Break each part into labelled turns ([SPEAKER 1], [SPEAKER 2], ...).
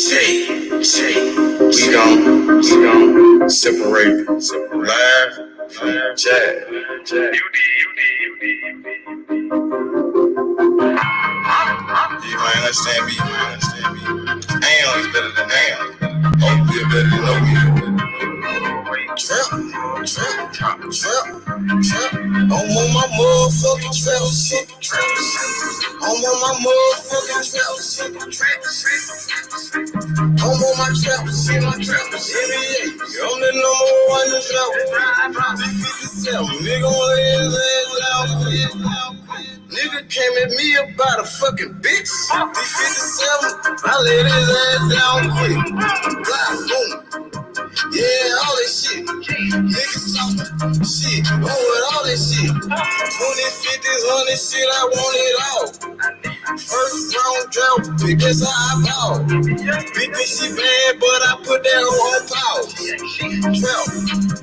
[SPEAKER 1] We gon' separate live from jazz. You might understand me. Am is better than am. Hope you're better than know me. Trap. I'm on my motherfucking trap shit. I'm on my motherfucking trap shit. I'm on my trap shit. NBA, I'm the number one in trap. D57, nigga on his ass down. Nigga came at me about a fucking bitch. D57, I laid his ass down quick. Blah, boom. Yeah, all that shit. Niggas talking shit. Oh, with all that shit. 20, 50, 100 shit, I want it all. First round drought, pick, that's how I ball. Big bitch, she bad, but I put that hoe on pause.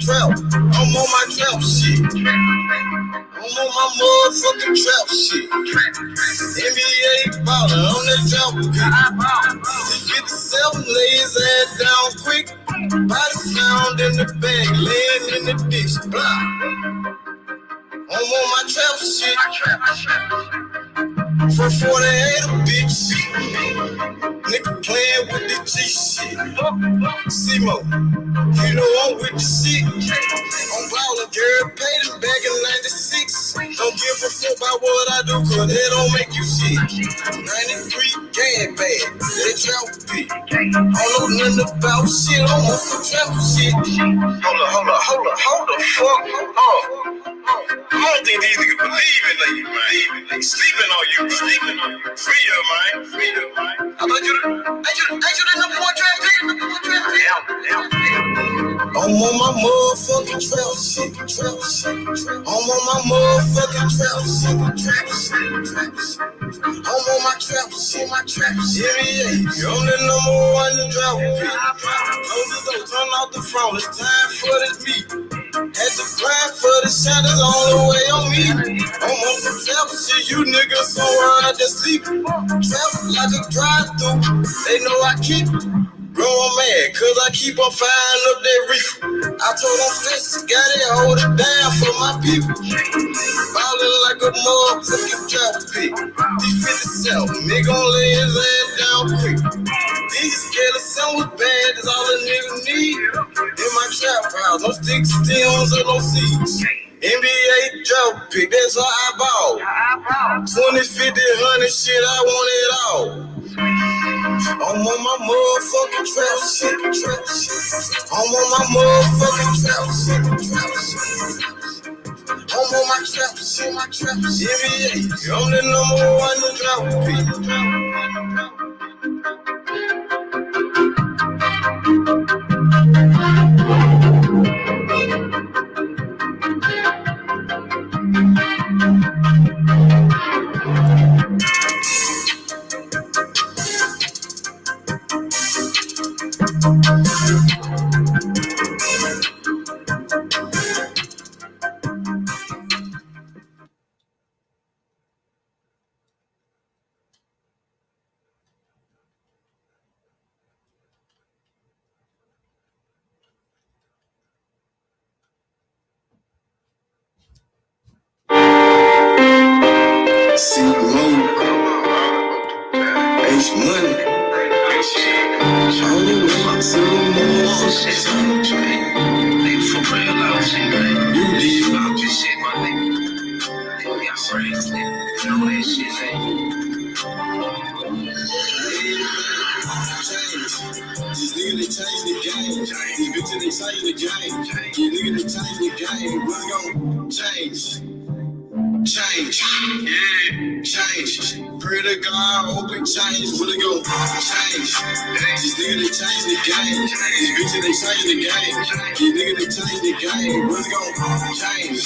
[SPEAKER 1] Trap. I'm on my trap shit. I'm on my motherfucking trap shit. NBA baller on that trap pick. 57, lay his ass down quick. Body found in the bag, laying in the ditch. Blah. I'm on my trap shit. For 48 a bitch. Nigga playing with the G shit. Simo, you know I'm with the shit. I'm ballin', girl, paid him back in 96. Don't give a fuck about what I do, cause they don't make you shit. 93 gang bag, they trap pick. I don't know nothing about shit, I'm on some trap shit. Hold the fuck up. I don't think these niggas believe in you, man. They sleeping on you. Free up, man. I thought you the number one trap pick. I'm on my motherfucking trap shit. I'm on my motherfucking trap shit. I'm on my trap shit. Yeah, I'm the number one in trap pick. Close the door, turn off the phone. It's time for this meet. Had to grind for the shot, that's all the way on me. I'm on some trap shit, you niggas somewhere out there sleep. Trap like a drive-through, they know I keep growing mad, cause I keep on firing up that reef. I told them flex, got it, hold it down for my people. Ballin' like a motherfucking trap pick. D57, nigga gon' lay his ass down quick. These skeletons was bad, that's all a nigga need. In my trap house, no sticks, stems, or no seeds. NBA drop pick, that's how I ball. 20, 50, 100 shit, I want it all. I'm on my motherfucking trap shit. I'm on my motherfucking trap shit. I'm on my trap shit. NBA, I'm the number one in drop pick. See money, H money. All the way to the motherfucking top. Nigga for real, I was in there. You did not just shit, my nigga. They got brains, nigga. You know that shit, man. These niggas, they change the game. These bitches, they change the game. These niggas, they change the game. We're gonna change. Change. Pray to God, hope it change. Will it go? Change. These niggas, they change the game. These bitches, they change the game. These niggas, they change the game. Will it go? Change.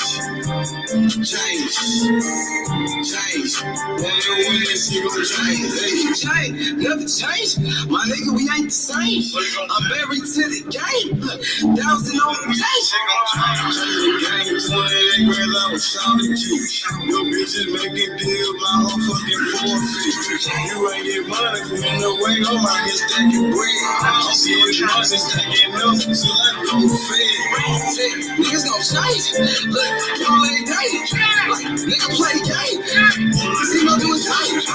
[SPEAKER 1] One of the winners, he gon' change. Change. Never change. My nigga, we ain't the same. I'm married to the game. 1,000 on the change. Change the game. 28 grand, I was shouting you. Your bitches making deals, my whole fucking forfeit. You ain't get money, you in the way, I'm know my head stacking bread. I'm getting money, stacking up, so I go fed. Niggas gon' change. Look, y'all ain't game. Nigga play game. See no doing change.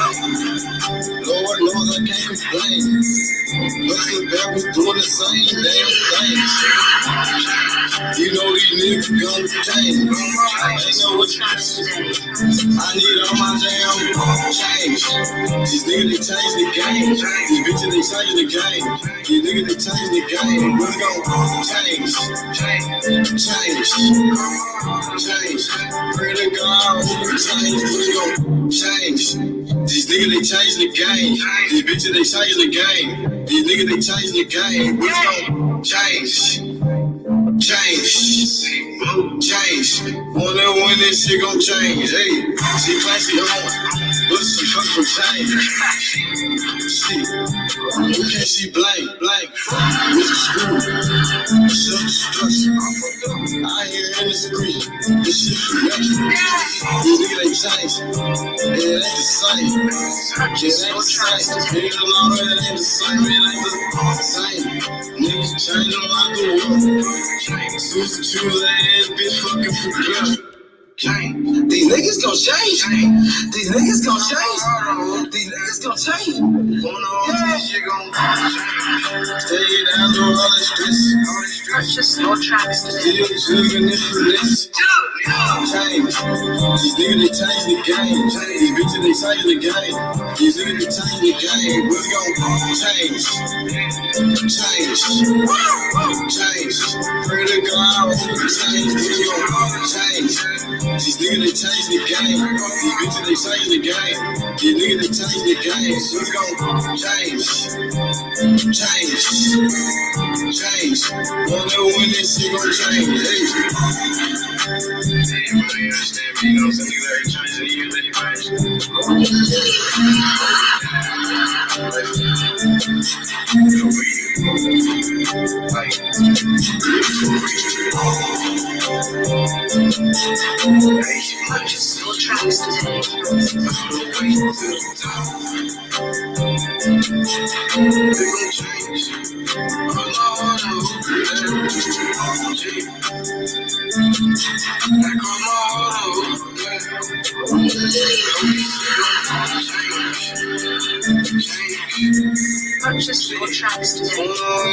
[SPEAKER 1] Lord knows I can't complain. But the back was doing the same damn thing. You know these niggas gonna change. They know what you I need all my damn change. These niggas, they change the game. These bitches, they change the game. These niggas, they change the game. We gon' change. Pray to God, we change. We gon' change. These niggas, they change the game. These bitches, they change the game. These niggas, they change the game. We gon' change. Wonder when this shit gon' change. Hey, she classy home, but she fuck from change. Shit, who can she blame? What's the screw? Self-destruction. I hear in the street, this shit for nothing. These niggas ain't change. It ain't the same. It ain't the same. Niggas know it ain't the same. It ain't the same. Niggas changing like the world. Susan choose that ass bitch fucking for girl. These niggas gon' change. These niggas gon' change. These niggas gon' change. Stay down to all the stress.
[SPEAKER 2] Purchase your tracks today.
[SPEAKER 1] Still jugging this for this. Change. These niggas, they change the game. These bitches, they change the game. These niggas, they change the game. We gon' change. Pray to God, we change. We gon' change. These niggas, they change the game. These bitches, they change the game. These niggas, they change the game. We gon' change. Wonder when this shit gon' change. Hey. You understand me? You know, some niggas ain't changing the years anyway.
[SPEAKER 2] Purchase your tracks today.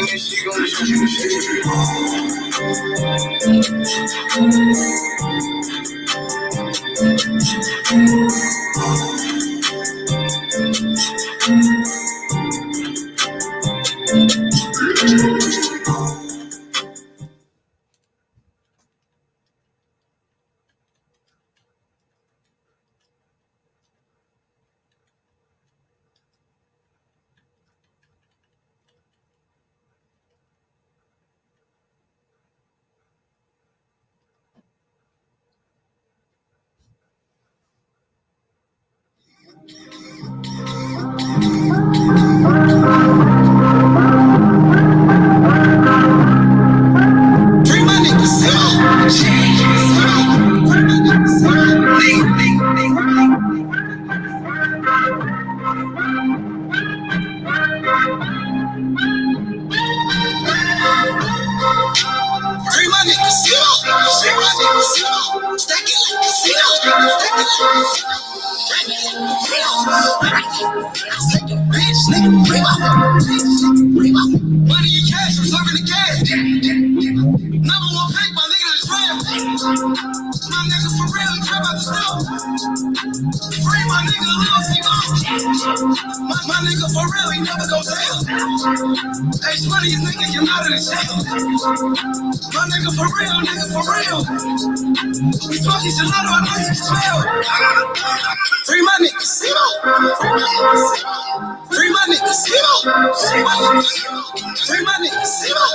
[SPEAKER 2] Purchase your tracks today.
[SPEAKER 1] My nigga for real, he never goes down. Hey, one of these niggas get out of the jail. My nigga for real, We smoking gelato, I know you smell. Free my nigga, Simo. Free my nigga, Simo. Free my nigga, Simo.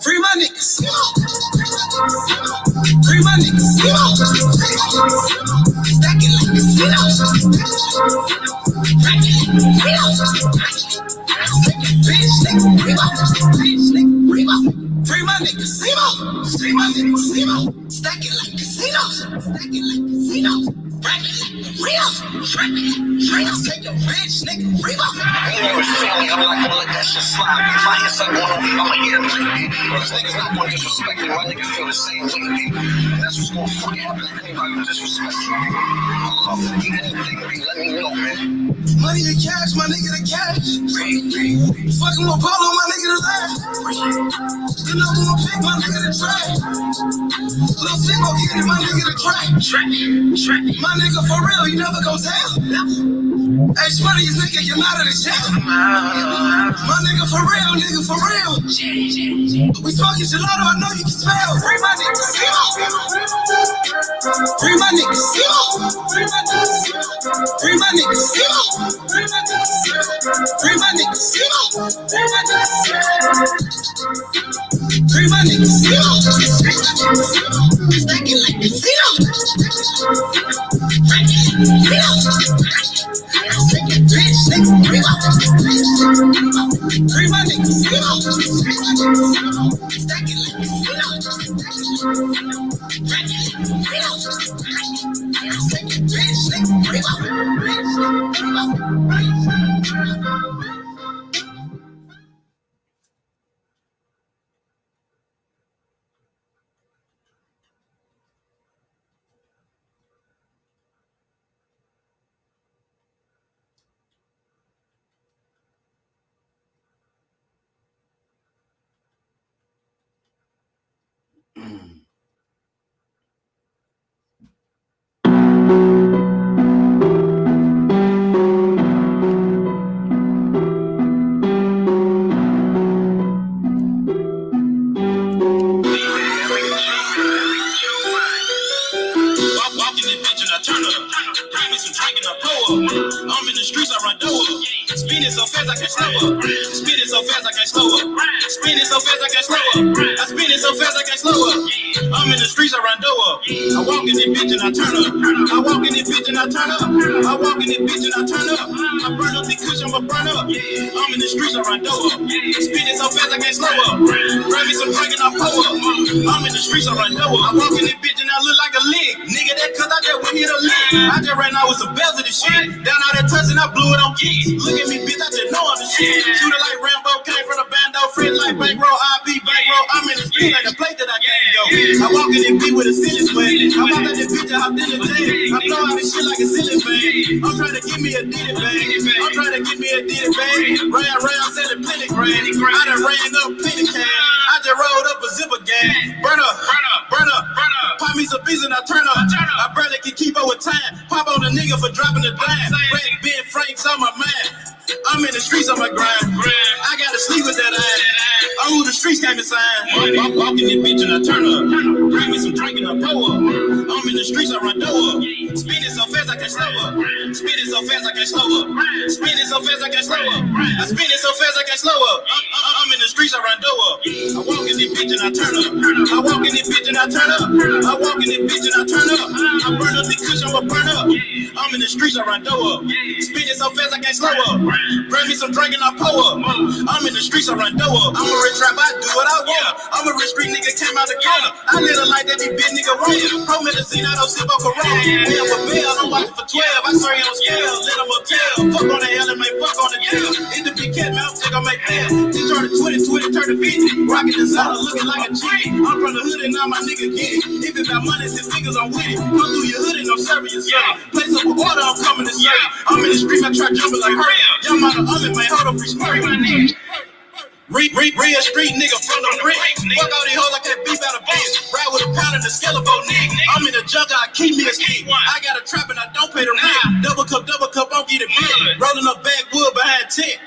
[SPEAKER 1] Free my nigga, Simo. Free my nigga, Simo. Stack it like a Simo. Free my nigga, Simo. Free my nigga, Simo. Stack it like casinos. Stack it like casinos. real. Dreams take a rich nigga real. I'm like, I'm gonna let that shit slide. If I hear something going on, I'ma hear it. These niggas not gonna disrespect me. My niggas feel the same way. That's what's gonna fucking happen to anybody who disrespects me. I love it. Anything, let me know, man. Money to cash, my nigga to cash. Fucking with Polo, my nigga to laugh. The number one pick, my nigga to track. Lil' Simo get it, my nigga to track. My nigga for real, he never goes down. Hey, Spuddy's nigga, you're not in the jail. My nigga for real, nigga for real. We smoking gelato, I know you can smell. Free my nigga, Simo. Free my nigga, Simo. Free my nigga, Simo. Free my nigga, Simo. Free my nigga, Simo. Stacking like casino. Bitch, nigga, free my nigga, Simo. Stacking like I'm in the streets, I run door. Speeding so fast I can't slow up. Speeding so fast I can't slow up. Speeding so fast I can't slow up. I spin it so fast I can't slow up. I'm in the streets, I run door. I walk in this bitch and I turn up. I walk in this bitch and I turn up. I walk in this bitch and I turn up. I burn up the cushion, but burn up. I'm in the streets, I run door. Speeding so fast I can't slow up. Grab me some drink and I pull up. I'm in the streets, I run door. I walk in this bitch and I look like a lick. Nigga, that cause I just went here to lick. I just ran out with some bells of this shit. Down out that touch and I blew it on keys. Look at me, bitch, I just know I'm the shit. Shooter like Rambo, came from the bando, friend like bankroll, IB bankroll. I'm in the street like a plate that I can't go. I walk in this bitch with a ceiling sweat. I walk out this bitch and hop in the day. I blow out this shit like a ceiling fan. I'm trying to give me a ditty bag. I'm trying to give me a ditty bag. Round, selling plenty grand. I done ran up plenty cash. I just rolled up a zipper gang. Burn up. Pop me some beats and I turn up. I barely can keep up with time. Pop on a nigga for dropping the dime. Red Ben Frank's on my mind. I'm in the streets on my grind. I gotta sleep with that ass. Oh, the streets came inside. I'm walking this bitch and I turn up. Bring me some drink and I pour up. I'm in the streets, I run door up. Speeding so fast I can't slow up. Speeding so fast I can't slow up. Speeding so fast I can't slow up. I spin it so fast I can't slow up. I'm in the streets, I run door up. I walk in this bitch and I turn up. I walk in this bitch and I turn up. I walk in this bitch and I turn up. I burn up the cushion, but burn up. I'm in the streets, I run door up. Speeding so fast I can't slow up. Grab me some drink and I pour up. I'm in the streets, I run door up. I'm a rich rap, I do what I want. I'm a rich street nigga, came out the corner. I live a life that these bitch nigga run. Promethazine, I don't sip on Corona. We have a bail, I'm watching for 12. I swear you on scale, let them tell. Fuck on the hell and make fuck on the jail. In the big cat mouth, take on make bail. He turned to 20, turn to 50. Rockin' designer, looking like a G. I'm from the hood and now my nigga get it. If it's about money, six figures, I'm with it. Come through your hood and I'm serving you, sir. Place up an order, I'm coming to serve. I'm in the street, I try jumping like her. Young mother oven, man, hold up, free smart. Real street nigga from the brick. Fuck all these hoes, I can't beat out a bitch. Ride with a pound and a skeleton nigga. I'm in the jungle, I keep me a stick. I got a trap and I don't pay the rent. Double cup, don't get it big. Rolling up backwood behind tent.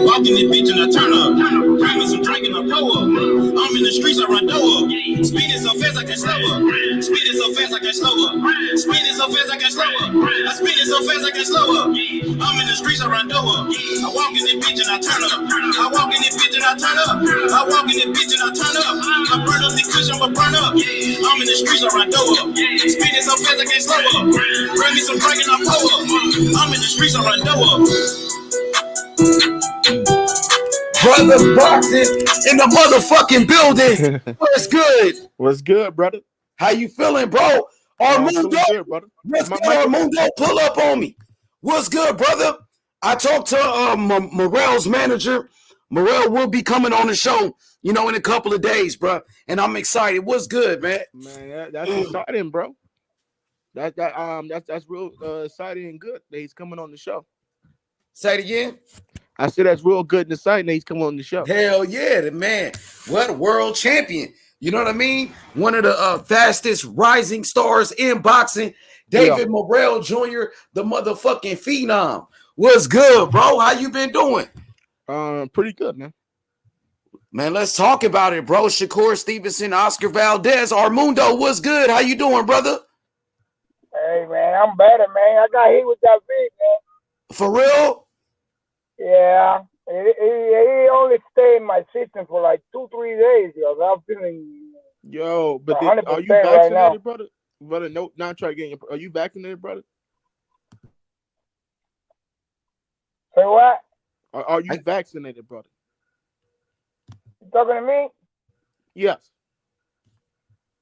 [SPEAKER 1] Walking this bitch and I turn up. Bring me some drink and I pour up. I'm in the streets, I run door up. Speeding so fast I can't slow up. Speeding so fast I can't slow up. Speeding so fast I can't slow up. I spin it so fast I can't slow up. I'm in the streets, I run door up. I walk in this bitch and I turn up. I walk in this bitch and I turn up. I walk in this bitch and I turn up. I burn up the cushion, but burn up. I'm in the streets, I run door up. Speeding so fast I can't slow up. Bring me some drink and I pour up. I'm in the streets, I run door up.
[SPEAKER 3] Brother Boxing in the motherfucking building. What's good?
[SPEAKER 4] What's good, brother?
[SPEAKER 3] How you feeling, bro? Armundo,
[SPEAKER 4] good, brother.
[SPEAKER 3] what's good, Armundo? Pull up on me. What's good, brother? I talked to Morrell's manager. Morrell will be coming on the show, in a couple of days, bro. And I'm excited. What's good, man?
[SPEAKER 4] Man, that's exciting, bro. That's real exciting and good that he's coming on the show.
[SPEAKER 3] Say it again.
[SPEAKER 4] I said that's real good and exciting that he's coming on the show.
[SPEAKER 3] Hell yeah, the man. What world champion. You know what I mean? One of the fastest rising stars in boxing. David Morrell Jr., the motherfucking phenom. What's good, bro? How you been doing?
[SPEAKER 4] Pretty good, man.
[SPEAKER 3] Man, let's talk about it, bro. Shakur Stevenson, Oscar Valdez, Armundo, what's good? How you doing, brother?
[SPEAKER 5] Hey, man, I'm better, man. I got hit with that beat, man.
[SPEAKER 3] For real?
[SPEAKER 5] Yeah. He only stayed in my system for like 2-3 days, yo. So I'm feeling.
[SPEAKER 4] Yo, but are you vaccinated, right, brother? Brother, no, not trying to get you. Are you vaccinated, brother?
[SPEAKER 5] Say what?
[SPEAKER 4] Are you vaccinated, brother?
[SPEAKER 5] You talking to me?
[SPEAKER 4] Yes.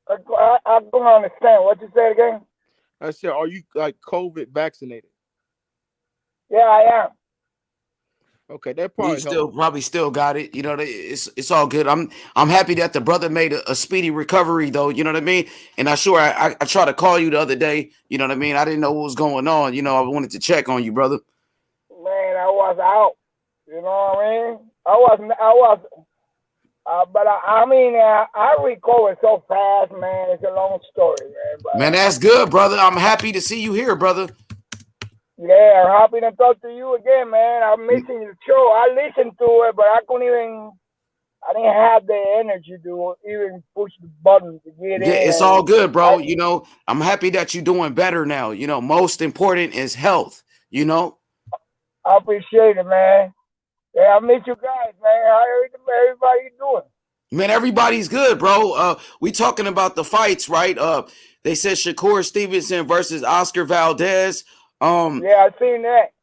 [SPEAKER 5] I don't understand. What you said again?
[SPEAKER 4] I said, are you like COVID vaccinated?
[SPEAKER 5] Yeah, I am.
[SPEAKER 4] Okay, that probably
[SPEAKER 3] probably still got it. It's all good. I'm happy that the brother made a speedy recovery, though. You know what I mean? And I tried to call you the other day. You know what I mean? I didn't know what was going on. I wanted to check on you, brother.
[SPEAKER 5] Man, I was out. You know what I mean? I was. But I recovered so fast, man. It's a long story, man. But,
[SPEAKER 3] man, that's good, brother. I'm happy to see you here, brother.
[SPEAKER 5] Yeah, I'm happy to talk to you again, man. I'm missing your show. I listened to it, but I didn't have the energy to even push the button to get in.
[SPEAKER 3] It's all good, bro. I'm happy that you're doing better now. Most important is health,
[SPEAKER 5] I appreciate it, man. Yeah, I miss you guys, man. How everybody doing?
[SPEAKER 3] Man, everybody's good, bro. We talking about the fights, right? They said Shakur Stevenson versus Oscar Valdez.
[SPEAKER 5] Yeah, I seen that.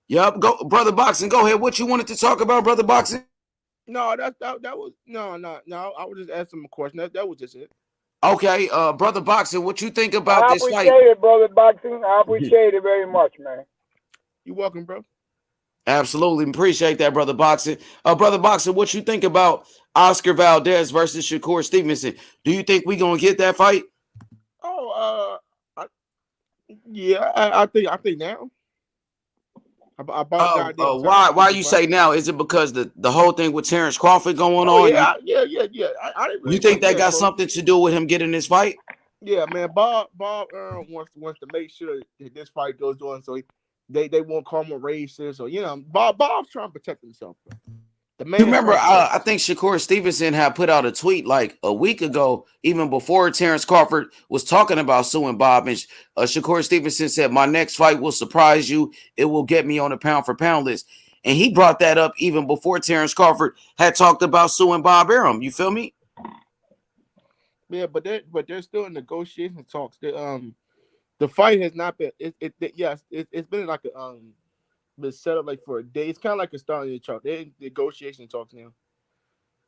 [SPEAKER 3] Yep, go, brother boxing. Go ahead. What you wanted to talk about, brother boxing?
[SPEAKER 4] No, that was no. I was just asking him a question. That was just it.
[SPEAKER 3] Okay, brother boxing. What you think about this fight?
[SPEAKER 5] I appreciate it, brother boxing. I appreciate it very much, man.
[SPEAKER 4] You're welcome, bro.
[SPEAKER 3] Absolutely appreciate that, brother boxing. Brother boxing, what you think about Oscar Valdez versus Shakur Stevenson? Do you think we gonna get that fight?
[SPEAKER 4] Oh, I think now.
[SPEAKER 3] Why you say now? Is it because the whole thing with Terrence Crawford going on?
[SPEAKER 4] Yeah. I didn't really
[SPEAKER 3] you think that got something to do with him getting this fight?
[SPEAKER 4] Yeah, man. Bob wants to make sure that this fight goes on, so they won't call him a racist, or Bob's trying to protect himself. The man.
[SPEAKER 3] You remember? I think Shakur Stevenson had put out a tweet like a week ago, even before Terrence Crawford was talking about suing Bob, and Shakur Stevenson said, "My next fight will surprise you. It will get me on a pound for pound list." And he brought that up even before Terrence Crawford had talked about suing Bob Arum. You feel me?
[SPEAKER 4] Yeah, but they're still in negotiation talks. The fight has not been. It's been like a been set up like for a day. It's kind of like a start in the chart. They're in negotiation talks now.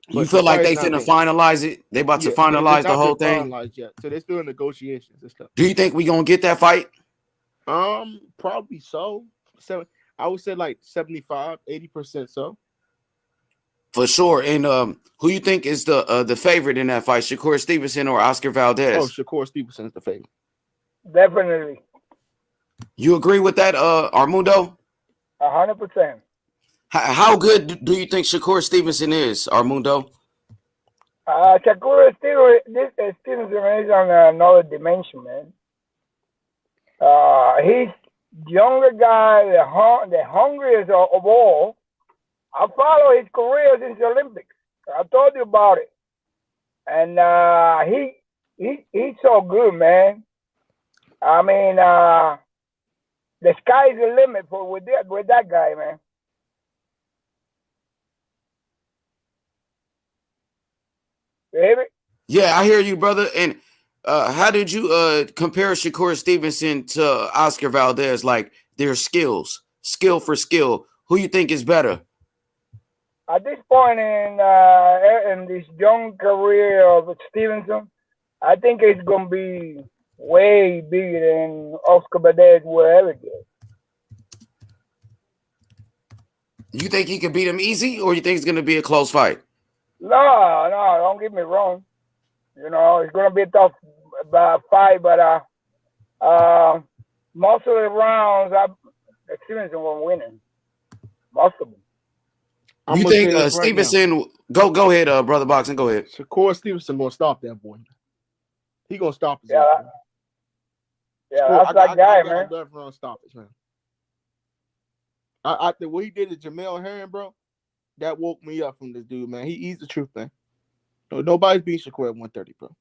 [SPEAKER 3] You feel like they finna finalize it? They about to finalize the whole thing?
[SPEAKER 4] Yet. So they're still in negotiations and stuff.
[SPEAKER 3] Do you think we gonna get that fight?
[SPEAKER 4] Probably so. I would say like 75, 80% so.
[SPEAKER 3] For sure. And who you think is the favorite in that fight, Shakur Stevenson or Oscar Valdez?
[SPEAKER 4] Oh, Shakur Stevenson is the favorite.
[SPEAKER 5] Definitely.
[SPEAKER 3] You agree with that, Armundo?
[SPEAKER 5] 100%.
[SPEAKER 3] How good do you think Shakur Stevenson is, Armundo?
[SPEAKER 5] Shakur Stevenson is on another dimension, man. He's younger guy, the hungriest of all. I follow his career since the Olympics. I told you about it, and he's so good, man. I mean, the sky's the limit with that guy, man. Baby?
[SPEAKER 3] Yeah, I hear you, brother. And how did you compare Shakur Stevenson to Oscar Valdez? Like their skills, skill for skill. Who you think is better?
[SPEAKER 5] At this point in this young career of Stevenson, I think it's gonna be way bigger than Oscar Valdez will ever get.
[SPEAKER 3] You think he could beat him easy, or you think it's going to be a close fight?
[SPEAKER 5] No, don't get me wrong. You know, it's going to be a tough fight, but most of the rounds, Stevenson won't win it. Most of them.
[SPEAKER 3] You think Stevenson? Go ahead, brother Boxing. Go ahead.
[SPEAKER 4] Shakur Stevenson gonna stop that boy. He gonna stop his
[SPEAKER 5] that's that guy, man.
[SPEAKER 4] Run stoppage, man. I think what he did to Jamel Herring, bro, that woke me up from this dude, man. He's the truth, man. No, nobody's beat Shakur at 130, bro.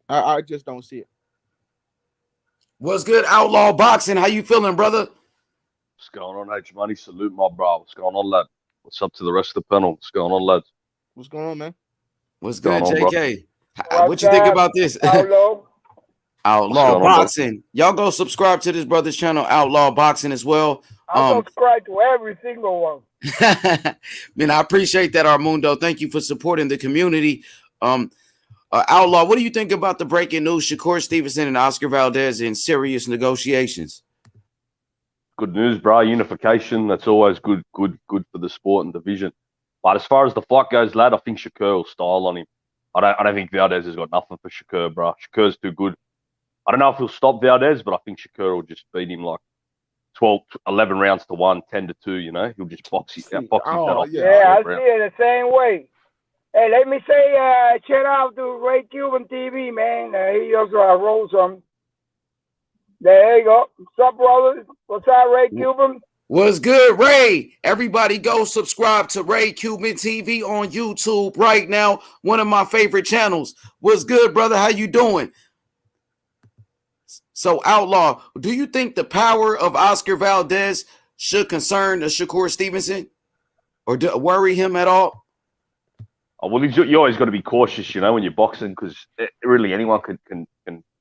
[SPEAKER 4] I just don't see it.
[SPEAKER 3] What's good, Outlaw Boxing? How you feeling, brother?
[SPEAKER 6] What's going on, H Money? Salute my bro. What's going on, lad? What's up to the rest of the panel? What's going on, lads?
[SPEAKER 4] What's going on, man?
[SPEAKER 3] What's good,
[SPEAKER 6] on,
[SPEAKER 3] JK? What you think about this? Outlaw Boxing. Y'all go subscribe to this brother's channel, Outlaw Boxing, as well.
[SPEAKER 5] I subscribe to every single one.
[SPEAKER 3] Man, I appreciate that, Armundo. Thank you for supporting the community. Outlaw, what do you think about the breaking news? Shakur Stevenson and Oscar Valdez in serious negotiations.
[SPEAKER 6] Good news, bro. Unification. That's always good for the sport and division. But as far as the fight goes, lad, I think Shakur will style on him. I don't think Valdez has got nothing for Shakur, bro. Shakur's too good. I don't know if he'll stop Valdez, but I think Shakur will just beat him like 11 rounds to 1, 10 to 2, you know? He'll just box his head off.
[SPEAKER 5] Yeah, I see it the same way. Hey, let me say shout out to Ray Cuban TV, man. He also wrote some. There you go. What's up, brother? What's up, Ray Cuban?
[SPEAKER 3] What's good, Ray? Everybody go subscribe to Ray Cuban TV on YouTube right now. One of my favorite channels. What's good, brother? How you doing? So, Outlaw, do you think the power of Oscar Valdez should concern Shakur Stevenson or worry him at all?
[SPEAKER 6] Oh, well, you always got to be cautious, you know, when you're boxing, because really anyone can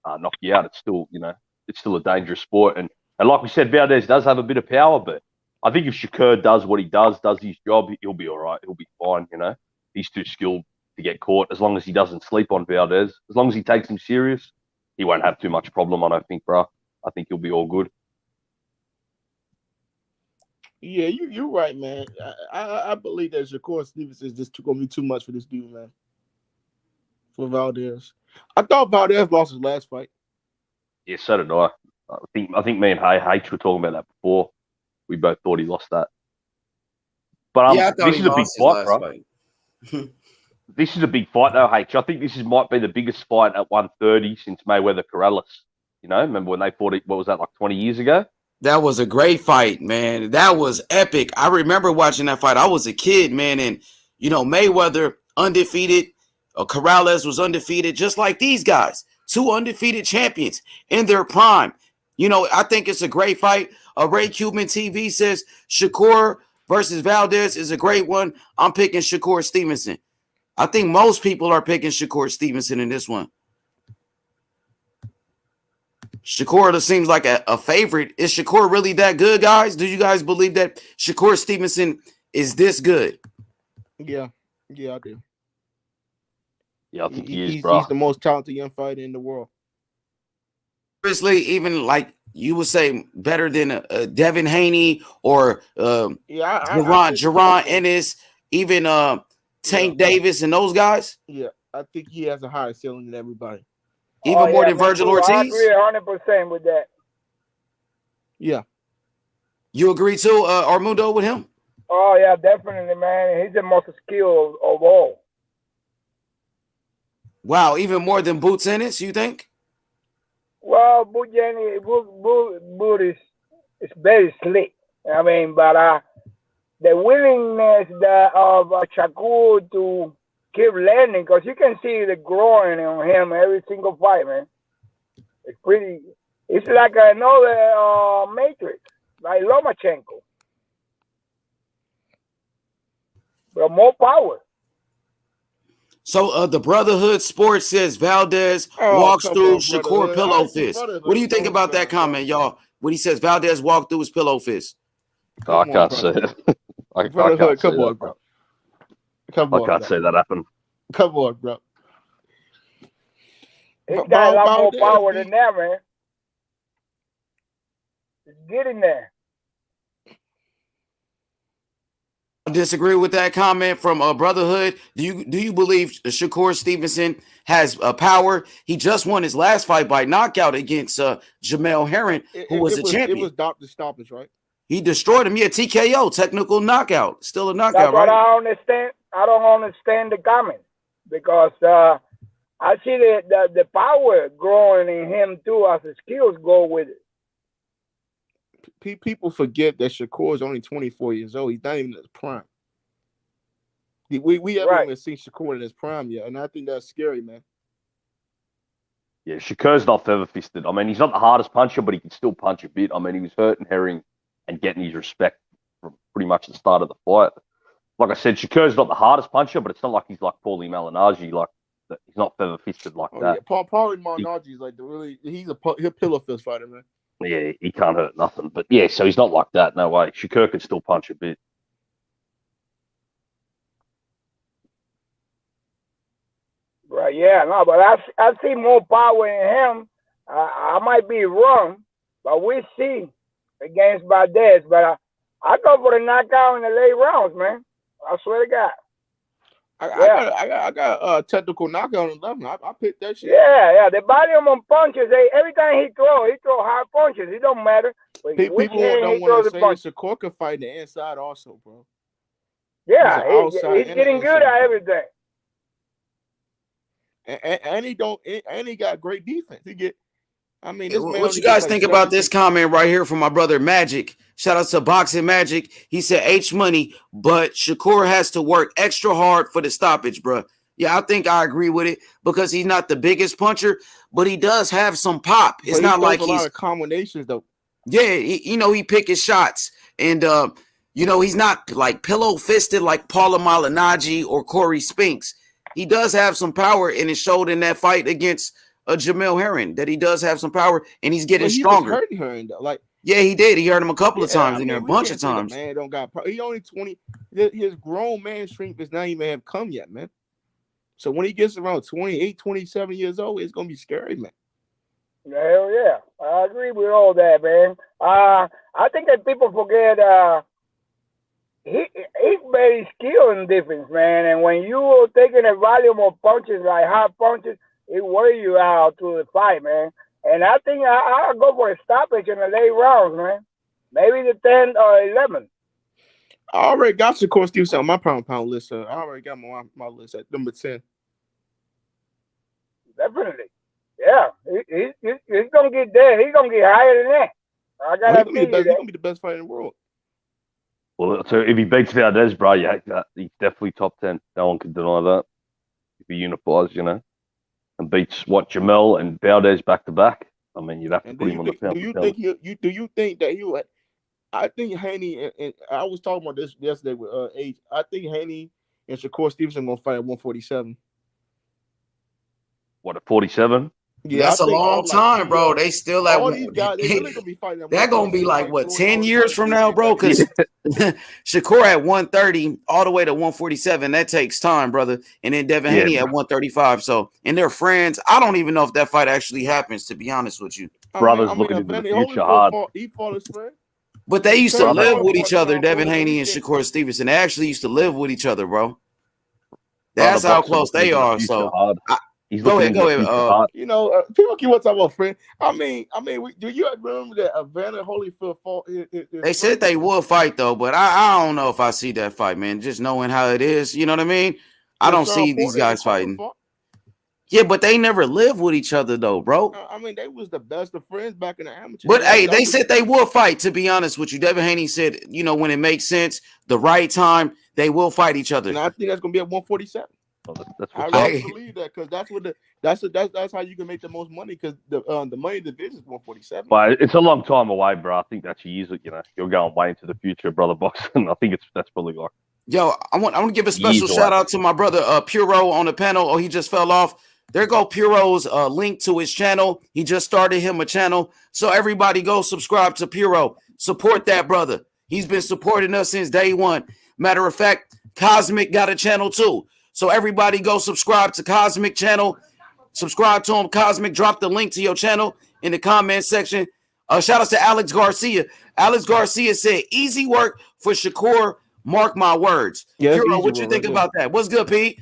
[SPEAKER 6] knock you out. It's still, you know, it's still a dangerous sport. And like we said, Valdez does have a bit of power, but I think if Shakur does what he does his job, he'll be all right. He'll be fine, you know. He's too skilled to get caught as long as he doesn't sleep on Valdez. As long as he takes him serious, he won't have too much problem, I don't think, bro. I think he'll be all good.
[SPEAKER 4] Yeah, you're right, man. I believe that Shakur Stevenson is just going to be too much for this dude, man. For Valdez. I thought Valdez lost his last fight.
[SPEAKER 6] Yeah, so did I. I think me and H were talking about that before. We both thought he lost that. But this is a big fight, bro. This is a big fight, though, H. I think this might be the biggest fight at 130 since Mayweather-Corrales. You know, remember when they fought it, what was that, like 20 years ago?
[SPEAKER 3] That was a great fight, man. That was epic. I remember watching that fight. I was a kid, man, and, you know, Mayweather undefeated. Corrales was undefeated, just like these guys. 2 undefeated champions in their prime. You know, I think it's a great fight. Ray Cuban TV says Shakur versus Valdez is a great one. I'm picking Shakur Stevenson. I think most people are picking Shakur Stevenson in this one. Shakur seems like a favorite. Is Shakur really that good, guys? Do you guys believe that Shakur Stevenson is this good?
[SPEAKER 4] Yeah, I do.
[SPEAKER 6] Yeah, I think he is, bro.
[SPEAKER 4] He's the most talented young fighter in the world.
[SPEAKER 3] Seriously, even like you would say, better than Devin Haney or Jaron Ennis, even Tank Davis and those guys?
[SPEAKER 4] Yeah, I think he has a higher ceiling than everybody.
[SPEAKER 3] Even more than Virgil Ortiz?
[SPEAKER 5] I agree 100% with that.
[SPEAKER 4] Yeah.
[SPEAKER 3] You agree too, Armundo, with him?
[SPEAKER 5] Oh, yeah, definitely, man. He's the most skilled of all.
[SPEAKER 3] Wow, even more than Boots Ennis, you think?
[SPEAKER 5] Well, Boot is very slick. I mean, but the willingness of Shakur to keep learning, because you can see the growing on him every single fight, man. It's like another Matrix, like Lomachenko. But more power. So
[SPEAKER 3] the Brotherhood Sports says Valdez walks through Shakur pillow fist. What do you think about that comment, y'all? When he says Valdez walked through his pillow fist.
[SPEAKER 6] I can't say it. I can't say that, bro. I can't say that happened.
[SPEAKER 4] Come on, bro.
[SPEAKER 5] He's got a lot more
[SPEAKER 4] Valdez
[SPEAKER 5] power
[SPEAKER 4] beat-
[SPEAKER 5] than that, man. Just get in there.
[SPEAKER 3] I disagree with that comment from Brotherhood. Do you believe Shakur Stevenson has power? He just won his last fight by knockout against Jamel Herring, who was a champion.
[SPEAKER 4] It was doctor stoppage, right?
[SPEAKER 3] He destroyed him. Yeah, TKO, technical knockout. Still a knockout,
[SPEAKER 5] That's what
[SPEAKER 3] right?
[SPEAKER 5] I understand. I don't understand the comment because I see the power growing in him too as the skills go with it.
[SPEAKER 4] People forget that Shakur is only 24 years old. He's not even in his prime. We haven't even seen Shakur in his prime yet, and I think that's scary, man.
[SPEAKER 6] Yeah, Shakur's not feather fisted. I mean, he's not the hardest puncher, but he can still punch a bit. I mean, he was hurting Herring and getting his respect from pretty much the start of the fight. Like I said, Shakur's not the hardest puncher, but it's not like he's like Paulie Malignaggi, like he's not feather fisted like that.
[SPEAKER 4] Yeah, Paulie Malignaggi is like he's a pillow fist fighter, man.
[SPEAKER 6] Yeah, he can't hurt nothing. But yeah, so he's not like that. No way. Shakur can still punch a bit.
[SPEAKER 5] Right, yeah, no, but I see more power in him. I might be wrong, but we see against Valdez. But I go for the knockout in the late rounds, man. I swear to God.
[SPEAKER 4] I got technical knockout on 11. I picked that shit.
[SPEAKER 5] Yeah. The volume on punches, every time he throw hard punches. It don't matter.
[SPEAKER 4] People don't want to say Shakur can fight the inside also, bro.
[SPEAKER 5] Yeah, he's getting good at everything.
[SPEAKER 4] And he got great defense.
[SPEAKER 3] What you guys think about this comment right here from my brother Magic? Shout out to Boxing Magic. He said H money, but Shakur has to work extra hard for the stoppage, bro. Yeah, I think I agree with it because he's not the biggest puncher, but he does have some pop. It's not like
[SPEAKER 4] he's a lot of combinations though.
[SPEAKER 3] Yeah, he pick his shots, and he's not like pillow fisted like Paula Malignaggi or Corey Spinks. He does have some power, and it showed in that fight against Jamel Herring that he does have some power, and he's getting stronger.
[SPEAKER 4] Was hurting Herring though,
[SPEAKER 3] yeah, he did. He hurt him a couple of times in there, a bunch of times.
[SPEAKER 4] Man, don't got power. He only 20. His grown man strength is not even have come yet, man. So when he gets around 28, 27 years old, it's gonna be scary, man.
[SPEAKER 5] Hell yeah, I agree with all that, man. I think that people forget he's very skilled in defense, man. And when you are taking a volume of punches, like hard punches, it wears you out to the fight, man. And I think I'll go for a stoppage in the late rounds, man. Maybe the 10 or 11.
[SPEAKER 4] I already got Shakur Stevenson on my pound list. I already got my list at number 10.
[SPEAKER 5] Definitely. Yeah. He's going to get there. He's going to get higher than that. I got to
[SPEAKER 4] He's going to be the best fighter in the world.
[SPEAKER 6] Well, so if he beats Valdez, bro, he's definitely top 10. No one can deny that. If he unifies, and beats Jamel and Valdez back to back. I mean, you'd have to put him on the pound.
[SPEAKER 4] Do you think that he would? I think Haney and I was talking about this yesterday with H. I think Haney and Shakur Stevenson gonna fight at 147.
[SPEAKER 6] What, at 47?
[SPEAKER 3] Yeah, that's a long time, bro. They still at
[SPEAKER 4] all these guys. They really gonna be fighting.
[SPEAKER 3] That gonna be like what 10 years from now, bro? Because Shakur at 130 all the way to 147. That takes time, brother. And then Devin Haney at 135. So, and they're friends. I don't even know if that fight actually happens. To be honest with you,
[SPEAKER 6] brothers looking into the future hard.
[SPEAKER 4] He fought his friend.
[SPEAKER 3] But they used to live with each other, Devin Haney and Shakur Stevenson. They actually used to live with each other, bro. That's how close they are. So. Go ahead.
[SPEAKER 4] People keep on talking about friend. Do you remember that Evander Holyfield fought?
[SPEAKER 3] They said they would fight though, but I don't know if I see that fight, man. Just knowing how it is, you know what I mean? I don't see these guys fighting. Yeah, but they never lived with each other though, bro.
[SPEAKER 4] They was the best of friends back in the amateur.
[SPEAKER 3] But hey, they said they will fight. To be honest with you, Devin Haney said, when it makes sense, the right time, they will fight each other.
[SPEAKER 4] And I think that's gonna be at 147. I really believe that because that's how you can make the most money because the money division is 147.
[SPEAKER 6] But it's a long time away, bro. I think that's years. You're going way into the future, brother boxing. I think that's probably like.
[SPEAKER 3] Yo, I want to give a special shout out to my brother Puro on the panel. Oh, he just fell off. There go Puro's link to his channel. He just started him a channel, so everybody go subscribe to Puro. Support that brother. He's been supporting us since day one. Matter of fact, Cosmic got a channel too. So everybody go subscribe to Cosmic channel. Subscribe to him. Cosmic, drop the link to your channel in the comment section. Shout out to Alex Garcia. Alex Garcia said, easy work for Shakur. Mark my words.
[SPEAKER 4] Yeah,
[SPEAKER 3] Puro, what you think about that? What's good, Pete?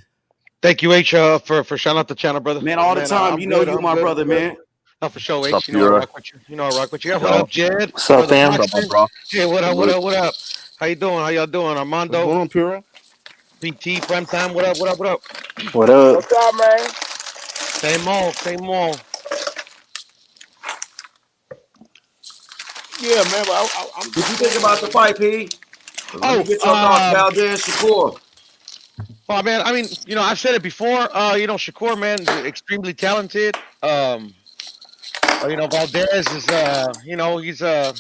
[SPEAKER 7] Thank you, H, for shouting out the channel, brother.
[SPEAKER 3] Man, all the time.
[SPEAKER 7] I'm
[SPEAKER 3] you know
[SPEAKER 7] good,
[SPEAKER 3] you
[SPEAKER 7] I'm
[SPEAKER 3] my
[SPEAKER 7] good,
[SPEAKER 3] brother,
[SPEAKER 7] I'm good.
[SPEAKER 3] man.
[SPEAKER 7] No, for sure,
[SPEAKER 6] What's up,
[SPEAKER 7] H. You know I
[SPEAKER 6] Puro?
[SPEAKER 7] rock with you. You know I rock with you.
[SPEAKER 6] Yo.
[SPEAKER 7] What up, Jed?
[SPEAKER 8] What's up, fam?
[SPEAKER 6] What's up, my bro?
[SPEAKER 7] Hey, what up? How you doing? How y'all doing? Armando,
[SPEAKER 4] What's going on, Puro?
[SPEAKER 7] PT, Primetime, what up?
[SPEAKER 8] What up?
[SPEAKER 5] What's up, man?
[SPEAKER 7] Same old.
[SPEAKER 4] Yeah, man. But I'm
[SPEAKER 3] What you think about the fight, P? Let me
[SPEAKER 7] Oh,
[SPEAKER 3] get your thoughts, Valdez, Shakur.
[SPEAKER 7] well, man, I mean, I've said it before. Shakur, man, extremely talented. Valdez is,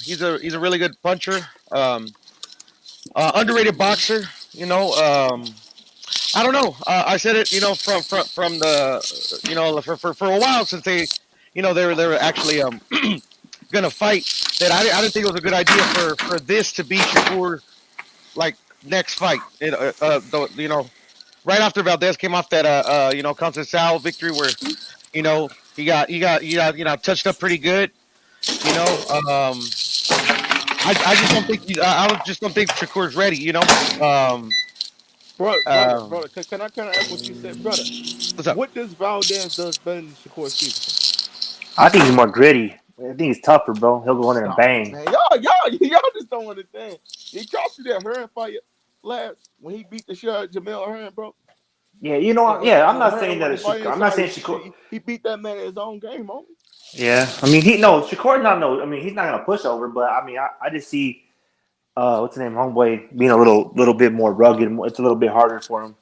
[SPEAKER 7] he's a really good puncher. Underrated boxer. I don't know. I said it, from the, for a while since they were actually gonna fight. That I didn't think it was a good idea for this to be Shakur's like next fight. Right after Valdez came off that Conceição victory where he got touched up pretty good. I just don't think I just don't think Shakur's ready.
[SPEAKER 4] brother, can I ask what you said, brother?
[SPEAKER 7] What's up?
[SPEAKER 4] What does Valdez does better than Shakur Stevenson?
[SPEAKER 8] I think he's more gritty. I think he's tougher, bro. He'll go in there and bang.
[SPEAKER 4] Man, y'all just don't understand. He cost you that Hearn fight last when he beat the shit Jamel Hearn, bro.
[SPEAKER 8] Yeah, I'm not saying that. I'm not saying
[SPEAKER 4] Shakur.
[SPEAKER 8] Shakur.
[SPEAKER 4] He beat that man at his own game, man.
[SPEAKER 8] Yeah, I mean, Shakur not no. I mean, he's not gonna push over, but I mean, I just see, what's his name, homeboy, being a little bit more rugged. It's a little bit harder for him.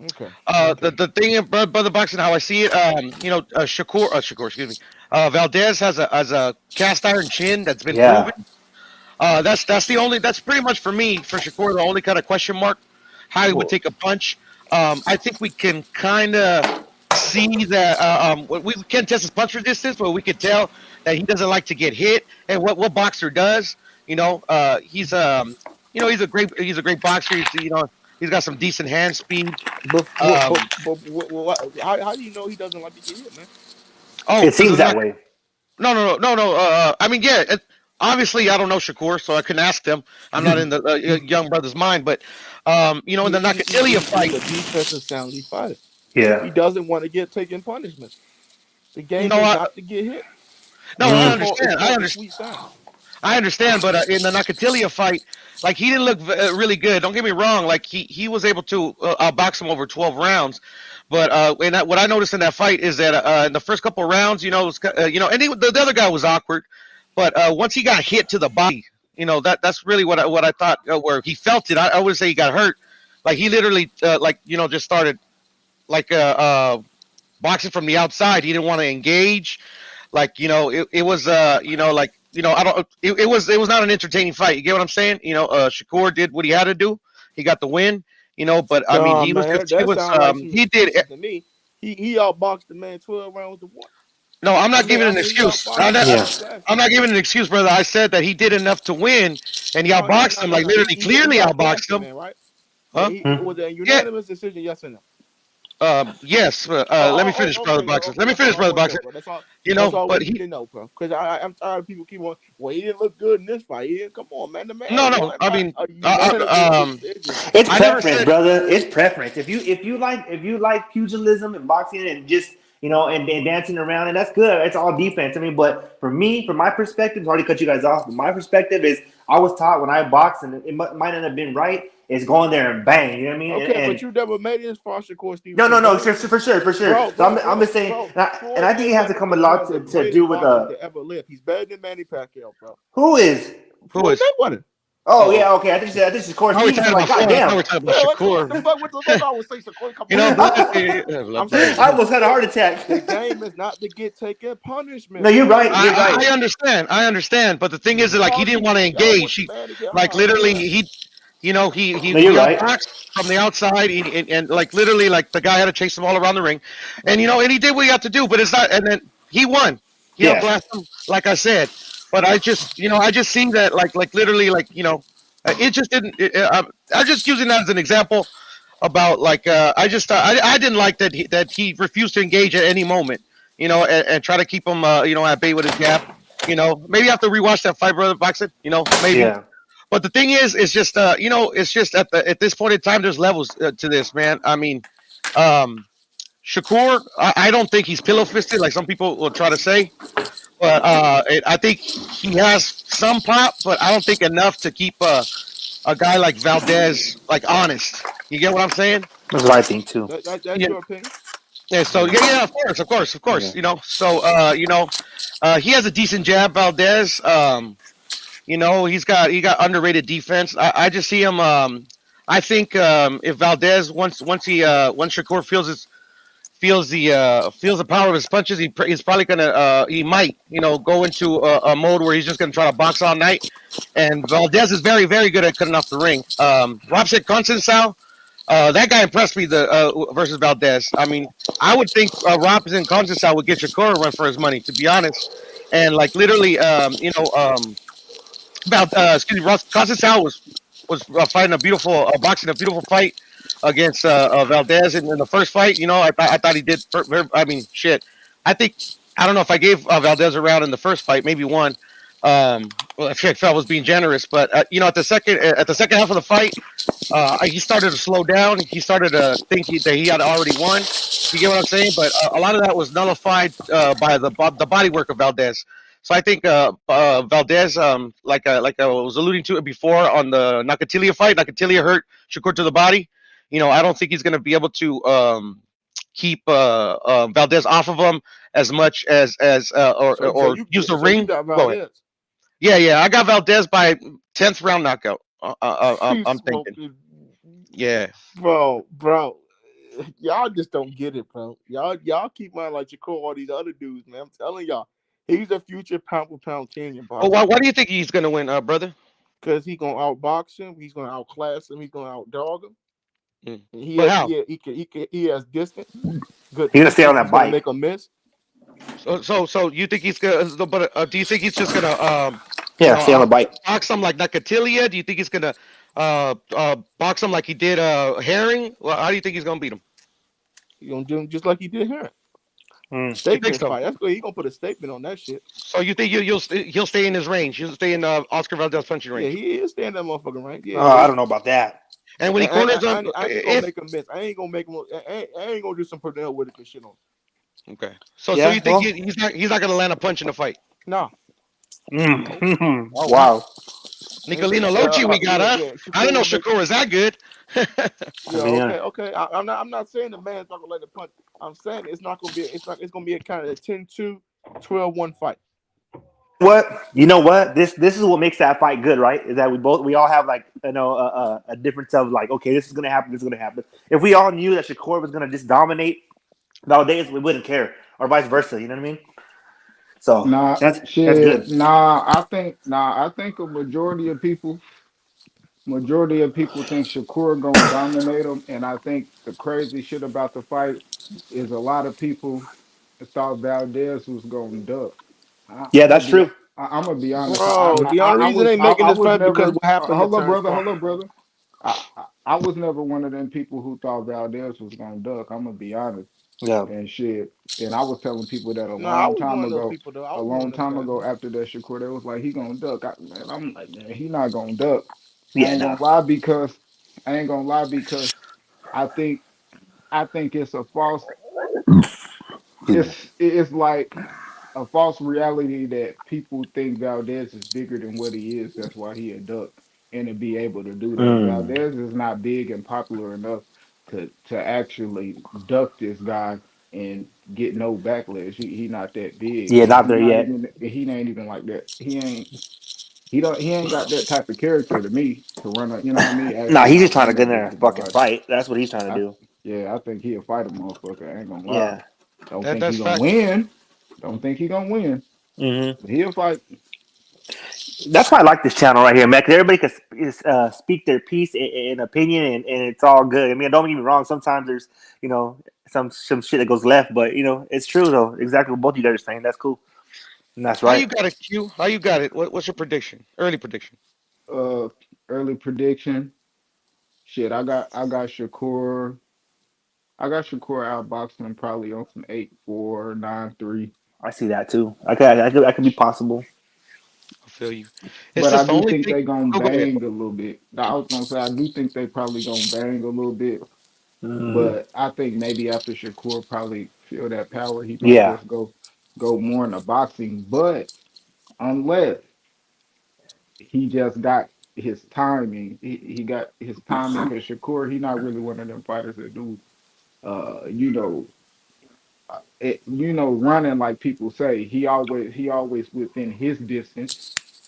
[SPEAKER 4] Okay.
[SPEAKER 7] The thing in brother boxing, how I see it, Shakur, excuse me, Valdez has a cast iron chin that's been proven. That's pretty much for me, for Shakur, the only kind of question mark how he would take a punch. I think we can kind of see that we can't test his punch resistance, but we could tell that he doesn't like to get hit. And what boxer does, he's he's a great boxer. He's got some decent hand speed.
[SPEAKER 4] But how do you know he doesn't like to get hit, man?
[SPEAKER 8] It seems that way.
[SPEAKER 7] No. I mean, yeah. Obviously, I don't know Shakur, so I couldn't ask them. I'm not in the young brother's mind, but in the Nakatilia fight,
[SPEAKER 4] he's a defensive soundly fighter.
[SPEAKER 8] Yeah,
[SPEAKER 4] he doesn't want to get taken punishment. The game is not to get hit.
[SPEAKER 7] No, I understand. I understand, but in the Nakatilia fight, like he didn't look really good. Don't get me wrong. Like he was able to outbox him over 12 rounds. But what I noticed in that fight is that in the first couple of rounds, and the other guy was awkward. But once he got hit to the body, that's really what I thought. Where he felt it, I would say he got hurt. Like he literally, just started boxing from the outside. He didn't want to engage. It was I don't. It was not an entertaining fight. You get what I'm saying? Shakur did what he had to do. He got the win. But I mean, he did.
[SPEAKER 4] To me, he outboxed the man 12 rounds to 1.
[SPEAKER 7] No, I'm not giving an excuse. I'm not giving an excuse, brother. I said that he did enough to win, and he outboxed him, literally, clearly outboxed him.
[SPEAKER 4] Right?
[SPEAKER 7] Huh?
[SPEAKER 4] Was it a unanimous decision? Yes or no?
[SPEAKER 7] Yes. Let me finish, brother boxer. Let me finish, brother boxer.
[SPEAKER 4] That's all
[SPEAKER 7] but
[SPEAKER 4] we need to know, bro. Because I'm tired of people keep on. Well, he didn't look good in this fight. He didn't. Come on, man. The man.
[SPEAKER 7] No. I mean,
[SPEAKER 8] it's preference, brother. It's preference. If you like pugilism and boxing and just and dancing around, and that's good. It's all defense. I mean, but for me, from my perspective, I've already cut you guys off. But my perspective is, I was taught when I boxed, and it might not have been right, is going there and bang. You know what I mean?
[SPEAKER 4] Okay, but you never made it as far as Shakur Stevenson.
[SPEAKER 8] No, for sure.
[SPEAKER 4] Bro,
[SPEAKER 8] So I'm just saying, and I think it has to come a lot to do with
[SPEAKER 4] to ever live. He's better than Manny Pacquiao, bro.
[SPEAKER 8] Who is?
[SPEAKER 4] Mayweather.
[SPEAKER 8] Oh yeah, okay. I think this is Shakur Stevenson. Like, goddamn.
[SPEAKER 7] We're talking about Shakur.
[SPEAKER 4] I would say Shakur. I'm saying,
[SPEAKER 8] I almost had a heart attack.
[SPEAKER 4] The game is not to get taken punishment.
[SPEAKER 8] No, you're right.
[SPEAKER 7] I understand. But the thing is, he didn't want to engage. He, literally, he outboxed from the outside, and literally, the guy had to chase him all around the ring, and and he did what he had to do. But it's not, and then he won. He outblasted him, like I said. But I just seen that, literally, it just didn't. I'm just using that as an example. about like I just I didn't like that he refused to engage at any moment, and try to keep him at bay with his jab. Maybe I have to rewatch that fight, brother boxing. Maybe.
[SPEAKER 8] Yeah.
[SPEAKER 7] But the thing is, it's just it's just at this point in time, there's levels to this, man. I mean, um, Shakur, I don't think he's pillow fisted like some people will try to say, but I think he has some pop, but I don't think enough to keep a guy like Valdez like honest. You get what I'm saying?
[SPEAKER 8] That's what I think too.
[SPEAKER 4] That's
[SPEAKER 7] Yeah.
[SPEAKER 4] your opinion.
[SPEAKER 7] Yeah. So yeah, of course.
[SPEAKER 8] Yeah.
[SPEAKER 7] So he has a decent jab, Valdez. He got underrated defense. I just see him. I think if Valdez once Shakur feels the power of his punches, he's probably gonna he might go into a mode where he's just gonna try to box all night. And Valdez is very very good at cutting off the ring. Robson Consensau, that guy impressed me versus Valdez. I mean, I would think Robson Consensau would get Shakur a run for his money, to be honest. And like literally, Ross Consensau was fighting boxing a beautiful fight against Valdez in the first fight. I thought he did. I mean, shit. I don't know if I gave Valdez a round in the first fight, maybe one. Well, I felt I was being generous, but at the second half of the fight, he started to slow down. He started to think that he had already won. You get what I'm saying? But a lot of that was nullified by the body work of Valdez. So I think Valdez, like I was alluding to it before on the Nakatilia fight, Nakatilia hurt Shakur to the body. I don't think he's going to be able to keep Valdez off of him as much as or use the ring. Go ahead. Yeah, I got Valdez by 10th round knockout. I'm thinking. Yeah,
[SPEAKER 4] bro, y'all just don't get it, bro. Y'all keep mind like Shakur, all these other dudes, man. I'm telling y'all, he's a future pound for pound king in boxing.
[SPEAKER 7] Why do you think he's gonna win, brother?
[SPEAKER 4] Because he's gonna outbox him. He's gonna outclass him. He's gonna outdog him.
[SPEAKER 7] But how?
[SPEAKER 4] He has distance. Good.
[SPEAKER 8] He's gonna stay on that bike.
[SPEAKER 4] Make a miss.
[SPEAKER 7] So you think he's gonna? But do you think he's just gonna?
[SPEAKER 8] Stay on the bike.
[SPEAKER 7] Box him like Nakatilia? Do you think he's gonna box him like he did Herring? Well, how do you think he's gonna beat him?
[SPEAKER 4] He's gonna do him just like he did Herring. Statement fight. That's good. He's gonna put a statement on that shit.
[SPEAKER 7] So you think he'll stay in his range? He'll stay in Oscar Valdez punching range.
[SPEAKER 4] Yeah, he is staying in that motherfucking range. Yeah.
[SPEAKER 8] I don't know about that.
[SPEAKER 7] And when he corners him,
[SPEAKER 4] I ain't gonna make him miss. I ain't gonna make him. I ain't gonna do some Pernell Whitaker shit on him.
[SPEAKER 7] Okay. So you think he's not gonna land a punch in the fight?
[SPEAKER 4] No.
[SPEAKER 8] Wow.
[SPEAKER 7] Nicolino Lochi, we got I didn't know Shakur was that good.
[SPEAKER 4] Okay. I'm not saying the man's not gonna let it punch. I'm saying it's not gonna be. It's gonna be a kind of a 10-2, 12-1 fight.
[SPEAKER 8] What you know? What this is what makes that fight good, right? Is that we all have like a difference of like, okay, this is gonna happen. This is gonna happen. If we all knew that Shakur was gonna just dominate nowadays, we wouldn't care, or vice versa. You know what I mean? So that's good.
[SPEAKER 9] I think a majority of people think Shakur gonna dominate him, and I think the crazy shit about the fight is a lot of people thought Valdez was gonna duck.
[SPEAKER 8] That's true.
[SPEAKER 9] I'm gonna be honest.
[SPEAKER 4] Bro, the only reason they making this fight because what happened.
[SPEAKER 9] Hold up, brother. I was never one of them people who thought Valdez was gonna duck. I'm gonna be honest.
[SPEAKER 8] Yeah.
[SPEAKER 9] And shit. And I was telling people that a long time ago after that Shakur, they was like, he gonna duck. I'm like, man, he not gonna duck. I ain't gonna lie because I think it's a false. It's like a false reality that people think Valdez is bigger than what he is. That's why he a duck and to be able to do that. Valdez is not big and popular enough to actually duck this guy and get no backlash. He not that big.
[SPEAKER 8] Yeah, not there yet.
[SPEAKER 9] He ain't even like that. He ain't got that type of character to me to run a, you know what I mean?
[SPEAKER 8] Nah, he's just trying to get in there and fucking fight. That's what he's trying to do.
[SPEAKER 9] Yeah, I think he'll fight a motherfucker. I ain't gonna lie.
[SPEAKER 8] Yeah.
[SPEAKER 9] Don't think he's gonna win. Don't think he's gonna win. But he'll fight.
[SPEAKER 8] That's why I like this channel right here, man. Everybody can speak their piece and opinion, and it's all good. I mean, don't get me wrong. Sometimes there's, some shit that goes left, but it's true though. Exactly what both of you guys are saying. That's cool. And that's right.
[SPEAKER 7] How you got it, Q? How you got it? What's your prediction? Early prediction.
[SPEAKER 9] Early prediction. Shit, I got Shakur. I got Shakur outboxing him probably on some 8-4, 9-3.
[SPEAKER 8] I see that too. I could be possible.
[SPEAKER 7] I feel you. It's
[SPEAKER 9] But I
[SPEAKER 7] just the
[SPEAKER 9] do
[SPEAKER 7] only
[SPEAKER 9] think
[SPEAKER 7] thing.
[SPEAKER 9] they gonna
[SPEAKER 7] Oh, go ahead.
[SPEAKER 9] bang a little bit. I was gonna say I do think they probably gonna bang a little bit.
[SPEAKER 8] Mm,
[SPEAKER 9] But I think maybe after Shakur probably feel that power, he might
[SPEAKER 8] yeah,
[SPEAKER 9] just go more into boxing. But unless he just got his timing, he got his timing because Shakur, he not really one of them fighters that do you know running like people say. He always within his distance,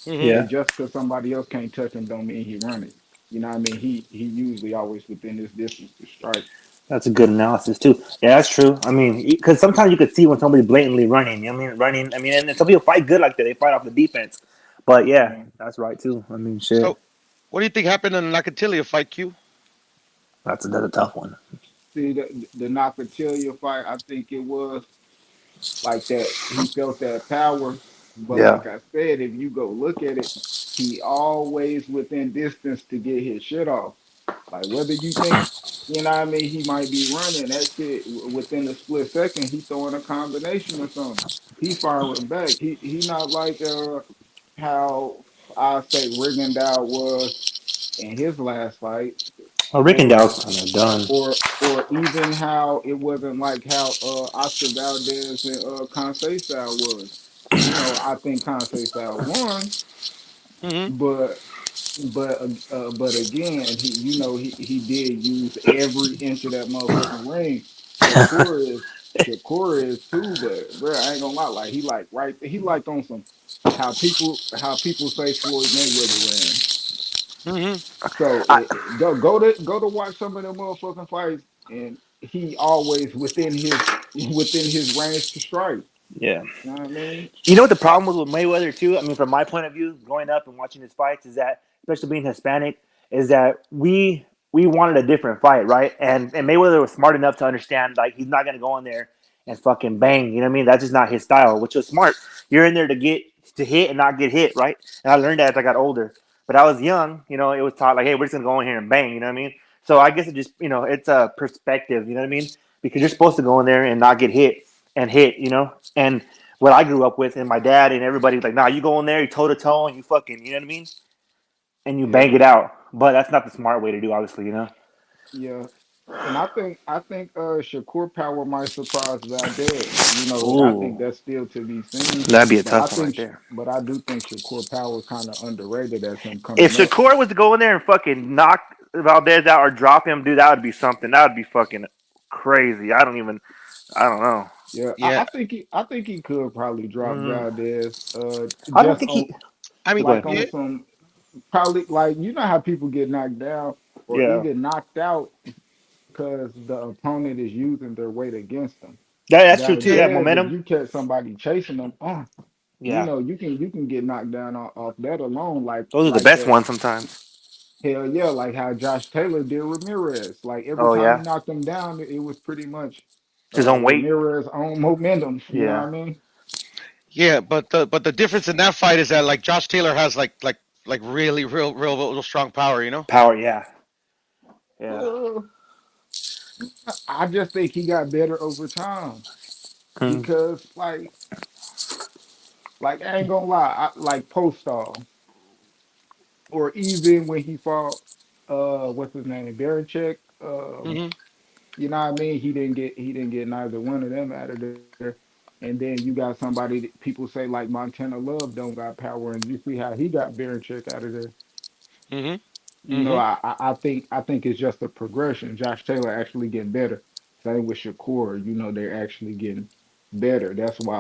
[SPEAKER 7] Hmm.
[SPEAKER 8] yeah.
[SPEAKER 9] and just because somebody else can't touch him don't mean he running. You know what I mean? He usually always within his distance to strike.
[SPEAKER 8] That's a good analysis too. Yeah, that's true. I mean, because sometimes you could see when somebody's blatantly running. You know what I mean, running. I mean, and some people fight good like that. They fight off the defense. But yeah,
[SPEAKER 9] Yeah.
[SPEAKER 8] that's right too. I mean, shit.
[SPEAKER 7] So, what do you think happened in the Nakatilia fight, Q?
[SPEAKER 8] That's another tough one.
[SPEAKER 9] See the Nakatilia fight, I think it was like that. He felt that power, but
[SPEAKER 8] Yeah.
[SPEAKER 9] like I said, if you go look at it, he always within distance to get his shit off. Like whether you think, you know what I mean, he might be running that shit within a split second, he throwing a combination or something. He firing back. He not like how I say Rigondeaux was in his last fight,
[SPEAKER 8] Well,
[SPEAKER 9] or
[SPEAKER 8] Rickendell's kind of done.
[SPEAKER 9] or even how it wasn't like how Oscar Valdez and Conceição was. I think Conceição won,
[SPEAKER 7] Hmm.
[SPEAKER 9] but but again, he did use every inch of that motherfucking ring. Shakur is too, but bro, I ain't gonna lie, like he like on some how people say Floyd Mayweather ran.
[SPEAKER 7] Hmm.
[SPEAKER 9] So
[SPEAKER 8] I,
[SPEAKER 9] go to watch some of them motherfucking fights, and he always within his range to strike.
[SPEAKER 8] yeah.
[SPEAKER 9] You know what I mean?
[SPEAKER 8] You know what the problem was with Mayweather too? I mean, from my point of view, growing up and watching his fights, is that especially being Hispanic, is that we wanted a different fight, right? And Mayweather was smart enough to understand like he's not gonna go in there and fucking bang. You know what I mean? That's just not his style, which was smart. You're in there to hit and not get hit, right? And I learned that as I got older. But I was young, it was taught like, hey, we're just gonna go in here and bang. You know what I mean? So I guess it just it's a perspective. You know what I mean? Because you're supposed to go in there and not get hit and hit. And what I grew up with, and my dad and everybody like, nah, you go in there, you toe to toe, and you fucking, you know what I mean, and you bang
[SPEAKER 9] Yeah,
[SPEAKER 8] it out. But that's not the smart way to do, obviously.
[SPEAKER 9] yeah. And I think Shakur Power might surprise Valdez. I
[SPEAKER 8] Ooh,
[SPEAKER 9] think that's still to be seen.
[SPEAKER 8] that'd be a
[SPEAKER 9] But I
[SPEAKER 8] tough one right
[SPEAKER 9] think
[SPEAKER 8] there.
[SPEAKER 9] but I do think Shakur Power kind of underrated as him
[SPEAKER 8] If
[SPEAKER 9] coming up.
[SPEAKER 8] Shakur was to go in there and fucking knock Valdez out or drop him, dude, that would be something. That would be fucking crazy. I don't know.
[SPEAKER 9] Yeah, I,
[SPEAKER 7] Yeah.
[SPEAKER 9] I think he could probably drop
[SPEAKER 8] Mm,
[SPEAKER 9] Valdez
[SPEAKER 8] I don't
[SPEAKER 9] just
[SPEAKER 8] think
[SPEAKER 9] on
[SPEAKER 8] he.
[SPEAKER 7] I mean,
[SPEAKER 8] Go
[SPEAKER 9] like
[SPEAKER 8] ahead.
[SPEAKER 9] on
[SPEAKER 7] yeah.
[SPEAKER 9] some probably like how people get knocked down or
[SPEAKER 8] Yeah,
[SPEAKER 9] even knocked out because the opponent is using their weight against them.
[SPEAKER 8] that's true too.
[SPEAKER 7] Yeah.
[SPEAKER 8] Yeah,
[SPEAKER 9] Valdez, if
[SPEAKER 8] momentum.
[SPEAKER 9] you catch somebody chasing them,
[SPEAKER 8] Yeah,
[SPEAKER 9] you can get knocked down off that alone, like
[SPEAKER 8] those are the
[SPEAKER 9] like
[SPEAKER 8] best
[SPEAKER 9] that.
[SPEAKER 8] ones sometimes.
[SPEAKER 9] Hell yeah, like how Josh Taylor did Ramirez. Like every
[SPEAKER 8] Oh
[SPEAKER 9] time he
[SPEAKER 8] yeah,
[SPEAKER 9] knocked him down, it was pretty much
[SPEAKER 8] his own weight.
[SPEAKER 9] Ramirez own momentum. You know what
[SPEAKER 8] Yeah,
[SPEAKER 9] I mean?
[SPEAKER 7] Yeah, but the difference in that fight is that like Josh Taylor has like really real strong power, you know?
[SPEAKER 8] power. Yeah, yeah.
[SPEAKER 9] Uh, I just think he got better over time
[SPEAKER 8] Mm.
[SPEAKER 9] because I ain't gonna lie, like Postal or even when he fought what's his name, Barichek,
[SPEAKER 7] Hmm.
[SPEAKER 9] you know what I mean? He didn't get neither one of them out of there. And then you got somebody that people say like Montana Love don't got power, and you see how he got Barichek out of there.
[SPEAKER 7] Hmm.
[SPEAKER 9] You know,
[SPEAKER 7] Hmm.
[SPEAKER 9] I think it's just a progression. Josh Taylor actually getting better. Same with Shakur. They're actually getting better. That's why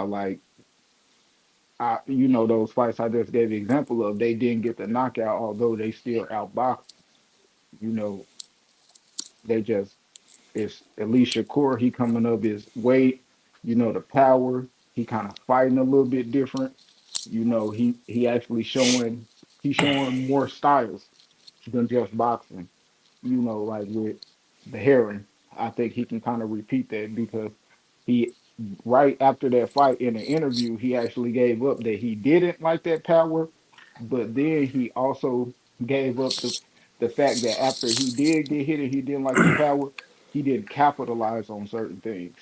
[SPEAKER 9] those fights I just gave the example of, they didn't get the knockout, although they still outboxed. You know, they just it's at least Shakur, he coming up his weight, the power, he kind of fighting a little bit different. He actually showing more styles than just boxing. Like with the Heron, I think he can kind of repeat that because he right after that fight in an interview, he actually gave up that he didn't like that power, but then he also gave up the fact that after he did get hit and he didn't like the power, he didn't capitalize on certain things.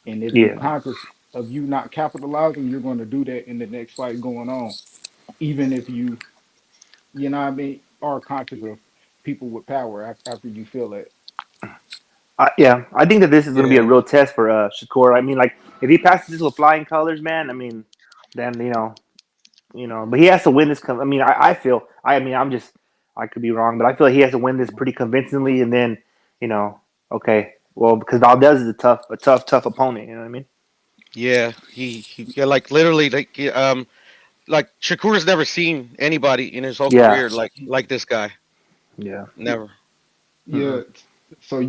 [SPEAKER 9] And if you
[SPEAKER 8] Yeah.
[SPEAKER 9] conscious of you not capitalizing, you're going to do that in the next fight going on, even if you know what I mean, are conscious of people with power after you feel it.
[SPEAKER 8] Yeah, I think that this is going to be a
[SPEAKER 7] Yeah.
[SPEAKER 8] real test for Shakur. I mean, like if he passes this with flying colors, man, I mean, then but he has to win this. I mean, I feel. I mean, I could be wrong, but I feel like he has to win this pretty convincingly, and then, okay, well, because Valdez is a tough opponent. You know what I mean?
[SPEAKER 7] Yeah, yeah, like literally, like Shakur's never seen anybody in his whole
[SPEAKER 8] Yeah,
[SPEAKER 7] career like this guy.
[SPEAKER 8] yeah.
[SPEAKER 7] Never.
[SPEAKER 9] Yeah. So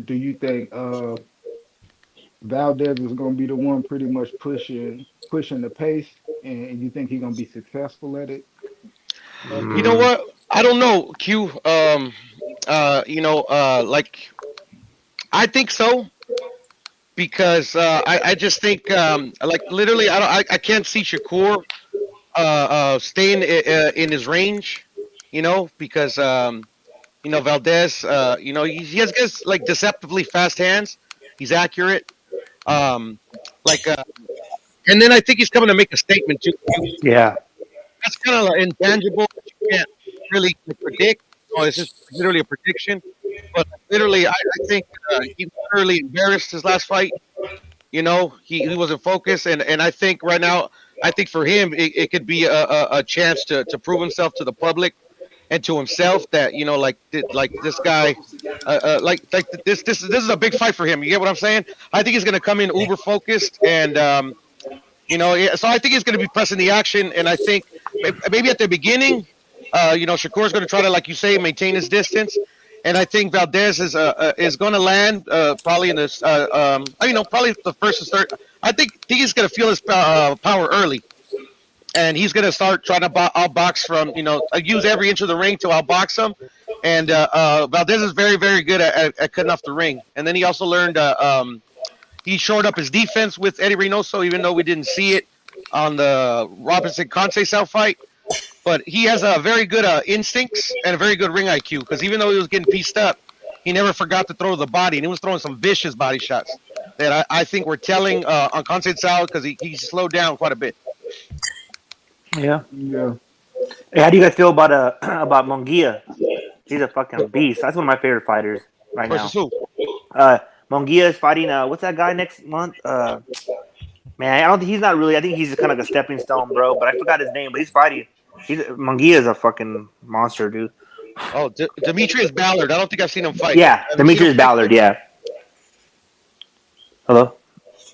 [SPEAKER 9] do you think Valdez is going to be the one pretty much pushing the pace, and you think he's going to be successful at it?
[SPEAKER 7] You know
[SPEAKER 8] Mm,
[SPEAKER 7] what? I don't know, Q. Like I think so because I just think like literally I can't see Shakur staying in his range, because Valdez, he has guys like deceptively fast hands. He's accurate. Um, like, and then I think he's coming to make a statement too.
[SPEAKER 8] yeah,
[SPEAKER 7] That's kind of like intangible that you can't really predict. Oh, it's just literally a prediction. But literally, I think he literally embarrassed his last fight. He wasn't focused, and I think right now, I think for him, it could be a chance to prove himself to the public and to himself that like this guy, like this is a big fight for him. You get what I'm saying? I think he's gonna come in uber focused, and yeah, so I think he's gonna be pressing the action, and I think maybe at the beginning, Shakur's gonna try to, like you say, maintain his distance. And I think Valdez is going to land probably in this, probably the first or third. I think he's going to feel his power early, and he's going to start trying to outbox from, use every inch of the ring to outbox him. And Valdez is very, very good at cutting off the ring. And then he also learned he shored up his defense with Eddie Reynoso, even though we didn't see it on the Robinson Conceição fight. But he has a very good instincts and a very good ring IQ, because even though he was getting pieced up, he never forgot to throw the body, and he was throwing some vicious body shots that I think were telling on Conceição, because he slowed down quite a bit.
[SPEAKER 8] yeah.
[SPEAKER 9] Yeah.
[SPEAKER 8] Hey, how do you guys feel about about Munguia? He's a fucking beast. That's one of my favorite fighters right
[SPEAKER 7] Versus
[SPEAKER 8] now.
[SPEAKER 7] who?
[SPEAKER 8] Munguia is fighting. What's that guy next month? Man, I don't think he's not really. I think he's kind of like a stepping stone, bro. But I forgot his name. But he's fighting. Munguia is a fucking monster, dude.
[SPEAKER 7] Oh, Demetrius Ballard. I don't think I've seen him fight.
[SPEAKER 8] Yeah, Demetrius Ballard. Yeah. Hello.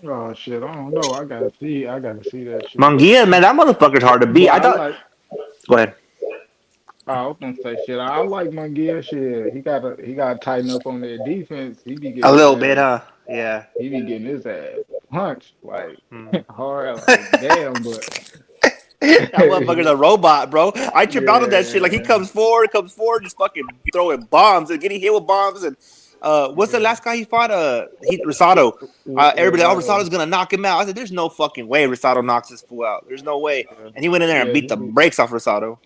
[SPEAKER 9] Oh shit, I don't know. I gotta see that shit.
[SPEAKER 8] Munguia, man, that motherfucker's hard to beat.
[SPEAKER 9] But
[SPEAKER 8] I
[SPEAKER 9] I
[SPEAKER 8] thought.
[SPEAKER 9] like.
[SPEAKER 8] Go ahead.
[SPEAKER 9] I was gonna say shit. I like Munguia shit. He gotta tighten up on that defense. He be
[SPEAKER 8] A
[SPEAKER 9] getting his
[SPEAKER 8] little bit,
[SPEAKER 9] ass.
[SPEAKER 8] huh? Yeah.
[SPEAKER 9] He be getting his ass punched like
[SPEAKER 8] Mm.
[SPEAKER 9] hard. Like damn, but
[SPEAKER 8] That motherfucker's a robot, bro. I trip out on that shit. Like he
[SPEAKER 9] yeah,
[SPEAKER 8] comes forward, just fucking throwing bombs and getting hit with bombs. And what's the
[SPEAKER 9] yeah.
[SPEAKER 8] last guy he fought? Rosado. Everybody,
[SPEAKER 9] Rosado.
[SPEAKER 8] Rosado's gonna knock him out. I said, there's no fucking way Rosado knocks this fool out. There's no way.
[SPEAKER 9] Yeah,
[SPEAKER 8] And he went in there and
[SPEAKER 9] yeah.
[SPEAKER 8] beat the brakes off Rosado.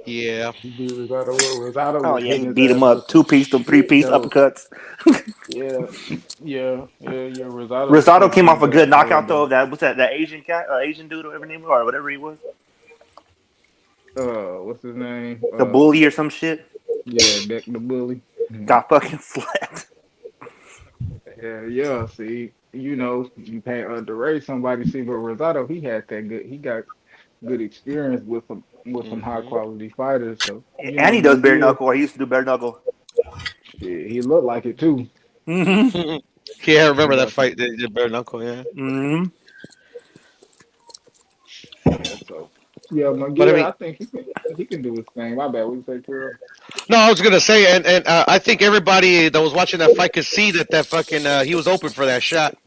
[SPEAKER 7] Yeah.
[SPEAKER 9] He beat Rosado. Rosado
[SPEAKER 8] Oh
[SPEAKER 9] was
[SPEAKER 8] yeah, he
[SPEAKER 9] hitting his
[SPEAKER 8] beat him
[SPEAKER 9] ass with
[SPEAKER 8] up.
[SPEAKER 9] some.
[SPEAKER 8] 2-piece to 3-piece
[SPEAKER 9] That was
[SPEAKER 8] uppercuts.
[SPEAKER 9] yeah, yeah. Rosado was
[SPEAKER 8] Rosado
[SPEAKER 9] hitting
[SPEAKER 8] came off
[SPEAKER 9] his
[SPEAKER 8] a good
[SPEAKER 9] ass hard
[SPEAKER 8] knockout though.
[SPEAKER 9] though.
[SPEAKER 8] Of that what's that? That Asian cat, Asian dude, or whatever name or whatever he was,
[SPEAKER 9] What's his name?
[SPEAKER 8] the bully or some shit.
[SPEAKER 9] Yeah, Deck the Bully.
[SPEAKER 8] Got fucking slept.
[SPEAKER 9] Yeah. See, you can't underrate somebody. See, but Rosado, he had that good. He got good experience with some high
[SPEAKER 7] Hmm.
[SPEAKER 9] quality fighters. So
[SPEAKER 8] And he does bare
[SPEAKER 9] Munguia,
[SPEAKER 8] knuckle. Or he used to do bare knuckle.
[SPEAKER 9] he looked like it too.
[SPEAKER 8] Mm-hmm.
[SPEAKER 7] Yeah, I remember that
[SPEAKER 9] Yeah,
[SPEAKER 7] fight. They did bare knuckle. Yeah.
[SPEAKER 8] Mm-hmm.
[SPEAKER 9] yeah. So yeah,
[SPEAKER 7] But I
[SPEAKER 9] Munguia,
[SPEAKER 7] mean,
[SPEAKER 9] I think he can do his thing. My bad. What you say, Terrell?
[SPEAKER 7] no, I was gonna say, and I think everybody that was watching that fight could see that fucking he was open for that shot,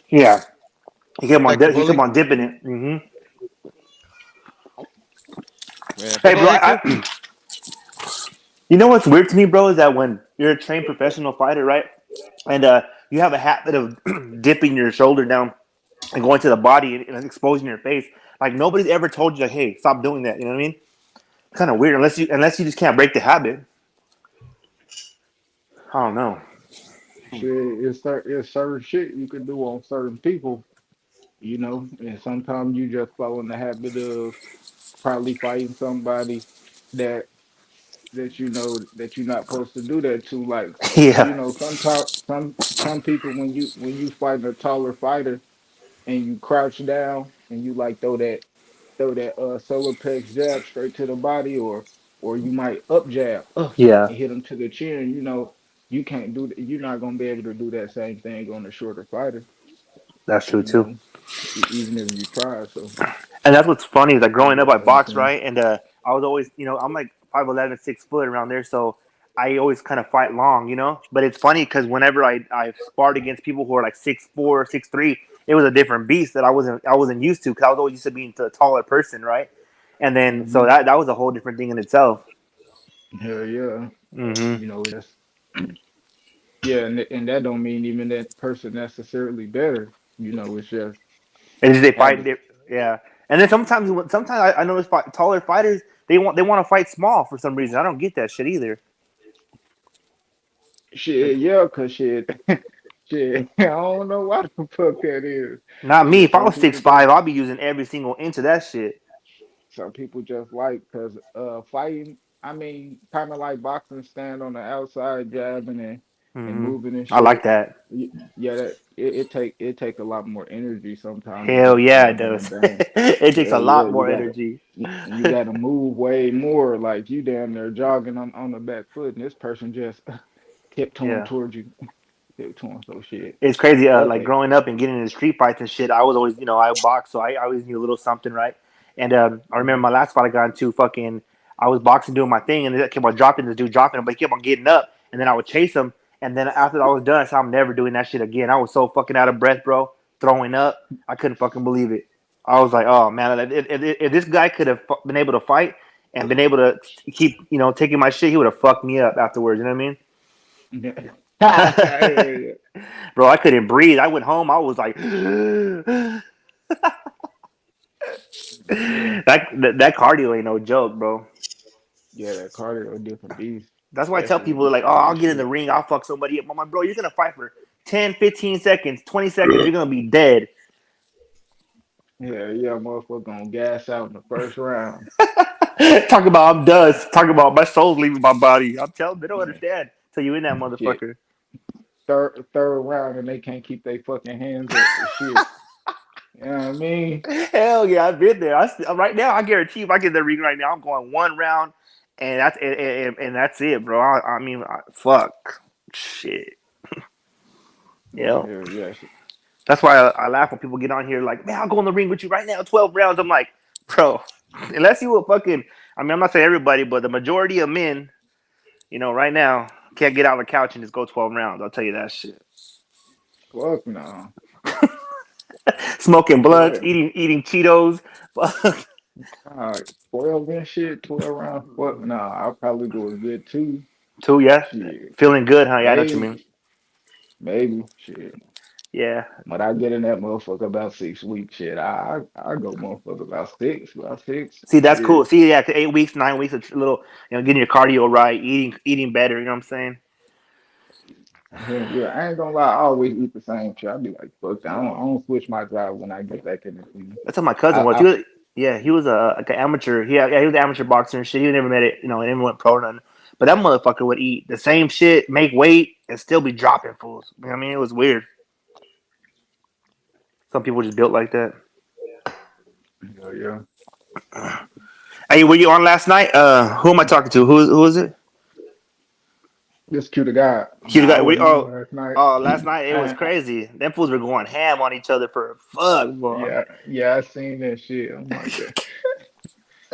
[SPEAKER 8] Yeah. He kept on
[SPEAKER 7] like the
[SPEAKER 8] he kept
[SPEAKER 7] bully.
[SPEAKER 8] on dipping it. Mm-hmm.
[SPEAKER 7] Yeah. But
[SPEAKER 8] Hey,
[SPEAKER 7] go
[SPEAKER 8] bro.
[SPEAKER 7] ahead, Q.
[SPEAKER 8] You know what's weird to me, bro, is that when you're a trained professional fighter, right, and you have a habit of dipping your shoulder down and going to the body and exposing your face. Like nobody's ever told you, like, hey, stop doing that. You know what I mean? Kind of weird unless you just can't break the habit. I don't know.
[SPEAKER 9] Shit, it's certain shit you can do on certain people, and sometimes you just fall in the habit of probably fighting somebody that that you're not supposed to do that to. Like,
[SPEAKER 8] Yeah,
[SPEAKER 9] sometimes some people when you fight a taller fighter and you crouch down and you like throw that solar plex jab straight to the body, or you might up jab
[SPEAKER 8] yeah,
[SPEAKER 9] and hit him to the chin. You can't do that. You're not gonna be able to do that same thing on a shorter fighter.
[SPEAKER 8] that's true
[SPEAKER 9] You
[SPEAKER 8] too.
[SPEAKER 9] know, even if you try. So
[SPEAKER 8] And that's what's funny is like
[SPEAKER 9] you
[SPEAKER 8] growing up, I
[SPEAKER 9] gotta
[SPEAKER 8] boxed
[SPEAKER 9] understand.
[SPEAKER 8] right, and I was always, I'm like 5'11", 6 foot around there, so I always kind of fight long. But it's funny because whenever I sparred against people who are like 6'4", 6'3", it was a different beast that I wasn't used to because I was always used to being a taller person, right? And then so
[SPEAKER 9] Hmm.
[SPEAKER 8] that was a whole different thing in itself.
[SPEAKER 9] Hell yeah.
[SPEAKER 8] Hmm.
[SPEAKER 9] That's yeah, and that don't mean even that person necessarily better. It's just
[SPEAKER 8] And just they fight,
[SPEAKER 9] habit.
[SPEAKER 8] yeah. And then sometimes I notice taller fighters they want to fight small for some reason. I don't get that shit either. Like,
[SPEAKER 9] Shit, yeah, cause shit, shit. I don't know why the fuck that is.
[SPEAKER 8] not me.
[SPEAKER 9] Shit,
[SPEAKER 8] If I was 6'5", I'll be using every single inch of that shit.
[SPEAKER 9] some people just like, cause fighting. I mean, kind of like boxing, stand on the outside, jabbing and
[SPEAKER 8] Hmm.
[SPEAKER 9] moving and
[SPEAKER 8] I like
[SPEAKER 9] shit.
[SPEAKER 8] that.
[SPEAKER 9] Yeah, that it take a lot more energy sometimes to
[SPEAKER 8] Hell
[SPEAKER 9] get the
[SPEAKER 8] yeah, it
[SPEAKER 9] job
[SPEAKER 8] does.
[SPEAKER 9] done.
[SPEAKER 8] It takes a
[SPEAKER 9] Hell yeah,
[SPEAKER 8] lot more energy.
[SPEAKER 9] you gotta move way more. Like you down there jogging on the back foot, and this person just tiptoeing
[SPEAKER 8] Yeah.
[SPEAKER 9] towards you, tiptoeing. So shit.
[SPEAKER 8] It's crazy.
[SPEAKER 9] Fuck
[SPEAKER 8] Like
[SPEAKER 9] it.
[SPEAKER 8] growing up and getting into street fights and shit. I was always, I boxed, so I always knew a little something, right? And I remember
[SPEAKER 9] Mhm.
[SPEAKER 8] my last fight I got into. Fucking, I was boxing, doing my thing, and they kept on dropping this dude, dropping him, but he kept on getting up, and then I would chase him, and then after I was done, I said, I'm never doing that shit again. I was so fucking out of breath, bro, throwing up. I couldn't fucking believe it. I was like, oh man, if this guy could have been able to fight and been able to keep, taking my shit, he would have fucked me up afterwards. You know what
[SPEAKER 9] Yeah.
[SPEAKER 8] I mean?
[SPEAKER 9] Yeah,
[SPEAKER 8] Bro, I couldn't breathe. I went home. I was like, that,
[SPEAKER 9] yeah,
[SPEAKER 8] that cardio ain't no joke, bro.
[SPEAKER 9] yeah. That cardio a different beast,
[SPEAKER 8] That's why I tell
[SPEAKER 9] especially when
[SPEAKER 8] people
[SPEAKER 9] you
[SPEAKER 8] like, oh,
[SPEAKER 9] start
[SPEAKER 8] I'll
[SPEAKER 9] that
[SPEAKER 8] get in the
[SPEAKER 9] shit.
[SPEAKER 8] ring. I'll fuck somebody up. I'm like, bro, you're gonna fight for 10, 15 seconds, 20 seconds. You're gonna be dead.
[SPEAKER 9] Yeah, yeah, motherfucker gonna gas out in the first round.
[SPEAKER 8] Talk about I'm dust. Talk about my soul's leaving my body. I'm telling them they don't
[SPEAKER 9] Yeah,
[SPEAKER 8] understand till you in that
[SPEAKER 9] shit.
[SPEAKER 8] motherfucker.
[SPEAKER 9] Third round and they can't keep their fucking hands up for shit. You know what I mean?
[SPEAKER 8] Hell yeah, I've been there. Right now, I guarantee if I get in the ring right now, I'm going one round, and that's it, bro. I mean, fuck, shit. Yeah,
[SPEAKER 9] Yeah, yeah.
[SPEAKER 8] that's why I laugh when people get on here like, man, I'll go in the ring with you right now, 12 rounds. I'm like, bro, unless you a fucking, I mean, I'm not saying everybody, but the majority of men, right now can't get out of the couch and just go 12 rounds. I'll tell you that shit.
[SPEAKER 9] Fuck no.
[SPEAKER 8] Smoking blunts,
[SPEAKER 9] 12.
[SPEAKER 8] eating Cheetos.
[SPEAKER 9] Uh, 12 and shit, 12 rounds. Fuck no. I'll probably go a good two.
[SPEAKER 8] Too, yeah,
[SPEAKER 9] Shit.
[SPEAKER 8] feeling good, huh? Yeah, I know what you
[SPEAKER 9] Maybe,
[SPEAKER 8] mean.
[SPEAKER 9] maybe. Shit.
[SPEAKER 8] Yeah.
[SPEAKER 9] But I get in that motherfucker about 6 weeks. Shit. I go motherfucker about six. About six.
[SPEAKER 8] See, that's cool.
[SPEAKER 9] Shit.
[SPEAKER 8] See, yeah, 8 weeks, 9 weeks, a little, getting your cardio right, eating better. You know what I'm saying?
[SPEAKER 9] Yeah, yeah, I ain't gonna lie, I always eat the same shit. I be like, fuck that. I don't switch my job when I get back in the team.
[SPEAKER 8] That's how my cousin was.
[SPEAKER 9] I
[SPEAKER 8] Yeah, he was like an amateur. Yeah, he was an amateur boxer and shit. He never made it, and never went pro or nothing. But that motherfucker would eat the same shit, make weight, and still be dropping fools. You know what I mean, it was weird. Some people just built like that.
[SPEAKER 9] yeah, yeah.
[SPEAKER 8] Hey, were you on last night? Who am I talking to? Who is it?
[SPEAKER 9] This cute guy.
[SPEAKER 8] You
[SPEAKER 9] Nah, I
[SPEAKER 8] got
[SPEAKER 9] wasn't on
[SPEAKER 8] oh
[SPEAKER 9] last night.
[SPEAKER 8] oh last night it was
[SPEAKER 9] I,
[SPEAKER 8] crazy. Them fools were going ham on each other for fuck, boy.
[SPEAKER 9] yeah, yeah, I seen that shit. I'm like,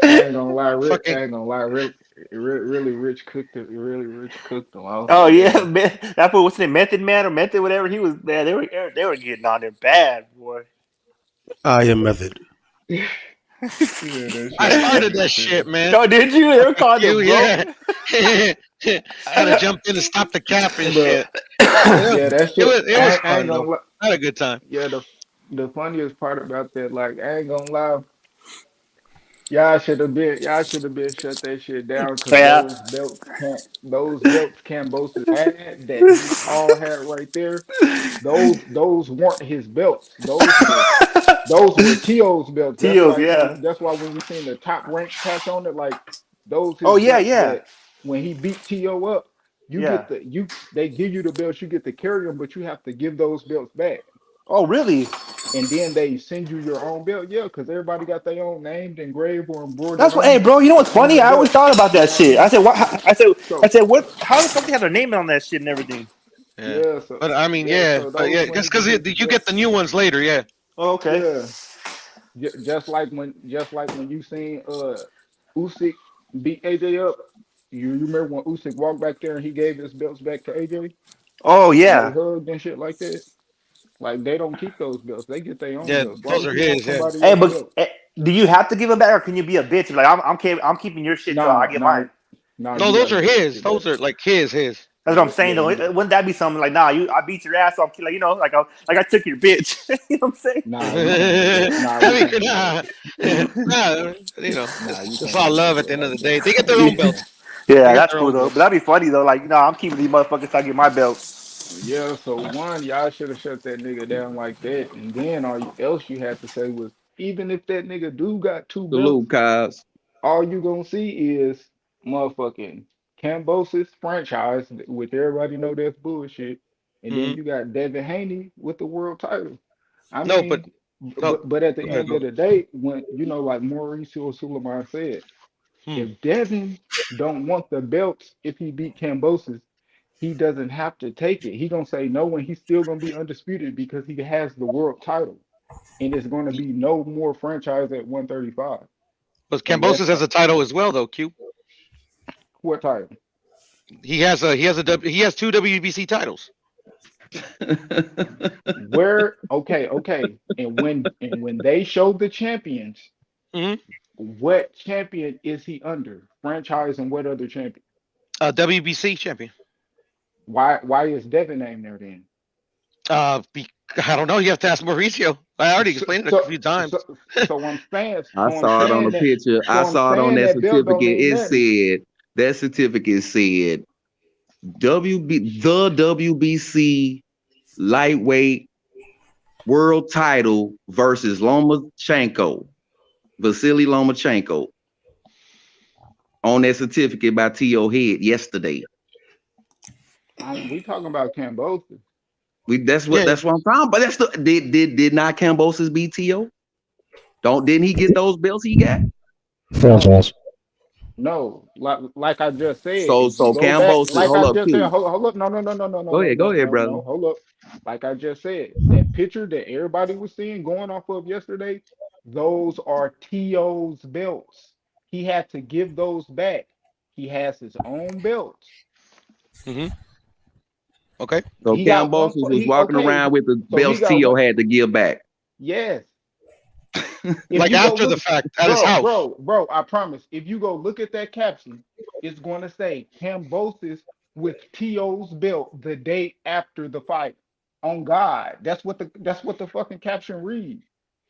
[SPEAKER 9] I ain't gonna lie, I
[SPEAKER 7] Fucking
[SPEAKER 9] ain't gonna lie, really rich cooked it. Really rich cooked them. I was
[SPEAKER 8] Oh
[SPEAKER 9] like,
[SPEAKER 8] yeah,
[SPEAKER 9] damn.
[SPEAKER 8] man. That fool, what's his name? Method Man or Method, whatever. He was man. They were getting on there bad, boy.
[SPEAKER 1] I am method.
[SPEAKER 9] Yeah, that
[SPEAKER 7] I
[SPEAKER 9] shit was
[SPEAKER 7] started
[SPEAKER 9] funny
[SPEAKER 7] that
[SPEAKER 9] as
[SPEAKER 7] shit,
[SPEAKER 9] hell.
[SPEAKER 7] man.
[SPEAKER 8] Oh, did you? They were
[SPEAKER 7] Fuck
[SPEAKER 8] calling
[SPEAKER 7] you,
[SPEAKER 8] him broke.
[SPEAKER 7] yeah. Had to jump in and stop the cap and
[SPEAKER 9] Bro,
[SPEAKER 7] shit. Yeah,
[SPEAKER 9] yeah, that
[SPEAKER 7] it
[SPEAKER 9] shit.
[SPEAKER 7] was
[SPEAKER 9] I
[SPEAKER 7] fun
[SPEAKER 9] ain't
[SPEAKER 7] though.
[SPEAKER 9] gonna lie.
[SPEAKER 7] I had a good time.
[SPEAKER 9] Yeah, the funniest part about that, like, I ain't gonna lie. Y'all should have been shut that shit down because
[SPEAKER 8] Yeah.
[SPEAKER 9] those belts Kambosos had that he all had right there. Those weren't his belts. Those were Tio's belts.
[SPEAKER 8] Teals, yeah.
[SPEAKER 9] That's why when we seen the top rank patch on it, like those
[SPEAKER 8] Oh
[SPEAKER 9] his
[SPEAKER 8] yeah,
[SPEAKER 9] belts
[SPEAKER 8] yeah,
[SPEAKER 9] that when he beat Tio up, you
[SPEAKER 8] yeah.
[SPEAKER 9] get they give you the belts, you get to carry them, but you have to give those belts back.
[SPEAKER 8] Oh really?
[SPEAKER 9] And then they send you your own belt. Yeah, because everybody got their own named, engraved, or embroidered
[SPEAKER 8] That's what. Hey,
[SPEAKER 9] on
[SPEAKER 8] bro. You know what's
[SPEAKER 9] on
[SPEAKER 8] funny?
[SPEAKER 9] their
[SPEAKER 8] I always
[SPEAKER 9] belt.
[SPEAKER 8] thought about that shit. I said, what? I
[SPEAKER 9] So
[SPEAKER 8] said, what? How the fuck they have their name on that shit and everything?
[SPEAKER 7] Yeah.
[SPEAKER 9] yeah, so
[SPEAKER 7] But I mean,
[SPEAKER 9] yeah,
[SPEAKER 7] yeah,
[SPEAKER 9] so
[SPEAKER 7] but
[SPEAKER 9] those
[SPEAKER 7] yeah,
[SPEAKER 9] when
[SPEAKER 7] just
[SPEAKER 9] he
[SPEAKER 7] because
[SPEAKER 9] get his
[SPEAKER 7] you get
[SPEAKER 9] belt.
[SPEAKER 7] the new ones later. Yeah.
[SPEAKER 8] Oh, okay.
[SPEAKER 9] Yeah. Just like when you seen Usyk beat AJ up, you remember when Usyk walked back there and he gave his belts back to AJ
[SPEAKER 8] Oh
[SPEAKER 9] and they
[SPEAKER 8] yeah.
[SPEAKER 9] hugged and shit like that. Like they don't keep those belts; they get their own
[SPEAKER 7] Yeah,
[SPEAKER 9] belts. Why
[SPEAKER 7] those
[SPEAKER 9] would
[SPEAKER 7] are
[SPEAKER 9] you want
[SPEAKER 7] his. Yeah.
[SPEAKER 9] somebody
[SPEAKER 8] Hey,
[SPEAKER 9] else's
[SPEAKER 8] but
[SPEAKER 9] belt?
[SPEAKER 8] do you have to give them back, or can you be a bitch? Like I'm keeping your shit till I
[SPEAKER 9] Nah,
[SPEAKER 8] get
[SPEAKER 9] nah,
[SPEAKER 8] mine.
[SPEAKER 9] nah.
[SPEAKER 7] No,
[SPEAKER 9] You
[SPEAKER 7] those
[SPEAKER 9] gotta
[SPEAKER 7] are
[SPEAKER 9] give that
[SPEAKER 7] his.
[SPEAKER 9] shit back.
[SPEAKER 7] Those are like his.
[SPEAKER 8] That's what I'm
[SPEAKER 9] Yeah,
[SPEAKER 8] saying,
[SPEAKER 9] yeah.
[SPEAKER 8] though. Wouldn't that be something like, nah, I beat your ass, so I'm like, like I took your bitch. You know what I'm saying?
[SPEAKER 9] Nah, you can't do that. Nah,
[SPEAKER 7] I
[SPEAKER 9] you
[SPEAKER 7] mean,
[SPEAKER 9] can't do that.
[SPEAKER 7] nah,
[SPEAKER 9] Nah, you
[SPEAKER 7] it's
[SPEAKER 9] can't
[SPEAKER 7] all
[SPEAKER 9] do that
[SPEAKER 7] love at
[SPEAKER 9] shit
[SPEAKER 7] the end of
[SPEAKER 9] like
[SPEAKER 7] the
[SPEAKER 9] that.
[SPEAKER 7] day. They get their own belts.
[SPEAKER 8] Yeah,
[SPEAKER 7] They get
[SPEAKER 8] that's
[SPEAKER 7] their
[SPEAKER 8] cool
[SPEAKER 7] own
[SPEAKER 8] though. But
[SPEAKER 7] belts.
[SPEAKER 8] that'd be funny though. Like, I'm keeping these motherfuckers till I get my belt.
[SPEAKER 9] Yeah, so one, y'all should have shut that nigga down like that. And then else you had to say was, even if that nigga do got two belts,
[SPEAKER 1] Salute, Cos.
[SPEAKER 9] all you gonna see is motherfucking Kambosos franchise, which everybody know that's bullshit. And then
[SPEAKER 7] Hmm.
[SPEAKER 9] you got Devin Haney with the world title. I
[SPEAKER 7] No, but
[SPEAKER 9] mean,
[SPEAKER 7] no.
[SPEAKER 9] but at the
[SPEAKER 7] Go ahead,
[SPEAKER 9] end
[SPEAKER 7] go.
[SPEAKER 9] of the day, when like Mauricio Suleiman said,
[SPEAKER 7] Hmm.
[SPEAKER 9] if Devin don't want the belts if he beat Kambosos, he doesn't have to take it. He gonna say no, and he's still gonna be undisputed because he has the world title, and it's gonna be no more franchise at 135
[SPEAKER 7] But
[SPEAKER 9] unless
[SPEAKER 7] Cambosos has a title as well, though. Q.
[SPEAKER 9] what title?
[SPEAKER 7] He has two WBC titles.
[SPEAKER 9] Where? Okay. And when they show the champions,
[SPEAKER 7] Hmm.
[SPEAKER 9] what champion is he under? Franchise and what other champion?
[SPEAKER 7] WBC champion.
[SPEAKER 9] Why is Devin named there then?
[SPEAKER 7] Be, I don't know. You have to ask Mauricio. I already
[SPEAKER 9] So
[SPEAKER 7] explained it a
[SPEAKER 9] so
[SPEAKER 7] few times.
[SPEAKER 9] so, so I'm saying
[SPEAKER 1] I saw it on the picture. I saw it on that
[SPEAKER 9] that belt don't
[SPEAKER 1] certificate.
[SPEAKER 9] mean
[SPEAKER 1] It
[SPEAKER 9] nothing.
[SPEAKER 1] said that certificate said WBC lightweight world title versus Lomachenko, Vasily Lomachenko, on that certificate by T.O. Head yesterday.
[SPEAKER 9] We talking about Cambosos.
[SPEAKER 1] That's
[SPEAKER 7] Yeah.
[SPEAKER 1] what I'm talking. But that's did not Kambosos beat T.O.? Didn't he get those belts he got?
[SPEAKER 9] No,
[SPEAKER 10] Franchise.
[SPEAKER 9] no. Like I just said,
[SPEAKER 1] So
[SPEAKER 9] if you
[SPEAKER 1] so
[SPEAKER 9] go back,
[SPEAKER 1] Kambosos,
[SPEAKER 9] like I
[SPEAKER 1] hold up,
[SPEAKER 9] just said,
[SPEAKER 1] Q.
[SPEAKER 9] hold up, no,
[SPEAKER 1] Go
[SPEAKER 9] no,
[SPEAKER 1] ahead,
[SPEAKER 9] no,
[SPEAKER 1] brother.
[SPEAKER 9] no, hold up. Like I just said, that picture that everybody was seeing going off of yesterday, those are T.O.'s belts. He had to give those back. He has his own belts.
[SPEAKER 7] Hmm. Okay.
[SPEAKER 1] So
[SPEAKER 9] He got one.
[SPEAKER 1] Kambosos was
[SPEAKER 9] He
[SPEAKER 1] walking
[SPEAKER 9] okay.
[SPEAKER 1] around with the
[SPEAKER 9] So he
[SPEAKER 1] belts
[SPEAKER 9] got
[SPEAKER 1] T.O.
[SPEAKER 9] one.
[SPEAKER 1] had to give back.
[SPEAKER 9] Yes. If
[SPEAKER 7] Like
[SPEAKER 9] you go
[SPEAKER 7] after the
[SPEAKER 9] look,
[SPEAKER 7] fact at his house.
[SPEAKER 9] I promise. If you go look at that caption, it's going to say Cambosis with T.O.'s belt the day after the fight. On God, that's what the fucking caption reads.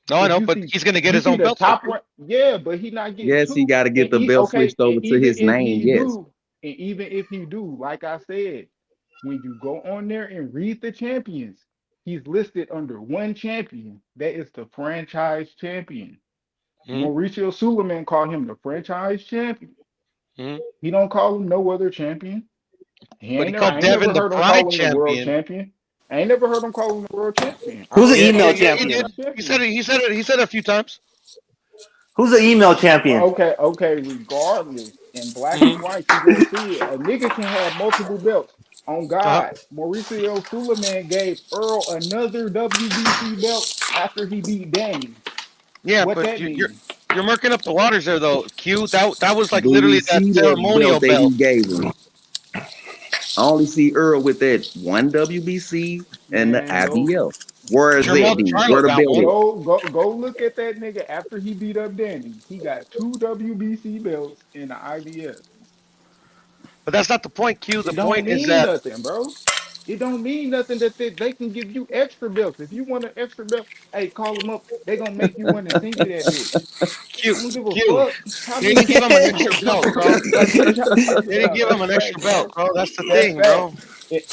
[SPEAKER 7] No, I
[SPEAKER 9] Cause
[SPEAKER 7] know, but he's gonna get
[SPEAKER 9] you
[SPEAKER 7] his
[SPEAKER 9] see
[SPEAKER 7] own
[SPEAKER 9] the
[SPEAKER 7] belts though,
[SPEAKER 9] top
[SPEAKER 7] Q.
[SPEAKER 9] one, yeah, but he not getting
[SPEAKER 1] Yes, he
[SPEAKER 9] two.
[SPEAKER 1] got to get
[SPEAKER 9] And
[SPEAKER 1] the belt
[SPEAKER 9] okay,
[SPEAKER 1] switched over to his name. Yes.
[SPEAKER 9] and even if he do, like I said, when you go on there and read the champions, he's listed under one champion. That is the franchise champion.
[SPEAKER 7] Hmm.
[SPEAKER 9] Mauricio Suleiman called him the franchise champion.
[SPEAKER 7] Hmm.
[SPEAKER 9] He don't call him no other champion.
[SPEAKER 7] But he
[SPEAKER 9] I
[SPEAKER 7] called
[SPEAKER 9] ain't never
[SPEAKER 7] Devin the
[SPEAKER 9] heard him
[SPEAKER 7] Pride
[SPEAKER 9] call him the world
[SPEAKER 7] champion.
[SPEAKER 9] champion. I ain't never heard him call him the world champion. I
[SPEAKER 8] Who's the
[SPEAKER 9] heard him
[SPEAKER 7] Yeah,
[SPEAKER 9] call
[SPEAKER 8] email
[SPEAKER 9] him the
[SPEAKER 7] he
[SPEAKER 8] champion?
[SPEAKER 7] did.
[SPEAKER 9] franchise champion.
[SPEAKER 7] He said it a few times.
[SPEAKER 8] Who's the email champion?
[SPEAKER 9] Okay. Regardless, in black
[SPEAKER 7] Hmm.
[SPEAKER 9] and white, you gonna see it. A nigga can have multiple belts. On
[SPEAKER 7] Uh-huh.
[SPEAKER 9] God, Mauricio Suleiman gave Earl another WBC belt after he beat Danny.
[SPEAKER 7] Yeah,
[SPEAKER 9] What
[SPEAKER 7] but
[SPEAKER 9] that mean?
[SPEAKER 7] you're murking up the waters there though, Q. That was like
[SPEAKER 1] Do we
[SPEAKER 7] literally that
[SPEAKER 1] see that belt
[SPEAKER 7] ceremonial
[SPEAKER 1] that
[SPEAKER 7] belt.
[SPEAKER 1] he gave him? I only see Earl with that one WBC and the
[SPEAKER 9] Man, go
[SPEAKER 1] IBF. Where is
[SPEAKER 7] Jermall
[SPEAKER 1] it?
[SPEAKER 7] the
[SPEAKER 1] Where
[SPEAKER 7] Charlo
[SPEAKER 1] the
[SPEAKER 7] got
[SPEAKER 1] belt
[SPEAKER 7] one.
[SPEAKER 1] is?
[SPEAKER 9] go look at that nigga after he beat up Danny. He got two WBC belts in the IBF.
[SPEAKER 7] But that's not the point, Q. The
[SPEAKER 9] It don't
[SPEAKER 7] point is
[SPEAKER 9] mean
[SPEAKER 7] that
[SPEAKER 9] nothing, bro. It don't mean nothing that they can give you extra belts. If you want an extra belt, hey, call them up. They gonna make you one and send you that bitch. I
[SPEAKER 7] Q,
[SPEAKER 9] don't give a
[SPEAKER 7] Q.
[SPEAKER 9] fuck how
[SPEAKER 7] They didn't
[SPEAKER 9] many.
[SPEAKER 7] give him an extra belt, bro.
[SPEAKER 9] Like what y'all talking
[SPEAKER 7] They didn't
[SPEAKER 9] about?
[SPEAKER 7] give him
[SPEAKER 9] That's
[SPEAKER 7] an extra
[SPEAKER 9] fact,
[SPEAKER 7] belt,
[SPEAKER 9] bro.
[SPEAKER 7] bro. That's the
[SPEAKER 9] That's
[SPEAKER 7] thing,
[SPEAKER 9] fact.
[SPEAKER 7] bro.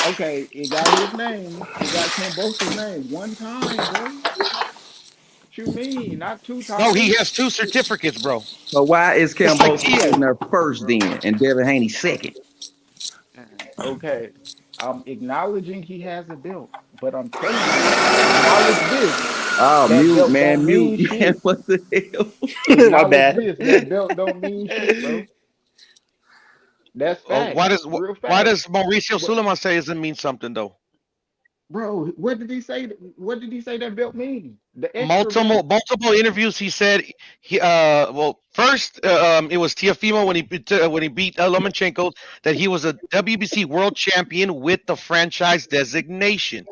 [SPEAKER 9] Okay, it got his name. It got Kambosos' name one time, bro. What you mean? Not two
[SPEAKER 7] No, he
[SPEAKER 9] times.
[SPEAKER 7] has 2 certificates, bro.
[SPEAKER 1] So why is
[SPEAKER 7] It's like
[SPEAKER 1] Kambosos
[SPEAKER 7] Tia.
[SPEAKER 1] sitting there first then, and Devin Haney second?
[SPEAKER 9] Okay, I'm acknowledging he has a belt, but I'm telling you, acknowledge this.
[SPEAKER 1] Oh,
[SPEAKER 9] That
[SPEAKER 1] mute,
[SPEAKER 9] belt
[SPEAKER 1] man,
[SPEAKER 9] don't mean
[SPEAKER 1] mute, man.
[SPEAKER 9] shit.
[SPEAKER 1] What the hell?
[SPEAKER 8] My
[SPEAKER 9] Acknowledge
[SPEAKER 8] bad.
[SPEAKER 9] this. That belt don't mean shit, bro. That's
[SPEAKER 7] Oh,
[SPEAKER 9] fact. Real
[SPEAKER 7] why
[SPEAKER 9] fact.
[SPEAKER 7] does Mauricio
[SPEAKER 9] What,
[SPEAKER 7] Suleiman say it doesn't mean something though?
[SPEAKER 9] bro? What did he say? What did he say that belt mean? The extra
[SPEAKER 7] Multiple
[SPEAKER 9] belt.
[SPEAKER 7] multiple interviews he said he well first it was Tiafimo when he beat Lomachenko that he was a WBC world champion with the franchise designation,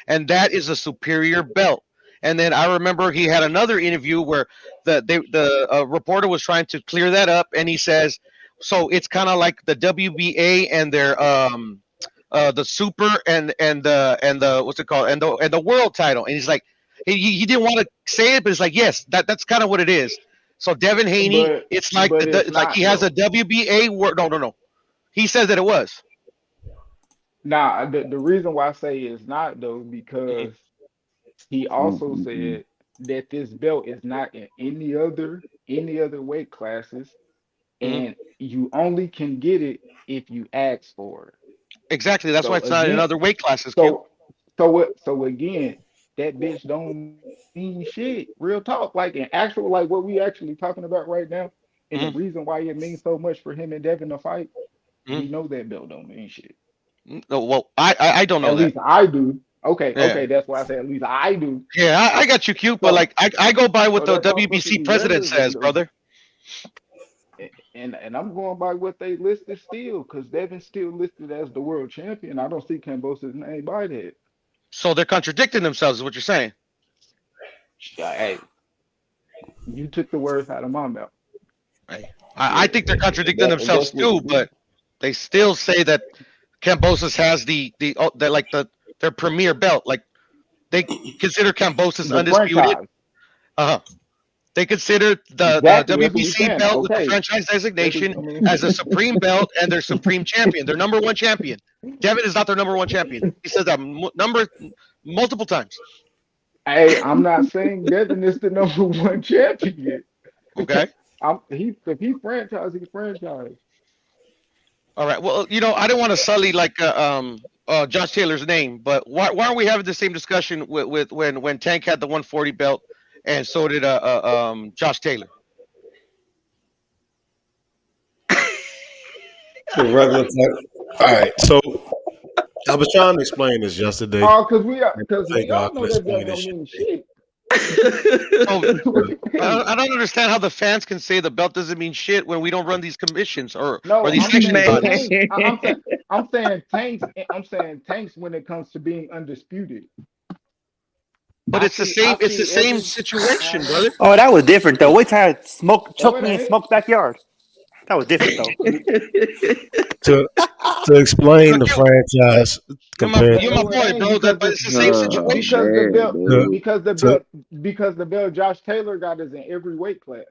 [SPEAKER 7] and that is a superior belt. And then I remember he had another interview where the reporter was trying to clear that up, and he says, so it's kind of like the WBA and their the super and the what's it called and the world title, and he's like he didn't want to say it, but it's like yes, that's kind of what it is. So Devin Haney,
[SPEAKER 9] But
[SPEAKER 7] it's like
[SPEAKER 9] but it's
[SPEAKER 7] like he
[SPEAKER 9] not
[SPEAKER 7] has a
[SPEAKER 9] though.
[SPEAKER 7] WBA word. No. He says that it was.
[SPEAKER 9] Nah, the reason why I say it's not though
[SPEAKER 7] Hmm.
[SPEAKER 9] because he also
[SPEAKER 1] Mm-mm-mm.
[SPEAKER 9] said that this belt is not in any other weight classes,
[SPEAKER 7] Hmm.
[SPEAKER 9] and you only can get it if you ask for it.
[SPEAKER 7] Exactly. That's why
[SPEAKER 9] So
[SPEAKER 7] it's not in
[SPEAKER 9] again,
[SPEAKER 7] other weight classes. Q.
[SPEAKER 9] so again, that bitch don't mean shit. Real talk, like in actual, like what we actually talking about right now, and the
[SPEAKER 7] Hmm.
[SPEAKER 9] reason why it means so much for him and Devin to fight, we
[SPEAKER 7] Hmm.
[SPEAKER 9] know that belt don't mean shit.
[SPEAKER 7] No, well, I don't know
[SPEAKER 9] At
[SPEAKER 7] that.
[SPEAKER 9] least I do. Okay,
[SPEAKER 7] Yeah.
[SPEAKER 9] okay, that's why I say at least I do.
[SPEAKER 7] Yeah, I got you, Q. But
[SPEAKER 9] So
[SPEAKER 7] like I go by what
[SPEAKER 9] so
[SPEAKER 7] the
[SPEAKER 9] that motherfucker
[SPEAKER 7] WBC
[SPEAKER 9] be
[SPEAKER 7] president
[SPEAKER 9] relevant
[SPEAKER 7] says,
[SPEAKER 9] though.
[SPEAKER 7] brother.
[SPEAKER 9] And I'm going by what they listed still, because Devin's still listed as the world champion. I don't see Kambosos' name by that.
[SPEAKER 7] So they're contradicting themselves, is what you're saying.
[SPEAKER 9] Hey, you took the words out of my mouth.
[SPEAKER 7] Right. I
[SPEAKER 9] Yeah,
[SPEAKER 7] think they're contradicting
[SPEAKER 9] if
[SPEAKER 7] themselves
[SPEAKER 9] that's what
[SPEAKER 7] too,
[SPEAKER 9] it is.
[SPEAKER 7] but they still say that Kambosos has their premier belt. Like they consider Kambosos
[SPEAKER 9] The
[SPEAKER 7] undisputed.
[SPEAKER 9] franchise.
[SPEAKER 7] Uh huh. They consider the
[SPEAKER 9] Exactly. That's what we're
[SPEAKER 7] WBC
[SPEAKER 9] saying.
[SPEAKER 7] belt with the
[SPEAKER 9] Okay.
[SPEAKER 7] franchise
[SPEAKER 9] That's what
[SPEAKER 7] designation
[SPEAKER 9] I mean.
[SPEAKER 7] as a supreme belt and their supreme champion, their number one champion. Devin is not their number one champion. He says that multiple times.
[SPEAKER 9] Hey, I'm not saying Devin is the number one champion.
[SPEAKER 7] Okay.
[SPEAKER 9] If he franchise, he franchise.
[SPEAKER 7] All right. Well, I didn't want to sully like Josh Taylor's name, but why aren't we having the same discussion with when Tank had the 140 belt, and so did Josh Taylor?
[SPEAKER 10] The regular type. All right, so I was trying to explain this yesterday.
[SPEAKER 9] Oh,
[SPEAKER 10] And
[SPEAKER 9] because
[SPEAKER 10] thank
[SPEAKER 9] we
[SPEAKER 10] God
[SPEAKER 9] all
[SPEAKER 10] for
[SPEAKER 9] know that belt
[SPEAKER 10] explaining this
[SPEAKER 9] don't
[SPEAKER 10] shit
[SPEAKER 9] mean
[SPEAKER 10] today.
[SPEAKER 9] shit.
[SPEAKER 7] So
[SPEAKER 9] What you
[SPEAKER 7] I
[SPEAKER 9] mean?
[SPEAKER 7] don't understand how the fans can say the belt doesn't mean shit when we don't run these commissions or
[SPEAKER 9] No,
[SPEAKER 7] these
[SPEAKER 9] I'm
[SPEAKER 7] sanctioning
[SPEAKER 9] saying
[SPEAKER 8] Man.
[SPEAKER 7] bodies.
[SPEAKER 9] tanks. I'm saying tanks when it comes to being undisputed.
[SPEAKER 7] But
[SPEAKER 9] I
[SPEAKER 7] it's the
[SPEAKER 9] see
[SPEAKER 7] same
[SPEAKER 9] every
[SPEAKER 7] situation,
[SPEAKER 9] uh-huh.
[SPEAKER 7] brother.
[SPEAKER 8] Oh, that was different though. Wait till I smoke
[SPEAKER 9] No,
[SPEAKER 8] choke
[SPEAKER 9] it
[SPEAKER 8] me in
[SPEAKER 9] ain't.
[SPEAKER 8] smoke's backyard. That was different though.
[SPEAKER 10] To to explain
[SPEAKER 7] Look,
[SPEAKER 10] the franchise compared
[SPEAKER 7] you're my
[SPEAKER 9] No, it
[SPEAKER 7] boy,
[SPEAKER 9] ain't
[SPEAKER 7] bro. But it's the same situation.
[SPEAKER 9] because the
[SPEAKER 1] Man,
[SPEAKER 9] belt
[SPEAKER 10] to,
[SPEAKER 1] dude.
[SPEAKER 9] because the
[SPEAKER 10] to
[SPEAKER 9] belt because the belt Josh Taylor got is in every weight class.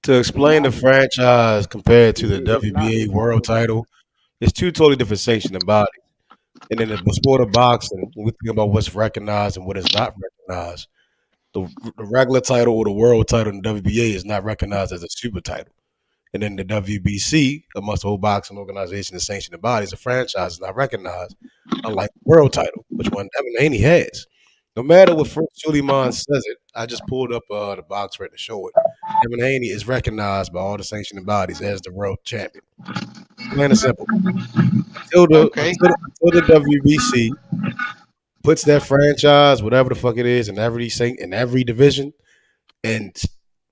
[SPEAKER 10] to
[SPEAKER 9] It's
[SPEAKER 10] explain the
[SPEAKER 9] not.
[SPEAKER 10] franchise compared to the
[SPEAKER 9] It's not.
[SPEAKER 10] WBA
[SPEAKER 9] It's not
[SPEAKER 10] world
[SPEAKER 9] the same.
[SPEAKER 10] title, it's two totally different sanctioning bodies. And in the sport of boxing, when we think about what's recognized and what is not recognized, the regular title or the world title in the WBA is not recognized as a super title. And then the WBC, amongst the whole boxing organization and sanctioning bodies, the franchise is not recognized, unlike the world title, which one Devin Haney has. No matter what Frank Suleiman says it, I just pulled up the box right to show it. Devin Haney is recognized by all the sanctioning bodies as the world champion. Plain and simple. Until the
[SPEAKER 7] Okay.
[SPEAKER 10] until the WBC puts that franchise, whatever the fuck it is, in every division, and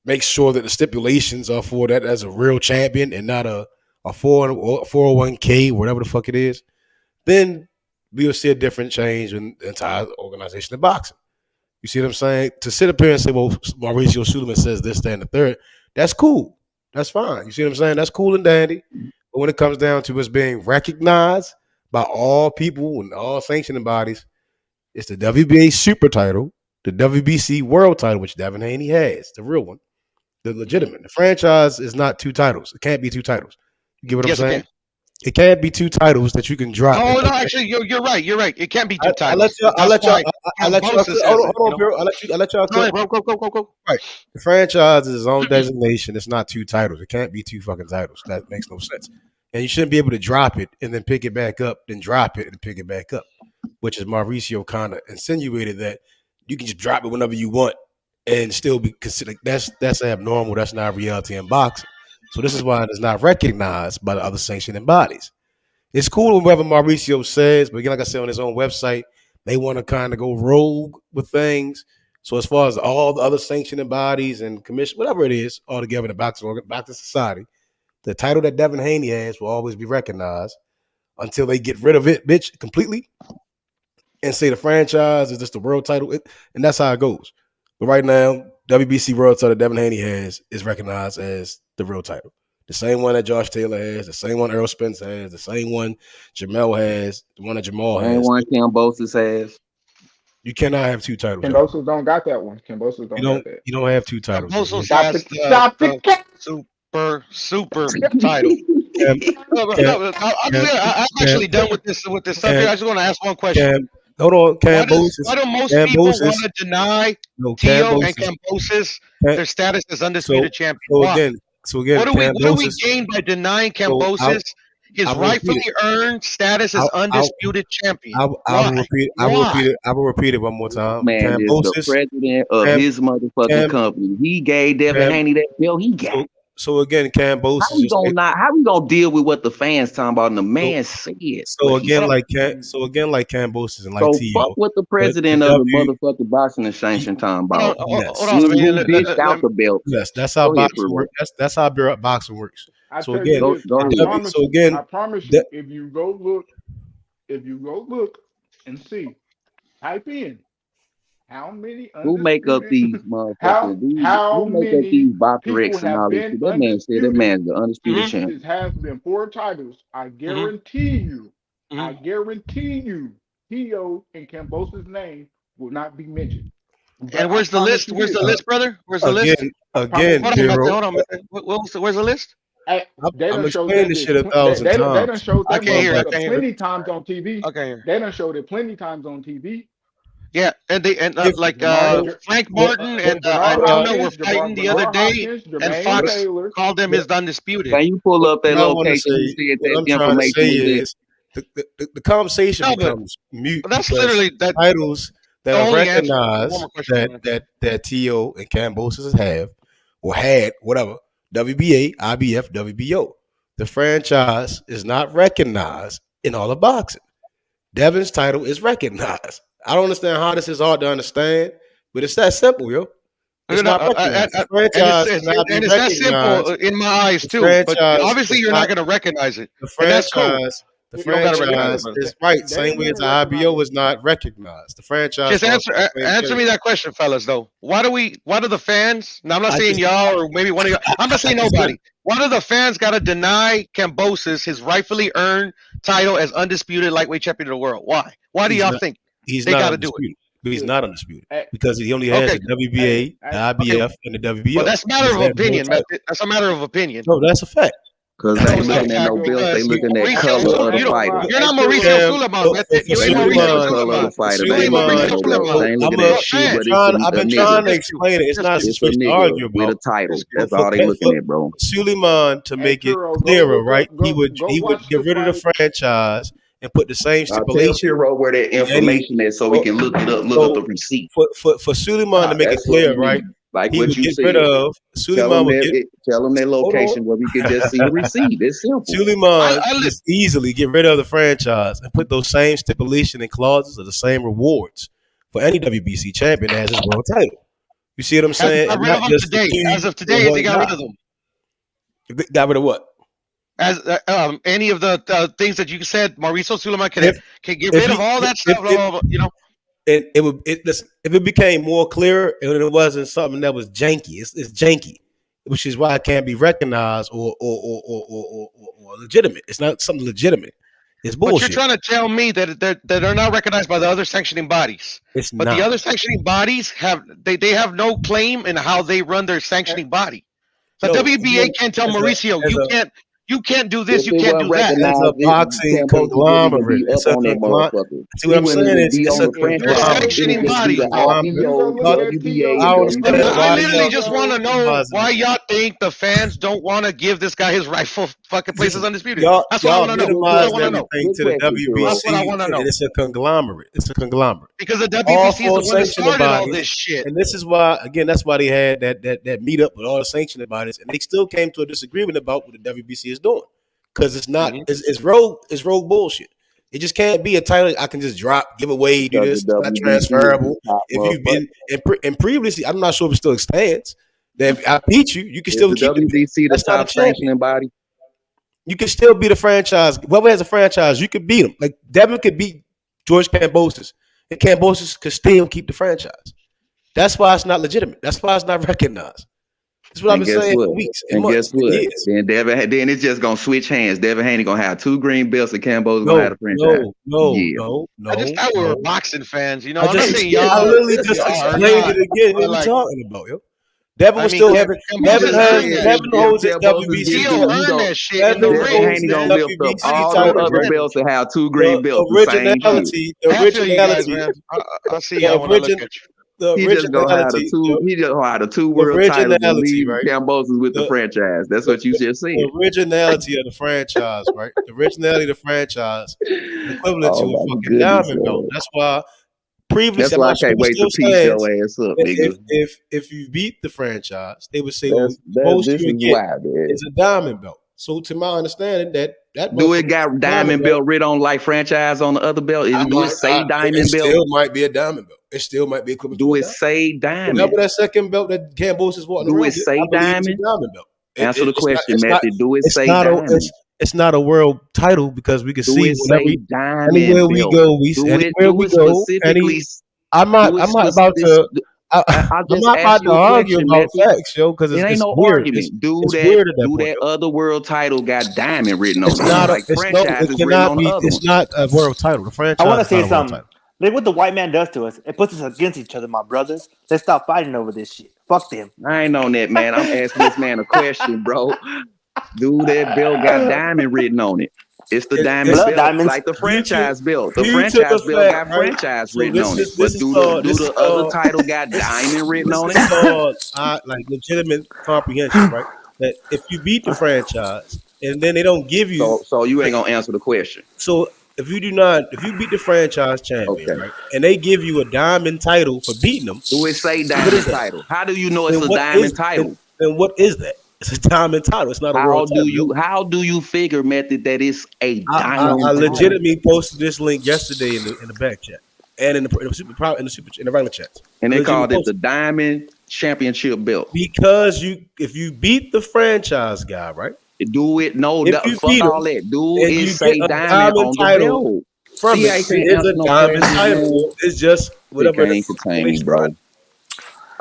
[SPEAKER 10] make sure that the stipulations are for that as a real champion and not a 401k, whatever the fuck it is, then we'll see a different change in the entire organization of boxing. You see what I'm saying? To sit up here and say, well, Mauricio Suleiman says this, that, and the third, that's cool. That's fine. You see what I'm saying? That's cool and dandy. But when it comes down to us being recognized by all people and all sanctioning bodies. It's the WBA Super title, the WBC World title, which Devin Haney has, the real one, the legitimate. The franchise is not two titles. It can't be two titles. You get what I'm
[SPEAKER 7] Yes, it
[SPEAKER 10] saying?
[SPEAKER 7] can.
[SPEAKER 10] It can't be two titles that you can drop.
[SPEAKER 7] Oh no, actually, you're right. You're right. It can't be two
[SPEAKER 10] I let
[SPEAKER 7] titles.
[SPEAKER 10] y'all. I
[SPEAKER 7] That's
[SPEAKER 10] let y'all.
[SPEAKER 7] why
[SPEAKER 10] I let y'all.
[SPEAKER 7] Kambosos
[SPEAKER 10] Hold
[SPEAKER 7] has
[SPEAKER 10] on,
[SPEAKER 7] it.
[SPEAKER 10] hold on, Bureau. I let y'all.
[SPEAKER 7] Go ahead, bro. Go.
[SPEAKER 10] Right. The franchise is its own designation. It's not two titles. It can't be two fucking titles. That makes no sense. And you shouldn't be able to drop it and then pick it back up, then drop it and pick it back up, which is Mauricio kind of insinuated that you can just drop it whenever you want and still be considered. That's abnormal. That's not reality in boxing. So this is why it is not recognized by the other sanctioning bodies. It's cool whatever Mauricio says, but again, like I said on his own website, they want to kind of go rogue with things. So as far as all the other sanctioning bodies and commission, whatever it is, all together in the boxing society, the title that Devin Haney has will always be recognized until they get rid of it, bitch, completely, and say the franchise is just the world title, and that's how it goes. But right now, WBC world title Devin Haney has is recognized as the real title. The same one that Josh Taylor has, the same one Earl Spence has, the same one Jamel has, the one that Jamal has.
[SPEAKER 11] Same one Kambosos has.
[SPEAKER 10] You cannot have two titles.
[SPEAKER 9] Kambosos don't got that one. Kambosos don't got that.
[SPEAKER 10] You don't have two titles.
[SPEAKER 7] Kambosos
[SPEAKER 9] Stop
[SPEAKER 7] has
[SPEAKER 9] the
[SPEAKER 7] super title. I'm actually done with this stuff here. I just want to ask one question.
[SPEAKER 10] Hold on,
[SPEAKER 7] why do most people want to deny Tio and Kambosos their status as undisputed champion? Why?
[SPEAKER 10] So again,
[SPEAKER 7] what do we gain by denying Kambosos his rightfully earned status as undisputed champion?
[SPEAKER 10] I will repeat it one more time.
[SPEAKER 11] Man is the president of his motherfucking company. He gave Devin Haney that belt. He got.
[SPEAKER 10] So again, Kambosos.
[SPEAKER 11] How we gonna deal with what the fans talking about? And the man said.
[SPEAKER 10] So again, like Kambosos and like Tio.
[SPEAKER 11] Fuck what the president of the motherfucking boxing and sanction talking about. He dished out the belt.
[SPEAKER 10] Yes, that's how boxing works. That's how boxing works.
[SPEAKER 9] I
[SPEAKER 10] So again,
[SPEAKER 9] I promise you, if you go look and see, type in how many
[SPEAKER 11] who make up these motherfuckers?
[SPEAKER 9] How
[SPEAKER 11] who make up these Boxrex and all this? That man said that man's the undisputed champion.
[SPEAKER 9] It has been 4 titles. I guarantee you. I guarantee you, Tio and Kambosos' name will not be mentioned.
[SPEAKER 7] And where's the list? Where's the list, brother? Where's the list?
[SPEAKER 10] Again,
[SPEAKER 7] hold on. Where's the list?
[SPEAKER 9] They done showed
[SPEAKER 10] this shit 1,000 times.
[SPEAKER 9] They done showed that
[SPEAKER 7] plenty
[SPEAKER 9] times on TV. They done showed it plenty times on TV.
[SPEAKER 7] Yeah, and Frank Martin and Antonio were fighting the other day, and Fox called them his undisputed.
[SPEAKER 11] Can you pull up that location? That information
[SPEAKER 10] the conversation becomes mute.
[SPEAKER 11] That's
[SPEAKER 10] literally that titles that are recognized that Tio and Kambosos have or had, whatever, WBA, IBF, WBO. The franchise is not recognized in all of boxing. Devin's title is recognized. I don't understand how this is hard to understand, but it's that simple, yo. It's not recognized.
[SPEAKER 7] And it's that simple in my eyes too. But obviously, you're not going to recognize it.
[SPEAKER 10] The franchise is right. Same way as the IBO is not recognized. The franchise.
[SPEAKER 7] Just answer me that question, fellas. Though, why do the fans? Now, I'm not saying y'all or maybe one of y'all. I'm not saying nobody. Why do the fans got to deny Kambosos his rightfully earned title as undisputed lightweight champion of the world? Why? Why do y'all think they got to do it?
[SPEAKER 10] But he's not undisputed because he only has the WBA, the IBF, and the WBO.
[SPEAKER 7] Well, that's a matter of opinion. That's a matter of opinion.
[SPEAKER 10] No, that's a fact.
[SPEAKER 11] Because they ain't looking at no belt, they looking at color of the fighter.
[SPEAKER 7] You're not Mauricio Sulaiman. You ain't Mauricio
[SPEAKER 11] Sulaiman.
[SPEAKER 10] I've been trying to explain it. It's not a argue about
[SPEAKER 11] with a title. That's all they looking at, bro.
[SPEAKER 10] Sulaiman, to make it clearer, right? He would get rid of the franchise and put the same stipulation.
[SPEAKER 11] Tell where that information is, so we can look it up. Look up the receipt.
[SPEAKER 10] For Sulaiman to make it clear, right?
[SPEAKER 11] Like
[SPEAKER 10] he
[SPEAKER 11] what
[SPEAKER 10] would
[SPEAKER 11] you
[SPEAKER 10] get
[SPEAKER 11] said.
[SPEAKER 10] rid of Sulaiman.
[SPEAKER 11] Tell them their location where we can just see the receipt. It's simple.
[SPEAKER 10] Sulaiman just easily get rid of the franchise and put those same stipulation and clauses or the same rewards for any WBC champion as his world title. You see what I'm saying?
[SPEAKER 7] As of today, they got rid of them.
[SPEAKER 10] Got rid of what?
[SPEAKER 7] As any of the things that you said, Mauricio Sulaiman can get rid of all that stuff.
[SPEAKER 10] If it became more clear and it wasn't something that was janky, it's janky, which is why it can't be recognized or legitimate. It's not something legitimate. It's
[SPEAKER 7] But
[SPEAKER 10] bullshit.
[SPEAKER 7] you're trying to tell me that they're not recognized by the other sanctioning bodies.
[SPEAKER 10] It's
[SPEAKER 7] But
[SPEAKER 10] not.
[SPEAKER 7] the other sanctioning bodies have no claim in how they run their sanctioning body. The WBA can't tell Mauricio you can't do this,
[SPEAKER 11] If
[SPEAKER 7] you
[SPEAKER 11] it
[SPEAKER 7] can't do
[SPEAKER 11] wasn't
[SPEAKER 7] that.
[SPEAKER 10] It's a
[SPEAKER 11] recognized,
[SPEAKER 10] boxing
[SPEAKER 11] Kambosos wouldn't even
[SPEAKER 10] conglomerate.
[SPEAKER 11] be
[SPEAKER 10] It's
[SPEAKER 11] up
[SPEAKER 10] a
[SPEAKER 11] on that
[SPEAKER 10] conglomerate.
[SPEAKER 11] motherfucker.
[SPEAKER 10] See what
[SPEAKER 11] He
[SPEAKER 10] I'm
[SPEAKER 11] wouldn't
[SPEAKER 10] saying?
[SPEAKER 11] even
[SPEAKER 10] It's
[SPEAKER 11] be
[SPEAKER 10] it's
[SPEAKER 11] on
[SPEAKER 10] a
[SPEAKER 11] the
[SPEAKER 7] They're a
[SPEAKER 11] franchise.
[SPEAKER 10] conglomerate.
[SPEAKER 11] It'd
[SPEAKER 7] sanctioning
[SPEAKER 11] just be
[SPEAKER 10] It's a
[SPEAKER 11] the
[SPEAKER 7] body.
[SPEAKER 10] conglomerate.
[SPEAKER 9] You gonna
[SPEAKER 11] IBO,
[SPEAKER 9] look at
[SPEAKER 11] WBA,
[SPEAKER 9] PO,
[SPEAKER 10] I
[SPEAKER 11] and
[SPEAKER 10] don't
[SPEAKER 9] you gonna
[SPEAKER 10] understand
[SPEAKER 9] look
[SPEAKER 7] I
[SPEAKER 10] why
[SPEAKER 9] at
[SPEAKER 7] literally
[SPEAKER 10] y'all
[SPEAKER 7] just
[SPEAKER 9] PO.
[SPEAKER 7] want to know
[SPEAKER 10] incentivizing
[SPEAKER 7] why
[SPEAKER 10] it.
[SPEAKER 7] y'all think the fans don't want to give this guy his rightful fucking place as
[SPEAKER 10] Listen,
[SPEAKER 7] undisputed.
[SPEAKER 10] y'all
[SPEAKER 7] That's what I
[SPEAKER 10] y'all
[SPEAKER 7] want to know. That's what I
[SPEAKER 10] minimizing
[SPEAKER 7] want to know.
[SPEAKER 10] everything
[SPEAKER 11] good
[SPEAKER 10] to the
[SPEAKER 11] question, Kuro.
[SPEAKER 7] That's what I
[SPEAKER 10] WBC,
[SPEAKER 7] want to
[SPEAKER 10] and
[SPEAKER 7] know.
[SPEAKER 10] it's a conglomerate. It's a conglomerate.
[SPEAKER 7] Because the
[SPEAKER 10] All
[SPEAKER 7] WBC is
[SPEAKER 10] four
[SPEAKER 7] the one that
[SPEAKER 10] sanctioning
[SPEAKER 7] started all
[SPEAKER 10] bodies,
[SPEAKER 7] this shit.
[SPEAKER 10] and this is why, again, that's why they had that meet up with all the sanctioning bodies, and they still came to a disagreement about what the WBC is doing, because it's not it's rogue bullshit. It just can't be a title I can just drop, give away, do
[SPEAKER 11] Because
[SPEAKER 10] this.
[SPEAKER 11] the
[SPEAKER 10] It's not
[SPEAKER 11] WBC is
[SPEAKER 10] transferable.
[SPEAKER 11] the top
[SPEAKER 10] If you've
[SPEAKER 11] motherfucker.
[SPEAKER 10] been and previously, I'm not sure if it still stands. That if I beat you, you can
[SPEAKER 11] Is
[SPEAKER 10] still
[SPEAKER 11] the
[SPEAKER 10] keep the belt.
[SPEAKER 11] WBC the
[SPEAKER 10] That's not a
[SPEAKER 11] top
[SPEAKER 10] champion.
[SPEAKER 11] sanctioning body?
[SPEAKER 10] You can still be the franchise. Whoever has a franchise, you could beat them. Like Devin could beat George Kambosos, and Kambosos could still keep the franchise. That's why it's not legitimate. That's why it's not recognized. That's what I've
[SPEAKER 11] And
[SPEAKER 10] been
[SPEAKER 11] guess
[SPEAKER 10] saying
[SPEAKER 11] what?
[SPEAKER 10] for weeks and
[SPEAKER 11] And
[SPEAKER 10] months
[SPEAKER 11] guess
[SPEAKER 10] and
[SPEAKER 11] what?
[SPEAKER 10] years.
[SPEAKER 11] Then it's just gonna switch hands. Devin Haney gonna have 2 green belts, and Kambosos gonna have
[SPEAKER 10] No,
[SPEAKER 11] the franchise.
[SPEAKER 7] I just thought we were boxing fans. You know, I'm not saying
[SPEAKER 10] I
[SPEAKER 7] y'all
[SPEAKER 10] literally just
[SPEAKER 7] are
[SPEAKER 10] explained
[SPEAKER 7] not.
[SPEAKER 10] it again. What
[SPEAKER 7] But
[SPEAKER 10] are we
[SPEAKER 7] like,
[SPEAKER 10] talking about, yo? Devin
[SPEAKER 7] I
[SPEAKER 10] was
[SPEAKER 7] mean,
[SPEAKER 10] still having.
[SPEAKER 11] You
[SPEAKER 10] Devin
[SPEAKER 11] just
[SPEAKER 10] has.
[SPEAKER 11] said
[SPEAKER 10] Devin
[SPEAKER 11] if
[SPEAKER 10] holds his
[SPEAKER 11] Kambosos
[SPEAKER 10] WBC
[SPEAKER 11] get
[SPEAKER 7] Theo
[SPEAKER 11] two,
[SPEAKER 10] title.
[SPEAKER 11] you
[SPEAKER 7] earned
[SPEAKER 11] go.
[SPEAKER 7] that shit in the
[SPEAKER 10] Devin
[SPEAKER 11] Devin
[SPEAKER 7] ring.
[SPEAKER 10] holds
[SPEAKER 11] Haney
[SPEAKER 10] his
[SPEAKER 11] gonna lift up
[SPEAKER 10] WBC
[SPEAKER 11] all the
[SPEAKER 10] title.
[SPEAKER 11] other
[SPEAKER 10] Right?
[SPEAKER 11] belts and have 2 green belts. The same shit.
[SPEAKER 10] The
[SPEAKER 7] I feel you guys,
[SPEAKER 10] originality.
[SPEAKER 7] man. I see
[SPEAKER 10] The
[SPEAKER 7] y'all when I look
[SPEAKER 10] origin.
[SPEAKER 7] at you.
[SPEAKER 10] The
[SPEAKER 11] He just gonna have the
[SPEAKER 10] originality.
[SPEAKER 11] two. He just gonna have the 2
[SPEAKER 10] The
[SPEAKER 11] world titles and
[SPEAKER 10] originality,
[SPEAKER 11] leave
[SPEAKER 10] right?
[SPEAKER 11] Kambosos with the franchise. That's what you just said.
[SPEAKER 10] The originality of the franchise, right? The originality of the franchise is equivalent to
[SPEAKER 11] Oh
[SPEAKER 10] a
[SPEAKER 11] my
[SPEAKER 10] fucking
[SPEAKER 11] goodness,
[SPEAKER 10] diamond belt.
[SPEAKER 11] man.
[SPEAKER 10] That's why previously,
[SPEAKER 11] That's
[SPEAKER 10] I'm
[SPEAKER 11] why I
[SPEAKER 10] not sure
[SPEAKER 11] can't
[SPEAKER 10] if it
[SPEAKER 11] wait to
[SPEAKER 10] still
[SPEAKER 11] piece your
[SPEAKER 10] stands.
[SPEAKER 11] ass up,
[SPEAKER 10] But
[SPEAKER 11] nigga.
[SPEAKER 10] if you beat the franchise, they would say, well, the
[SPEAKER 11] That's
[SPEAKER 10] most
[SPEAKER 11] this
[SPEAKER 10] you
[SPEAKER 11] is
[SPEAKER 10] would get
[SPEAKER 11] why, man.
[SPEAKER 10] is a diamond belt. So to my understanding, that
[SPEAKER 11] Do it
[SPEAKER 10] motherfucker
[SPEAKER 11] got
[SPEAKER 10] diamond
[SPEAKER 11] diamond belt written on like franchise on the other belt? Do it say
[SPEAKER 10] it
[SPEAKER 11] diamond belt?
[SPEAKER 10] still might be a diamond belt. It still might be equivalent to
[SPEAKER 11] Do
[SPEAKER 10] a
[SPEAKER 11] it
[SPEAKER 10] diamond.
[SPEAKER 11] say
[SPEAKER 10] Whatever
[SPEAKER 11] diamond?
[SPEAKER 10] that second belt that Kambosos is walking
[SPEAKER 11] Do
[SPEAKER 10] around
[SPEAKER 11] it
[SPEAKER 10] with,
[SPEAKER 11] say
[SPEAKER 10] I believe it's a
[SPEAKER 11] diamond?
[SPEAKER 10] diamond belt.
[SPEAKER 11] Answer the question,
[SPEAKER 10] It's not.
[SPEAKER 11] Method. Do it
[SPEAKER 10] It's
[SPEAKER 11] say
[SPEAKER 10] not a.
[SPEAKER 11] diamond?
[SPEAKER 10] It's not a world title because we can
[SPEAKER 11] Do
[SPEAKER 10] see
[SPEAKER 11] it
[SPEAKER 10] whenever
[SPEAKER 11] say
[SPEAKER 10] anywhere
[SPEAKER 11] diamond
[SPEAKER 10] we
[SPEAKER 11] belt?
[SPEAKER 10] go,
[SPEAKER 11] Do it specifically.
[SPEAKER 10] I'm
[SPEAKER 11] Do it
[SPEAKER 10] not about to.
[SPEAKER 11] I
[SPEAKER 10] I'm
[SPEAKER 11] just
[SPEAKER 10] not
[SPEAKER 11] asked
[SPEAKER 10] about to
[SPEAKER 11] you a
[SPEAKER 10] argue
[SPEAKER 11] question,
[SPEAKER 10] about
[SPEAKER 11] Method.
[SPEAKER 10] facts, yo, because
[SPEAKER 11] It ain't
[SPEAKER 10] it's
[SPEAKER 11] no
[SPEAKER 10] weird.
[SPEAKER 11] argument. Do
[SPEAKER 10] It's weird at that
[SPEAKER 11] that
[SPEAKER 10] point. Yo.
[SPEAKER 11] other world title got diamond written on
[SPEAKER 10] It's
[SPEAKER 11] it,
[SPEAKER 10] not.
[SPEAKER 11] like franchise
[SPEAKER 10] It
[SPEAKER 11] is written
[SPEAKER 10] cannot
[SPEAKER 11] on the
[SPEAKER 10] be.
[SPEAKER 11] other
[SPEAKER 10] It's
[SPEAKER 11] one.
[SPEAKER 10] not a world title. The
[SPEAKER 8] I
[SPEAKER 10] franchise
[SPEAKER 8] want to
[SPEAKER 10] is not
[SPEAKER 8] say
[SPEAKER 10] a world
[SPEAKER 8] something.
[SPEAKER 10] title.
[SPEAKER 8] Like what the white man does to us, it puts us against each other, my brothers. Let's stop fighting over this shit. Fuck them.
[SPEAKER 11] I ain't on that, man. I'm asking this man a question, bro. Do that belt got diamond written on it? It's the diamond
[SPEAKER 8] Blood
[SPEAKER 11] belt,
[SPEAKER 8] diamonds.
[SPEAKER 11] like the franchise belt. The
[SPEAKER 10] Due to
[SPEAKER 11] franchise
[SPEAKER 10] the
[SPEAKER 11] belt
[SPEAKER 10] fact,
[SPEAKER 11] got
[SPEAKER 10] right?
[SPEAKER 11] franchise
[SPEAKER 10] So
[SPEAKER 11] written on it. But do the other title got diamond written
[SPEAKER 10] this
[SPEAKER 11] on
[SPEAKER 10] is
[SPEAKER 11] it?
[SPEAKER 10] called like legitimate comprehension, right? That if you beat the franchise and then they don't give you,
[SPEAKER 11] So you ain't gonna answer the question.
[SPEAKER 10] so if you beat the franchise champion,
[SPEAKER 11] Okay.
[SPEAKER 10] right, and they give you a diamond title for beating them,
[SPEAKER 11] Do it say
[SPEAKER 10] what
[SPEAKER 11] diamond
[SPEAKER 10] is that?
[SPEAKER 11] title? How do you know it's
[SPEAKER 10] Then
[SPEAKER 11] a
[SPEAKER 10] what is
[SPEAKER 11] diamond title?
[SPEAKER 10] then what is that? It's a diamond title. It's not a world title.
[SPEAKER 11] How do you figure, Method, that it's a
[SPEAKER 10] I
[SPEAKER 11] diamond title?
[SPEAKER 10] legitimately posted this link yesterday in the back chat and in the regular chats.
[SPEAKER 11] And they called it
[SPEAKER 10] Posted.
[SPEAKER 11] the Diamond Championship belt.
[SPEAKER 10] Because if you beat the franchise guy, right?
[SPEAKER 11] Do it? No,
[SPEAKER 10] If you
[SPEAKER 11] fuck
[SPEAKER 10] beat
[SPEAKER 11] all
[SPEAKER 10] him,
[SPEAKER 11] that. Do
[SPEAKER 10] and
[SPEAKER 11] it
[SPEAKER 10] you
[SPEAKER 11] say
[SPEAKER 10] get a
[SPEAKER 11] diamond on the
[SPEAKER 10] title
[SPEAKER 11] belt?
[SPEAKER 10] from
[SPEAKER 11] See,
[SPEAKER 10] it,
[SPEAKER 11] I can't
[SPEAKER 10] it is
[SPEAKER 11] answer
[SPEAKER 10] a
[SPEAKER 11] no
[SPEAKER 10] diamond
[SPEAKER 11] questions,
[SPEAKER 10] title.
[SPEAKER 11] man.
[SPEAKER 10] It's just
[SPEAKER 11] It
[SPEAKER 10] whatever
[SPEAKER 11] can't entertain me, bro.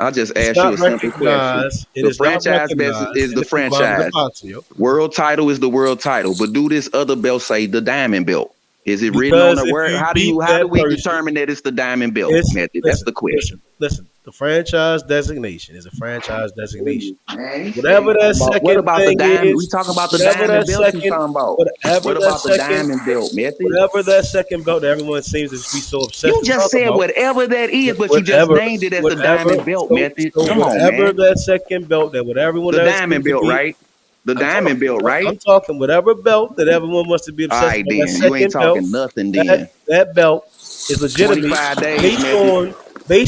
[SPEAKER 11] I just
[SPEAKER 10] It's
[SPEAKER 11] asked you
[SPEAKER 10] not
[SPEAKER 11] a simple question.
[SPEAKER 10] recognized. It
[SPEAKER 11] The
[SPEAKER 10] is not
[SPEAKER 11] franchise best
[SPEAKER 10] recognized
[SPEAKER 11] is
[SPEAKER 10] in
[SPEAKER 11] the
[SPEAKER 10] the conglomerate
[SPEAKER 11] franchise.
[SPEAKER 10] boxing, yo.
[SPEAKER 11] World title is the world title. But do this other belt say the diamond belt? Is it written on
[SPEAKER 10] Because
[SPEAKER 11] the
[SPEAKER 10] if
[SPEAKER 11] word?
[SPEAKER 10] you
[SPEAKER 11] How
[SPEAKER 10] beat
[SPEAKER 11] do
[SPEAKER 10] that
[SPEAKER 11] we
[SPEAKER 10] person,
[SPEAKER 11] determine that it's the diamond belt method? That's the question.
[SPEAKER 10] Listen. The franchise designation is a franchise designation.
[SPEAKER 11] Man,
[SPEAKER 10] Whatever that
[SPEAKER 11] what
[SPEAKER 10] second
[SPEAKER 11] about the
[SPEAKER 10] thing
[SPEAKER 11] diamond? We
[SPEAKER 10] is,
[SPEAKER 11] talking about the
[SPEAKER 10] whatever
[SPEAKER 11] diamond
[SPEAKER 10] that
[SPEAKER 11] belt you
[SPEAKER 10] second,
[SPEAKER 11] talking about.
[SPEAKER 10] whatever
[SPEAKER 11] What
[SPEAKER 10] that
[SPEAKER 11] about the
[SPEAKER 10] second,
[SPEAKER 11] diamond belt method?
[SPEAKER 10] whatever that second belt that everyone seems to be so obsessed
[SPEAKER 11] You
[SPEAKER 10] to
[SPEAKER 11] just
[SPEAKER 10] talk
[SPEAKER 11] said
[SPEAKER 10] about.
[SPEAKER 11] whatever that is, but you just
[SPEAKER 10] Whatever,
[SPEAKER 11] named it as the diamond belt method.
[SPEAKER 10] so
[SPEAKER 11] Come on,
[SPEAKER 10] whatever
[SPEAKER 11] man.
[SPEAKER 10] that second belt that what everyone
[SPEAKER 11] The
[SPEAKER 10] else
[SPEAKER 11] diamond
[SPEAKER 10] seems to
[SPEAKER 11] belt,
[SPEAKER 10] be.
[SPEAKER 11] right? The diamond belt, right?
[SPEAKER 10] I'm talking whatever belt that everyone wants to be
[SPEAKER 11] All
[SPEAKER 10] obsessed
[SPEAKER 11] right,
[SPEAKER 10] with. That
[SPEAKER 11] then. You ain't
[SPEAKER 10] second belt,
[SPEAKER 11] talking nothing then.
[SPEAKER 10] that belt is legitimate
[SPEAKER 11] 25 days,
[SPEAKER 10] based
[SPEAKER 11] method.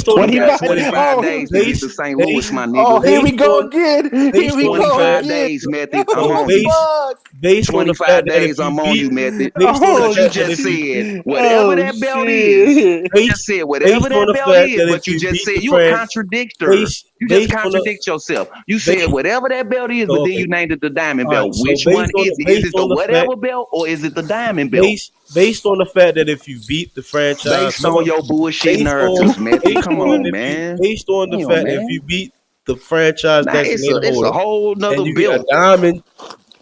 [SPEAKER 10] on the
[SPEAKER 11] You got
[SPEAKER 10] fact that if
[SPEAKER 11] 25
[SPEAKER 10] you
[SPEAKER 11] days to get to St. Louis, my nigga.
[SPEAKER 8] Here we
[SPEAKER 10] based
[SPEAKER 8] go
[SPEAKER 10] on
[SPEAKER 8] again. Here we go
[SPEAKER 11] 25
[SPEAKER 8] again.
[SPEAKER 11] days, method. I'm
[SPEAKER 8] Oh,
[SPEAKER 11] on you.
[SPEAKER 10] based on the
[SPEAKER 11] 25
[SPEAKER 10] fact that if
[SPEAKER 11] days,
[SPEAKER 10] you
[SPEAKER 11] I'm on
[SPEAKER 10] beat
[SPEAKER 11] you, method.
[SPEAKER 10] based on the
[SPEAKER 8] Oh,
[SPEAKER 11] Because you
[SPEAKER 10] fact that
[SPEAKER 11] just
[SPEAKER 10] if you
[SPEAKER 11] said whatever
[SPEAKER 8] oh
[SPEAKER 11] that belt is.
[SPEAKER 8] shit.
[SPEAKER 11] You just said whatever
[SPEAKER 10] based on
[SPEAKER 11] that
[SPEAKER 10] the
[SPEAKER 11] belt
[SPEAKER 10] fact
[SPEAKER 11] is,
[SPEAKER 10] that if
[SPEAKER 11] but you
[SPEAKER 10] you
[SPEAKER 11] just
[SPEAKER 10] beat
[SPEAKER 11] said
[SPEAKER 10] the
[SPEAKER 11] you a
[SPEAKER 10] friend
[SPEAKER 11] contradictor. You just
[SPEAKER 10] based on the
[SPEAKER 11] contradict yourself. You
[SPEAKER 10] based,
[SPEAKER 11] said whatever that belt is,
[SPEAKER 10] so
[SPEAKER 11] but then
[SPEAKER 10] okay.
[SPEAKER 11] you named it the diamond
[SPEAKER 10] All right,
[SPEAKER 11] belt.
[SPEAKER 10] so
[SPEAKER 11] Which one is it? Is it
[SPEAKER 10] based
[SPEAKER 11] the
[SPEAKER 10] on the fact
[SPEAKER 11] whatever belt or is it the diamond belt?
[SPEAKER 10] based on the fact that if you beat the franchise,
[SPEAKER 11] Based on your bullshit
[SPEAKER 10] based on
[SPEAKER 11] narratives, method.
[SPEAKER 10] based
[SPEAKER 11] Come
[SPEAKER 10] on
[SPEAKER 11] on,
[SPEAKER 10] if you
[SPEAKER 11] man.
[SPEAKER 10] based on the
[SPEAKER 11] Damn,
[SPEAKER 10] fact that if
[SPEAKER 11] man.
[SPEAKER 10] you beat the franchise
[SPEAKER 11] Nah,
[SPEAKER 10] designated
[SPEAKER 11] it's a
[SPEAKER 10] holder
[SPEAKER 11] whole
[SPEAKER 10] and
[SPEAKER 11] nother
[SPEAKER 10] you get a
[SPEAKER 11] belt.
[SPEAKER 10] diamond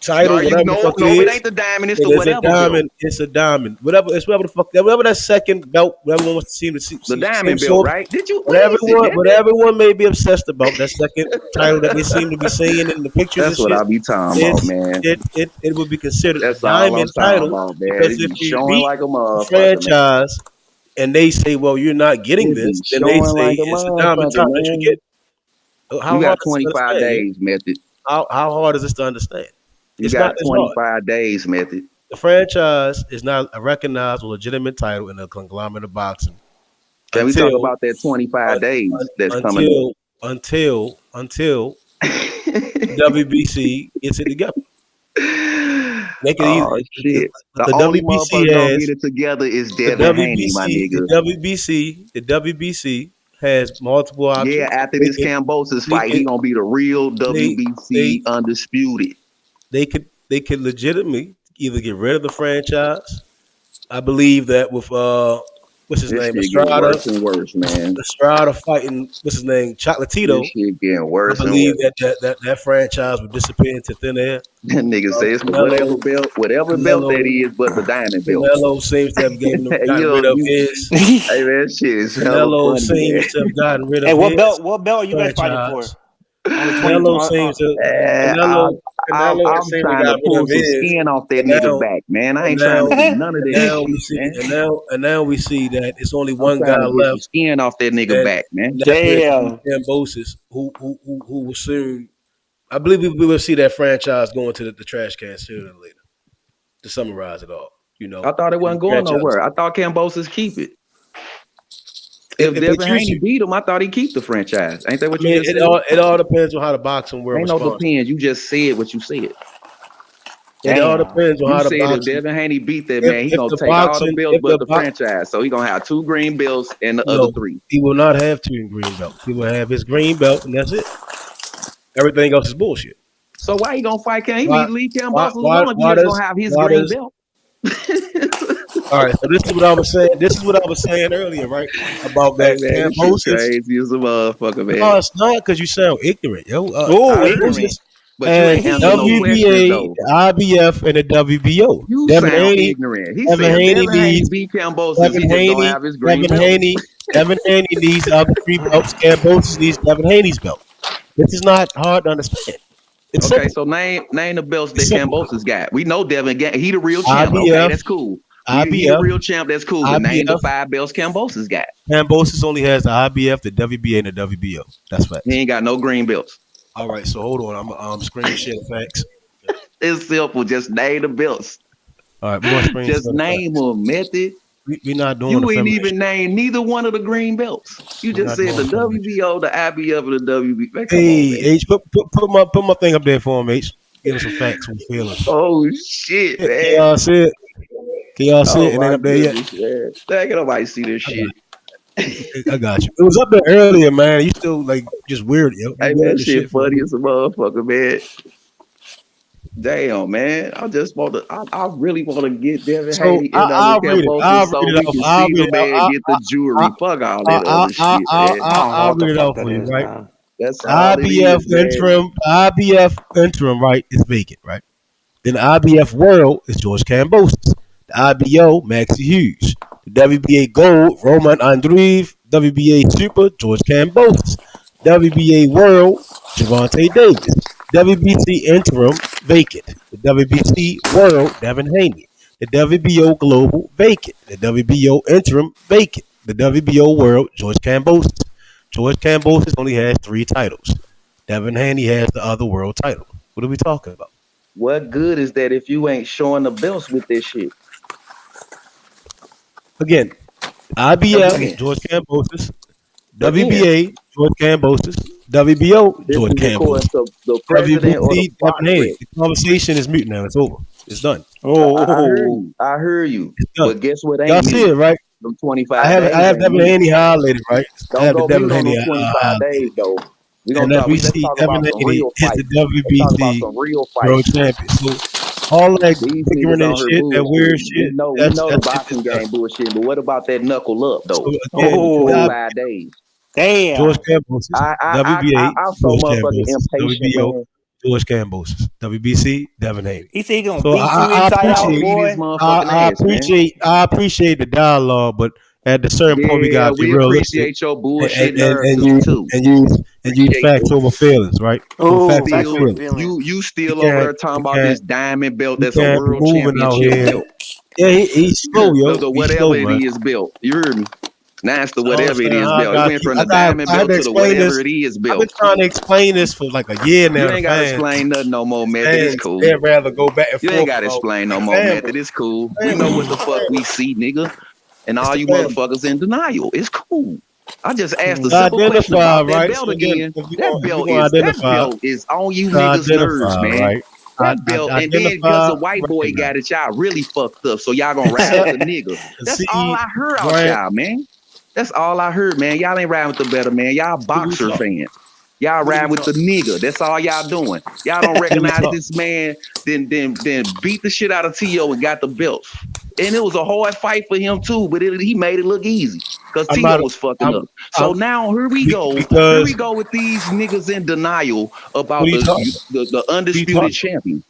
[SPEAKER 10] title, whatever the fuck
[SPEAKER 11] no,
[SPEAKER 10] it
[SPEAKER 11] it
[SPEAKER 10] is.
[SPEAKER 11] ain't the diamond. It's
[SPEAKER 10] It
[SPEAKER 11] the
[SPEAKER 10] is
[SPEAKER 11] whatever
[SPEAKER 10] a diamond.
[SPEAKER 11] belt.
[SPEAKER 10] It's a diamond. Whatever the fuck. Whatever that second belt. Whatever one wants to seem to see.
[SPEAKER 11] The diamond
[SPEAKER 10] seem
[SPEAKER 11] belt,
[SPEAKER 10] so.
[SPEAKER 11] right? Did you?
[SPEAKER 10] What everyone may be obsessed about, that second title that they seem to be seeing in the pictures
[SPEAKER 11] That's
[SPEAKER 10] and
[SPEAKER 11] what
[SPEAKER 10] shit,
[SPEAKER 11] I be talking about, man.
[SPEAKER 10] it would be considered
[SPEAKER 11] That's
[SPEAKER 10] a
[SPEAKER 11] all I'm
[SPEAKER 10] diamond
[SPEAKER 11] talking
[SPEAKER 10] title
[SPEAKER 11] about, man.
[SPEAKER 10] because
[SPEAKER 11] It
[SPEAKER 10] if
[SPEAKER 11] be
[SPEAKER 10] you
[SPEAKER 11] showing
[SPEAKER 10] beat
[SPEAKER 11] like a
[SPEAKER 10] the
[SPEAKER 11] motherfucker, man.
[SPEAKER 10] franchise and they say, well, you're not getting
[SPEAKER 11] It be
[SPEAKER 10] this, then they
[SPEAKER 11] showing
[SPEAKER 10] say
[SPEAKER 11] like a
[SPEAKER 10] it's a diamond
[SPEAKER 11] motherfucker,
[SPEAKER 10] title that you
[SPEAKER 11] man.
[SPEAKER 10] get. How
[SPEAKER 11] You
[SPEAKER 10] hard
[SPEAKER 11] got
[SPEAKER 10] is this to
[SPEAKER 11] 25
[SPEAKER 10] understand?
[SPEAKER 11] days, Method.
[SPEAKER 10] How hard is this to understand?
[SPEAKER 11] You
[SPEAKER 10] It's
[SPEAKER 11] got
[SPEAKER 10] not as hard.
[SPEAKER 11] 25 days, Method.
[SPEAKER 10] The franchise is not a recognized or legitimate title in the conglomerate of boxing
[SPEAKER 11] Can we talk about that 25 days that's coming up?
[SPEAKER 10] until WBC gets it together. Make it
[SPEAKER 11] Oh,
[SPEAKER 10] easy.
[SPEAKER 11] shit.
[SPEAKER 10] The
[SPEAKER 11] The only
[SPEAKER 10] WBC
[SPEAKER 11] motherfucker gonna
[SPEAKER 10] has
[SPEAKER 11] get it together is
[SPEAKER 10] the
[SPEAKER 11] Devin Haney, my
[SPEAKER 10] WBC.
[SPEAKER 11] nigga.
[SPEAKER 10] The WBC has multiple options.
[SPEAKER 11] Yeah, after this Kambosos fight, he gonna be the real WBC undisputed.
[SPEAKER 10] They could legitimately either get rid of the franchise. I believe that with what's his
[SPEAKER 11] This
[SPEAKER 10] name,
[SPEAKER 11] shit
[SPEAKER 10] Estrada.
[SPEAKER 11] getting worse and worse, man.
[SPEAKER 10] Estrada fighting what's his name, Chocolatito.
[SPEAKER 11] This shit getting worse
[SPEAKER 10] I
[SPEAKER 11] and
[SPEAKER 10] believe
[SPEAKER 11] worse.
[SPEAKER 10] that franchise would disappear into thin air.
[SPEAKER 11] That nigga says the whatever belt that is, but the diamond belt.
[SPEAKER 10] Canelo seems to have gotten rid of his.
[SPEAKER 11] Hey man, shit is hella
[SPEAKER 10] Canelo
[SPEAKER 11] funny,
[SPEAKER 10] seems
[SPEAKER 11] man.
[SPEAKER 10] to have gotten rid of
[SPEAKER 8] Hey,
[SPEAKER 10] his.
[SPEAKER 8] what belt are you guys fighting for?
[SPEAKER 10] franchise. Canelo seems to.
[SPEAKER 11] I'm
[SPEAKER 10] seems
[SPEAKER 11] trying to
[SPEAKER 10] got rid
[SPEAKER 11] pull
[SPEAKER 10] of
[SPEAKER 11] some
[SPEAKER 10] his.
[SPEAKER 11] skin off that
[SPEAKER 10] And now-
[SPEAKER 11] nigga back, man. I ain't
[SPEAKER 10] and
[SPEAKER 11] trying to
[SPEAKER 10] now-
[SPEAKER 11] do none of
[SPEAKER 10] And
[SPEAKER 11] that
[SPEAKER 10] now we
[SPEAKER 11] shit,
[SPEAKER 10] see,
[SPEAKER 11] man.
[SPEAKER 10] and now we see that it's only
[SPEAKER 11] I'm
[SPEAKER 10] one
[SPEAKER 11] trying
[SPEAKER 10] guy
[SPEAKER 11] to get some
[SPEAKER 10] left.
[SPEAKER 11] skin off that nigga
[SPEAKER 10] and
[SPEAKER 11] back, man.
[SPEAKER 10] That person, Kambosos, who will soon. I believe we will see that franchise going to the trash can sooner or later. To summarize it all,
[SPEAKER 11] I thought it wasn't going nowhere. I thought Kambosos keep it. If Devin Haney beat him, I thought he'd keep the franchise. Ain't that what you just said?
[SPEAKER 10] It all depends on how the boxing world
[SPEAKER 11] Ain't
[SPEAKER 10] responds.
[SPEAKER 11] no depends. You just said what you said.
[SPEAKER 10] It all depends on how the
[SPEAKER 11] boxing.
[SPEAKER 10] boxing.
[SPEAKER 11] If Devin Haney beat that man, he gonna take all the belts but the franchise. So he gonna have 2 green belts and the other 3.
[SPEAKER 10] He will not have 2 green belts. He will have his green belt, and that's it. Everything else is bullshit.
[SPEAKER 11] So why he gonna fight? Can he leave Kambosos alone if he just gonna have his green belt?
[SPEAKER 10] All right, so this is what I was saying. This is what I was saying earlier, right? About that Kambosos.
[SPEAKER 11] Crazy as a motherfucker, man.
[SPEAKER 10] No, it's not because you sound ignorant, yo.
[SPEAKER 8] Ignorant.
[SPEAKER 11] But you ain't answering no questions, though.
[SPEAKER 10] the IBF, and the WBO.
[SPEAKER 11] You
[SPEAKER 10] Devin
[SPEAKER 11] sound
[SPEAKER 10] Haney,
[SPEAKER 11] ignorant. He
[SPEAKER 10] Devin
[SPEAKER 11] said
[SPEAKER 10] Haney
[SPEAKER 11] Devin Haney
[SPEAKER 10] needs
[SPEAKER 11] beat Kambosos.
[SPEAKER 10] Devin
[SPEAKER 11] He just
[SPEAKER 10] Haney.
[SPEAKER 11] gonna have his green
[SPEAKER 10] Devin
[SPEAKER 11] belt.
[SPEAKER 10] Haney. Devin Haney needs the other 3 belts. Kambosos needs Devin Haney's belt. This is not hard to understand. It's
[SPEAKER 11] Okay,
[SPEAKER 10] simple.
[SPEAKER 11] so name the belts that
[SPEAKER 10] It's simple.
[SPEAKER 11] Kambosos got. We know Devin got. He the real champ.
[SPEAKER 10] IBF,
[SPEAKER 11] Okay, that's cool. He the real champ. That's cool. But name the 5 belts Kambosos got.
[SPEAKER 10] Kambosos only has the IBF, the WBA, and the WBO. That's right.
[SPEAKER 11] He ain't got no green belts.
[SPEAKER 10] All right, so hold on. I'm screen share the facts.
[SPEAKER 11] It's simple. Just name the belts.
[SPEAKER 10] All right, we're gonna screen
[SPEAKER 11] Just
[SPEAKER 10] share the
[SPEAKER 11] name them, Method.
[SPEAKER 10] We're not doing.
[SPEAKER 11] You ain't even named neither one of the green belts. You just said the WBO, the IBF, and the WB.
[SPEAKER 10] Hey, H, put my thing up there for him, H. Give us some facts and feelings.
[SPEAKER 11] Oh shit, man!
[SPEAKER 10] Can y'all see it? Can y'all see it? It ain't up there yet.
[SPEAKER 11] Ain't nobody see this shit.
[SPEAKER 10] I got you. It was up there earlier, man. You still like just weird, yo.
[SPEAKER 11] Hey man, that shit funny as a motherfucker, man. Damn, man. I just want to. I really want to get Devin Haney in
[SPEAKER 10] I'll read it.
[SPEAKER 11] so we can see the man get the jewelry. Fuck all that other shit, man.
[SPEAKER 10] I'll read it out for you, right?
[SPEAKER 11] That's all
[SPEAKER 10] IBF interim. IBF interim, right, is vacant, right? Then the IBF World is George Kambosos. The IBO, Maxie Hughes. The WBA Gold, Roman Andreev. WBA Super, George Kambosos. WBA World, Javante Davis. WBC Interim, vacant. The WBC World, Devin Haney. The WBO Global, vacant. The WBO Interim, vacant. The WBO World, George Kambosos. George Kambosos only has 3 titles. Devin Haney has the other world title. What are we talking about?
[SPEAKER 11] What good is that if you ain't showing the belts with this shit?
[SPEAKER 10] Again, IBF, George Kambosos. WBA, George Kambosos. WBO, George Kambosos.
[SPEAKER 11] The president or the
[SPEAKER 10] Devin Haney. The conversation is mute now. It's over. It's done.
[SPEAKER 11] I heard you. But guess what?
[SPEAKER 10] Y'all see it, right?
[SPEAKER 11] Them 25
[SPEAKER 10] I have Devin Haney highlighted, right? I have the Devin Haney
[SPEAKER 11] 25 days, though.
[SPEAKER 10] And as we see, Devin Haney is the WBC world champion. So all that bickering and shit, that weird shit.
[SPEAKER 11] We know the boxing game bullshit, but what about that knuckle up, though? 25 days.
[SPEAKER 8] Damn.
[SPEAKER 10] George Kambosos, WBA,
[SPEAKER 11] I'm so motherfucking impatient, man.
[SPEAKER 10] George Kambosos. WBC, Devin Haney.
[SPEAKER 11] He said he gonna
[SPEAKER 10] So
[SPEAKER 11] beat you inside out,
[SPEAKER 10] appreciate,
[SPEAKER 11] boy.
[SPEAKER 10] I appreciate the dialogue, but at a certain point we gotta be
[SPEAKER 11] we
[SPEAKER 10] realistic
[SPEAKER 11] appreciate your bullshit nerve too.
[SPEAKER 10] and use facts over feelings, right?
[SPEAKER 11] Oh,
[SPEAKER 10] Facts over feelings.
[SPEAKER 11] you still over there talking about this diamond belt that's a
[SPEAKER 10] can't be
[SPEAKER 11] world
[SPEAKER 10] moving out
[SPEAKER 11] championship
[SPEAKER 10] here.
[SPEAKER 11] belt.
[SPEAKER 10] Yeah, he's slow, yo.
[SPEAKER 11] The
[SPEAKER 10] He's
[SPEAKER 11] whatever
[SPEAKER 10] slow,
[SPEAKER 11] it
[SPEAKER 10] man.
[SPEAKER 11] is belt. You heard me. Now it's the
[SPEAKER 10] I
[SPEAKER 11] whatever it is
[SPEAKER 10] understand. I
[SPEAKER 11] belt. It
[SPEAKER 10] got
[SPEAKER 11] went
[SPEAKER 10] you.
[SPEAKER 11] from the
[SPEAKER 10] I
[SPEAKER 11] diamond
[SPEAKER 10] had
[SPEAKER 11] belt
[SPEAKER 10] to
[SPEAKER 11] to the
[SPEAKER 10] explain
[SPEAKER 11] whatever
[SPEAKER 10] this.
[SPEAKER 11] it is
[SPEAKER 10] I've
[SPEAKER 11] belt.
[SPEAKER 10] been trying to explain this for like a year now.
[SPEAKER 11] You ain't gotta explain nothing no more, method. It's cool.
[SPEAKER 10] They'd rather go back and
[SPEAKER 11] You
[SPEAKER 10] forth.
[SPEAKER 11] ain't gotta explain no more, method. It's cool. We know what the fuck we see, nigga. And all you motherfuckers in denial. It's cool. I just asked a simple question about that belt again. That belt is on you niggas' nerves, man.
[SPEAKER 10] Right?
[SPEAKER 11] That belt, and then because the white boy got it, y'all really fucked up. So y'all gonna ride with the nigga. That's all I heard out y'all, man. That's all I heard, man. Y'all ain't riding with the better, man. Y'all boxer fans. Y'all ride with the nigga. That's all y'all doing. Y'all don't recognize this man, then beat the shit out of T.O. and got the belt. And it was a hard fight for him too, but he made it look easy because T.O. was fucking up. So now here we go. Here we go with these niggas in denial about the undisputed champion.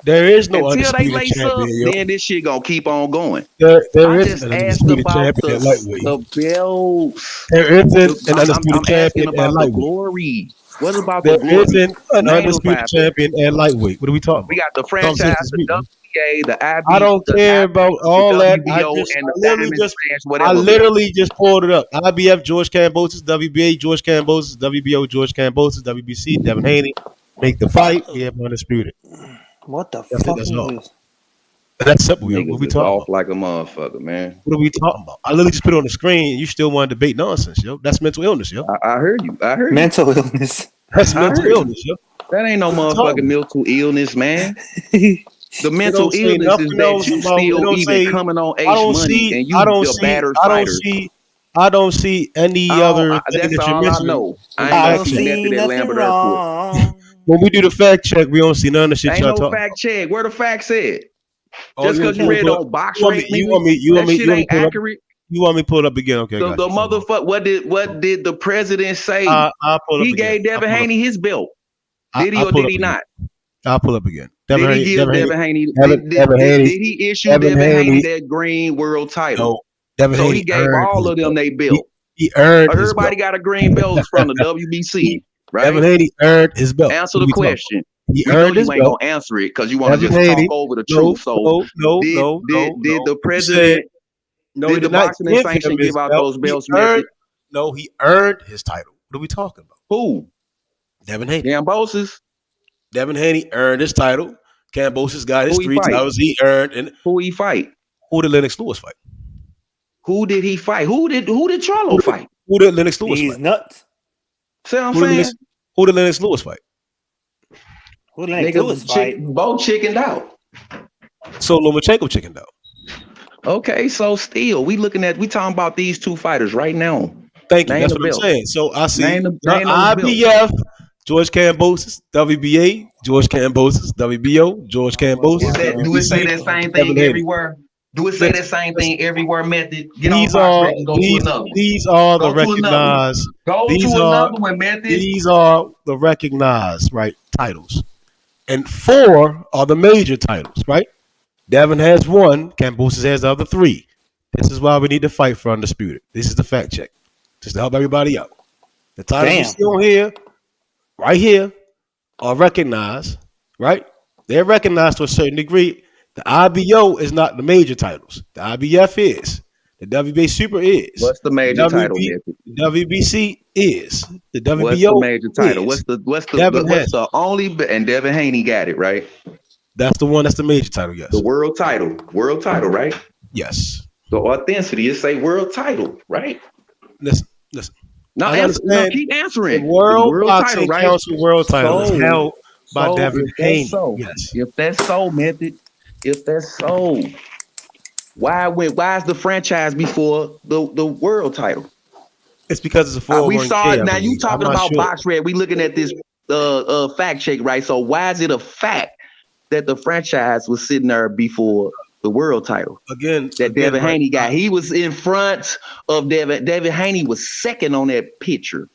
[SPEAKER 10] There is no
[SPEAKER 11] until they
[SPEAKER 10] undisputed
[SPEAKER 11] lace
[SPEAKER 10] champion.
[SPEAKER 11] Up, then this shit gonna keep on going.
[SPEAKER 10] There
[SPEAKER 11] I
[SPEAKER 10] is
[SPEAKER 11] just
[SPEAKER 10] an
[SPEAKER 11] asked
[SPEAKER 10] undisputed
[SPEAKER 11] about
[SPEAKER 10] champion at lightweight.
[SPEAKER 11] the belts.
[SPEAKER 10] There isn't an undisputed
[SPEAKER 11] I'm asking
[SPEAKER 10] champion
[SPEAKER 11] about
[SPEAKER 10] at
[SPEAKER 11] the
[SPEAKER 10] lightweight.
[SPEAKER 11] glory. What about
[SPEAKER 10] There
[SPEAKER 11] the glory?
[SPEAKER 10] isn't an
[SPEAKER 11] Name
[SPEAKER 10] undisputed champion at lightweight. What are we talking about?
[SPEAKER 11] We got the franchise, the WBA, the IB.
[SPEAKER 10] I don't care about all that.
[SPEAKER 11] WBO, and the Diamond Smash, whatever.
[SPEAKER 10] I literally just pulled it up. IBF, George Kambosos, WBA, George Kambosos, WBO, George Kambosos, WBC, Devin Haney. Make the fight. We have undisputed.
[SPEAKER 11] What the
[SPEAKER 10] fuck
[SPEAKER 11] is
[SPEAKER 10] this? That's simple, yo. What we talking
[SPEAKER 11] off about? Like a motherfucker, man.
[SPEAKER 10] What are we talking about? I literally just put it on the screen and you still want to debate nonsense, yo. That's mental illness, yo.
[SPEAKER 11] I heard you.
[SPEAKER 8] Mental illness.
[SPEAKER 10] That's mental illness, yo.
[SPEAKER 11] That ain't no motherfucking mental illness, man. The mental illness is that you still even coming on H money and you're a battered fighter.
[SPEAKER 10] I don't see any other thing
[SPEAKER 11] that's
[SPEAKER 10] that you're
[SPEAKER 11] all
[SPEAKER 10] missing.
[SPEAKER 11] I know. I don't see nothing wrong.
[SPEAKER 10] When we do the fact check, we don't see none of the shit y'all talking about.
[SPEAKER 11] Fact check. Where the facts at? Just because you read on box rate,
[SPEAKER 10] you want me
[SPEAKER 11] accurate.
[SPEAKER 10] You want me to pull it up again? Okay.
[SPEAKER 11] The motherfucker. What did the president say? He gave Devin Haney his belt. Did he or did he not?
[SPEAKER 10] I'll pull up again.
[SPEAKER 11] Did he give Devin Haney? Did he issue Devin Haney that green world title? So he gave all of them they belt.
[SPEAKER 10] He earned.
[SPEAKER 11] Everybody got a green belt from the WBC. Right?
[SPEAKER 10] Devin Haney earned his belt.
[SPEAKER 11] Answer the question.
[SPEAKER 10] He earned his belt.
[SPEAKER 11] You ain't gonna answer it because you want to just talk over the truth. So did the president? Did the boxing and sanction give out those belts?
[SPEAKER 10] No, he earned his title. What are we talking about?
[SPEAKER 11] Who?
[SPEAKER 10] Devin Haney.
[SPEAKER 11] Kambosos.
[SPEAKER 10] Devin Haney earned his title. Kambosos got his 3 titles. He earned. And
[SPEAKER 11] who he fight?
[SPEAKER 10] Who did Lennox Lewis fight?
[SPEAKER 11] Who did he fight? Who did Charlo fight?
[SPEAKER 10] Who did Lennox Lewis fight?
[SPEAKER 8] He's nuts.
[SPEAKER 11] See what I'm saying?
[SPEAKER 10] Who did Lennox Lewis fight?
[SPEAKER 8] Who did Lennox Lewis fight?
[SPEAKER 11] Both chickened out.
[SPEAKER 10] So Lomachenko chickened out.
[SPEAKER 11] Okay, so still we talking about these two fighters right now.
[SPEAKER 10] Thank you. That's what I'm saying. So I see IBF, George Kambosos, WBA, George Kambosos, WBO, George Kambosos.
[SPEAKER 11] Do it say that same thing everywhere? Do it say that same thing everywhere, method? Get on box and go to another one.
[SPEAKER 10] These are the recognized.
[SPEAKER 11] Go to another one, method.
[SPEAKER 10] These are the recognized, right, titles. And 4 are the major titles, right? Devin has 1, Kambosos has the other 3. This is why we need to fight for undisputed. This is the fact check. Just to help everybody out. The titles you see on here, right here, are recognized, right? They're recognized to a certain degree. The IBO is not the major titles. The IBF is. The WBA Super is.
[SPEAKER 11] What's the major title?
[SPEAKER 10] The WBC is. The WBO
[SPEAKER 11] What's the major title?
[SPEAKER 10] is.
[SPEAKER 11] What's the only? And Devin Haney got it right.
[SPEAKER 10] That's the one. That's the major title. Yes.
[SPEAKER 11] The world title. World title, right?
[SPEAKER 10] Yes.
[SPEAKER 11] The authenticity is say world title, right?
[SPEAKER 10] Listen.
[SPEAKER 11] No, keep answering.
[SPEAKER 10] The World Boxing Council world title is held by Devin Haney.
[SPEAKER 11] Yes. If that's so, method. If that's so, why is the franchise before the world title?
[SPEAKER 10] It's because it's a 401k.
[SPEAKER 11] We saw it. Now you talking about box red. We looking at this fact check, right? So why is it a fact that the franchise was sitting there before the world title?
[SPEAKER 10] Again,
[SPEAKER 11] Devin Haney got. He was in front of Devin. Devin Haney was second on that picture.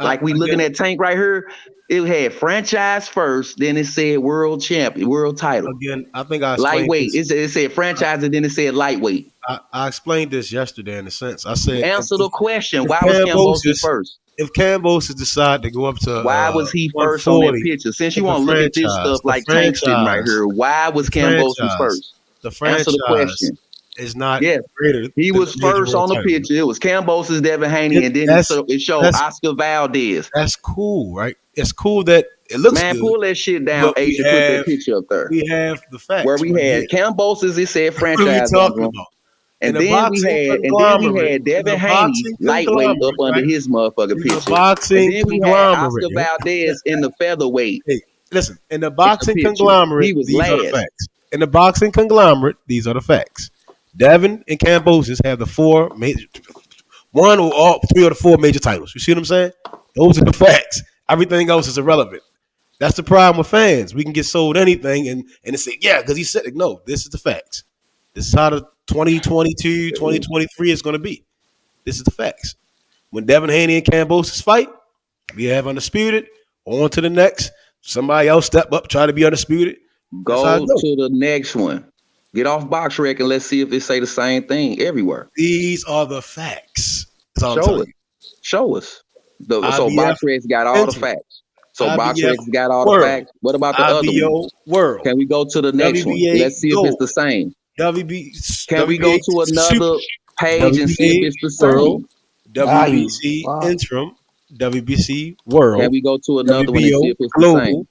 [SPEAKER 11] Like we looking at Tank right here. It had franchise first, then it said world champion, world title.
[SPEAKER 10] Again, I think I explained
[SPEAKER 11] lightweight.
[SPEAKER 10] this.
[SPEAKER 11] It said franchise, and then it said lightweight.
[SPEAKER 10] I explained this yesterday in a sense. I said
[SPEAKER 11] answer the question. Why was Kambosos first?
[SPEAKER 10] If Kambosos decide to go up to
[SPEAKER 11] why was he first on that picture? Since you want to look at this stuff like Tank sitting right here, why was Kambosos first?
[SPEAKER 10] The franchise
[SPEAKER 11] answer the question.
[SPEAKER 10] Is not
[SPEAKER 11] greater. He was first on the picture. It was Kambosos, Devin Haney, and then it showed Oscar Valdez.
[SPEAKER 10] That's cool, right? It's cool that it looks good.
[SPEAKER 11] Man, pull that shit down, H, and put that picture up there.
[SPEAKER 10] We have the facts.
[SPEAKER 11] Where we had Kambosos, it said franchise. And then we had Devin Haney, lightweight, up under his motherfucking picture. And then we had Oscar Valdez in the featherweight.
[SPEAKER 10] Hey, listen, in the boxing conglomerate,
[SPEAKER 11] he was
[SPEAKER 10] these
[SPEAKER 11] last.
[SPEAKER 10] are the facts. In the boxing conglomerate, these are the facts. Devin and Kambosos have the one or all three of the four major titles. You see what I'm saying? Those are the facts. Everything else is irrelevant. That's the problem with fans. We can get sold anything and they say, yeah, because he said it. No, this is the facts. This is how the 2022, 2023 is going to be. This is the facts. When Devin Haney and Kambosos fight, we have undisputed. On to the next. Somebody else step up, try to be undisputed.
[SPEAKER 11] Go to the next one. Get off BoxRec and let's see if they say the same thing everywhere.
[SPEAKER 10] These are the facts.
[SPEAKER 11] Show us. So BoxRec's got all the facts. So BoxRec's got all the facts. What about the other one?
[SPEAKER 10] World.
[SPEAKER 11] Can we go to the next one? Let's see if it's the same. Can we go to another page and see if it's the same?
[SPEAKER 10] WBC Interim, WBC World.
[SPEAKER 11] Can we go to another one and see if it's the same?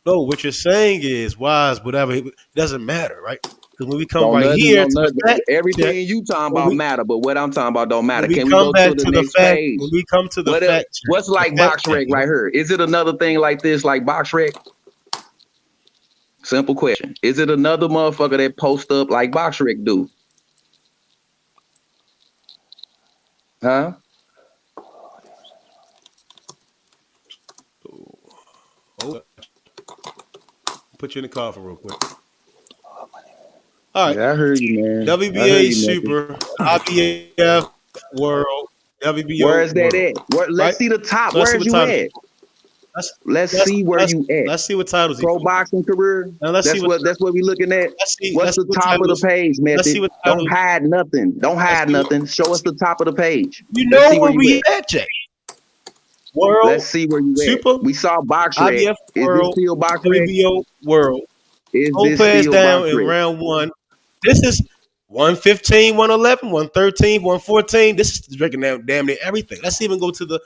[SPEAKER 10] No, what you're saying is wise, whatever. It doesn't matter, right? Because when we come right here,
[SPEAKER 11] everything you talking about matter, but what I'm talking about don't matter. Can we go
[SPEAKER 10] to
[SPEAKER 11] the next page?
[SPEAKER 10] When we come to the fact,
[SPEAKER 11] what's like BoxRec right here? Is it another thing like this, like BoxRec? Simple question. Is it another motherfucker that post up like BoxRec do? Huh?
[SPEAKER 10] Put you in the coffin real quick. All right.
[SPEAKER 11] Yeah, I heard you, man.
[SPEAKER 10] WBA Super, IBF World, WBO.
[SPEAKER 11] Where is that at? Let's see the top. Where is you at? Let's see where you at.
[SPEAKER 10] Let's see what titles.
[SPEAKER 11] Pro boxing career. That's what we looking at. What's the top of the page, man? Don't hide nothing. Don't hide nothing. Show us the top of the page.
[SPEAKER 10] You know where we at, Jay. World.
[SPEAKER 11] Let's see where you
[SPEAKER 10] Super.
[SPEAKER 11] at. We saw BoxRec.
[SPEAKER 10] IBF World.
[SPEAKER 11] Is this still BoxRec?
[SPEAKER 10] WBO World.
[SPEAKER 11] Is this still
[SPEAKER 10] down
[SPEAKER 11] BoxRec?
[SPEAKER 10] In round one. This is 115, 111, 113, 114. This is breaking down damn near everything. Let's go to the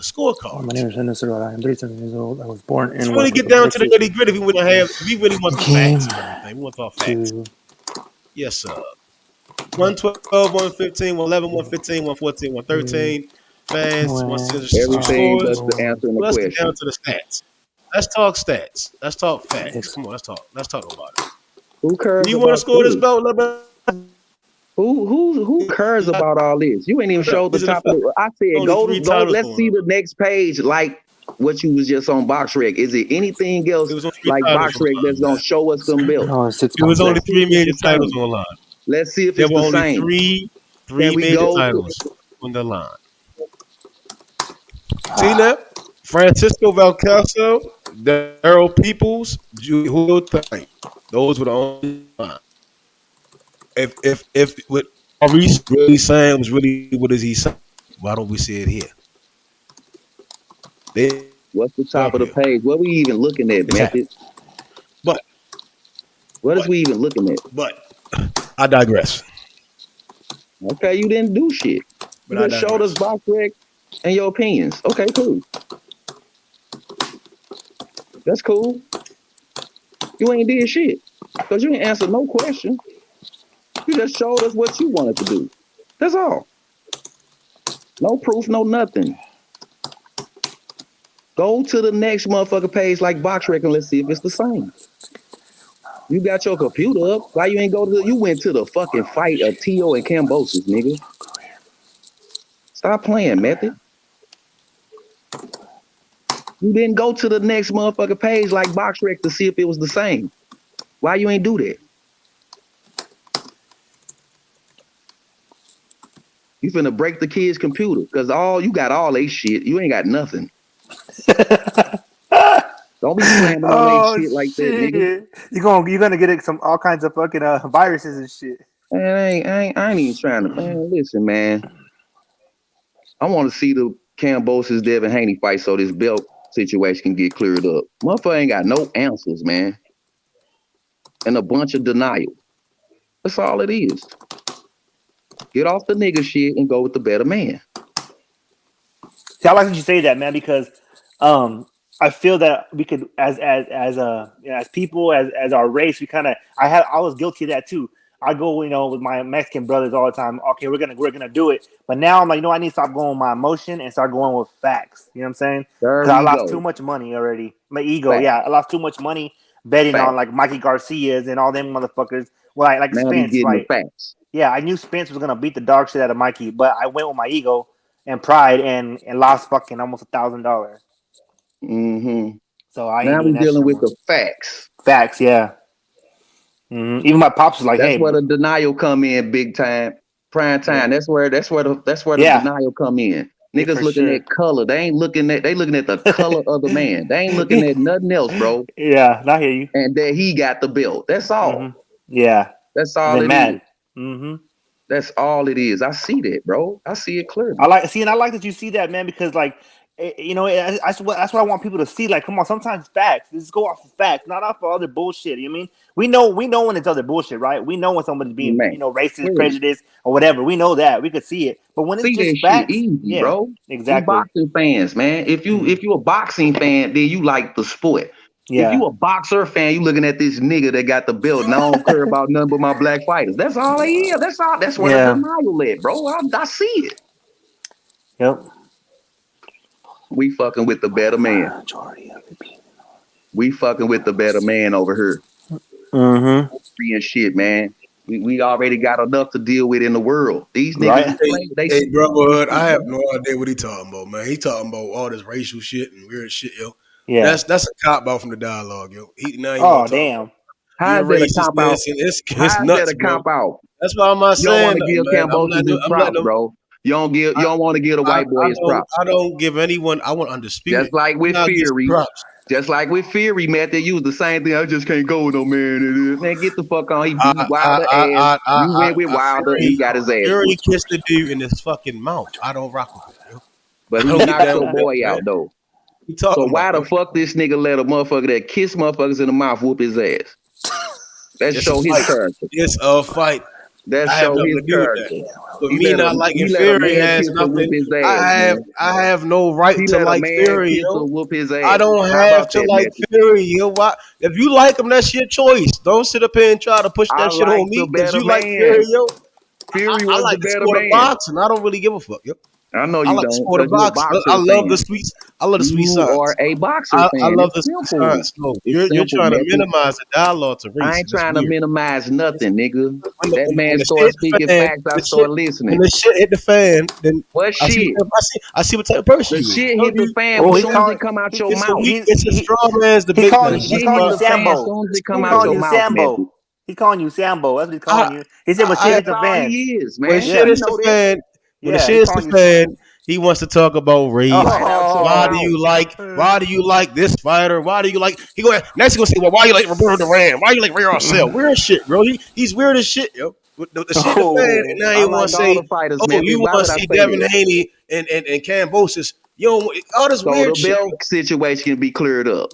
[SPEAKER 10] scorecard.
[SPEAKER 12] My name is Henderson. I'm 37 years old. I was born in.
[SPEAKER 10] Just want to get down to the nitty gritty. If we really want the facts and everything, we want our facts. Yes, sir. 112, 115, 111, 115, 114, 113. Fans,
[SPEAKER 11] everything but the answer in the question.
[SPEAKER 10] Let's get down to the stats. Let's talk stats. Let's talk facts. Come on, let's talk about it.
[SPEAKER 11] Who cares?
[SPEAKER 10] You want to score this belt?
[SPEAKER 11] Who cares about all this? You ain't even showed the top of it. I said go. Let's see the next page like what you was just on BoxRec. Is it anything else like BoxRec that's gonna show us some belts?
[SPEAKER 10] It was only 3 major titles on the line.
[SPEAKER 11] Let's see if it's the same.
[SPEAKER 10] Three major titles on the line. See that? Francisco Valcarcel, Daryl Peoples, Julio Thain. Those were the only line. If what Maurice really saying was really what is he saying? Why don't we see it here?
[SPEAKER 11] What's the top of the page? What we even looking at, Method?
[SPEAKER 10] But
[SPEAKER 11] what is we even looking at?
[SPEAKER 10] But I digress.
[SPEAKER 11] Okay, you didn't do shit. You just showed us BoxRec and your opinions. Okay, cool. That's cool. You ain't did shit because you ain't answered no question. You just showed us what you wanted to do. That's all. No proof, no nothing. Go to the next motherfucker page like BoxRec and let's see if it's the same. You got your computer up. Why you ain't go to you went to the fucking fight of T.O. and Kambosos, nigga. Stop playing, Method. You didn't go to the next motherfucker page like BoxRec to see if it was the same. Why you ain't do that? You finna break the kid's computer because you got all they shit. You ain't got nothing. Don't be slamming on they shit like that, nigga.
[SPEAKER 8] You're gonna get all kinds of fucking viruses and shit.
[SPEAKER 11] Man, I ain't even trying to. Man, listen, man. I want to see the Kambosos Devin Haney fight so this belt situation can get cleared up. Motherfucker ain't got no answers, man. And a bunch of denial. That's all it is. Get off the nigga shit and go with the better man.
[SPEAKER 8] See, I like that you say that, man, because I feel that we could, as people, as our race, we kind of. I was guilty of that too. I go, with my Mexican brothers all the time. Okay, we're gonna do it. But now I'm like, I need to stop going with my emotion and start going with facts. You know what I'm saying? Because I lost too much money already. My ego, facts. Yeah, I lost too much money betting on like Mikey Garcia's and all them motherfuckers. Well, like now Spence, right? Facts. Yeah, I knew Spence was gonna beat the dog shit out of Mikey, but I went with my ego and pride and lost fucking almost $1,000.
[SPEAKER 11] Mm-hmm.
[SPEAKER 8] So I
[SPEAKER 11] now we dealing with the facts.
[SPEAKER 8] Facts, yeah. Mm-hmm. Even my pops was like,
[SPEAKER 11] "That's
[SPEAKER 8] hey,
[SPEAKER 11] where the denial come in, big time, prime time. Yeah. That's where the denial come in. Niggas looking at color. They looking at the color of the man. They ain't looking at nothing else, bro.
[SPEAKER 8] Yeah, I hear you.
[SPEAKER 11] And that he got the belt. That's all.
[SPEAKER 8] Mm-hmm. Yeah,
[SPEAKER 11] that's all it is.
[SPEAKER 8] Mm-hmm.
[SPEAKER 11] That's all it is. I see that, bro. I see it clearly.
[SPEAKER 8] I like that you see that, man, because like. That's what I want people to see. Like, come on, sometimes facts. Let's go off of facts, not off of other bullshit. You know what I mean? We know when it's other bullshit, right? We know when somebody's being, racist, prejudiced, or whatever. We know that. We could see it. But when it's just facts,
[SPEAKER 11] easy, bro.
[SPEAKER 8] Exactly.
[SPEAKER 11] We boxing fans, man. If you a boxing fan, then you like the sport. Yeah. If you a boxer fan, you looking at this nigga that got the belt, and I don't care about nothing but my black fighters. That's all they is. That's all. That's where the denial at, bro. I see it.
[SPEAKER 8] Yep.
[SPEAKER 11] We fucking with the better man. We fucking with the better man over here.
[SPEAKER 8] Mm-hmm.
[SPEAKER 11] Free and shit, man. We already got enough to deal with in the world. These niggas,
[SPEAKER 10] hey, brotherhood, I have no idea what he talking about, man. He talking about all this racial shit and weird shit, yo. Yeah, that's a cop out from the dialogue, yo.
[SPEAKER 8] Damn.
[SPEAKER 11] How is that a cop out?
[SPEAKER 10] It's nuts,
[SPEAKER 11] a cop out?
[SPEAKER 10] That's why I'm not saying.
[SPEAKER 11] You don't want to give Kambosos his props, bro. You don't want to give a white boy his props.
[SPEAKER 10] I don't give anyone. I want undisputed.
[SPEAKER 11] Just like with Fury. Just like with Fury, man, they use the same thing. I just can't go with no man. Man, get the fuck on. He beat Wilder ass. You went with Wilder. He got his ass.
[SPEAKER 10] Fury kissed the dude in his fucking mouth. I don't rock with it, yo.
[SPEAKER 11] But he knocked your boy out, though. So why the fuck this nigga let a motherfucker that kiss motherfuckers in the mouth whoop his ass? That show his character.
[SPEAKER 10] It's a fight.
[SPEAKER 11] That show his character.
[SPEAKER 10] But me not liking Fury has nothing. I have no right to like Fury. I don't have to like Fury. Why? If you like him, that's your choice. Don't sit up here and try to push that shit on me because you like Fury, yo.
[SPEAKER 11] Fury was the better man.
[SPEAKER 10] Boxing. I don't really give a fuck, yo.
[SPEAKER 11] I know you
[SPEAKER 10] I like
[SPEAKER 11] don't.
[SPEAKER 10] The sport of boxing. I love the sweet. I love the sweet signs.
[SPEAKER 11] You are a boxer fan.
[SPEAKER 10] I love the sweet signs. No, you're trying to minimize the dialogue to race.
[SPEAKER 11] I ain't trying to minimize nothing, nigga. That man started speaking facts. I started listening.
[SPEAKER 10] When the shit hit the fan, then
[SPEAKER 11] what shit?
[SPEAKER 10] I see what type of person
[SPEAKER 11] the shit hit the fan as soon as it come out your mouth.
[SPEAKER 10] It's a straw man's debate.
[SPEAKER 8] He called you Sambo. He calling you Sambo. He's calling you Sambo. That's what he's calling you. He said when shit hit the fan.
[SPEAKER 10] When shit hits the fan. When the shit's the fan, he wants to talk about race. Why do you like this fighter? Why do you like? Next he gonna say, well, why you like Roberto Duran? Why you like Ray Arcel? Weird shit, bro. He's weird as shit, yo. The shit the fan, and now he want to say, you want to see Devin Haney and Kambosos. All this weird shit.
[SPEAKER 11] So the belt situation can be cleared up.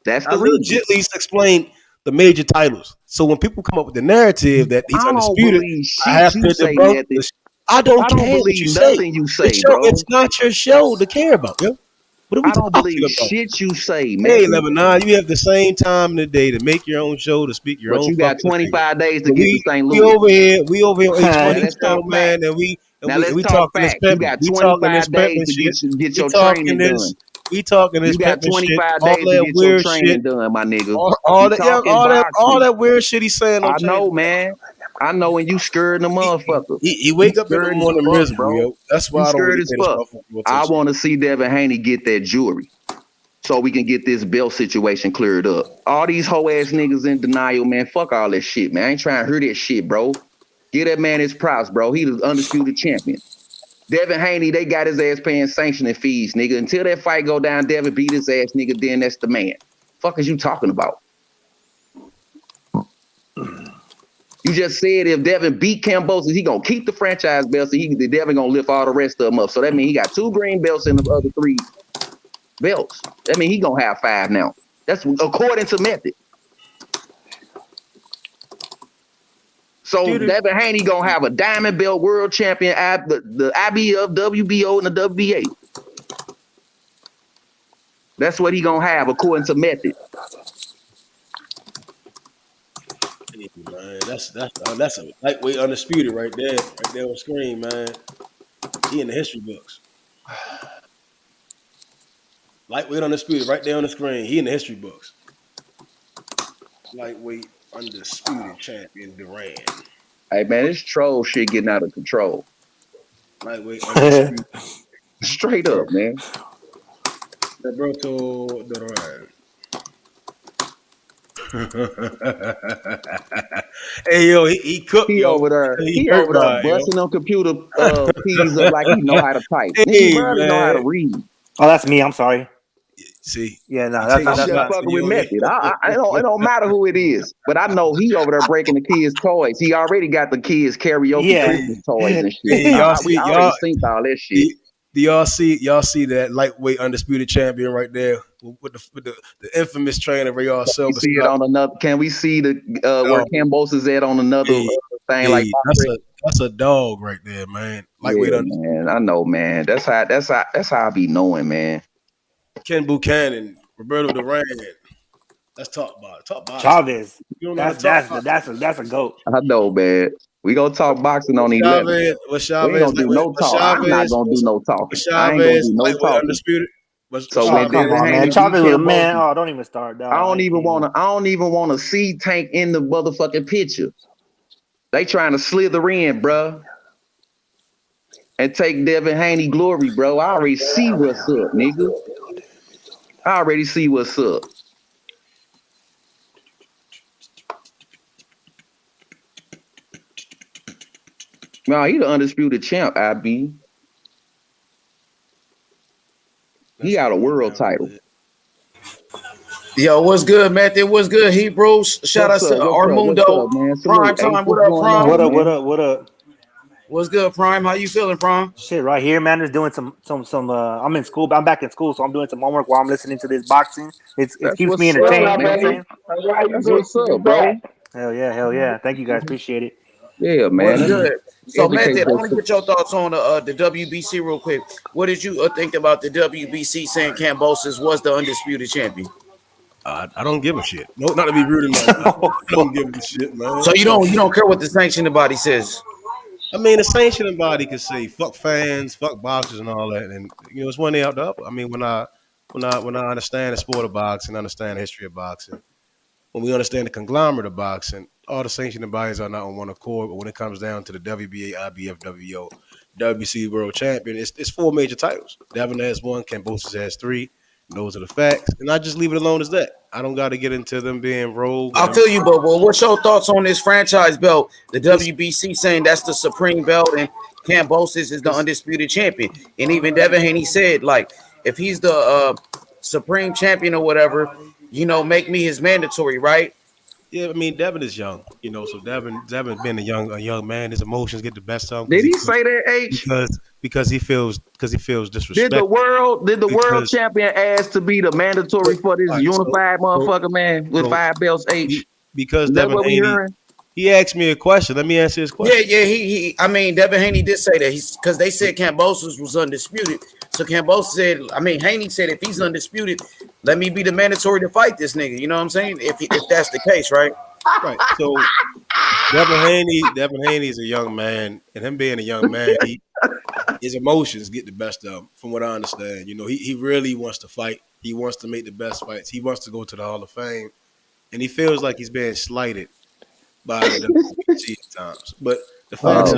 [SPEAKER 11] That's the
[SPEAKER 10] reason. At least explain the major titles. So when people come up with the narrative that he's undisputed, I have to debunk this. I don't care
[SPEAKER 11] believe nothing you say, bro.
[SPEAKER 10] It's not your show to care about, yo. What are we
[SPEAKER 11] talking about? Shit you say, man.
[SPEAKER 10] Hey, Lebanon, you have the same time in the day to make your own show, to speak your own.
[SPEAKER 11] But you got 25 days to get to St. Louis.
[SPEAKER 10] We over here on H20 man, and we talking this pep.
[SPEAKER 11] You got 25 days to get your training done.
[SPEAKER 10] We talking this.
[SPEAKER 11] You got 25 days to get your training done, my nigga.
[SPEAKER 10] All that weird shit he's saying.
[SPEAKER 11] I know, man. I know when you scared the motherfucker.
[SPEAKER 10] He wake up in the morning miserable, bro. That's why I don't really
[SPEAKER 11] fuck. I want to see Devin Haney get that jewelry so we can get this belt situation cleared up. All these hoe ass niggas in denial, man. Fuck all that shit, man. I ain't trying to hear that shit, bro. Give that man his props, bro. He the undisputed champion. Devin Haney, they got his ass paying sanctioning fees, nigga. Until that fight go down, Devin beat his ass, nigga. Then that's the man. Fuck is you talking about? You just said if Devin beat Kambosos, he gonna keep the franchise belts, and Devin gonna lift all the rest of them up. So that means he got 2 green belts and the other 3 belts. That means he gonna have 5 now. That's according to Method. So Devin Haney gonna have a diamond belt world champion, the IBF, WBO, and the WBA. That's what he gonna have according to Method.
[SPEAKER 10] Man, that's a lightweight undisputed right there on the screen, man. He in the history books. Lightweight undisputed right there on the screen. He in the history books. Lightweight undisputed champion Durant.
[SPEAKER 11] Hey man, this troll shit getting out of control.
[SPEAKER 10] Lightweight undisputed.
[SPEAKER 11] Straight up, man.
[SPEAKER 10] Roberto Durant. Hey yo, he cooked.
[SPEAKER 11] He over there. He over there busting on computer keys up like he know how to type. He barely know how to read.
[SPEAKER 8] Oh, that's me. I'm sorry.
[SPEAKER 10] See,
[SPEAKER 8] yeah, no,
[SPEAKER 11] that's just fucking with Method. It don't matter who it is, but I know he over there breaking the kids' toys. He already got the kids karaoke Christmas toys and shit.
[SPEAKER 10] Y'all
[SPEAKER 11] seen all that shit.
[SPEAKER 10] Do y'all see that lightweight undisputed champion right there with the infamous trainer Ray Silver?
[SPEAKER 11] See it on another. Can we see the where Kambosos is at on another thing like
[SPEAKER 10] that's a dog right there, man. Lightweight
[SPEAKER 11] man. I know, man. That's how I be knowing, man.
[SPEAKER 10] Ken Buchanan, Roberto Duran. That's top box.
[SPEAKER 8] Chavez. That's a goat.
[SPEAKER 11] I know, man. We gonna talk boxing on 11. We ain't gonna do no talk. I'm not gonna do no talking. I ain't gonna do no talking.
[SPEAKER 10] Undisputed.
[SPEAKER 11] So when
[SPEAKER 8] come on, man. Chavez was a man. Oh, don't even start. Dog.
[SPEAKER 11] I don't even wanna see Tank in the motherfucking picture. They trying to slither in, bro, and take Devin Haney glory, bro. I already see what's up, nigga. I already see what's up. No, he the undisputed champ, IB. He got a world title.
[SPEAKER 3] Yo, what's good, Method? What's good, Hebrews? Shout out to Armundo. Prime time. What up, Prime?
[SPEAKER 8] What up?
[SPEAKER 3] What's good, Prime? How you feeling, Prime?
[SPEAKER 8] Shit, right here, man. Just doing some. I'm in school. I'm back in school, so I'm doing some homework while I'm listening to this boxing. It keeps me entertained. You know what I'm saying?
[SPEAKER 11] What's up, bro?
[SPEAKER 8] Hell yeah. Thank you guys. Appreciate it.
[SPEAKER 11] Yeah, man.
[SPEAKER 3] Good. So, Method, I want to get your thoughts on the WBC real quick. What did you think about the WBC saying Kambosos was the undisputed champion?
[SPEAKER 10] I don't give a shit. No, not to be rude enough. I don't give a shit, man.
[SPEAKER 3] So you don't care what the sanctioning body says?
[SPEAKER 10] I mean, the sanctioning body can say fuck fans, fuck boxers, and all that, and it's one day out the other. I mean, when I understand the sport of boxing, understand the history of boxing, when we understand the conglomerate of boxing, all the sanctioning bodies are not on one accord. But when it comes down to the WBA, IBF, WBO, WBC World Champion, it's 4 major titles. Devin has 1, Kambosos has 3. Those are the facts, and I just leave it alone as that. I don't got to get into them being rogue.
[SPEAKER 3] I'll tell you, but what's your thoughts on this franchise belt? The WBC saying that's the supreme belt, and Kambosos is the undisputed champion. And even Devin Haney said, like, if he's the supreme champion or whatever, make me his mandatory, right?
[SPEAKER 10] Yeah, I mean, Devin is young, so Devin being a young man, his emotions get the best of him.
[SPEAKER 11] Did he say that, H?
[SPEAKER 10] Because he feels disrespected.
[SPEAKER 11] Did the world champion ask to be the mandatory for this unified motherfucker, man, with 5 belts, H?
[SPEAKER 10] Because Devin Haney, he asked me a question. Let me answer his question.
[SPEAKER 3] Yeah. Devin Haney did say that because they said Kambosos was undisputed. So Kambosos said, Haney said, if he's undisputed, let me be the mandatory to fight this nigga. You know what I'm saying? If that's the case, right?
[SPEAKER 10] Right. So Devin Haney is a young man, and him being a young man, his emotions get the best of him, from what I understand. He really wants to fight. He wants to make the best fights. He wants to go to the Hall of Fame, and he feels like he's being slighted by the WBC at times. But the facts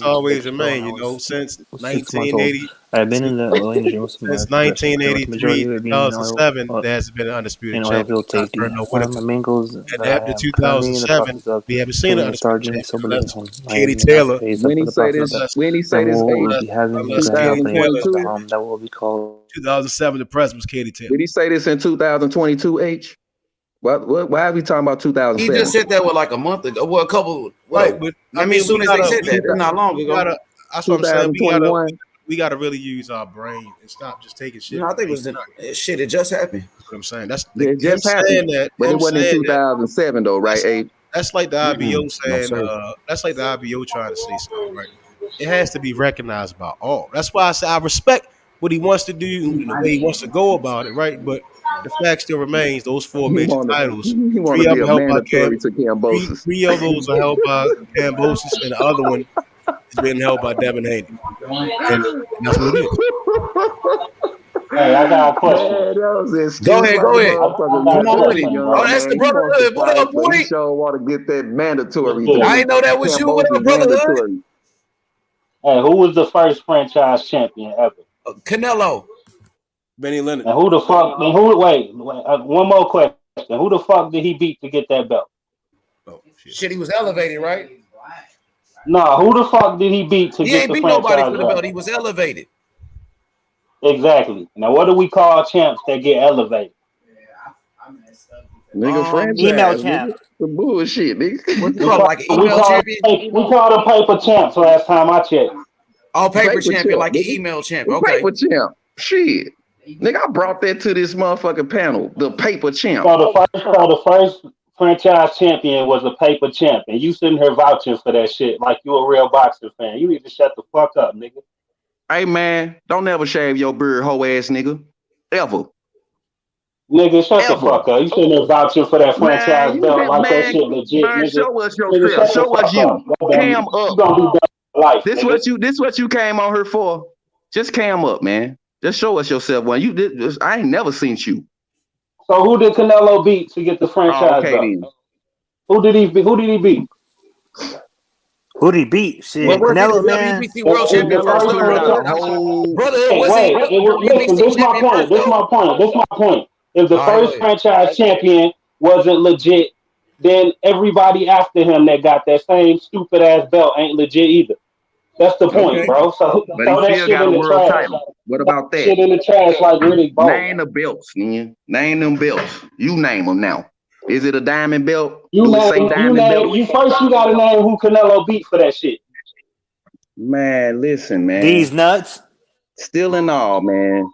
[SPEAKER 10] always remain. Since 1980,
[SPEAKER 12] I've been in the oil industry most of my
[SPEAKER 10] Since
[SPEAKER 12] life. The
[SPEAKER 10] 1983,
[SPEAKER 12] majority of it being in
[SPEAKER 10] 2007,
[SPEAKER 12] oil,
[SPEAKER 10] there hasn't been an undisputed
[SPEAKER 12] in oil
[SPEAKER 10] champion.
[SPEAKER 12] field safety.
[SPEAKER 10] No
[SPEAKER 12] One of my main goals
[SPEAKER 10] and
[SPEAKER 12] that I
[SPEAKER 10] after
[SPEAKER 12] am currently in the
[SPEAKER 10] 2007,
[SPEAKER 12] process of
[SPEAKER 10] we haven't seen an
[SPEAKER 12] becoming a
[SPEAKER 10] undisputed
[SPEAKER 12] sergeant
[SPEAKER 10] champion.
[SPEAKER 12] sober
[SPEAKER 10] Unless
[SPEAKER 12] living. I
[SPEAKER 10] Katie
[SPEAKER 12] am in the last
[SPEAKER 10] Taylor,
[SPEAKER 12] phase
[SPEAKER 11] When
[SPEAKER 12] of
[SPEAKER 11] he
[SPEAKER 12] the
[SPEAKER 11] say
[SPEAKER 12] process
[SPEAKER 11] this,
[SPEAKER 12] that
[SPEAKER 11] when he say
[SPEAKER 12] I
[SPEAKER 11] this
[SPEAKER 12] will
[SPEAKER 11] age,
[SPEAKER 12] be having
[SPEAKER 10] unless
[SPEAKER 12] that
[SPEAKER 10] Katie
[SPEAKER 12] happening.
[SPEAKER 10] Taylor's
[SPEAKER 11] 2022.
[SPEAKER 12] That will be called.
[SPEAKER 10] 2007, the president was Katie Taylor.
[SPEAKER 11] Did he say this in 2022? H. Why are we talking about
[SPEAKER 3] He
[SPEAKER 11] 2007?
[SPEAKER 3] just said that like a month ago. Well, a couple.
[SPEAKER 10] Right, but I mean,
[SPEAKER 3] as soon as they said that, it's not long ago.
[SPEAKER 10] That's what I'm saying.
[SPEAKER 11] 2021.
[SPEAKER 10] We gotta really use our brain and stop just taking shit.
[SPEAKER 3] No, I think it was shit. It just happened.
[SPEAKER 10] That's what I'm saying. That's
[SPEAKER 11] It just happened, but it wasn't in 2007 though, right? H.
[SPEAKER 10] That's like the IBO saying.
[SPEAKER 3] sir.
[SPEAKER 10] That's like the IBO trying to say something, right? It has to be recognized by all. That's why I say I respect what he wants to do and the way he wants to go about it, right? But the fact still remains: those four major titles,
[SPEAKER 11] He want
[SPEAKER 10] three
[SPEAKER 11] to
[SPEAKER 10] of
[SPEAKER 11] be
[SPEAKER 10] them
[SPEAKER 11] a
[SPEAKER 10] held by
[SPEAKER 11] mandatory to Kambosos.
[SPEAKER 10] three of those are held by Kambosos, and the other one is being held by Devin Haney, and that's what it is.
[SPEAKER 13] Hey, I got a question.
[SPEAKER 11] Man, that was an
[SPEAKER 3] Go ahead. Come on with it.
[SPEAKER 11] Oh,
[SPEAKER 3] that's the brotherhood. What up, boy?
[SPEAKER 11] He sure want to get that mandatory.
[SPEAKER 3] I didn't know that was you. What up, brotherhood?
[SPEAKER 13] Hey, who was the first franchise champion ever?
[SPEAKER 3] Canelo.
[SPEAKER 10] Benny Leonard.
[SPEAKER 13] And who the fuck? Wait, one more question. Who the fuck did he beat to get that belt?
[SPEAKER 10] Oh,
[SPEAKER 3] shit, he was elevated, right?
[SPEAKER 13] No, who the fuck did he beat to
[SPEAKER 3] He
[SPEAKER 13] get
[SPEAKER 3] ain't
[SPEAKER 13] the
[SPEAKER 3] beat
[SPEAKER 13] franchise
[SPEAKER 3] nobody for the
[SPEAKER 13] belt?
[SPEAKER 3] belt. He was elevated.
[SPEAKER 13] Exactly. Now, what do we call champs that get elevated?
[SPEAKER 11] Nigga, franchise.
[SPEAKER 12] Email champ.
[SPEAKER 11] Some bullshit, nigga.
[SPEAKER 3] What you call like an email champion?
[SPEAKER 13] We called them paper champs last time I checked.
[SPEAKER 3] Oh, paper champion, like an email champ. Okay.
[SPEAKER 11] Paper champ. Shit. Nigga, I brought that to this motherfucking panel. The paper champ.
[SPEAKER 13] So the first franchise champion was a paper champ, and you sitting here vouching for that shit like you a real boxer fan. You need to shut the fuck up, nigga.
[SPEAKER 11] Hey man, don't ever shave your beard, hoe ass nigga. Ever.
[SPEAKER 13] Nigga, shut the fuck up. You sitting there vouching for that franchise belt like that shit legit,
[SPEAKER 11] man,
[SPEAKER 13] nigga.
[SPEAKER 11] show us
[SPEAKER 13] Nigga,
[SPEAKER 11] yourself. Show us you. Cam
[SPEAKER 13] You
[SPEAKER 11] up.
[SPEAKER 13] gonna be done for life,
[SPEAKER 11] This
[SPEAKER 13] nigga.
[SPEAKER 11] what you came on here for. Just cam up, man. Just show us yourself. When you did this, I ain't never seen you.
[SPEAKER 13] So who did Canelo beat to get the franchise belt?
[SPEAKER 11] Then.
[SPEAKER 13] Who did he beat?
[SPEAKER 12] Who did he beat? Shit, Canelo, man.
[SPEAKER 3] WBC world champion first, brother.
[SPEAKER 13] This my point. If the first franchise champion wasn't legit, then everybody after him that got that same stupid ass belt ain't legit either. That's the point, bro. So
[SPEAKER 11] But
[SPEAKER 13] throw
[SPEAKER 11] he
[SPEAKER 13] that
[SPEAKER 11] still
[SPEAKER 13] shit
[SPEAKER 11] got
[SPEAKER 13] in
[SPEAKER 11] a
[SPEAKER 13] the
[SPEAKER 11] world
[SPEAKER 13] trash.
[SPEAKER 11] title. What about that?
[SPEAKER 13] Shit in the trash like really bold.
[SPEAKER 11] Name the belts, man. Name them belts. You name them now. Is it a diamond belt?
[SPEAKER 13] You first you gotta name who Canelo beat for that shit.
[SPEAKER 11] Man, listen, man.
[SPEAKER 12] These nuts.
[SPEAKER 11] Still in all, man.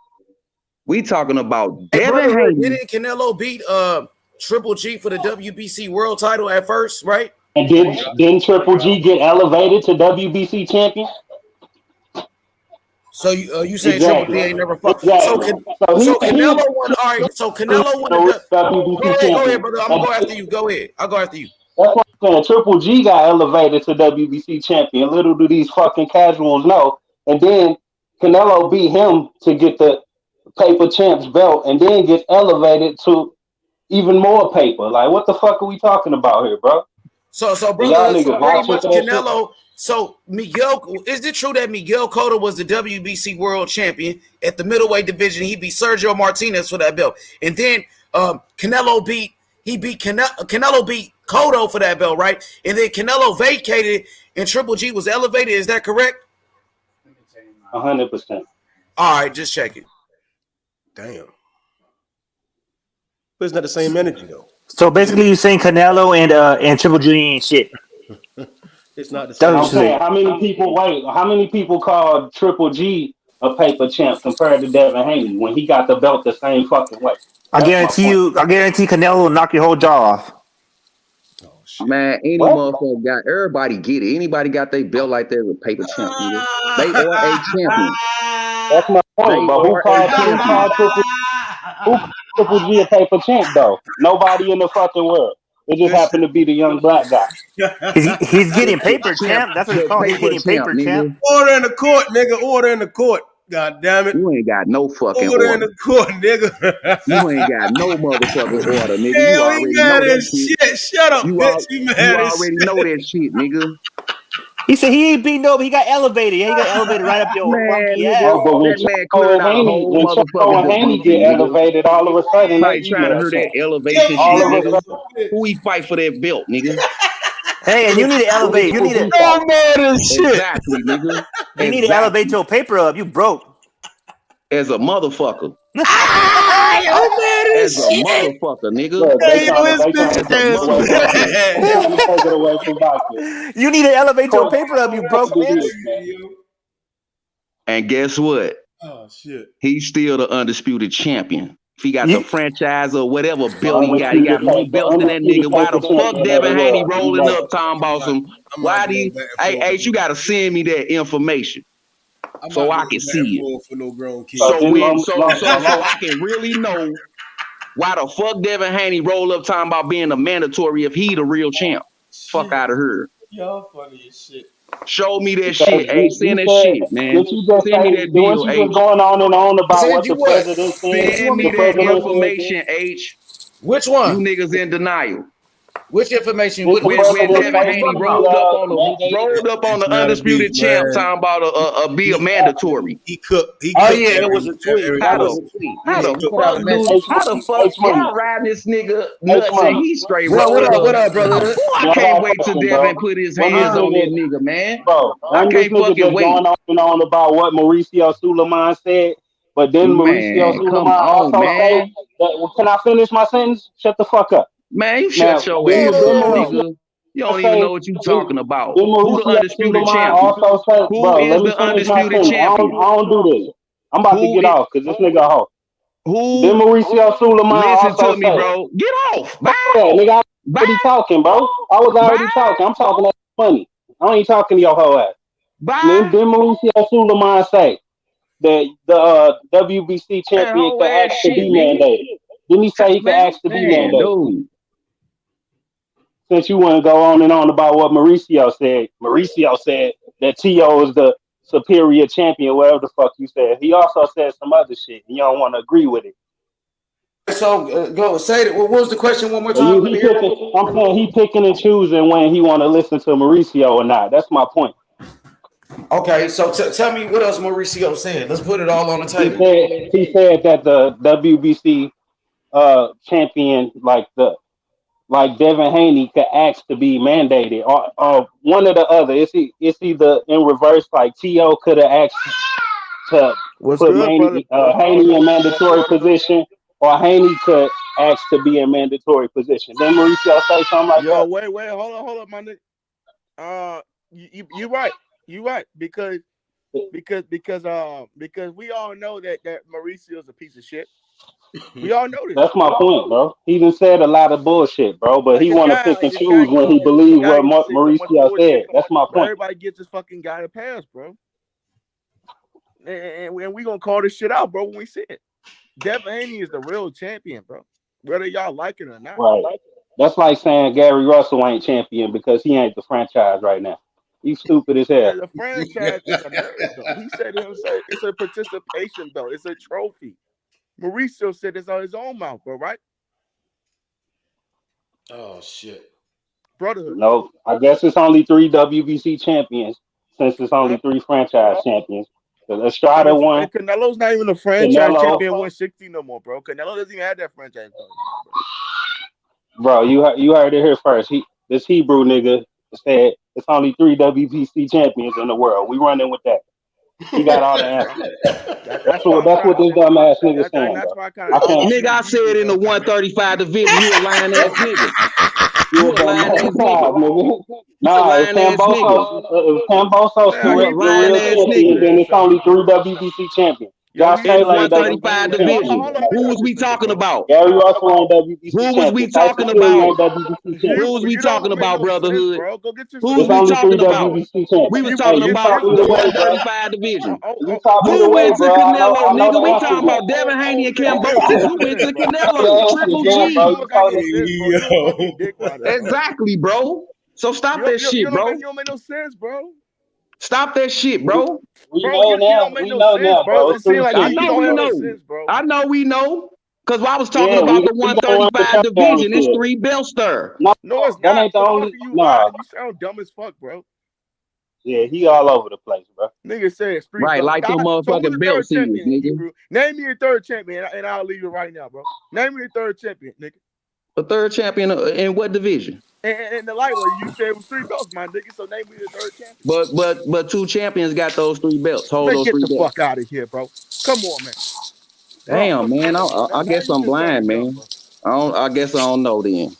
[SPEAKER 11] We talking about
[SPEAKER 3] Devin
[SPEAKER 11] Haney.
[SPEAKER 3] Didn't Canelo beat Triple G for the WBC world title at first, right?
[SPEAKER 13] And didn't Triple G get elevated to WBC champion?
[SPEAKER 3] So you saying Triple G ain't never fought?
[SPEAKER 13] Exactly.
[SPEAKER 3] So Canelo won. All right. So Canelo won the
[SPEAKER 13] WBC
[SPEAKER 3] Go
[SPEAKER 13] champion.
[SPEAKER 3] ahead, brother. I'm gonna go after you. Go ahead. I'll go after you.
[SPEAKER 13] That's what I'm saying. Triple G got elevated to WBC champion. Little do these fucking casuals know. And then Canelo beat him to get the paper champs belt, and then gets elevated to even more paper. Like, what the fuck are we talking about here, bro?
[SPEAKER 3] So brother,
[SPEAKER 13] Y'all
[SPEAKER 3] so
[SPEAKER 13] niggas
[SPEAKER 3] pretty
[SPEAKER 13] vouching
[SPEAKER 3] much
[SPEAKER 13] for that
[SPEAKER 3] Canelo. So Miguel, is it true that Miguel Cotto was the WBC world champion at the middleweight division? He beat Sergio Martinez for that belt, and then Canelo beat Cotto for that belt, right? And then Canelo vacated, and Triple G was elevated. Is that correct?
[SPEAKER 13] 100%.
[SPEAKER 3] All right, just check it.
[SPEAKER 10] Damn. But it's not the same energy though.
[SPEAKER 12] So basically, you're saying Canelo and Triple G ain't shit.
[SPEAKER 10] It's not the same.
[SPEAKER 13] I'm saying, how many people called Triple G a paper champ compared to Devin Haney when he got the belt the same fucking way?
[SPEAKER 12] I guarantee Canelo will knock your whole jaw off.
[SPEAKER 11] Man, motherfucker got everybody get it. Anybody got their belt like that with paper champ, nigga. They are a champion.
[SPEAKER 13] That's my point. But who called Triple G a paper champ though? Nobody in the fucking world. It just happened to be the young black guy.
[SPEAKER 12] He's getting paper champ. That's what it's called. He's getting paper champ.
[SPEAKER 10] Order in the court, nigga. Order in the court. God damn it.
[SPEAKER 11] You ain't got no fucking
[SPEAKER 10] order in the court, nigga.
[SPEAKER 11] You ain't got no motherfucking order, nigga.
[SPEAKER 10] Hell,
[SPEAKER 11] you already
[SPEAKER 10] mad
[SPEAKER 11] know that
[SPEAKER 10] as shit. Shut up,
[SPEAKER 11] you
[SPEAKER 10] bitch. You mad as
[SPEAKER 11] already
[SPEAKER 10] shit.
[SPEAKER 11] know that shit, nigga.
[SPEAKER 8] He said he ain't beat nobody. He got elevated. Yeah, he got elevated right up your
[SPEAKER 11] Man,
[SPEAKER 8] funky
[SPEAKER 11] nigga,
[SPEAKER 8] ass.
[SPEAKER 13] But when
[SPEAKER 11] that man cleared out a whole
[SPEAKER 13] Chapo
[SPEAKER 11] motherfucking
[SPEAKER 13] and Haney
[SPEAKER 11] division,
[SPEAKER 13] get
[SPEAKER 11] nigga.
[SPEAKER 13] elevated, all of a sudden they
[SPEAKER 11] Like trying to
[SPEAKER 13] email
[SPEAKER 11] hear that
[SPEAKER 13] champ.
[SPEAKER 11] elevation
[SPEAKER 13] All
[SPEAKER 11] shit,
[SPEAKER 13] of a
[SPEAKER 11] nigga.
[SPEAKER 13] sudden,
[SPEAKER 11] Who he fight for that belt, nigga?
[SPEAKER 8] Hey, and you need to elevate. You need to
[SPEAKER 10] Oh man, this shit.
[SPEAKER 11] Exactly, nigga.
[SPEAKER 8] you need to elevate your paper up. You broke.
[SPEAKER 11] As a motherfucker.
[SPEAKER 10] Oh man,
[SPEAKER 11] As
[SPEAKER 10] this
[SPEAKER 11] a
[SPEAKER 10] shit.
[SPEAKER 11] motherfucker, nigga.
[SPEAKER 13] look,
[SPEAKER 10] Hey, yo, it's
[SPEAKER 13] they trying to
[SPEAKER 11] As a
[SPEAKER 13] take it
[SPEAKER 10] bitch
[SPEAKER 13] away from
[SPEAKER 10] ass
[SPEAKER 13] boxing.
[SPEAKER 11] motherfucker.
[SPEAKER 13] They
[SPEAKER 10] man.
[SPEAKER 13] trying to take it away from boxing.
[SPEAKER 8] You need to elevate your
[SPEAKER 13] Court,
[SPEAKER 8] paper up. You broke
[SPEAKER 13] do
[SPEAKER 8] man.
[SPEAKER 13] this, man.
[SPEAKER 11] And guess what?
[SPEAKER 10] Oh shit.
[SPEAKER 11] He's still the undisputed champion. If he got the
[SPEAKER 8] You,
[SPEAKER 11] franchise or whatever
[SPEAKER 13] The
[SPEAKER 11] belt he got more
[SPEAKER 13] the
[SPEAKER 11] belts than that
[SPEAKER 13] undisputed
[SPEAKER 11] nigga. Why
[SPEAKER 13] paper
[SPEAKER 11] the fuck
[SPEAKER 13] champion of the
[SPEAKER 11] Devin Haney
[SPEAKER 13] world. You
[SPEAKER 11] rolling
[SPEAKER 13] know
[SPEAKER 11] up talking about some?
[SPEAKER 10] I
[SPEAKER 11] Why
[SPEAKER 10] might
[SPEAKER 11] do
[SPEAKER 10] go
[SPEAKER 11] you?
[SPEAKER 10] back and
[SPEAKER 11] Hey,
[SPEAKER 10] forth.
[SPEAKER 11] H, you gotta send me that information
[SPEAKER 10] I'm
[SPEAKER 11] so
[SPEAKER 10] not
[SPEAKER 11] I
[SPEAKER 10] gonna
[SPEAKER 11] can
[SPEAKER 10] go back and
[SPEAKER 11] see it.
[SPEAKER 10] forth for no grown
[SPEAKER 13] So
[SPEAKER 10] kid.
[SPEAKER 11] So
[SPEAKER 13] then
[SPEAKER 11] when
[SPEAKER 13] long, long,
[SPEAKER 11] so
[SPEAKER 13] long,
[SPEAKER 11] I can really know why the fuck Devin Haney roll up talking about being a mandatory if he the real champ. Fuck
[SPEAKER 10] Shit.
[SPEAKER 11] out of here.
[SPEAKER 10] Y'all funny as shit.
[SPEAKER 11] Show me that
[SPEAKER 13] because
[SPEAKER 11] shit, H.
[SPEAKER 13] you
[SPEAKER 11] Send that
[SPEAKER 13] said,
[SPEAKER 11] shit, man.
[SPEAKER 13] did you just
[SPEAKER 11] Send
[SPEAKER 13] say,
[SPEAKER 11] me that
[SPEAKER 13] weren't
[SPEAKER 11] deal,
[SPEAKER 13] you
[SPEAKER 11] H.
[SPEAKER 13] just going on and on about
[SPEAKER 3] Said
[SPEAKER 13] what
[SPEAKER 3] you
[SPEAKER 13] the
[SPEAKER 3] what?
[SPEAKER 13] president said?
[SPEAKER 3] What you
[SPEAKER 11] Send
[SPEAKER 3] want me
[SPEAKER 11] me
[SPEAKER 13] The
[SPEAKER 3] to do,
[SPEAKER 11] that
[SPEAKER 3] brother?
[SPEAKER 13] president said this.
[SPEAKER 11] information, H.
[SPEAKER 3] Which
[SPEAKER 11] You
[SPEAKER 3] one?
[SPEAKER 11] niggas in denial.
[SPEAKER 3] Which information?
[SPEAKER 13] Did the
[SPEAKER 11] When
[SPEAKER 3] What
[SPEAKER 13] president
[SPEAKER 3] are
[SPEAKER 11] Devin
[SPEAKER 3] you
[SPEAKER 13] say he
[SPEAKER 11] Haney
[SPEAKER 3] talking
[SPEAKER 13] be
[SPEAKER 3] about?
[SPEAKER 13] mandated?
[SPEAKER 11] rolled up on
[SPEAKER 10] It's
[SPEAKER 11] the
[SPEAKER 10] not a beef,
[SPEAKER 11] undisputed champ
[SPEAKER 10] man.
[SPEAKER 11] talking about a be a
[SPEAKER 10] He
[SPEAKER 11] mandatory.
[SPEAKER 10] he
[SPEAKER 3] Oh
[SPEAKER 10] cooked
[SPEAKER 3] yeah, it was a tweet.
[SPEAKER 11] How
[SPEAKER 3] That was
[SPEAKER 11] the
[SPEAKER 3] a tweet.
[SPEAKER 11] how
[SPEAKER 3] Yeah,
[SPEAKER 11] the
[SPEAKER 3] he
[SPEAKER 10] cooked.
[SPEAKER 3] put out
[SPEAKER 11] fuck,
[SPEAKER 3] a
[SPEAKER 11] dude?
[SPEAKER 3] message.
[SPEAKER 11] How the fuck
[SPEAKER 13] Money,
[SPEAKER 11] y'all riding this nigga
[SPEAKER 13] H
[SPEAKER 11] nuts and
[SPEAKER 13] Money.
[SPEAKER 11] he straight
[SPEAKER 3] What
[SPEAKER 11] rolling
[SPEAKER 3] up? What
[SPEAKER 11] up?
[SPEAKER 3] up, brother?
[SPEAKER 11] Boy, I
[SPEAKER 13] Now I
[SPEAKER 11] can't
[SPEAKER 13] got a
[SPEAKER 11] wait till
[SPEAKER 13] question,
[SPEAKER 11] Devin
[SPEAKER 13] bro.
[SPEAKER 11] put his
[SPEAKER 13] When this
[SPEAKER 11] hands on that
[SPEAKER 13] nigga,
[SPEAKER 11] nigga, man.
[SPEAKER 13] bro,
[SPEAKER 11] I
[SPEAKER 13] when this
[SPEAKER 11] can't
[SPEAKER 13] nigga
[SPEAKER 11] fucking
[SPEAKER 13] just
[SPEAKER 11] wait.
[SPEAKER 13] going on and on about what Mauricio Suleiman said, but then Mauricio
[SPEAKER 11] Man, come
[SPEAKER 13] Suleiman
[SPEAKER 11] on,
[SPEAKER 13] also say
[SPEAKER 11] man.
[SPEAKER 13] that, well, can I finish my sentence? Shut the fuck up.
[SPEAKER 11] Man, you shut
[SPEAKER 13] Now,
[SPEAKER 11] your
[SPEAKER 13] then,
[SPEAKER 11] ass
[SPEAKER 13] then
[SPEAKER 11] up,
[SPEAKER 13] Mauricio
[SPEAKER 11] nigga. You don't even
[SPEAKER 13] say,
[SPEAKER 11] know what you
[SPEAKER 13] then,
[SPEAKER 11] talking about.
[SPEAKER 13] then
[SPEAKER 11] Who the
[SPEAKER 13] Mauricio
[SPEAKER 11] undisputed
[SPEAKER 13] Suleiman
[SPEAKER 11] champ?
[SPEAKER 13] also say,
[SPEAKER 11] Who
[SPEAKER 13] bro,
[SPEAKER 11] is
[SPEAKER 13] let me
[SPEAKER 11] the
[SPEAKER 13] finish my
[SPEAKER 11] undisputed
[SPEAKER 13] sentence.
[SPEAKER 11] champion?
[SPEAKER 13] I don't do this. I'm about to
[SPEAKER 11] Who
[SPEAKER 13] get
[SPEAKER 11] it
[SPEAKER 13] off because this nigga a hoe. Then
[SPEAKER 11] who
[SPEAKER 13] Mauricio Suleiman
[SPEAKER 11] listen
[SPEAKER 13] also
[SPEAKER 11] to me,
[SPEAKER 13] say,
[SPEAKER 11] bro. Get off.
[SPEAKER 13] fuck
[SPEAKER 11] Bye.
[SPEAKER 13] that, nigga, I was
[SPEAKER 11] Bye.
[SPEAKER 13] already talking, bro. I was
[SPEAKER 11] Bye.
[SPEAKER 13] already talking. I'm talking that money. I ain't talking to your whole ass.
[SPEAKER 11] Bye.
[SPEAKER 13] Then Mauricio Suleiman say that the WBC
[SPEAKER 11] Man,
[SPEAKER 13] champion
[SPEAKER 11] whole
[SPEAKER 13] could
[SPEAKER 11] ass
[SPEAKER 13] ask to
[SPEAKER 11] shit,
[SPEAKER 13] be
[SPEAKER 11] nigga.
[SPEAKER 13] mandated. Didn't he say he could
[SPEAKER 11] Man,
[SPEAKER 13] ask to be
[SPEAKER 11] man,
[SPEAKER 13] mandated?
[SPEAKER 11] dude.
[SPEAKER 13] Since you want to go on and on about what Mauricio said that T.O. is the superior champion, whatever the fuck you said. He also said some other shit. And you don't want to agree with it.
[SPEAKER 3] So go say it. What was the question one more
[SPEAKER 13] So
[SPEAKER 3] time? Let me hear that.
[SPEAKER 13] I'm saying he picking and choosing when he want to listen to Mauricio or not. That's my point.
[SPEAKER 3] Okay, so tell me what else Mauricio said. Let's put it all on the table.
[SPEAKER 13] He said that the WBC champion like Devin Haney could ask to be mandated or one or the other. It's either in reverse, like T.O. could have asked to
[SPEAKER 4] What's
[SPEAKER 13] put
[SPEAKER 4] good, brother?
[SPEAKER 13] Haney in mandatory position, or Haney could ask to be in mandatory position. Then Mauricio say something like
[SPEAKER 4] Yo,
[SPEAKER 13] that.
[SPEAKER 4] wait, hold up, my nigga. You right, because we all know that Mauricio's a piece of shit. We all know this.
[SPEAKER 13] That's my point, bro. He done said a lot of bullshit, bro, but
[SPEAKER 4] Like
[SPEAKER 13] he want to pick and choose when he believes what
[SPEAKER 4] say so much
[SPEAKER 13] Mauricio
[SPEAKER 4] bullshit,
[SPEAKER 13] said. That's my
[SPEAKER 4] but
[SPEAKER 13] point.
[SPEAKER 4] everybody gets this fucking guy a pass, bro. And we gonna call this shit out, bro, when we see it. Devin Haney is the real champion, bro. Whether y'all like it or not.
[SPEAKER 13] Right. That's like saying Gary Russell ain't champion because he ain't the franchise right now. He's stupid as hell.
[SPEAKER 4] The franchise is a merit belt. He said it himself. It's a participation belt. It's a trophy. Mauricio said it's on his own mouth, bro, right?
[SPEAKER 3] Oh shit.
[SPEAKER 4] Brotherhood.
[SPEAKER 13] No, I guess it's only 3 WBC champions since it's only 3 franchise champions. The Estrada won.
[SPEAKER 4] And Canelo's not even a franchise champion 160 no more, bro. Canelo doesn't even have that franchise belt.
[SPEAKER 13] Bro, you heard it here first. This Hebrew nigga said it's only 3 WBC champions in the world. We running with that. He got all the answers. That's what this dumbass nigga saying, bro.
[SPEAKER 11] Nigga, I said in the 135 division, you a lying ass nigga. You a lying ass nigga.
[SPEAKER 13] Nah, if Kambosos the real champion, then it's only 3 WBC champions. Josh
[SPEAKER 11] In the
[SPEAKER 13] Taylor ain't
[SPEAKER 11] 135
[SPEAKER 13] WBC
[SPEAKER 11] division.
[SPEAKER 13] champion.
[SPEAKER 11] Who was we talking about?
[SPEAKER 13] Gary Russell ain't WBC champion.
[SPEAKER 11] Who was we talking
[SPEAKER 13] Tyson Fury ain't
[SPEAKER 11] about?
[SPEAKER 13] WBC champion.
[SPEAKER 11] Who was we talking about, brotherhood? Who was
[SPEAKER 13] It's
[SPEAKER 11] we
[SPEAKER 13] only 3
[SPEAKER 11] talking about?
[SPEAKER 13] WBC champions.
[SPEAKER 11] We was
[SPEAKER 13] Hey,
[SPEAKER 11] talking
[SPEAKER 13] you
[SPEAKER 11] about
[SPEAKER 13] talk me
[SPEAKER 11] the
[SPEAKER 13] the way, bro.
[SPEAKER 11] 135 division.
[SPEAKER 13] You talk me the
[SPEAKER 11] Who
[SPEAKER 13] way,
[SPEAKER 11] went to
[SPEAKER 13] bro. I
[SPEAKER 11] Canelo,
[SPEAKER 13] know
[SPEAKER 11] nigga?
[SPEAKER 13] the
[SPEAKER 11] We
[SPEAKER 13] answers
[SPEAKER 11] talking
[SPEAKER 13] now.
[SPEAKER 11] about Devin Haney and Kambosos. Who went to Canelo? Triple
[SPEAKER 13] Yeah, bro.
[SPEAKER 11] G.
[SPEAKER 13] You told us.
[SPEAKER 4] You a fucking dick rider, bro.
[SPEAKER 11] Exactly, bro. So stop that shit, bro.
[SPEAKER 4] You don't make no sense, bro.
[SPEAKER 11] Stop that shit, bro.
[SPEAKER 13] We know now. We know now, bro.
[SPEAKER 4] It seems like
[SPEAKER 11] I
[SPEAKER 4] you
[SPEAKER 11] know
[SPEAKER 4] don't
[SPEAKER 11] we
[SPEAKER 4] have no
[SPEAKER 11] know.
[SPEAKER 4] sense, bro.
[SPEAKER 11] I know we know. Because I was talking
[SPEAKER 13] Yeah,
[SPEAKER 11] about the
[SPEAKER 13] we gonna run the
[SPEAKER 11] 135 division. It's
[SPEAKER 13] shit.
[SPEAKER 11] 3 belts there.
[SPEAKER 4] No, it's
[SPEAKER 13] that
[SPEAKER 4] not.
[SPEAKER 13] ain't the only.
[SPEAKER 4] You
[SPEAKER 13] No,
[SPEAKER 4] lying. You sound dumb as fuck, bro.
[SPEAKER 13] Yeah, he all over the place, bro.
[SPEAKER 4] Nigga said street
[SPEAKER 11] Right,
[SPEAKER 4] belt.
[SPEAKER 11] like them
[SPEAKER 4] So who's
[SPEAKER 11] motherfucking
[SPEAKER 4] the
[SPEAKER 11] belt
[SPEAKER 4] third
[SPEAKER 11] series,
[SPEAKER 4] champion,
[SPEAKER 11] nigga.
[SPEAKER 4] Hebrew? Name me your third champion, and I'll leave it right now, bro. Name me your third champion, nigga.
[SPEAKER 11] A third champion in what division?
[SPEAKER 4] And the lightweight, you said it was 3 belts, my nigga. So name me the third champion.
[SPEAKER 11] But 2 champions got those 3 belts. Hold
[SPEAKER 4] Man,
[SPEAKER 11] those
[SPEAKER 4] get
[SPEAKER 11] 3
[SPEAKER 4] the
[SPEAKER 11] belts.
[SPEAKER 4] fuck out of here, bro. Come on, man.
[SPEAKER 11] Damn, man. I
[SPEAKER 4] Now
[SPEAKER 11] guess
[SPEAKER 4] you
[SPEAKER 11] I'm
[SPEAKER 4] just
[SPEAKER 11] blind,
[SPEAKER 4] sound dumb,
[SPEAKER 11] man.
[SPEAKER 4] bro.
[SPEAKER 11] I guess I don't know then.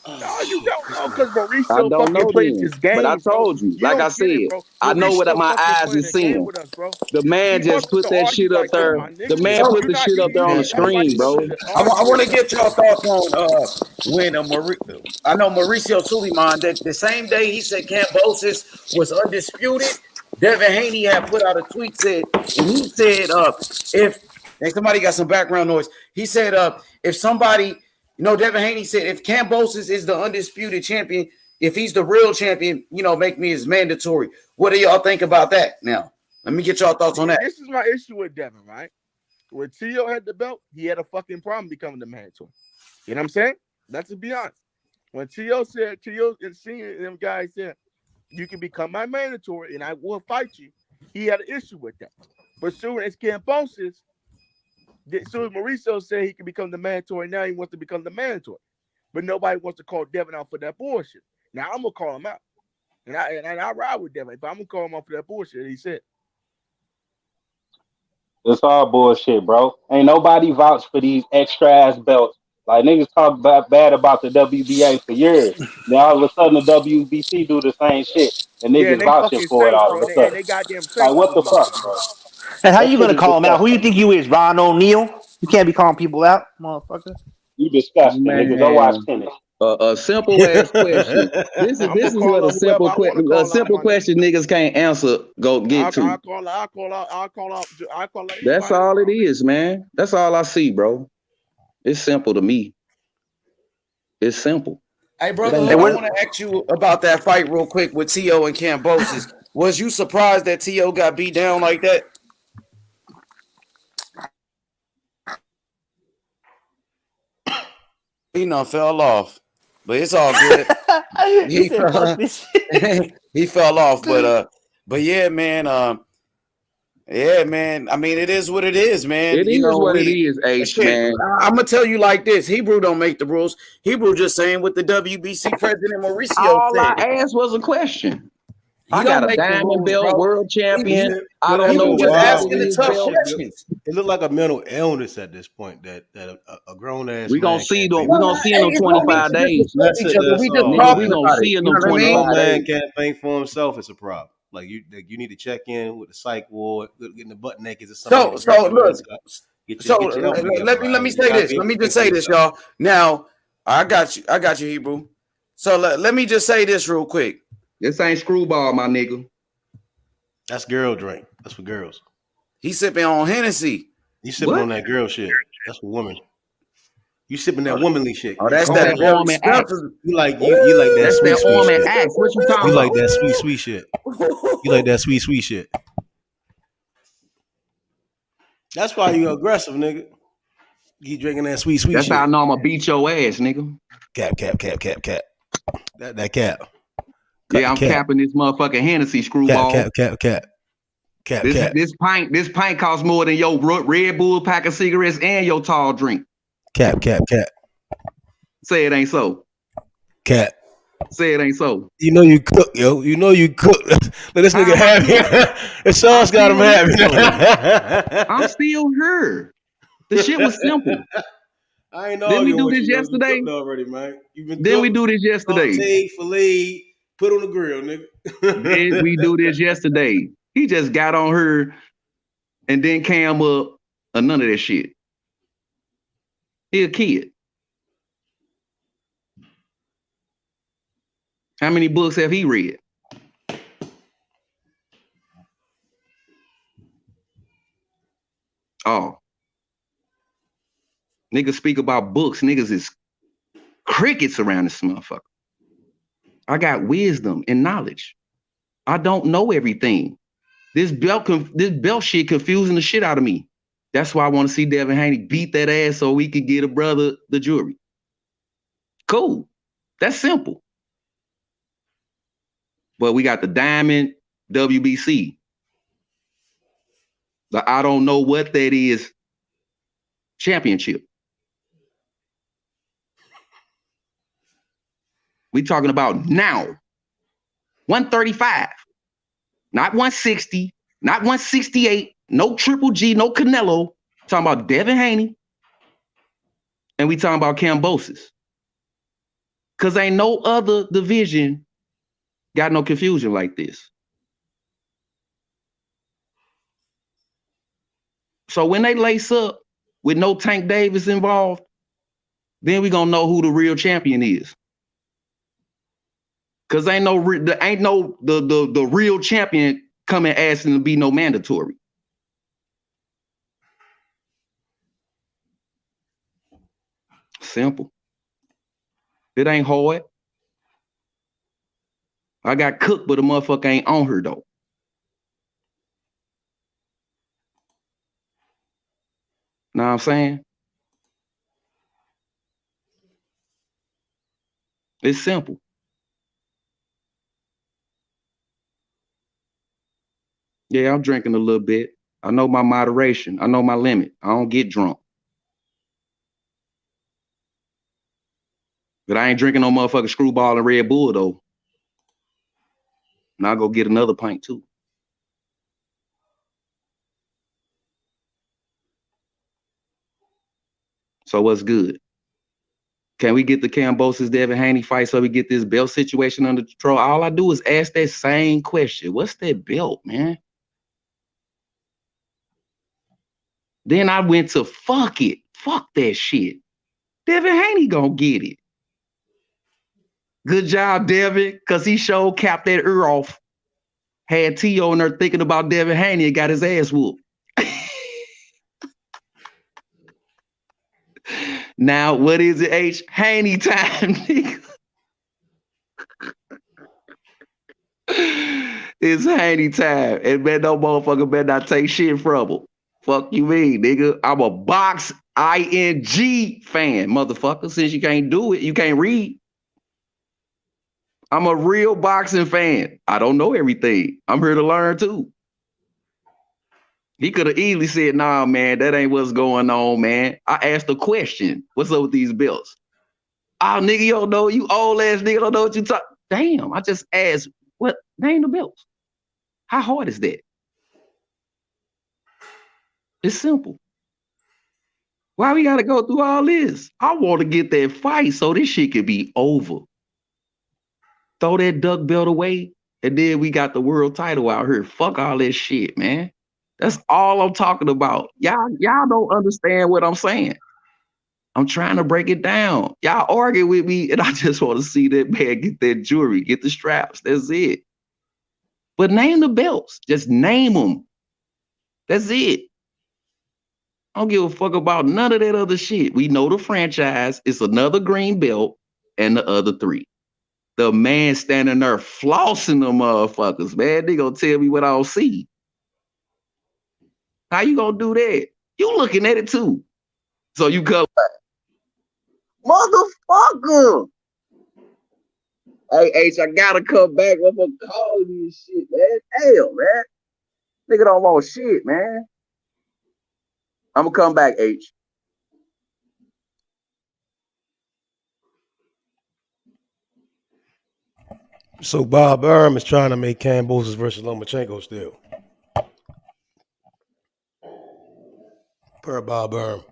[SPEAKER 4] No, you don't know, because
[SPEAKER 11] I
[SPEAKER 4] Mauricio
[SPEAKER 11] don't
[SPEAKER 4] fucking
[SPEAKER 11] know
[SPEAKER 4] plays
[SPEAKER 11] then.
[SPEAKER 4] his
[SPEAKER 11] But I
[SPEAKER 4] game, bro.
[SPEAKER 11] told you,
[SPEAKER 4] You
[SPEAKER 11] like I
[SPEAKER 4] don't get it,
[SPEAKER 11] said,
[SPEAKER 4] bro.
[SPEAKER 11] I know what
[SPEAKER 4] Mauricio
[SPEAKER 11] my
[SPEAKER 4] fucking
[SPEAKER 11] eyes
[SPEAKER 4] playing
[SPEAKER 11] is
[SPEAKER 4] a game
[SPEAKER 11] seeing.
[SPEAKER 4] with us, bro.
[SPEAKER 11] The man
[SPEAKER 4] You
[SPEAKER 11] just
[SPEAKER 4] want
[SPEAKER 11] put
[SPEAKER 4] to
[SPEAKER 11] that
[SPEAKER 4] argue
[SPEAKER 11] shit up
[SPEAKER 4] like this,
[SPEAKER 11] there.
[SPEAKER 4] my nigga.
[SPEAKER 11] The man put the shit up there on the
[SPEAKER 4] That's like
[SPEAKER 11] screen, bro.
[SPEAKER 3] I want to get your thoughts on when I know Mauricio Suleiman that the same day he said Kambosos was undisputed, Devin Haney had put out a tweet and he said if and somebody got some background noise, he said if somebody Devin Haney said if Kambosos is the undisputed champion, if he's the real champion, make me his mandatory. What do y'all think about that? Now, let me get y'all thoughts on that.
[SPEAKER 4] This is my issue with Devin, right? When T.O. had the belt, he had a fucking problem becoming the mandatory. You know what I'm saying? Let's be honest. When T.O. and seeing them guys said, you can become my mandatory and I will fight you, he had an issue with that. But soon as Kambosos, soon as Mauricio said he can become the mandatory, now he wants to become the mandatory. But nobody wants to call Devin out for that bullshit. Now I'm gonna call him out. And I ride with Devin, but I'm gonna call him out for that bullshit he said.
[SPEAKER 13] It's all bullshit, bro. Ain't nobody vouch for these extra ass belts. Like niggas talk bad about the WBA for years. Then all of a sudden the WBC do the same shit, and
[SPEAKER 4] Yeah, and
[SPEAKER 13] niggas
[SPEAKER 4] they
[SPEAKER 13] vouching
[SPEAKER 4] fucking
[SPEAKER 13] for it
[SPEAKER 4] saints,
[SPEAKER 13] all
[SPEAKER 4] bro.
[SPEAKER 13] of a
[SPEAKER 4] And
[SPEAKER 13] sudden.
[SPEAKER 4] they goddamn
[SPEAKER 13] Like
[SPEAKER 4] saints
[SPEAKER 13] what
[SPEAKER 4] on
[SPEAKER 13] the
[SPEAKER 4] this
[SPEAKER 13] fuck,
[SPEAKER 4] motherfucker.
[SPEAKER 13] bro?
[SPEAKER 8] And how
[SPEAKER 13] That
[SPEAKER 8] you
[SPEAKER 13] shit
[SPEAKER 8] gonna
[SPEAKER 13] is
[SPEAKER 8] call him out? Who you
[SPEAKER 13] disgusting.
[SPEAKER 8] think you is, Ron O'Neal? You can't be calling people out, motherfucker.
[SPEAKER 13] You disgusting, nigga. Go watch
[SPEAKER 11] Man,
[SPEAKER 13] tennis.
[SPEAKER 11] a simple ass question. This
[SPEAKER 4] I'm gonna
[SPEAKER 11] is
[SPEAKER 4] call
[SPEAKER 11] what
[SPEAKER 4] out whoever I want to
[SPEAKER 11] a
[SPEAKER 4] call out,
[SPEAKER 11] simple
[SPEAKER 4] my nigga.
[SPEAKER 11] question niggas can't answer. Go get to.
[SPEAKER 4] I'll call out
[SPEAKER 11] That's
[SPEAKER 4] anybody.
[SPEAKER 11] all it is, man. That's all I see, bro. It's simple to me. It's simple.
[SPEAKER 3] Hey, brother, I want to ask you about that fight real quick with T.O. and Kambosos. Was you surprised that T.O. got beat down like that? He fell off, but it's all good.
[SPEAKER 8] He said, "Fuck this shit."
[SPEAKER 3] He fell off, but yeah, man. Yeah, man. I mean, it is what it is, man.
[SPEAKER 11] It is what it is, H, man.
[SPEAKER 3] I'm gonna tell you like this: Hebrew don't make the rules. Hebrew just saying what the WBC president Mauricio
[SPEAKER 11] All
[SPEAKER 3] said.
[SPEAKER 11] I asked was a question.
[SPEAKER 3] You
[SPEAKER 11] I
[SPEAKER 3] don't
[SPEAKER 11] got a
[SPEAKER 3] make the
[SPEAKER 11] diamond
[SPEAKER 3] rules,
[SPEAKER 11] belt,
[SPEAKER 3] bro.
[SPEAKER 11] world champion. I don't
[SPEAKER 3] Hebrew
[SPEAKER 11] know
[SPEAKER 3] just
[SPEAKER 11] what
[SPEAKER 3] asking the
[SPEAKER 11] his
[SPEAKER 3] tough
[SPEAKER 11] belt.
[SPEAKER 3] questions.
[SPEAKER 10] It looked like a mental illness at this point that a grown ass.
[SPEAKER 11] We gonna
[SPEAKER 10] man
[SPEAKER 11] see
[SPEAKER 10] can't
[SPEAKER 11] them.
[SPEAKER 10] think
[SPEAKER 11] We
[SPEAKER 10] for
[SPEAKER 11] gonna see in them
[SPEAKER 3] It don't mean
[SPEAKER 11] 25
[SPEAKER 3] to
[SPEAKER 11] days.
[SPEAKER 3] disrespect each other. We
[SPEAKER 10] That's
[SPEAKER 3] just
[SPEAKER 10] all.
[SPEAKER 11] Nigga, we
[SPEAKER 3] talking
[SPEAKER 11] gonna
[SPEAKER 3] about it.
[SPEAKER 11] see in
[SPEAKER 3] You
[SPEAKER 11] them
[SPEAKER 3] know what I
[SPEAKER 10] When a
[SPEAKER 3] mean?
[SPEAKER 10] grown
[SPEAKER 11] 25
[SPEAKER 10] man
[SPEAKER 11] days.
[SPEAKER 10] can't think for himself, it's a problem. Like you need to check in with the psych ward, getting the butt naked or something.
[SPEAKER 3] So look.
[SPEAKER 10] Get
[SPEAKER 3] So
[SPEAKER 10] your health together,
[SPEAKER 3] let
[SPEAKER 10] right?
[SPEAKER 3] me
[SPEAKER 10] You
[SPEAKER 3] say
[SPEAKER 10] gotta
[SPEAKER 3] this.
[SPEAKER 10] be
[SPEAKER 3] Let
[SPEAKER 10] able
[SPEAKER 3] me
[SPEAKER 10] to
[SPEAKER 3] just
[SPEAKER 10] think for
[SPEAKER 3] say this,
[SPEAKER 10] yourself.
[SPEAKER 3] y'all. Now, I got you, Hebrew. So let me just say this real quick.
[SPEAKER 11] This ain't screwball, my nigga.
[SPEAKER 10] That's girl drink. That's for girls.
[SPEAKER 3] He's sipping on Hennessy.
[SPEAKER 10] You sipping on that girl shit. That's for women. You sipping that womanly shit.
[SPEAKER 3] Oh, that's
[SPEAKER 11] That's
[SPEAKER 3] that
[SPEAKER 11] that
[SPEAKER 3] very
[SPEAKER 11] arm and axe.
[SPEAKER 3] expensive.
[SPEAKER 10] You like that
[SPEAKER 11] That's
[SPEAKER 10] sweet
[SPEAKER 11] that arm and
[SPEAKER 10] shit.
[SPEAKER 11] axe. What you talking
[SPEAKER 10] You like
[SPEAKER 11] about?
[SPEAKER 10] that sweet shit. You like that sweet shit. That's why you aggressive, nigga. You drinking that sweet
[SPEAKER 11] That's
[SPEAKER 10] shit.
[SPEAKER 11] how I know I'm gonna beat your ass, nigga.
[SPEAKER 10] Cap. That cap.
[SPEAKER 11] Yeah, I'm capping this motherfucking Hennessy, screwball.
[SPEAKER 10] Cap.
[SPEAKER 11] This pint costs more than your Red Bull pack of cigarettes and your tall drink.
[SPEAKER 10] Cap.
[SPEAKER 11] Say it ain't so.
[SPEAKER 10] Cap.
[SPEAKER 11] Say it ain't so.
[SPEAKER 10] You know you cook, yo. You know you cook. Let this nigga have it. The sauce got him happy.
[SPEAKER 11] I'm still here. The shit was simple.
[SPEAKER 10] I ain't know.
[SPEAKER 11] Didn't we do this yesterday?
[SPEAKER 10] Already, man. You've been
[SPEAKER 11] Didn't we do this yesterday?
[SPEAKER 10] Filet, put on the grill, nigga.
[SPEAKER 11] Did we do this yesterday? He just got on her and then came up none of that shit. He a kid. How many books have he read? Oh. Niggas speak about books. Niggas is crickets around this motherfucker. I got wisdom and knowledge. I don't know everything. This belt shit confusing the shit out of me. That's why I want to see Devin Haney beat that ass so we could get a brother the jury. Cool. That's simple. But we got the diamond WBC. The I don't know what that is championship. We talking about now. 135. Not 160. Not 168. No Triple G. No Canelo. Talking about Devin Haney. And we talking about Kambosos. Because ain't no other division got no confusion like this. So when they lace up with no Tank Davis involved, then we gonna know who the real champion is. Cause ain't no the real champion coming asking to be no mandatory. Simple. It ain't hard. I got cooked, but the motherfucker ain't on her though. Know what I'm saying? It's simple. Yeah, I'm drinking a little bit. I know my moderation. I know my limit. I don't get drunk. But I ain't drinking no motherfucking Screwball and Red Bull though. And I'll go get another pint too. So what's good? Can we get the Kambosos Devin Haney fight so we get this belt situation under control? All I do is ask that same question. What's that belt, man? Then I went to fuck it. Fuck that shit. Devin Haney gonna get it. Good job, Devin, because he showed capped that ear off. Had T.O. in there thinking about Devin Haney and got his ass whooped. Now, what is it, H? Haney time, nigga. It's Haney time. And man, no motherfucker better not take shit from him. Fuck you mean, nigga? I'm a box ING fan, motherfucker. Since you can't do it, you can't read. I'm a real boxing fan. I don't know everything. I'm here to learn too. He could have easily said, nah, man, that ain't what's going on, man. I asked a question. What's up with these belts? Oh, nigga, you don't know. You old ass nigga don't know what you talk. Damn, I just asked, what? Name the belts. How hard is that? It's simple. Why we got to go through all this? I want to get that fight so this shit can be over. Throw that duck belt away, and then we got the world title out here. Fuck all that shit, man. That's all I'm talking about. Y'all don't understand what I'm saying. I'm trying to break it down. Y'all argue with me, and I just want to see that man get that jewelry, get the straps. That's it. But name the belts. Just name them. That's it. I don't give a fuck about none of that other shit. We know the franchise. It's another green belt and the other three. The man standing there flossing the motherfuckers, man. They gonna tell me what I don't see. How you gonna do that? You looking at it too. So you come back. Motherfucker. Hey, H, I gotta come back. I'm gonna call you shit, man. Hell, man. Nigga don't want shit, man. I'm gonna come back, H.
[SPEAKER 10] So Bob Arum is trying to make Kambosos versus Lomachenko still. Per Bob Arum.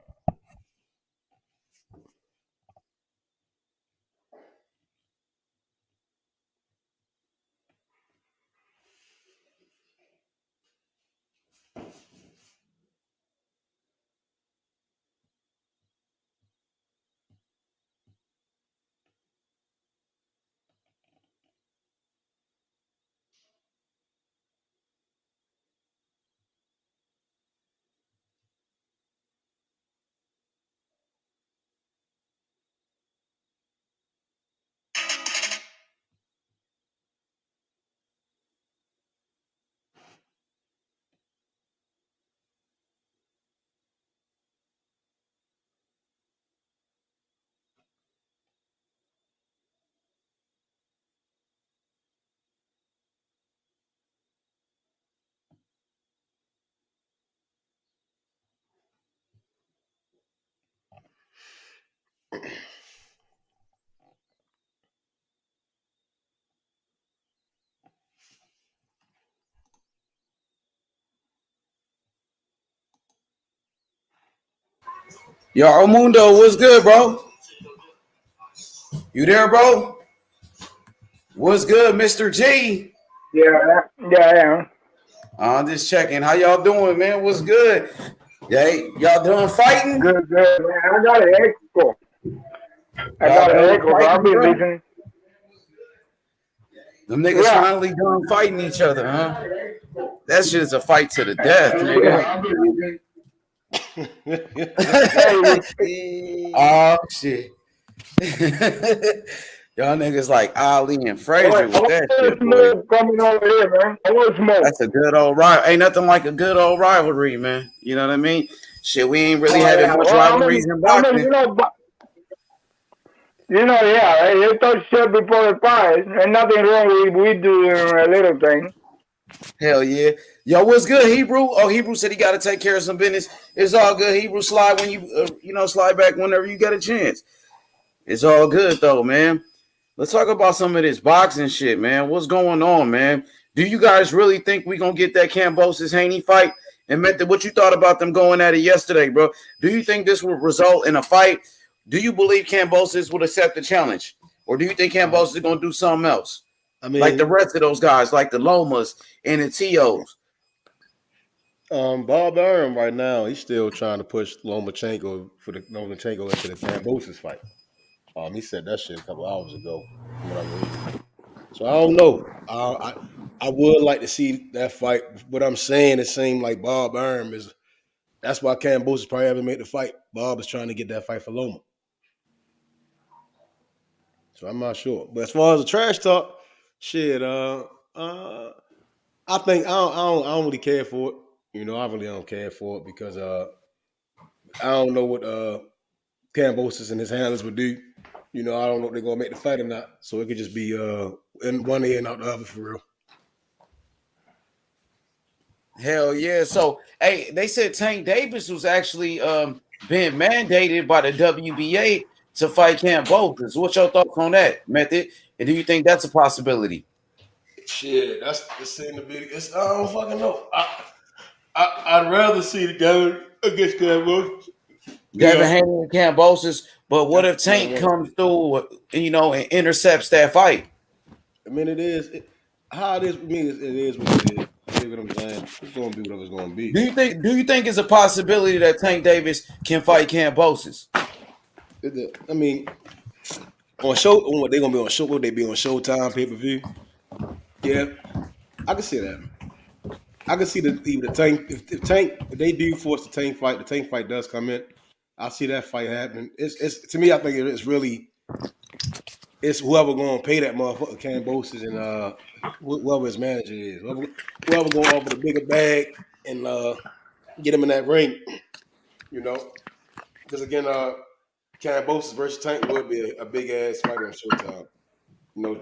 [SPEAKER 3] Yo, Armando, what's good, bro? You there, bro? What's good, Mr. G?
[SPEAKER 5] Yeah, I am.
[SPEAKER 3] I'm just checking. How y'all doing, man? What's good? Yeah, y'all doing fighting?
[SPEAKER 5] Good, man. I got an echo. So I'll be listening.
[SPEAKER 3] Them niggas finally done fighting each other, huh? That shit is a fight to the death, nigga. Oh shit. Y'all niggas like Ali and Frazier with that shit, boy.
[SPEAKER 5] Coming over here, man.
[SPEAKER 3] That's a good old rivalry. Ain't nothing like a good old rivalry, man. You know what I mean? Shit, we ain't really had as much rivalries in boxing.
[SPEAKER 5] They talk shit before the fight. And nothing wrong with we do a little thing.
[SPEAKER 3] Hell yeah. Yo, what's good, Hebrew? Oh, Hebrew said he got to take care of some business. It's all good, Hebrew. Slide when you, slide back whenever you get a chance. It's all good, though, man. Let's talk about some of this boxing shit, man. What's going on, man? Do you guys really think we going to get that Kambosos Haney fight? And Method, what you thought about them going at it yesterday, bro? Do you think this will result in a fight? Do you believe Kambosos would accept the challenge? Or do you think Kambosos is going to do something else?
[SPEAKER 10] I mean,
[SPEAKER 3] like the rest of those guys, like the Lomas and the T.O.s.
[SPEAKER 10] Bob Arum right now, he's still trying to push Lomachenko into the Kambosos fight. He said that shit a couple hours ago from what I read. So I don't know. I would like to see that fight. What I'm saying, it seemed like Bob Arum that's why Kambosos probably haven't made the fight. Bob is trying to get that fight for Loma. So I'm not sure. But as far as the trash talk, shit, I think I don't really care for it. I really don't care for it because I don't know what Kambosos and his handlers would do. I don't know if they're gonna make the fight or not. So it could just be in one end out the other for real.
[SPEAKER 3] Hell yeah. So hey, they said Tank Davis was actually being mandated by the WBA to fight Kambosos. What's your thoughts on that, Method? And do you think that's a possibility?
[SPEAKER 10] Shit, that's the same to be. I don't fucking know. I'd rather see the Devin against Kambosos.
[SPEAKER 3] Devin Haney and Kambosos, but what if Tank comes through, and intercepts that fight?
[SPEAKER 10] I mean, how it is with me. It is what it is. You know what I'm saying? It's going to be whatever it's going to be.
[SPEAKER 3] Do you think it's a possibility that Tank Davis can fight Kambosos?
[SPEAKER 10] I mean, on show, what they gonna be on show? Would they be on Showtime pay-per-view? Yeah, I can see that. I can see the Tank. If they do force the Tank fight does come in. I see that fight happening. It's to me. I think it's whoever going to pay that motherfucker Kambosos and whoever his manager is. Whoever going to offer the bigger bag and get him in that ring. Because again, Kambosos versus Tank would be a big ass fight on Showtime.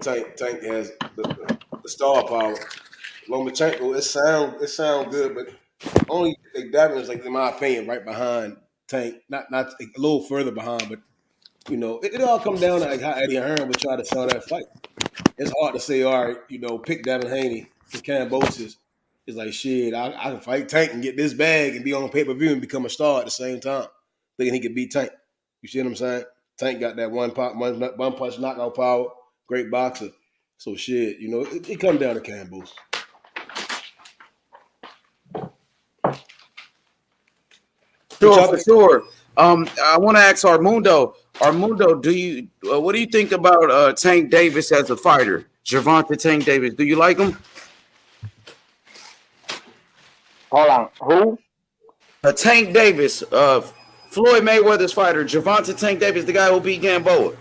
[SPEAKER 10] Tank has the star power. Lomachenko, it sound good, but only Devin is in my opinion, right behind Tank, not a little further behind, but it all comes down to how Eddie Hearn would try to sell that fight. It's hard to say, all right, pick Devin Haney and Kambosos. It's like shit. I can fight Tank and get this bag and be on pay-per-view and become a star at the same time, thinking he could beat Tank. You see what I'm saying? Tank got that one punch knockout power, great boxer. So shit, it comes down to Kambosos.
[SPEAKER 3] Sure, for sure. I want to ask Armando. Armando, what do you think about Tank Davis as a fighter? Gervonta Tank Davis, do you like him?
[SPEAKER 5] Hold on, who?
[SPEAKER 3] Tank Davis, Floyd Mayweather's fighter. Gervonta Tank Davis, the guy who beat Gamboa.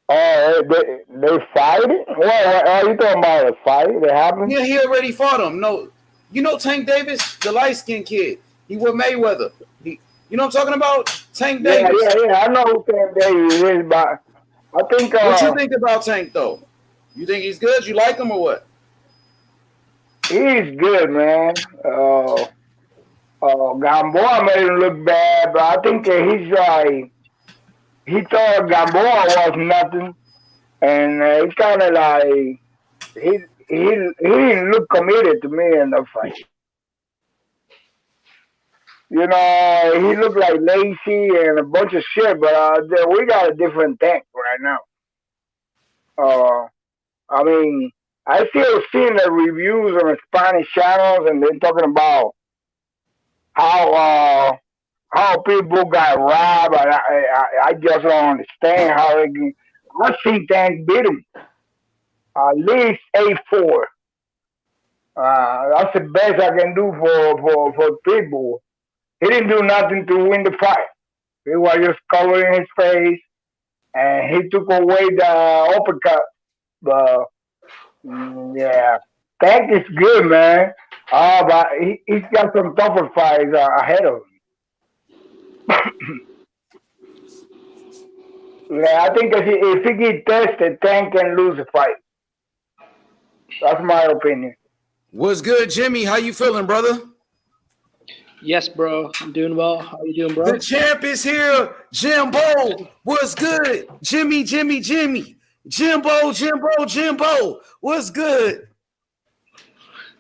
[SPEAKER 5] They fighting? What are you talking about? A fight that happened?
[SPEAKER 3] Yeah, he already fought him. No, Tank Davis, the light-skinned kid. He with Mayweather. You know what I'm talking about? Tank Davis.
[SPEAKER 5] Yeah. I know who Tank Davis is, but I think.
[SPEAKER 3] What you think about Tank though? You think he's good? You like him or what?
[SPEAKER 5] He's good, man. Gamboa made him look bad, but I think that he's like he thought Gamboa was nothing, and it's kind of like he he didn't look committed to me in the fight. You know, he looked like lazy and a bunch of shit, but we got a different tank right now. I mean, I still seeing the reviews on the Spanish channels, and they're talking about how people got robbed, and I just don't understand how they can. I see Tank beat him at least 8-4. That's the best I can do for people. He didn't do nothing to win the fight. He was just covering his face, and he took away the uppercut. But yeah, Tank is good, man. But he's got some tougher fights ahead of him. Yeah, I think if he gets tested, Tank can lose the fight. That's my opinion.
[SPEAKER 3] What's good, Jimmy? How you feeling, brother?
[SPEAKER 14] Yes, bro. I'm doing well. How you doing, bro?
[SPEAKER 3] The champ is here. Jimbo. What's good? Jimmy. Jimbo. What's good?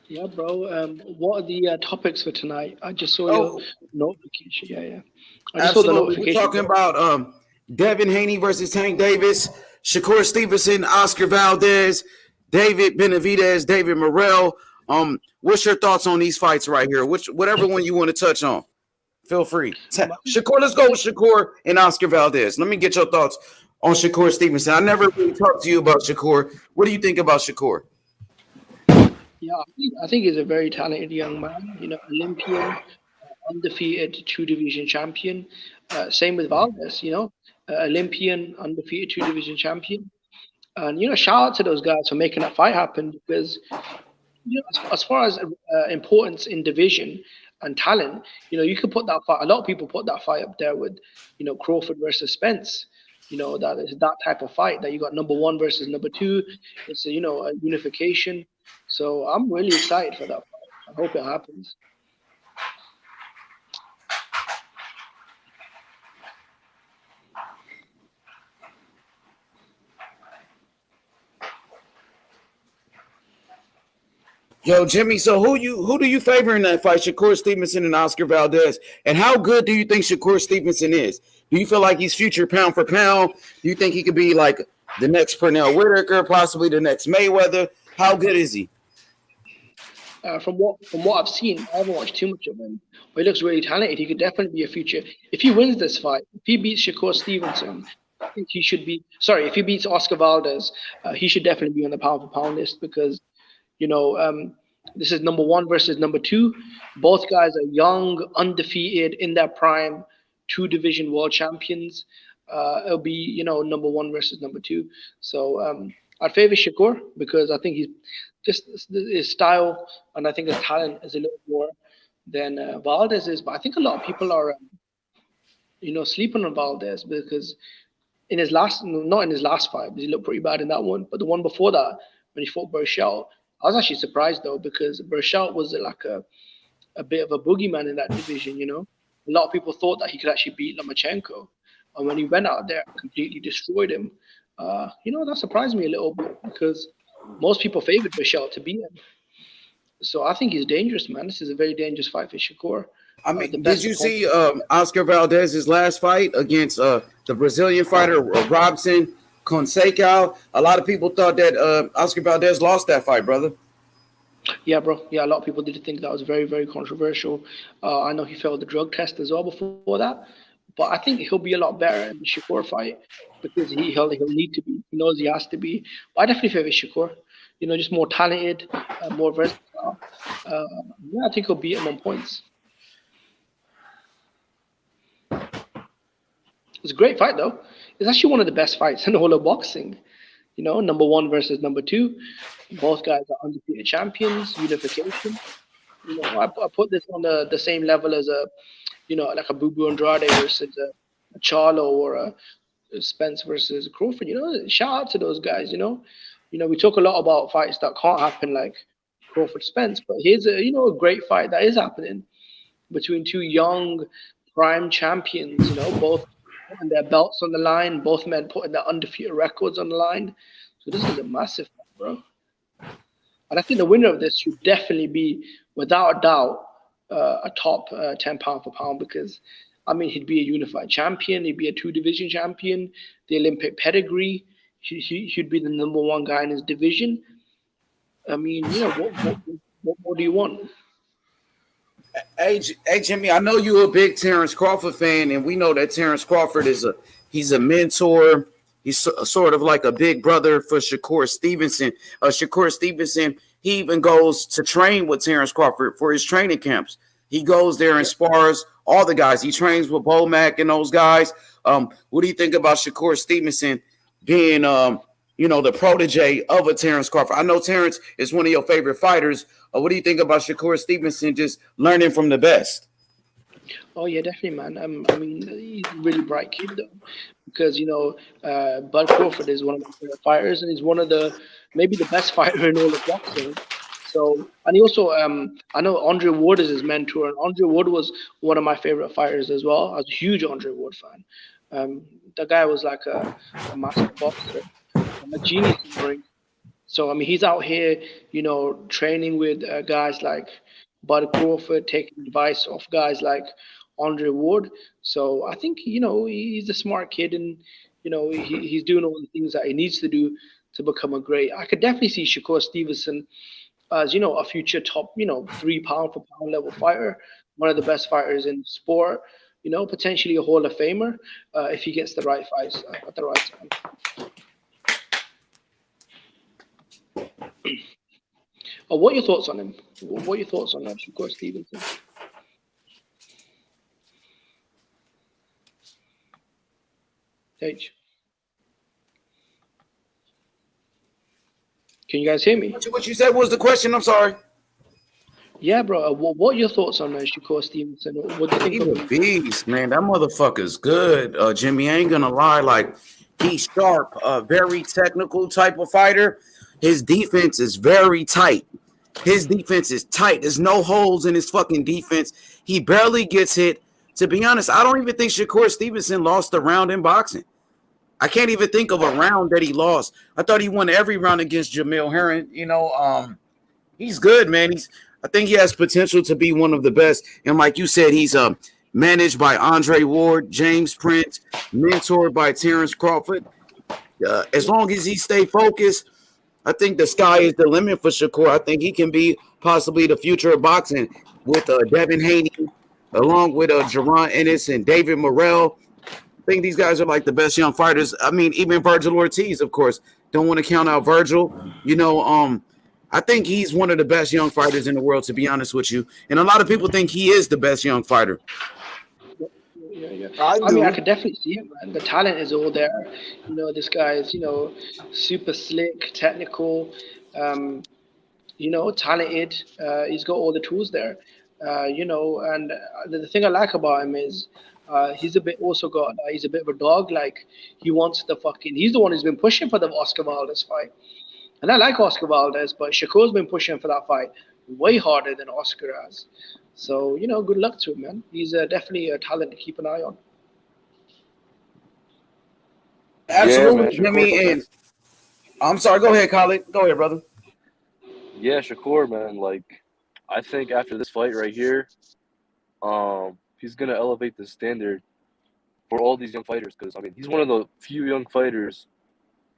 [SPEAKER 14] Yeah, bro. What are the topics for tonight? I just saw your notification. Yeah. I just saw the notification.
[SPEAKER 3] We're talking about Devin Haney versus Tank Davis, Shakur Stevenson, Oscar Valdez, David Benavidez, David Morrell. What's your thoughts on these fights right here? Whatever one you want to touch on, feel free. Shakur, let's go with Shakur and Oscar Valdez. Let me get your thoughts on Shakur Stevenson. I never really talked to you about Shakur. What do you think about Shakur?
[SPEAKER 14] Yeah, I think he's a very talented young man. You know, Olympian, undefeated 2-division champion. Same with Valdez. You know, Olympian, undefeated 2-division champion. And you know, shout out to those guys for making that fight happen, because you know, as far as importance in division and talent, you know, you could put that fight. A lot of people put that fight up there with, you know, Crawford versus Spence. You know, that is that type of fight that you got number 1 versus number 2. It's a, you know, a unification. So I'm really excited for that fight. I hope it happens.
[SPEAKER 3] Yo, Jimmy, so who do you favor in that fight, Shakur Stevenson and Oscar Valdez? And how good do you think Shakur Stevenson is? Do you feel like he's future pound for pound? Do you think he could be like the next Pernell Whitaker, possibly the next Mayweather? How good is he?
[SPEAKER 14] From what I've seen, I haven't watched too much of him, but he looks really talented. He could definitely be a future. If he wins this fight, if he beats Shakur Stevenson, I think he should be. Sorry, if he beats Oscar Valdez, he should definitely be on the pound for pound list, because you know, this is number 1 versus number 2. Both guys are young, undefeated, in their prime, 2-division world champions. It'll be, you know, number 1 versus number 2. So I'd favor Shakur, because I think he's just his style, and I think his talent is a little more than Valdez is. But I think a lot of people are, you know, sleeping on Valdez, because in his last, not in his last fight, because he looked pretty bad in that one, but the one before that, when he fought Burchell, I was actually surprised though, because Burchell was like a bit of a boogeyman in that division. You know, a lot of people thought that he could actually beat Lomachenko, and when he went out there and completely destroyed him, you know, that surprised me a little bit, because most people favored Burchell to beat him. So I think he's dangerous, man. This is a very dangerous fight for Shakur.
[SPEAKER 3] I mean, did you see Oscar Valdez's last fight against the Brazilian fighter Robson Conceição? A lot of people thought that Oscar Valdez lost that fight, brother.
[SPEAKER 14] Yeah, bro. Yeah, a lot of people did think that was very, very controversial. I know he failed the drug test as well before that, but I think he'll be a lot better in the Shakur fight, because he'll need to be. He knows he has to be. But I definitely favor Shakur. You know, just more talented, more versatile. Yeah, I think he'll beat him on points. It's a great fight, though. It's actually one of the best fights in the whole of boxing. You know, number 1 versus number 2. Both guys are undefeated champions, unification. You know, I put this on the same level as a, you know, like a Bubu Andrade versus a Charlo, or a Spence versus Crawford. You know, shout out to those guys. You know, we talk a lot about fights that can't happen, like Crawford Spence, but here's a, you know, a great fight that is happening between two young prime champions. You know, both putting their belts on the line, both men putting their undefeated records on the line. So this is a massive fight, bro. And I think the winner of this should definitely be, without a doubt, a top 10 pound for pound because, I mean, he'd be a unified champion, he'd be a 2 division champion, the Olympic pedigree, he'd be the number one guy in his division. I mean, you know, what more do you want?
[SPEAKER 3] Hey, Jimmy, I know you're a big Terrence Crawford fan, and we know that Terrence Crawford he's a mentor. He's sort of like a big brother for Shakur Stevenson. Shakur Stevenson, he even goes to train with Terrence Crawford for his training camps. He goes there and spars all the guys. He trains with Bo Mack and those guys. What do you think about Shakur Stevenson being, the protege of a Terrence Crawford? I know Terrence is one of your favorite fighters. What do you think about Shakur Stevenson just learning from the best?
[SPEAKER 14] Oh yeah, definitely, man. I mean, he's a really bright kid though, because Bud Crawford is one of my favorite fighters, and he's one of maybe the best fighter in all of boxing. So, and he also, I know Andre Ward is his mentor, and Andre Ward was one of my favorite fighters as well. I was a huge Andre Ward fan. The guy was like a master boxer, a genius in the ring. So, I mean, he's out here, training with guys like Bud Crawford, taking advice off guys like Andre Ward. So, I think, he's a smart kid and, he's doing all the things that he needs to do to become a great. I could definitely see Shakur Stevenson as, a future top, 3 pound for pound level fighter, one of the best fighters in sport, potentially a Hall of Famer if he gets the right fights at the right time. What are your thoughts on him? What are your thoughts on Shakur Stevenson? H. Can you guys hear me?
[SPEAKER 3] What you said was the question? I'm sorry.
[SPEAKER 14] Yeah, bro. What are your thoughts on Shakur Stevenson? What do you think
[SPEAKER 3] He's
[SPEAKER 14] of
[SPEAKER 3] a
[SPEAKER 14] him?
[SPEAKER 3] beast, man. That motherfucker's good. Jimmy, I ain't gonna lie. Like, he's sharp, very technical type of fighter. His defense is very tight. His defense is tight. There's no holes in his fucking defense. He barely gets hit. To be honest, I don't even think Shakur Stevenson lost a round in boxing. I can't even think of a round that he lost. I thought he won every round against Jamil Herring. He's good, man. I think he has potential to be one of the best. And like you said, he's managed by Andre Ward, James Prince, mentored by Terrence Crawford. As long as he stay focused, I think the sky is the limit for Shakur. I think he can be possibly the future of boxing with Devin Haney, along with Jaron Ennis and David Morrell. I think these guys are like the best young fighters. I mean, even Virgil Ortiz, of course. Don't want to count out Virgil. I think he's one of the best young fighters in the world, to be honest with you. And a lot of people think he is the best young fighter.
[SPEAKER 14] Yeah. I mean, I could definitely see it, man. The talent is all there. This guy is, super slick, technical, talented. He's got all the tools there, and the thing I like about him is he's a bit of a dog. Like, he's the one who's been pushing for the Oscar Valdez fight. And I like Oscar Valdez, but Shakur's been pushing for that fight way harder than Oscar has. So, good luck to him, man. He's definitely a talent to keep an eye on.
[SPEAKER 3] Absolutely.
[SPEAKER 15] Yeah, man,
[SPEAKER 3] and I'm sorry. Go ahead, Khalid. Go ahead, brother.
[SPEAKER 15] Yeah, Shakur, man. Like, I think after this fight right here, he's gonna elevate the standard for all these young fighters. Because I mean, he's one of the few young fighters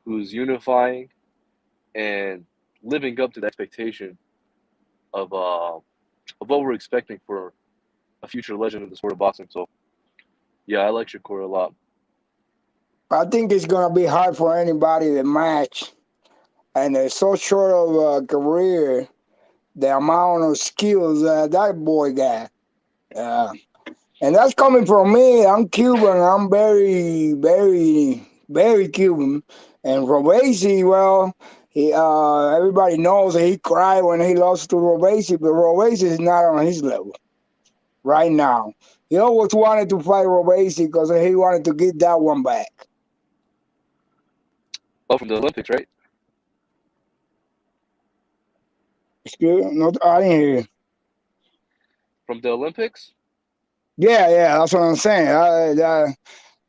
[SPEAKER 15] who's unifying and living up to the expectation of what we're expecting for a future legend of the sport of boxing. So, yeah, I like Shakur a lot.
[SPEAKER 5] I think it's gonna be hard for anybody to match, and it's so short of a career, the amount of skills that boy got. And that's coming from me. I'm Cuban. I'm very, very, very Cuban. And Robesi, well, everybody knows that he cried when he lost to Robesi, but Robesi is not on his level right now. He always wanted to fight Robesi because he wanted to get that one back.
[SPEAKER 15] Oh, from the Olympics, right?
[SPEAKER 5] Excuse me? No, I didn't hear you.
[SPEAKER 15] From the Olympics?
[SPEAKER 5] Yeah, that's what I'm saying.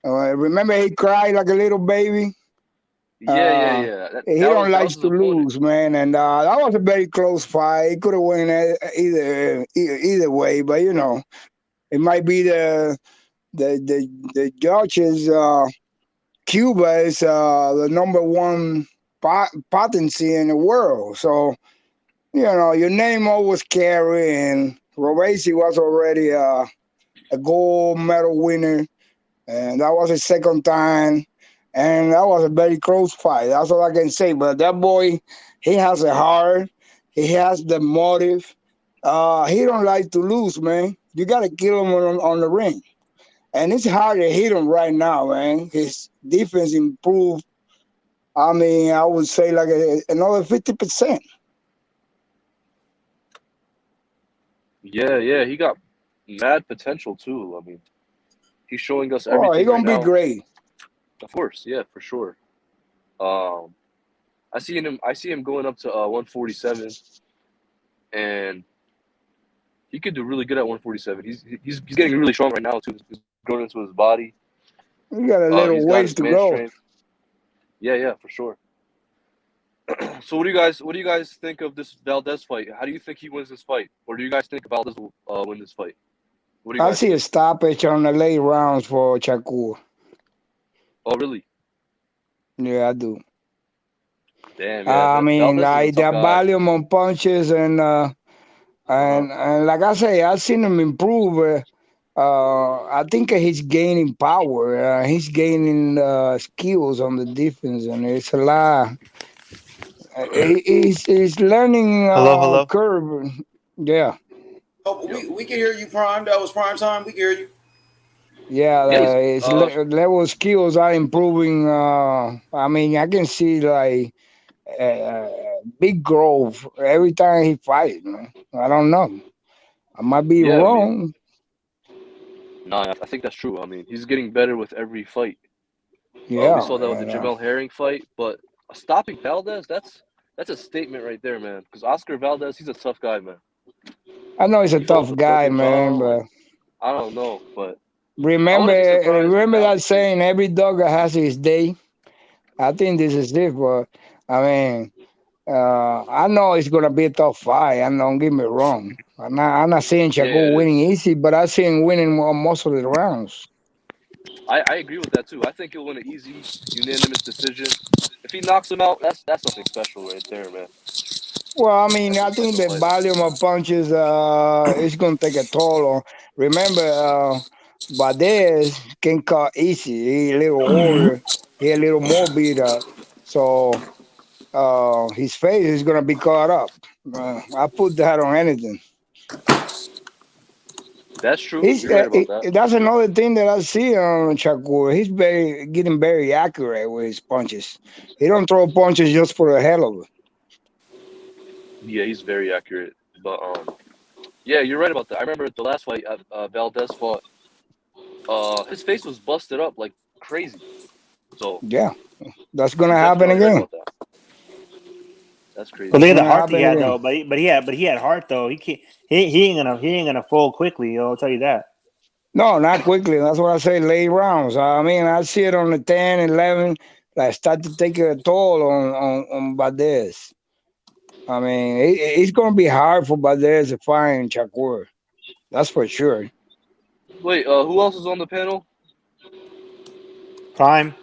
[SPEAKER 5] Remember he cried like a little baby.
[SPEAKER 15] Yeah.
[SPEAKER 5] He
[SPEAKER 15] That
[SPEAKER 5] don't
[SPEAKER 15] was
[SPEAKER 5] like
[SPEAKER 15] his
[SPEAKER 5] to
[SPEAKER 15] opponent.
[SPEAKER 5] lose, man, and that was a very close fight. He could have won either way, but it might be the judges. Cuba is the number one potency in the world, so your name always carry. And Robesi was already a gold medal winner, and that was his second time. And that was a very close fight. That's all I can say. But that boy, he has a heart. He has the motive. He don't like to lose, man. You got to kill him on the ring. And it's hard to hit him right now, man. His defense improved. I mean, I would say like another 50%.
[SPEAKER 15] Yeah. He got mad potential too. I mean, he's showing us
[SPEAKER 5] Oh, he
[SPEAKER 15] everything right
[SPEAKER 5] gonna be
[SPEAKER 15] now.
[SPEAKER 5] great.
[SPEAKER 15] Of course, yeah, for sure. Um, I see him going up to 147, and he could do really good at 147. He's getting really strong right now too. He's growing into his body.
[SPEAKER 5] He got a little
[SPEAKER 15] He's got
[SPEAKER 5] ways
[SPEAKER 15] his
[SPEAKER 5] to
[SPEAKER 15] man
[SPEAKER 5] go.
[SPEAKER 15] strength. Yeah, for sure. So what do you guys think of this Valdez fight? How do you think he wins this fight, or do you guys think Valdez will win this fight? What do you
[SPEAKER 5] I
[SPEAKER 15] guys
[SPEAKER 5] see a
[SPEAKER 15] think?
[SPEAKER 5] stoppage on the late rounds for Shakur.
[SPEAKER 15] Oh, really?
[SPEAKER 5] Yeah, I do.
[SPEAKER 15] Damn, yeah.
[SPEAKER 5] I mean,
[SPEAKER 15] Valdez is a
[SPEAKER 5] like
[SPEAKER 15] tough
[SPEAKER 5] the
[SPEAKER 15] guy.
[SPEAKER 5] volume on punches and
[SPEAKER 15] Uh-huh.
[SPEAKER 5] and like I say, I've seen him improve. I think he's gaining power. He's gaining skills on the defense, and it's a lot. He's learning
[SPEAKER 12] Hello.
[SPEAKER 5] curve. Yeah,
[SPEAKER 3] Oh,
[SPEAKER 15] Yep.
[SPEAKER 3] we can hear you, Prime. That was Prime time. We can hear you.
[SPEAKER 5] yeah.
[SPEAKER 15] Yeah,
[SPEAKER 5] His level skills are improving. I mean, I can see like uh, big growth every time he fights. Man. I don't know. I might be
[SPEAKER 15] yeah, I mean,
[SPEAKER 5] wrong.
[SPEAKER 15] no, I think that's true. I mean, he's getting better with every fight. We
[SPEAKER 5] Yeah,
[SPEAKER 15] saw that with the
[SPEAKER 5] and,
[SPEAKER 15] Jamel Herring fight, but stopping Valdez, that's a statement right there, man. Because Oscar Valdez, he's a tough guy, man.
[SPEAKER 5] I know he's a
[SPEAKER 15] He fought
[SPEAKER 5] tough
[SPEAKER 15] for
[SPEAKER 5] guy, man,
[SPEAKER 15] Portugal, and
[SPEAKER 5] but
[SPEAKER 15] I don't know, but I
[SPEAKER 5] remember
[SPEAKER 15] wouldn't be surprised if
[SPEAKER 5] remember that
[SPEAKER 15] Valdez takes.
[SPEAKER 5] saying, every dog has his day. I think this is it, but I mean, I know it's gonna be a tough fight. And don't get me wrong. I'm not saying
[SPEAKER 15] Yeah,
[SPEAKER 5] Chaco
[SPEAKER 15] it
[SPEAKER 5] winning
[SPEAKER 15] is.
[SPEAKER 5] easy, but I see him winning most of the rounds.
[SPEAKER 15] I agree with that too. I think he'll win an easy, unanimous decision. If he knocks him out, that's something special right there, man.
[SPEAKER 5] Well, I mean,
[SPEAKER 15] That's a
[SPEAKER 5] I think
[SPEAKER 15] special
[SPEAKER 5] the
[SPEAKER 15] fighter.
[SPEAKER 5] volume of punches is gonna take a toll on. Remember, Valdez can cut easy. He a little older. He a little more beat up. So his face is gonna be caught up. I put that on anything.
[SPEAKER 15] That's true. You're right about that.
[SPEAKER 5] That's another thing that I see on Shakur. He's getting very accurate with his punches. He don't throw punches just for the hell of it.
[SPEAKER 15] Yeah, he's very accurate. But yeah, you're right about that. I remember the last fight Valdez fought. His face was busted up like crazy. So
[SPEAKER 5] Yeah, that's gonna
[SPEAKER 15] you're
[SPEAKER 5] happen
[SPEAKER 15] definitely right
[SPEAKER 5] again.
[SPEAKER 15] about that. That's
[SPEAKER 12] But
[SPEAKER 15] crazy.
[SPEAKER 12] look
[SPEAKER 5] That's
[SPEAKER 12] at the
[SPEAKER 5] gonna
[SPEAKER 12] heart that he
[SPEAKER 5] happen
[SPEAKER 12] had
[SPEAKER 5] again.
[SPEAKER 12] though. But he had heart though. He can't. He ain't gonna fold quickly. I'll tell you that.
[SPEAKER 5] No, not quickly. That's what I say. Late rounds. I mean, I see it on the 10, 11. Like start to take a toll on Valdez. I mean, it's gonna be hard for Valdez to find Shakur. That's for sure.
[SPEAKER 15] Wait, who else is on the panel?
[SPEAKER 12] Prime.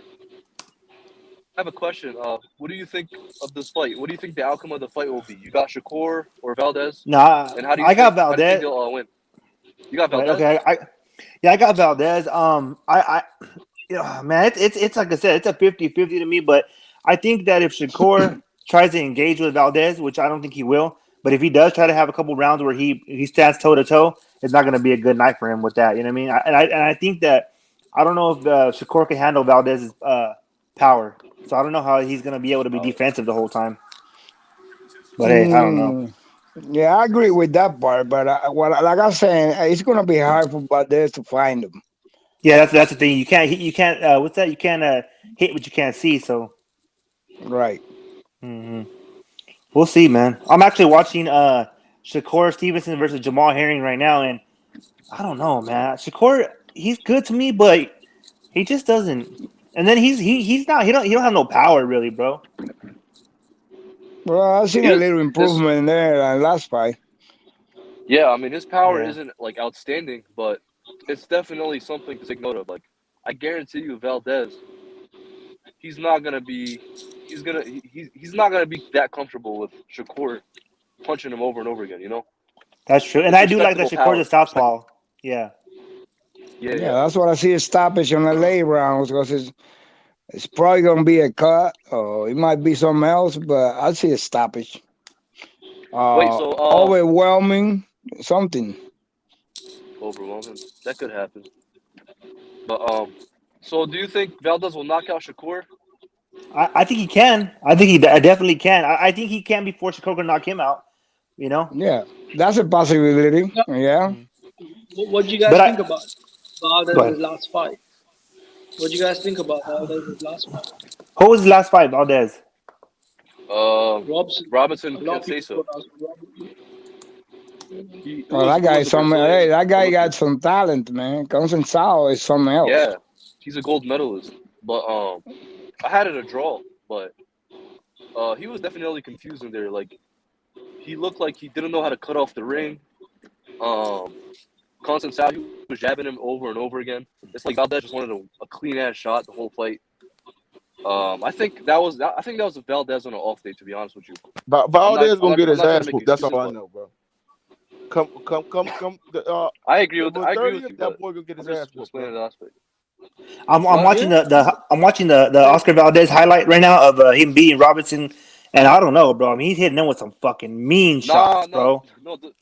[SPEAKER 15] I have a question. What do you think of this fight? What do you think the outcome of the fight will be? You got Shakur or Valdez?
[SPEAKER 12] Nah,
[SPEAKER 15] And
[SPEAKER 12] I got
[SPEAKER 15] how do you think
[SPEAKER 12] Valdez.
[SPEAKER 15] they'll win? You got
[SPEAKER 12] Right.
[SPEAKER 15] Valdez?
[SPEAKER 12] Okay. Yeah, I got Valdez. Yeah, man, it's like I said, it's a 50-50 to me. But I think that if Shakur tries to engage with Valdez, which I don't think he will, but if he does try to have a couple rounds where he stands toe to toe, it's not going to be a good night for him with that. You know what I mean? And I think that I don't know if Shakur can handle Valdez's power, so I don't know how he's going to be able to be
[SPEAKER 15] Oh,
[SPEAKER 12] defensive the whole time. But hey, I don't know.
[SPEAKER 5] Mm, yeah, I agree with that part. But like I'm saying, it's gonna be hard for Valdez to find him.
[SPEAKER 12] Yeah, that's the thing. You can't what's that? You can't hit what you can't see. So
[SPEAKER 5] Right.
[SPEAKER 12] mhm. We'll see, man. I'm actually watching Shakur Stevenson versus Jamal Herring right now, and I don't know, man. Shakur, he's good to me, but he just doesn't. And then he's not. He don't have no power really, bro.
[SPEAKER 5] Well, I've seen a little improvement there last fight.
[SPEAKER 15] Yeah, I mean his power isn't like outstanding, but it's definitely something to take note of. Like I guarantee you, Valdez, he's not gonna be that comfortable with Shakur punching him over and over again. You know.
[SPEAKER 12] That's true, and
[SPEAKER 15] It's
[SPEAKER 12] I do like that
[SPEAKER 15] respectable
[SPEAKER 12] Shakur's a
[SPEAKER 15] power.
[SPEAKER 12] southpaw. Yeah.
[SPEAKER 5] Yeah, that's what I see a stoppage on the late rounds because it's probably gonna be a cut or it might be something else, but I see a stoppage. Overwhelming something.
[SPEAKER 15] Overwhelming. That could happen. But so do you think Valdez will knock out Shakur?
[SPEAKER 12] I think he can. I think he definitely can. I think he can before Shakur can knock him out. You know.
[SPEAKER 5] Yeah, that's a possibility. Yeah.
[SPEAKER 14] What do you guys think about Valdez's last fight? What do you guys think about Valdez's last fight?
[SPEAKER 12] Who was the last fight, Valdez?
[SPEAKER 15] Robinson Kambosos.
[SPEAKER 5] Well, that guy is something. Hey, that guy got some talent, man. Consensao is something else.
[SPEAKER 15] Yeah, he's a gold medalist. But I had it a draw, but he was definitely confusing there. Like he looked like he didn't know how to cut off the ring. Consensao, he was jabbing him over and over again. It's like Valdez just wanted a clean ass shot the whole fight. I think that was Valdez on an off day, to be honest with you.
[SPEAKER 4] Valdez gonna get his ass whooped. That's all I know, bro. Come.
[SPEAKER 15] I agree with you.
[SPEAKER 4] That boy gonna get his ass whooped.
[SPEAKER 12] I'm watching the Oscar Valdez highlight right now of him beating Robinson, and I don't know, bro. I mean, he's hitting them with some fucking mean shots, bro.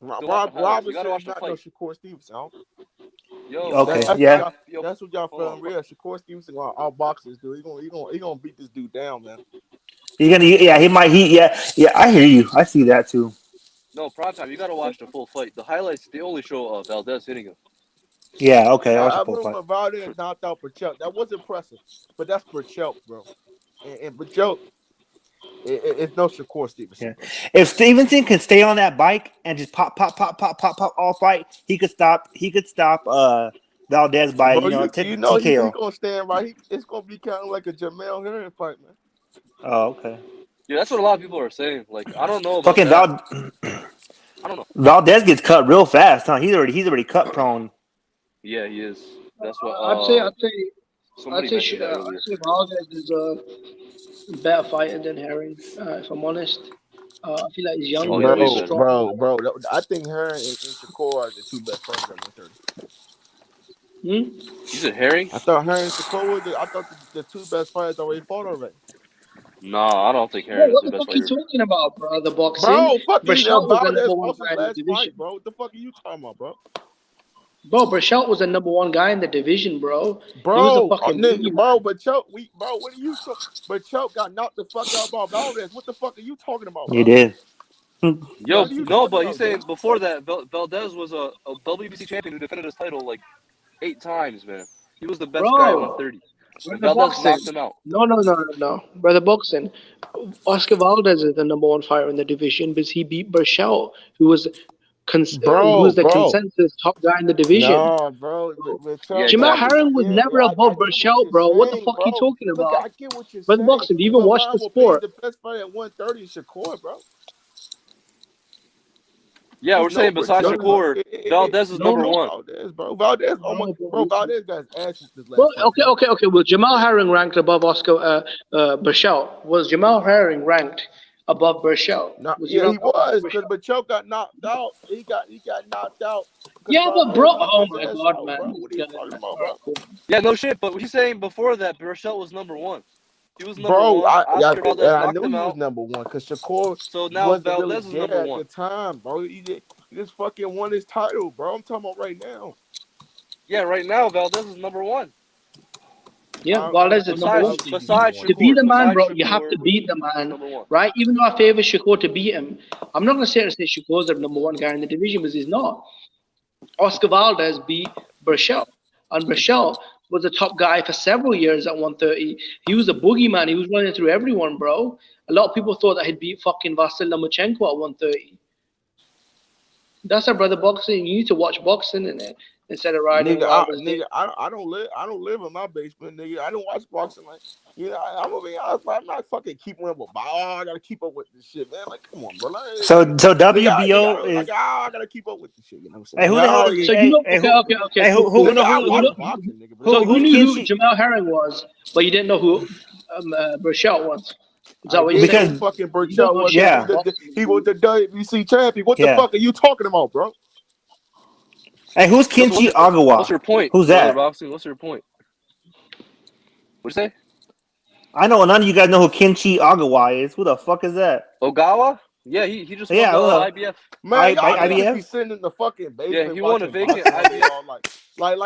[SPEAKER 4] Robinson is not no Shakur Stevenson. That's what y'all feel real. Shakur Stevenson all boxers, dude. He gonna beat this dude down, man.
[SPEAKER 12] He might. I hear you. I see that too.
[SPEAKER 15] No, prime time. You gotta watch the full fight. The highlights they only show Valdez hitting him.
[SPEAKER 12] Yeah, okay.
[SPEAKER 4] I remember Valdez knocked out Burchell. That was impressive, but that's Burchell, bro. And Burchell, it's no Shakur Stevenson.
[SPEAKER 12] Yeah. If Stevenson can stay on that bike and just pop all fight, he could stop Valdez by TKO.
[SPEAKER 4] He's gonna stand right. It's gonna be kind of like a Jamel Herring fight, man.
[SPEAKER 12] Oh, okay.
[SPEAKER 15] Yeah, that's what a lot of people are saying. Like, I don't know about
[SPEAKER 12] fucking
[SPEAKER 15] I don't know.
[SPEAKER 12] Valdez gets cut real fast, huh? He's already cut prone.
[SPEAKER 15] Yeah, he is. That's what.
[SPEAKER 14] I'd say Valdez is a better fighter than Herring. If I'm honest, I feel like he's younger, he's strong.
[SPEAKER 4] Bro. I think Herring and Shakur are the two best fighters at 130.
[SPEAKER 15] You said Herring?
[SPEAKER 4] I thought Herring and Shakur were the two best fighters already fought already.
[SPEAKER 15] No, I don't think Herring is the best fighter.
[SPEAKER 14] What the fuck are you talking about, bro? The boxing?
[SPEAKER 4] Bro, fucking
[SPEAKER 14] Valdez
[SPEAKER 4] was the last fight, bro. What the fuck are you talking about, bro?
[SPEAKER 14] Bro, Burchell was the number one guy in the division, bro.
[SPEAKER 4] Bro, what are you talking? Burchell got knocked the fuck out by Valdez. What the fuck are you talking about, bro?
[SPEAKER 12] He did.
[SPEAKER 15] Yo, no, but he's saying before that, Valdez was a WBC champion who defended his title like 8 times, man. He was the best guy at 130. Valdez knocked him out.
[SPEAKER 14] No. Brother Boxing, Oscar Valdez is the number one fighter in the division because he beat Burchell, who was the consensus top guy in the division.
[SPEAKER 4] No, bro.
[SPEAKER 14] Jamel Herring was never above Burchell, bro. What the fuck are you talking about?
[SPEAKER 4] Look, I get what you're
[SPEAKER 14] Brother
[SPEAKER 4] saying.
[SPEAKER 14] Boxing, do you even watch the sport?
[SPEAKER 4] The best fighter at 130 is Shakur, bro.
[SPEAKER 15] Yeah, we're saying besides Shakur, Valdez is number one.
[SPEAKER 4] Valdez got his ass this last
[SPEAKER 14] fight. Okay. Well, Jamel Herring ranked above Oscar Burchell. Was Jamel Herring ranked above Burchell?
[SPEAKER 4] No, he was, because Burchell got knocked out. He got knocked out.
[SPEAKER 14] Yeah, but bro, oh my god, man.
[SPEAKER 4] What are you talking about, bro?
[SPEAKER 15] Yeah, no shit. But he's saying before that, Burchell was number one. He was number
[SPEAKER 4] one.
[SPEAKER 15] I
[SPEAKER 4] knew he was number one because Shakur
[SPEAKER 15] wasn't Valdez is number one
[SPEAKER 4] at the time, bro. He just fucking won his title, bro. I'm talking about right now.
[SPEAKER 15] Yeah, right now Valdez is number one.
[SPEAKER 14] Yeah, Valdez is number one.
[SPEAKER 15] Besides Shakur,
[SPEAKER 14] to beat the man, bro, you have to beat the man, right? Even though I favor Shakur to beat him, I'm not gonna say Shakur's the number one guy in the division because he's not. Oscar Valdez beat Burchell, and Burchell was the top guy for several years at 130. He was a boogeyman. He was running through everyone, bro. A lot of people thought that he'd beat fucking Vasyl Lomachenko at 130. That's our brother boxing. You need to watch boxing instead of riding.
[SPEAKER 4] I don't live in my basement, nigga. I don't watch boxing like. I'm gonna be honest, I'm not fucking keeping up with. I gotta keep up with this shit, man. Like, come on, bro. Like,
[SPEAKER 12] So WBO is.
[SPEAKER 4] I gotta keep up with this shit. You know what I'm saying?
[SPEAKER 12] Hey, who the hell?
[SPEAKER 14] So you know? Okay.
[SPEAKER 12] Hey,
[SPEAKER 4] Watch boxing, nigga. Bro.
[SPEAKER 14] So you knew who Jamel Herring was, but you didn't know who Burchell was. Is that what you
[SPEAKER 4] because
[SPEAKER 14] saying?
[SPEAKER 4] fucking Burchell was?
[SPEAKER 12] Yeah.
[SPEAKER 4] He was the WBC champion. What the fuck are you talking about, bro?
[SPEAKER 12] Hey, who's Kenshi Agawa?
[SPEAKER 15] What's your point?
[SPEAKER 12] Who's that?
[SPEAKER 15] Boxing, what's your point? What'd you say?
[SPEAKER 12] I know none of you guys know who Kenshi Agawa is. Who the fuck is that?
[SPEAKER 15] Ogawa? Yeah, he just won the IBF.
[SPEAKER 4] Man, y'all
[SPEAKER 12] IBF?
[SPEAKER 4] be sitting in the fucking basement.
[SPEAKER 15] Yeah, he won a vacant IBF.
[SPEAKER 4] Like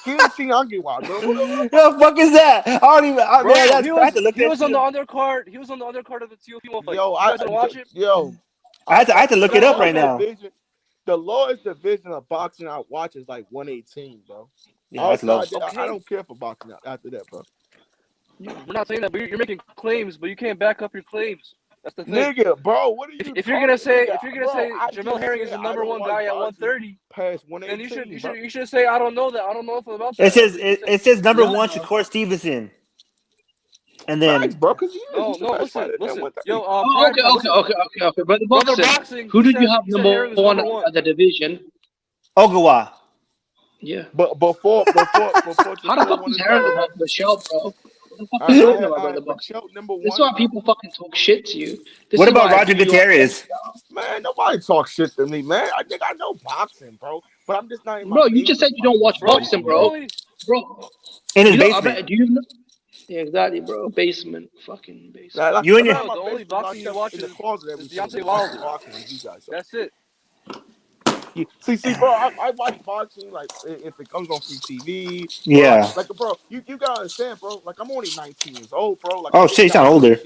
[SPEAKER 4] Kenshi Agawa, bro.
[SPEAKER 12] Who the fuck is that? I don't even.
[SPEAKER 15] He was on the undercard. He was on the undercard of the TOP fight.
[SPEAKER 4] Yo,
[SPEAKER 15] I had to watch it.
[SPEAKER 4] Yo,
[SPEAKER 12] I had to look it up right now.
[SPEAKER 4] The lowest division of boxing I watch is like 118, bro.
[SPEAKER 12] Yeah, that's low.
[SPEAKER 4] I don't care for boxing after that, bro.
[SPEAKER 15] We're not saying that, but you're making claims, but you can't back up your claims. That's the thing,
[SPEAKER 4] nigga, bro. What are you?
[SPEAKER 15] If you're gonna say Jamel Herring is the number one guy at 130,
[SPEAKER 4] past 118,
[SPEAKER 15] then you should say I don't know that. I don't know nothing about that.
[SPEAKER 12] It says number one Shakur Stevenson, and then
[SPEAKER 4] thanks, bro.
[SPEAKER 15] Listen. Yo,
[SPEAKER 14] okay. Brother Boxing. Who did you have number one at the division?
[SPEAKER 12] Ogawa.
[SPEAKER 14] Yeah.
[SPEAKER 4] But before
[SPEAKER 14] how the fuck is Herring about Burchell, bro? What the fuck is talking about, brother Boxing? This is why people fucking talk shit to you.
[SPEAKER 12] What about Roger Gutierrez?
[SPEAKER 4] Man, nobody talk shit to me, man. I think I know boxing, bro. But I'm just not.
[SPEAKER 14] Bro, you just said you don't watch boxing, bro.
[SPEAKER 12] In his basement.
[SPEAKER 14] Do you know? Yeah, exactly, bro. Fucking basement.
[SPEAKER 12] You and your
[SPEAKER 15] the only boxing you watch is Deontay Wilder. That's it.
[SPEAKER 4] See, bro, I watch boxing like if it comes on free TV.
[SPEAKER 12] Yeah.
[SPEAKER 4] Like, bro, you gotta understand, bro. Like, I'm only 19 years old, bro. Like,
[SPEAKER 12] oh shit, you sound older.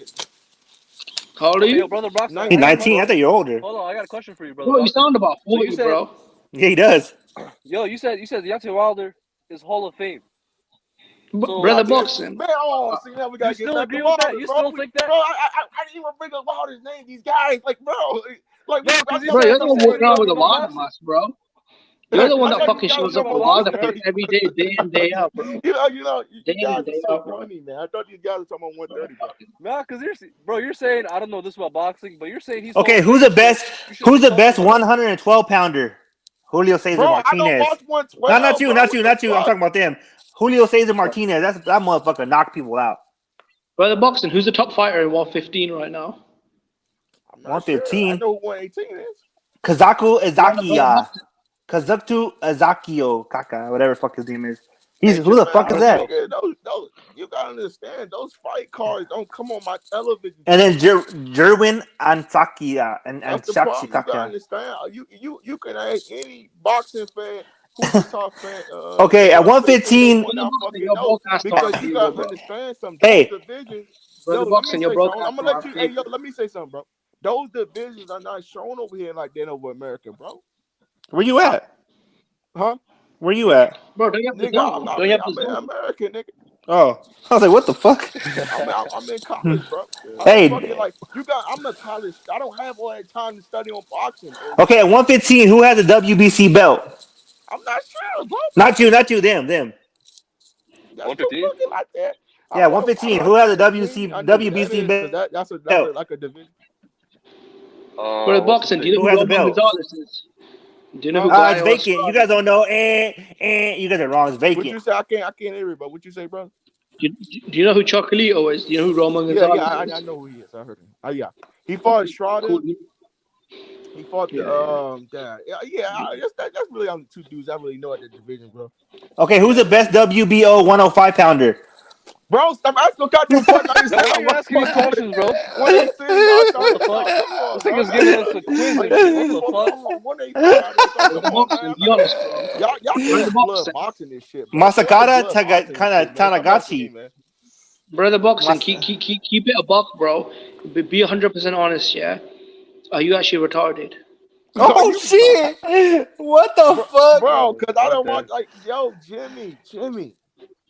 [SPEAKER 14] How old are you?
[SPEAKER 15] Yo, brother Boxing.
[SPEAKER 12] He's 19. I thought you're older.
[SPEAKER 15] Hold on, I got a question for you, brother.
[SPEAKER 14] Bro, you sound about 40, bro.
[SPEAKER 12] Yeah, he does.
[SPEAKER 15] Yo, you said Deontay Wilder is Hall of Fame.
[SPEAKER 14] Brother Boxing.
[SPEAKER 4] Man, see, now we gotta get
[SPEAKER 15] still
[SPEAKER 4] back
[SPEAKER 15] agree
[SPEAKER 4] to
[SPEAKER 15] with
[SPEAKER 4] Wilder,
[SPEAKER 15] that? You
[SPEAKER 4] bro.
[SPEAKER 15] still think that?
[SPEAKER 4] Bro, I didn't even bring up Wilder's name. These guys, like, bro. Like,
[SPEAKER 14] bro, you're the one walking around with a Wilder mask, bro. You're the one that fucking shows up with Wilder every day in, day out, bro.
[SPEAKER 4] You guys are so funny, man. I thought these guys were talking about 130, bro.
[SPEAKER 15] Nah, because you're saying I don't know this about boxing, but you're saying he's
[SPEAKER 12] okay. Who's the best 112 pounder? Julio Cesar Martinez.
[SPEAKER 4] I don't watch 112.
[SPEAKER 12] Not you. I'm talking about them. Julio Cesar Martinez. That motherfucker knocked people out.
[SPEAKER 14] Brother Boxing, who's the top fighter in 115 right now?
[SPEAKER 12] 115.
[SPEAKER 4] Sure. I know who 118 is.
[SPEAKER 12] Kazaku Izakiya. Kazutu Azakio Kaka, whatever the fuck his name is. Who the fuck is that?
[SPEAKER 4] Those, you gotta understand, those fight cards don't come on my television.
[SPEAKER 12] And then Jerwin Ansakia and Shakshi
[SPEAKER 4] You gotta
[SPEAKER 12] Kaka.
[SPEAKER 4] understand. You can ask any boxing fan who's the top fan.
[SPEAKER 12] Okay, at 115.
[SPEAKER 4] Because you gotta understand something.
[SPEAKER 12] Hey,
[SPEAKER 4] divisions.
[SPEAKER 14] I'm
[SPEAKER 4] gonna let you. Hey, yo, let me say something, bro. Those divisions are not shown over here like that over America, bro.
[SPEAKER 12] Where you at?
[SPEAKER 4] Huh?
[SPEAKER 12] Where you at?
[SPEAKER 14] Bro, don't you have to
[SPEAKER 4] I'm in America, nigga.
[SPEAKER 12] Oh, I was like, what the fuck?
[SPEAKER 4] I'm in college, bro.
[SPEAKER 12] Hey,
[SPEAKER 4] I'm a college. I don't have all that time to study on boxing. Bro.
[SPEAKER 12] Okay, at 115, who has a WBC belt?
[SPEAKER 4] I'm not sure, bro.
[SPEAKER 12] Not you, them.
[SPEAKER 4] That's 115. Like that.
[SPEAKER 12] Yeah, 115. Who has a WBC belt?
[SPEAKER 4] That's like a division.
[SPEAKER 14] For the boxing, do you know who Roman Gonzalez is? Do you know who
[SPEAKER 12] it's vacant. You guys don't know. You guys are wrong. It's vacant.
[SPEAKER 4] What you say? I can't hear you, bro. What you say, bro?
[SPEAKER 14] Do you know who Chocolito is? Do you know who Roman Gonzalez is?
[SPEAKER 4] I know who he is. I heard him. Yeah. He fought Schrader.
[SPEAKER 14] Cool.
[SPEAKER 4] He fought the that's really only two dudes I really know at the division, bro.
[SPEAKER 12] Okay, who's the best WBO 105 pounder?
[SPEAKER 4] Bro, stop asking goddamn questions.
[SPEAKER 15] I'm asking you questions, bro.
[SPEAKER 4] What the
[SPEAKER 15] fuck? This thing is giving us a quiz. What the fuck?
[SPEAKER 14] Be honest, bro.
[SPEAKER 4] Y'all blood boxing this shit, bro.
[SPEAKER 12] Masakata Tanagachi.
[SPEAKER 14] Brother Boxing, keep it a buck, bro. Be 100% honest, yeah. Are you actually retarded?
[SPEAKER 12] Oh shit! What the fuck,
[SPEAKER 4] bro? Because I don't want Jimmy.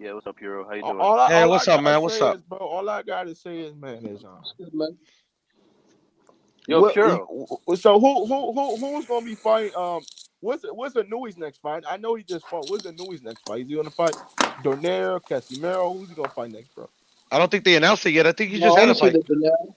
[SPEAKER 15] Yeah, what's up, Hero? How you doing?
[SPEAKER 4] All
[SPEAKER 7] Hey,
[SPEAKER 4] I
[SPEAKER 7] what's up,
[SPEAKER 4] gotta
[SPEAKER 7] man? What's
[SPEAKER 4] say
[SPEAKER 7] up?
[SPEAKER 4] is, bro. All I gotta say is, man, is
[SPEAKER 14] Good, man.
[SPEAKER 15] Yo,
[SPEAKER 4] what?
[SPEAKER 15] Hero.
[SPEAKER 4] So who's gonna be fighting? What's the Newey's next fight? I know he just fought. What's the Newey's next fight? Is he gonna fight Donaire, Casimiro? Who's he gonna fight next, bro?
[SPEAKER 7] I don't think they announced it yet. I think he
[SPEAKER 14] No,
[SPEAKER 7] just
[SPEAKER 14] I
[SPEAKER 7] had a
[SPEAKER 14] didn't see
[SPEAKER 7] fight.
[SPEAKER 14] the now.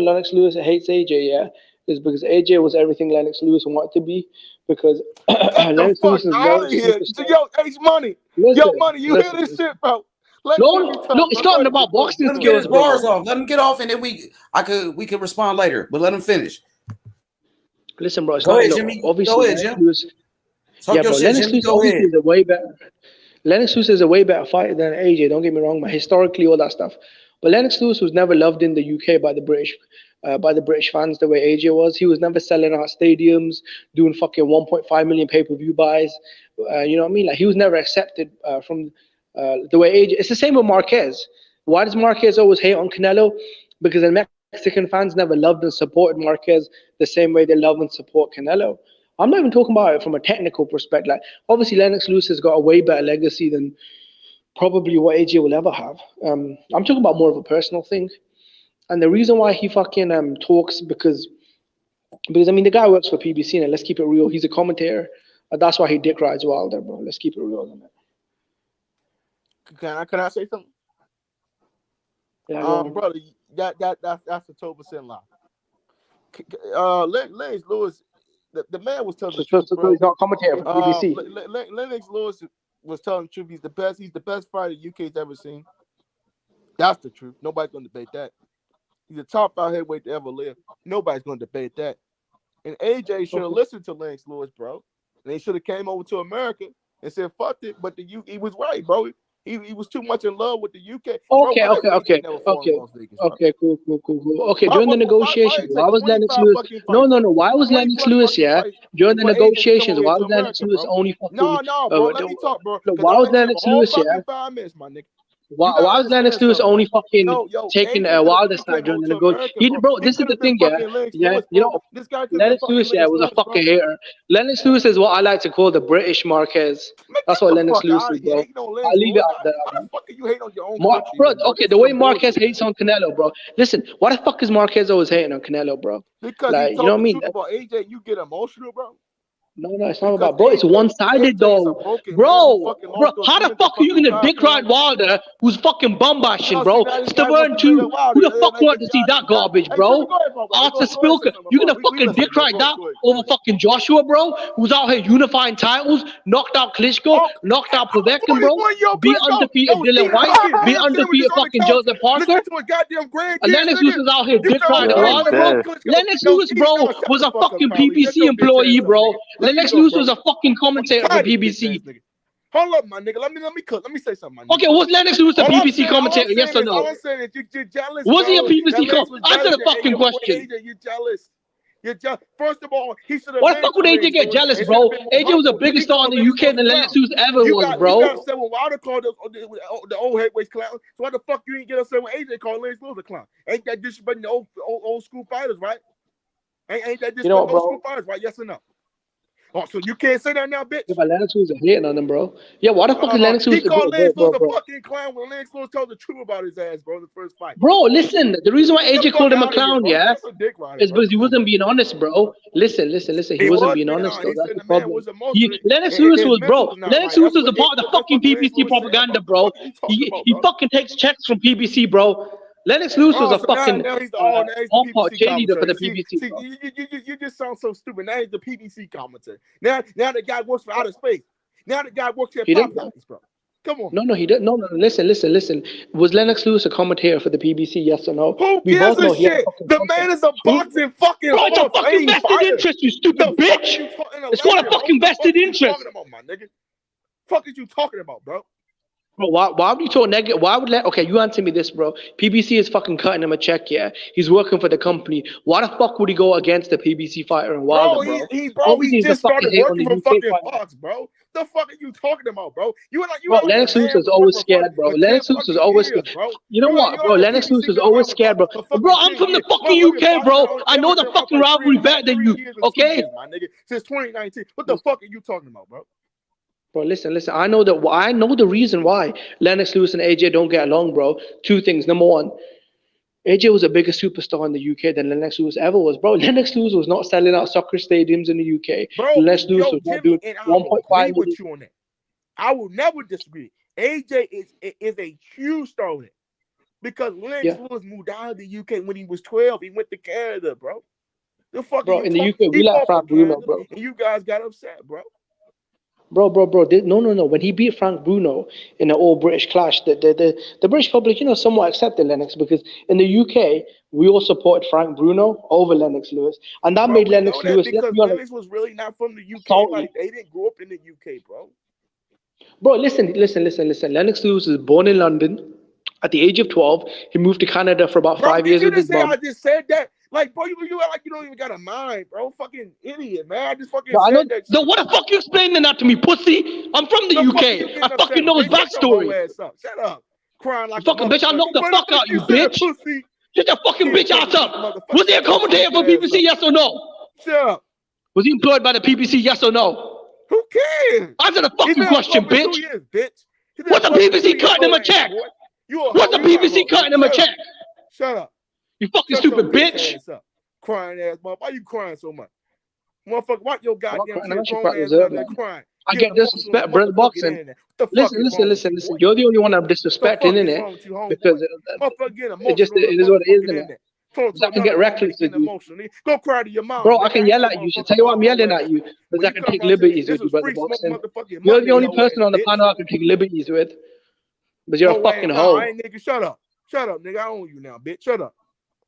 [SPEAKER 14] why Lennox Lewis hates AJ, yeah, is because AJ was everything Lennox Lewis wanted to be. Because
[SPEAKER 4] Get the
[SPEAKER 14] Lennox
[SPEAKER 4] fuck
[SPEAKER 14] Lewis is
[SPEAKER 4] out
[SPEAKER 14] very
[SPEAKER 4] of here.
[SPEAKER 14] superstar.
[SPEAKER 4] Yo, H Money. Yo, Money, you hear this shit, bro? Let Jimmy
[SPEAKER 14] No,
[SPEAKER 4] talk.
[SPEAKER 14] no, it's not about boxing
[SPEAKER 3] Let him get his
[SPEAKER 14] skills, brother.
[SPEAKER 3] bars off. Let him get off, and then we could respond later. But let him finish.
[SPEAKER 14] Listen, bro, it's
[SPEAKER 3] Go
[SPEAKER 14] not.
[SPEAKER 3] ahead,
[SPEAKER 14] Look,
[SPEAKER 3] Jimmy.
[SPEAKER 14] obviously,
[SPEAKER 3] Go ahead,
[SPEAKER 14] Lennox
[SPEAKER 3] Jim.
[SPEAKER 14] Lewis.
[SPEAKER 3] Talk
[SPEAKER 14] Yeah,
[SPEAKER 3] your
[SPEAKER 14] bro,
[SPEAKER 3] shit,
[SPEAKER 14] Lennox
[SPEAKER 3] Jimmy.
[SPEAKER 14] Lewis
[SPEAKER 3] Go
[SPEAKER 14] obviously
[SPEAKER 3] ahead.
[SPEAKER 14] is a way better. Lennox Lewis is a way better fighter than AJ. Don't get me wrong, but historically, all that stuff. But Lennox Lewis was never loved in the UK by the British fans the way AJ was. He was never selling out stadiums, doing fucking 1.5 million pay-per-view buys. You know what I mean? Like he was never accepted from the way AJ. It's the same with Marquez. Why does Marquez always hate on Canelo? Because the Mexican fans never loved and supported Marquez the same way they love and support Canelo. I'm not even talking about it from a technical perspective. Like obviously Lennox Lewis has got a way better legacy than probably what AJ will ever have. I'm talking about more of a personal thing. And the reason why he fucking talks because I mean the guy works for PBC and let's keep it real. He's a commentator. That's why he dick rides Wilder, bro. Let's keep it real on that.
[SPEAKER 4] Can I say something?
[SPEAKER 14] Yeah,
[SPEAKER 4] brother, that's a 12% lie. Lennox Lewis, the man was telling the truth, bro.
[SPEAKER 14] He's not commentator for PBC.
[SPEAKER 4] Lennox Lewis was telling the truth. He's the best. He's the best fighter the UK's ever seen. That's the truth. Nobody's gonna debate that. He's the top five heavyweight to ever live. Nobody's gonna debate that. And AJ should have listened to Lennox Lewis, bro. And they should have came over to America and said, "Fuck it." But he was right, bro. He was too much in love with the UK.
[SPEAKER 14] Okay,
[SPEAKER 4] bro,
[SPEAKER 14] okay. Cool. Okay, during the negotiations, why was Lennox Lewis? No. Why was Lennox Lewis? Yeah, during the negotiations, why was Lennox Lewis only fucking?
[SPEAKER 4] No, bro. Let me talk, bro.
[SPEAKER 14] Why was Lennox Lewis? Yeah.
[SPEAKER 4] 5 minutes, my nigga.
[SPEAKER 14] Why was Lennox Lewis only fucking taking a Wilder side during the negotiation? Bro, this is the thing, yeah. You know, Lennox Lewis, was a fucking hater. Lennox Lewis is what I like to call the British Marquez. That's what Lennox Lewis is, bro. I'll leave it out there.
[SPEAKER 4] How the fuck are you hating on your own country?
[SPEAKER 14] Bro, okay, the way Marquez hates on Canelo, bro. Listen, why the fuck is Marquez always hating on Canelo, bro?
[SPEAKER 4] Because
[SPEAKER 14] like,
[SPEAKER 4] you
[SPEAKER 14] know what I mean?
[SPEAKER 4] About AJ, you get emotional, bro.
[SPEAKER 14] No, it's not about, bro. It's one-sided, though. Bro, how the fuck are you gonna dick ride Wilder, who's fucking bum bashing, bro? Stavern too. Who the fuck want to see that garbage, bro? Arthur Spilker, you gonna fucking dick ride that over fucking Joshua, bro? Who's out here unifying titles, knocked out Klitschko, knocked out Povetkin, bro? Beat undefeated Dylan White, beat undefeated fucking Joseph Parker. And Lennox Lewis is out here dick riding Wilder, bro. Lennox Lewis, bro, was a fucking PBC employee, bro. Lennox Lewis was a fucking commentator for BBC.
[SPEAKER 4] Hold up, my nigga. Let me say something, my nigga.
[SPEAKER 14] Okay, was Lennox Lewis a BBC commentator? Yes or no?
[SPEAKER 4] All I'm saying is you're jealous.
[SPEAKER 14] Was he a BBC commentator? Answer the fucking question.
[SPEAKER 4] You're jealous. First of all, he should have.
[SPEAKER 14] Why the fuck would AJ get jealous, bro? AJ was a bigger star in the UK than Lennox Lewis ever was, bro.
[SPEAKER 4] You got to say when Wilder called the old heavyweights clown. So why the fuck you ain't get upset when AJ called Lennox Lewis a clown? Ain't that disrespecting the old school fighters, right? Ain't that disrespecting old school fighters, right? Yes or no? Oh, so you can't say that now, bitch?
[SPEAKER 14] Yeah, but Lennox Lewis is hating on him, bro. Yeah, why the fuck is Lennox Lewis?
[SPEAKER 4] He called Lennox Lewis a fucking clown when Lennox Lewis told the truth about his ass, bro, in the first fight.
[SPEAKER 14] Bro, listen. The reason why AJ called him a clown, is because he wasn't being honest, bro. Listen. He wasn't being honest, though. That's the problem. Lennox Lewis was, bro. Lennox Lewis was a part of the fucking PBC propaganda, bro. He fucking takes checks from PBC, bro. Lennox Lewis was a fucking on-part cheerleader for the PBC.
[SPEAKER 4] You just sound so stupid. Now he's the PBC commentator. Now the guy works for outer space. Now the guy works at Pop Guys, bro. Come on.
[SPEAKER 14] No, he didn't. No. Listen. Was Lennox Lewis a commentator for the PBC? Yes or no?
[SPEAKER 4] Who gives a shit? The man is a boxing fucking.
[SPEAKER 14] Bro, it's a fucking vested interest, you stupid bitch. It's called a fucking vested interest.
[SPEAKER 4] Fuck is you talking about, bro?
[SPEAKER 14] Bro, why would you talk negative? Okay, you answer me this, bro. PBC is fucking cutting him a check, yeah. He's working for the company. Why the fuck would he go against the PBC fighter and Wilder, bro?
[SPEAKER 4] He just started working for fucking Fox, bro. The fuck are you talking about, bro?
[SPEAKER 14] Lennox Lewis was always scared, bro. Lennox Lewis was always scared. You know what, bro? Lennox Lewis was always scared, bro. Bro, I'm from the fucking UK, bro. I know the fucking rivalry better than you, okay?
[SPEAKER 4] Since 2019. What the fuck are you talking about, bro?
[SPEAKER 14] Bro, listen. I know the reason why Lennox Lewis and AJ don't get along, bro. Two things. Number one, AJ was a bigger superstar in the UK than Lennox Lewis ever was, bro. Lennox Lewis was not selling out soccer stadiums in the UK.
[SPEAKER 4] Bro,
[SPEAKER 14] Lennox Lewis was not doing 1.5
[SPEAKER 4] with you on that. I will never disagree. AJ is a huge star on it because Lennox Lewis moved out of the UK when he was 12. He went to Canada, bro. The fuck,
[SPEAKER 14] bro. In the UK, we like Frank Bruno, bro.
[SPEAKER 4] And you guys got upset, bro.
[SPEAKER 14] Bro. No. When he beat Frank Bruno in an all-British clash, the British public, somewhat accepted Lennox because in the UK, we all supported Frank Bruno over Lennox Lewis. And that made Lennox Lewis...
[SPEAKER 4] Because Lennox was really not from the UK. Like, they didn't grow up in the UK, bro.
[SPEAKER 14] Bro, listen. Lennox Lewis was born in London, At the age of 12, he moved to Canada for about 5 years with his mom.
[SPEAKER 4] I just said that. Like, bro, you act like you don't even got a mind, bro. Fucking idiot, man. I just fucking said that.
[SPEAKER 14] No, what the fuck you explaining that to me, pussy? I'm from the UK. I fucking know his backstory.
[SPEAKER 4] Shut up. Crying like
[SPEAKER 14] fucking bitch, I knock the fuck out you, bitch.
[SPEAKER 4] Pussy.
[SPEAKER 14] Get your fucking bitch ass up. Was he a commentator for BBC, yes or no?
[SPEAKER 4] Shut up.
[SPEAKER 14] Was he employed by the BBC, yes or no?
[SPEAKER 4] Who cares?
[SPEAKER 14] Answer the fucking question, bitch.
[SPEAKER 4] Bitch.
[SPEAKER 14] What's the BBC cutting him a check? What's the BBC cutting him a check?
[SPEAKER 4] Shut up.
[SPEAKER 14] You fucking stupid bitch.
[SPEAKER 4] Crying ass motherfucker. Why you crying so much? Motherfucker, what your goddamn crying?
[SPEAKER 14] I get disrespect, brother boxing. Listen. You're the only one I'm disrespecting, innit? Because it is what it is, innit? I can get reckless with you.
[SPEAKER 4] Go cry to your mom.
[SPEAKER 14] Bro, I can yell at you. Tell you why I'm yelling at you. Because I can take liberties with you, brother boxing. You're the only person on the panel I can take liberties with. But you're a fucking hoe.
[SPEAKER 4] Nigga, shut up. Shut up, nigga. I own you now, bitch. Shut up.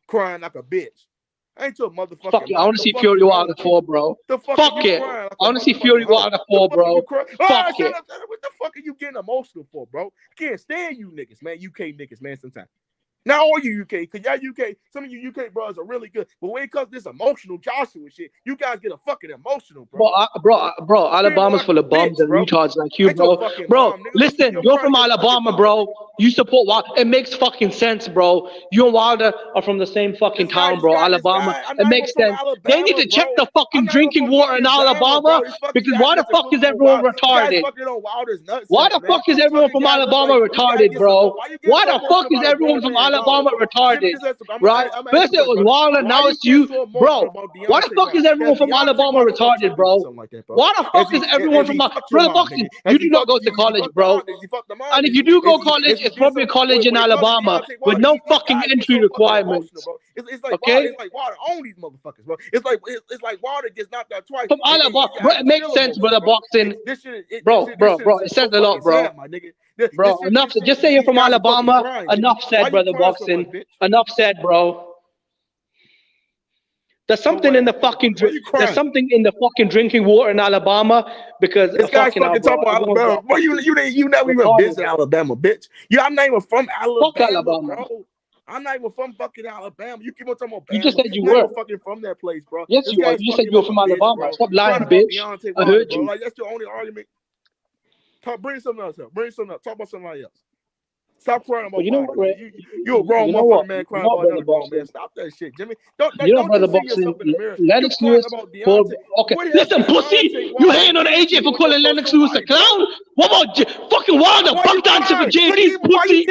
[SPEAKER 4] Crying like a bitch. I ain't your motherfucker.
[SPEAKER 14] Fuck you. I want to see Fury Wilder 4, bro. Fuck it. I want to see Fury Wilder 4, bro. Fuck it.
[SPEAKER 4] What the fuck are you getting emotional for, bro? Can't stand you niggas, man. UK niggas, man, sometimes. Not all you UK, because y'all UK, some of you UK brothers are really good. But when it comes to this emotional Joshua shit, you guys get a fucking emotional, bro.
[SPEAKER 14] Bro, Alabama's full of bums and retards like you, bro. Bro, listen, you're from Alabama, bro. You support Wilder. It makes fucking sense, bro. You and Wilder are from the same fucking town, bro. Alabama. It makes sense. They need to check the fucking drinking water in Alabama because why the fuck is everyone retarded? Why the fuck is everyone from Alabama retarded, bro? Why the fuck is everyone from Alabama retarded, right? First it was Wilder, now it's you, bro. Why the fuck is everyone from Alabama retarded, bro? Why the fuck is everyone from brother boxing? You do not go to college, bro. And if you do go college, it's probably a college in Alabama with no fucking entry requirements. Okay?
[SPEAKER 4] It's like Wilder own these motherfuckers, bro. It's like Wilder gets knocked out twice.
[SPEAKER 14] From Alabama, bro, it makes sense, brother boxing. Bro, it says a lot, bro. Bro, enough. Just say you're from Alabama. Enough said, brother boxing. Enough said, bro. There's something in the fucking drinking water in Alabama because
[SPEAKER 4] this guy's fucking talking about Alabama. Bro, you never even been to Alabama, bitch. I'm not even from Alabama.
[SPEAKER 14] Fuck Alabama,
[SPEAKER 4] bro. I'm not even from fucking Alabama. You keep on talking about
[SPEAKER 14] Bama. You just said you were
[SPEAKER 4] fucking from that place, bro.
[SPEAKER 14] Yes, you are. You just said you were from Alabama. Stop lying, bitch. I heard you.
[SPEAKER 4] Like that's your only argument. Bring something else up. Bring something up. Talk about somebody else. Stop crying about you a grown motherfucker, man, crying about another grown man. Stop that shit, Jimmy. Don't
[SPEAKER 14] brother boxing. Lennox Lewis. Okay, listen, pussy. You hating on AJ for calling Lennox Lewis a clown? What about fucking Wilder buck dancing for JD's pussy?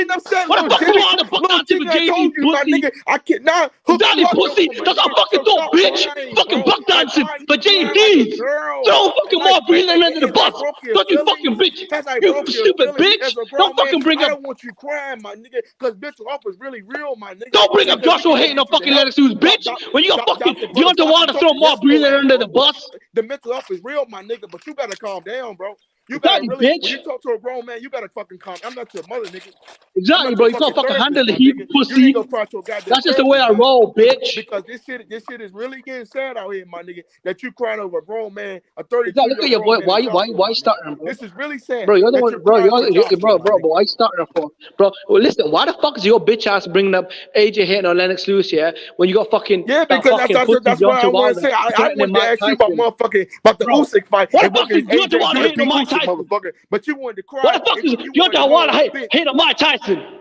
[SPEAKER 14] What the fuck is Wilder buck dancing for JD's pussy?
[SPEAKER 4] I cannot.
[SPEAKER 14] Daddy pussy. That's our fucking thought, bitch. Fucking buck dancing for JD's. Throw fucking more breathing under the bus. Fucking bitch. You stupid bitch. Don't fucking bring up.
[SPEAKER 4] Crying, my nigga, because mental health is really real, my nigga.
[SPEAKER 14] Don't bring up Joshua hating on fucking Lennox Lewis, bitch. When you got fucking Deontay Wilder throw more breathing under the bus.
[SPEAKER 4] The mental health is real, my nigga, but you gotta calm down, bro. You gotta really,
[SPEAKER 14] bitch.
[SPEAKER 4] When you talk to a grown man, you gotta fucking calm. I'm not your mother, nigga.
[SPEAKER 14] Exactly, bro. You can't fucking handle the heat, pussy. That's just the way I roll, bitch.
[SPEAKER 4] Because this shit is really getting sad out here, my nigga. That you crying over a grown man, a 32.
[SPEAKER 14] Look at your boy. Why you starting, bro?
[SPEAKER 4] This is really sad,
[SPEAKER 14] bro. You're the one, bro. Bro. Why you starting for, bro? Well, listen. Why the fuck is your bitch ass bringing up AJ hitting on Lennox Lewis? Yeah, when you got fucking
[SPEAKER 4] because that's what I want to say. I wanted to ask you about motherfucking about the Usyk fight.
[SPEAKER 14] What the fuck is Deontay Wilder hitting on Mike Tyson?
[SPEAKER 4] Motherfucker. But you wanted to cry.
[SPEAKER 14] What the fuck is Deontay Wilder hit on Mike Tyson?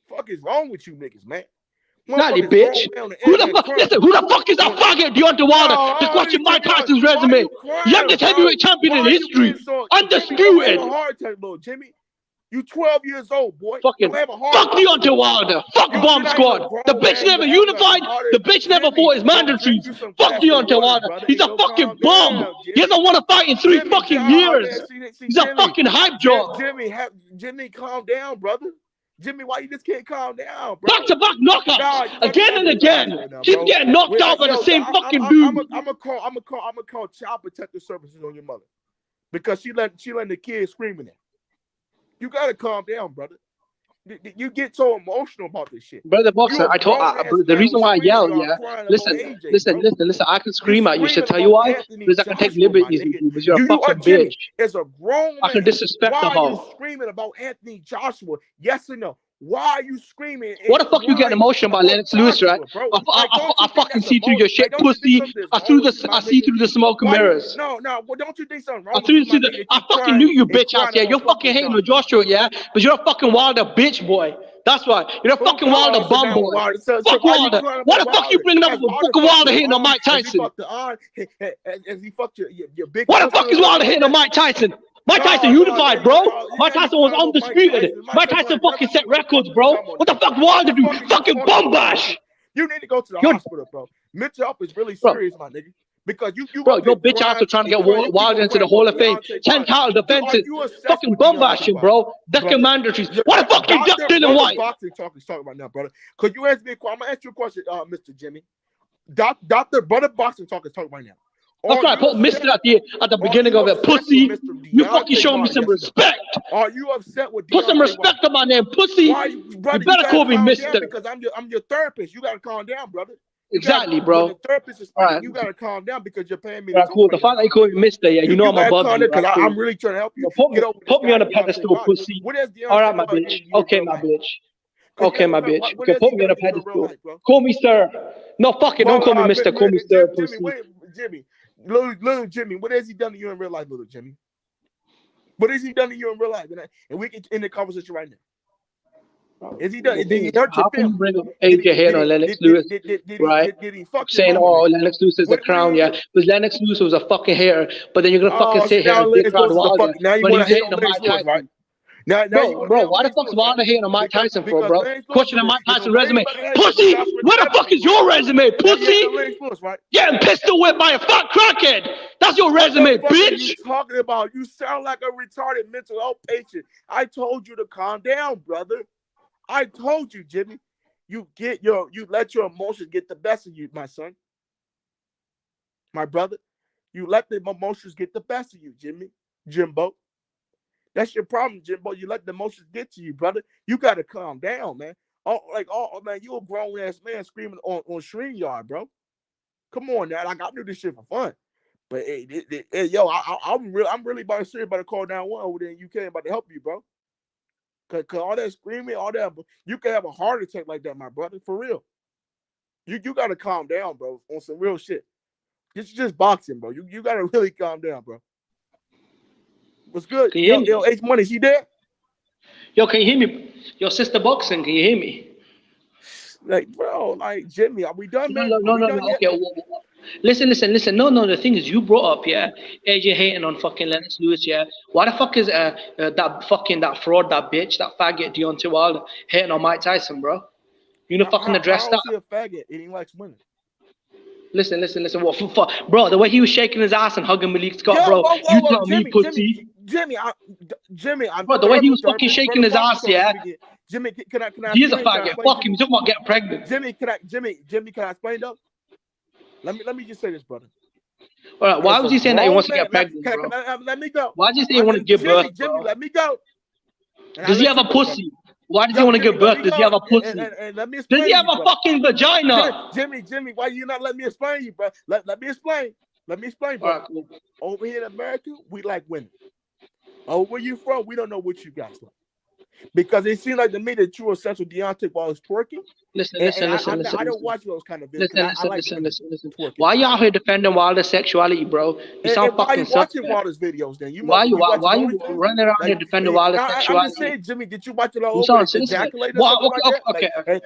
[SPEAKER 4] Fuck is wrong with you niggas, man?
[SPEAKER 14] Naughty bitch. Who the fuck is that faggot Deontay Wilder? Just watching Mike Tyson's resume. Youngest heavyweight champion in history. Undisputed.
[SPEAKER 4] Jimmy. You 12 years old, boy.
[SPEAKER 14] Fuck Deontay Wilder. Fuck Bomb Squad. The bitch never unified. The bitch never fought his mandatories. Fuck Deontay Wilder. He's a fucking bum. He hasn't won a fight in 3 fucking years. He's a fucking hype job.
[SPEAKER 4] Jimmy, calm down, brother. Jimmy, why you just can't calm down, bro?
[SPEAKER 14] Back-to-back knockouts, again and again. Keep getting knocked out by the same fucking dude.
[SPEAKER 4] I'm gonna call Child Protective Services on your mother because she letting the kids screaming at. You gotta calm down, brother. You get so emotional about this shit.
[SPEAKER 14] Brother Boxer, the reason why I yell, yeah. Listen, I can scream at you. Should tell you why? Because I can take liberties with you. Because you're a fucking bitch.
[SPEAKER 4] It's a grown man.
[SPEAKER 14] I can disrespect the
[SPEAKER 4] Why are you
[SPEAKER 14] hoe.
[SPEAKER 4] screaming about Anthony Joshua? Yes or no? Why are you screaming?
[SPEAKER 14] What the fuck you getting emotional about Lennox Lewis, right? I fucking see through your shit, pussy. I see through the smoke and mirrors.
[SPEAKER 4] No, well, don't you think something wrong?
[SPEAKER 14] I fucking knew you, bitch ass. Yeah, you're fucking hating on Joshua, yeah, but you're a fucking Wilder bitch, boy. That's why you're a fucking Wilder bum boy. Fuck Wilder. What the fuck you bringing up with fucking Wilder hitting on Mike Tyson?
[SPEAKER 4] As he fucked your big.
[SPEAKER 14] What the fuck is Wilder hitting on Mike Tyson? Mike Tyson unified, bro. Mike Tyson was undisputed. Mike Tyson fucking set records, bro. What the fuck Wilder do? Fucking bum bash.
[SPEAKER 4] You need to go to the hospital, bro. Mental health is really serious, my nigga. Because you
[SPEAKER 14] bro, your bitch ass are trying to get Wilder into the Hall of Fame. 10 title defenses. Fucking bum bashing, bro. Deccan mandatories. What the fuck you ducked in and white?
[SPEAKER 4] Boxing talk is talking about now, brother. Could you ask me a question? I'm gonna ask you a question, Mr. Jimmy. Dr. Brother Boxing talk is talking right now.
[SPEAKER 14] That's right. I put Mr. at the beginning of it. Pussy. You fucking show me some respect.
[SPEAKER 4] Are you upset with
[SPEAKER 14] Put some respect on my name, pussy. You better call me Mr.
[SPEAKER 4] Because I'm your therapist. You gotta calm down, brother.
[SPEAKER 14] Exactly, bro.
[SPEAKER 4] The therapist is speaking, you gotta calm down because you're paying me.
[SPEAKER 14] Right, cool. The fact that you call me Mr. Yeah, you know I'm above you.
[SPEAKER 4] Because I'm really trying to help you.
[SPEAKER 14] Put me on a pedestal, pussy. All right, my bitch. Okay, my bitch. Okay, my bitch. Okay, put me on a pedestal. Call me sir. No, fuck it. Don't call me Mr. Call me sir, pussy.
[SPEAKER 4] Jimmy. Little Jimmy, what has he done to you in real life, little Jimmy? What has he done to you in real life? And we can end the conversation right now. Is he done? Did he hurt your
[SPEAKER 14] feelings? Bring up AJ head on Lennox Lewis, right? Saying, oh, Lennox Lewis is a crown, yeah. Because Lennox Lewis was a fucking hater, but then you're gonna fucking sit here and dick around Wilder. But he's hating on Mike Tyson. Bro, why the fuck's Wilder hating on Mike Tyson for, bro? Questioning Mike Tyson's resume. Pussy! Where the fuck is your resume, pussy? Getting pistol whipped by a fat crackhead. That's your resume, bitch.
[SPEAKER 4] You talking about? You sound like a retarded mental health patient. I told you to calm down, brother. I told you, Jimmy. You let your emotions get the best of you, my son. My brother. You let the emotions get the best of you, Jimbo. That's your problem, Jimbo. You let the emotions get to you, brother. You gotta calm down, man. Man, you a grown ass man screaming on StreamYard, bro. Come on now, like I do this shit for fun. But yo, I'm really about to call 911 over there in UK and about to help you, bro. Cause all that screaming, all that, you can have a heart attack like that, my brother, for real. You gotta calm down, bro, on some real shit. It's just boxing, bro. You gotta really calm down, bro. What's good? Yo, H Money, she there?
[SPEAKER 14] Yo, can you hear me? Your sister boxing, can you hear me?
[SPEAKER 4] Like, bro, like Jimmy, are we done, man?
[SPEAKER 14] No. Okay, listen. No. The thing is, you brought up, yeah, AJ hating on fucking Lennox Lewis, yeah. Why the fuck is that fraud, that bitch, that faggot Deontay Wilder hating on Mike Tyson, bro? You know, fucking address that.
[SPEAKER 4] I don't see a faggot, and he likes women.
[SPEAKER 14] Listen. What for, bro? The way he was shaking his ass and hugging Malik Scott, bro. You tell me, pussy.
[SPEAKER 4] Jimmy,
[SPEAKER 14] bro, the way he was fucking shaking his ass, yeah.
[SPEAKER 4] Jimmy, can I?
[SPEAKER 14] He's a faggot. Fuck him. He's talking about getting pregnant.
[SPEAKER 4] Jimmy, can I explain though? Let me just say this, brother.
[SPEAKER 14] All right, why was he saying that he wants to get pregnant, bro?
[SPEAKER 4] Let me go.
[SPEAKER 14] Why did he say he want to give birth,
[SPEAKER 4] Jimmy, let me go.
[SPEAKER 14] Does he have a pussy? Why does he want to give birth? Does he have a pussy? Does he have a fucking vagina?
[SPEAKER 4] Jimmy, why you not let me explain you, bro? Let me explain. Bro.
[SPEAKER 14] Right, cool.
[SPEAKER 4] Over here in America, we like women. Oh, where you from? We don't know what you guys like. Because it seemed like to me that you were obsessed with Deontay while he's twerking.
[SPEAKER 14] Listen.
[SPEAKER 4] I don't watch those kind of videos.
[SPEAKER 14] Listen. Why you out here defending Wilder's sexuality, bro? You sound fucking suspect.
[SPEAKER 4] Why you watching Wilder's videos then?
[SPEAKER 14] Why you running around here defending Wilder's sexuality?
[SPEAKER 4] I'm just saying, Jimmy, did you watch it all over?
[SPEAKER 14] Okay.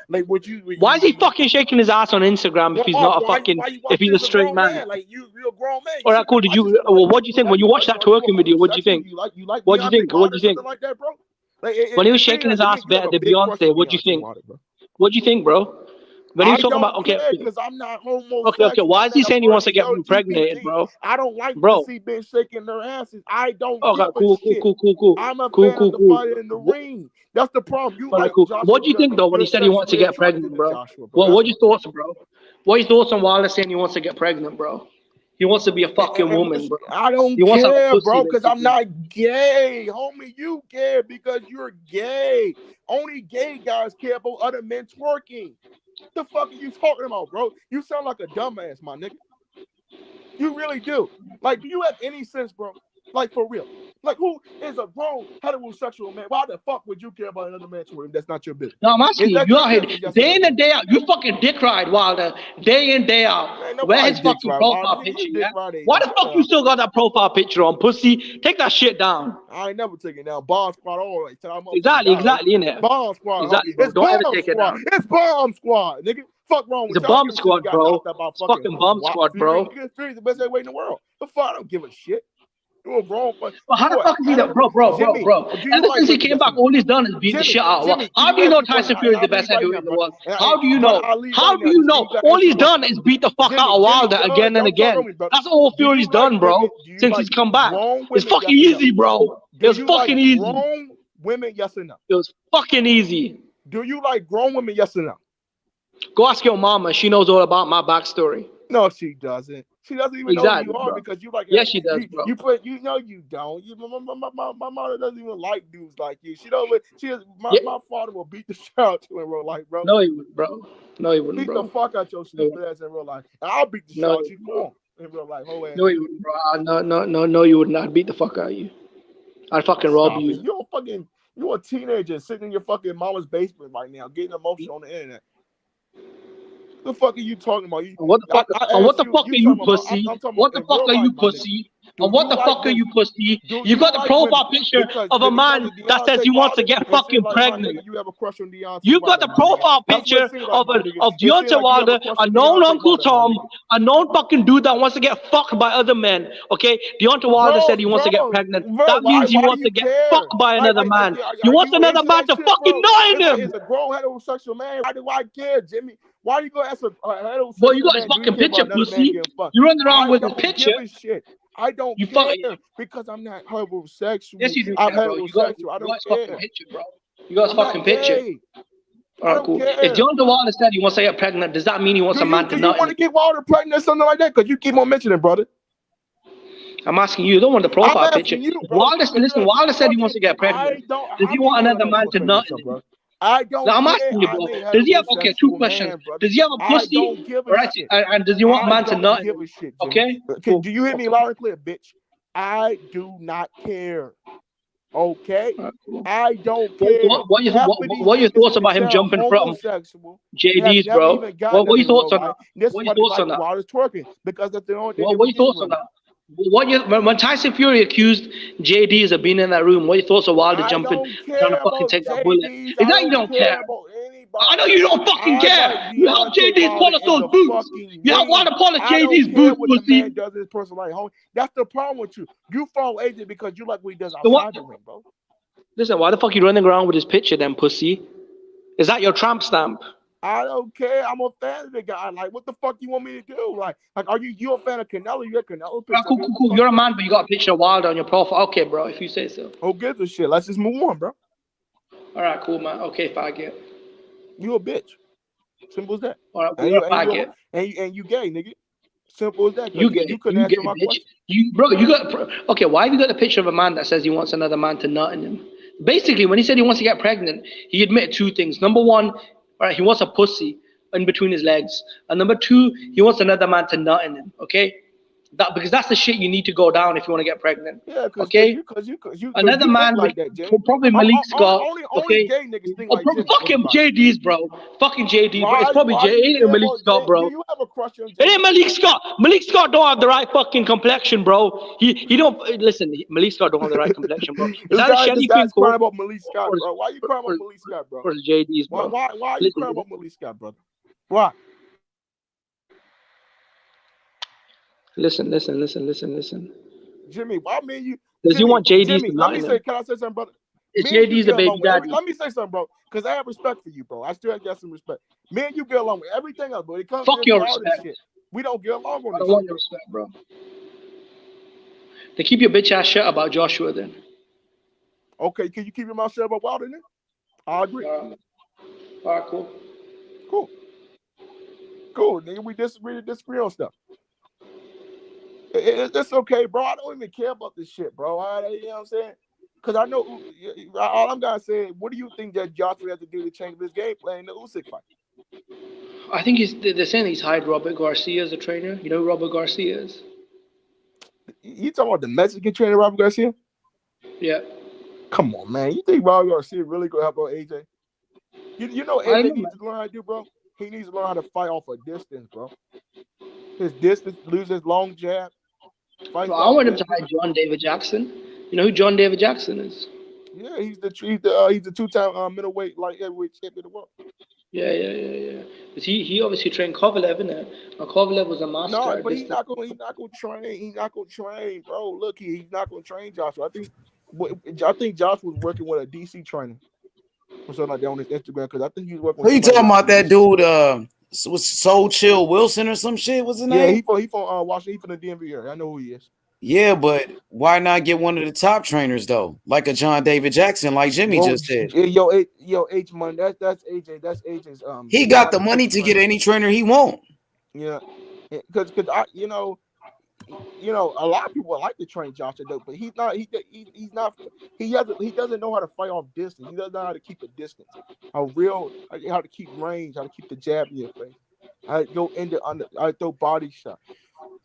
[SPEAKER 14] Why is he fucking shaking his ass on Instagram if he's not a fucking, if he's a straight man?
[SPEAKER 4] Like you're a grown man.
[SPEAKER 14] All right, cool. What do you think when you watch that twerking video? What do you think? What do you think? When he was shaking his ass better than Beyonce, what do you think? What do you think, bro? When he was talking about,
[SPEAKER 4] because I'm not homosexual.
[SPEAKER 14] Okay. Why is he saying he wants to get impregnated, bro?
[SPEAKER 4] I don't like to see men shaking their asses. I don't.
[SPEAKER 14] Okay, cool.
[SPEAKER 4] I'm a fan of the fight in the ring. That's the problem. You like
[SPEAKER 14] cool. What do you think though when he said he wants to get pregnant, bro? What are your thoughts, bro? What are your thoughts on Wilder saying he wants to get pregnant, bro? He wants to be a fucking woman, bro.
[SPEAKER 4] I don't
[SPEAKER 14] He wants to have a
[SPEAKER 4] care,
[SPEAKER 14] pussy,
[SPEAKER 4] bro, because I'm
[SPEAKER 14] basically.
[SPEAKER 4] not gay, homie. You care because you're gay. Only gay guys care about other men twerking. The fuck are you talking about, bro? You sound like a dumbass, my nigga. You really do. Like, do you have any sense, bro? Like, for real. Like, who is a grown heterosexual man? Why the fuck would you care about another man's twerking? That's not your business.
[SPEAKER 14] No, I'm asking
[SPEAKER 4] Is
[SPEAKER 14] you.
[SPEAKER 4] that
[SPEAKER 14] You
[SPEAKER 4] your
[SPEAKER 14] out here
[SPEAKER 4] business? Yes
[SPEAKER 14] day
[SPEAKER 4] or
[SPEAKER 14] in
[SPEAKER 4] no?
[SPEAKER 14] and day out. You fucking dick ride Wilder day in, day out.
[SPEAKER 4] Man,
[SPEAKER 14] Where
[SPEAKER 4] nobody
[SPEAKER 14] his
[SPEAKER 4] dick
[SPEAKER 14] fucking
[SPEAKER 4] ride
[SPEAKER 14] profile
[SPEAKER 4] Wilder. Nigga,
[SPEAKER 14] picture,
[SPEAKER 4] you dick
[SPEAKER 14] yeah?
[SPEAKER 4] ride
[SPEAKER 14] Why the
[SPEAKER 4] Shut
[SPEAKER 14] fuck you
[SPEAKER 4] up.
[SPEAKER 14] still got that profile picture on, pussy? Take that shit down.
[SPEAKER 4] I ain't never taken down. Bomb Squad all right. Till I'm
[SPEAKER 14] Exactly, innit?
[SPEAKER 4] Bomb Squad,
[SPEAKER 14] Exactly,
[SPEAKER 4] homie.
[SPEAKER 14] bro.
[SPEAKER 4] It's
[SPEAKER 14] Don't ever
[SPEAKER 4] Bomb
[SPEAKER 14] take it
[SPEAKER 4] Squad.
[SPEAKER 14] down.
[SPEAKER 4] It's Bomb Squad, nigga. Fuck wrong
[SPEAKER 14] It's
[SPEAKER 4] with
[SPEAKER 14] a
[SPEAKER 4] y'all? I don't
[SPEAKER 14] bomb
[SPEAKER 4] give a shit
[SPEAKER 14] squad,
[SPEAKER 4] if you got
[SPEAKER 14] bro.
[SPEAKER 4] knocked out by
[SPEAKER 14] It's
[SPEAKER 4] fucking
[SPEAKER 14] fucking bomb squad,
[SPEAKER 4] Fury.
[SPEAKER 14] bro.
[SPEAKER 4] Nigga, Fury's the best heavyweight in the world. The fuck, I don't give a shit. You a grown fuck.
[SPEAKER 14] But how the fuck is he the bro?
[SPEAKER 4] Jimmy, do you
[SPEAKER 14] Ever
[SPEAKER 4] like
[SPEAKER 14] since he
[SPEAKER 4] women?
[SPEAKER 14] came
[SPEAKER 4] Yes or
[SPEAKER 14] back,
[SPEAKER 4] no?
[SPEAKER 14] all he's done is beat the shit out.
[SPEAKER 4] Jimmy,
[SPEAKER 14] How
[SPEAKER 4] can
[SPEAKER 14] do you
[SPEAKER 4] ask
[SPEAKER 14] know
[SPEAKER 4] me a question?
[SPEAKER 14] Tyson Fury is the
[SPEAKER 4] I'll
[SPEAKER 14] best
[SPEAKER 4] leave right
[SPEAKER 14] heavyweight
[SPEAKER 4] now,
[SPEAKER 14] in the
[SPEAKER 4] brother.
[SPEAKER 14] world? How do you know?
[SPEAKER 4] I'll leave
[SPEAKER 14] How
[SPEAKER 4] right
[SPEAKER 14] do
[SPEAKER 4] now.
[SPEAKER 14] you know? All he's done is beat the fuck out of Wilder again and
[SPEAKER 4] don't talk
[SPEAKER 14] again.
[SPEAKER 4] over me, brother.
[SPEAKER 14] That's all
[SPEAKER 4] Do you
[SPEAKER 14] Fury's
[SPEAKER 4] like
[SPEAKER 14] done, bro.
[SPEAKER 4] women? Do you
[SPEAKER 14] Since
[SPEAKER 4] like
[SPEAKER 14] he's come back,
[SPEAKER 4] grown
[SPEAKER 14] it's
[SPEAKER 4] women?
[SPEAKER 14] fucking
[SPEAKER 4] Yes or no?
[SPEAKER 14] easy, bro.
[SPEAKER 4] Do
[SPEAKER 14] It was
[SPEAKER 4] you
[SPEAKER 14] fucking
[SPEAKER 4] like
[SPEAKER 14] easy.
[SPEAKER 4] grown women? Yes or no?
[SPEAKER 14] It was fucking easy.
[SPEAKER 4] Do you like grown women? Yes or no?
[SPEAKER 14] Go ask your mama. She knows all about my backstory.
[SPEAKER 4] No, she doesn't. She doesn't even know who
[SPEAKER 14] Exactly,
[SPEAKER 4] you are
[SPEAKER 14] bro.
[SPEAKER 4] because you like.
[SPEAKER 14] Yes, she does, bro.
[SPEAKER 4] You know you don't. My mother doesn't even like dudes like you. She don't. My father will beat the shit out you in real life, bro.
[SPEAKER 14] No, he wouldn't, bro. No, he wouldn't,
[SPEAKER 4] beat
[SPEAKER 14] bro.
[SPEAKER 4] the fuck out your stupid ass in real life, and I'll beat the shit out you for him in real life. Whole ass.
[SPEAKER 14] No, he wouldn't, bro. No, you would not. I'd beat the fuck out of you. I'd fucking rob you.
[SPEAKER 4] You're a teenager sitting in your fucking mama's basement right now, getting emotional on the internet. The fuck are you talking about?
[SPEAKER 14] What the fuck? What the fuck are you, pussy? What the fuck are you, pussy? And what the fuck are you, pussy? You got the profile picture of a man that says he wants to get fucking pregnant.
[SPEAKER 4] You have a crush on Deontay
[SPEAKER 14] You got the profile picture of Deontay Wilder, a known Uncle Tom, a known fucking dude that wants to get fucked by other men. Okay, Deontay Wilder said he wants to get pregnant. That means he wants to get fucked by another man. He wants another man to fucking nut him.
[SPEAKER 4] It's a grown heterosexual man. Why do I care, Jimmy? Why are you gonna ask a heterosexual
[SPEAKER 14] Boy, you got
[SPEAKER 4] man?
[SPEAKER 14] his fucking picture, pussy. You running around with his picture.
[SPEAKER 4] Shit. I don't care because I'm not heterosexual.
[SPEAKER 14] Yes, you do,
[SPEAKER 4] I'm
[SPEAKER 14] bro.
[SPEAKER 4] heterosexual. I don't care.
[SPEAKER 14] Fucking picture, bro. You got his fucking picture. All right, cool.
[SPEAKER 4] Care.
[SPEAKER 14] If Deontay Wilder said he wants to get pregnant, does that mean he wants a man to nut?
[SPEAKER 4] Do you want to get Wilder pregnant or something like that? Because you keep on mentioning, brother.
[SPEAKER 14] I'm asking you. You don't want the profile picture. Wilder said he wants to get pregnant. Does he want another man to nut?
[SPEAKER 4] I don't.
[SPEAKER 14] I'm asking you, bro. Does he have two questions? Does he have a pussy? Right? And does he want man to nut? Okay.
[SPEAKER 4] Cool. Do you hear me loud and clear, bitch? I do not care. Okay. I don't care.
[SPEAKER 14] What are your thoughts about him jumping from JD's, bro? What are your thoughts on that? What are your thoughts on that?
[SPEAKER 4] While it's twerking, because that's the only thing.
[SPEAKER 14] What are your thoughts on that? When Tyson Fury accused JD's of being in that room, what are your thoughts of Wilder jumping, trying to fucking take that bullet? Is that you don't care? I know you don't fucking care. You help JD's polish those boots. You help Wilder polish JD's boots, pussy.
[SPEAKER 4] Does his personal life, homie. That's the problem with you. You follow AJ because you like what he does outside the ring, bro.
[SPEAKER 14] Listen, why the fuck you running around with his picture then, pussy? Is that your tramp stamp?
[SPEAKER 4] I don't care. I'm a fan of the guy. Like, what the fuck you want me to do? Like are you a fan of Canelo? You got Canelo picture?
[SPEAKER 14] Cool. You're a man, but you got a picture of Wilder on your profile. Okay, bro, if you say so.
[SPEAKER 4] Oh, give a shit. Let's just move on, bro.
[SPEAKER 14] All right, cool, man. Okay, faggot.
[SPEAKER 4] You a bitch. Simple as that.
[SPEAKER 14] All right, you're a faggot.
[SPEAKER 4] And you gay, nigga. Simple as that.
[SPEAKER 14] You couldn't answer my question. Okay, why have you got a picture of a man that says he wants another man to nut in him? Basically, when he said he wants to get pregnant, he admitted two things. Number one, he wants a pussy in between his legs. And number two, he wants another man to nut in him. Okay? Because that's the shit you need to go down if you want to get pregnant.
[SPEAKER 4] Yeah,
[SPEAKER 14] okay? Another man
[SPEAKER 4] like that,
[SPEAKER 14] probably Malik Scott.
[SPEAKER 4] Only gay niggas think like this.
[SPEAKER 14] Fuck him, JD's, bro. Fucking JD, bro. It's probably It ain't Malik Scott, bro.
[SPEAKER 4] Do you have a crush on JD?
[SPEAKER 14] It ain't Malik Scott. Malik Scott don't have the right fucking complexion, bro. He don't listen. Malik Scott don't have the right complexion, bro.
[SPEAKER 4] This guy's crying about Malik Scott, bro. Why are you crying about Malik Scott, bro?
[SPEAKER 14] Or JD's, bro.
[SPEAKER 4] Why are you crying about Malik Scott, brother? Why?
[SPEAKER 14] Listen.
[SPEAKER 4] Jimmy, why me and you?
[SPEAKER 14] Does he want JD's
[SPEAKER 4] Jimmy,
[SPEAKER 14] to
[SPEAKER 4] let
[SPEAKER 14] lie
[SPEAKER 4] me say, can I say something, brother?
[SPEAKER 14] JD's a baby daddy.
[SPEAKER 4] Let me say something, bro, because I have respect for you, bro. I still got some respect. Me and you get along with everything else, but it comes
[SPEAKER 14] fuck
[SPEAKER 4] to
[SPEAKER 14] your
[SPEAKER 4] all
[SPEAKER 14] respect.
[SPEAKER 4] this shit. We don't get along on this.
[SPEAKER 14] I don't want your respect, bro. Then keep your bitch ass shut about Joshua then.
[SPEAKER 4] Okay, can you keep your mouth shut about Wilder then? I agree.
[SPEAKER 14] All right,
[SPEAKER 4] cool. Nigga, we disagree on stuff. It's okay, bro. I don't even care about this shit, bro. You know what I'm saying? Because I know all I'm gonna say. What do you think that Joshua has to do to change his game plan in the Usyk fight?
[SPEAKER 14] I think they're saying he's hired Robert Garcia as a trainer. You know who Robert Garcia is?
[SPEAKER 4] You talking about the Mexican trainer, Robert Garcia?
[SPEAKER 14] Yeah.
[SPEAKER 4] Come on, man. You think Robert Garcia really gonna help out AJ? You know AJ needs to learn how to do, bro. He needs to learn how to fight off a distance, bro. His distance, lose his long jab.
[SPEAKER 14] Bro, I want him to hire John David Jackson. You know who John David Jackson is?
[SPEAKER 4] Yeah, he's the 2-time middleweight light heavyweight champion of the world.
[SPEAKER 14] Yeah. But he obviously trained Kovalev, innit? Kovalev was a master.
[SPEAKER 4] No, but he's not gonna train. He's not gonna train, bro. Look, he's not gonna train Joshua. I think Joshua was working with a DC trainer or something like that on his Instagram because I think he was working.
[SPEAKER 3] Who you talking about? That dude was Soul Chill Wilson or some shit? What's his name?
[SPEAKER 4] Yeah, he from Washington. He from the DMV area. I know who he is.
[SPEAKER 3] Yeah, but why not get one of the top trainers though, like a John David Jackson, like Jimmy just said?
[SPEAKER 4] Yo, H money. That's AJ. That's AJ's.
[SPEAKER 3] He got the money to get any trainer he want.
[SPEAKER 4] Yeah, because I you know a lot of people like to train Joshua though, but he's not. He doesn't know how to fight off distance. He doesn't know how to keep a distance. How to keep range. How to keep the jab in your face. How to go I throw body shot.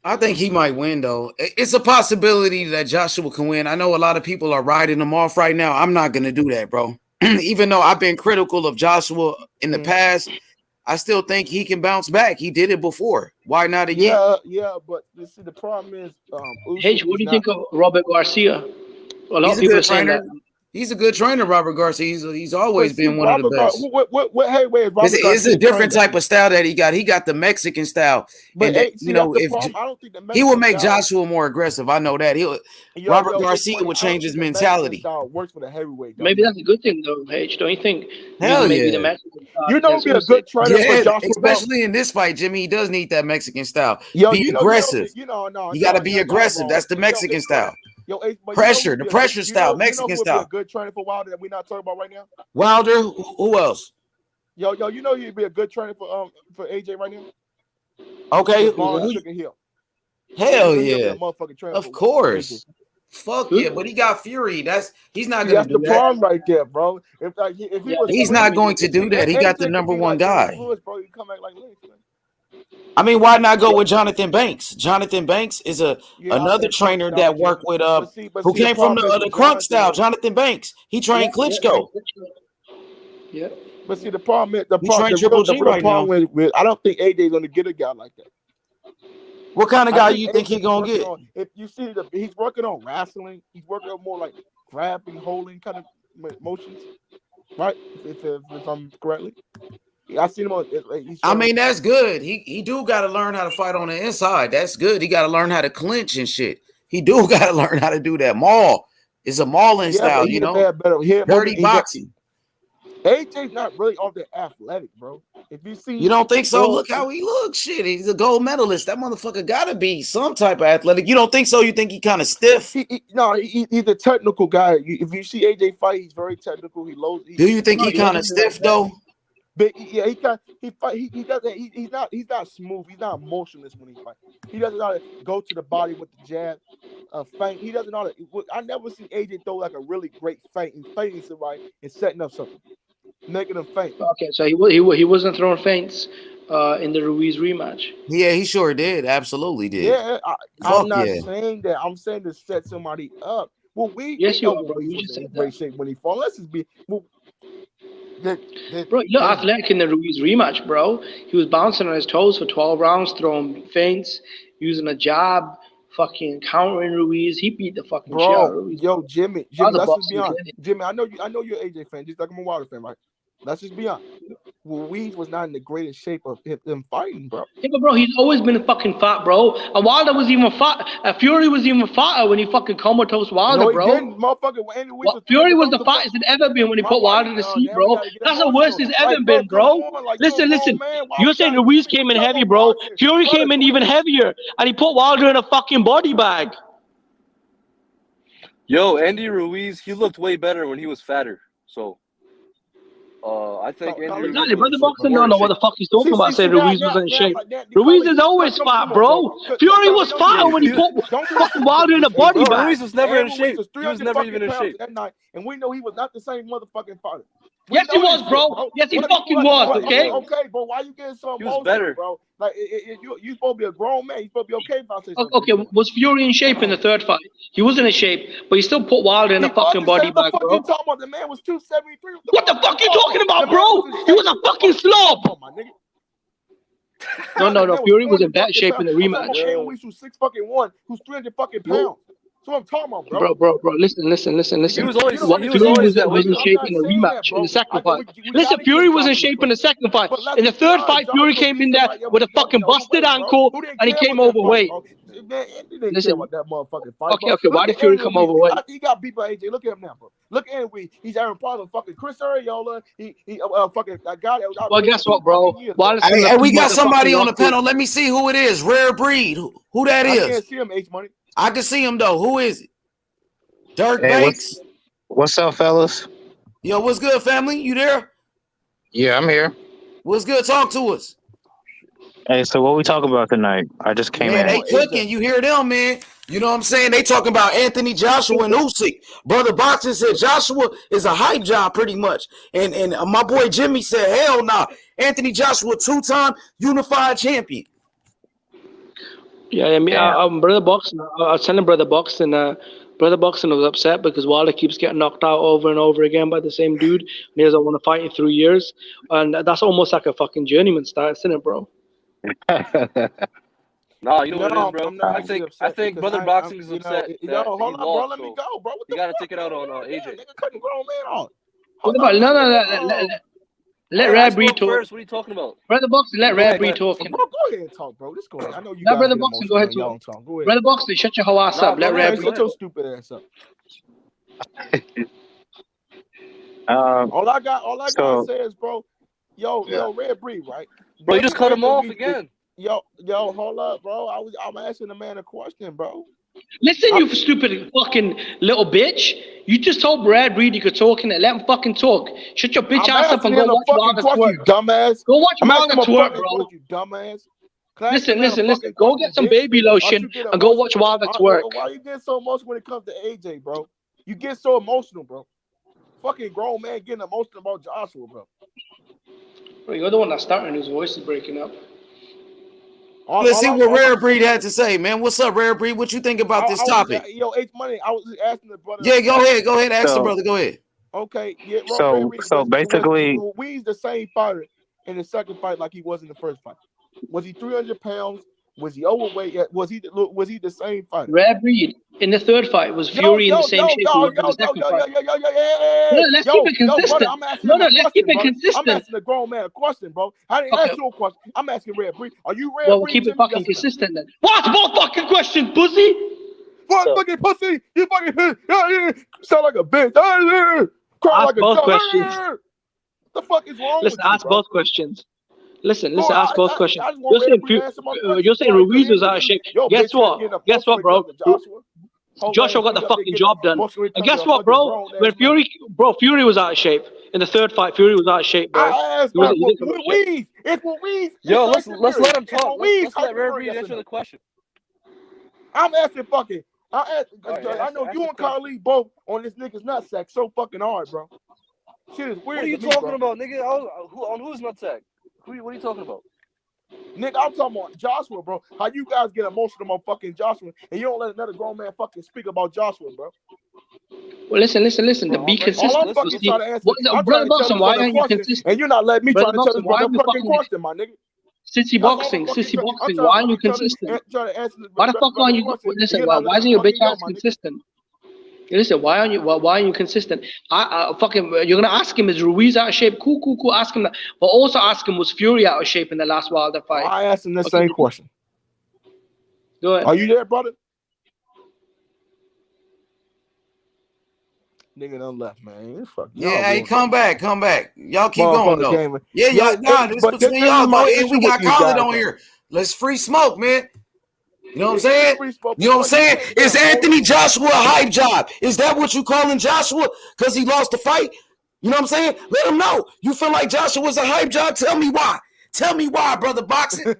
[SPEAKER 3] I think he might win, though. It's a possibility that Joshua can win. I know a lot of people are writing him off right now. I'm not going to do that, bro. Even though I've been critical of Joshua in the past, I still think he can bounce back. He did it before. Why not again?
[SPEAKER 4] Yeah, but you see, the problem is,
[SPEAKER 14] Hey, what do you think of Robert Garcia? A lot of people are saying that.
[SPEAKER 3] He's a good trainer, Robert Garcia. He's always been one of the best. It's a different type of style that he got. He got the Mexican style.
[SPEAKER 4] But
[SPEAKER 3] and
[SPEAKER 4] I don't think the
[SPEAKER 3] he will make Joshua more aggressive. I know that. Robert Garcia will change his mentality.
[SPEAKER 4] Works for the heavyweight.
[SPEAKER 14] Maybe that's a good thing, though, H. Don't you think?
[SPEAKER 3] Hell
[SPEAKER 14] maybe
[SPEAKER 3] yeah.
[SPEAKER 14] the Mexican style
[SPEAKER 4] be a good trainer for Joshua.
[SPEAKER 3] Especially in this fight, Jimmy. He does need that Mexican style. Be aggressive. You got to be aggressive. That's the Mexican style. Pressure, the pressure style, Mexican style.
[SPEAKER 4] A good trainer for Wilder that we're not talking about right now.
[SPEAKER 3] Wilder, who else?
[SPEAKER 4] Yo, you know you'd be a good trainer for AJ right now.
[SPEAKER 3] Okay, hell yeah, of course. Fuck yeah, but he got Fury. He's not gonna do that.
[SPEAKER 4] That's the problem right there, bro.
[SPEAKER 3] He's not going to do that. He got the number one guy. I mean, why not go with Jonathan Banks? Jonathan Banks is another trainer that worked with who came from the Crunk style. Jonathan Banks. He trained Klitschko.
[SPEAKER 14] Yeah.
[SPEAKER 4] But see, the problem is the problem with I don't think AJ's gonna get a guy like that.
[SPEAKER 3] What kind of guy you think he's gonna get?
[SPEAKER 4] If you see he's working on wrestling, he's working on more like grabbing, holding kind of motions, right? If I'm correctly. I seen him on.
[SPEAKER 3] I mean, that's good. He do got to learn how to fight on the inside. That's good. He got to learn how to clinch and shit. He do got to learn how to do that. Maul. It's a mauling style, you know. Dirty boxing.
[SPEAKER 4] AJ's not really all that athletic, bro. If you see,
[SPEAKER 3] you don't think so? Look how he looks. Shit, he's a gold medalist. That motherfucker got to be some type of athletic. You don't think so? You think he kind of stiff?
[SPEAKER 4] He's a technical guy. If you see AJ fight, he's very technical.
[SPEAKER 3] Do you think he kind of stiff though?
[SPEAKER 4] But yeah, he's not smooth. He's not motionless when he fights. He doesn't know how to go to the body with the jab, feint. He doesn't know how to. I never seen AJ throw like a really great feint and feinting somebody and setting up something, making them feint.
[SPEAKER 14] Okay, so he wasn't throwing feints in the Ruiz rematch.
[SPEAKER 3] Yeah, he sure did. Absolutely did.
[SPEAKER 4] Yeah, I'm not saying that. I'm saying to set somebody up. Well,
[SPEAKER 14] yes, you are, bro. You just said
[SPEAKER 4] great shape when he falls. Let's just be.
[SPEAKER 14] Bro, you look athletic in the Ruiz rematch, bro. He was bouncing on his toes for 12 rounds, throwing feints, using a jab, fucking countering Ruiz. He beat the fucking shit out of Ruiz.
[SPEAKER 4] Yo, Jimmy, let's just be honest. Jimmy, I know you're an AJ fan, just like I'm a Wilder fan, right? Let's just be honest. Ruiz was not in the greatest shape of him fighting, bro.
[SPEAKER 14] Yeah, but bro, he's always been fucking fat, bro. And Wilder was even fat. Fury was even fatter when he fucking comatose Wilder, bro. Fury was the fattest he'd ever been when he put Wilder to sleep, bro. That's the worst he's ever been, bro. Listen. You're saying Ruiz came in heavy, bro. Fury came in even heavier, and he put Wilder in a fucking body bag.
[SPEAKER 15] Yo, Andy Ruiz, he looked way better when he was fatter. So. I think Andy
[SPEAKER 14] Exactly,
[SPEAKER 15] Ruiz was
[SPEAKER 14] Brother Boxing
[SPEAKER 15] more
[SPEAKER 14] don't
[SPEAKER 15] in
[SPEAKER 14] know what
[SPEAKER 15] shape.
[SPEAKER 14] the fuck he's talking about. Saying Ruiz wasn't in shape. Ruiz is always fat, bro. Fury was fat when he put fucking Wilder in a body
[SPEAKER 15] Bro,
[SPEAKER 14] bag.
[SPEAKER 15] Ruiz was never in
[SPEAKER 4] Ruiz
[SPEAKER 15] shape.
[SPEAKER 4] was
[SPEAKER 15] He was never even in shape.
[SPEAKER 4] that night, and we know he was not the same motherfucking fighter.
[SPEAKER 14] Yes, he was, bro. Yes, he fucking was. Okay.
[SPEAKER 4] Okay, but why you getting so emotional,
[SPEAKER 15] better.
[SPEAKER 4] bro? Like you supposed to be a grown man. You supposed to be okay if I say something.
[SPEAKER 14] Okay, was Fury in shape in the third fight? He wasn't in shape, but he still put Wilder in a fucking body bag, bro.
[SPEAKER 4] You talking about? The man was 273.
[SPEAKER 14] What the fuck you talking about, bro? He was a fucking slob. No. Fury was in bad shape in the rematch.
[SPEAKER 4] Ruiz was 6'1", who's 300 fucking pounds. That's what I'm talking about,
[SPEAKER 14] bro. Listen.
[SPEAKER 15] He was always
[SPEAKER 14] in shape in the rematch, in the second fight. Listen, Fury was in shape in the second fight. In the third fight, Fury came in there with a fucking busted ankle, and he came overweight. Listen, okay. Why did Fury come overweight?
[SPEAKER 4] He got beat by AJ. Look at him now, bro. Look at him. He's Aaron Paul, fucking Chris Areola. He fucking got it.
[SPEAKER 14] Well, guess what, bro?
[SPEAKER 3] Hey, we got somebody on the panel. Let me see who it is. Rare Breed. Who that is?
[SPEAKER 4] I can't see him, H-Money.
[SPEAKER 3] I can see him though. Who is it? Dirk Banks.
[SPEAKER 16] What's up, fellas?
[SPEAKER 3] Yo, what's good, family? You there?
[SPEAKER 16] Yeah, I'm here.
[SPEAKER 3] What's good? Talk to us.
[SPEAKER 16] Hey, so what we talking about tonight? I just came in.
[SPEAKER 3] They cooking. You hear them, man? You know what I'm saying? They talking about Anthony Joshua and Usyk. Brother Boxing said Joshua is a hype job, pretty much. And my boy Jimmy said, hell nah. Anthony Joshua, 2-time unified champion.
[SPEAKER 14] Yeah, I mean, Brother Boxing. I was telling Brother Boxing. Brother Boxing was upset because Wilder keeps getting knocked out over and over again by the same dude, and he doesn't want to fight in 3 years. And that's almost like a fucking journeyman style, isn't it, bro?
[SPEAKER 15] Nah, you know what it is, bro. I think Brother Boxing is upset.
[SPEAKER 4] Hold on, bro. Let me go, bro.
[SPEAKER 15] You gotta take it out on AJ.
[SPEAKER 4] Nigga cutting grown man off.
[SPEAKER 14] No. Let Rare Breed talk.
[SPEAKER 15] First. What are you talking about?
[SPEAKER 14] Brother Boxing, let Rare Breed talk.
[SPEAKER 4] Bro, go ahead and talk, bro. Just go ahead. I know you.
[SPEAKER 14] No, Brother Boxing, go ahead and talk.
[SPEAKER 4] Go ahead.
[SPEAKER 14] Brother Boxing, shut your whole ass up. Let Rare Breed
[SPEAKER 4] shut your stupid ass up.
[SPEAKER 16] Um,
[SPEAKER 4] all I gotta say is, bro, yo, Red Breed, right?
[SPEAKER 15] Bro, you just cut him off again.
[SPEAKER 4] Yo, hold up, bro. I'm asking the man a question, bro.
[SPEAKER 14] Listen, you stupid fucking little bitch. You just told Brad Breed you could talk and let him fucking talk. Shut your bitch ass up and go watch Wilder twerk.
[SPEAKER 4] You dumbass.
[SPEAKER 14] Go watch Wilder twerk, bro.
[SPEAKER 4] You dumbass.
[SPEAKER 14] Listen. Go get some baby lotion and go watch Wilder twerk.
[SPEAKER 4] Why you get so emotional when it comes to AJ, bro? You get so emotional, bro. Fucking grown man getting emotional about Joshua, bro.
[SPEAKER 14] Bro, you're the one that's starting. His voice is breaking up.
[SPEAKER 3] Let's see what Rare Breed had to say, man. What's up, Rare Breed? What you think about this topic?
[SPEAKER 4] Yo, H-Money, I was just asking the brother.
[SPEAKER 3] Yeah, go ahead. Ask the brother. Go ahead.
[SPEAKER 4] Okay, yeah.
[SPEAKER 16] So basically,
[SPEAKER 4] We's the same fighter in the second fight like he was in the first fight. Was he 300 pounds? Was he overweight? Was he the same fighter?
[SPEAKER 14] Rare Breed in the third fight was Fury in the same shape he was in the second fight. Let's keep it consistent. Let's keep it consistent.
[SPEAKER 4] I'm asking the grown man a question, bro. I didn't ask you a question. I'm asking Rare Breed. Are you Rare Breed?
[SPEAKER 14] Well, keep it fucking consistent then. What's both fucking questions, pussy?
[SPEAKER 4] What fucking pussy? You fucking sound like a bitch. Cry like a
[SPEAKER 14] both
[SPEAKER 4] dog.
[SPEAKER 14] questions.
[SPEAKER 4] What the fuck is wrong
[SPEAKER 14] Listen,
[SPEAKER 4] with you,
[SPEAKER 14] ask both questions. Listen, ask both questions.
[SPEAKER 4] You're
[SPEAKER 14] You're saying Ruiz was out of shape. Guess what, bro? Joshua got the fucking job done. And guess what, bro? Fury was out of shape. In the third fight, Fury was out of shape, bro.
[SPEAKER 4] It's Ruiz.
[SPEAKER 15] Yo, let's let him talk. Let's let Rare Breed answer the question.
[SPEAKER 4] I'm asking fucking. I know you and Carly both on this nigga's nutsack so fucking hard, bro. Shit is weird.
[SPEAKER 15] What are you talking about, nigga? On whose nutsack? What are you talking about?
[SPEAKER 4] Nigga, I'm talking about Joshua, bro. How you guys get emotional about fucking Joshua and you don't let another grown man fucking speak about Joshua, bro.
[SPEAKER 14] Well, listen. To be consistent. Brother Boxing, why aren't you consistent?
[SPEAKER 4] And you're not letting me try to tell this fucking question, my nigga.
[SPEAKER 14] Sissy boxing, why aren't you consistent? Why the fuck aren't you? Listen, why isn't your bitch ass consistent? Listen, why aren't you consistent? You're gonna ask him, is Ruiz out of shape? Cool. Ask him that, but also ask him, was Fury out of shape in the last Wilder fight?
[SPEAKER 4] I asked him the same question.
[SPEAKER 14] Go ahead.
[SPEAKER 4] Are you there, brother? Nigga done left, man. Fuck.
[SPEAKER 3] Yeah, hey, come back. Y'all keep going though. Yeah, y'all. This between y'all, and we got Khaled on here. Let's free smoke, man. You know what I'm saying? You know what I'm saying? Is Anthony Joshua a hype job? Is that what you calling Joshua because he lost the fight? You know what I'm saying? Let him know. You feel like Joshua was a hype job? Tell me why. Tell me why, brother boxing.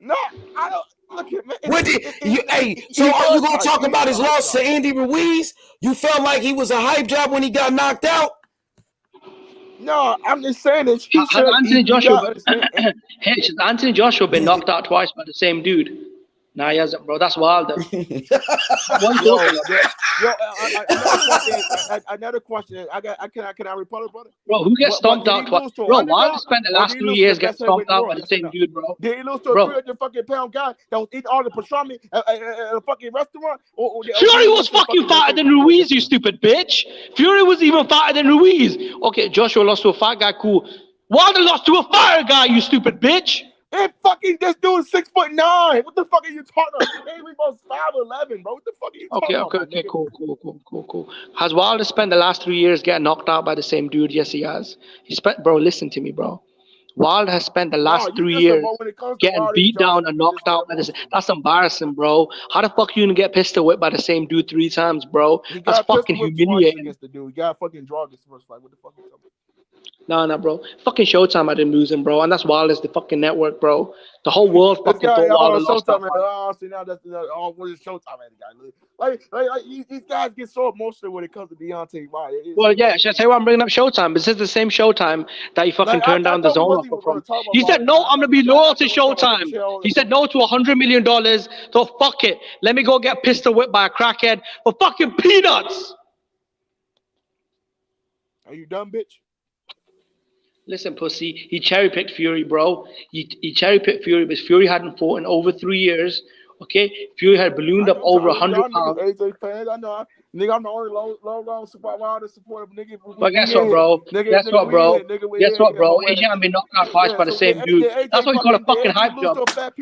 [SPEAKER 4] No, I don't. Look at man.
[SPEAKER 3] What did you? Hey, so are you gonna talk about his loss to Andy Ruiz? You felt like he was a hype job when he got knocked out?
[SPEAKER 4] No, I'm just saying this.
[SPEAKER 14] Has Anthony Joshua been knocked out twice by the same dude? Nah, he hasn't, bro. That's Wilder.
[SPEAKER 4] Another question. Can I rebuttal, brother?
[SPEAKER 14] Bro, who gets stomped out twice? Bro, Wilder spent the last 3 years getting stomped out by the same dude, bro.
[SPEAKER 4] Did he lose to a 300 fucking pound guy that was eating all the pastrami at a fucking restaurant?
[SPEAKER 14] Fury was fucking fatter than Ruiz, you stupid bitch. Fury was even fatter than Ruiz. Okay, Joshua lost to a fat guy, cool. Wilder lost to a fatter guy, you stupid bitch.
[SPEAKER 4] And fucking this dude is 6'9". What the fuck are you talking about? Hey, we both 5'11", bro. What the fuck are you talking about?
[SPEAKER 14] Okay, cool. Has Wilder spent the last 3 years getting knocked out by the same dude? Yes, he has. Bro, listen to me, bro. Wilder has spent the last 3 years getting beat down and knocked out by the same. That's embarrassing, bro. How the fuck you gonna get pistol whipped by the same dude 3 times, bro? That's fucking humiliating.
[SPEAKER 4] Against the dude. He got fucking draw against the first fight. What the fuck are you talking about?
[SPEAKER 14] Nah, bro. Fucking Showtime, I didn't lose him, bro. And that's Wilder's the fucking network, bro. The whole world fucking thought Wilder lost that fight.
[SPEAKER 4] Oh, see, now that's what is Showtime at the guy. Like these guys get so emotional when it comes to Deontay Wilder.
[SPEAKER 14] Well, yeah, should I tell you why I'm bringing up Showtime? This is the same Showtime that you fucking turned down the zone offer from. He said, no, I'm going to be loyal to Showtime. He said no to $100 million. So fuck it. Let me go get pistol whipped by a crackhead for fucking peanuts.
[SPEAKER 4] Are you dumb, bitch?
[SPEAKER 14] Listen, pussy, he cherry-picked Fury, bro. He cherry-picked Fury because Fury hadn't fought in over 3 years, okay? Fury had ballooned up over 100 pounds.
[SPEAKER 4] AJ fans, I know. Nigga, I'm the only low support Wilder supporter. Nigga,
[SPEAKER 14] but guess what, bro? Guess what, bro? AJ had been knocked out twice by the same dude. That's what you call a fucking hype job. Look at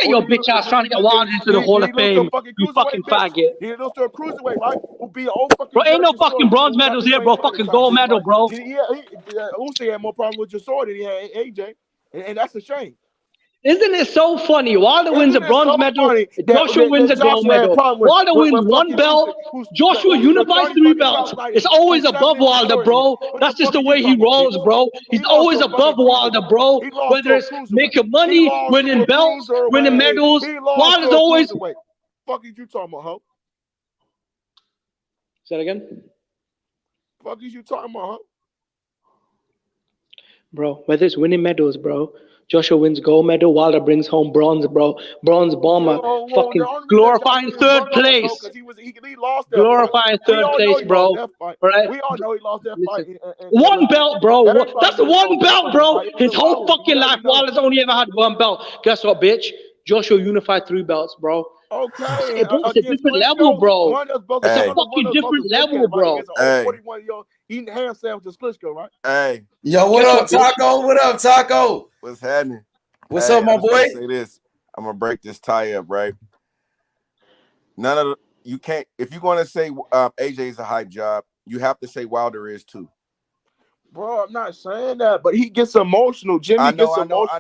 [SPEAKER 14] your bitch ass trying to get Wilder into the Hall of Fame. You fucking faggot.
[SPEAKER 4] He lost to a cruiserweight, right? Who be an old fucking.
[SPEAKER 14] Bro, ain't no fucking bronze medals here, bro. Fucking gold medal, bro.
[SPEAKER 4] Usyk had more problem with your sword than he had AJ, and that's a shame.
[SPEAKER 14] Isn't it so funny? Wilder wins a bronze medal, Joshua wins a gold medal. Wilder wins 1 belt, Joshua unifies 3 belts. It's always above Wilder, bro. That's just the way he rolls, bro. He's always above Wilder, bro. Whether it's making money, winning belts, winning medals, Wilder's always.
[SPEAKER 4] Fuck is you talking about, ho?
[SPEAKER 14] Say that again?
[SPEAKER 4] Fuck is you talking about, ho?
[SPEAKER 14] Bro, whether it's winning medals, bro. Joshua wins gold medal. Wilder brings home bronze, bro. Bronze bomber. Fucking glorifying third place. Glorifying third place, bro. Right?
[SPEAKER 4] We all know he lost that fight.
[SPEAKER 14] 1 belt, bro. That's 1 belt, bro. His whole fucking life, Wilder's only ever had 1 belt. Guess what, bitch? Joshua unified 3 belts, bro.
[SPEAKER 4] Okay.
[SPEAKER 14] It's a different level, bro. It's a fucking different level, bro.
[SPEAKER 4] Hey. 41-year-old eating ham sandwiches, Klitschko, right?
[SPEAKER 17] Hey.
[SPEAKER 3] Yo, what up, Taco? What up, Taco?
[SPEAKER 17] What's happening?
[SPEAKER 3] What's up, my boy?
[SPEAKER 17] Say this. I'm gonna break this tie up, right? You can't. If you're gonna say AJ is a hype job, you have to say Wilder is too.
[SPEAKER 4] Bro, I'm not saying that, but he gets emotional. Jimmy gets emotional.
[SPEAKER 17] I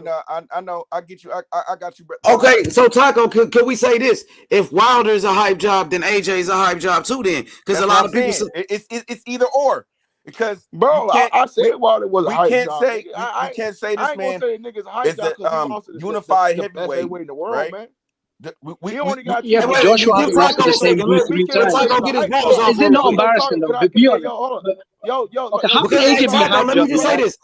[SPEAKER 17] know. I get you. I got you.
[SPEAKER 3] Okay, so Taco, can we say this? If Wilder is a hype job, then AJ is a hype job too. Then, because a lot of people say
[SPEAKER 17] it's either or. Because
[SPEAKER 4] bro, I said Wilder was a hype job.
[SPEAKER 17] We can't say this man
[SPEAKER 4] is
[SPEAKER 17] a unified heavyweight
[SPEAKER 4] in the world,
[SPEAKER 17] right?
[SPEAKER 4] man.
[SPEAKER 14] We only got Joshua has lost to the same dude 3 times. Is it not embarrassing though? How can AJ be a hype job?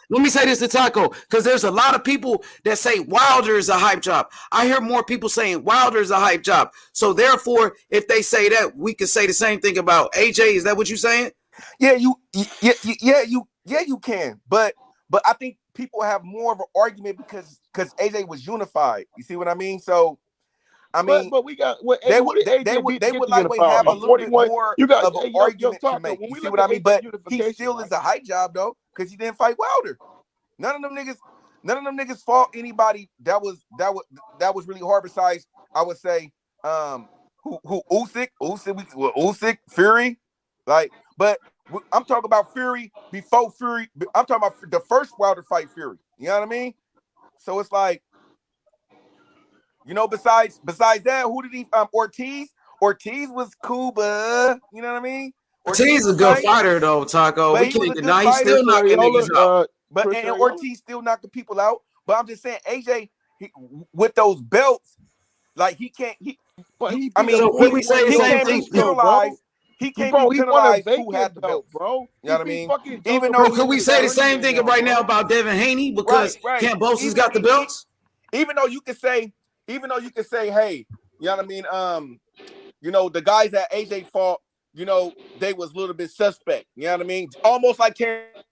[SPEAKER 3] Let me say this to Taco, because there's a lot of people that say Wilder is a hype job. I hear more people saying Wilder is a hype job. So therefore, if they say that, we can say the same thing about AJ. Is that what you're saying?
[SPEAKER 17] Yeah, you can. But I think people have more of an argument because AJ was unified. You see what I mean? So. I mean,
[SPEAKER 4] but we got
[SPEAKER 17] they would like have a little bit more of an argument to make. You see what I mean? But he still is a hype job though, because he didn't fight Wilder. None of them niggas fought anybody that was really hard. Besides, I would say, Usyk, Fury, like. But I'm talking about Fury before Fury. I'm talking about the first Wilder fight, Fury. You know what I mean? So it's like. You know, besides that, who did he Ortiz was cool, but you know what I mean?
[SPEAKER 3] Ortiz a good fighter though, Taco. We can't deny he's still knocking niggas out.
[SPEAKER 17] And Ortiz still knocking people out. But I'm just saying, AJ, with those belts, like he can't. I mean,
[SPEAKER 3] so can we say the same thing?
[SPEAKER 17] He can't be penalized who had the belt,
[SPEAKER 4] bro.
[SPEAKER 17] You know what I mean?
[SPEAKER 3] Even though can we say the same thing right now about Devin Haney because Kambosos got the belts?
[SPEAKER 17] Even though you can say, hey, you know what I mean? You know, the guys that AJ fought, you know, they was a little bit suspect. You know what I mean? Almost like Terrence.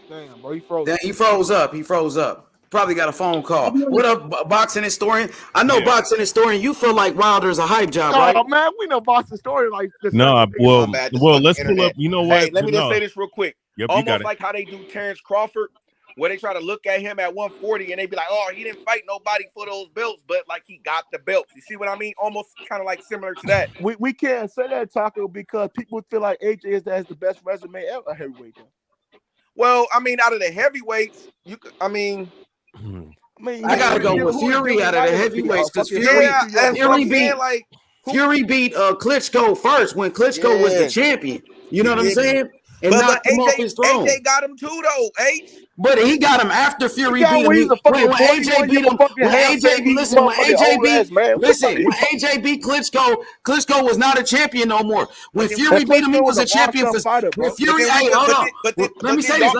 [SPEAKER 4] Damn, bro, he froze.
[SPEAKER 3] He froze up. Probably got a phone call. What up, boxing historian? I know boxing historian. You feel like Wilder's a hype job, right?
[SPEAKER 4] Oh man, we know boxing story like this.
[SPEAKER 10] No, well, let's pull up. You know what?
[SPEAKER 17] Hey, let me just say this real quick.
[SPEAKER 10] Yep,
[SPEAKER 17] almost like how they do Terrence Crawford, where they try to look at him at 140 and they be like, oh, he didn't fight nobody for those belts, but like he got the belts. You see what I mean? Almost kind of like similar to that.
[SPEAKER 4] We can't say that, Taco, because people feel like AJ has the best resume ever heavyweight.
[SPEAKER 17] Well, I mean, out of the heavyweights, I
[SPEAKER 3] gotta go with Fury out of the heavyweights because Fury beat Klitschko first when Klitschko was the champion. You know what I'm saying? And
[SPEAKER 17] but AJ got him too, though.
[SPEAKER 3] But he got him after Fury beat him. When AJ beat him, when AJ beat Klitschko, Klitschko was not a champion no more. When Fury beat him, he was a champion. When Fury, let me say this.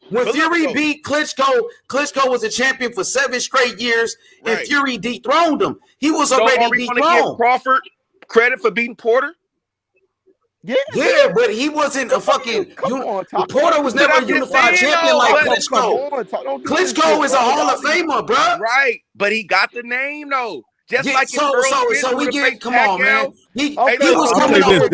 [SPEAKER 3] When Fury beat Klitschko, Klitschko was a champion for 7 straight years, and Fury dethroned him. He was already dethroned.
[SPEAKER 17] Give Crawford credit for beating Porter?
[SPEAKER 3] Yeah, but he wasn't a fucking. Porter was never a unified champion like Klitschko. Klitschko is a Hall of Famer, bro.
[SPEAKER 17] Right, but he got the name though. Just like
[SPEAKER 3] so we get. Come on, man. He was coming off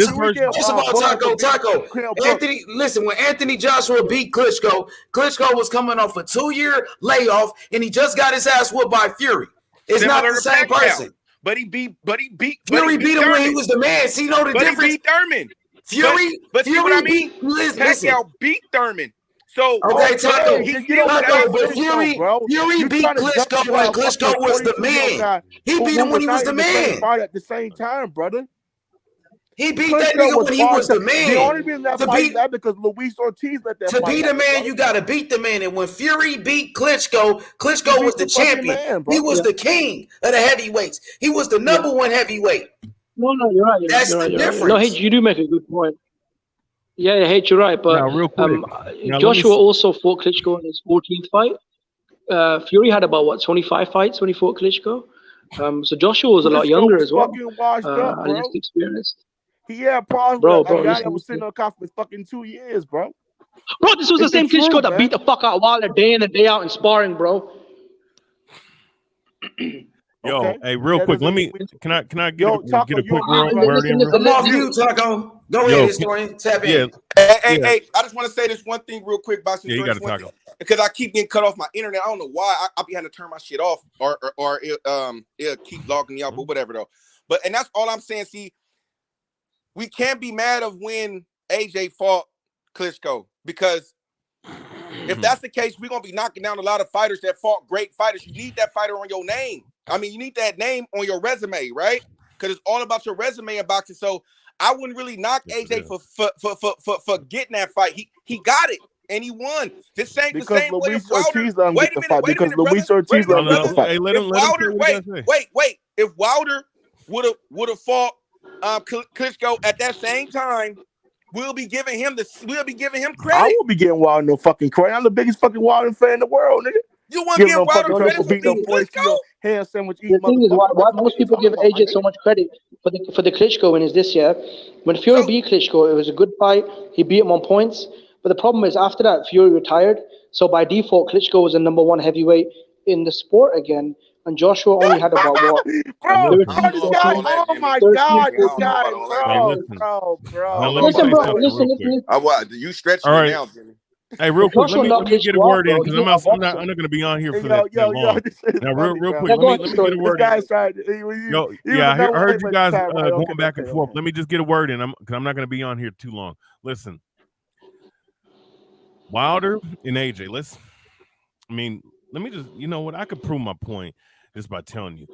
[SPEAKER 3] just about Taco. Anthony, listen, when Anthony Joshua beat Klitschko, Klitschko was coming off a 2-year layoff, and he just got his ass whooped by Fury. It's not the same person.
[SPEAKER 17] But he beat
[SPEAKER 3] Fury beat him when he was the man. See, you know the difference?
[SPEAKER 17] He beat Thurman.
[SPEAKER 3] Fury,
[SPEAKER 17] but see what I mean? Pacquiao beat Thurman. So
[SPEAKER 3] okay, Taco, but Fury beat Klitschko when Klitschko was the man. He beat him when he was the man.
[SPEAKER 4] Fight at the same time, brother.
[SPEAKER 3] He beat that nigga when he was the man.
[SPEAKER 4] The only reason that fight that because Luis Ortiz let that.
[SPEAKER 3] To beat a man, you got to beat the man. And when Fury beat Klitschko, Klitschko was the champion. He was the king of the heavyweights. He was the number one heavyweight.
[SPEAKER 14] No, you're right.
[SPEAKER 3] That's the difference.
[SPEAKER 14] No, H, you do make a good point. Yeah, H, you're right. But
[SPEAKER 10] real quick.
[SPEAKER 14] Joshua also fought Klitschko in his 14th fight. Fury had about 25 fights when he fought Klitschko. So Joshua was a lot younger as well. And less experienced.
[SPEAKER 4] He had problems with a guy that was sitting on top for fucking 2 years, bro.
[SPEAKER 14] Bro, this was the same Klitschko that beat the fuck out Wilder day in and day out in sparring, bro.
[SPEAKER 10] Yo, hey, real quick, can I get a quick word in?
[SPEAKER 3] Come off you, Taco. Go ahead, historian. Tap in.
[SPEAKER 17] Hey, I just want to say this one thing real quick, boxing.
[SPEAKER 10] Yeah, you got to Taco.
[SPEAKER 17] Because I keep getting cut off my internet. I don't know why. I'll be having to turn my shit off or it'll keep logging me out, but whatever though. And that's all I'm saying. See, we can't be mad of when AJ fought Klitschko because if that's the case, we're gonna be knocking down a lot of fighters that fought great fighters. You need that fighter on your name. I mean, you need that name on your resume, right? Because it's all about your resume in boxing. So I wouldn't really knock AJ for getting that fight. He got it and he won. The same way if Wilder. Wait a minute, because Luis Ortiz let him fight. Hey, let him wait. If Wilder would have fought Klitschko at that same time, we'll be giving him credit.
[SPEAKER 4] I won't be getting Wilder no fucking credit. I'm the biggest fucking Wilder fan in the world, nigga.
[SPEAKER 17] You want to give Wilder credit for beating Klitschko?
[SPEAKER 4] Ham sandwich
[SPEAKER 14] the thing is, why most people give AJ so much credit for the Klitschko win is this year. When Fury beat Klitschko, it was a good fight. He beat him on points. But the problem is, after that, Fury retired. So by default, Klitschko was the number one heavyweight in the sport again. And Joshua only had about what?
[SPEAKER 4] Bro, oh my God, this guy, bro.
[SPEAKER 14] Listen.
[SPEAKER 17] You stretch me now, Jimmy.
[SPEAKER 10] Hey, real quick, let me get a word in because I'm not going to be on here for that long. Now, real quick, let me get a word in. I heard you guys going back and forth. Let me just get a word in because I'm not going to be on here too long. Listen, Wilder and AJ, let me just, you know what? I could prove my point just by telling you.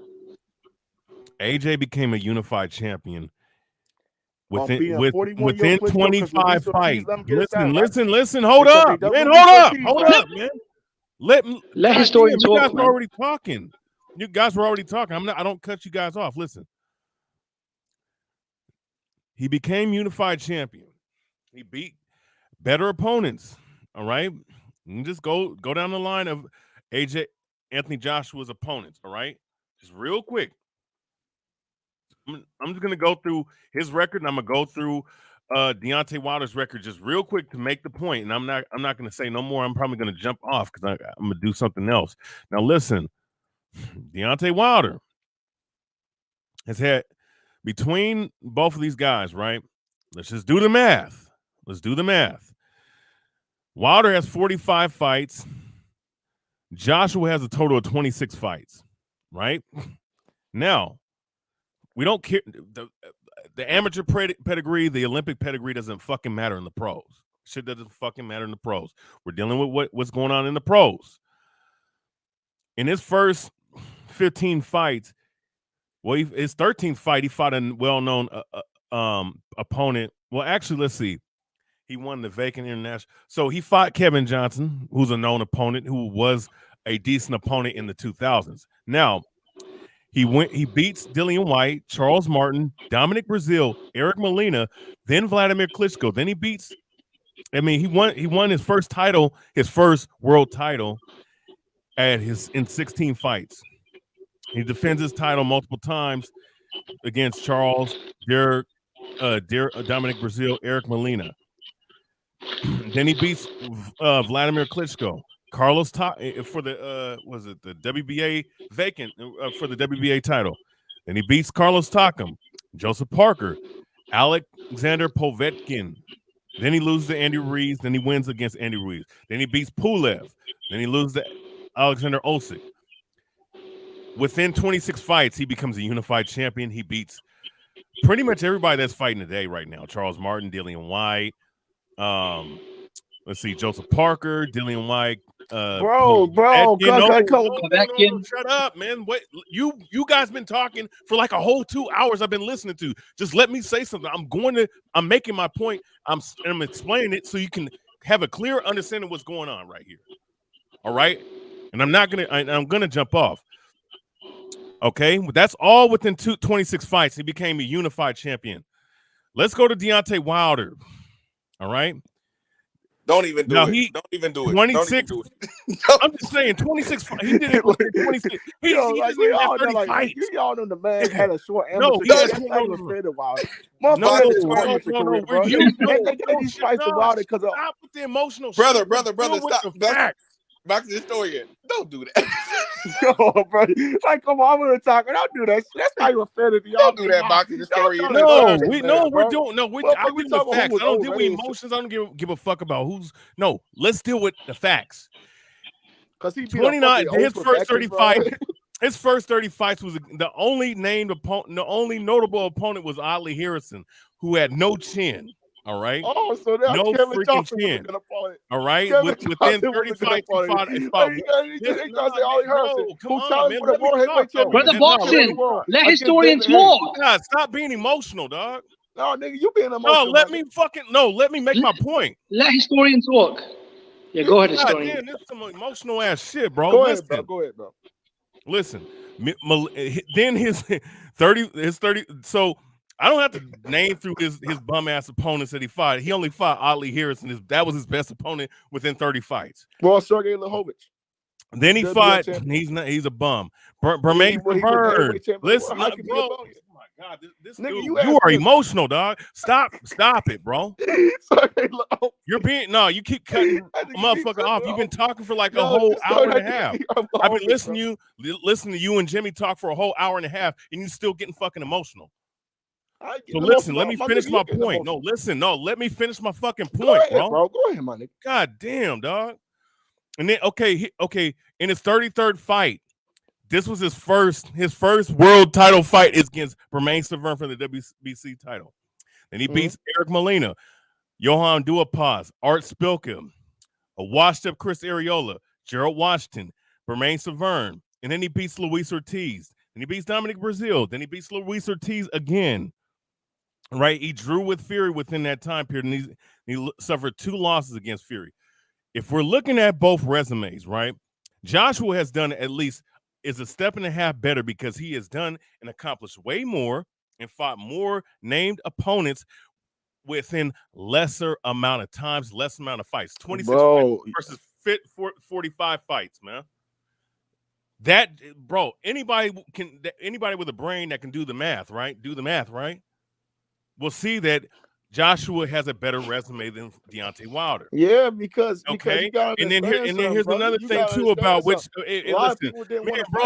[SPEAKER 1] AJ became a unified champion within
[SPEAKER 4] 25
[SPEAKER 1] fights. Listen.
[SPEAKER 4] Hold up,
[SPEAKER 1] man. Let
[SPEAKER 14] historians
[SPEAKER 1] you
[SPEAKER 14] talk,
[SPEAKER 1] guys were
[SPEAKER 14] man.
[SPEAKER 1] already talking. You guys were already talking. I don't cut you guys off. Listen. He became unified champion. He beat better opponents. All right. You can just go down the line of AJ Anthony Joshua's opponents. All right. Just real quick. I'm just gonna go through his record, and I'm gonna go through Deontay Wilder's record just real quick to make the point. And I'm not gonna say no more. I'm probably gonna jump off because I'm gonna do something else. Now listen, Deontay Wilder has had between both of these guys, right? Let's just do the math. Wilder has 45 fights. Joshua has a total of 26 fights, right? Now, we don't care. The amateur pedigree, the Olympic pedigree doesn't fucking matter in the pros. Shit doesn't fucking matter in the pros. We're dealing with what's going on in the pros. In his first 15 fights, his 13th fight, he fought a well-known opponent. Well, actually, let's see. He won the vacant international. So he fought Kevin Johnson, who's a known opponent, who was a decent opponent in the 2000s. Now, he beats Dillian White, Charles Martin, Dominic Breazeale, Eric Molina, then Vladimir Klitschko. Then he won his first title, his first world title in 16 fights. He defends his title multiple times against Charles, Dominic Breazeale, Eric Molina. Then he beats Vladimir Klitschko. Carlos for the the WBA vacant for the WBA title. Then he beats Carlos Takam, Joseph Parker, Alexander Povetkin. Then he loses to Andy Ruiz. Then he wins against Andy Ruiz. Then he beats Pulev. Then he loses to Alexander Usyk. Within 26 fights, he becomes a unified champion. He beats pretty much everybody that's fighting today right now. Charles Martin, Dillian White. Let's see, Joseph Parker, Dillian White.
[SPEAKER 4] Bro,
[SPEAKER 1] shut up, man. What you guys been talking for like a whole 2 hours I've been listening to. Just let me say something. I'm making my point. I'm explaining it so you can have a clear understanding of what's going on right here. All right? And I'm gonna jump off. Okay, that's all within 26 fights. He became a unified champion. Let's go to Deontay Wilder. All right.
[SPEAKER 17] Don't even do it. Don't even do it.
[SPEAKER 1] 26. I'm just saying, 26. He did it with 26. He doesn't even have 30 fights.
[SPEAKER 4] You all know the man had a short amateur.
[SPEAKER 1] No, he has
[SPEAKER 4] these fights to Wilder because
[SPEAKER 1] stop with the emotional
[SPEAKER 17] brother,
[SPEAKER 1] shit.
[SPEAKER 17] Stop. Back to the story. Don't do that.
[SPEAKER 4] Yo, bro. Like, come on, I'm gonna talk. Don't do that. That's not even fair to y'all.
[SPEAKER 17] Don't do that. Back to the story.
[SPEAKER 1] We're doing. No, I deal with facts. I don't deal with emotions. I don't give a fuck about who's. No, let's deal with the facts.
[SPEAKER 4] Because he
[SPEAKER 1] 29. His first 30 fights. His first 30 fights was the only named opponent. The only notable opponent was Ollie Harrison, who had no chin. All right.
[SPEAKER 4] Oh, so that's
[SPEAKER 1] no
[SPEAKER 4] Kevin
[SPEAKER 1] freaking
[SPEAKER 4] Johnson
[SPEAKER 1] chin. All right.
[SPEAKER 4] Within
[SPEAKER 1] 30 fights,
[SPEAKER 4] Brother
[SPEAKER 14] Boxing, let historians talk.
[SPEAKER 1] God, stop being emotional, dog.
[SPEAKER 4] No, nigga, you being emotional.
[SPEAKER 1] Let me make my point.
[SPEAKER 14] Let historians talk. Yeah, go ahead, historian.
[SPEAKER 1] Damn, this is some emotional ass shit, bro.
[SPEAKER 4] Go ahead, bro.
[SPEAKER 1] Listen, then his 30. So I don't have to name through his bum ass opponents that he fought. He only fought Ollie Harrison. That was his best opponent within 30 fights.
[SPEAKER 4] Well, Sergey Lahovich.
[SPEAKER 1] Then he fought. He's a bum. Bermain Bird. Listen, bro. Oh my God, this nigga, dude, you are emotional, dog. Stop it, bro. You keep cutting a motherfucker off. You've been talking for like a whole hour and a half. I've been listening to you and Jimmy talk for a whole hour and a half, and you still getting fucking emotional. So listen, let me finish my point. Let me finish my fucking point, bro.
[SPEAKER 4] Go ahead, my nigga.
[SPEAKER 1] God damn, dog. And then okay, in his 33rd fight, this was his first world title fight is against Bermain Stiverne for the WBC title. Then he beats Eric Molina, Johan Duhaupas, Art Spilka, a washed-up Chris Arreola, Gerald Washington, Bermain Stiverne, and then he beats Luis Ortiz.
[SPEAKER 18] Then he beats Dominic Brazil. Then he beats Luis Ortiz again. Right? He drew with Fury within that time period, and he suffered 2 losses against Fury. If we're looking at both resumes, right, Joshua has done at least is a step and a half better because he has done and accomplished way more and fought more named opponents within lesser amount of times, less amount of fights. 26 fights versus 45 fights, man. That, bro, anybody with a brain that can do the math, right? Will see that Joshua has a better resume than Deontay Wilder.
[SPEAKER 4] Yeah, because
[SPEAKER 18] you
[SPEAKER 4] got
[SPEAKER 18] and then here's another thing too about which
[SPEAKER 4] a lot of people didn't want to fight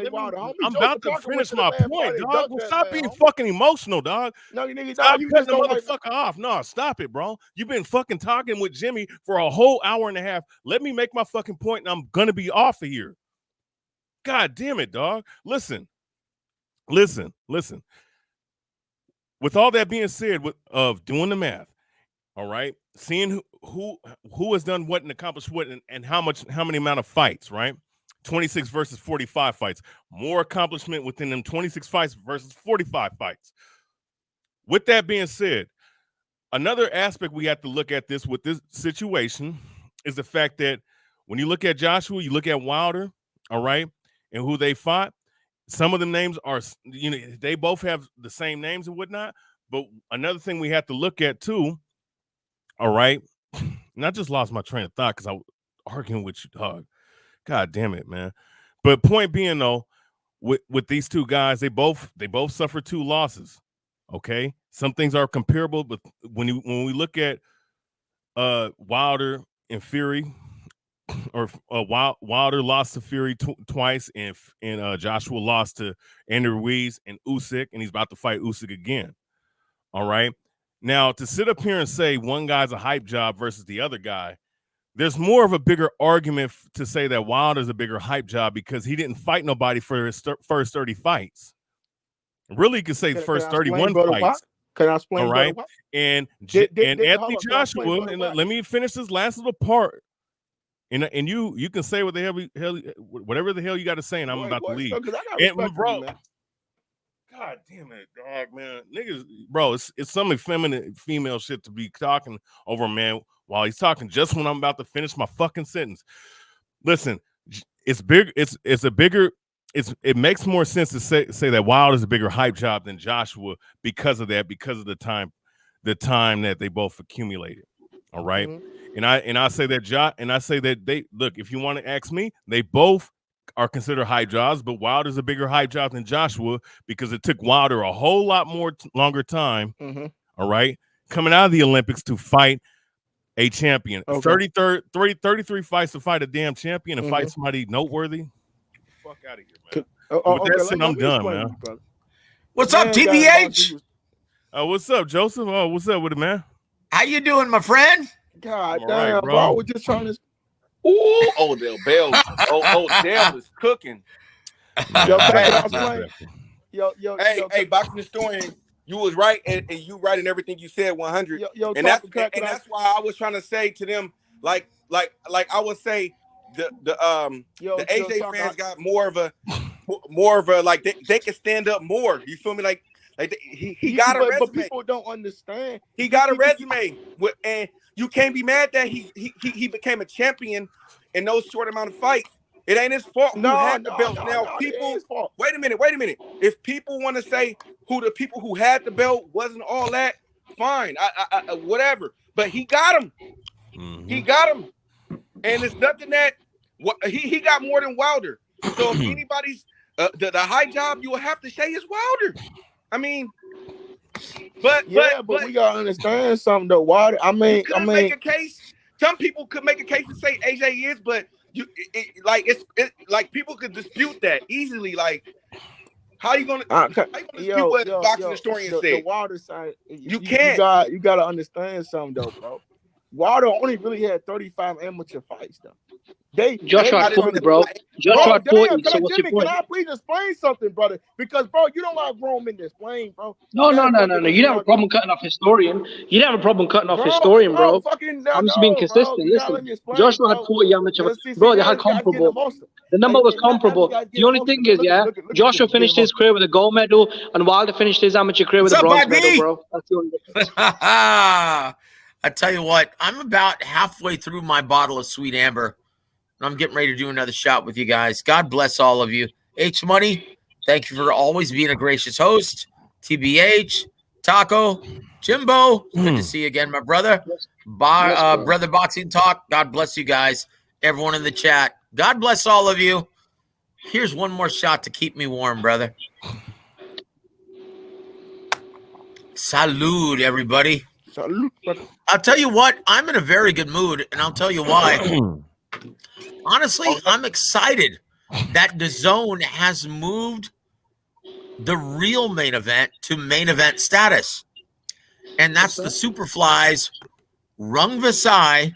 [SPEAKER 4] Deontay Wilder.
[SPEAKER 18] I'm about to finish my point, dog. Well, stop being fucking emotional, dog.
[SPEAKER 4] No, you nigga,
[SPEAKER 18] stop
[SPEAKER 4] you
[SPEAKER 18] cutting
[SPEAKER 4] just
[SPEAKER 18] the motherfucker off. No, stop it, bro. You've been fucking talking with Jimmy for a whole hour and a half. Let me make my fucking point, and I'm gonna be off of here. God damn it, dog. Listen. With all that being said, of doing the math, all right, seeing who has done what and accomplished what and how many amount of fights, right? 26 versus 45 fights. More accomplishment within them 26 fights versus 45 fights. With that being said, another aspect we have to look at this with this situation is the fact that when you look at Joshua, you look at Wilder, all right, and who they fought. Some of the names are, they both have the same names and whatnot. But another thing we have to look at too, all right, and I just lost my train of thought because I was arguing with you, dog. God damn it, man. But point being though, with these two guys, they both suffered 2 losses. Okay, some things are comparable, but when we look at Wilder and Fury. Or Wilder lost to Fury twice, and Joshua lost to Andy Ruiz and Usyk, and he's about to fight Usyk again. All right. Now, to sit up here and say one guy's a hype job versus the other guy, there's more of a bigger argument to say that Wilder's a bigger hype job because he didn't fight nobody for his first 30 fights. Really, you could say the first 31 fights.
[SPEAKER 4] Can I explain?
[SPEAKER 18] All right. And Anthony Joshua, and let me finish this last little part. And you can say what the hell whatever the hell you got to say, and I'm about to leave. And bro, God damn it, dog, man, niggas, bro, it's some effeminate female shit to be talking over, man, while he's talking just when I'm about to finish my fucking sentence. Listen, it's big. It makes more sense to say that Wilder's a bigger hype job than Joshua because of the time that they both accumulated. All right. Mm-hmm. And I say that they look, if you want to ask me, they both are considered hype jobs, but Wilder's a bigger hype job than Joshua because it took Wilder a whole lot more longer time. Mm-hmm. All right. Coming out of the Olympics to fight a champion. Okay. 33 fights to fight a damn champion and fight somebody noteworthy. Fuck out of here, man. With that said, I'm done, man.
[SPEAKER 19] What's up, TBH?
[SPEAKER 18] What's up, Joseph? Oh, what's up with it, man?
[SPEAKER 19] How you doing, my friend?
[SPEAKER 4] God damn, right, bro. We're just trying to.
[SPEAKER 17] Ooh, Odell Bell. Odell is cooking. Hey, boxing historian, you was right, and you right in everything you said, 100. And that's why I was trying to say to them, like I would say, the AJ fans got more of a like they can stand up more. You feel me? Like he got a resume,
[SPEAKER 4] but people don't understand.
[SPEAKER 17] He got a resume, and you can't be mad that he became a champion in those short amount of fights. It ain't his fault who had the belt. Now, people, wait a minute. If people want to say who the people who had the belt wasn't all that, fine, I whatever. But he got him. Mm-hmm. He got him, and it's nothing that he got more than Wilder. So if anybody's the high job, you will have to say is Wilder. I mean, but
[SPEAKER 4] we gotta understand something though. Wilder, I mean,
[SPEAKER 17] make a case. Some people could make a case to say AJ is, but like people could dispute that easily. Like, how you gonna dispute what boxing historian said?
[SPEAKER 4] The Wilder side,
[SPEAKER 17] you can't.
[SPEAKER 4] You gotta understand something though, bro. Wilder only really had 35 amateur fights, though.
[SPEAKER 14] Joshua had 40, bro. Joshua had 40. So what's your
[SPEAKER 4] Jimmy,
[SPEAKER 14] point?
[SPEAKER 4] can I please explain something, brother? Because, bro, you don't like grown men to explain, bro.
[SPEAKER 14] No. You don't have a problem cutting off historian. You don't have a problem cutting off historian, bro. I'm just being consistent. Listen, Joshua had 40 amateur fights. Bro, they had comparable. The number was comparable. The only thing is, Joshua finished his career with a gold medal, and Wilder finished his amateur career with a bronze medal, bro. That's the only difference.
[SPEAKER 19] I tell you what, I'm about halfway through my bottle of Sweet Amber, and I'm getting ready to do another shot with you guys. God bless all of you. H Money, thank you for always being a gracious host. TBH, Taco, Jimbo, good to see you again, my brother. Brother Boxing Talk, God bless you guys. Everyone in the chat, God bless all of you. Here's one more shot to keep me warm, brother. Salud, everybody.
[SPEAKER 4] Salud.
[SPEAKER 19] I'll tell you what, I'm in a very good mood, and I'll tell you why. Honestly, I'm excited that DAZN has moved the real main event to main event status. And that's the Superflies Rung Visai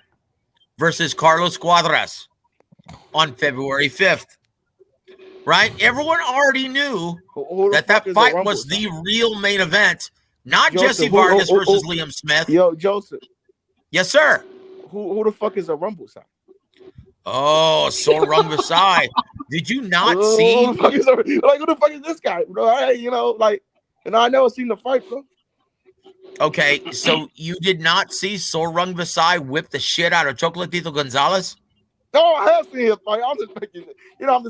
[SPEAKER 19] versus Carlos Cuadras on February 5th. Right? Everyone already knew that fight was the real main event, not Jesse Vargas versus Liam Smith.
[SPEAKER 4] Yo, Joseph.
[SPEAKER 19] Yes, sir.
[SPEAKER 4] Who the fuck is a Rumble side?
[SPEAKER 19] Oh, so Rung Visai. Did you not see?
[SPEAKER 4] Who the fuck is this guy, bro? I never seen the fight, bro.
[SPEAKER 19] Okay, so you did not see Sorung Visai whip the shit out of Chocolatito Gonzalez?
[SPEAKER 4] No, I have seen his fight. I'm just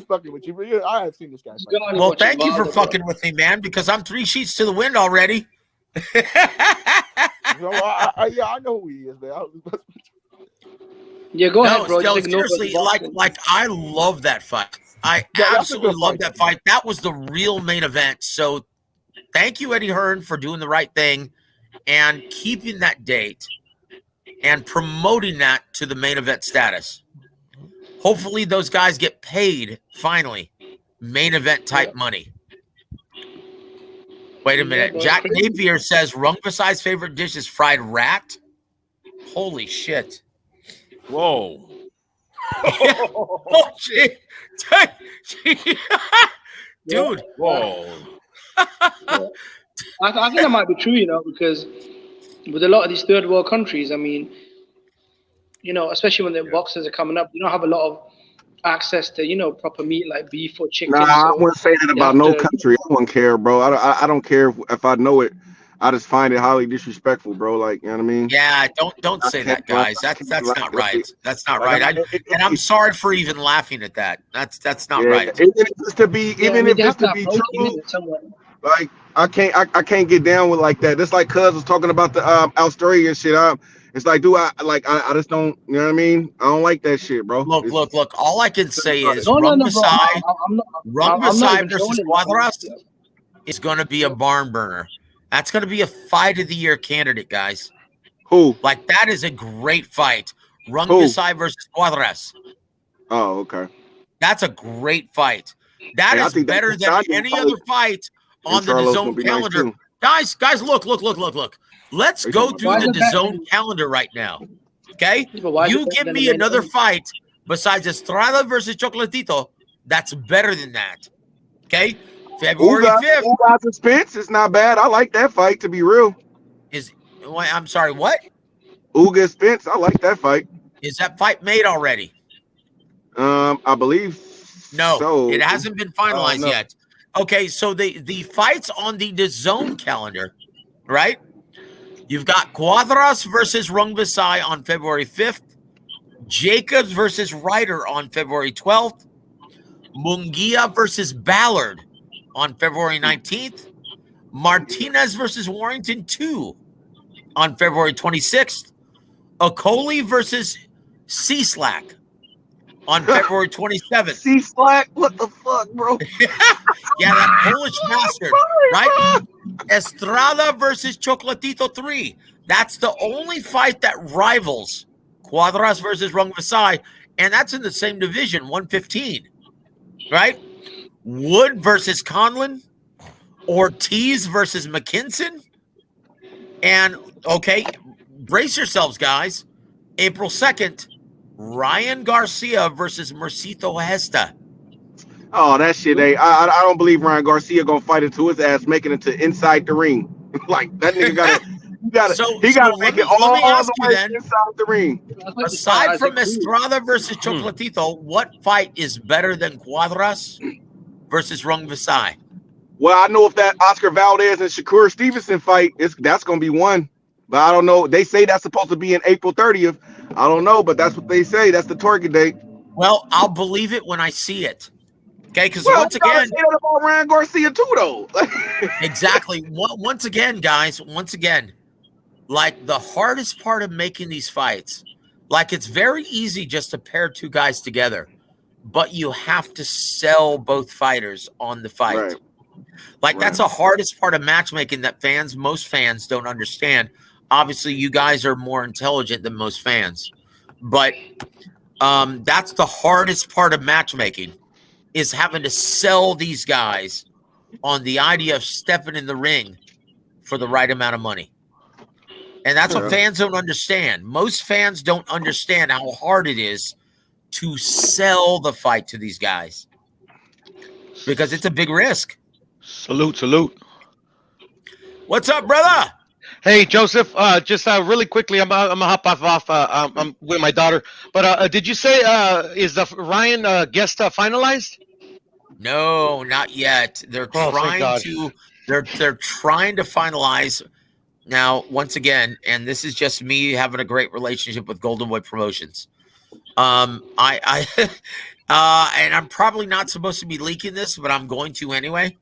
[SPEAKER 4] fucking with you, but I have seen this guy fight.
[SPEAKER 19] Well, thank you for fucking with me, man, because I'm 3 sheets to the wind already.
[SPEAKER 4] I know who he is, man.
[SPEAKER 14] Yeah, go ahead, bro.
[SPEAKER 19] No, seriously, like I love that fight. I absolutely love that fight. That was the real main event. So thank you, Eddie Hearn, for doing the right thing and keeping that date and promoting that to the main event status. Hopefully those guys get paid, finally, main event type money. Wait a minute. Jack Napier says Rung Visai's favorite dish is fried rat. Holy shit.
[SPEAKER 18] Whoa.
[SPEAKER 19] Oh, shit. Dude.
[SPEAKER 18] Whoa.
[SPEAKER 14] I think that might be true, because with a lot of these third world countries, I mean, especially when the boxers are coming up, you don't have a lot of access to, proper meat like beef or chicken.
[SPEAKER 17] Nah, I wouldn't say that about no country. I wouldn't care, bro. I don't care if I know it. I just find it highly disrespectful, bro. Like, you know what I mean?
[SPEAKER 19] Yeah, don't say that, guys. That's not right. That's not right. And I'm sorry for even laughing at that. That's not right.
[SPEAKER 17] Even if it's to be true, like I can't get down with like that. Just like Cuz was talking about the Australia shit. It's like, I just don't, you know what I mean? I don't like that shit, bro.
[SPEAKER 19] Look. All I can say is Rung Visai versus Cuadras is going to be a barn burner. That's going to be a fight of the year candidate, guys.
[SPEAKER 17] Who?
[SPEAKER 19] Like, that is a great fight. Rung Visai versus Cuadras.
[SPEAKER 17] Oh, okay.
[SPEAKER 19] That's a great fight. That is better than any other fight on the DAZN calendar. Nice, guys, look. Let's go through the DAZN calendar right now. Okay? You give me another fight besides Estrada versus Chocolatito that's better than that. Okay? February 5th.
[SPEAKER 17] Ugas and Spence is not bad. I like that fight, to be real.
[SPEAKER 19] I'm sorry, what?
[SPEAKER 17] Ugas Spence, I like that fight.
[SPEAKER 19] Is that fight made already?
[SPEAKER 17] I believe
[SPEAKER 19] no.
[SPEAKER 17] So.
[SPEAKER 19] It hasn't been finalized yet. Okay, so the fights on the DAZN calendar, right? You've got Cuadras versus Rung Visai on February 5th. Jacobs versus Ryder on February 12th. Munguia versus Ballard on February 19th. Martinez versus Warrington 2 on February 26th. Okoli versus C-Slack on February 27th.
[SPEAKER 17] C-Slack? What the fuck, bro?
[SPEAKER 19] Yeah, that Polish bastard, right? Estrada versus Chocolatito 3. That's the only fight that rivals Cuadras versus Rung Visai, and that's in the same division, 115, right? Wood versus Conlon, Ortiz versus McKinson, and, okay, brace yourselves, guys. April 2nd, Ryan Garcia versus Mercito Hesta.
[SPEAKER 17] Oh, that shit, I don't believe Ryan Garcia gonna fight into his ass, making it to inside the ring. Like that nigga he gotta make it all the way inside the ring.
[SPEAKER 19] Aside from Estrada versus Chocolatito, what fight is better than Cuadras versus Rung Visai?
[SPEAKER 17] Well, I know if that Oscar Valdez and Shakur Stevenson fight, that's gonna be one. But I don't know. They say that's supposed to be in April 30th. I don't know, but that's what they say. That's the target date.
[SPEAKER 19] Well, I'll believe it when I see it. Okay, because once again,
[SPEAKER 17] about Ryan Garcia too, though.
[SPEAKER 19] Exactly. Once again, guys. Once again, like the hardest part of making these fights, like it's very easy just to pair two guys together, but you have to sell both fighters on the fight.
[SPEAKER 17] Right.
[SPEAKER 19] Like that's the hardest part of matchmaking that most fans don't understand. Obviously, you guys are more intelligent than most fans, but that's the hardest part of matchmaking, is having to sell these guys on the idea of stepping in the ring for the right amount of money. And that's what fans don't understand. Most fans don't understand how hard it is to sell the fight to these guys because it's a big risk.
[SPEAKER 7] Salute.
[SPEAKER 19] What's up, brother?
[SPEAKER 7] Hey, Joseph, just really quickly, I'm gonna hop off. I'm with my daughter. But did you say is the Ryan guest finalized?
[SPEAKER 19] No, not yet. They're trying to. They're trying to finalize. Now, once again, and this is just me having a great relationship with Golden Boy Promotions. And I'm probably not supposed to be leaking this, but I'm going to anyway.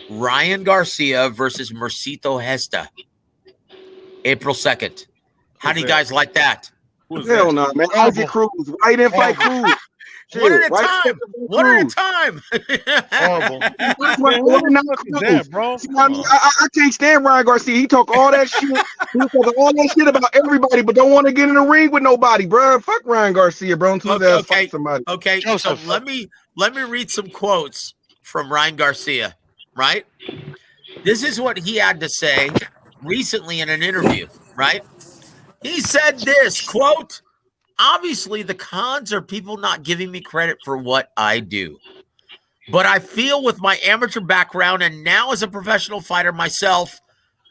[SPEAKER 19] Ryan Garcia versus Mercito Hesta, April 2nd. How do you guys like that?
[SPEAKER 17] Hell no, man. Isaac Cruz. Why you didn't fight Cruz?
[SPEAKER 19] One at a time. One at a time.
[SPEAKER 7] Horrible.
[SPEAKER 17] Bro. See, I can't stand Ryan Garcia. He talk all that shit. He talk all that shit about everybody, but don't want to get in the ring with nobody, bro. Fuck Ryan Garcia, bro. Until fight somebody.
[SPEAKER 19] Okay. So let me read some quotes from Ryan Garcia. Right. This is what he had to say recently in an interview. Right. He said this quote. Obviously, the cons are people not giving me credit for what I do. But I feel with my amateur background and now as a professional fighter myself,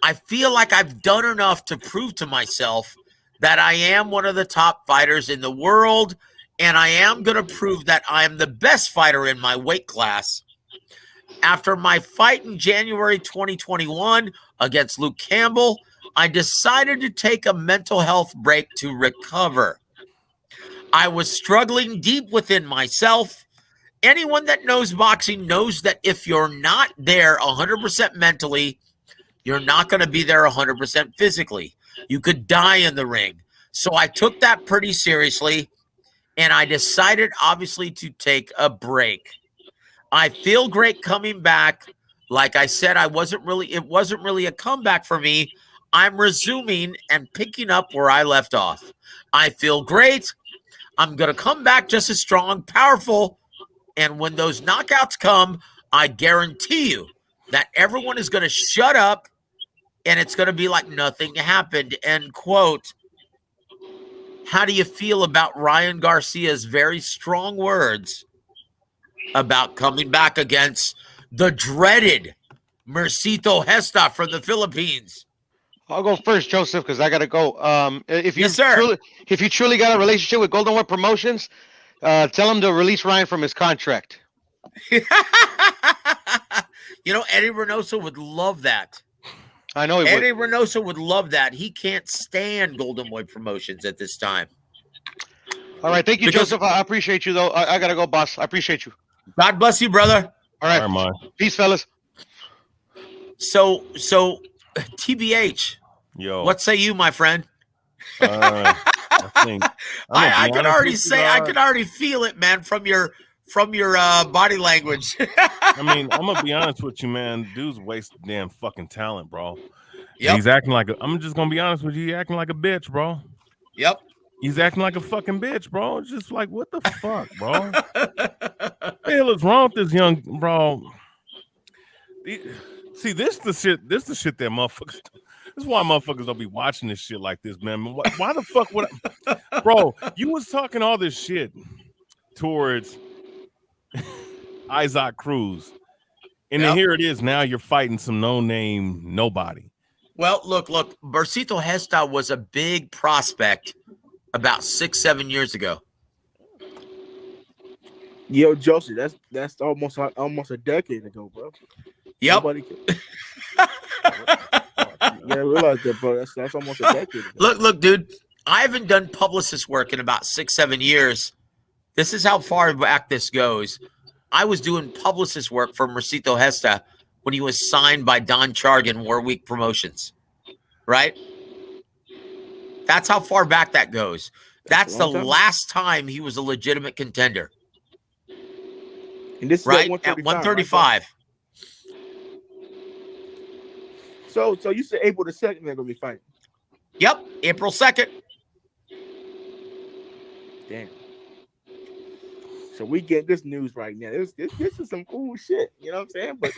[SPEAKER 19] I feel like I've done enough to prove to myself that I am one of the top fighters in the world, and I am going to prove that I am the best fighter in my weight class. After my fight in January 2021 against Luke Campbell, I decided to take a mental health break to recover. I was struggling deep within myself. Anyone that knows boxing knows that if you're not there 100% mentally, you're not going to be there 100% physically. You could die in the ring. So I took that pretty seriously, and I decided, obviously, to take a break. I feel great coming back. Like I said, it wasn't really a comeback for me. I'm resuming and picking up where I left off. I feel great. I'm going to come back just as strong, powerful, and when those knockouts come, I guarantee you that everyone is going to shut up, and it's going to be like nothing happened, end quote. How do you feel about Ryan Garcia's very strong words about coming back against the dreaded Mercito Hesta from the Philippines?
[SPEAKER 7] I'll go first, Joseph, because I gotta go. If you
[SPEAKER 19] sir.
[SPEAKER 7] If you truly got a relationship with Golden Boy Promotions, tell him to release Ryan from his contract.
[SPEAKER 19] You know, Eddie Reynoso would love that.
[SPEAKER 7] I know
[SPEAKER 19] Eddie Reynoso would love that. He can't stand Golden Boy Promotions at this time.
[SPEAKER 7] All right, thank you, Joseph. I appreciate you, though. I gotta go, boss. I appreciate you.
[SPEAKER 19] God bless you, brother.
[SPEAKER 7] All right, peace, fellas.
[SPEAKER 19] So, TBH.
[SPEAKER 18] Yo,
[SPEAKER 19] what say you, my friend?
[SPEAKER 18] I
[SPEAKER 19] can already say, I can already feel it, man, from your body language.
[SPEAKER 18] I mean, I'm gonna be honest with you, man. Dude's wasting damn fucking talent, bro.
[SPEAKER 19] Yep.
[SPEAKER 18] He's acting like I'm just gonna be honest with you. He's acting like a bitch, bro.
[SPEAKER 19] Yep.
[SPEAKER 18] He's acting like a fucking bitch, bro. It's just like, what the fuck, bro? What the hell is wrong with this young bro? See, this the shit that motherfuckers is why motherfuckers don't be watching this shit like this, man. Why the fuck would I? Bro, you was talking all this shit towards Isaac Cruz. And then here it is. Now you're fighting some no-name nobody.
[SPEAKER 19] Well, look. Barcito Hesta was a big prospect about 6-7 years ago.
[SPEAKER 4] Yo, Josie, that's almost a decade ago, bro.
[SPEAKER 19] Yep.
[SPEAKER 4] Yeah, I realize that, bro. That's almost a decade ago.
[SPEAKER 19] Look, dude. I haven't done publicist work in about 6-7 years. This is how far back this goes. I was doing publicist work for Mercito Hesta when he was signed by Don Chargan, Warweek Promotions. Right? That's how far back that goes. That's the last time he was a legitimate contender.
[SPEAKER 4] And this is
[SPEAKER 19] right?
[SPEAKER 4] At
[SPEAKER 19] 135.
[SPEAKER 4] Right? So you said April the 2nd they're gonna be fighting.
[SPEAKER 19] Yep, April 2nd.
[SPEAKER 4] Damn. So we get this news right now. This is some cool shit. You know what I'm saying? But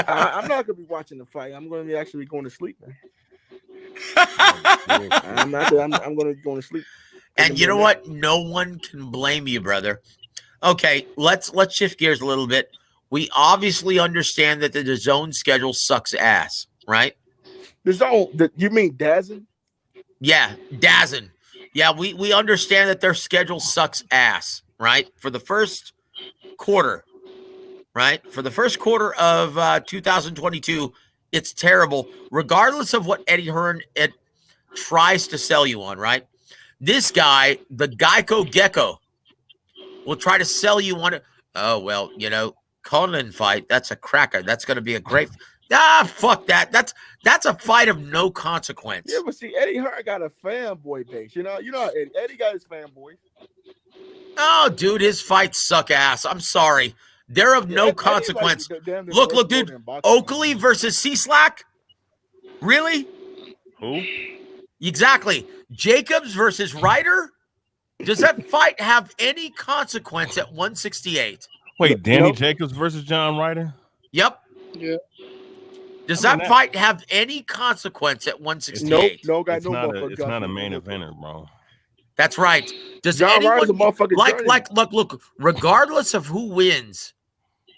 [SPEAKER 4] I'm not gonna be watching the fight. I'm gonna be actually going to sleep, man. I'm gonna be going to sleep.
[SPEAKER 19] And you know what? No one can blame you, brother. Okay, let's shift gears a little bit. We obviously understand that the DAZN schedule sucks ass, right?
[SPEAKER 4] You mean DAZN?
[SPEAKER 19] Yeah, DAZN. Yeah, we understand that their schedule sucks ass, right? For the first quarter, right? For the first quarter of 2022, it's terrible, regardless of what Eddie Hearn tries to sell you on, right? This guy, the Geico Gecko, will try to sell you on it. Oh, well, Conlan fight, that's a cracker. That's going to be a great. Fuck that. That's a fight of no consequence.
[SPEAKER 4] Yeah, but see, Eddie Hearn got a fanboy base. You know, Eddie got his fanboys.
[SPEAKER 19] Oh, dude, his fights suck ass. I'm sorry. They're of no consequence. Look, dude. Oakley versus C-Slack? Really?
[SPEAKER 18] Who?
[SPEAKER 19] Exactly. Jacobs versus Ryder? Does that fight have any consequence at 168?
[SPEAKER 18] Wait, Danny Jacobs versus John Ryder?
[SPEAKER 19] Yep.
[SPEAKER 14] Yeah.
[SPEAKER 19] Does that fight have any consequence at 168?
[SPEAKER 4] Nope.
[SPEAKER 18] It's not a main eventer, bro.
[SPEAKER 19] That's right. Does
[SPEAKER 4] John Ryder's a
[SPEAKER 19] motherfucking look, regardless of who wins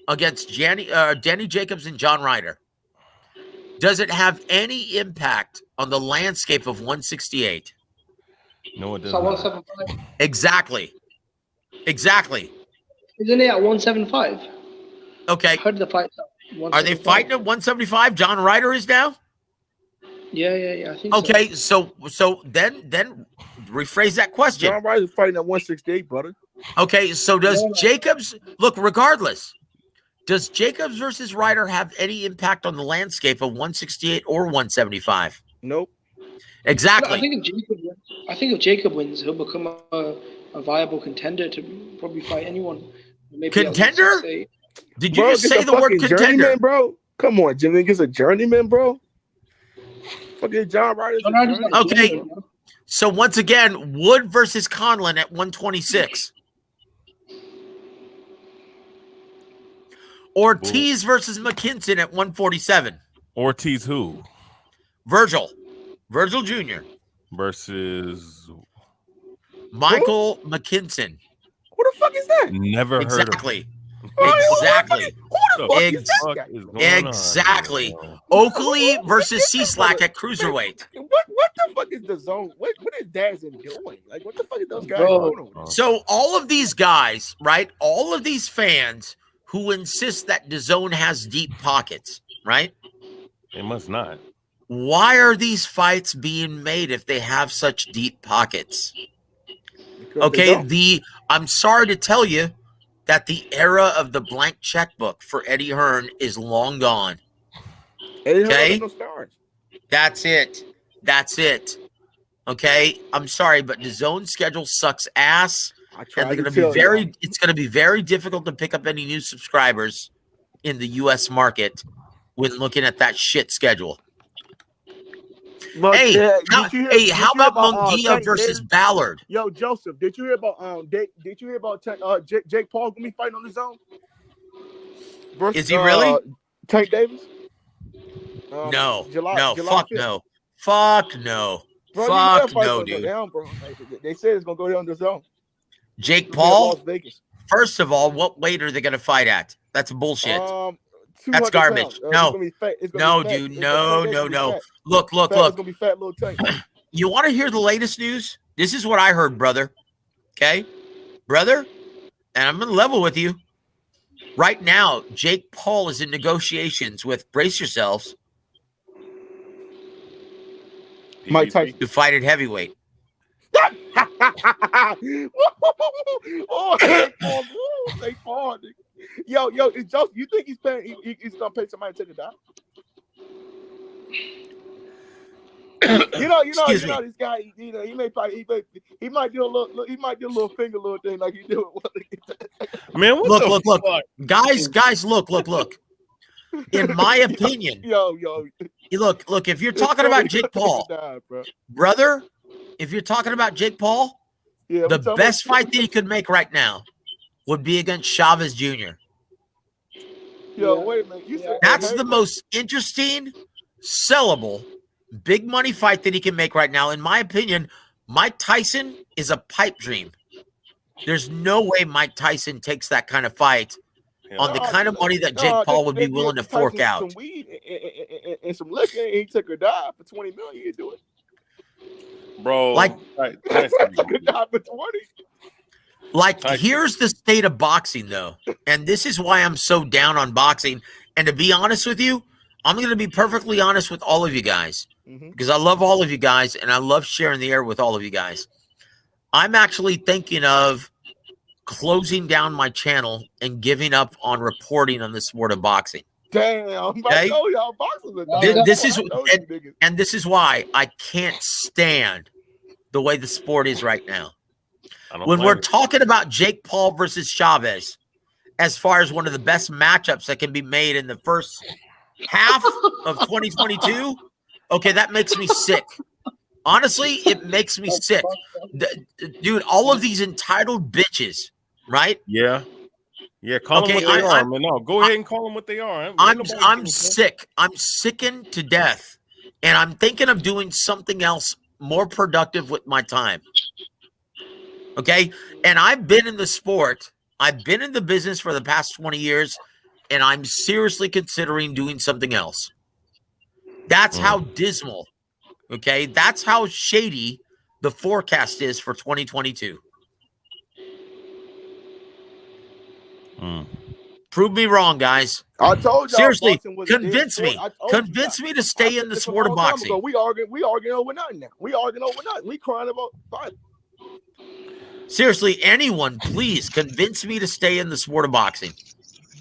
[SPEAKER 19] against Danny Jacobs and John Ryder, does it have any impact on the landscape of 168?
[SPEAKER 18] No, it does
[SPEAKER 14] So
[SPEAKER 18] not.
[SPEAKER 14] 175.
[SPEAKER 19] Exactly.
[SPEAKER 14] Isn't it at 175?
[SPEAKER 19] Okay.
[SPEAKER 14] I heard the fight.
[SPEAKER 19] Are they fighting at 175? John Ryder is now?
[SPEAKER 14] Yeah. I think
[SPEAKER 19] okay, so then rephrase that question.
[SPEAKER 4] John Ryder's fighting at 168, brother.
[SPEAKER 19] Okay, so does Jacobs look regardless? Does Jacobs versus Ryder have any impact on the landscape of 168 or 175?
[SPEAKER 4] Nope.
[SPEAKER 19] Exactly.
[SPEAKER 14] No, I think if Jacob wins, he'll become a viable contender to probably fight anyone. Maybe
[SPEAKER 19] contender? Did you just say the word contender,
[SPEAKER 4] journeyman, bro? Come on, Jimmy, gets a journeyman, bro. Fucking John Ryder's a journeyman.
[SPEAKER 19] Okay. So once again, Wood versus Conlon at 126. Ortiz versus McKinson at 147.
[SPEAKER 18] Ortiz who?
[SPEAKER 19] Virgil Jr.
[SPEAKER 18] versus
[SPEAKER 19] Michael McKinson.
[SPEAKER 4] Who the fuck is that?
[SPEAKER 18] Never heard of
[SPEAKER 19] Exactly.
[SPEAKER 4] Who the fuck is that guy?
[SPEAKER 19] Exactly. Oakley versus C-Slack at cruiserweight.
[SPEAKER 4] What the fuck is the zone? What is DAZN doing? Like, what the fuck is those guys doing?
[SPEAKER 19] So all of these guys, right? All of these fans who insist that DAZN has deep pockets, right?
[SPEAKER 18] They must not.
[SPEAKER 19] Why are these fights being made if they have such deep pockets? Okay, I'm sorry to tell you that the era of the blank checkbook for Eddie Hearn is long gone. Okay? That's it. Okay? I'm sorry, but the zone schedule sucks ass. And it's gonna be very difficult to pick up any new subscribers in the US market when looking at that shit schedule.
[SPEAKER 4] Look,
[SPEAKER 19] how about Munguia versus Ballard?
[SPEAKER 4] Yo, Joseph, did you hear about Jake Paul gonna be fighting on his own?
[SPEAKER 19] Is he really?
[SPEAKER 4] Tank Davis?
[SPEAKER 19] No,
[SPEAKER 4] July
[SPEAKER 19] fuck
[SPEAKER 4] 5th.
[SPEAKER 19] no. Fuck no.
[SPEAKER 4] Bro,
[SPEAKER 19] Fuck no, dude.
[SPEAKER 4] Go down, bro. They said it's gonna go down the zone.
[SPEAKER 19] Jake Paul.
[SPEAKER 4] Las Vegas.
[SPEAKER 19] First of all, what weight are they gonna fight at? That's bullshit.
[SPEAKER 4] 200
[SPEAKER 19] That's garbage.
[SPEAKER 4] pounds.
[SPEAKER 19] No, dude. No. Look.
[SPEAKER 4] It's gonna be fat little tank.
[SPEAKER 19] You want to hear the latest news? This is what I heard, brother. Okay, brother, and I'm gonna level with you. Right now, Jake Paul is in negotiations with, brace yourselves,
[SPEAKER 4] Mike Tyson
[SPEAKER 19] to fight at heavyweight.
[SPEAKER 4] Oh, they fall. Yo, it's Joseph. You think he's paying? He's gonna pay somebody to take a dive? You know, this guy. You know, he might do a little finger little thing like he do it.
[SPEAKER 18] Man,
[SPEAKER 19] look, guys, look. In my opinion, look. If you're talking about Jake Paul, brother, if you're talking about Jake Paul, the best fight that he could make right now would be against Chavez Jr.
[SPEAKER 4] Yo, wait a minute.
[SPEAKER 19] That's the most interesting, sellable, big money fight that he can make right now. In my opinion, Mike Tyson is a pipe dream. There's no way Mike Tyson takes that kind of fight on the kind of money that Jake Paul would be willing to fork out.
[SPEAKER 4] Some weed and some liquor, and he took a dive for $20 million. He'd do it,
[SPEAKER 18] bro.
[SPEAKER 19] Like,
[SPEAKER 4] took a dive for 20.
[SPEAKER 19] Like, here's the state of boxing, though, and this is why I'm so down on boxing. And to be honest with you, I'm going to be perfectly honest with all of you guys, because I love all of you guys, and I love sharing the air with all of you guys. I'm actually thinking of closing down my channel and giving up on reporting on the sport of boxing.
[SPEAKER 4] Damn,
[SPEAKER 19] okay?
[SPEAKER 4] Y'all boxers
[SPEAKER 19] and this is why I can't stand the way the sport is right now. When we're talking about Jake Paul versus Chavez, as far as one of the best matchups that can be made in the first half of 2022, okay, that makes me sick. Honestly, it makes me sick. Dude, all of these entitled bitches, right?
[SPEAKER 18] Yeah. Call them what they are, man. No, go ahead and call them what they are.
[SPEAKER 19] I'm sick. I'm sickened to death, and I'm thinking of doing something else more productive with my time. Okay, and I've been in the sport. I've been in the business for the past 20 years, and I'm seriously considering doing something else. That's how dismal. Okay, that's how shady the forecast is for 2022. Prove me wrong, guys.
[SPEAKER 4] I told y'all.
[SPEAKER 19] Seriously, convince me. Convince me to stay in the sport of boxing.
[SPEAKER 4] We arguing over nothing now. We crying about fighting.
[SPEAKER 19] Seriously, anyone, please convince me to stay in the sport of boxing.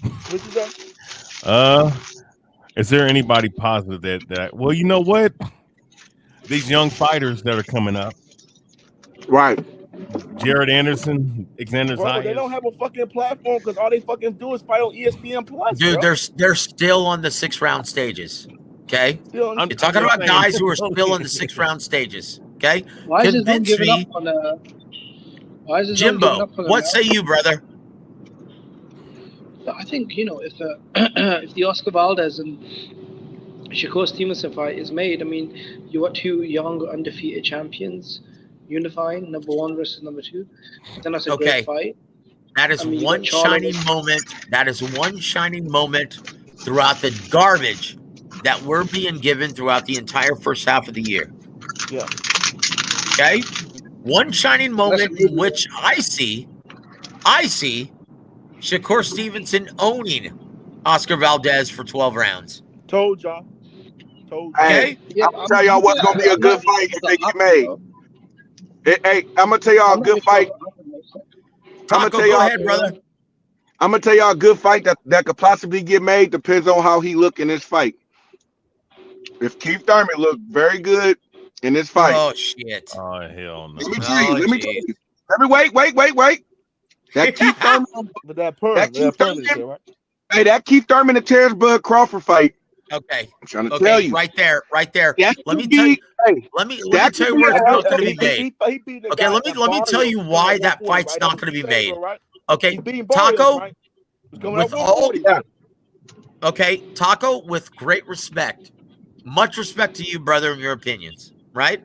[SPEAKER 4] What you say?
[SPEAKER 18] Is there anybody positive that well, you know what? These young fighters that are coming up.
[SPEAKER 4] Right.
[SPEAKER 18] Jared Anderson, Alexander Zayas.
[SPEAKER 4] They don't have a fucking platform because all they fucking do is fight on ESPN Plus.
[SPEAKER 19] Dude, they're still on the 6-round stages. Okay? You're talking about guys who are still on the 6-round stages. Okay?
[SPEAKER 14] Why is it giving up on
[SPEAKER 19] Jimbo, what say you, brother?
[SPEAKER 14] I think, if the Oscar Valdez and Shakur Stevenson fight is made, I mean, you got two young undefeated champions unifying, number one versus number two. Then that's a great fight.
[SPEAKER 19] That is one shining moment. That is one shining moment throughout the garbage that we're being given throughout the entire first half of the year.
[SPEAKER 4] Yeah.
[SPEAKER 19] Okay? One shining moment in which I see Shakur Stevenson owning Oscar Valdez for 12 rounds.
[SPEAKER 4] Told y'all.
[SPEAKER 19] Okay?
[SPEAKER 20] I'm gonna tell y'all what's gonna be a good fight if they get made. Hey, I'm gonna tell y'all a good fight.
[SPEAKER 19] Taco, go ahead, brother.
[SPEAKER 20] I'm gonna tell y'all a good fight that could possibly get made. Depends on how he look in this fight. If Keith Thurman look very good in this fight.
[SPEAKER 19] Oh shit!
[SPEAKER 18] Oh hell no!
[SPEAKER 20] Let me tell you. Let me wait. That Keith Thurman. That Keith Thurman and Terrence Bud Crawford fight.
[SPEAKER 19] Okay.
[SPEAKER 20] I'm trying to tell you.
[SPEAKER 19] Right there. Let me tell you. Let me tell you where it's not going to be made. Okay. Let me tell you why that fight's not going to be made. Okay. Taco. With all. Okay, Taco. With great respect, much respect to you, brother, and your opinions, right?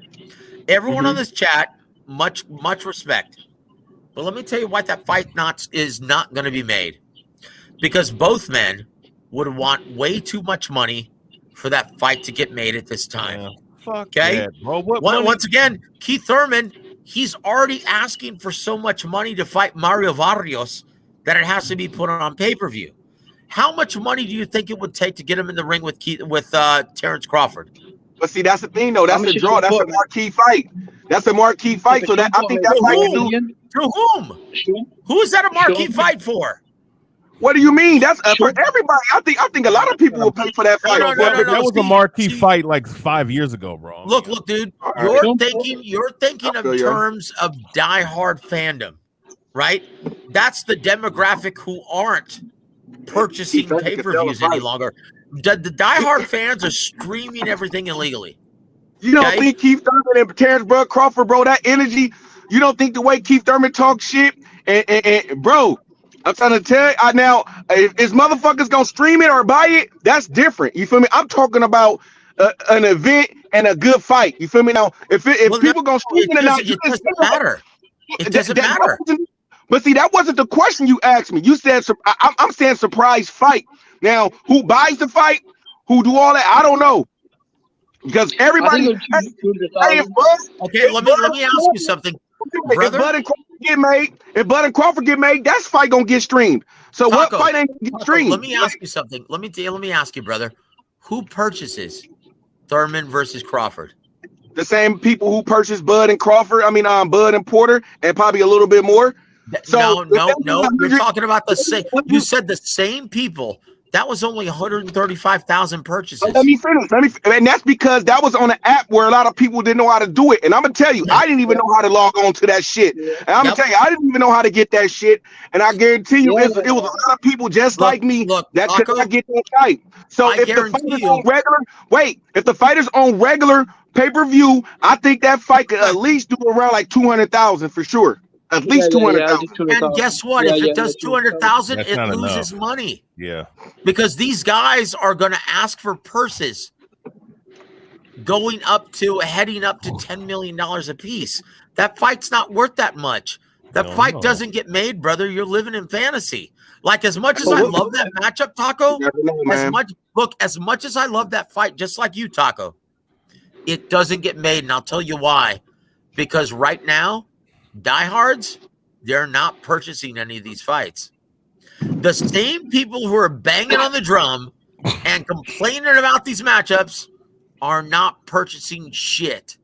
[SPEAKER 19] Everyone on this chat, much respect. But let me tell you why that fight is not going to be made. Because both men would want way too much money for that fight to get made at this time.
[SPEAKER 18] Fuck
[SPEAKER 19] okay?
[SPEAKER 18] that, bro. What
[SPEAKER 19] Once again, Keith Thurman, he's already asking for so much money to fight Mario Barrios that it has to be put on pay-per-view. How much money do you think it would take to get him in the ring with Terrence Crawford?
[SPEAKER 20] But see, that's the thing, though. That's a draw. That's a marquee fight. That's a marquee fight. So that I think that fight can do.
[SPEAKER 19] To whom? Who is that a marquee fight for?
[SPEAKER 20] What do you mean? That's for everybody. I think a lot of people will pay for that fight.
[SPEAKER 18] No, that was a marquee fight like 5 years ago, bro.
[SPEAKER 19] Look, dude. You're thinking of terms of diehard fandom, right? That's the demographic who aren't purchasing pay-per-views any longer. The diehard fans are streaming everything illegally.
[SPEAKER 20] You don't think Keith Thurman and Terrence Crawford, bro, that energy, you don't think the way Keith Thurman talks shit, and bro, I'm trying to tell you now, if motherfuckers gonna stream it or buy it, that's different. You feel me? I'm talking about an event and a good fight. You feel me? Now, if people gonna stream it or not,
[SPEAKER 19] it doesn't matter. It doesn't matter.
[SPEAKER 20] But see, that wasn't the question you asked me. You said I'm saying surprise fight. Now, who buys the fight? Who do all that? I don't know. Because everybody.
[SPEAKER 19] Okay, let me ask you something, brother.
[SPEAKER 20] If Bud and Crawford get made, that's fight gonna get streamed. So
[SPEAKER 19] Taco,
[SPEAKER 20] what fight ain't gonna get streamed?
[SPEAKER 19] Let me ask you something. Let me ask you, brother. Who purchases Thurman versus Crawford?
[SPEAKER 20] The same people who purchased Bud and Crawford. I mean, Bud and Porter, and probably a little bit more. So
[SPEAKER 19] no. You're talking about the same. You said the same people. That was only 135,000 purchases.
[SPEAKER 20] Let me finish. And that's because that was on an app where a lot of people didn't know how to do it. And I'm gonna tell you, I didn't even know how to log on to that shit. And I'm gonna tell you, I didn't even know how to get that shit. And I guarantee you, it was a lot of people just like me that could not get that fight. So if the fighter's on regular pay-per-view, I think that fight could at least do around like 200,000 for sure. At least 200,000.
[SPEAKER 19] And guess what? If it does 200,000, it loses money.
[SPEAKER 18] Yeah.
[SPEAKER 19] Because these guys are going to ask for purses heading up to $10 million a piece. That fight's not worth that much. That fight doesn't get made, brother. You're living in fantasy. Like, as much as I love that matchup, Taco, as much as I love that fight, just like you, Taco, it doesn't get made. And I'll tell you why. Because right now, diehards, they're not purchasing any of these fights. The same people who are banging on the drum and complaining about these matchups are not purchasing shit.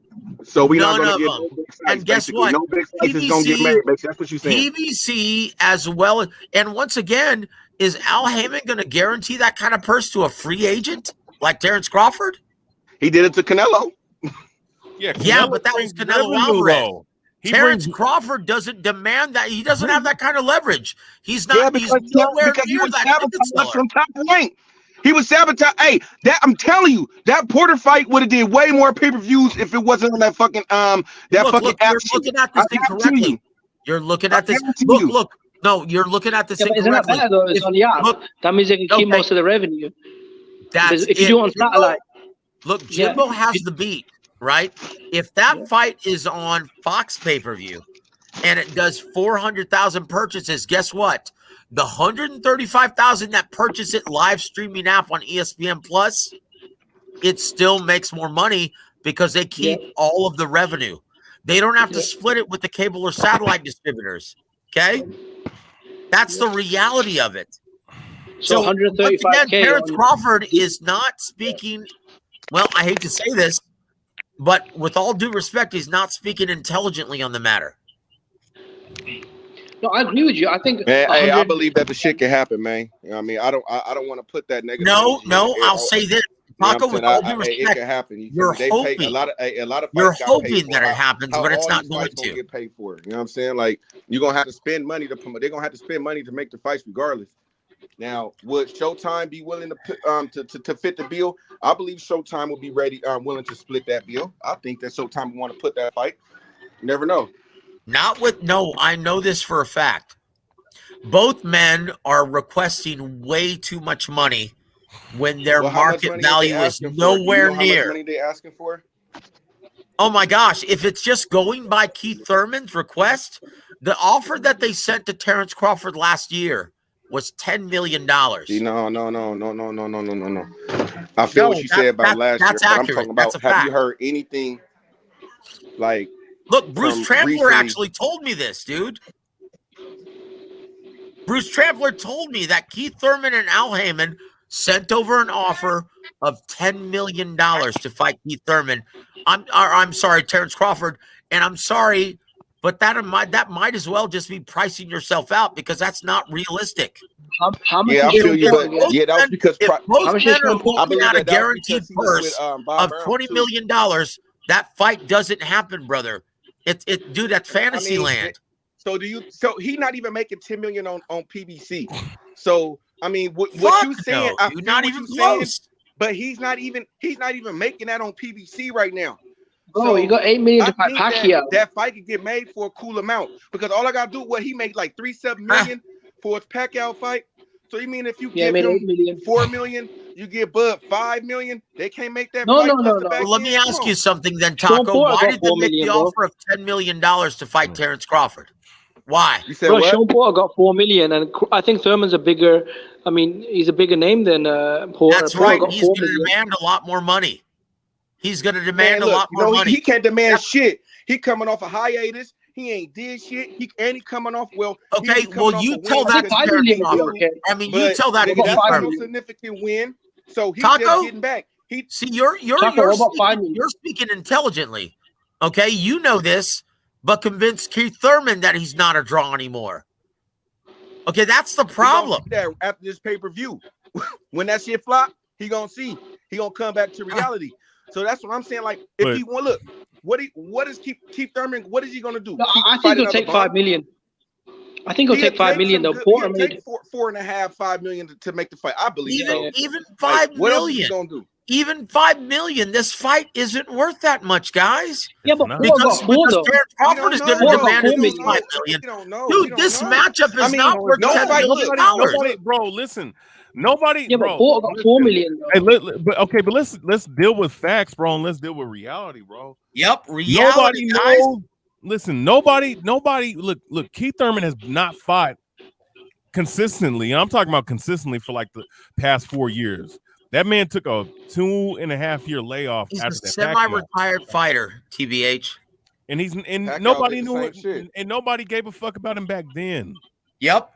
[SPEAKER 20] So we're not
[SPEAKER 19] None
[SPEAKER 20] going to get
[SPEAKER 19] of them.
[SPEAKER 20] no big fights,
[SPEAKER 19] And guess
[SPEAKER 20] basically.
[SPEAKER 19] what?
[SPEAKER 20] No big fights is going to get made. That's what you're saying.
[SPEAKER 19] PBC as well. And once again, is Al Heyman going to guarantee that kind of purse to a free agent like Terrence Crawford?
[SPEAKER 20] He did it to Canelo.
[SPEAKER 19] Yeah, but that was Canelo Alvarez. Terrence Crawford doesn't demand that. He doesn't have that kind of leverage. He's not. He's nowhere near that.
[SPEAKER 20] From top rank. He was sabotaged. Hey, I'm telling you, that Porter fight would have did way more pay-per-views if it wasn't on that fucking app.
[SPEAKER 19] You're looking at this incorrectly. You're looking at this. Look. No, you're looking at this incorrectly.
[SPEAKER 14] Isn't that bad though? It's on the app. That means they can keep most of the revenue. If you do on satellite.
[SPEAKER 19] Look, Jimbo has the beat. Right? If that fight is on Fox pay-per-view and it does 400,000 purchases, guess what? The 135,000 that purchase it live streaming app on ESPN Plus, it still makes more money because they keep all of the revenue. They don't have to split it with the cable or satellite distributors. Okay? That's the reality of it.
[SPEAKER 14] So 135K.
[SPEAKER 19] Terrence Crawford is not speaking, well, I hate to say this, but with all due respect, he's not speaking intelligently on the matter.
[SPEAKER 14] No, I agree with you. I think.
[SPEAKER 20] Man, hey, I believe that the shit can happen, man. You know what I mean, I don't want to put that negative.
[SPEAKER 19] No, I'll say this, Paco. With all due respect,
[SPEAKER 20] it can happen.
[SPEAKER 19] You're hoping.
[SPEAKER 20] A lot of
[SPEAKER 19] you're hoping that it happens, but it's not going to
[SPEAKER 20] get paid for. You know what I'm saying? Like, you're gonna have to spend money to promote. They're gonna have to spend money to make the fights, regardless. Now, would Showtime be willing to fit the bill? I believe Showtime will be ready, willing to split that bill. I think that Showtime will want to put that fight. You never know.
[SPEAKER 19] I know this for a fact. Both men are requesting way too much money when their
[SPEAKER 17] Well, how much
[SPEAKER 19] market
[SPEAKER 17] money are they
[SPEAKER 19] value is
[SPEAKER 17] asking for? Do you
[SPEAKER 19] nowhere
[SPEAKER 17] know how much
[SPEAKER 19] near.
[SPEAKER 17] money they asking for?
[SPEAKER 19] Oh my gosh, if it's just going by Keith Thurman's request, the offer that they sent to Terrence Crawford last year was $10 million.
[SPEAKER 17] No. I feel what you said about last year, but I'm talking about, have you heard anything like...
[SPEAKER 19] Look, Bruce Trampler actually told me this, dude. Bruce Trampler told me that Keith Thurman and Al Heyman sent over an offer of $10 million to fight Keith Thurman. I'm sorry, Terrence Crawford, and I'm sorry, but that might as well just be pricing yourself out because that's not realistic.
[SPEAKER 14] How much?
[SPEAKER 17] Yeah, I feel you, but
[SPEAKER 14] yeah,
[SPEAKER 17] that was because
[SPEAKER 19] most men are looking at a guaranteed purse of $20 million. That fight doesn't happen, brother. Dude, that's fantasy land.
[SPEAKER 17] So he's not even making $10 million on PBC. So I mean, what you saying?
[SPEAKER 19] No, you're not even close.
[SPEAKER 17] But he's not even making that on PBC right now.
[SPEAKER 14] Bro,
[SPEAKER 17] so
[SPEAKER 14] you got $8 million to fight Pacquiao.
[SPEAKER 17] That fight could get made for a cool amount because all I gotta do, he made like $3-7 million for his Pacquiao fight. So you mean if you give him $4 million, you give Bud $5 million? They can't make that.
[SPEAKER 14] No.
[SPEAKER 19] Let me ask you something then, Taco. Why did they make the offer of $10 million to fight Terrence Crawford? Why?
[SPEAKER 14] You said what? Sean Porter got $4 million, and I think Thurman's a bigger. I mean, he's a bigger name than Porter.
[SPEAKER 19] That's right. He's going to demand a lot more money. He's going to demand a lot more money.
[SPEAKER 17] He can't demand shit. He coming off a hiatus. He ain't did shit. He coming off
[SPEAKER 19] Okay, well, you tell that to Terrence Crawford. I mean, you tell that to
[SPEAKER 17] Keith Thurman. No
[SPEAKER 19] Taco.
[SPEAKER 17] significant win, so he's just getting back.
[SPEAKER 19] See, you're speaking intelligently. Okay, you know this, but convince Keith Thurman that he's not a draw anymore. Okay, that's the problem.
[SPEAKER 17] After this pay-per-view, when that shit flop, he gonna see. He gonna come back to reality. So that's what I'm saying. Like, if he want, look, what is Keith Thurman? What is he gonna do?
[SPEAKER 14] No, I think he'll take $5 million. I think he'll take $5 million though.
[SPEAKER 17] He'll take $4.5 million to make the fight. I believe.
[SPEAKER 19] Even $5 million.
[SPEAKER 17] What else is he gonna do?
[SPEAKER 19] Even $5 million, this fight isn't worth that much, guys.
[SPEAKER 14] Yeah, but
[SPEAKER 19] because Terrence Crawford is going to demand at least $5 million. Dude, this matchup is not worth $10 million.
[SPEAKER 18] Bro, listen. Nobody.
[SPEAKER 14] Yeah, but Porter got $4 million.
[SPEAKER 18] Hey, but let's deal with facts, bro, and let's deal with reality, bro.
[SPEAKER 19] Yep, reality. Nobody knows.
[SPEAKER 18] Listen, nobody. Look. Keith Thurman has not fought consistently. And I'm talking about consistently for like the past 4 years. That man took a 2.5 year layoff.
[SPEAKER 19] He's
[SPEAKER 18] after
[SPEAKER 19] a semi-retired fighter, TBH,
[SPEAKER 18] and nobody knew it, and nobody gave a fuck about him back then.
[SPEAKER 19] Yep.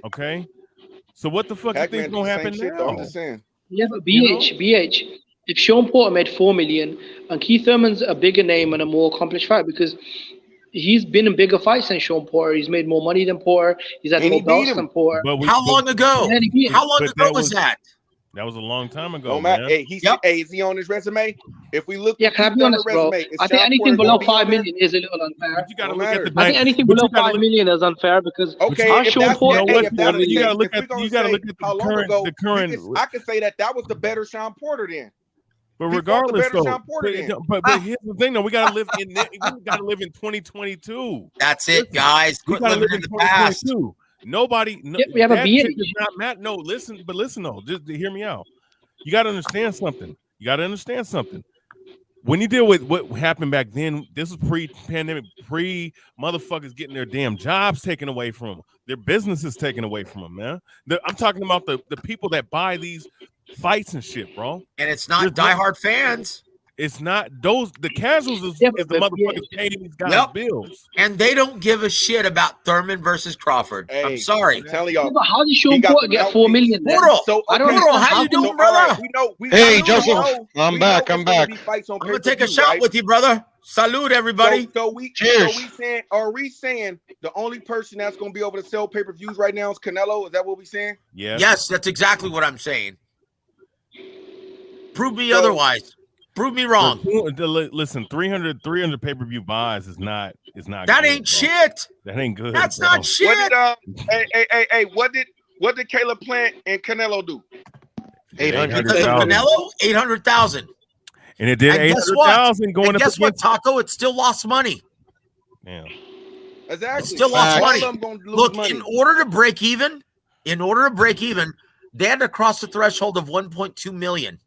[SPEAKER 18] Okay. So what the fuck do you think is gonna happen now?
[SPEAKER 17] I'm just saying.
[SPEAKER 14] Yeah, but BH. If Sean Porter made $4 million and Keith Thurman's a bigger name and a more accomplished fighter because he's been in bigger fights than Sean Porter. He's made more money than Porter. He's had more belts than Porter.
[SPEAKER 19] How long ago? How long ago was that?
[SPEAKER 18] That was a long time ago.
[SPEAKER 17] No matter. Hey, is he on his resume? If we look,
[SPEAKER 14] can I be honest, bro? I think anything below $5 million is a little unfair.
[SPEAKER 18] You gotta look at the.
[SPEAKER 14] I think anything below $5 million is unfair because Sean Porter.
[SPEAKER 18] You gotta look at the current.
[SPEAKER 17] I could say that was the better Sean Porter then.
[SPEAKER 18] But regardless, though, but here's the thing, though, we gotta live in 2022.
[SPEAKER 19] That's it, guys. Quit living in the past.
[SPEAKER 18] Nobody.
[SPEAKER 14] We have a BH.
[SPEAKER 18] Does not matter. No, listen though, just hear me out. You got to understand something. When you deal with what happened back then, this was pre-pandemic, pre-motherfuckers getting their damn jobs taken away from them, their businesses taken away from them, man. I'm talking about the people that buy these fights and shit, bro.
[SPEAKER 19] And it's not diehard fans.
[SPEAKER 18] It's not the casuals is the motherfuckers paying these guys bills.
[SPEAKER 19] And they don't give a shit about Thurman versus Crawford.
[SPEAKER 17] Hey,
[SPEAKER 19] I'm sorry.
[SPEAKER 17] I'm telling y'all.
[SPEAKER 14] But how did Sean Porter get $4 million?
[SPEAKER 19] Morrell, how you doing, brother?
[SPEAKER 7] Hey, Joseph. I'm back.
[SPEAKER 19] I'm gonna take a shot with you, brother. Salute, everybody.
[SPEAKER 17] Cheers. Are we saying the only person that's gonna be able to sell pay-per-views right now is Canelo? Is that what we're saying?
[SPEAKER 18] Yeah.
[SPEAKER 19] Yes, that's exactly what I'm saying. Prove me otherwise. Prove me wrong.
[SPEAKER 18] Listen, 300 pay-per-view buys is not
[SPEAKER 19] that
[SPEAKER 18] good,
[SPEAKER 19] ain't shit.
[SPEAKER 18] That ain't good.
[SPEAKER 19] That's not shit.
[SPEAKER 17] What did Caleb Plant and Canelo do?
[SPEAKER 19] 800,000. Canelo 800,000.
[SPEAKER 18] And it did 800,000 going up.
[SPEAKER 19] Guess what, Taco? It still lost money.
[SPEAKER 18] Yeah.
[SPEAKER 17] Exactly.
[SPEAKER 19] It still lost money. Look, in order to break even, they had to cross the threshold of 1.2 million.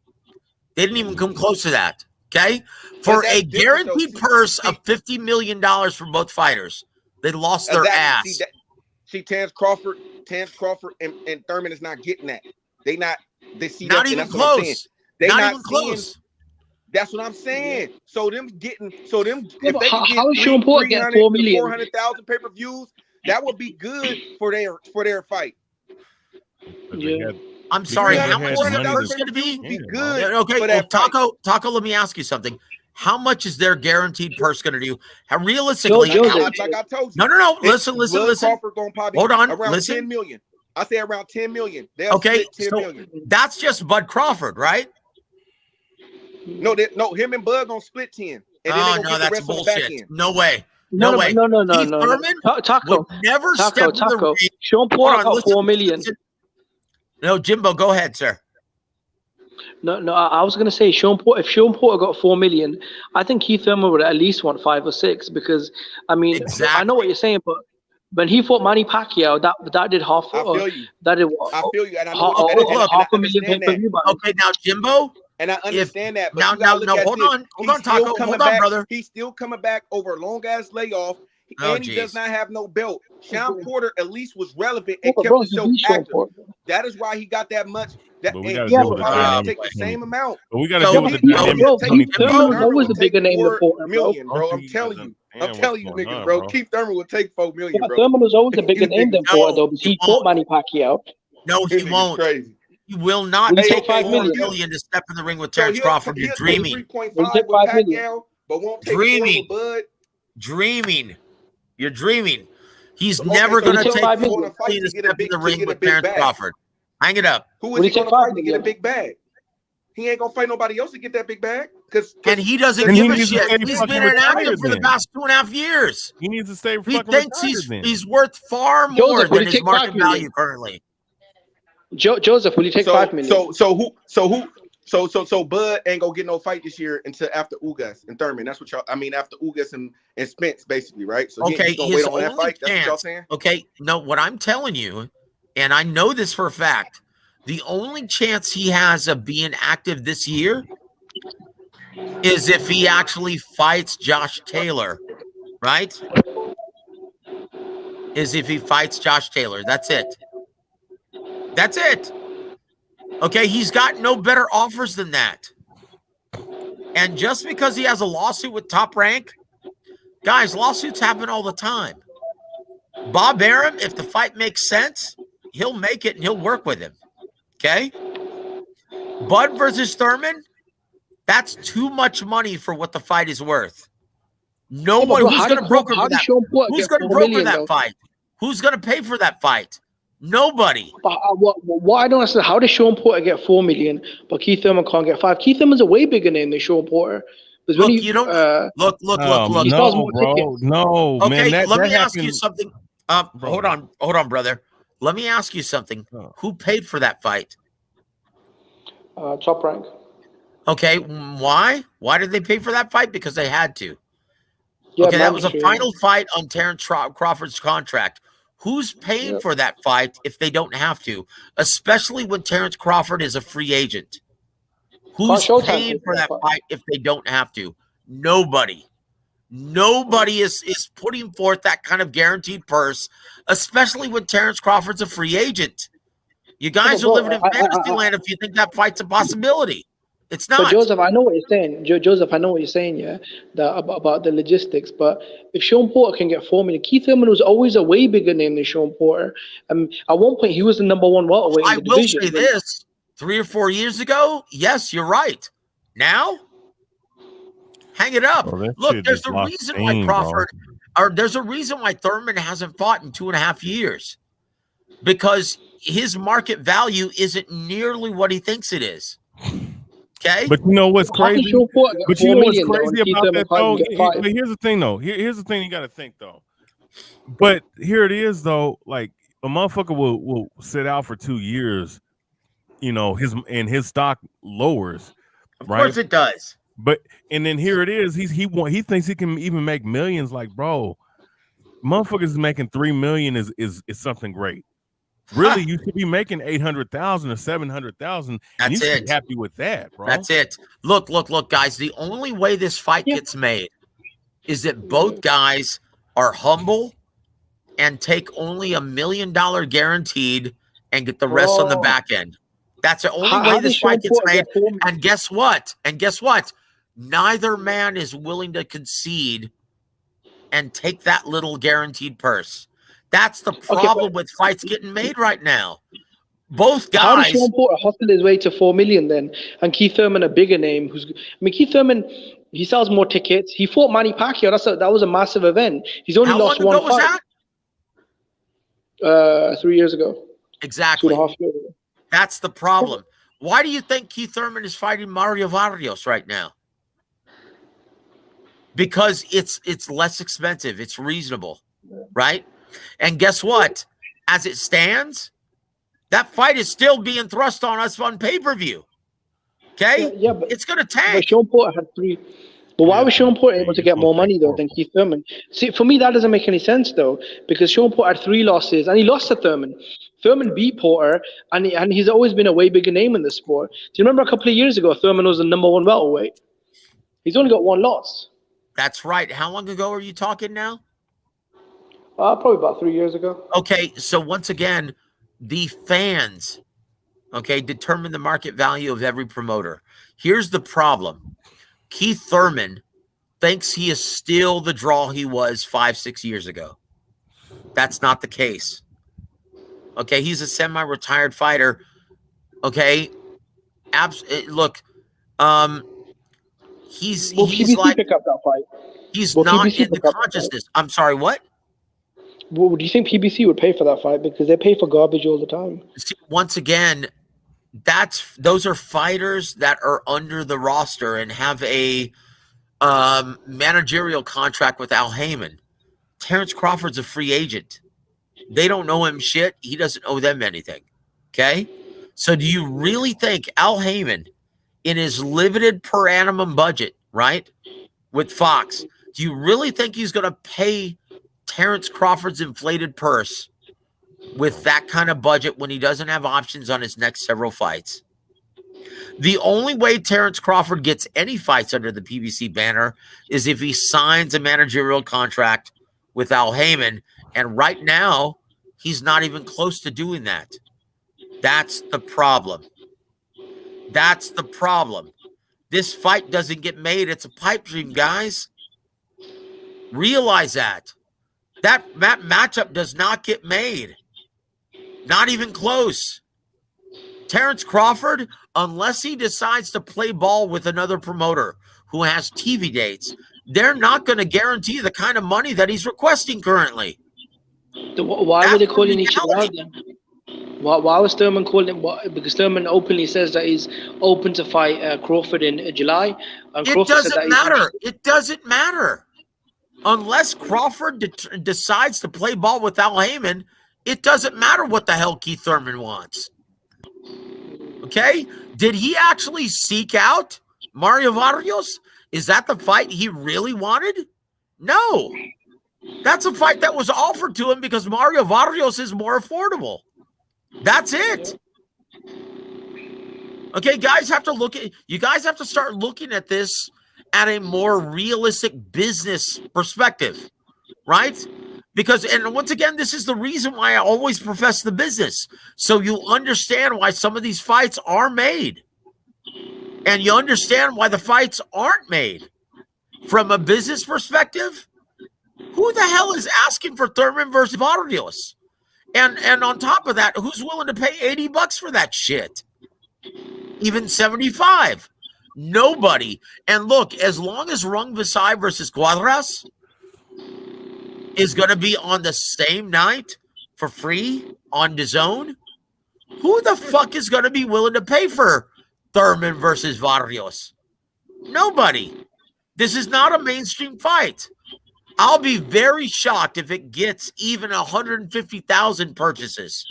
[SPEAKER 19] They didn't even come close to that. Okay, for a guaranteed purse of $50 million for both fighters, they lost their ass.
[SPEAKER 17] See, Terrence Crawford and Thurman is not getting that. They see
[SPEAKER 19] not
[SPEAKER 17] that,
[SPEAKER 19] even
[SPEAKER 17] that's what I'm saying.
[SPEAKER 19] close.
[SPEAKER 17] They
[SPEAKER 19] not
[SPEAKER 17] not
[SPEAKER 19] even close.
[SPEAKER 17] That's what I'm saying. So them if they can get
[SPEAKER 14] how is Sean Porter getting 4 million?
[SPEAKER 17] 400,000 pay-per-views, that would be good for their fight.
[SPEAKER 14] Yeah.
[SPEAKER 19] I'm sorry. How much is their purse going to be?
[SPEAKER 17] Good.
[SPEAKER 19] Okay,
[SPEAKER 17] for
[SPEAKER 19] well,
[SPEAKER 17] that
[SPEAKER 19] Taco. Let me ask you something. How much is their guaranteed purse going to do? How realistically?
[SPEAKER 17] Like I told you.
[SPEAKER 19] No. Listen.
[SPEAKER 17] Crawford gonna probably
[SPEAKER 19] hold on.
[SPEAKER 17] Around
[SPEAKER 19] listen.
[SPEAKER 17] 10 million. I say around 10 million. They'll
[SPEAKER 19] Okay,
[SPEAKER 17] split 10 million.
[SPEAKER 19] That's just Bud Crawford, right?
[SPEAKER 17] No, him and Bud gonna split 10. And then they gonna get the rest on the back end.
[SPEAKER 19] No way.
[SPEAKER 14] No
[SPEAKER 19] way.
[SPEAKER 14] No.
[SPEAKER 19] Keith Thurman
[SPEAKER 14] Taco.
[SPEAKER 19] would never step in the ring.
[SPEAKER 14] Sean Porter got 4 million.
[SPEAKER 19] No, Jimbo, go ahead, sir.
[SPEAKER 14] No, I was going to say if Sean Porter got 4 million, I think Keith Thurman would at least want 5 or 6 because, I mean,
[SPEAKER 19] exactly.
[SPEAKER 14] I know what you're saying, but when he fought Manny Pacquiao, that did half.
[SPEAKER 17] I feel you.
[SPEAKER 14] That did
[SPEAKER 17] what? I feel you, and I
[SPEAKER 14] know half a million pay-per-view.
[SPEAKER 19] Okay, now Jimbo.
[SPEAKER 17] And I understand that, but
[SPEAKER 19] now, hold on, Taco, hold on, brother.
[SPEAKER 17] He's still coming back over a long ass layoff, and he does not have no belt. Sean Porter at least was relevant and kept himself active. That is why he got that much. That
[SPEAKER 18] we got
[SPEAKER 17] to take the same amount.
[SPEAKER 18] But we got to deal with the dynamic.
[SPEAKER 14] Keith Thurman was always a bigger name than 4
[SPEAKER 17] million, bro. I'm telling you, niggas, bro. Keith Thurman would take 4 million, bro.
[SPEAKER 14] Thurman was always a bigger name than 4, though, because he fought Manny Pacquiao.
[SPEAKER 19] No, he won't.
[SPEAKER 17] Crazy.
[SPEAKER 19] He will not take 5 million to step in the ring with Terrence Crawford. You're dreaming.
[SPEAKER 17] 3.5 with Pacquiao, but won't take 4 with Bud.
[SPEAKER 19] Dreaming. You're dreaming. He's never going to take 4 million to step in the ring with Terrence Crawford. Hang it up.
[SPEAKER 17] Who is he going to fight to get a big bag? He ain't going to fight nobody else to get that big bag.
[SPEAKER 19] And he doesn't give a shit. He's been inactive for the past 2.5 years.
[SPEAKER 18] He needs to stay.
[SPEAKER 19] He thinks he's worth far more than his market value currently.
[SPEAKER 14] Joseph, will you take 5 million?
[SPEAKER 17] So Bud ain't gonna get no fight this year until after Ugas and Thurman. That's what y'all. I mean, after Ugas and Spence, basically, right? So he's gonna wait on that fight. That's what y'all saying.
[SPEAKER 19] Okay, no, what I'm telling you, and I know this for a fact, the only chance he has of being active this year is if he actually fights Josh Taylor, right? Is if he fights Josh Taylor. That's it. That's it. Okay, he's got no better offers than that. And just because he has a lawsuit with Top Rank, guys, lawsuits happen all the time. Bob Arum, if the fight makes sense, he'll make it and he'll work with him. Okay? Bud versus Thurman, that's too much money for what the fight is worth. Nobody who's going to broker for that. Who's going to broker that fight? Who's going to pay for that fight? Nobody.
[SPEAKER 14] But what I don't understand, how does Sean Porter get 4 million, but Keith Thurman can't get 5? Keith Thurman's a way bigger name than Sean Porter.
[SPEAKER 19] Look, you don't look.
[SPEAKER 18] No, bro. No,
[SPEAKER 19] okay,
[SPEAKER 18] man.
[SPEAKER 19] Let me ask you something. Hold on, brother. Let me ask you something. Who paid for that fight?
[SPEAKER 14] Top Rank.
[SPEAKER 19] Okay, why? Why did they pay for that fight? Because they had to. Yeah, okay, that was a final fight on Terrence Crawford's contract. Who's paying for that fight if they don't have to? Especially when Terrence Crawford is a free agent. Who's paying for that fight if they don't have to? Nobody. Nobody is putting forth that kind of guaranteed purse, especially when Terrence Crawford's a free agent. You guys are living in fantasy land if you think that fight's a possibility. It's not.
[SPEAKER 14] But Joseph, I know what you're saying. Joseph, I know what you're saying, yeah, about the logistics. But if Sean Porter can get 4 million, Keith Thurman was always a way bigger name than Sean Porter. At one point, he was the number 1 welterweight in the division.
[SPEAKER 19] I will say this: 3 or 4 years ago, yes, you're right. Now, hang it up. Look, there's a reason why Crawford, or there's a reason why Thurman hasn't fought in 2.5 years, because his market value isn't nearly what he thinks it is. Okay.
[SPEAKER 18] But you know what's crazy? But you know what's crazy about that though? But here's the thing though. Here's the thing you gotta think though. But here it is though, like a motherfucker will sit out for 2 years, you know, his stock lowers.
[SPEAKER 19] Of course it does.
[SPEAKER 18] But and then here it is, he thinks he can even make millions. Like, bro, motherfuckers making 3 million is something great. Really, you should be making 800,000 or 700,000. And you
[SPEAKER 19] That's
[SPEAKER 18] should
[SPEAKER 19] it.
[SPEAKER 18] be happy with that, bro.
[SPEAKER 19] That's it. Look, guys. The only way this fight gets made is that both guys are humble and take only $1 million guaranteed and get the rest on the back end. That's the only way this fight gets made. And guess what? Neither man is willing to concede and take that little guaranteed purse. That's the problem with fights getting made right now. Both guys.
[SPEAKER 14] How does Sean Porter hustle his way to $4 million then? And Keith Thurman, a bigger name, Keith Thurman, he sells more tickets. He fought Manny Pacquiao. That was a massive event. He's only lost one fight.
[SPEAKER 19] Was that?
[SPEAKER 14] 3 years ago.
[SPEAKER 19] Exactly.
[SPEAKER 14] 2.5 years ago.
[SPEAKER 19] That's the problem. Why do you think Keith Thurman is fighting Mario Varrios right now? Because it's less expensive. It's reasonable, right? And guess what? As it stands, that fight is still being thrust on us on pay-per-view. Okay?
[SPEAKER 14] Yeah, but
[SPEAKER 19] it's going to tank.
[SPEAKER 14] But Sean Porter had 3. But why was Sean Porter able to get more money, though, than Keith Thurman? See, for me, that doesn't make any sense, though, because Sean Porter had 3 losses, and he lost to Thurman. Thurman beat Porter, and he's always been a way bigger name in the sport. Do you remember a couple of years ago, Thurman was the #1 welterweight? He's only got 1 loss.
[SPEAKER 19] That's right. How long ago are you talking now?
[SPEAKER 14] Probably about 3 years ago.
[SPEAKER 19] Okay, so once again, the fans, determine the market value of every promoter. Here's the problem. Keith Thurman thinks he is still the draw he was 5-6 years ago. That's not the case. Okay, he's a semi-retired fighter. Okay, look, he's like
[SPEAKER 14] pick up that fight.
[SPEAKER 19] He's not in the consciousness. I'm sorry, what?
[SPEAKER 14] Well, do you think PBC would pay for that fight? Because they pay for garbage all the time.
[SPEAKER 19] See, once again, those are fighters that are under the roster and have a managerial contract with Al Heyman. Terrence Crawford's a free agent. They don't know him shit. He doesn't owe them anything. Okay? So do you really think Al Heyman, in his limited per annum budget, right, with Fox, do you really think he's going to pay Terrence Crawford's inflated purse with that kind of budget when he doesn't have options on his next several fights? The only way Terrence Crawford gets any fights under the PBC banner is if he signs a managerial contract with Al Heyman, and right now, he's not even close to doing that. That's the problem. That's the problem. This fight doesn't get made. It's a pipe dream, guys. Realize that. That matchup does not get made. Not even close. Terrence Crawford, unless he decides to play ball with another promoter who has TV dates, they're not going to guarantee the kind of money that he's requesting currently.
[SPEAKER 14] Why were they calling each other out then? Why was Thurman calling? Because Thurman openly says that he's open to fight Crawford in July. And
[SPEAKER 19] It doesn't matter. It doesn't matter. Unless Crawford decides to play ball with Al Heyman, it doesn't matter what the hell Keith Thurman wants. Okay? Did he actually seek out Mario Varrios? Is that the fight he really wanted? No. That's a fight that was offered to him because Mario Varrios is more affordable. That's it. Okay, you guys have to start looking at this at a more realistic business perspective, right? Because, and once again, this is the reason why I always profess the business. So you understand why some of these fights are made. And you understand why the fights aren't made. From a business perspective, who the hell is asking for Thurman versus Varrios? And on top of that, who's willing to pay $80 for that shit? Even 75. Nobody. And look, as long as Rung Visai versus Cuadras is going to be on the same night for free on DAZN, who the fuck is going to be willing to pay for Thurman versus Varrios? Nobody. This is not a mainstream fight. I'll be very shocked if it gets even 150,000 purchases.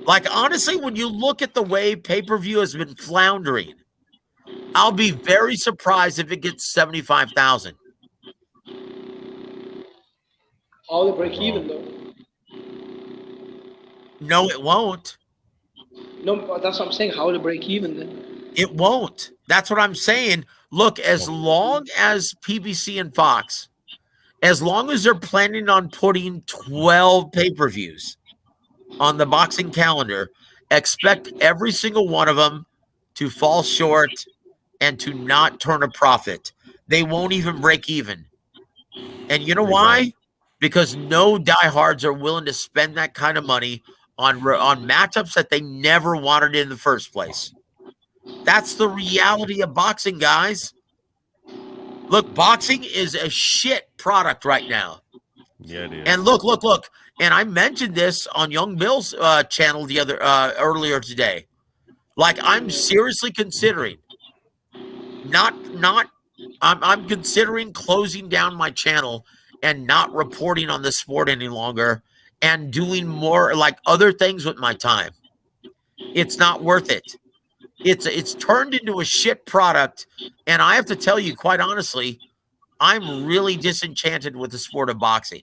[SPEAKER 19] Like, honestly, when you look at the way pay-per-view has been floundering, I'll be very surprised if it gets 75,000.
[SPEAKER 14] All the break even, though.
[SPEAKER 19] No, it won't.
[SPEAKER 14] No, that's what I'm saying. How to break even then?
[SPEAKER 19] It won't. That's what I'm saying. Look, as long as PBC and Fox, as long as they're planning on putting 12 pay-per-views on the boxing calendar, expect every single one of them to fall short and to not turn a profit. They won't even break even. And you know why? Because no diehards are willing to spend that kind of money on matchups that they never wanted in the first place. That's the reality of boxing, guys. Look, boxing is a shit product right now.
[SPEAKER 18] Yeah, it is.
[SPEAKER 19] And look. And I mentioned this on Young Bill's channel earlier today. Like, I'm seriously considering I'm considering closing down my channel and not reporting on the sport any longer and doing more like other things with my time. It's not worth it. It's turned into a shit product, and I have to tell you, quite honestly, I'm really disenchanted with the sport of boxing.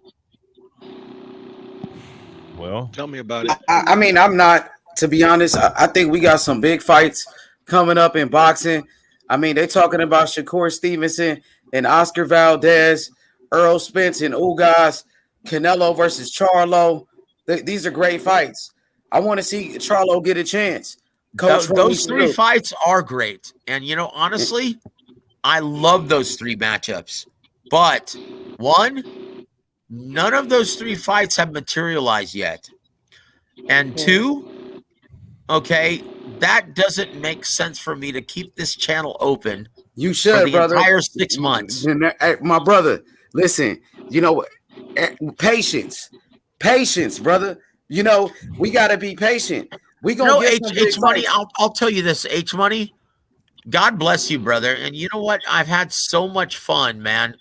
[SPEAKER 18] Well,
[SPEAKER 7] tell me about it.
[SPEAKER 3] I mean, I'm not, to be honest. I think we got some big fights coming up in boxing. I mean, they're talking about Shakur Stevenson and Oscar Valdez, Earl Spence and Ugas, Canelo versus Charlo. These are great fights. I want to see Charlo get a chance.
[SPEAKER 19] Those three fights are great. And, honestly, I love those three matchups. But, one, none of those three fights have materialized yet. And two, okay, that doesn't make sense for me to keep this channel open.
[SPEAKER 3] You should,
[SPEAKER 19] for the
[SPEAKER 3] brother.
[SPEAKER 19] Entire 6 months.
[SPEAKER 3] My brother, listen, patience, brother. We got to be patient. We gonna get
[SPEAKER 19] H Money. I'll tell you this, H Money. God bless you, brother. And you know what? I've had so much fun, man,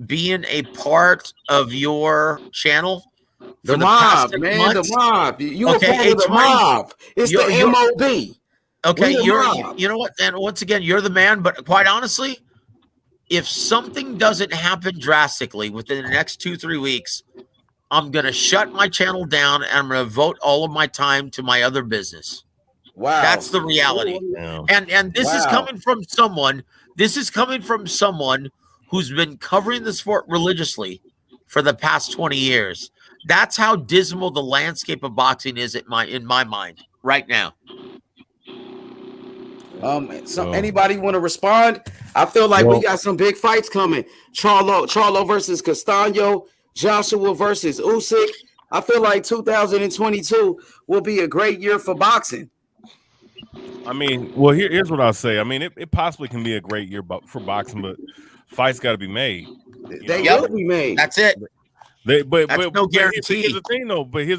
[SPEAKER 19] being a part of your channel.
[SPEAKER 3] The mob, man.
[SPEAKER 19] Months.
[SPEAKER 3] The mob. You a part of the mob. It's the MOB.
[SPEAKER 19] Okay, you know what? And once again, you're the man. But quite honestly, if something doesn't happen drastically within the next 2-3 weeks, I'm going to shut my channel down and I'm going to devote all of my time to my other business.
[SPEAKER 3] Wow.
[SPEAKER 19] That's the reality.
[SPEAKER 3] Wow.
[SPEAKER 19] And this is coming from someone. This is coming from someone who's been covering the sport religiously for the past 20 years. That's how dismal the landscape of boxing is in my mind right now.
[SPEAKER 3] Anybody want to respond? I feel like we got some big fights coming. Charlo versus Castano, Joshua versus Usyk. I feel like 2022 will be a great year for boxing.
[SPEAKER 18] I mean, well, here's what I'll say. I mean, it possibly can be a great year for boxing, but fights got to be made.
[SPEAKER 3] They will be made.
[SPEAKER 19] That's it.
[SPEAKER 18] But
[SPEAKER 19] no guarantee.
[SPEAKER 18] Here's the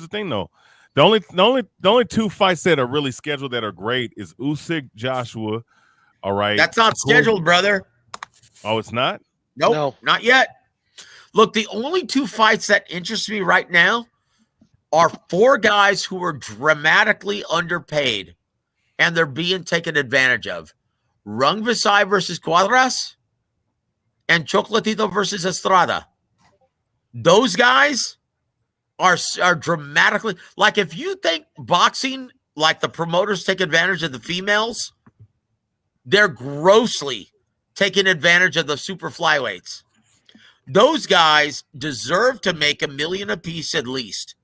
[SPEAKER 18] thing, though. The only two fights that are really scheduled that are great is Usyk, Joshua. All right.
[SPEAKER 19] That's not scheduled, brother.
[SPEAKER 18] Oh, it's not?
[SPEAKER 19] Nope,
[SPEAKER 7] No.
[SPEAKER 19] Not yet. Look, the only two fights that interest me right now are 4 guys who are dramatically underpaid and they're being taken advantage of. Rungvisai versus Cuadras and Chocolatito versus Estrada. Those guys are dramatically, like, if you think boxing, like the promoters take advantage of the females, they're grossly taking advantage of the super flyweights. Those guys deserve to make $1 million apiece at least.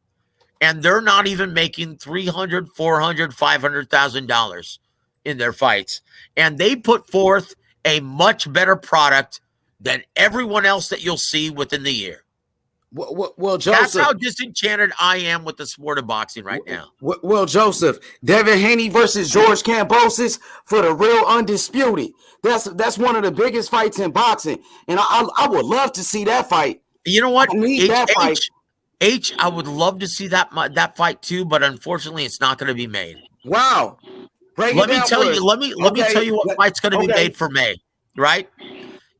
[SPEAKER 19] And they're not even making $300,000, $400,000, $500,000 in their fights. And they put forth a much better product than everyone else that you'll see within the year.
[SPEAKER 3] Well, Joseph,
[SPEAKER 19] that's how disenchanted I am with the sport of boxing right now.
[SPEAKER 3] Well, Joseph, Devin Haney versus George Kambosos for the real undisputed. That's one of the biggest fights in boxing, and I would love to see that fight.
[SPEAKER 19] You know what?
[SPEAKER 3] I need that fight.
[SPEAKER 19] I would love to see that fight too, but unfortunately, it's not going to be made.
[SPEAKER 3] Wow.
[SPEAKER 19] Let me tell you what fight's going to be made for May, right?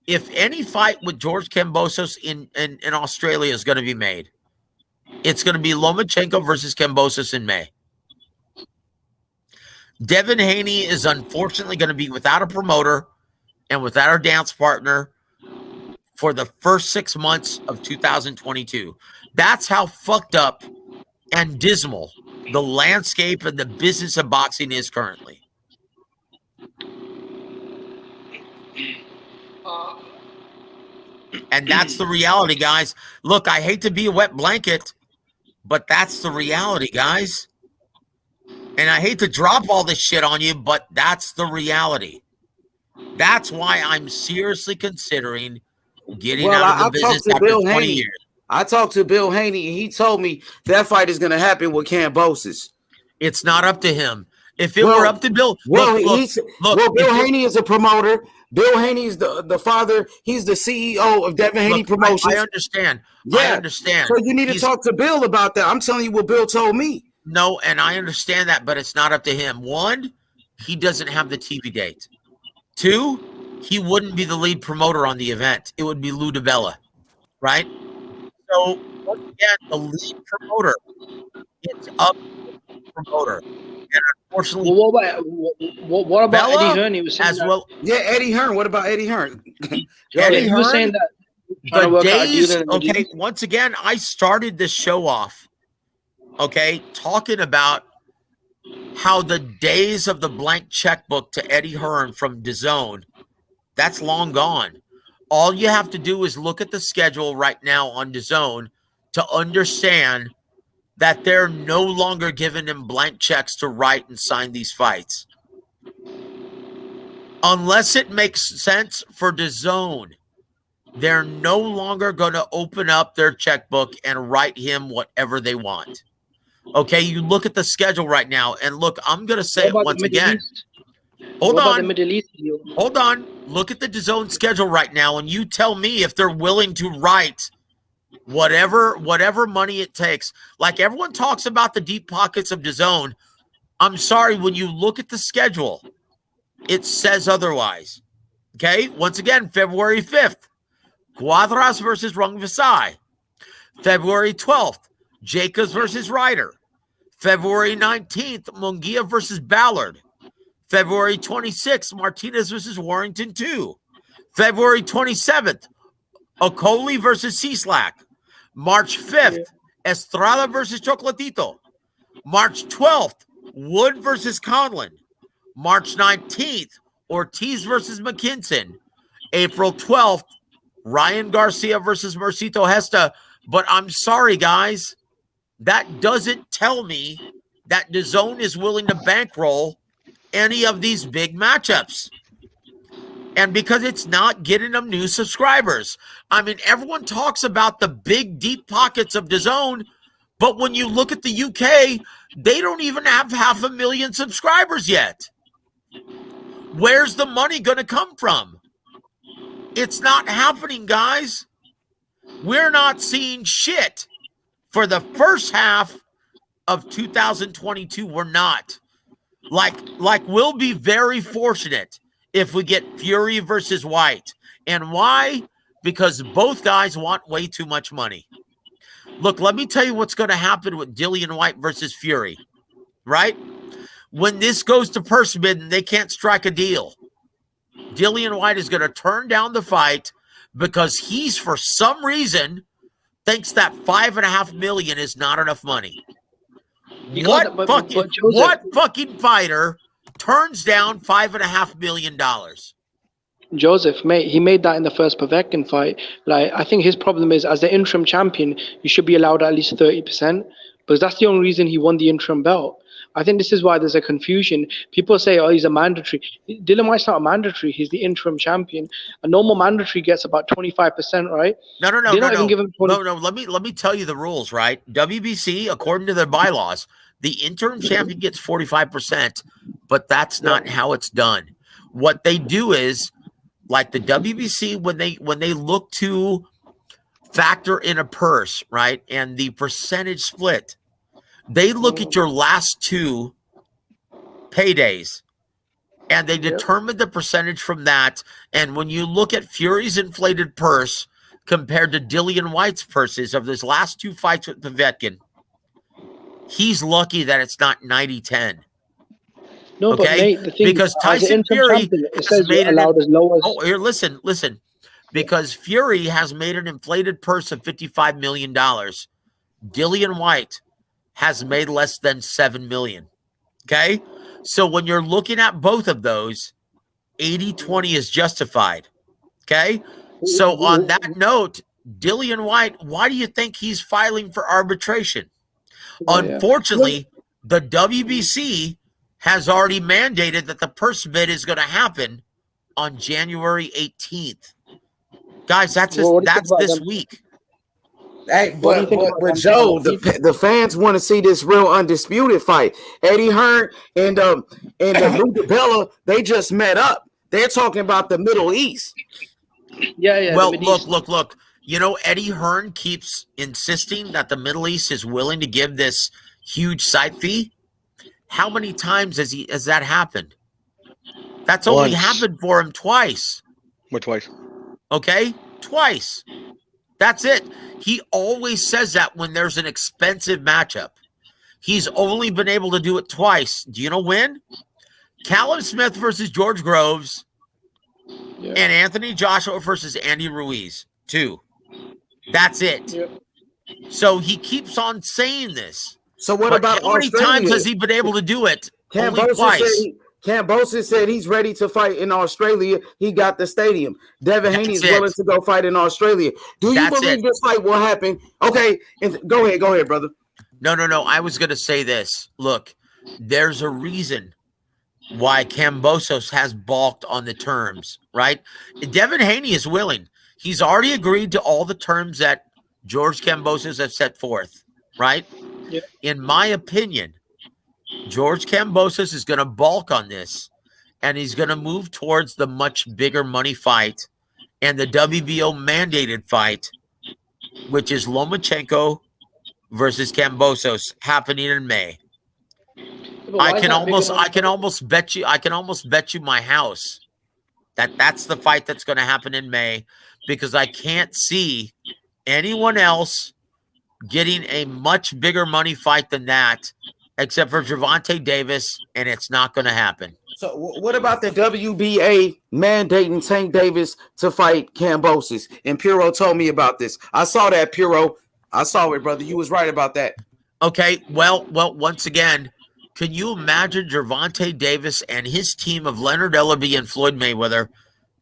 [SPEAKER 19] If any fight with George Kambosos in Australia is going to be made, it's going to be Lomachenko versus Kambosos in May. Devin Haney is unfortunately going to be without a promoter and without a dance partner for the first 6 months of 2022. That's how fucked up and dismal the landscape and the business of boxing is currently. And that's the reality, guys. Look, I hate to be a wet blanket, but that's the reality, guys. And I hate to drop all this shit on you, but that's the reality. That's why I'm seriously considering getting out of the business after 20 years.
[SPEAKER 3] I talked to Bill Haney, and he told me that fight is going to happen with Kambosos.
[SPEAKER 19] It's not up to him. If it were up to Bill,
[SPEAKER 3] Bill Haney is a promoter. Bill Haney's the father. He's the CEO of Devin Haney Promotions.
[SPEAKER 19] I understand.
[SPEAKER 3] Yeah.
[SPEAKER 19] I understand.
[SPEAKER 3] So you need to talk to Bill about that. I'm telling you what Bill told me.
[SPEAKER 19] No, and I understand that, but it's not up to him. One, he doesn't have the TV date. Two, he wouldn't be the lead promoter on the event. It would be Lou DiBella, right? So, once again, the lead promoter, it's up to the promoter. And unfortunately,
[SPEAKER 14] what about
[SPEAKER 19] Bella
[SPEAKER 14] Eddie Hearn? He was saying
[SPEAKER 19] as well.
[SPEAKER 3] Yeah, Eddie Hearn. What about Eddie Hearn?
[SPEAKER 19] Eddie
[SPEAKER 14] he was
[SPEAKER 19] Hearn,
[SPEAKER 14] saying that.
[SPEAKER 19] the days, okay, once again, I started this show off, okay, talking about how the days of the blank checkbook to Eddie Hearn from DAZN, that's long gone. All you have to do is look at the schedule right now on DAZN to understand that they're no longer giving him blank checks to write and sign these fights. Unless it makes sense for DAZN, they're no longer going to open up their checkbook and write him whatever they want. Okay, you look at the schedule right now, and look, I'm going to say it once again. Hold on. Hold on. Look at the DAZN schedule right now, and you tell me if they're willing to write whatever money it takes. Like everyone talks about the deep pockets of DAZN. I'm sorry, when you look at the schedule, it says otherwise. Okay, once again, February 5th, Cuadras versus Rungvisai. February 12th, Jacobs versus Ryder. February 19th, Munguia versus Ballard. February 26th, Martinez versus Warrington 2. February 27th, Okoli versus Cieslak. March 5th, Estrada versus Chocolatito. March 12th, Wood versus Conlon. March 19th, Ortiz versus McKinson. April 12th, Ryan Garcia versus Mercito Hesta. But I'm sorry, guys, that doesn't tell me that DAZN is willing to bankroll any of these big matchups. And because it's not getting them new subscribers. I mean, everyone talks about the big, deep pockets of DAZN, but when you look at the UK, they don't even have 500,000 subscribers yet. Where's the money going to come from? It's not happening, guys. We're not seeing shit. For the first half of 2022, we're not. Like we'll be very fortunate if we get Fury versus White. And why? Because both guys want way too much money. Look, let me tell you what's going to happen with Dillian White versus Fury, right? When this goes to purse bid and they can't strike a deal, Dillian White is going to turn down the fight because he's, for some reason, thinks that $5.5 million is not enough money. What fucking fighter turns down $5.5 million?
[SPEAKER 14] Joseph, mate, he made that in the first Povetkin fight. Like, I think his problem is, as the interim champion, you should be allowed at least 30%, because that's the only reason he won the interim belt. I think this is why there's a confusion. People say, oh, he's a mandatory. Dillian White's not a mandatory. He's the interim champion. A normal mandatory gets about 25%, right?
[SPEAKER 19] No. Let me tell you the rules, right? WBC, according to their bylaws, the interim champion gets 45%, but that's not how it's done. What they do is, like the WBC, when they look to factor in a purse, right, and the percentage split, they look at your last two paydays and they determine the percentage from that. And when you look at Fury's inflated purse compared to Dillian White's purses of his last two fights with Povetkin, he's lucky that it's not 90-10.
[SPEAKER 14] No,
[SPEAKER 19] okay?
[SPEAKER 14] But mate, the thing
[SPEAKER 19] because Tyson Fury has made it allowed as low as. Oh, here, listen. Because Fury has made an inflated purse of $55 million. Dillian White has made less than $7 million. Okay? So when you're looking at both of those, 80-20 is justified. Okay? So on that note, Dillian White, why do you think he's filing for arbitration? Unfortunately, the WBC has already mandated that the purse bid is going to happen on January 18th. Guys, that's this week.
[SPEAKER 3] Hey, but Joe, the fans want to see this real undisputed fight. Eddie Hearn and Lou DiBella, they just met up. They're talking about the Middle East.
[SPEAKER 14] Yeah.
[SPEAKER 19] Well, look. You know, Eddie Hearn keeps insisting that the Middle East is willing to give this huge site fee. How many times has that happened? That's only happened for him twice.
[SPEAKER 7] What twice?
[SPEAKER 19] Okay, twice. That's it. He always says that when there's an expensive matchup. He's only been able to do it twice. Do you know when? Callum Smith versus George Groves and Anthony Joshua versus Andy Ruiz. 2. That's it. Yep. So he keeps on saying this.
[SPEAKER 3] So what about
[SPEAKER 19] how many times has he been able to do it? Only twice.
[SPEAKER 3] Kambosos said he's ready to fight in Australia. He got the stadium. Devin Haney is willing to go fight in Australia. Do you believe this fight will happen? Okay, go ahead, brother.
[SPEAKER 19] No. I was going to say this. Look, there's a reason why Kambosos has balked on the terms, right? Devin Haney is willing. He's already agreed to all the terms that George Kambosos has set forth, right? Yep. In my opinion, George Kambosos is going to balk on this, and he's going to move towards the much bigger money fight and the WBO mandated fight, which is Lomachenko versus Kambosos, happening in May. I can almost bet you my house that that's the fight that's going to happen in May, because I can't see anyone else getting a much bigger money fight than that, except for Gervonta Davis, and it's not going to happen.
[SPEAKER 3] So what about the WBA mandating Tank Davis to fight Kambosos? And Puro told me about this. I saw that, Puro. I saw it, brother. You was right about that.
[SPEAKER 19] Okay, well, once again, can you imagine Gervonta Davis and his team of Leonard Ellerbe and Floyd Mayweather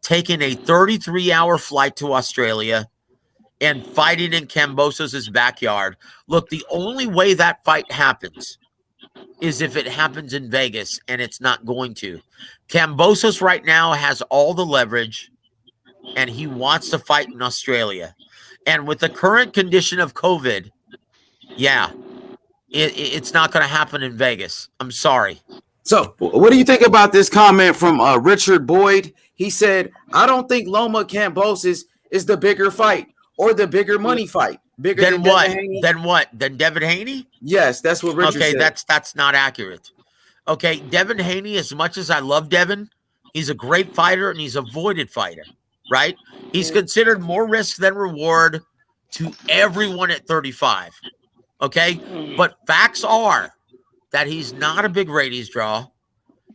[SPEAKER 19] taking a 33-hour flight to Australia and fighting in Kambosos' backyard? Look, the only way that fight happens is if it happens in Vegas, and it's not going to. Kambosos right now has all the leverage, and he wants to fight in Australia. And with the current condition of COVID, it's not going to happen in Vegas. I'm sorry.
[SPEAKER 3] So what do you think about this comment from Richard Boyd? He said, I don't think Loma Kambosos is the bigger fight or the bigger money fight. Bigger
[SPEAKER 19] than what? Then what? Than Devin Haney?
[SPEAKER 3] Yes, that's what Richard said.
[SPEAKER 19] Okay, that's not accurate. Okay, Devin Haney, as much as I love Devin, he's a great fighter and he's a voided fighter, right? He's considered more risk than reward to everyone at 35. Okay? But facts are that he's not a big ratings draw.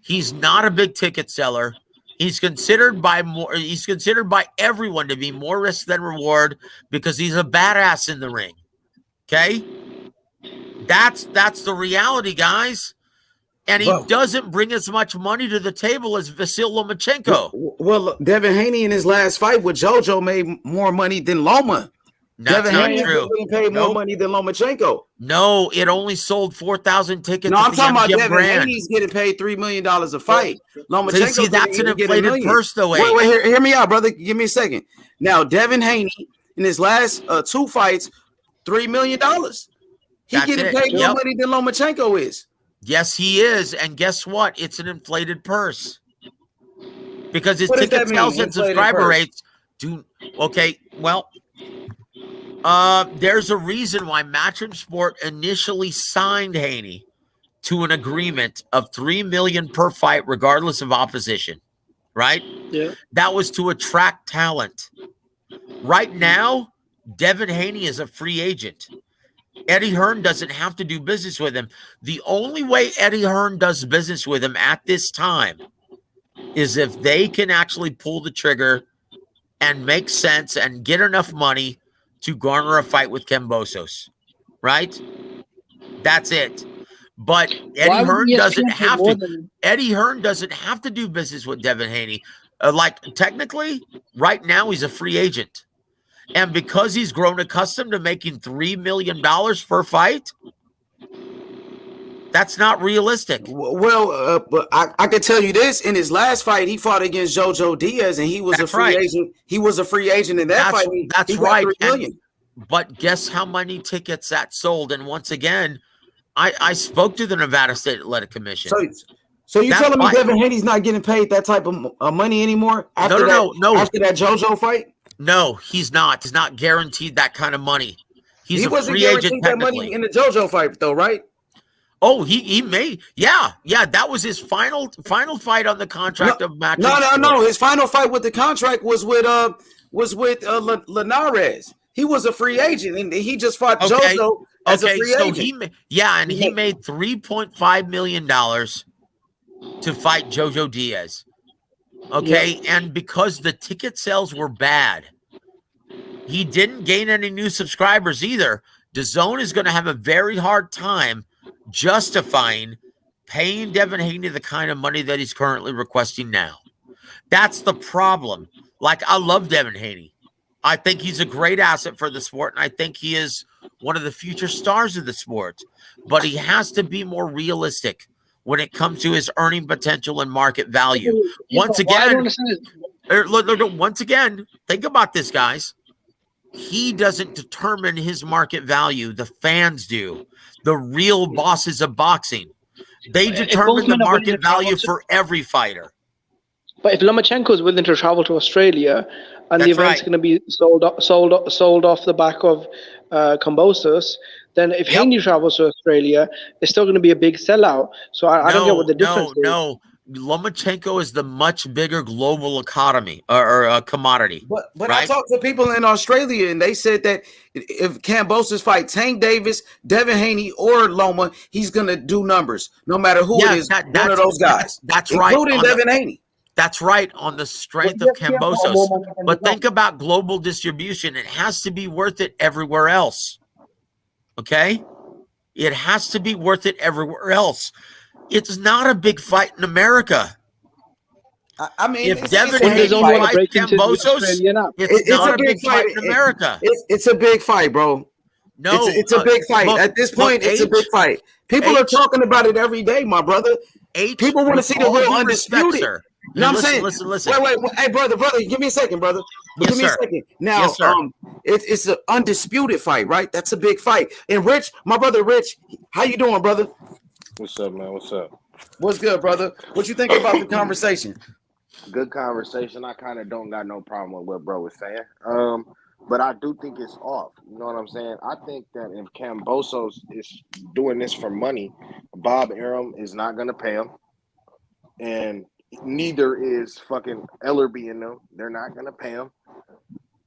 [SPEAKER 19] He's not a big ticket seller. He's considered by everyone to be more risk than reward because he's a badass in the ring. Okay? That's the reality, guys. And he doesn't bring as much money to the table as Vasyl Lomachenko.
[SPEAKER 3] Well, Devin Haney in his last fight with JoJo made more money than Loma.
[SPEAKER 19] That's not true.
[SPEAKER 3] Paid more money than Lomachenko.
[SPEAKER 19] No, it only sold 4,000 tickets.
[SPEAKER 3] No, I'm talking about Devin Haney's getting paid $3 million a fight. Lomachenko,
[SPEAKER 19] see, that's an inflated purse, though.
[SPEAKER 3] Wait, hear me out, brother. Give me a second. Now, Devin Haney in his last 2 fights, $3 million. He's getting paid more money than Lomachenko is.
[SPEAKER 19] Yes, he is. And guess what? It's an inflated purse because his ticket sales and subscriber rates do. Okay, well. There's a reason why Matchroom Sport initially signed Haney to an agreement of $3 million per fight, regardless of opposition. Right? Yeah. That was to attract talent. Right now, Devin Haney is a free agent. Eddie Hearn doesn't have to do business with him. The only way Eddie Hearn does business with him at this time is if they can actually pull the trigger and make sense and get enough money to garner a fight with Kambosos, right? That's it. But
[SPEAKER 14] Why
[SPEAKER 19] Eddie
[SPEAKER 14] would
[SPEAKER 19] Hearn
[SPEAKER 14] ESPN
[SPEAKER 19] doesn't
[SPEAKER 14] pay
[SPEAKER 19] have
[SPEAKER 14] more
[SPEAKER 19] to.
[SPEAKER 14] than
[SPEAKER 19] Eddie Hearn doesn't have to do business with Devin Haney. Like technically, right now he's a free agent, and because he's grown accustomed to making $3 million per fight, that's not realistic.
[SPEAKER 3] Well, but I can tell you this: in his last fight, he fought against JoJo Diaz, and he was a free agent. He was a free agent in that fight.
[SPEAKER 19] That's
[SPEAKER 3] he
[SPEAKER 19] right.
[SPEAKER 3] got $3 million.
[SPEAKER 19] But guess how many tickets that sold? And once again, I spoke to the Nevada State Athletic Commission.
[SPEAKER 3] So you telling me Devin Haney's not getting paid that type of money anymore? After
[SPEAKER 19] No.
[SPEAKER 3] After that JoJo fight?
[SPEAKER 19] No, he's not. He's not guaranteed that kind of money. He
[SPEAKER 3] wasn't guaranteed that money in the JoJo fight, though, right?
[SPEAKER 19] Oh, he may. Yeah. That was his final fight on the contract of match.
[SPEAKER 3] No. His final fight with the contract was with Linares. He was a free agent, and he just fought JoJo as a free agent.
[SPEAKER 19] He made $3.5 million to fight JoJo Diaz. Okay, and because the ticket sales were bad, he didn't gain any new subscribers either. DAZN is going to have a very hard time justifying paying Devin Haney the kind of money that he's currently requesting now. That's the problem. Like, I love Devin Haney. I think he's a great asset for the sport, and I think he is one of the future stars of the sport. But he has to be more realistic when it comes to his earning potential and market value. Once again, think about this, guys. He doesn't determine his market value. The fans do. The real bosses of boxing. They determine the market value for every fighter.
[SPEAKER 14] But if Lomachenko is willing to travel to Australia and the event's going to be sold off the back of Kambosos, then if Haney travels to Australia, it's still going to be a big sellout. So I don't get what the difference is.
[SPEAKER 19] No. Lomachenko is the much bigger global economy or commodity.
[SPEAKER 3] But
[SPEAKER 19] right?
[SPEAKER 3] I talked to people in Australia, and they said that if Kambosos fights Tank Davis, Devin Haney, or Loma, he's going to do numbers, no matter who it is. One of those guys.
[SPEAKER 19] That's right.
[SPEAKER 3] Including Devin Haney.
[SPEAKER 19] That's right, on the strength of Kambosos. But think about global distribution. It has to be worth it everywhere else. Okay? It has to be worth it everywhere else. It's not a big fight in America.
[SPEAKER 3] I mean,
[SPEAKER 19] if Devin Haney fights Kambosos, it's not a big fight in America.
[SPEAKER 3] It's a big fight, bro.
[SPEAKER 19] No,
[SPEAKER 3] it's a big fight. At this point, it's a big fight. People are talking about it every day, my brother. People want to see the real undisputed. You know what I'm saying?
[SPEAKER 19] Listen.
[SPEAKER 3] Wait. Hey, brother, give me a second, brother. Give me a second. Now, it's an undisputed fight, right? That's a big fight. And Rich, my brother Rich, how you doing, brother?
[SPEAKER 21] What's up, man? What's up?
[SPEAKER 3] What's good, brother? What you think about the conversation?
[SPEAKER 21] Good conversation. I kind of don't got no problem with what bro was saying. But I do think it's off. You know what I'm saying? I think that if Kambosos is doing this for money, Bob Arum is not going to pay him. And neither is fucking Ellerby and them. They're not going to pay him.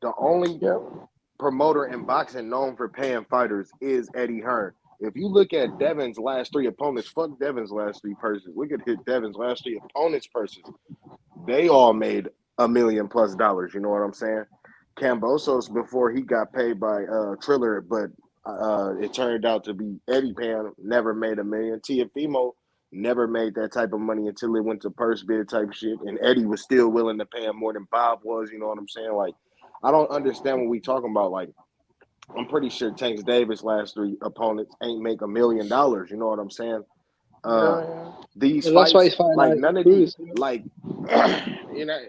[SPEAKER 21] The only promoter in boxing known for paying fighters is Eddie Hearn. If you look at Devin's last three opponents, fuck Devin's last three purses. Look at Devin's last three opponents' purses. They all made $1 million plus. You know what I'm saying? Kambosos, before he got paid by Triller, but it turned out to be Eddie paying, never made $1 million. Tiafimo never made that type of money until it went to purse bid type shit, and Eddie was still willing to pay him more than Bob was. You know what I'm saying? Like, I don't understand what we talking about. Like, I'm pretty sure Tank Davis' last three opponents ain't make $1 million. You know what I'm saying? These fights, like none of these, like you know,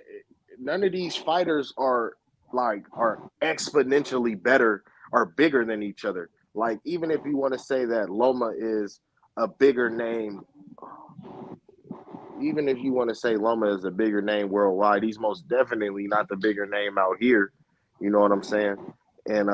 [SPEAKER 21] none of these fighters are exponentially better or bigger than each other. Like, even if you want to say that Loma is a bigger name, even if you want to say Loma is a bigger name worldwide, he's most definitely not the bigger name out here. You know what I'm saying? And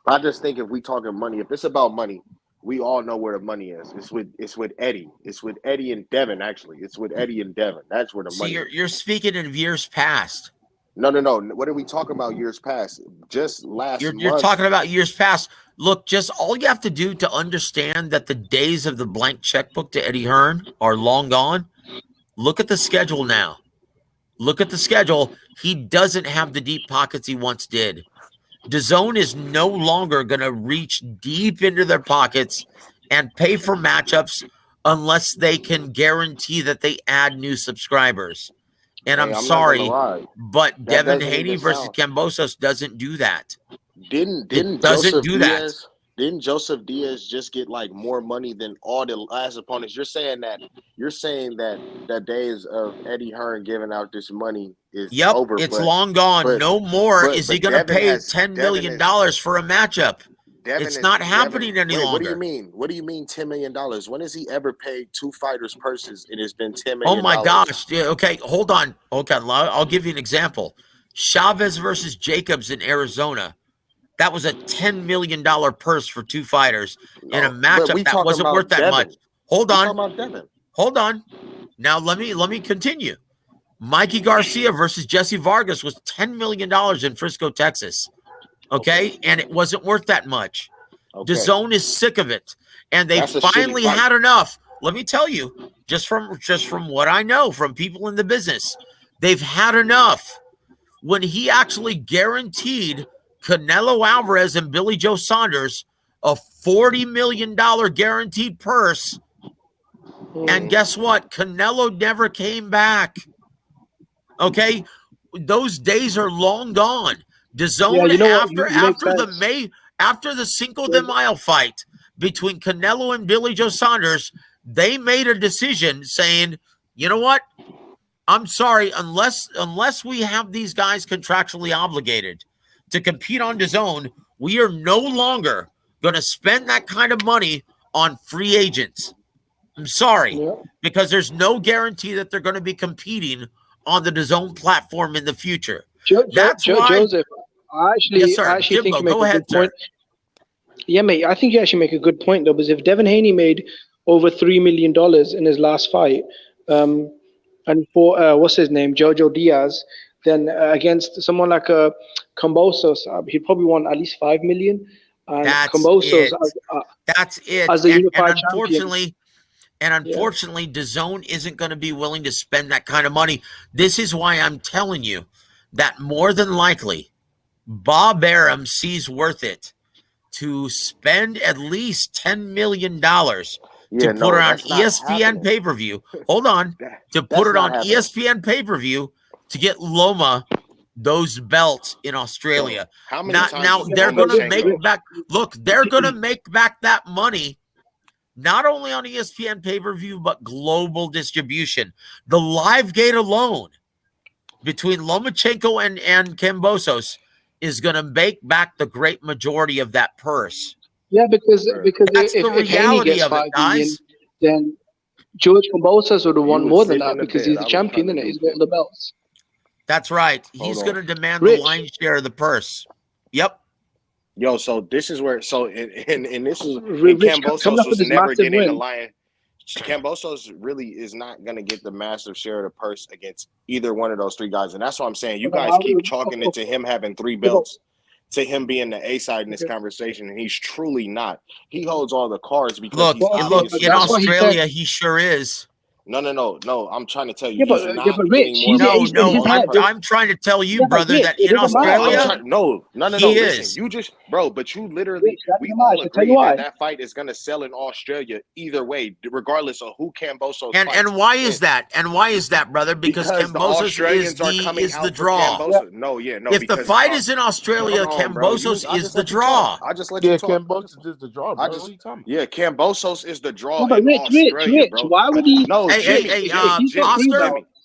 [SPEAKER 21] I just think if we talking money, if it's about money, we all know where the money is. It's with Eddie. It's with Eddie and Devin, actually. It's with Eddie and Devin. That's where the money is.
[SPEAKER 19] You're speaking in years past.
[SPEAKER 21] No. What are we talking about years past? Just last month.
[SPEAKER 19] You're talking about years past. Look, just all you have to do to understand that the days of the blank checkbook to Eddie Hearn are long gone, look at the schedule now. Look at the schedule. He doesn't have the deep pockets he once did. DAZN is no longer going to reach deep into their pockets and pay for matchups unless they can guarantee that they add new subscribers. And
[SPEAKER 21] Hey,
[SPEAKER 19] I'm
[SPEAKER 21] I'm not gonna
[SPEAKER 19] sorry,
[SPEAKER 21] lie.
[SPEAKER 19] but
[SPEAKER 21] That
[SPEAKER 19] Devin
[SPEAKER 21] doesn't
[SPEAKER 19] Haney
[SPEAKER 21] even
[SPEAKER 19] versus
[SPEAKER 21] sound.
[SPEAKER 19] Kambosos doesn't do that.
[SPEAKER 21] Didn't
[SPEAKER 19] It doesn't
[SPEAKER 21] Joseph
[SPEAKER 19] do that.
[SPEAKER 21] Diaz? Didn't Joseph Diaz just get like more money than all the last opponents? You're saying that the days of Eddie Hearn giving out this money is
[SPEAKER 19] Yep,
[SPEAKER 21] over.
[SPEAKER 19] it's long gone. No more is he going to pay $10 million for a matchup. It's not happening any
[SPEAKER 21] wait,
[SPEAKER 19] longer.
[SPEAKER 21] what do you mean? What do you mean $10 million? When has he ever paid 2 fighters purses? It has been $10 million.
[SPEAKER 19] Oh my gosh. Yeah, okay, hold on. Okay, I'll give you an example. Chavez versus Jacobs in Arizona. That was a $10 million purse for 2 fighters in a matchup that wasn't worth that much. Hold on.
[SPEAKER 21] Talking about Devin.
[SPEAKER 19] Hold on. Now let me continue. Mikey Garcia versus Jesse Vargas was $10 million in Frisco, Texas. Okay? And it wasn't worth that much.
[SPEAKER 21] Okay.
[SPEAKER 19] DAZN is sick of it. And they finally had enough. Let me tell you, just from what I know from people in the business, they've had enough. When he actually guaranteed Canelo Alvarez and Billy Joe Saunders a $40 million guaranteed purse, and guess what? Canelo never came back. Okay? Those days are long gone. DAZN, after the Cinco de Mayo fight between Canelo and Billy Joe Saunders, they made a decision saying, you know what? I'm sorry, unless we have these guys contractually obligated to compete on DAZN, we are no longer going to spend that kind of money on free agents. I'm sorry, because there's no guarantee that they're going to be competing on the DAZN platform in the future. That's why.
[SPEAKER 14] Joseph, I actually think you make a good point. Yeah, mate, I think you actually make a good point though, because if Devin Haney made over $3 million in his last fight, and for what's his name, Jojo Diaz, then against someone like Kambosos, he'd probably want at least $5 million. And
[SPEAKER 19] That's
[SPEAKER 14] Kambosos,
[SPEAKER 19] That's it.
[SPEAKER 14] As a unified
[SPEAKER 19] unfortunately, DAZN isn't going to be willing to spend that kind of money. This is why I'm telling you that more than likely, Bob Arum sees worth it to spend at least $10 million to put it on ESPN pay-per-view. Hold on. To put it on ESPN pay-per-view to get Loma those belts in Australia. Now they're going to make back. Look, they're going to make back that money not only on ESPN pay-per-view but global distribution. The live gate alone between Lomachenko and Kambosos is going to make back the great majority of that purse.
[SPEAKER 14] Yeah, because
[SPEAKER 19] that's the reality of it, guys.
[SPEAKER 14] Then George Kambosos would have won more than that because he's the champion, and he's got the belts.
[SPEAKER 19] That's right. He's going to demand the lion's share of the purse. Yep.
[SPEAKER 21] Yo, so this is where and this is Kambosos was never getting the lion. Kambosos really is not going to get the massive share of the purse against either one of those 3 guys, and that's what I'm saying. You guys keep chalking it to him having 3 belts, to him being the A side in this conversation, and he's truly not. He holds all the cards because
[SPEAKER 19] look in Australia, he sure is.
[SPEAKER 21] No. I'm trying to tell you.
[SPEAKER 14] Yeah, but Rich,
[SPEAKER 19] I'm trying to tell you, brother, that in Australia,
[SPEAKER 21] no. Listen, you just, bro, but you literally, we all agree that fight is going to sell in Australia either way, regardless of who Kambosos fights.
[SPEAKER 19] And why is that? And why is that, brother? Because Kambosos is the draw.
[SPEAKER 21] No.
[SPEAKER 19] If the fight is in Australia, Kambosos is the draw.
[SPEAKER 21] I just let you talk.
[SPEAKER 4] Kambosos is the draw, bro. What are you talking about?
[SPEAKER 21] Yeah, Kambosos is the draw
[SPEAKER 14] in
[SPEAKER 21] Australia, bro.
[SPEAKER 14] Why would he?
[SPEAKER 21] No,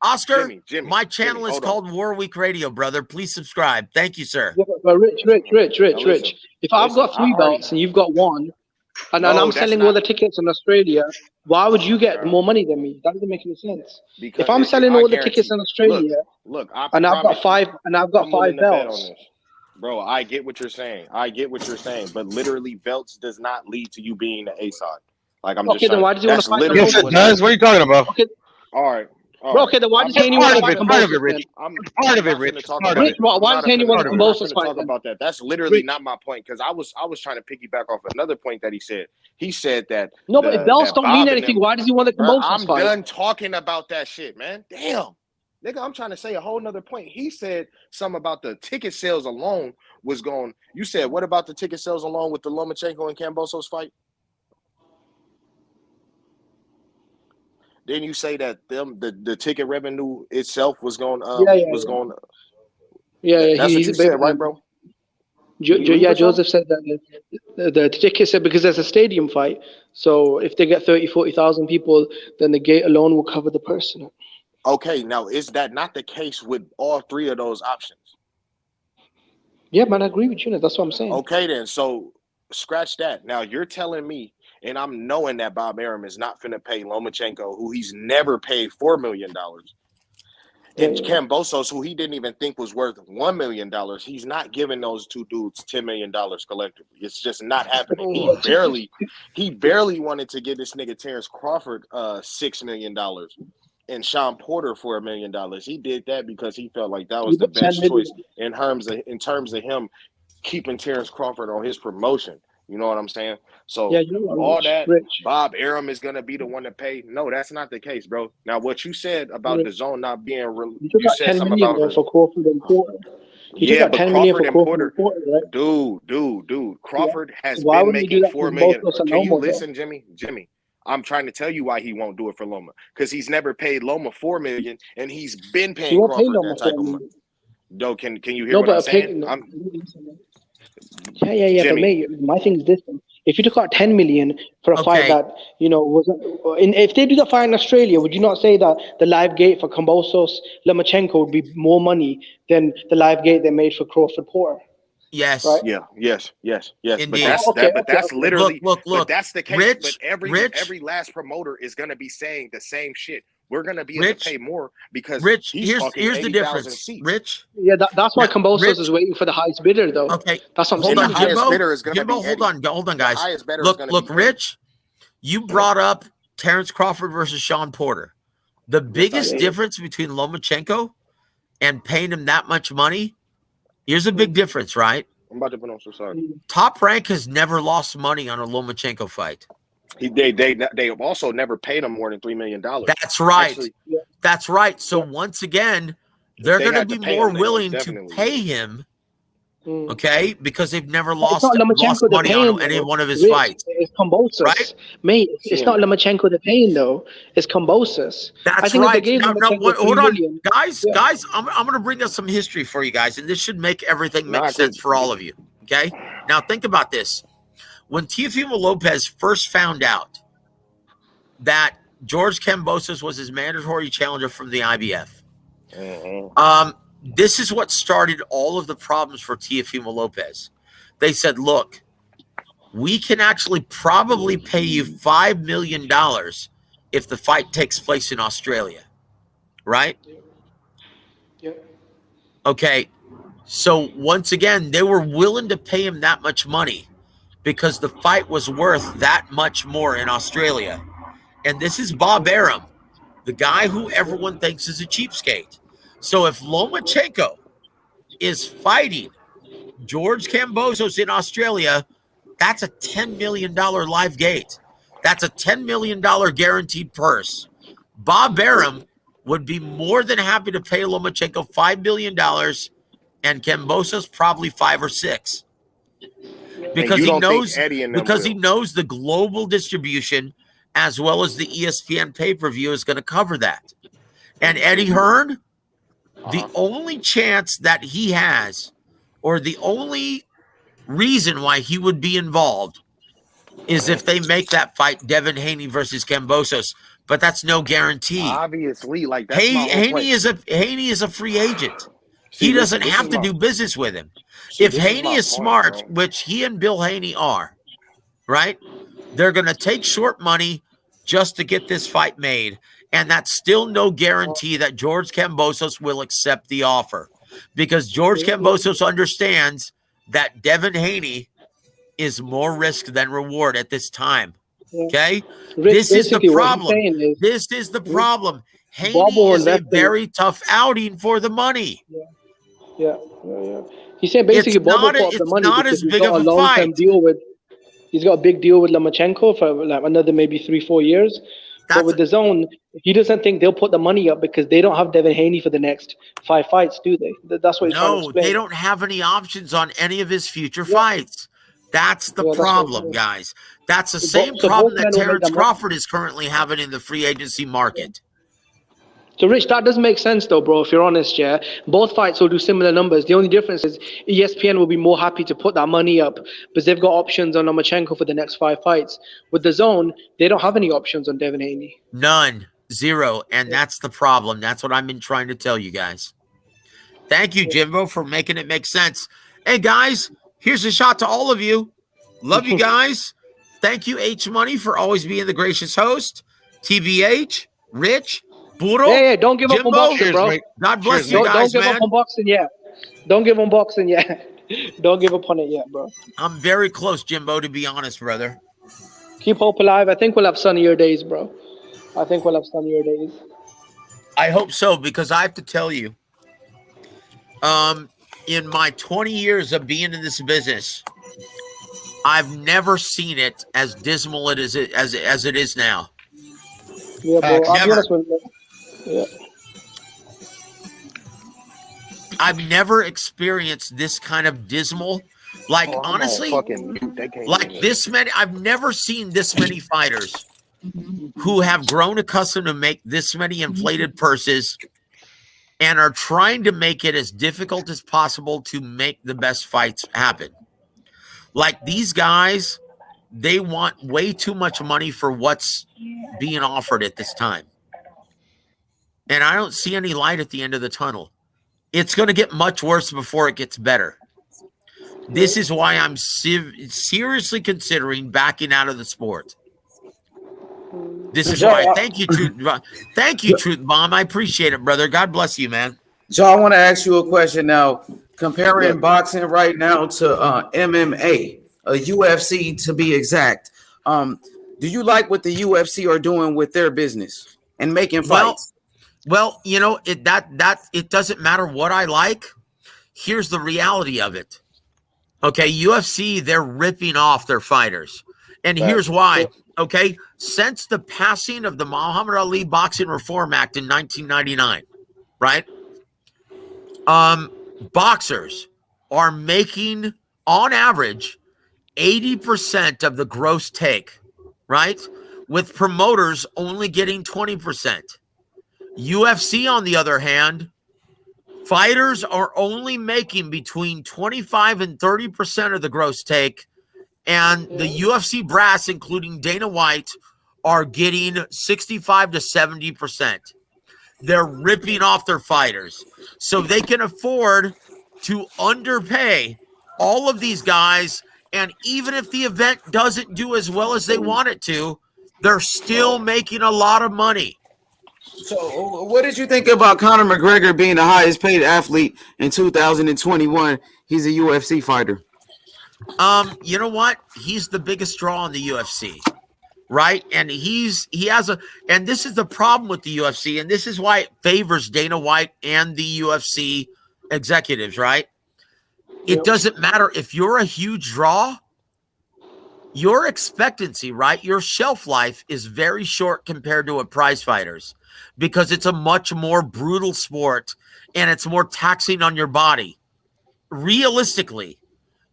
[SPEAKER 19] Oscar, Jimmy, my channel is called War Week Radio, brother. Please subscribe. Thank you, sir.
[SPEAKER 14] Yeah, but Rich. If I've got 3 belts and you've got 1, and I'm selling all the tickets in Australia, why would you get more money than me? That doesn't make any sense. Because if I'm selling all the tickets in Australia, and I've got 5 belts.
[SPEAKER 21] Bro, I get what you're saying. But literally, belts does not lead to you being the A side. Like I'm just
[SPEAKER 14] then why did you want to fight?
[SPEAKER 7] Yes, it does. What are you talking about?
[SPEAKER 14] Okay.
[SPEAKER 21] All right.
[SPEAKER 14] Bro, okay, then why does Haney want to fight Kambosos?
[SPEAKER 7] Part of it, Rich. Part of it.
[SPEAKER 14] Why does Haney want to Kambosos fight?
[SPEAKER 21] Talk about that. That's literally not my point, because I was trying to piggyback off another point that he said. He said that
[SPEAKER 14] but if belts don't mean anything, why does he want the Kambosos fight?
[SPEAKER 21] I'm done talking about that shit, man. Damn. Nigga, I'm trying to say a whole nother point. He said something about the ticket sales alone was going. You said, what about the ticket sales alone with the Lomachenko and Kambosos fight? Didn't you say that the ticket revenue itself was going going? That's what you said, right, bro?
[SPEAKER 14] Joseph said that the ticket said because there's a stadium fight, so if they get 30,000-40,000 people, then the gate alone will cover the person.
[SPEAKER 21] Okay, now is that not the case with all three of those options?
[SPEAKER 14] Yeah, man, I agree with you. That's what I'm saying.
[SPEAKER 21] Okay, then. So scratch that. Now you're telling me, and I'm knowing that Bob Arum is not finna pay Lomachenko, who he's never paid $4 million, and Kambosos, who he didn't even think was worth $1 million. He's not giving those two dudes $10 million collectively. It's just not happening. He barely wanted to give this nigga Terrence Crawford $6 million. And Sean Porter for $1 million. He did that because he felt like that was the best choice in terms of him keeping Terrence Crawford on his promotion. You know what I'm saying? So all that, Bob Arum is gonna be the one to pay. No, that's not the case, bro. Now, what you said about the zone not being real, you said something about
[SPEAKER 14] for Crawford and Porter.
[SPEAKER 21] Yeah, but Crawford and Porter, right? Dude, Crawford has been making $4 million. Can you listen, Jimmy? I'm trying to tell you why he won't do it for Loma, because he's never paid Loma $4 million, and he's been paying Crawford that type of money. No, can you hear what I'm saying?
[SPEAKER 14] Yeah. Jimmy. But mate, my thing is this: if you took out 10 million for a fight that was, if they do the fight in Australia, would you not say that the live gate for Kambosos Lomachenko would be more money than the live gate they made for Crawford Porter?
[SPEAKER 19] Yes.
[SPEAKER 14] Right?
[SPEAKER 21] Yeah. Yes.
[SPEAKER 19] Indeed.
[SPEAKER 21] But that's literally.
[SPEAKER 19] Look.
[SPEAKER 21] But that's the case. But every last promoter is going to be saying the same shit. We're going to be able to pay more because here's the difference.
[SPEAKER 19] Seats. Rich.
[SPEAKER 14] Yeah, that's why Kambosos is waiting for the highest bidder, though.
[SPEAKER 19] Okay.
[SPEAKER 14] That's what I'm
[SPEAKER 21] saying.
[SPEAKER 19] Hold
[SPEAKER 21] on, the highest bidder is going to be
[SPEAKER 19] Hold on, guys.
[SPEAKER 21] The highest bidder
[SPEAKER 19] look, Rich. You brought up Terrence Crawford versus Sean Porter. The biggest difference between Lomachenko and paying him that much money. Here's a big difference, right?
[SPEAKER 21] I'm about to put on some sorry.
[SPEAKER 19] Top Rank has never lost money on a Lomachenko fight.
[SPEAKER 21] They also never paid him more than $3 million.
[SPEAKER 19] That's right. Actually, that's right. So once again, they're going to be more willing to pay him. Okay, because they've never lost money on any one of his fights.
[SPEAKER 14] It's Kambosos, right? Mate, it's not Lomachenko they're paying though. It's Kambosos.
[SPEAKER 19] That's right. Hold on, guys. I'm going to bring up some history for you guys, and this should make everything make sense for all of you. Okay, now think about this. When Teofimo Lopez first found out that George Kambosos was his mandatory challenger from the IBF, this is what started all of the problems for Teofimo Lopez. They said, look, we can actually probably pay you $5 million if the fight takes place in Australia, right?
[SPEAKER 14] Yeah.
[SPEAKER 19] Okay, so once again, they were willing to pay him that much money because the fight was worth that much more in Australia. And this is Bob Arum, the guy who everyone thinks is a cheapskate. So if Lomachenko is fighting George Kambosos in Australia, that's a $10 million live gate. That's a $10 million guaranteed purse. Bob Arum would be more than happy to pay Lomachenko $5 million and Kambosos probably 5 or 6. Because he knows the global distribution as well as the ESPN pay-per-view is going to cover that. And Eddie Hearn, the only chance that he has, or the only reason why he would be involved, is if they make that fight Devin Haney versus Kambosos. But that's no guarantee.
[SPEAKER 21] Obviously, like that's
[SPEAKER 19] Haney is a free agent. He doesn't have to do business with him. If Haney is smart, which he and Bill Haney are, right? They're going to take short money just to get this fight made. And that's still no guarantee that George Kambosos will accept the offer, because George Kambosos understands that Devin Haney is more risk than reward at this time. Okay? This is the problem. This is the problem. Haney is a very tough outing for the money.
[SPEAKER 14] Yeah. He said basically Bobo fought the money because he's got a long-term deal with. He's got a big deal with Lomachenko for like another maybe 3-4 years. But with the zone, he doesn't think they'll put the money up because they don't have Devin Haney for the next 5 fights, do they? That's what he's trying to explain.
[SPEAKER 19] They don't have any options on any of his future fights. That's the
[SPEAKER 14] Yeah,
[SPEAKER 19] problem, guys. That's the same
[SPEAKER 14] So
[SPEAKER 19] problem
[SPEAKER 14] both
[SPEAKER 19] that
[SPEAKER 14] men will make
[SPEAKER 19] Terrence
[SPEAKER 14] that money.
[SPEAKER 19] Crawford is currently having in the free agency market.
[SPEAKER 14] So, Rich, that does make sense, though, bro, if you're honest, yeah? Both fights will do similar numbers. The only difference is ESPN will be more happy to put that money up because they've got options on Lomachenko for the next 5 fights. With the zone, they don't have any options on Devin Haney.
[SPEAKER 19] None. Zero. And that's the problem. That's what I've been trying to tell you guys. Thank you, Jimbo, for making it make sense. Hey, guys, here's a shot to all of you. Love you guys. Thank you, H Money, for always being the gracious host. TBH, Rich, Burro,
[SPEAKER 14] Hey, don't give up on boxing,
[SPEAKER 19] Jimbo.
[SPEAKER 14] bro.
[SPEAKER 19] God bless you guys,
[SPEAKER 14] don't give
[SPEAKER 19] man.
[SPEAKER 14] up on boxing yet. Don't give on boxing yet. Don't give up on it yet, bro.
[SPEAKER 19] I'm very close, Jimbo, to be honest, brother.
[SPEAKER 14] Keep hope alive. I think we'll have sunnier days, bro. I think we'll have sunnier days.
[SPEAKER 19] I hope so, because I have to tell you, in my 20 years of being in this business, I've never seen it as dismal as it is now.
[SPEAKER 14] Yeah, bro. I'll be honest with you. Yeah.
[SPEAKER 19] I've never experienced this kind of dismal. Like, honestly, like this many, I've never seen this many fighters who have grown accustomed to make this many inflated purses and are trying to make it as difficult as possible to make the best fights happen. Like, these guys, they want way too much money for what's being offered at this time. And I don't see any light at the end of the tunnel. It's going to get much worse before it gets better. This is why I'm seriously considering backing out of the sport. This is why. Thank you, Truth. Thank you, Truth Bomb. I appreciate it, brother. God bless you, man.
[SPEAKER 3] Joe, I want to ask you a question now. Comparing boxing right now to MMA, UFC to be exact. Do you like what the UFC are doing with their business and making fights?
[SPEAKER 19] Well, you know, it doesn't matter what I like. Here's the reality of it. Okay, UFC, they're ripping off their fighters. And here's why. Okay, since the passing of the Muhammad Ali Boxing Reform Act in 1999, right? Boxers are making, on average, 80% of the gross take, right? With promoters only getting 20%. UFC, on the other hand, fighters are only making between 25 and 30% of the gross take, and the UFC brass, including Dana White, are getting 65 to 70%. They're ripping off their fighters so they can afford to underpay all of these guys, and even if the event doesn't do as well as they want it to, they're still making a lot of money.
[SPEAKER 3] So what did you think about Conor McGregor being the highest paid athlete in 2021? He's a UFC fighter.
[SPEAKER 19] You know what? He's the biggest draw in the UFC, right? And and this is the problem with the UFC, and this is why it favors Dana White and the UFC executives, right? It doesn't matter if you're a huge draw, your expectancy, right? Your shelf life is very short compared to a prize fighter's, because it's a much more brutal sport and it's more taxing on your body. Realistically,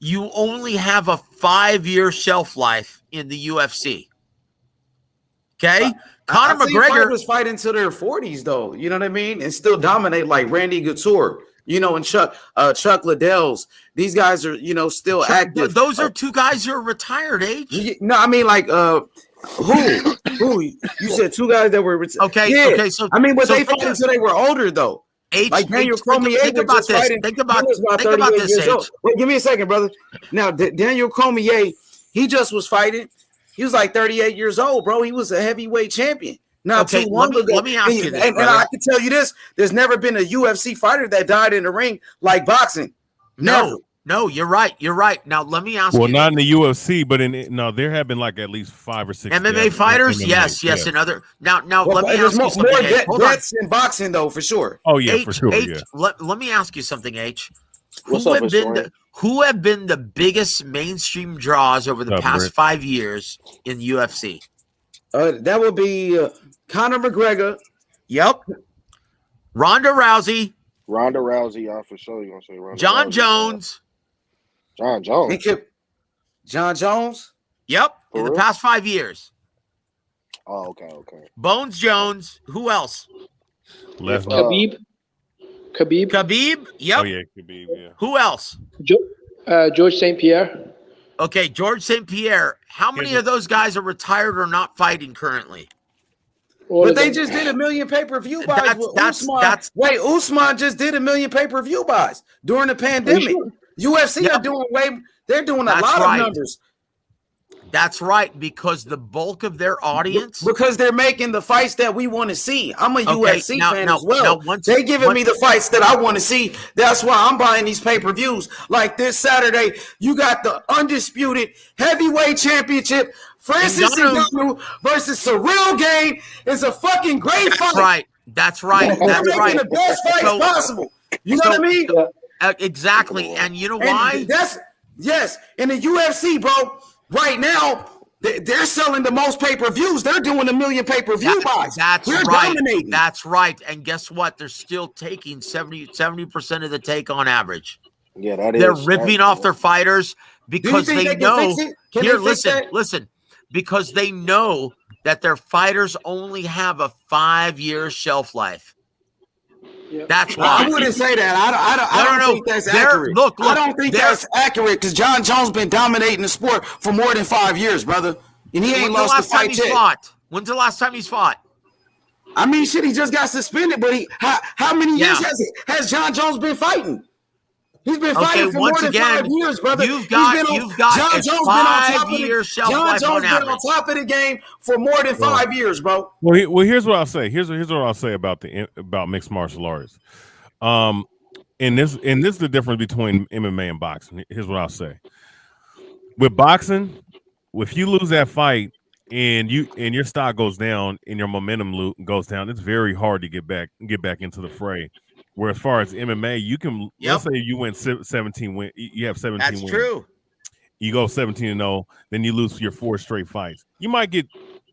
[SPEAKER 19] you only have a 5-year shelf life in the UFC. Okay? Conor McGregor
[SPEAKER 3] was fighting until their 40s, though. You know what I mean? And still dominate, like Randy Couture, you know, and Chuck Liddell's. These guys are, you know, still active.
[SPEAKER 19] Those are two guys who are retired age.
[SPEAKER 3] No, I mean, like, who? You said two guys that were retired.
[SPEAKER 19] Okay. So
[SPEAKER 3] I mean, but they fought until they were older, though. Like Daniel Cormier.
[SPEAKER 19] Think about this. Think about this.
[SPEAKER 3] Wait, give me a second, brother. Now, Daniel Cormier, he just was fighting. He was like 38 years old, bro. He was a heavyweight champion. Not too long ago.
[SPEAKER 19] Let me ask you this,
[SPEAKER 3] and I can tell you this: there's never been a UFC fighter that died in the ring like boxing. Never.
[SPEAKER 19] No, you're right. You're right. Now let me ask you.
[SPEAKER 18] Well, not in the UFC, but there have been like at least 5 or 6
[SPEAKER 19] MMA fighters.
[SPEAKER 18] MMA,
[SPEAKER 19] yes, and other. Now let me ask you
[SPEAKER 3] more
[SPEAKER 19] something.
[SPEAKER 3] deaths in boxing, though, for sure.
[SPEAKER 18] Oh yeah, for sure.
[SPEAKER 19] Let me ask you something, H.
[SPEAKER 21] What's up,
[SPEAKER 19] Who have been the biggest mainstream draws over the past 5 years in UFC?
[SPEAKER 3] That would be Conor McGregor.
[SPEAKER 19] Yep. Ronda Rousey.
[SPEAKER 21] Ronda Rousey, for sure. You're gonna say Ronda
[SPEAKER 19] John
[SPEAKER 21] Rousey.
[SPEAKER 19] Jones.
[SPEAKER 21] John Jones.
[SPEAKER 3] John Jones?
[SPEAKER 19] Yep, in the past 5 years.
[SPEAKER 21] Oh, okay.
[SPEAKER 19] Bones Jones. Who else?
[SPEAKER 14] Khabib.
[SPEAKER 19] Khabib. Yep.
[SPEAKER 18] Oh yeah, Khabib. Yeah.
[SPEAKER 19] Who else?
[SPEAKER 14] George St. Pierre.
[SPEAKER 19] Okay, George St. Pierre. How many of those guys are retired or not fighting currently?
[SPEAKER 3] But they just did 1 million pay-per-view buys with Usman. Wait, Usman just did 1 million pay-per-view buys during the pandemic. UFC are doing they're doing a lot of numbers.
[SPEAKER 19] That's right, because the bulk of their audience,
[SPEAKER 3] because they're making the fights that we want to see. I'm a UFC fan as well. They're giving me the fights that I want to see. That's why I'm buying these pay-per-views. Like this Saturday, you got the undisputed heavyweight championship. Francis Ngannou versus Cyril Gane is a fucking great fight.
[SPEAKER 19] That's right.
[SPEAKER 3] They're making the best fights possible. You know what I mean?
[SPEAKER 19] Exactly. And you know why?
[SPEAKER 3] Yes. In the UFC, bro. Right now, they're selling the most pay-per-views. They're doing 1 million pay-per-view buys. They're dominating.
[SPEAKER 19] That's right. And guess what? They're still taking 70% of the take on average.
[SPEAKER 21] Yeah,
[SPEAKER 19] they're ripping off their fighters because they know. Here, listen. Because they know that their fighters only have a 5-year shelf life.
[SPEAKER 14] Yep.
[SPEAKER 19] That's why.
[SPEAKER 3] I wouldn't say that. I don't think that's accurate.
[SPEAKER 19] Look,
[SPEAKER 3] I don't think that's accurate because John Jones been dominating the sport for more than 5 years, brother, and he ain't lost the fight yet.
[SPEAKER 19] When's the last time he's fought?
[SPEAKER 3] I mean, shit, he just got suspended, but how many years has John Jones been fighting? He's been fighting for more than 5 years, brother.
[SPEAKER 19] You've got John Jones been on
[SPEAKER 3] top of the game for more than 5 years, bro.
[SPEAKER 18] Well, here's what I'll say. Here's what I'll say about mixed martial arts. And this is the difference between MMA and boxing. Here's what I'll say. With boxing, if you lose that fight and your stock goes down and your momentum goes down, it's very hard to get back into the fray. Where as far as MMA, you can let's say you win 17 win, you have 17 wins.
[SPEAKER 19] That's true.
[SPEAKER 18] You go 17-0, then you lose your 4 straight fights. You might get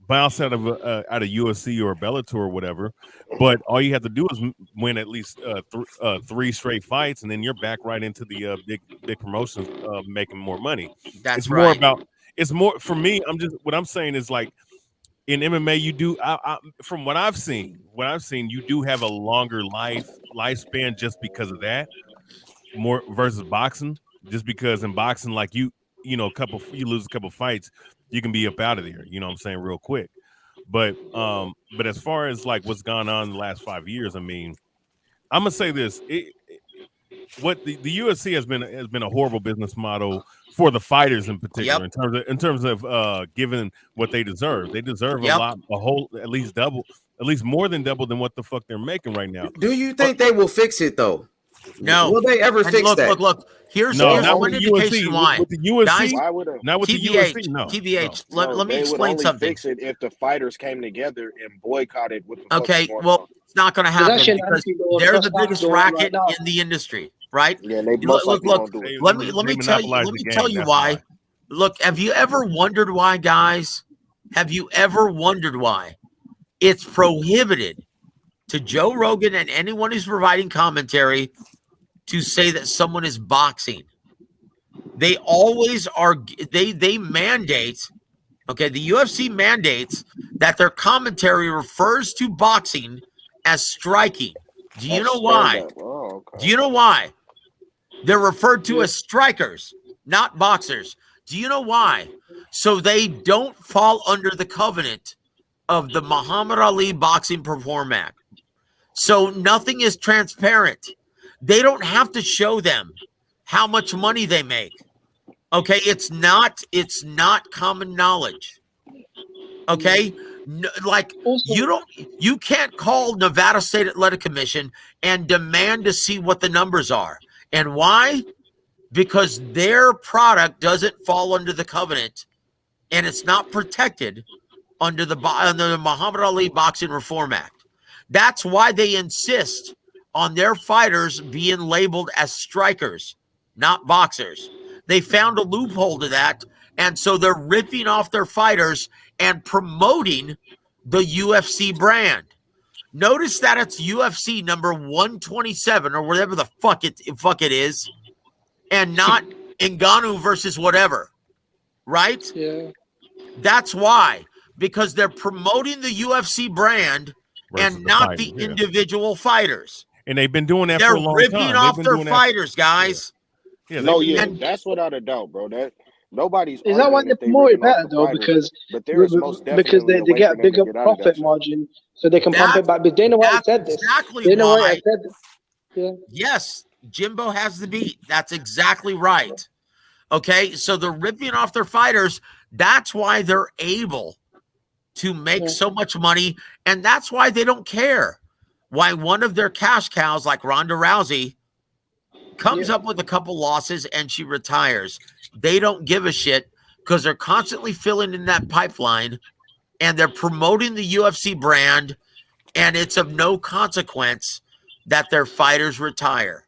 [SPEAKER 18] bounced out of UFC or Bellator or whatever, but all you have to do is win at least 3 straight fights, and then you're back right into the big promotions, making more money.
[SPEAKER 19] It's right.
[SPEAKER 18] It's more for me. What I'm saying is like. In MMA, you do. From what I've seen, you do have a longer lifespan just because of that. More versus boxing, just because in boxing, like you lose a couple fights, you can be up out of there. You know what I'm saying, real quick. But as far as like what's gone on in the last 5 years, I mean, I'm gonna say this: what the UFC has been a horrible business model for the fighters in particular, in terms of giving what they deserve. They deserve at least more than double than what the fuck they're making right now.
[SPEAKER 3] Do you think they will fix it though?
[SPEAKER 19] No.
[SPEAKER 3] Will they ever fix that?
[SPEAKER 19] Look. Here's one indication why.
[SPEAKER 18] With the UFC,
[SPEAKER 19] guys,
[SPEAKER 18] not with the UFC. No.
[SPEAKER 19] TBH. Let me explain something.
[SPEAKER 21] Fix it if the fighters came together and boycotted what the
[SPEAKER 19] okay, well, it's not going to happen because they're the biggest racket in the industry, right?
[SPEAKER 21] Yeah, they
[SPEAKER 19] look. Let me tell you why. Look, have you ever wondered why, guys? Have you ever wondered why it's prohibited to Joe Rogan and anyone who's providing commentary to say that someone is boxing? They always are. They mandate. Okay, the UFC mandates that their commentary refers to boxing as striking. Do you know why? Do you know why? They're referred to as strikers, not boxers. Do you know why? So they don't fall under the covenant of the Muhammad Ali Boxing Reform Act. So nothing is transparent. They don't have to show them how much money they make. Okay, it's not common knowledge. Okay, you can't call Nevada State Athletic Commission and demand to see what the numbers are. And why? Because their product doesn't fall under the covenant, and it's not protected under the Muhammad Ali Boxing Reform Act. That's why they insist on their fighters being labeled as strikers, not boxers. They found a loophole to that, and so they're ripping off their fighters and promoting the UFC brand. Notice that it's UFC number 127 or whatever the fuck it is, and not Ngannou versus whatever. right?
[SPEAKER 14] Yeah.
[SPEAKER 19] That's why, because they're promoting the UFC brand
[SPEAKER 18] Versus
[SPEAKER 19] and
[SPEAKER 18] the
[SPEAKER 19] not
[SPEAKER 18] fighters,
[SPEAKER 19] the
[SPEAKER 18] yeah.
[SPEAKER 19] individual fighters.
[SPEAKER 18] And they've been doing that
[SPEAKER 19] They're
[SPEAKER 18] for a long
[SPEAKER 19] ripping
[SPEAKER 18] time.
[SPEAKER 19] off
[SPEAKER 18] They've been
[SPEAKER 19] their
[SPEAKER 18] doing that.
[SPEAKER 19] fighters, guys.
[SPEAKER 18] Yeah,
[SPEAKER 21] No, yeah,
[SPEAKER 19] And
[SPEAKER 21] that's without a doubt, bro. That nobody's
[SPEAKER 14] Is that why
[SPEAKER 21] arguing
[SPEAKER 14] they
[SPEAKER 21] that they
[SPEAKER 14] promote it
[SPEAKER 21] ripping off
[SPEAKER 14] better
[SPEAKER 21] the
[SPEAKER 14] though?
[SPEAKER 21] fighters, but there is most definitely a
[SPEAKER 14] They
[SPEAKER 21] way
[SPEAKER 14] get
[SPEAKER 21] for
[SPEAKER 14] a
[SPEAKER 21] them to
[SPEAKER 14] bigger
[SPEAKER 21] get out of that
[SPEAKER 14] profit
[SPEAKER 21] shit.
[SPEAKER 14] margin, so they can pump
[SPEAKER 19] That-
[SPEAKER 14] it back. But Dana White
[SPEAKER 19] that's
[SPEAKER 14] said this.
[SPEAKER 19] exactly
[SPEAKER 14] Dana White
[SPEAKER 19] why.
[SPEAKER 14] has said this. Yeah.
[SPEAKER 19] Yes, Jimbo has the beat. That's exactly right. Okay, so they're ripping off their fighters. That's why they're able to make so much money, and that's why they don't care. Why one of their cash cows, like Ronda Rousey, comes up with a couple losses and she retires. They don't give a shit because they're constantly filling in that pipeline and they're promoting the UFC brand, and it's of no consequence that their fighters retire.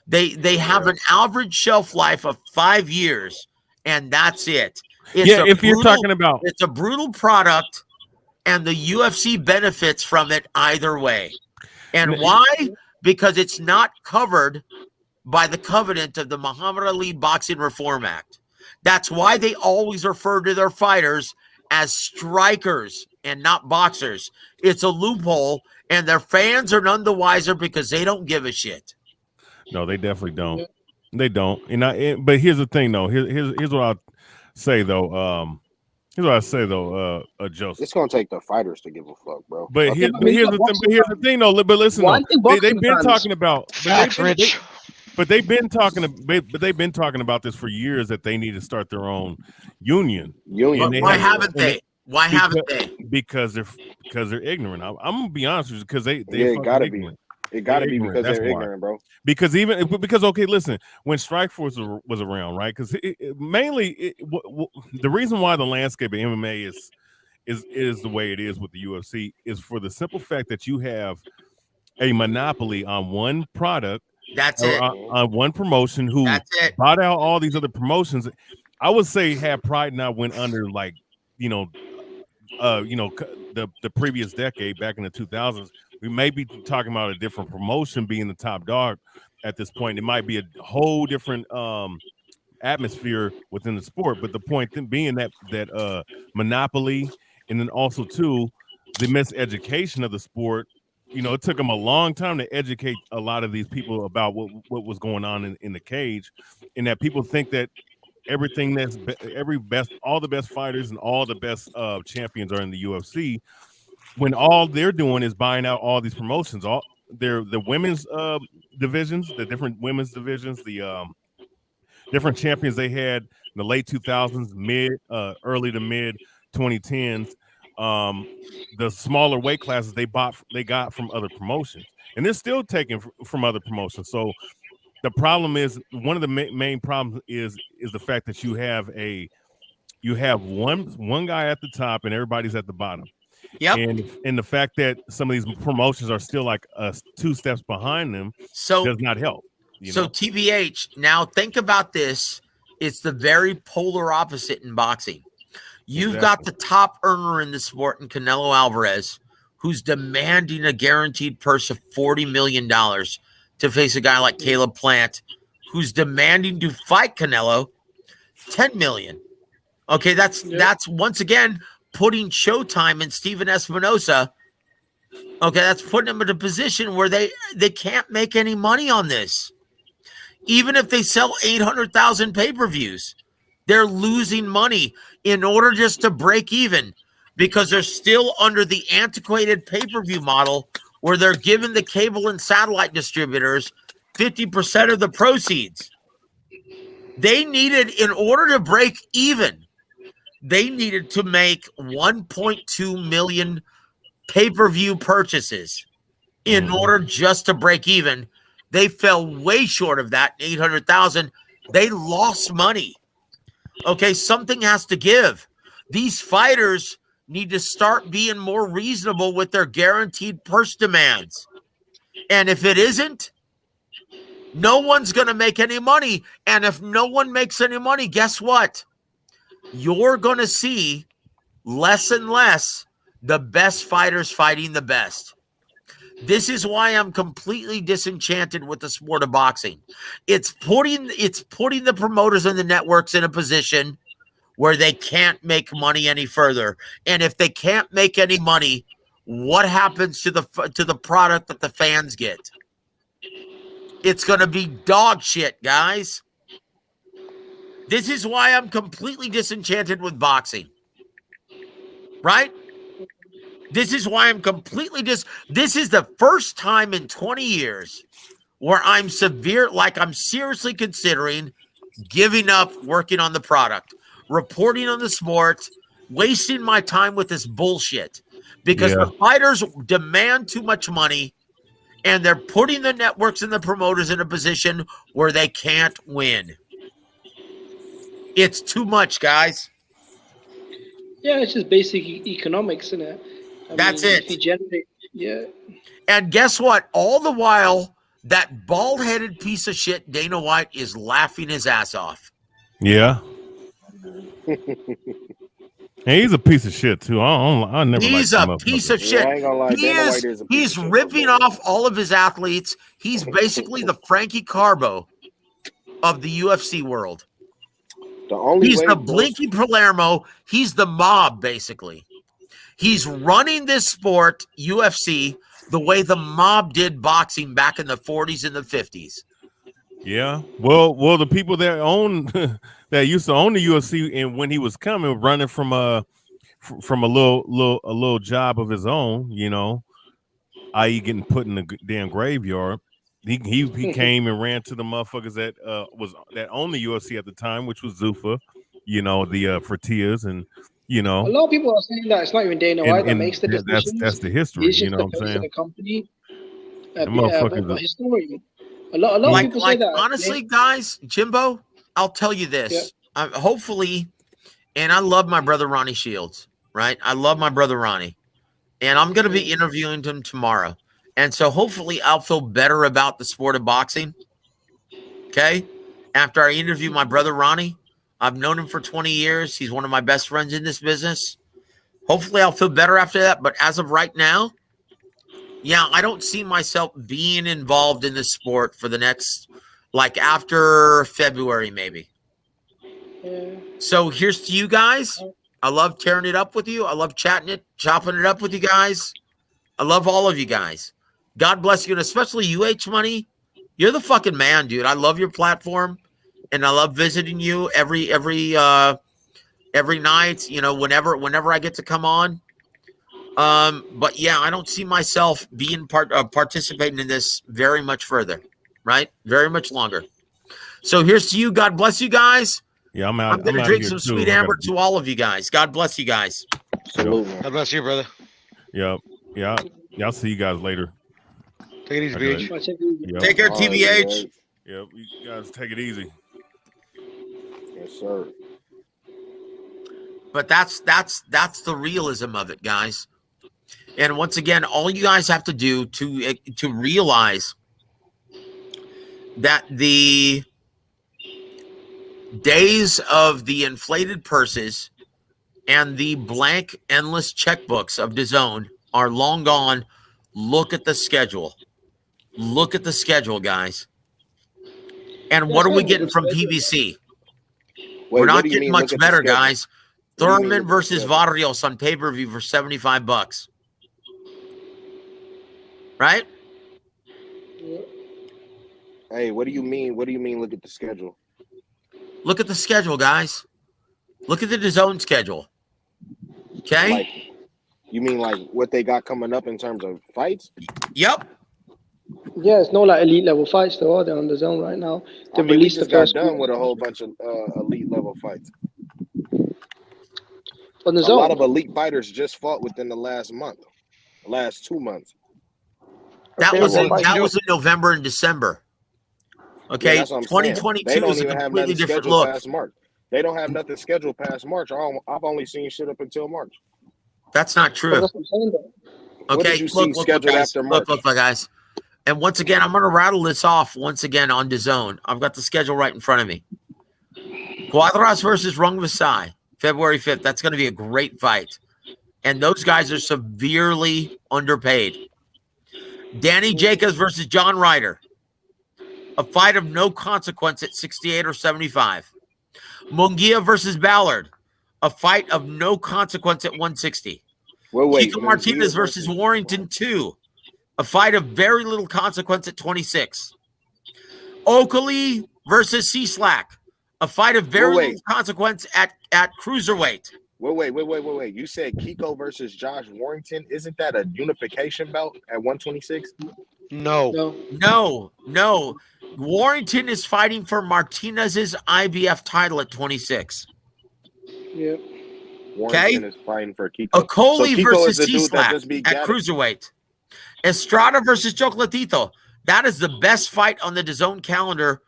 [SPEAKER 19] They have an average shelf life of 5 years, and that's it. It's
[SPEAKER 18] you're talking about,
[SPEAKER 19] it's a brutal product, and the UFC benefits from it either way. And why? Because it's not covered by the covenant of the Muhammad Ali Boxing Reform Act. That's why they always refer to their fighters as strikers and not boxers. It's a loophole, and their fans are none the wiser because they don't give a shit.
[SPEAKER 18] No, they definitely don't. They don't. But here's the thing, though. Here's what I'll say, though. Joseph.
[SPEAKER 21] It's gonna take the fighters to give a fuck, bro.
[SPEAKER 18] But here's the thing, though. But listen, they've been talking about. But they've been talking about this for years, that they need to start their own union.
[SPEAKER 19] Why haven't they? Why haven't they?
[SPEAKER 18] Because they're ignorant. I'm gonna be honest with you, because they
[SPEAKER 21] it gotta
[SPEAKER 18] ignorant.
[SPEAKER 21] be. It gotta be
[SPEAKER 18] ignorant.
[SPEAKER 21] because
[SPEAKER 18] That's
[SPEAKER 21] they're
[SPEAKER 18] why.
[SPEAKER 21] ignorant, bro.
[SPEAKER 18] Because okay, listen, when Strikeforce was around, right? Because mainly the reason why the landscape of MMA is the way it is with the UFC is for the simple fact that you have a monopoly on one product.
[SPEAKER 19] That's it.
[SPEAKER 18] On one promotion who bought out all these other promotions. I would say had Pride not went under, like, the previous decade, back in the 2000s, we may be talking about a different promotion being the top dog at this point. It might be a whole different atmosphere within the sport. But the point being that monopoly, and then also too the miseducation of the sport. It took them a long time to educate a lot of these people about what was going on in the cage, and that people think that everything all the best fighters and all the best champions are in the UFC, when all they're doing is buying out all these promotions, all the women's divisions, the different women's divisions, the different champions they had in the late 2000s, early to mid 2010s. The smaller weight classes they got from other promotions, and they're still taking from other promotions. So the problem is, one of the main problems is the fact that you have one guy at the top and everybody's at the bottom.
[SPEAKER 19] Yep.
[SPEAKER 18] And the fact that some of these promotions are still like 2 steps behind them does not help.
[SPEAKER 19] TBH, now think about this. It's the very polar opposite in boxing. You've got the top earner in the sport in Canelo Alvarez, who's demanding a guaranteed purse of $40 million to face a guy like Caleb Plant, who's demanding to fight Canelo $10 million. Okay, that's once again putting Showtime and Steven Espinosa. Okay, that's putting them in a position where they can't make any money on this. Even if they sell 800,000 pay-per-views, they're losing money in order just to break even, because they're still under the antiquated pay-per-view model where they're giving the cable and satellite distributors 50% of the proceeds. They needed, in order to break even, they needed to make 1.2 million pay-per-view purchases in order just to break even. They fell way short of that, 800,000. They lost money. Okay, something has to give. These fighters need to start being more reasonable with their guaranteed purse demands. And if it isn't, no one's going to make any money. And if no one makes any money, guess what? You're going to see less and less the best fighters fighting the best. This is why I'm completely disenchanted with the sport of boxing. It's putting the promoters and the networks in a position where they can't make money any further. And if they can't make any money, what happens to the product that the fans get? It's going to be dog shit, guys. This is why I'm completely disenchanted with boxing. Right? This is why I'm completely this is the first time in 20 years where I'm seriously considering giving up working on the product, reporting on the sport, wasting my time with this bullshit. Because the fighters demand too much money, and they're putting the networks and the promoters in a position where they can't win. It's too much, guys.
[SPEAKER 14] Yeah, it's just basic economics, isn't it?
[SPEAKER 19] That's it.
[SPEAKER 14] If you generate, yeah.
[SPEAKER 19] And guess what? All the while, that bald-headed piece of shit, Dana White, is laughing his ass off.
[SPEAKER 18] Yeah. Hey, he's a piece of shit too. I never.
[SPEAKER 19] He's a piece of shit. He's ripping off all of his athletes. He's basically the Frankie Carbo of the UFC world. He's the Blinky Palermo. He's the mob, basically. He's running this sport, UFC, the way the mob did boxing back in the 40s and the 50s.
[SPEAKER 18] Yeah. Well, the people that that used to own the UFC, and when he was coming, running from a little job of his own, i.e., getting put in the damn graveyard. He came and ran to the motherfuckers that owned the UFC at the time, which was Zuffa, the Fertitas, and
[SPEAKER 14] a lot of people are saying that it's not even Dana White that makes the decisions.
[SPEAKER 18] That's the history.
[SPEAKER 14] It's just
[SPEAKER 18] you know what I'm saying?
[SPEAKER 14] The company,
[SPEAKER 18] the
[SPEAKER 14] historian. A lot of people say that.
[SPEAKER 19] Honestly, guys, Jimbo, I'll tell you this. Yeah. Hopefully, and I love my brother Ronnie Shields, right? I love my brother Ronnie, and I'm going to be interviewing him tomorrow. And so hopefully I'll feel better about the sport of boxing. Okay? After I interview my brother Ronnie, I've known him for 20 years. He's one of my best friends in this business. Hopefully I'll feel better after that. But as of right now, I don't see myself being involved in this sport for the next, after February, maybe. Yeah. So here's to you guys. I love tearing it up with you. I love chopping it up with you guys. I love all of you guys. God bless you, and especially you, H Money. You're the fucking man, dude. I love your platform, and I love visiting you every night. Whenever I get to come on. But I don't see myself being participating in this very much further, right? Very much longer. So here's to you. God bless you guys.
[SPEAKER 18] Yeah, I'm out.
[SPEAKER 19] I'm gonna drink some sweet amber to all of you guys. God bless you guys.
[SPEAKER 7] Absolutely. God bless you, brother.
[SPEAKER 18] Yep. Yeah. I'll see you guys later.
[SPEAKER 7] Take it easy, BH.
[SPEAKER 18] Yep.
[SPEAKER 19] Take care, TBH.
[SPEAKER 18] Yep. You guys take it easy.
[SPEAKER 21] Yes, sir.
[SPEAKER 19] But that's the realism of it, guys. And once again, all you guys have to do to realize that the days of the inflated purses and the blank, endless checkbooks of DAZN are long gone. Look at the schedule. Look at the schedule, guys. And what are we getting from PBC? We're not getting much better, guys. Thurman versus Varrios on pay-per-view for $75. Right?
[SPEAKER 21] Hey, what do you mean? What do you mean? Look at the schedule.
[SPEAKER 19] Look at the schedule, guys. Look at the DAZN schedule. Okay?
[SPEAKER 21] You mean what they got coming up in terms of fights?
[SPEAKER 19] Yep.
[SPEAKER 14] Yeah, it's no elite level fights though. They're on DAZN right now. They released
[SPEAKER 21] we just got done with a whole bunch of elite level fights.
[SPEAKER 14] On DAZN.
[SPEAKER 21] A lot of elite fighters just fought within the last 2 months.
[SPEAKER 19] That was in November and December. Okay,
[SPEAKER 21] yeah,
[SPEAKER 19] 2022 is a completely different look.
[SPEAKER 21] They don't have nothing scheduled past March. I've only seen shit up until March.
[SPEAKER 19] That's not true. Okay, look, guys. And once again, I'm going to rattle this off once again on DAZN. I've got the schedule right in front of me. Cuadras versus Rungvisai, February 5th. That's going to be a great fight. And those guys are severely underpaid. Danny Jacobs versus John Ryder. A fight of no consequence at 68 or 75. Munguia versus Ballard. a fight of no consequence at 160.
[SPEAKER 21] Wait,
[SPEAKER 19] Kiko Martinez versus Warrington 2, a fight of very little consequence at 26. Oakley versus C-Slack, a fight of very little consequence at cruiserweight.
[SPEAKER 21] Wait. You said Kiko versus Josh Warrington. Isn't that a unification belt at 126?
[SPEAKER 19] No. Warrington is fighting for Martinez's IBF title at 26.
[SPEAKER 14] Yep.
[SPEAKER 21] Warrington is fighting for Kiko.
[SPEAKER 19] Okoli versus C-Slack at cruiserweight. Estrada versus Chocolatito. That is the best fight on the DAZN calendar,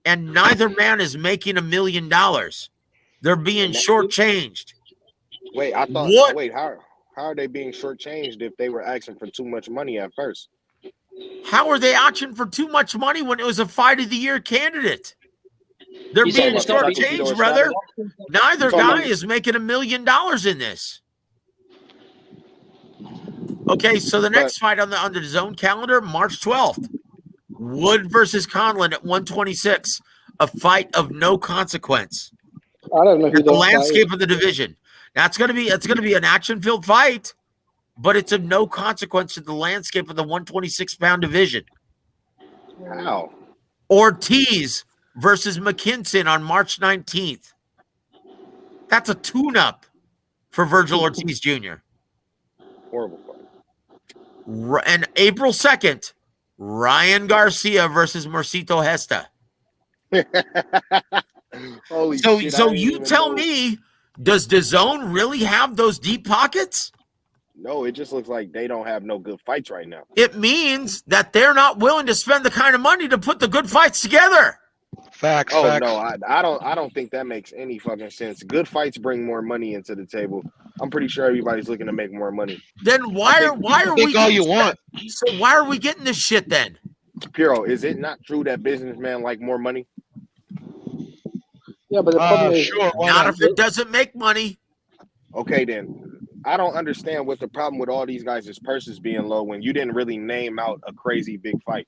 [SPEAKER 19] and neither man is making $1 million. They're being shortchanged.
[SPEAKER 21] Wait, I thought. Wait, how are they being shortchanged if they were asking for too much money at first?
[SPEAKER 19] How are they asking for too much money when it was a fight of the year candidate? They're being shortchanged, brother. Neither guy is making $1 million in this. Okay, so the next fight on the DAZN calendar, March 12th, Wood versus Conlon at 126, a fight of no consequence.
[SPEAKER 14] I don't know who
[SPEAKER 19] the landscape of the division. It's going to be an action-filled fight, but it's of no consequence to the landscape of the 126-pound division.
[SPEAKER 21] Wow.
[SPEAKER 19] Ortiz versus McKinson on March 19th. That's a tune-up for Virgil Ortiz Jr.
[SPEAKER 21] Horrible fight.
[SPEAKER 19] And April 2nd, Ryan Garcia versus Mercito Hesta. So you tell me, does DAZN really have those deep pockets?
[SPEAKER 21] No, it just looks like they don't have no good fights right now.
[SPEAKER 19] It means that they're not willing to spend the kind of money to put the good fights together.
[SPEAKER 7] Facts.
[SPEAKER 21] No, I don't think that makes any fucking sense. Good fights bring more money into the table. I'm pretty sure everybody's looking to make more money.
[SPEAKER 19] Then why are we
[SPEAKER 7] all you want?
[SPEAKER 19] So why are we getting this shit then?
[SPEAKER 21] Piro, is it not true that businessmen like more money?
[SPEAKER 14] Yeah, but the problem is
[SPEAKER 19] not if it doesn't make money.
[SPEAKER 21] Okay, then. I don't understand what the problem with all these guys' purses being low when you didn't really name out a crazy big fight.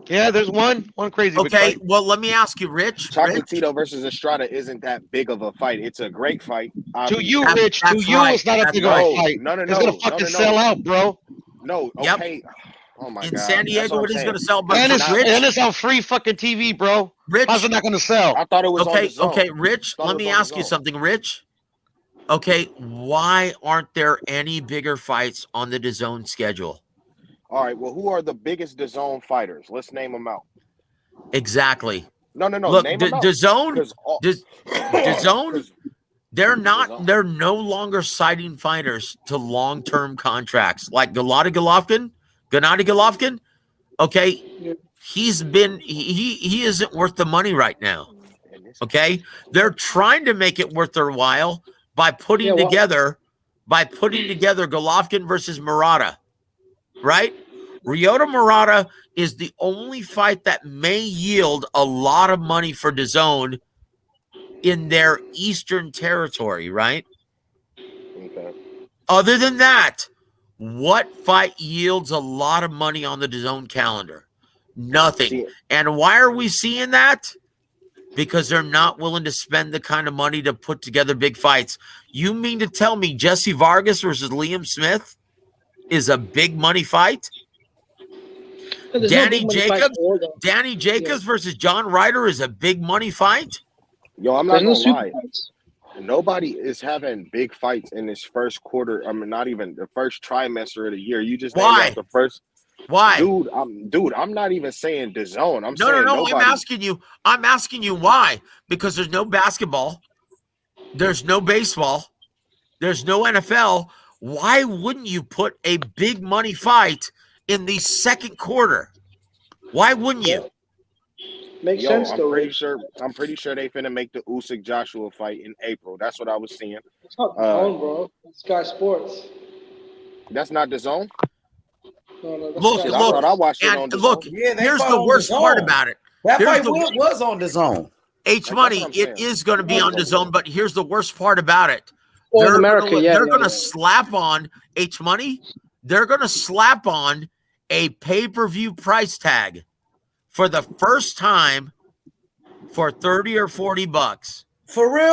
[SPEAKER 7] Yeah, there's one crazy big fight.
[SPEAKER 19] Well, let me ask you, Rich.
[SPEAKER 21] Chocolatito versus Estrada isn't that big of a fight. It's a great fight.
[SPEAKER 7] To you, Rich, it's not a big of a fight.
[SPEAKER 21] No.
[SPEAKER 7] It's going to fucking sell out, bro.
[SPEAKER 21] No, okay. Oh my God.
[SPEAKER 19] In San Diego, it is going to sell. But
[SPEAKER 7] and it's on free fucking TV, bro.
[SPEAKER 19] Rich,
[SPEAKER 7] how's it not going to sell?
[SPEAKER 21] I thought it was on the zone.
[SPEAKER 19] Okay, Rich, let me ask you something, Rich. Okay, why aren't there any bigger fights on the DAZN schedule?
[SPEAKER 21] All right, well, who are the biggest DAZN fighters? Let's name them out.
[SPEAKER 19] Exactly.
[SPEAKER 21] No.
[SPEAKER 19] Look,
[SPEAKER 21] name them out.
[SPEAKER 19] DAZN, they're no longer signing fighters to long-term contracts like Gennady Golovkin. Okay, he isn't worth the money right now. Okay, they're trying to make it worth their while by putting together Golovkin versus Murata, right? Ryota Murata is the only fight that may yield a lot of money for DAZN in their Eastern territory, right?
[SPEAKER 21] Okay.
[SPEAKER 19] Other than that, what fight yields a lot of money on the DAZN calendar? Nothing. And why are we seeing that? Because they're not willing to spend the kind of money to put together big fights. You mean to tell me Jesse Vargas versus Liam Smith is a big money fight? Danny Jacobs versus John Ryder is a big money fight?
[SPEAKER 21] Yo, I'm not going to lie. Nobody is having big fights in this first quarter. I mean, not even the first trimester of the year. You just named out the first.
[SPEAKER 19] Why?
[SPEAKER 21] Dude, I'm not even saying DAZN. I'm saying
[SPEAKER 19] no.
[SPEAKER 21] nobody.
[SPEAKER 19] I'm asking you why? Because there's no basketball, there's no baseball, there's no NFL. Why wouldn't you put a big money fight in the second quarter? Why wouldn't you?
[SPEAKER 14] Makes sense though.
[SPEAKER 21] I'm pretty sure they finna make the Usyk Joshua fight in April. That's what I was seeing.
[SPEAKER 14] It's not DAZN, bro. It's Sky Sports.
[SPEAKER 21] That's not DAZN.
[SPEAKER 19] Look,
[SPEAKER 21] I thought I watched it on DAZN.
[SPEAKER 19] Here's the worst part about it.
[SPEAKER 3] That fight was on DAZN.
[SPEAKER 19] H-Money, it is going to be on DAZN, but here's the worst part about it.
[SPEAKER 14] They're
[SPEAKER 19] going to slap on H-Money. They're going to slap on a pay-per-view price tag for the first time for $30 or $40.
[SPEAKER 3] For real,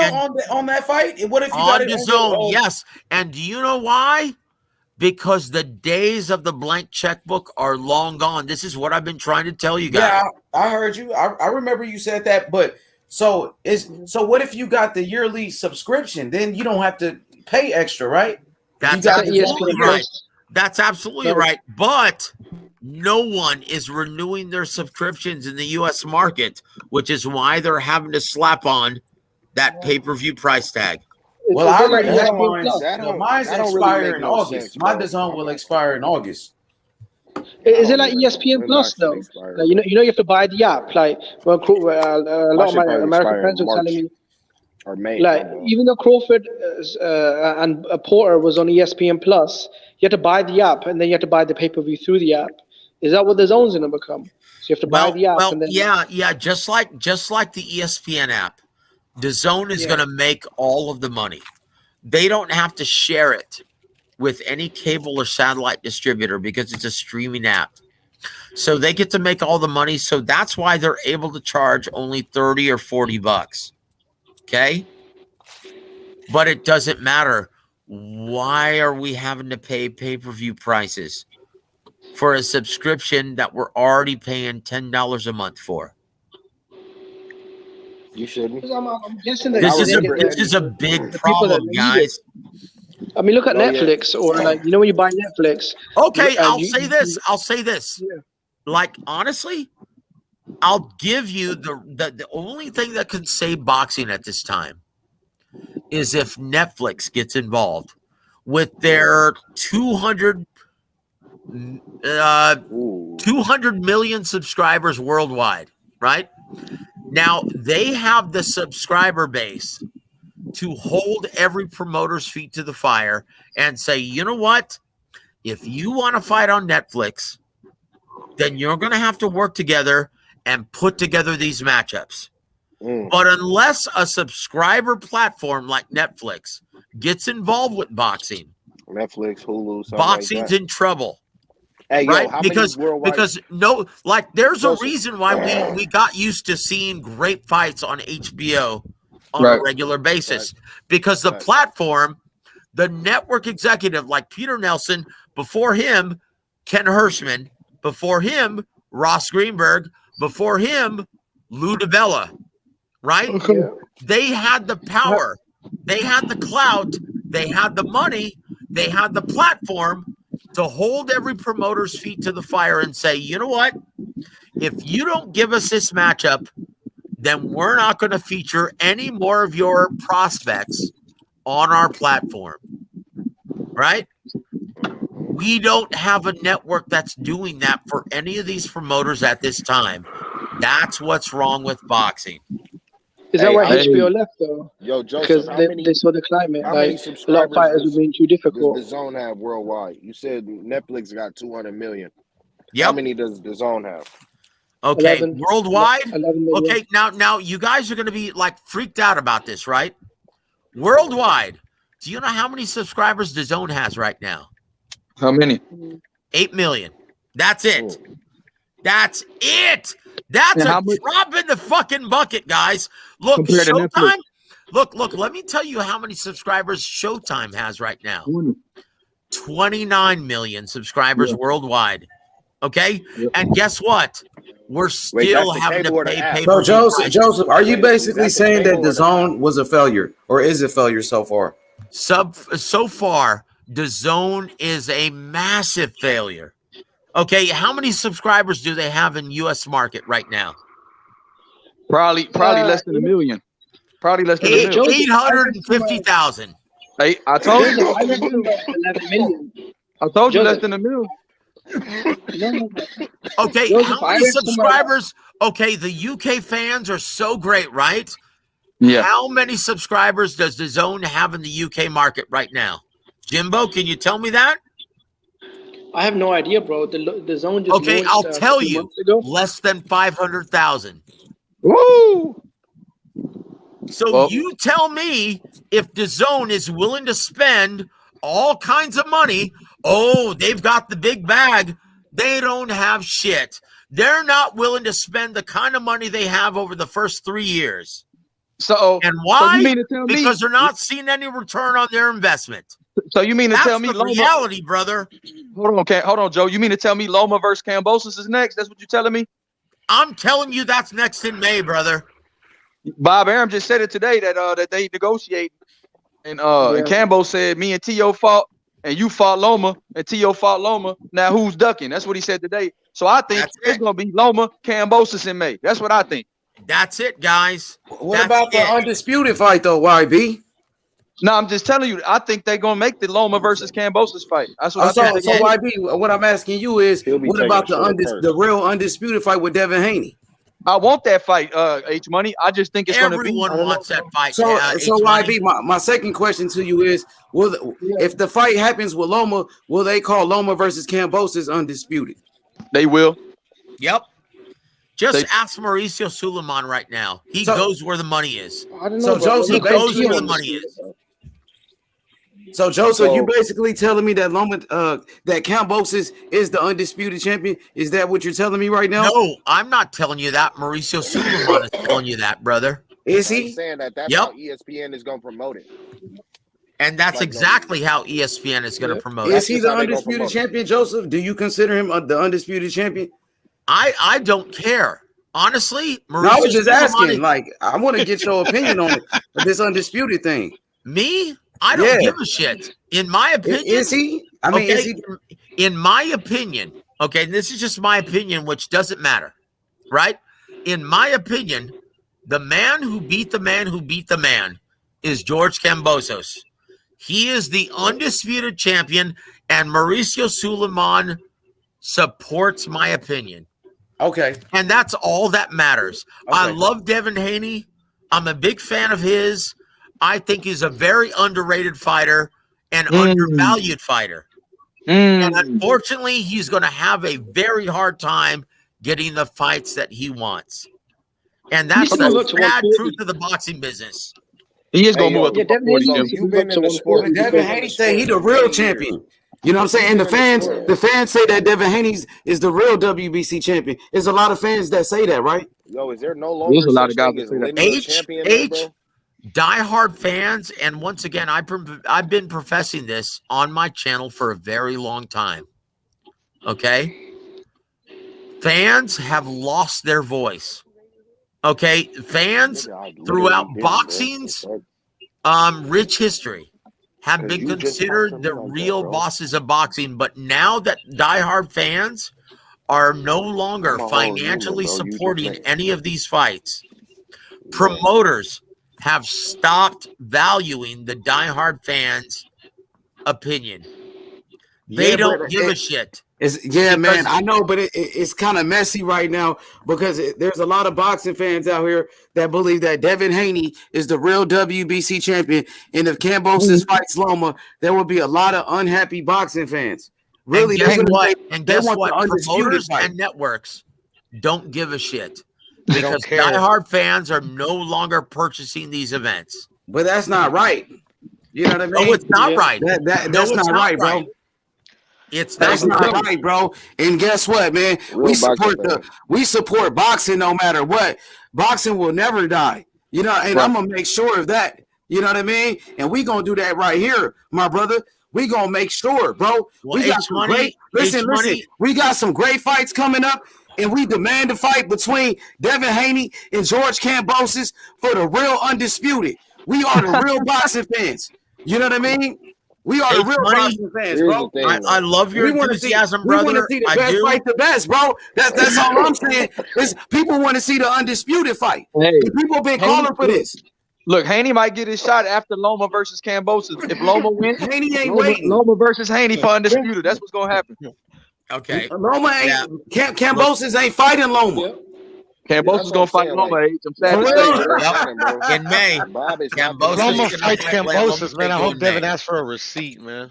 [SPEAKER 3] on that fight? What if you got it
[SPEAKER 19] on
[SPEAKER 3] on
[SPEAKER 19] DAZN? Yes. And do you know why? Because the days of the blank checkbook are long gone. This is what I've been trying to tell you guys.
[SPEAKER 3] Yeah, I heard you. I remember you said that. But so what if you got the yearly subscription? Then you don't have to pay extra, right?
[SPEAKER 19] That's absolutely right. That's absolutely right. But no one is renewing their subscriptions in the U.S. market, which is why they're having to slap on that pay-per-view price tag.
[SPEAKER 3] Well, I already have mine. Mine's expire in August. My DAZN will expire in August.
[SPEAKER 14] Is it like ESPN Plus though? Like, you know, you have to buy the app. Like, well, a lot of my American friends were telling me,
[SPEAKER 21] or May,
[SPEAKER 14] like, even though Crawford and Porter was on ESPN Plus, you have to buy the app and then you have to buy the pay-per-view through the app. Is that what the DAZN's gonna become? So you have to buy the app and then
[SPEAKER 19] just like the ESPN app, DAZN is gonna make all of the money. They don't have to share it with any cable or satellite distributor because it's a streaming app. So they get to make all the money. So that's why they're able to charge only $30 or $40. Okay? But it doesn't matter. Why are we having to pay pay-per-view prices for a subscription that we're already paying $10 a month for?
[SPEAKER 21] You shouldn't.
[SPEAKER 14] I'm guessing that
[SPEAKER 19] this is a big problem, guys.
[SPEAKER 14] I mean, look at Netflix or like, you know, when you buy Netflix.
[SPEAKER 19] Okay, I'll say this. Like, honestly, I'll give you the only thing that can save boxing at this time is if Netflix gets involved with their 200 million subscribers worldwide, right? Now, they have the subscriber base to hold every promoter's feet to the fire and say, you know what? If you want to fight on Netflix, then you're going to have to work together and put together these matchups. But unless a subscriber platform like Netflix gets involved with boxing,
[SPEAKER 21] Netflix, Hulu,
[SPEAKER 19] boxing's
[SPEAKER 21] like
[SPEAKER 19] in trouble.
[SPEAKER 21] Hey,
[SPEAKER 19] right?
[SPEAKER 21] yo,
[SPEAKER 19] Because there's a reason why we got used to seeing great fights on HBO on a regular basis. Because the platform, the network executive like Peter Nelson, before him, Ken Hirschman, before him, Ross Greenberg, before him, Lou DiBella, right? They had the power, they had the clout, they had the money, they had the platform to hold every promoter's feet to the fire and say, you know what? If you don't give us this matchup, then we're not going to feature any more of your prospects on our platform, right? We don't have a network that's doing that for any of these promoters at this time. That's what's wrong with boxing.
[SPEAKER 14] Is that why HBO left though?
[SPEAKER 21] Yo, Joseph,
[SPEAKER 14] because they saw the climate.
[SPEAKER 21] How
[SPEAKER 14] Like
[SPEAKER 21] many
[SPEAKER 14] a lot of fighters were being too difficult.
[SPEAKER 21] does the DAZN have worldwide? You said Netflix got 200 million.
[SPEAKER 19] Yep.
[SPEAKER 21] How many does the DAZN have?
[SPEAKER 19] Okay,
[SPEAKER 14] 11
[SPEAKER 19] worldwide.
[SPEAKER 14] 11 million.
[SPEAKER 19] Okay, now you guys are going to be like freaked out about this, right? Worldwide, do you know how many subscribers DAZN has right now?
[SPEAKER 2] How many?
[SPEAKER 19] 8 million. That's it. That's it. That's a drop in the fucking bucket, guys. Look, Showtime. Look, let me tell you how many subscribers Showtime has right now. 29 million subscribers worldwide. Okay? And guess what? We're still having to pay.
[SPEAKER 3] So Joseph, are you basically saying that DAZN was a failure, or is a failure so far?
[SPEAKER 19] So far, DAZN is a massive failure. Okay, how many subscribers do they have in U.S. market right now?
[SPEAKER 2] Probably less than a million. Probably less than
[SPEAKER 19] 850,000.
[SPEAKER 2] Hey, I told you.
[SPEAKER 14] I reckon 11 million.
[SPEAKER 2] I told you less than a million.
[SPEAKER 19] Okay, how many subscribers? Okay, the UK fans are so great, right?
[SPEAKER 2] Yeah.
[SPEAKER 19] How many subscribers does DAZN have in the UK market right now? Jimbo, can you tell me that?
[SPEAKER 14] I have no idea, bro. The DAZN just
[SPEAKER 19] okay,
[SPEAKER 14] launched,
[SPEAKER 19] I'll tell you, less than 500,000.
[SPEAKER 2] Woo!
[SPEAKER 19] So you tell me if DAZN is willing to spend all kinds of money. Oh, they've got the big bag. They don't have shit. They're not willing to spend the kind of money they have over the first 3 years. And why?
[SPEAKER 2] So you mean to tell me
[SPEAKER 19] because they're not seeing any return on their investment.
[SPEAKER 2] So you mean to
[SPEAKER 19] That's
[SPEAKER 2] tell me
[SPEAKER 19] the
[SPEAKER 2] Loma?
[SPEAKER 19] reality, brother?
[SPEAKER 2] Hold on, Joe. You mean to tell me Loma versus Kambosos is next? That's what you're telling me?
[SPEAKER 19] I'm telling you, that's next in May, brother.
[SPEAKER 2] Bob Arum just said it today that they negotiate, and Cambo said me and T.O. fought, and you fought Loma, and T.O. fought Loma. Now who's ducking? That's what he said today. So I think it's gonna be Loma, Kambosos in May. That's what I think.
[SPEAKER 19] That's it, guys.
[SPEAKER 3] What about the undisputed fight though, YB?
[SPEAKER 2] No, I'm just telling you. I think they're gonna make the Loma versus Kambosos fight. That's what I think.
[SPEAKER 3] So YB, what I'm asking you is, what about the real undisputed fight with Devin Haney?
[SPEAKER 2] I want that fight, H Money. I just think it's going to be.
[SPEAKER 19] Everyone wants that fight.
[SPEAKER 3] So YB, my second question to you is, if the fight happens with Loma, will they call Loma versus Kambosos undisputed?
[SPEAKER 2] They will.
[SPEAKER 19] Yep. Just ask Mauricio Suleiman right now. He goes where the money is.
[SPEAKER 3] I don't know. So Joseph,
[SPEAKER 19] he goes where the money is.
[SPEAKER 3] So Joseph, you basically telling me that Loma, that Kambosos is the undisputed champion? Is that what you're telling me right now?
[SPEAKER 19] No, I'm not telling you that. Mauricio Suleiman is telling you that, brother.
[SPEAKER 3] Is he?
[SPEAKER 21] I'm saying that's how ESPN is going to promote it.
[SPEAKER 19] And that's exactly how ESPN is going to promote it.
[SPEAKER 3] Is he the undisputed champion, Joseph? Do you consider him the undisputed champion?
[SPEAKER 19] I don't care. Honestly,
[SPEAKER 3] Mauricio I was just asking. Like, I want to get your opinion on it, this undisputed thing.
[SPEAKER 19] Me? I don't give a shit. In my opinion,
[SPEAKER 3] is he? I mean, is he?
[SPEAKER 19] In my opinion, okay, and this is just my opinion, which doesn't matter, right? In my opinion, the man who beat the man who beat the man is George Kambosos. He is the undisputed champion, and Mauricio Suleiman supports my opinion.
[SPEAKER 3] Okay.
[SPEAKER 19] And that's all that matters. Okay. I love Devin Haney. I'm a big fan of his. I think he's a very underrated fighter and undervalued fighter. And unfortunately, he's going to have a very hard time getting the fights that he wants. And that's the bad truth of the boxing business.
[SPEAKER 2] He is going to move up to
[SPEAKER 21] You've been in the sport.
[SPEAKER 3] Devin Haney say he's the real champion. You know what I'm saying? And the fans say that Devin Haney is the real WBC champion. There's a lot of fans that say that, right?
[SPEAKER 21] Yo, is there no longer
[SPEAKER 2] There's a lot of guys that say
[SPEAKER 21] that.
[SPEAKER 19] Diehard fans, and once again, I've been professing this on my channel for a very long time. Okay, fans have lost their voice. Okay, fans throughout boxing's rich history have been considered the real bosses of boxing, but now that diehard fans are no longer financially supporting any of these fights, promoters have stopped valuing the diehard fans' opinion. They don't give a shit.
[SPEAKER 3] Man, I know, but it's kind of messy right now because there's a lot of boxing fans out here that believe that Devin Haney is the real WBC champion, and if Kambosos fights Loma, there will be a lot of unhappy boxing fans. Really,
[SPEAKER 19] and guess what? Promoters and networks don't give a shit. Because diehard fans are no longer purchasing these events.
[SPEAKER 3] But that's not right. You know what I mean?
[SPEAKER 19] No, it's not right.
[SPEAKER 3] That's not right, bro. That's not right, bro. And guess what, man? We support boxing no matter what. Boxing will never die. You know, and I'm gonna make sure of that. You know what I mean? And we gonna do that right here, my brother. We gonna make sure, bro.
[SPEAKER 19] Well,
[SPEAKER 3] we got some great. Listen. We got some great fights coming up. And we demand a fight between Devin Haney and George Kambosos for the real undisputed. We are the real boxing fans. You know what I mean? We are the real boxing fans, bro.
[SPEAKER 19] I love your enthusiasm, brother.
[SPEAKER 3] We want to see the best fight the best, bro. That's all I'm saying. Is people want to see the undisputed fight. Hey, people been calling for this.
[SPEAKER 2] Look, Haney might get his shot after Loma versus Kambosos. If Loma wins,
[SPEAKER 3] Haney ain't waiting.
[SPEAKER 2] Loma versus Haney for undisputed. That's what's gonna happen.
[SPEAKER 19] Okay.
[SPEAKER 3] Loma ain't Kambosos ain't fighting Loma.
[SPEAKER 2] Kambosos gonna fight Loma. I'm sad to say.
[SPEAKER 19] In May,
[SPEAKER 7] Loma fights Kambosos, man. I hope Devin asks for a receipt, man.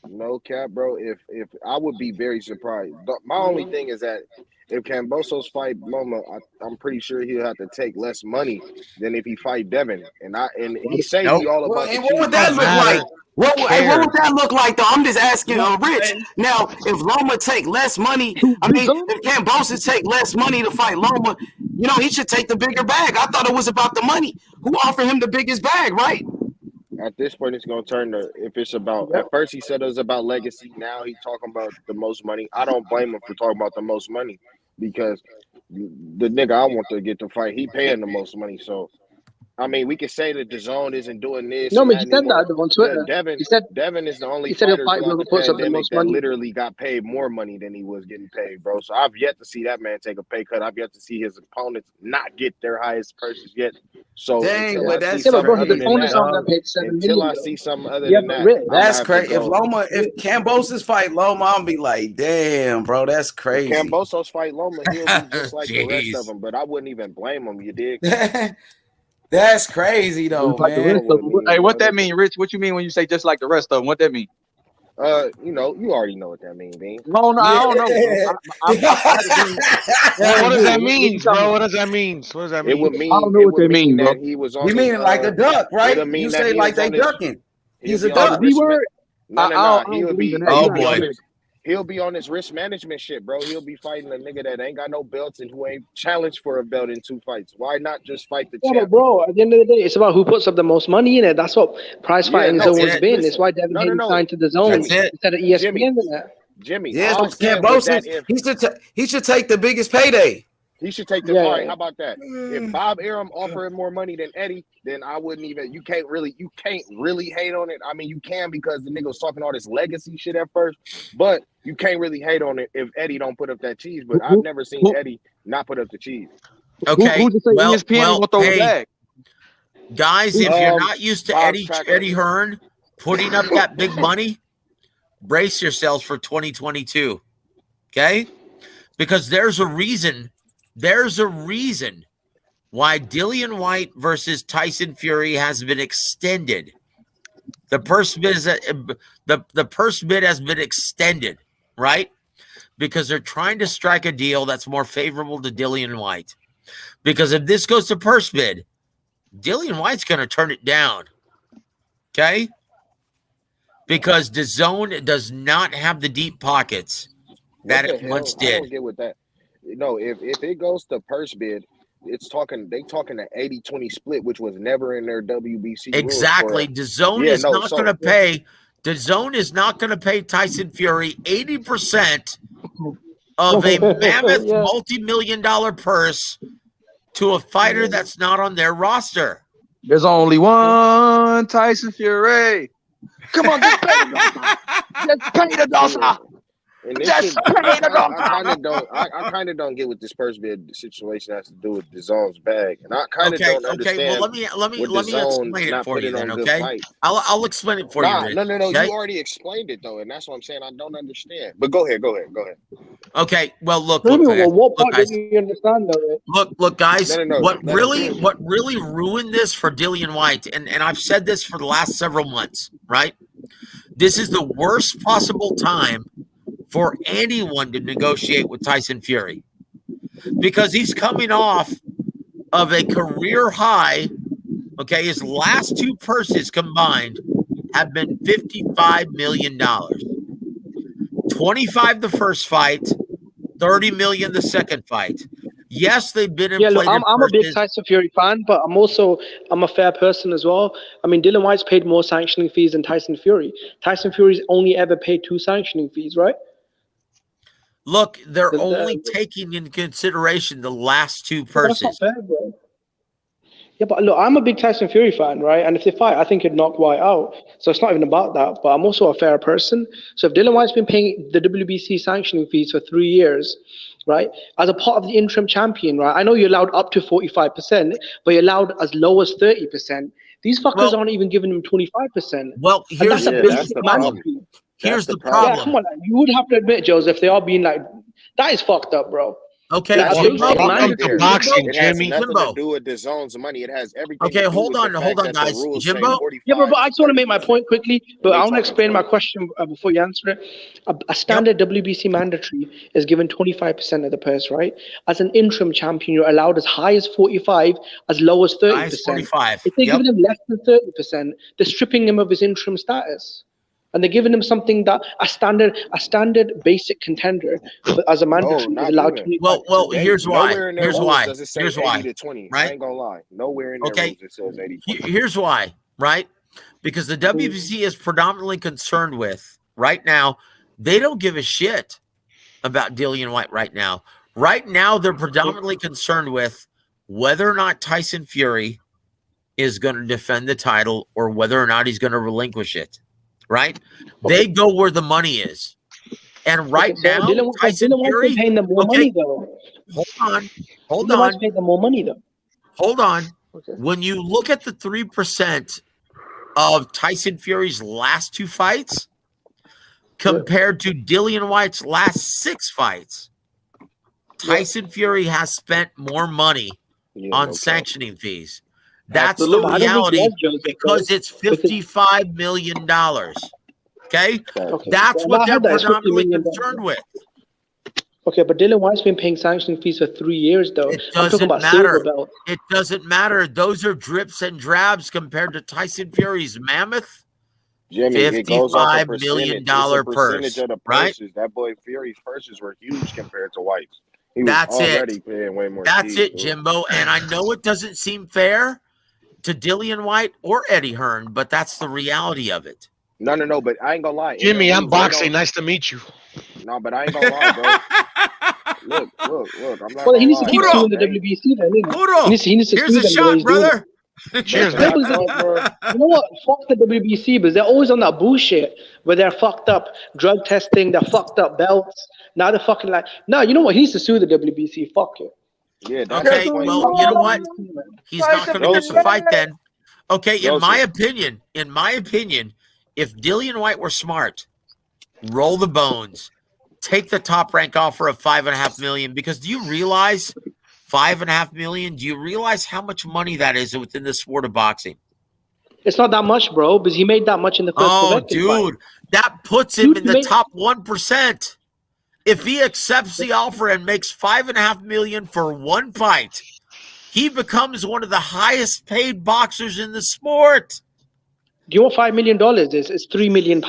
[SPEAKER 21] No cap, bro. If I would be very surprised. My only thing is that if Kambosos fight Loma, I'm pretty sure he'll have to take less money than if he fight Devin. And he's saying he all about.
[SPEAKER 3] And what would that look like? What would that look like, though? I'm just asking Rich. Now, if Loma take less money, I mean, if Kambosos take less money to fight Loma, you know, he should take the bigger bag. I thought it was about the money. who offered him the biggest bag, right?
[SPEAKER 21] At this point, it's gonna turn to if it's about. At first, he said it was about legacy. Now he's talking about the most money. I don't blame him for talking about the most money because the nigga I want to get the fight, he paying the most money. So, I mean, we could say that DAZN isn't doing this.
[SPEAKER 14] No,
[SPEAKER 21] and
[SPEAKER 14] but
[SPEAKER 21] that
[SPEAKER 14] he said
[SPEAKER 21] anymore.
[SPEAKER 14] that on Twitter.
[SPEAKER 21] Devin,
[SPEAKER 14] He said
[SPEAKER 21] Devin is the only
[SPEAKER 14] he said he'll
[SPEAKER 21] fighter
[SPEAKER 14] fight
[SPEAKER 21] throughout
[SPEAKER 14] whoever
[SPEAKER 21] the
[SPEAKER 14] puts up the
[SPEAKER 21] pandemic
[SPEAKER 14] most
[SPEAKER 21] that
[SPEAKER 14] money.
[SPEAKER 21] literally got paid more money than he was getting paid, bro. So I've yet to see that man take a pay cut. I've yet to see his opponents not get their highest purses yet. So
[SPEAKER 3] Dang,
[SPEAKER 21] until
[SPEAKER 3] but
[SPEAKER 21] I see
[SPEAKER 3] that's
[SPEAKER 21] something
[SPEAKER 14] bro, his
[SPEAKER 21] other than
[SPEAKER 14] opponents
[SPEAKER 21] that,
[SPEAKER 14] aren't getting paid $7
[SPEAKER 21] until
[SPEAKER 14] million.
[SPEAKER 21] I see something other
[SPEAKER 14] Yeah,
[SPEAKER 21] than
[SPEAKER 14] but
[SPEAKER 21] that,
[SPEAKER 14] Rich,
[SPEAKER 3] that's
[SPEAKER 21] have
[SPEAKER 3] crazy.
[SPEAKER 21] to go.
[SPEAKER 3] If Kambosos fight Loma, I'm be like, damn, bro, that's
[SPEAKER 21] If
[SPEAKER 3] crazy.
[SPEAKER 21] Kambosos fight Loma, he'll be just like the rest of them. But I wouldn't even blame him. You dig?
[SPEAKER 3] That's crazy though,
[SPEAKER 2] like the
[SPEAKER 3] man.
[SPEAKER 2] rest of them. Hey, what that mean, Rich? What you mean when you say just like the rest of them? What that mean?
[SPEAKER 21] You know, you already know what that means, Bean.
[SPEAKER 2] No, I don't know, bro.
[SPEAKER 7] What does that mean, bro? What does that mean? What does that mean?
[SPEAKER 21] It would mean
[SPEAKER 2] I don't know what they mean, bro.
[SPEAKER 21] that he was on.
[SPEAKER 3] You mean like a duck, right?
[SPEAKER 21] It'll mean
[SPEAKER 3] You
[SPEAKER 21] that
[SPEAKER 3] say
[SPEAKER 21] he
[SPEAKER 3] like
[SPEAKER 21] is
[SPEAKER 3] they
[SPEAKER 21] on his.
[SPEAKER 3] ducking. He's
[SPEAKER 21] He'll
[SPEAKER 3] a
[SPEAKER 21] be on
[SPEAKER 3] duck.
[SPEAKER 21] his risk
[SPEAKER 2] I don't
[SPEAKER 21] He'll
[SPEAKER 2] believe
[SPEAKER 21] be.
[SPEAKER 2] in that.
[SPEAKER 21] He'll
[SPEAKER 2] You
[SPEAKER 21] be
[SPEAKER 2] gotta
[SPEAKER 21] on
[SPEAKER 2] say-
[SPEAKER 21] his. He'll be on his risk management shit, bro. He'll be fighting a nigga that ain't got no belts and who ain't challenged for a belt in 2 fights. Why not just fight the
[SPEAKER 14] Yeah,
[SPEAKER 21] champ?
[SPEAKER 14] but bro, at the end of the day, it's about who puts up the most money in it. That's what prize fighting's
[SPEAKER 21] no,
[SPEAKER 14] always been. It's
[SPEAKER 21] listen.
[SPEAKER 14] why Devin Haney signed to the zone
[SPEAKER 21] Jimmy,
[SPEAKER 14] instead of ESPN
[SPEAKER 21] Jimmy,
[SPEAKER 14] and that.
[SPEAKER 21] Jimmy,
[SPEAKER 3] Yeah,
[SPEAKER 21] all I
[SPEAKER 3] so
[SPEAKER 21] said was that
[SPEAKER 3] Kambosos, he should take the biggest payday.
[SPEAKER 21] he should take the
[SPEAKER 14] Yeah.
[SPEAKER 21] all right, how about that? If Bob Arum offered more money than Eddie, then I wouldn't even you can't really hate on it. I mean you can because the nigga was talking all this legacy shit at first, but you can't really hate on it if Eddie don't put up that cheese. But I've never seen Eddie not put up the cheese.
[SPEAKER 2] Okay, who's to say ESPN won't throw the bag?
[SPEAKER 19] Guys, if you're not used to
[SPEAKER 21] Bob's
[SPEAKER 19] Eddie Hearn putting up that big money, brace yourselves for 2022. Okay? Because there's a reason why Dillian White versus Tyson Fury has been extended. The purse bid has been extended, right? Because they're trying to strike a deal that's more favorable to Dillian White. Because if this goes to purse bid, Dillian White's going to turn it down. Okay? Because DAZN does not have the deep pockets that it once
[SPEAKER 21] I
[SPEAKER 19] did.
[SPEAKER 21] don't get with that. No, if it goes to purse bid, they talking an 80-20 split, which was never in their WBC
[SPEAKER 19] Exactly.
[SPEAKER 21] rules.
[SPEAKER 19] DAZN is not going to pay. DAZN is not going to pay Tyson Fury 80% of a mammoth multi-million-dollar purse to a fighter that's not on their roster.
[SPEAKER 2] There's only one Tyson Fury. Come on, just pay the Dosa.
[SPEAKER 21] Just pay the Dosa. I kind of don't get what this purse bid situation has to do with DAZN's bag, and I kind of don't understand.
[SPEAKER 19] Okay, well let me explain it for you then. Okay, I'll explain it for you. Rich,
[SPEAKER 21] no.
[SPEAKER 19] okay?
[SPEAKER 21] You already explained it though, and that's what I'm saying. I don't understand. But go ahead.
[SPEAKER 19] Okay, well look,
[SPEAKER 14] what part did you understand though?
[SPEAKER 19] Look, guys.
[SPEAKER 21] No,
[SPEAKER 19] what really ruined this for Dillian White, and I've said this for the last several months, right? This is the worst possible time for anyone to negotiate with Tyson Fury because he's coming off of a career high. Okay, his last 2 purses combined have been $55 million. 25 the first fight, 30 million the second fight. Yes, they've been inflated.
[SPEAKER 14] Yeah, look, I'm a big Tyson Fury fan, but I'm a fair person as well. I mean, Dillian White's paid more sanctioning fees than Tyson Fury. Tyson Fury's only ever paid 2 sanctioning fees, right?
[SPEAKER 19] Look, they're only taking into consideration the last 2 purses.
[SPEAKER 14] That's not fair, bro. Yeah, but look, I'm a big Tyson Fury fan, right? And if they fight, I think it'd knock White out. So it's not even about that. But I'm also a fair person. So if Dillian White's been paying the WBC sanctioning fees for 3 years, right, as a part of the interim champion, right? I know you're allowed up to 45%, but you're allowed as low as 30%. These fuckers aren't even giving him 25%.
[SPEAKER 19] Well,
[SPEAKER 14] here's the problem.
[SPEAKER 19] Here's the problem.
[SPEAKER 14] Yeah, come on, you would have to admit, Joseph, they are being like, that is fucked up, bro.
[SPEAKER 19] Okay,
[SPEAKER 21] welcome to
[SPEAKER 7] boxing,
[SPEAKER 21] it has
[SPEAKER 19] Jimmy.
[SPEAKER 21] nothing to do with DAZN's money. It has everything.
[SPEAKER 19] Okay,
[SPEAKER 21] to do
[SPEAKER 19] hold
[SPEAKER 21] with
[SPEAKER 19] on,
[SPEAKER 21] the fact that
[SPEAKER 19] guys.
[SPEAKER 21] the rules
[SPEAKER 19] Jimbo.
[SPEAKER 21] say 45.
[SPEAKER 14] Yeah, but I just want to make my point quickly. But I want to explain my question before you answer it. A standard WBC mandatory is given 25% of the purse, right? As an interim champion, you're allowed as high as 45, as low as 30%.
[SPEAKER 19] 45.
[SPEAKER 14] If they're giving him less than 30%, they're stripping him of his interim status. and they're giving him something that a standard basic contender as a mandatory is allowed to be.
[SPEAKER 3] Well, here's why.
[SPEAKER 21] Nowhere in their rules does it say 80 to 20.
[SPEAKER 3] Right?
[SPEAKER 21] I ain't gonna lie. Nowhere in their rules it says 80-20.
[SPEAKER 3] Here's why, right? Because the WBC is predominantly concerned with right now, they don't give a shit about Dillian White right now. Right now, they're predominantly concerned with whether or not Tyson Fury is going to defend the title or whether or not he's going to relinquish it, right? They go where the money is. And right now, Tyson Fury,
[SPEAKER 14] paying them more money, though.
[SPEAKER 3] Hold on.
[SPEAKER 14] Paying them more money, though.
[SPEAKER 3] Hold on. Okay. When you look at the 3% of Tyson Fury's last 2 fights compared to Dillian White's last 6 fights, Tyson Fury has spent more money on sanctioning fees. That's the reality because it's $55 million. Okay? That's what they're predominantly concerned with.
[SPEAKER 14] Okay, but Dillian White's been paying sanctioning fees for 3 years, though.
[SPEAKER 3] It doesn't matter. It doesn't matter. Those are drips and drabs compared to Tyson Fury's mammoth.
[SPEAKER 21] Jimmy,
[SPEAKER 3] $55 million purse,
[SPEAKER 21] of the
[SPEAKER 3] right?
[SPEAKER 21] purses. That boy Fury's purses were huge compared to White's. He
[SPEAKER 3] That's
[SPEAKER 21] was already
[SPEAKER 3] it.
[SPEAKER 21] paying way more.
[SPEAKER 3] That's it, Jimbo. And I know it doesn't seem fair to Dillian White or Eddie Hearn, but that's the reality of it.
[SPEAKER 21] No, but I ain't gonna lie.
[SPEAKER 7] Jimmy, I'm boxing. Nice to meet you.
[SPEAKER 21] No, but I ain't gonna lie, bro. Look. I'm not
[SPEAKER 14] well, he needs to keep suing the WBC then. He needs to
[SPEAKER 3] Here's a shot, brother.
[SPEAKER 14] Cheers, man. You know what? Fuck the WBC, because they're always on that bullshit where they're fucked up drug testing, they're fucked up belts. Now they're fucking like, no, you know what? He needs to sue the WBC. Fuck it.
[SPEAKER 21] Yeah.
[SPEAKER 3] Okay. Well, you know what? He's not going to get the fight then. Okay. In my opinion, if Dillian White were smart, roll the bones, take the Top Rank offer of $5.5 million. Because do you realize $5.5 million? Do you realize how much money that is within the sport of boxing?
[SPEAKER 14] It's not that much, bro, because he made that much in the first
[SPEAKER 3] dude, fight. That puts him in the top 1%. If he accepts the offer and makes $5.5 million for one fight, he becomes one of the highest paid boxers in the sport.
[SPEAKER 14] Do you know what $5 million is? It's £3 million,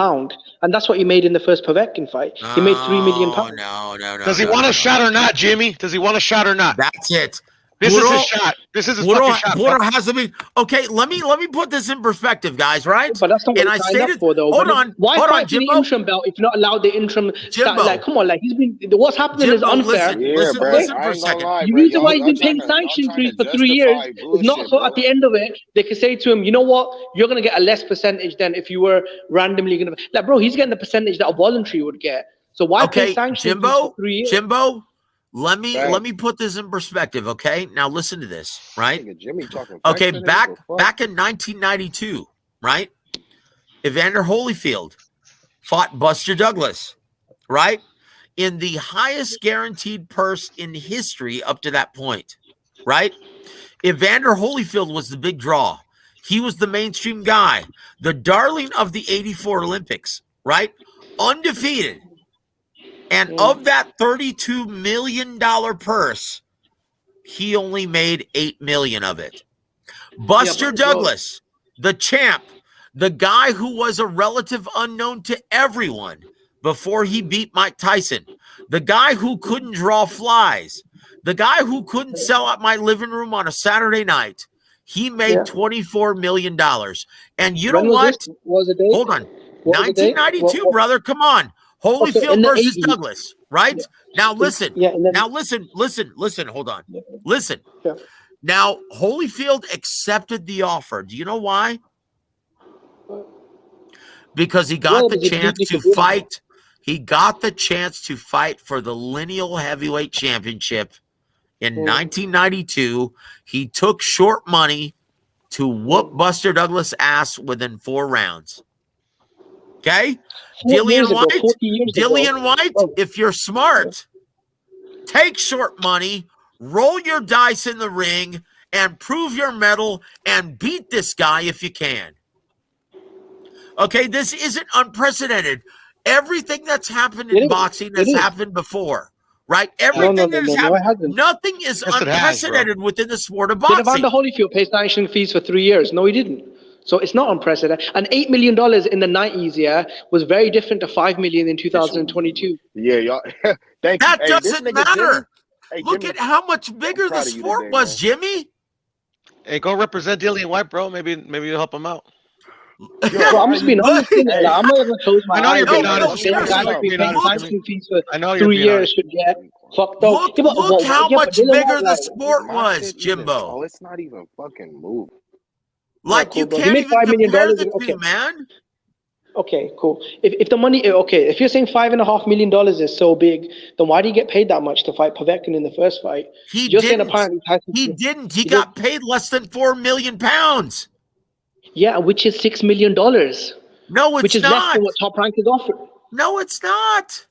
[SPEAKER 14] and that's what he made in the first Povetkin fight. He made £3 million.
[SPEAKER 3] No.
[SPEAKER 7] Does he want a shot or not, Jimmy? Does he want a shot or not?
[SPEAKER 3] That's it.
[SPEAKER 7] This is his shot. This is his fucking shot.
[SPEAKER 3] Porter has to be okay. Let me put this in perspective, guys. Right?
[SPEAKER 14] But that's not what he signed up for, though.
[SPEAKER 3] Hold on,
[SPEAKER 14] fight for the interim belt if you're not allowed the interim? Like, come on, like what's happening is unfair.
[SPEAKER 3] Listen for a second.
[SPEAKER 14] The reason why he's been paying sanction fees for 3 years is not so at the end of it they can say to him, you know what, you're gonna get a less percentage than if you were randomly gonna. Like, bro, he's getting the percentage that a voluntary would get. So why pay sanction fees for 3 years?
[SPEAKER 3] Jimbo. Let me put this in perspective, okay? Now listen to this, right? Okay, back in 1992, right? Evander Holyfield fought Buster Douglas, right? In the highest guaranteed purse in history up to that point, right? Evander Holyfield was the big draw. He was the mainstream guy, the darling of the '84 Olympics, right? Undefeated. And of that $32 million purse, he only made $8 million of it. Buster Douglas, the champ, the guy who was a relative unknown to everyone before he beat Mike Tyson, the guy who couldn't draw flies, the guy who couldn't sell out my living room on a Saturday night, he made $24 million. And you know what? Hold on. 1992, brother. Come on. Holyfield versus Douglas, right? Now listen. Now listen. Hold on. Listen. Now Holyfield accepted the offer. Do you know why? Because he got the chance to fight. He got the chance to fight for the lineal heavyweight championship in 1992. He took short money to whoop Buster Douglas' ass within 4 rounds. Okay? Dillian White, if you're smart, take short money, roll your dice in the ring, and prove your mettle and beat this guy if you can. Okay, this isn't unprecedented. Everything that's happened in boxing has happened before, right? Everything that has happened. Nothing is unprecedented within the sport of boxing.
[SPEAKER 14] Did Evander Holyfield pay sanction fees for 3 years? No, he didn't. So it's not unprecedented. And $8 million in the 90s, was very different to $5 million in 2022.
[SPEAKER 21] Yeah, y'all. Thank you.
[SPEAKER 19] That
[SPEAKER 21] Hey, this
[SPEAKER 19] doesn't
[SPEAKER 21] nigga Jimmy.
[SPEAKER 19] matter.
[SPEAKER 21] Hey,
[SPEAKER 19] Look
[SPEAKER 21] Jimmy,
[SPEAKER 19] at how much bigger the
[SPEAKER 21] proud of you
[SPEAKER 19] sport
[SPEAKER 21] today,
[SPEAKER 19] was,
[SPEAKER 21] man.
[SPEAKER 19] Jimmy.
[SPEAKER 7] Hey, go represent Dillian White, bro. Maybe you'll help him out.
[SPEAKER 14] Bro, I'm just being honest. I'm not even gonna close my
[SPEAKER 7] I know
[SPEAKER 14] eyes.
[SPEAKER 7] you're being
[SPEAKER 14] And
[SPEAKER 7] honest.
[SPEAKER 14] a guy that's been paying
[SPEAKER 7] Look,
[SPEAKER 14] sanctioning fees for
[SPEAKER 7] I know you're
[SPEAKER 14] 3
[SPEAKER 7] being
[SPEAKER 14] years
[SPEAKER 7] honest.
[SPEAKER 14] should get fucked up.
[SPEAKER 19] Look how much
[SPEAKER 14] Dylan
[SPEAKER 19] bigger
[SPEAKER 14] White,
[SPEAKER 19] the
[SPEAKER 14] like,
[SPEAKER 19] sport
[SPEAKER 21] My
[SPEAKER 19] was,
[SPEAKER 21] shit even,
[SPEAKER 19] Jimbo.
[SPEAKER 21] oh, it's not even fucking moving.
[SPEAKER 19] Like
[SPEAKER 14] cool,
[SPEAKER 19] you
[SPEAKER 14] bro. He
[SPEAKER 19] can't
[SPEAKER 14] made
[SPEAKER 19] even
[SPEAKER 14] $5 million.
[SPEAKER 19] compare the
[SPEAKER 14] Okay.
[SPEAKER 19] two, man.
[SPEAKER 14] Okay, cool. If the money, if you're saying $5.5 million is so big, then why do you get paid that much to fight Povetkin in the first fight?
[SPEAKER 19] He
[SPEAKER 14] You're saying
[SPEAKER 19] didn't.
[SPEAKER 14] apparently Tyson.
[SPEAKER 19] He didn't. He got paid less than £4 million.
[SPEAKER 14] Yeah, which is $6 million.
[SPEAKER 19] No, it's
[SPEAKER 14] which is
[SPEAKER 19] not.
[SPEAKER 14] less than what Top Rank is offering.
[SPEAKER 19] No, it's not.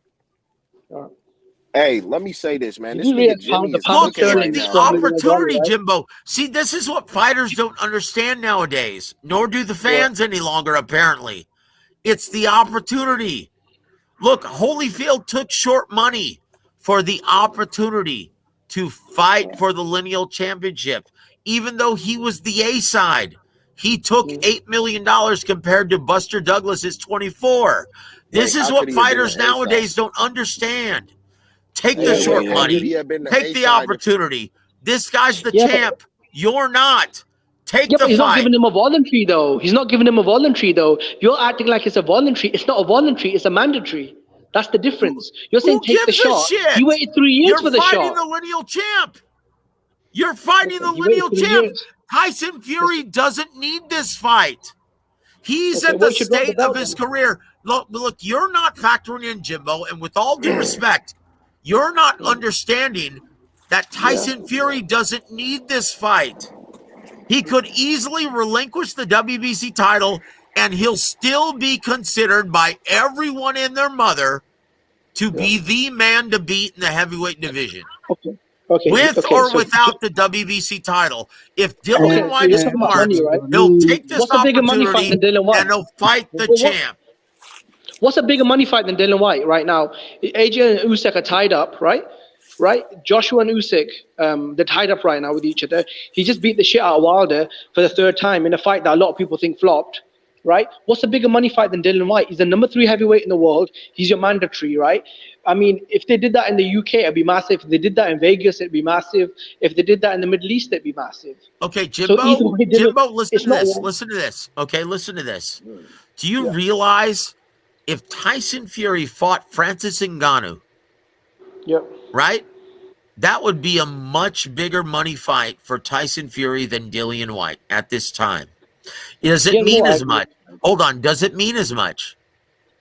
[SPEAKER 21] Hey, let me say this, man. This
[SPEAKER 14] You
[SPEAKER 21] nigga Jimmy is
[SPEAKER 19] Look
[SPEAKER 21] cooking
[SPEAKER 19] at
[SPEAKER 21] right
[SPEAKER 19] the
[SPEAKER 21] now.
[SPEAKER 19] opportunity, Jimbo. See, this is what fighters don't understand nowadays, nor do the fans any longer, apparently. It's the opportunity. Look, Holyfield took short money for the opportunity to fight for the lineal championship, even though he was the A side. He took $8 million compared to Buster Douglas's 24. This
[SPEAKER 21] Wait,
[SPEAKER 19] is
[SPEAKER 21] how
[SPEAKER 19] what
[SPEAKER 21] could he have been
[SPEAKER 19] fighters
[SPEAKER 21] the A side?
[SPEAKER 19] nowadays don't understand. Take the
[SPEAKER 21] Yeah,
[SPEAKER 19] short
[SPEAKER 21] wait, how could
[SPEAKER 19] money.
[SPEAKER 21] he have been the
[SPEAKER 19] Take
[SPEAKER 21] A
[SPEAKER 19] the
[SPEAKER 21] side if-
[SPEAKER 19] opportunity. This guy's the
[SPEAKER 14] Yeah,
[SPEAKER 19] champ. You're not. Take
[SPEAKER 14] Yeah,
[SPEAKER 19] the
[SPEAKER 14] but he's not
[SPEAKER 19] fight.
[SPEAKER 14] giving him a voluntary though. He's not giving him a voluntary though. You're acting like it's a voluntary. It's not a voluntary. It's a mandatory. That's the difference. You're saying
[SPEAKER 19] Who
[SPEAKER 14] take the
[SPEAKER 19] gives a
[SPEAKER 14] shot.
[SPEAKER 19] shit?
[SPEAKER 14] He waited 3 years
[SPEAKER 19] You're
[SPEAKER 14] for the
[SPEAKER 19] fighting
[SPEAKER 14] shot.
[SPEAKER 19] the lineal champ. You're fighting the
[SPEAKER 14] He waited
[SPEAKER 19] lineal
[SPEAKER 14] 3
[SPEAKER 19] champ.
[SPEAKER 14] years.
[SPEAKER 19] Tyson Fury doesn't need this fight. He's
[SPEAKER 14] Okay,
[SPEAKER 19] at
[SPEAKER 14] well,
[SPEAKER 19] the
[SPEAKER 14] he should drop the
[SPEAKER 19] state
[SPEAKER 14] belt
[SPEAKER 19] of his
[SPEAKER 14] then.
[SPEAKER 19] career. Look, you're not factoring in, Jimbo, and with all due respect, you're not understanding that Tyson Fury doesn't need this fight. He could easily relinquish the WBC title, and he'll still be considered by everyone and their mother to be the man to beat in the heavyweight division. With or without the WBC title. If Dillian White is smart, he'll take this
[SPEAKER 14] What's a bigger money fight
[SPEAKER 19] opportunity
[SPEAKER 14] than Dylan White?
[SPEAKER 19] and he'll fight the
[SPEAKER 14] Well,
[SPEAKER 19] champ.
[SPEAKER 14] What's a bigger money fight than Dylan White right now? AJ and Usyk are tied up, right? Joshua and Usyk, they're tied up right now with each other. He just beat the shit out of Wilder for the third time in a fight that a lot of people think flopped, right? What's a bigger money fight than Dylan White? He's the number 3 heavyweight in the world. He's your mandatory, right? I mean, if they did that in the UK, it'd be massive. If they did that in Vegas, it'd be massive. If they did that in the Middle East, it'd be massive.
[SPEAKER 19] Okay, Jimbo, listen to this.
[SPEAKER 14] one.
[SPEAKER 19] Listen to this. Okay, listen to this. Do you realize if Tyson Fury fought Francis Ngannou, right? That would be a much bigger money fight for Tyson Fury than Dillian White at this time. Does it mean as much? Hold on. Does it mean as much?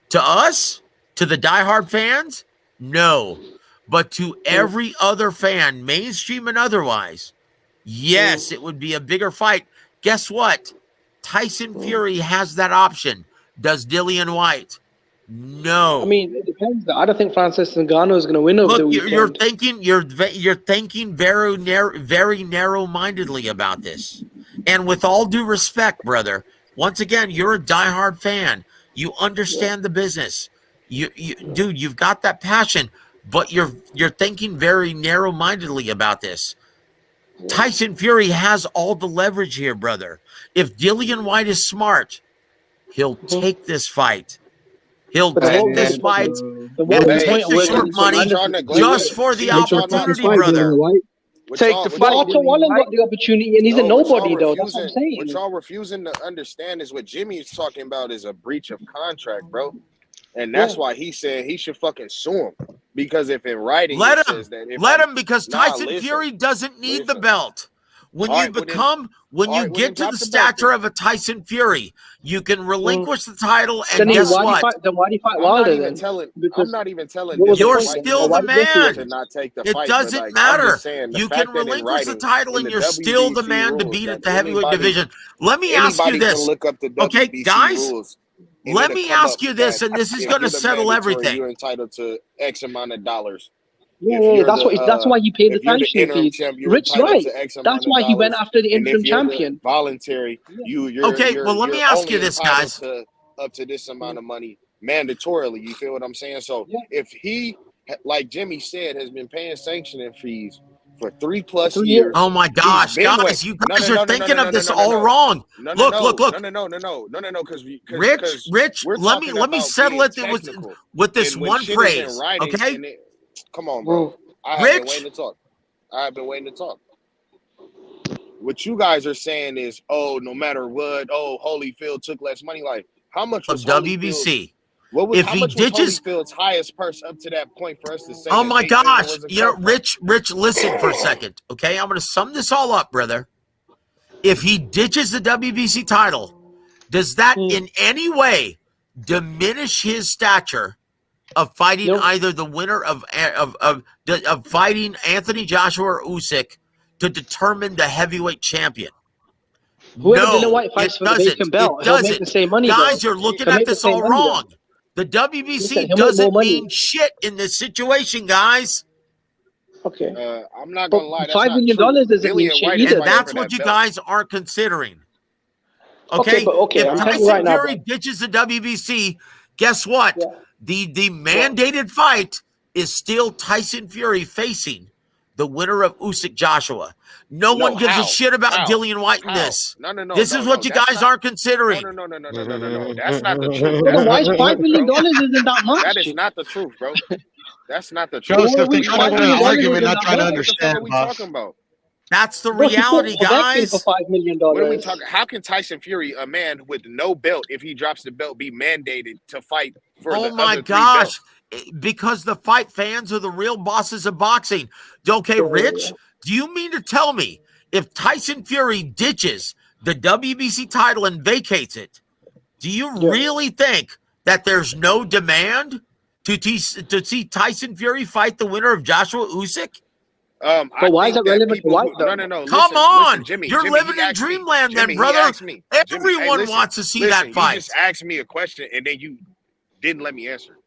[SPEAKER 19] To us? To the diehard fans? No. But to every other fan, mainstream and otherwise, yes, it would be a bigger fight. Guess what? Tyson Fury has that option. Does Dillian White? No.
[SPEAKER 14] I mean, it depends. I don't think Francis Ngannou is going to win over the weekend.
[SPEAKER 19] You're thinking very narrow-mindedly about this. And with all due respect, brother, once again, you're a diehard fan. You understand the business. Dude, you've got that passion, but you're thinking very narrow-mindedly about this. Tyson Fury has all the leverage here, brother. If Dillian White is smart, he'll take this fight. He'll take this fight and take the short money just for the opportunity, brother.
[SPEAKER 14] Take the fight. Otto Wallen got the opportunity, and he's a nobody, though. That's what I'm saying.
[SPEAKER 21] What y'all refusing to understand is what Jimmy's talking about is a breach of contract, bro. And that's why he said he should fucking sue him. Because if in writing
[SPEAKER 19] let
[SPEAKER 21] it
[SPEAKER 19] him,
[SPEAKER 21] says that
[SPEAKER 19] let him, because Tyson Fury doesn't need the belt. When you get to the stature of a Tyson Fury, you can relinquish the title, and guess what?
[SPEAKER 14] Then why do you fight Wilder then?
[SPEAKER 21] I'm not even telling.
[SPEAKER 19] You're still the man.
[SPEAKER 21] To not take the
[SPEAKER 19] it
[SPEAKER 21] fight,
[SPEAKER 19] doesn't
[SPEAKER 21] like,
[SPEAKER 19] matter.
[SPEAKER 21] Saying,
[SPEAKER 19] You can relinquish the title, and you're still the man to beat at the heavyweight division. Let me ask you this, okay, guys? Let me ask you this, and this is going to settle everything.
[SPEAKER 21] You're entitled to X amount of dollars.
[SPEAKER 14] Yeah, that's why he paid the sanctioning fees. Rich, right? That's why he went after the interim champion.
[SPEAKER 21] Voluntary.
[SPEAKER 19] Well, let me ask you this, guys.
[SPEAKER 21] Up to this amount of money mandatorily. You feel what I'm saying? So if he, like Jimmy said, has been paying sanctioning fees for 3+
[SPEAKER 14] 3
[SPEAKER 21] years.
[SPEAKER 14] years.
[SPEAKER 3] Oh my gosh, guys, you guys are thinking of this all wrong. Look.
[SPEAKER 21] No. Because
[SPEAKER 3] Rich,
[SPEAKER 21] we're
[SPEAKER 3] let
[SPEAKER 21] talking
[SPEAKER 3] me
[SPEAKER 21] about
[SPEAKER 3] settle
[SPEAKER 21] being
[SPEAKER 3] it
[SPEAKER 21] technical.
[SPEAKER 3] with this
[SPEAKER 21] And when
[SPEAKER 3] one
[SPEAKER 21] shit is in
[SPEAKER 3] phrase,
[SPEAKER 21] writing,
[SPEAKER 3] okay?
[SPEAKER 21] Come on, bro. I have been waiting to talk. What you guys are saying is, oh, no matter what, Holyfield took less money. Like, how much was
[SPEAKER 3] WBC?
[SPEAKER 21] How much was Holyfield's highest purse up to that point for us to say?
[SPEAKER 3] Oh
[SPEAKER 21] that
[SPEAKER 3] my
[SPEAKER 21] 8 million
[SPEAKER 3] gosh,
[SPEAKER 21] wasn't cut from?
[SPEAKER 3] Rich, listen for a second, okay? I'm going to sum this all up, brother. If he ditches the WBC title, does that in any way diminish his stature of fighting either the winner of fighting Anthony Joshua or Usyk to determine the heavyweight champion?
[SPEAKER 14] Whoever Dylan White fights for the vacant belt, he'll make the same money.
[SPEAKER 3] Guys, you're looking at this all wrong. The WBC doesn't mean shit in this situation, guys.
[SPEAKER 14] Okay.
[SPEAKER 21] I'm not gonna lie.
[SPEAKER 14] $5 million doesn't mean shit either.
[SPEAKER 3] And that's what you guys aren't considering.
[SPEAKER 14] Okay,
[SPEAKER 3] if
[SPEAKER 14] I'm
[SPEAKER 3] Tyson
[SPEAKER 14] right now,
[SPEAKER 3] Fury ditches the WBC, guess what? The mandated fight is still Tyson Fury facing the winner of Usyk Joshua. No one gives a shit about Dillian White in this. This is what you guys aren't considering.
[SPEAKER 21] No. That's not the truth.
[SPEAKER 14] Why is $5 million isn't that much?
[SPEAKER 21] That is not the truth, bro. That's not the
[SPEAKER 7] Joseph,
[SPEAKER 21] truth.
[SPEAKER 7] they're trying to win an argument, not trying to understand,
[SPEAKER 21] What are we talking about?
[SPEAKER 3] That's the reality, guys.
[SPEAKER 14] For $5 million.
[SPEAKER 21] What are we talking? How can Tyson Fury, a man with no belt, if he drops the belt, be mandated to fight for the other 3 belts?
[SPEAKER 3] Because the fight fans are the real bosses of boxing. Okay, Rich, do you mean to tell me if Tyson Fury ditches the WBC title and vacates it, do you really think that there's no demand to see Tyson Fury fight the winner of Joshua Usyk?
[SPEAKER 14] But why is that relevant to White, though?
[SPEAKER 21] No.
[SPEAKER 3] Come on.
[SPEAKER 21] Jimmy,
[SPEAKER 3] You're living in dreamland then, brother. Everyone wants to see that fight.
[SPEAKER 21] You just asked me a question and then you didn't let me answer.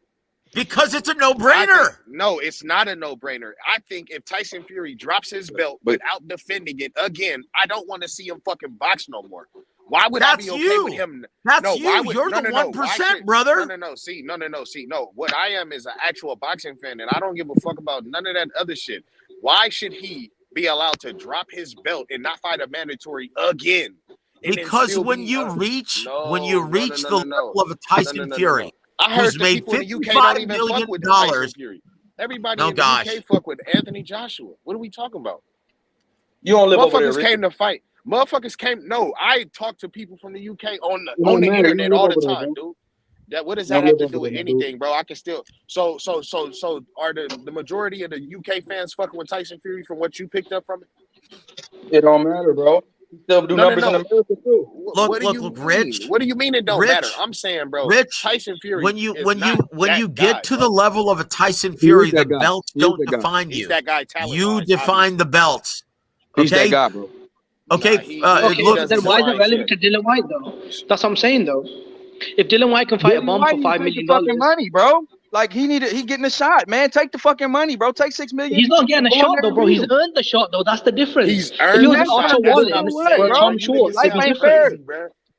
[SPEAKER 3] Because it's a no-brainer.
[SPEAKER 21] No, it's not a no-brainer. I think if Tyson Fury drops his belt without defending it again, I don't want to see him fucking box no more. Why would I be okay with him?
[SPEAKER 3] That's you. You're the 1%, brother.
[SPEAKER 21] No. What I am is an actual boxing fan, and I don't give a fuck about none of that other shit. Why should he be allowed to drop his belt and not fight a mandatory again?
[SPEAKER 3] Because when you reach the level of a Tyson Fury,
[SPEAKER 21] I heard
[SPEAKER 3] who's made $55 million.
[SPEAKER 21] Everybody in the UK fuck with Anthony Joshua. What are we talking about?
[SPEAKER 2] You don't live over there,
[SPEAKER 21] Motherfuckers came to fight. No, I talk to people from the UK on the internet all the time, dude. What does that have to do with anything, bro? I can still so are the majority of the UK fans fucking with Tyson Fury from what you picked up from it?
[SPEAKER 2] It don't matter, bro. Still do numbers in America too.
[SPEAKER 3] Look, Rich.
[SPEAKER 21] What do you mean it don't matter? I'm saying, bro,
[SPEAKER 3] Rich,
[SPEAKER 21] Tyson Fury.
[SPEAKER 3] When you get to the level of a Tyson Fury, the belts don't define you.
[SPEAKER 21] That guy
[SPEAKER 3] you define the belts.
[SPEAKER 2] He's that guy, bro.
[SPEAKER 3] Okay.
[SPEAKER 14] Look, then why is it relevant to Dylan White though? That's what I'm saying though. If Dylan White can fight a bum for $5 million,
[SPEAKER 2] fucking money, bro. Like he getting a shot, man. Take the fucking money, bro. Take $6 million.
[SPEAKER 14] He's not getting a shot though, bro. He's earned the shot though. That's the difference.
[SPEAKER 21] He's earned
[SPEAKER 14] the shot. Or Tom Short,
[SPEAKER 2] life ain't fair.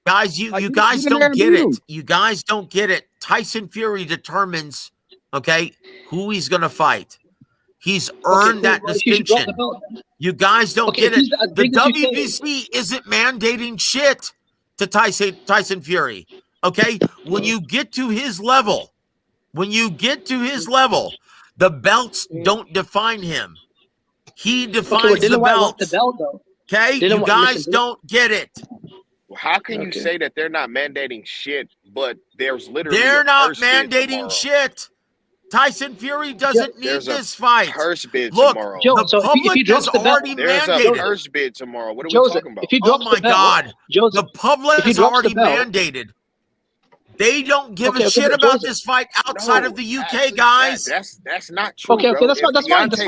[SPEAKER 3] Guys, you guys don't get it. You guys don't get it. Tyson Fury determines, who he's gonna fight. He's earned that distinction. You guys don't get it. The WBC isn't mandating shit to Tyson Fury. Okay, when you get to his level, the belts don't define him. He defines the belts. Okay, you guys don't get it.
[SPEAKER 21] How can you say that they're not mandating shit, but there's literally
[SPEAKER 3] they're not mandating shit. Tyson Fury doesn't need this fight.
[SPEAKER 21] Purse bid
[SPEAKER 3] Look,
[SPEAKER 21] tomorrow.
[SPEAKER 3] the public has already
[SPEAKER 21] there's
[SPEAKER 3] mandated.
[SPEAKER 21] a purse bid tomorrow. What are we talking about?
[SPEAKER 3] Oh my God! The public has already mandated. They don't give a shit about this fight outside of the UK, guys.
[SPEAKER 21] That's not true.
[SPEAKER 14] Okay, that's fine. That's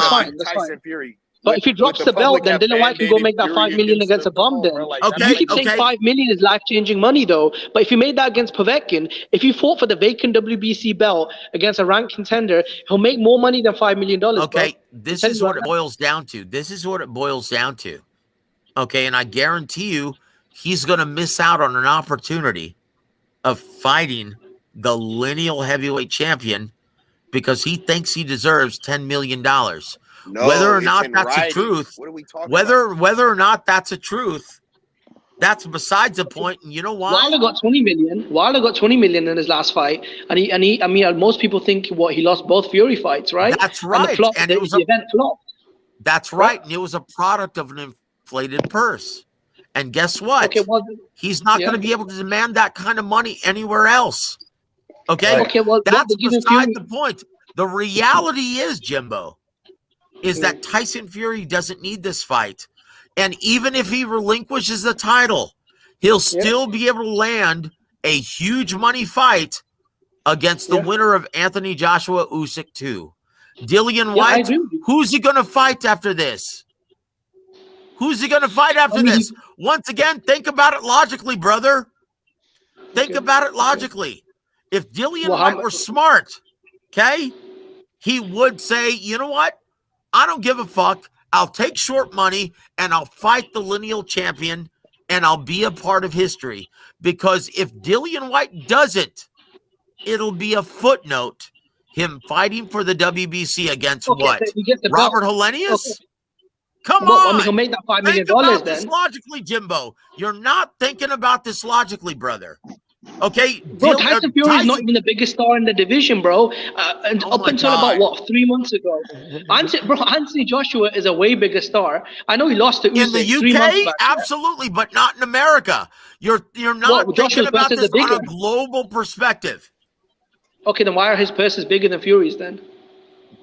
[SPEAKER 14] fine.
[SPEAKER 21] Tyson Fury.
[SPEAKER 14] But if he drops the belt, then Dylan White can go make that $5 million against a bum. Then you keep saying $5 million is life-changing money, though. But if he made that against Povetkin, if he fought for the vacant WBC belt against a ranked contender, he'll make more money than $5 million.
[SPEAKER 3] Okay, this is what it boils down to. Okay, and I guarantee you, he's going to miss out on an opportunity of fighting the lineal heavyweight champion
[SPEAKER 19] because he thinks he deserves $10 million.
[SPEAKER 21] No,
[SPEAKER 19] whether or
[SPEAKER 21] it's
[SPEAKER 19] not
[SPEAKER 21] in
[SPEAKER 19] that's
[SPEAKER 21] writing.
[SPEAKER 19] a truth,
[SPEAKER 21] What are we talking
[SPEAKER 19] whether
[SPEAKER 21] about?
[SPEAKER 19] or not that's a truth, that's besides the point. And you know why?
[SPEAKER 14] Wilder got 20 million. Wilder got 20 million in his last fight, and he. I mean, most people think he lost both Fury fights, right?
[SPEAKER 19] That's right.
[SPEAKER 14] And the flop,
[SPEAKER 19] and it was
[SPEAKER 14] the event flopped.
[SPEAKER 19] That's right. And it was a product of an inflated purse. And guess what?
[SPEAKER 14] Okay, well,
[SPEAKER 19] he's not going to be able to demand that kind of money anywhere else. Okay?
[SPEAKER 14] Okay, well,
[SPEAKER 19] that's beside the point. The reality is, Jimbo, is that Tyson Fury doesn't need this fight. And even if he relinquishes the title, he'll still be able to land a huge money fight against the winner of Anthony Joshua Usyk 2. Dillian White, who's he going to fight after this? Who's he going to fight after this? Once again, think about it logically, brother. Think about it logically. If Dillian White were smart, okay, he would say, you know what? I don't give a fuck. I'll take short money and I'll fight the lineal champion and I'll be a part of history. Because if Dillian White doesn't, it'll be a footnote. Him fighting for the WBC against what? Robert Helenius?
[SPEAKER 14] Okay.
[SPEAKER 19] Come on.
[SPEAKER 14] I mean, he'll make that $5 million
[SPEAKER 19] Think about
[SPEAKER 14] then.
[SPEAKER 19] this logically, Jimbo. You're not thinking about this logically, brother. Okay?
[SPEAKER 14] Bro, Tyson Fury is not even the biggest star in the division, bro. And up until about, 3 months ago. Anthony Joshua is a way bigger star. I know he lost to Usyk
[SPEAKER 19] in the
[SPEAKER 14] 3 months
[SPEAKER 19] UK,
[SPEAKER 14] back.
[SPEAKER 19] absolutely, but not in America. You're not thinking about this on a global perspective.
[SPEAKER 14] Okay, then why are his purses bigger than Fury's then?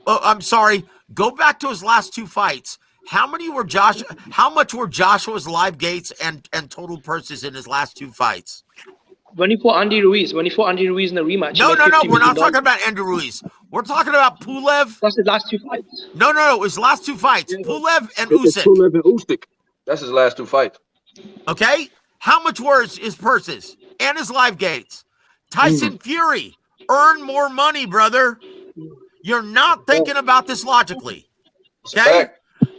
[SPEAKER 19] Oh, I'm sorry. Go back to his last 2 fights. How much were Joshua's live gates and total purses in his last 2 fights?
[SPEAKER 14] When he fought Andy Ruiz in the rematch.
[SPEAKER 19] No, we're not talking about Andy Ruiz. We're talking about Pulev.
[SPEAKER 14] That's his last 2 fights.
[SPEAKER 19] No, his last 2 fights. Pulev and Usyk.
[SPEAKER 2] Pulev and Usyk. That's his last 2 fights.
[SPEAKER 19] Okay? How much were his purses and his live gates? Tyson Fury earned more money, brother. You're not thinking about this logically. Okay?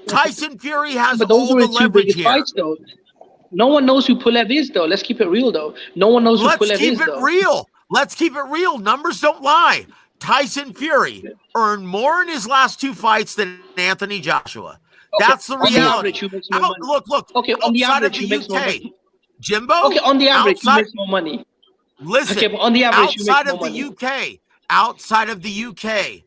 [SPEAKER 19] Tyson Fury has all the leverage here.
[SPEAKER 14] Fights, though. No one knows who Pulev is, though. Let's keep it real, though. No one knows who Pulev is,
[SPEAKER 19] Let's keep it real. Let's keep it real. Numbers don't lie. Tyson Fury earned more in his last 2 fights than Anthony Joshua.
[SPEAKER 14] Okay.
[SPEAKER 19] That's the reality. Look.
[SPEAKER 14] Okay, on the average, who makes more
[SPEAKER 19] UK,
[SPEAKER 14] money?
[SPEAKER 19] Jimbo.
[SPEAKER 14] Okay, on the average, who makes more money?
[SPEAKER 19] Listen,
[SPEAKER 14] okay, but on the average,
[SPEAKER 19] outside of the UK,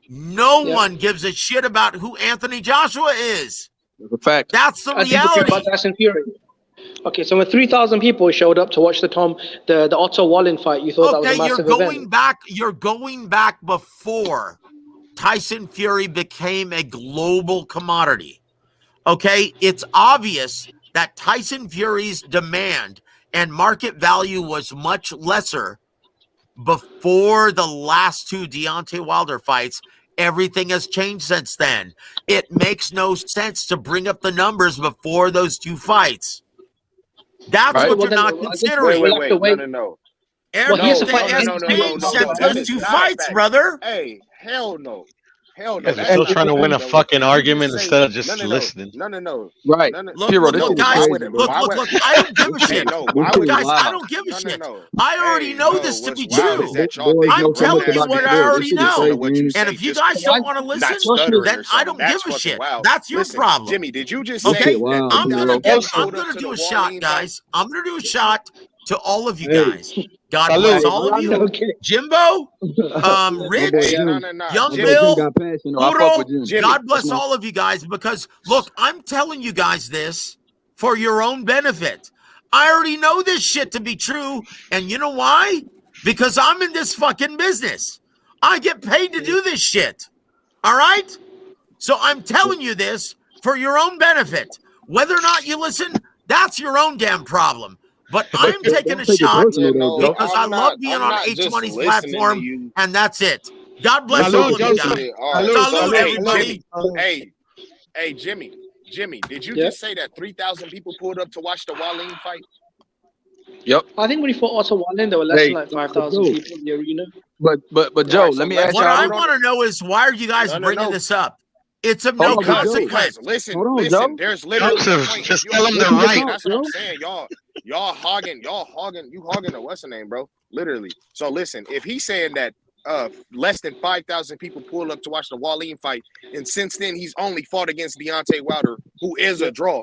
[SPEAKER 19] no one gives a shit about who Anthony Joshua is.
[SPEAKER 2] That's a fact.
[SPEAKER 19] That's the reality.
[SPEAKER 14] About Tyson Fury. Okay, so when 3,000 people showed up to watch the Otto Wallin fight, you thought that was a massive event.
[SPEAKER 19] You're going back before Tyson Fury became a global commodity. Okay, it's obvious that Tyson Fury's demand and market value was much lesser before the last 2 Deontay Wilder fights. Everything has changed since then. It makes no sense to bring up the numbers before those 2 fights. That's what you're not considering.
[SPEAKER 21] Wait. No.
[SPEAKER 19] Everything has changed since those 2 fights, brother.
[SPEAKER 21] Hey, hell no.
[SPEAKER 7] You're still trying to win a fucking argument instead of just listening.
[SPEAKER 21] No.
[SPEAKER 2] Right.
[SPEAKER 21] Look,
[SPEAKER 19] guys. Look. I don't give a shit. Guys, I don't give a shit. I already know this to be true. I'm telling you what I already know. And if you guys don't want to listen, then I don't give a shit. That's your problem.
[SPEAKER 21] Jimmy, did you just
[SPEAKER 19] say?
[SPEAKER 21] Okay,
[SPEAKER 19] I'm gonna do a shot, guys. I'm gonna do a shot to all of you guys. God bless all of you. Jimbo, Rich, Young Bill, Udo, God bless all of you guys, because look, I'm telling you guys this for your own benefit. I already know this shit to be true, and you know why? Because I'm in this fucking business. I get paid to do this shit. All right? So I'm telling you this for your own benefit. Whether or not you listen, that's your own damn problem. But I'm taking a shot because I love being on H-Money's platform, and that's it. God bless all of you guys. Salute, everybody.
[SPEAKER 21] Hey, Jimmy, did you just say that 3,000 people pulled up to watch the Wallin fight?
[SPEAKER 2] Yep.
[SPEAKER 14] I think when he fought Otto Wallin, there were less than like 5,000 people in the arena.
[SPEAKER 2] But Joe, let me ask you.
[SPEAKER 19] What I want to know is, why are you guys bringing this up? It's of no consequence.
[SPEAKER 21] Listen. There's literally
[SPEAKER 7] just tell them they're right.
[SPEAKER 21] That's what I'm saying. Y'all hogging. You hogging the what's the name, bro? Literally. So listen, if he's saying that less than 5,000 people pull up to watch the Wallin fight, and since then he's only fought against Deontay Wilder, who is a draw.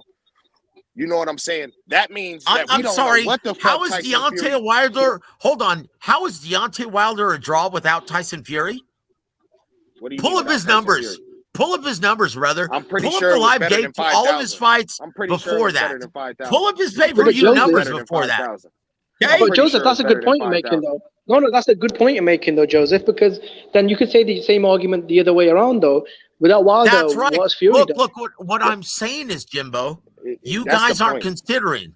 [SPEAKER 21] You know what I'm saying? That means that we don't know what the fuck.
[SPEAKER 19] How is Deontay Wilder? Hold on. How is Deontay Wilder a draw without Tyson Fury?
[SPEAKER 21] What do you
[SPEAKER 19] pull up his numbers? Pull up his numbers, brother.
[SPEAKER 21] I'm pretty
[SPEAKER 19] pull
[SPEAKER 21] sure
[SPEAKER 19] up the live game for all of his fights before that. Pull up his pay-per-view numbers before that.
[SPEAKER 14] Okay? But Joseph, that's a good point you're making, though. No, that's a good point you're making, though, Joseph, because then you could say the same argument the other way around, though. Without Wilder,
[SPEAKER 19] that's right.
[SPEAKER 14] what's Fury done?
[SPEAKER 19] Look, what I'm saying is, Jimbo, you guys aren't considering.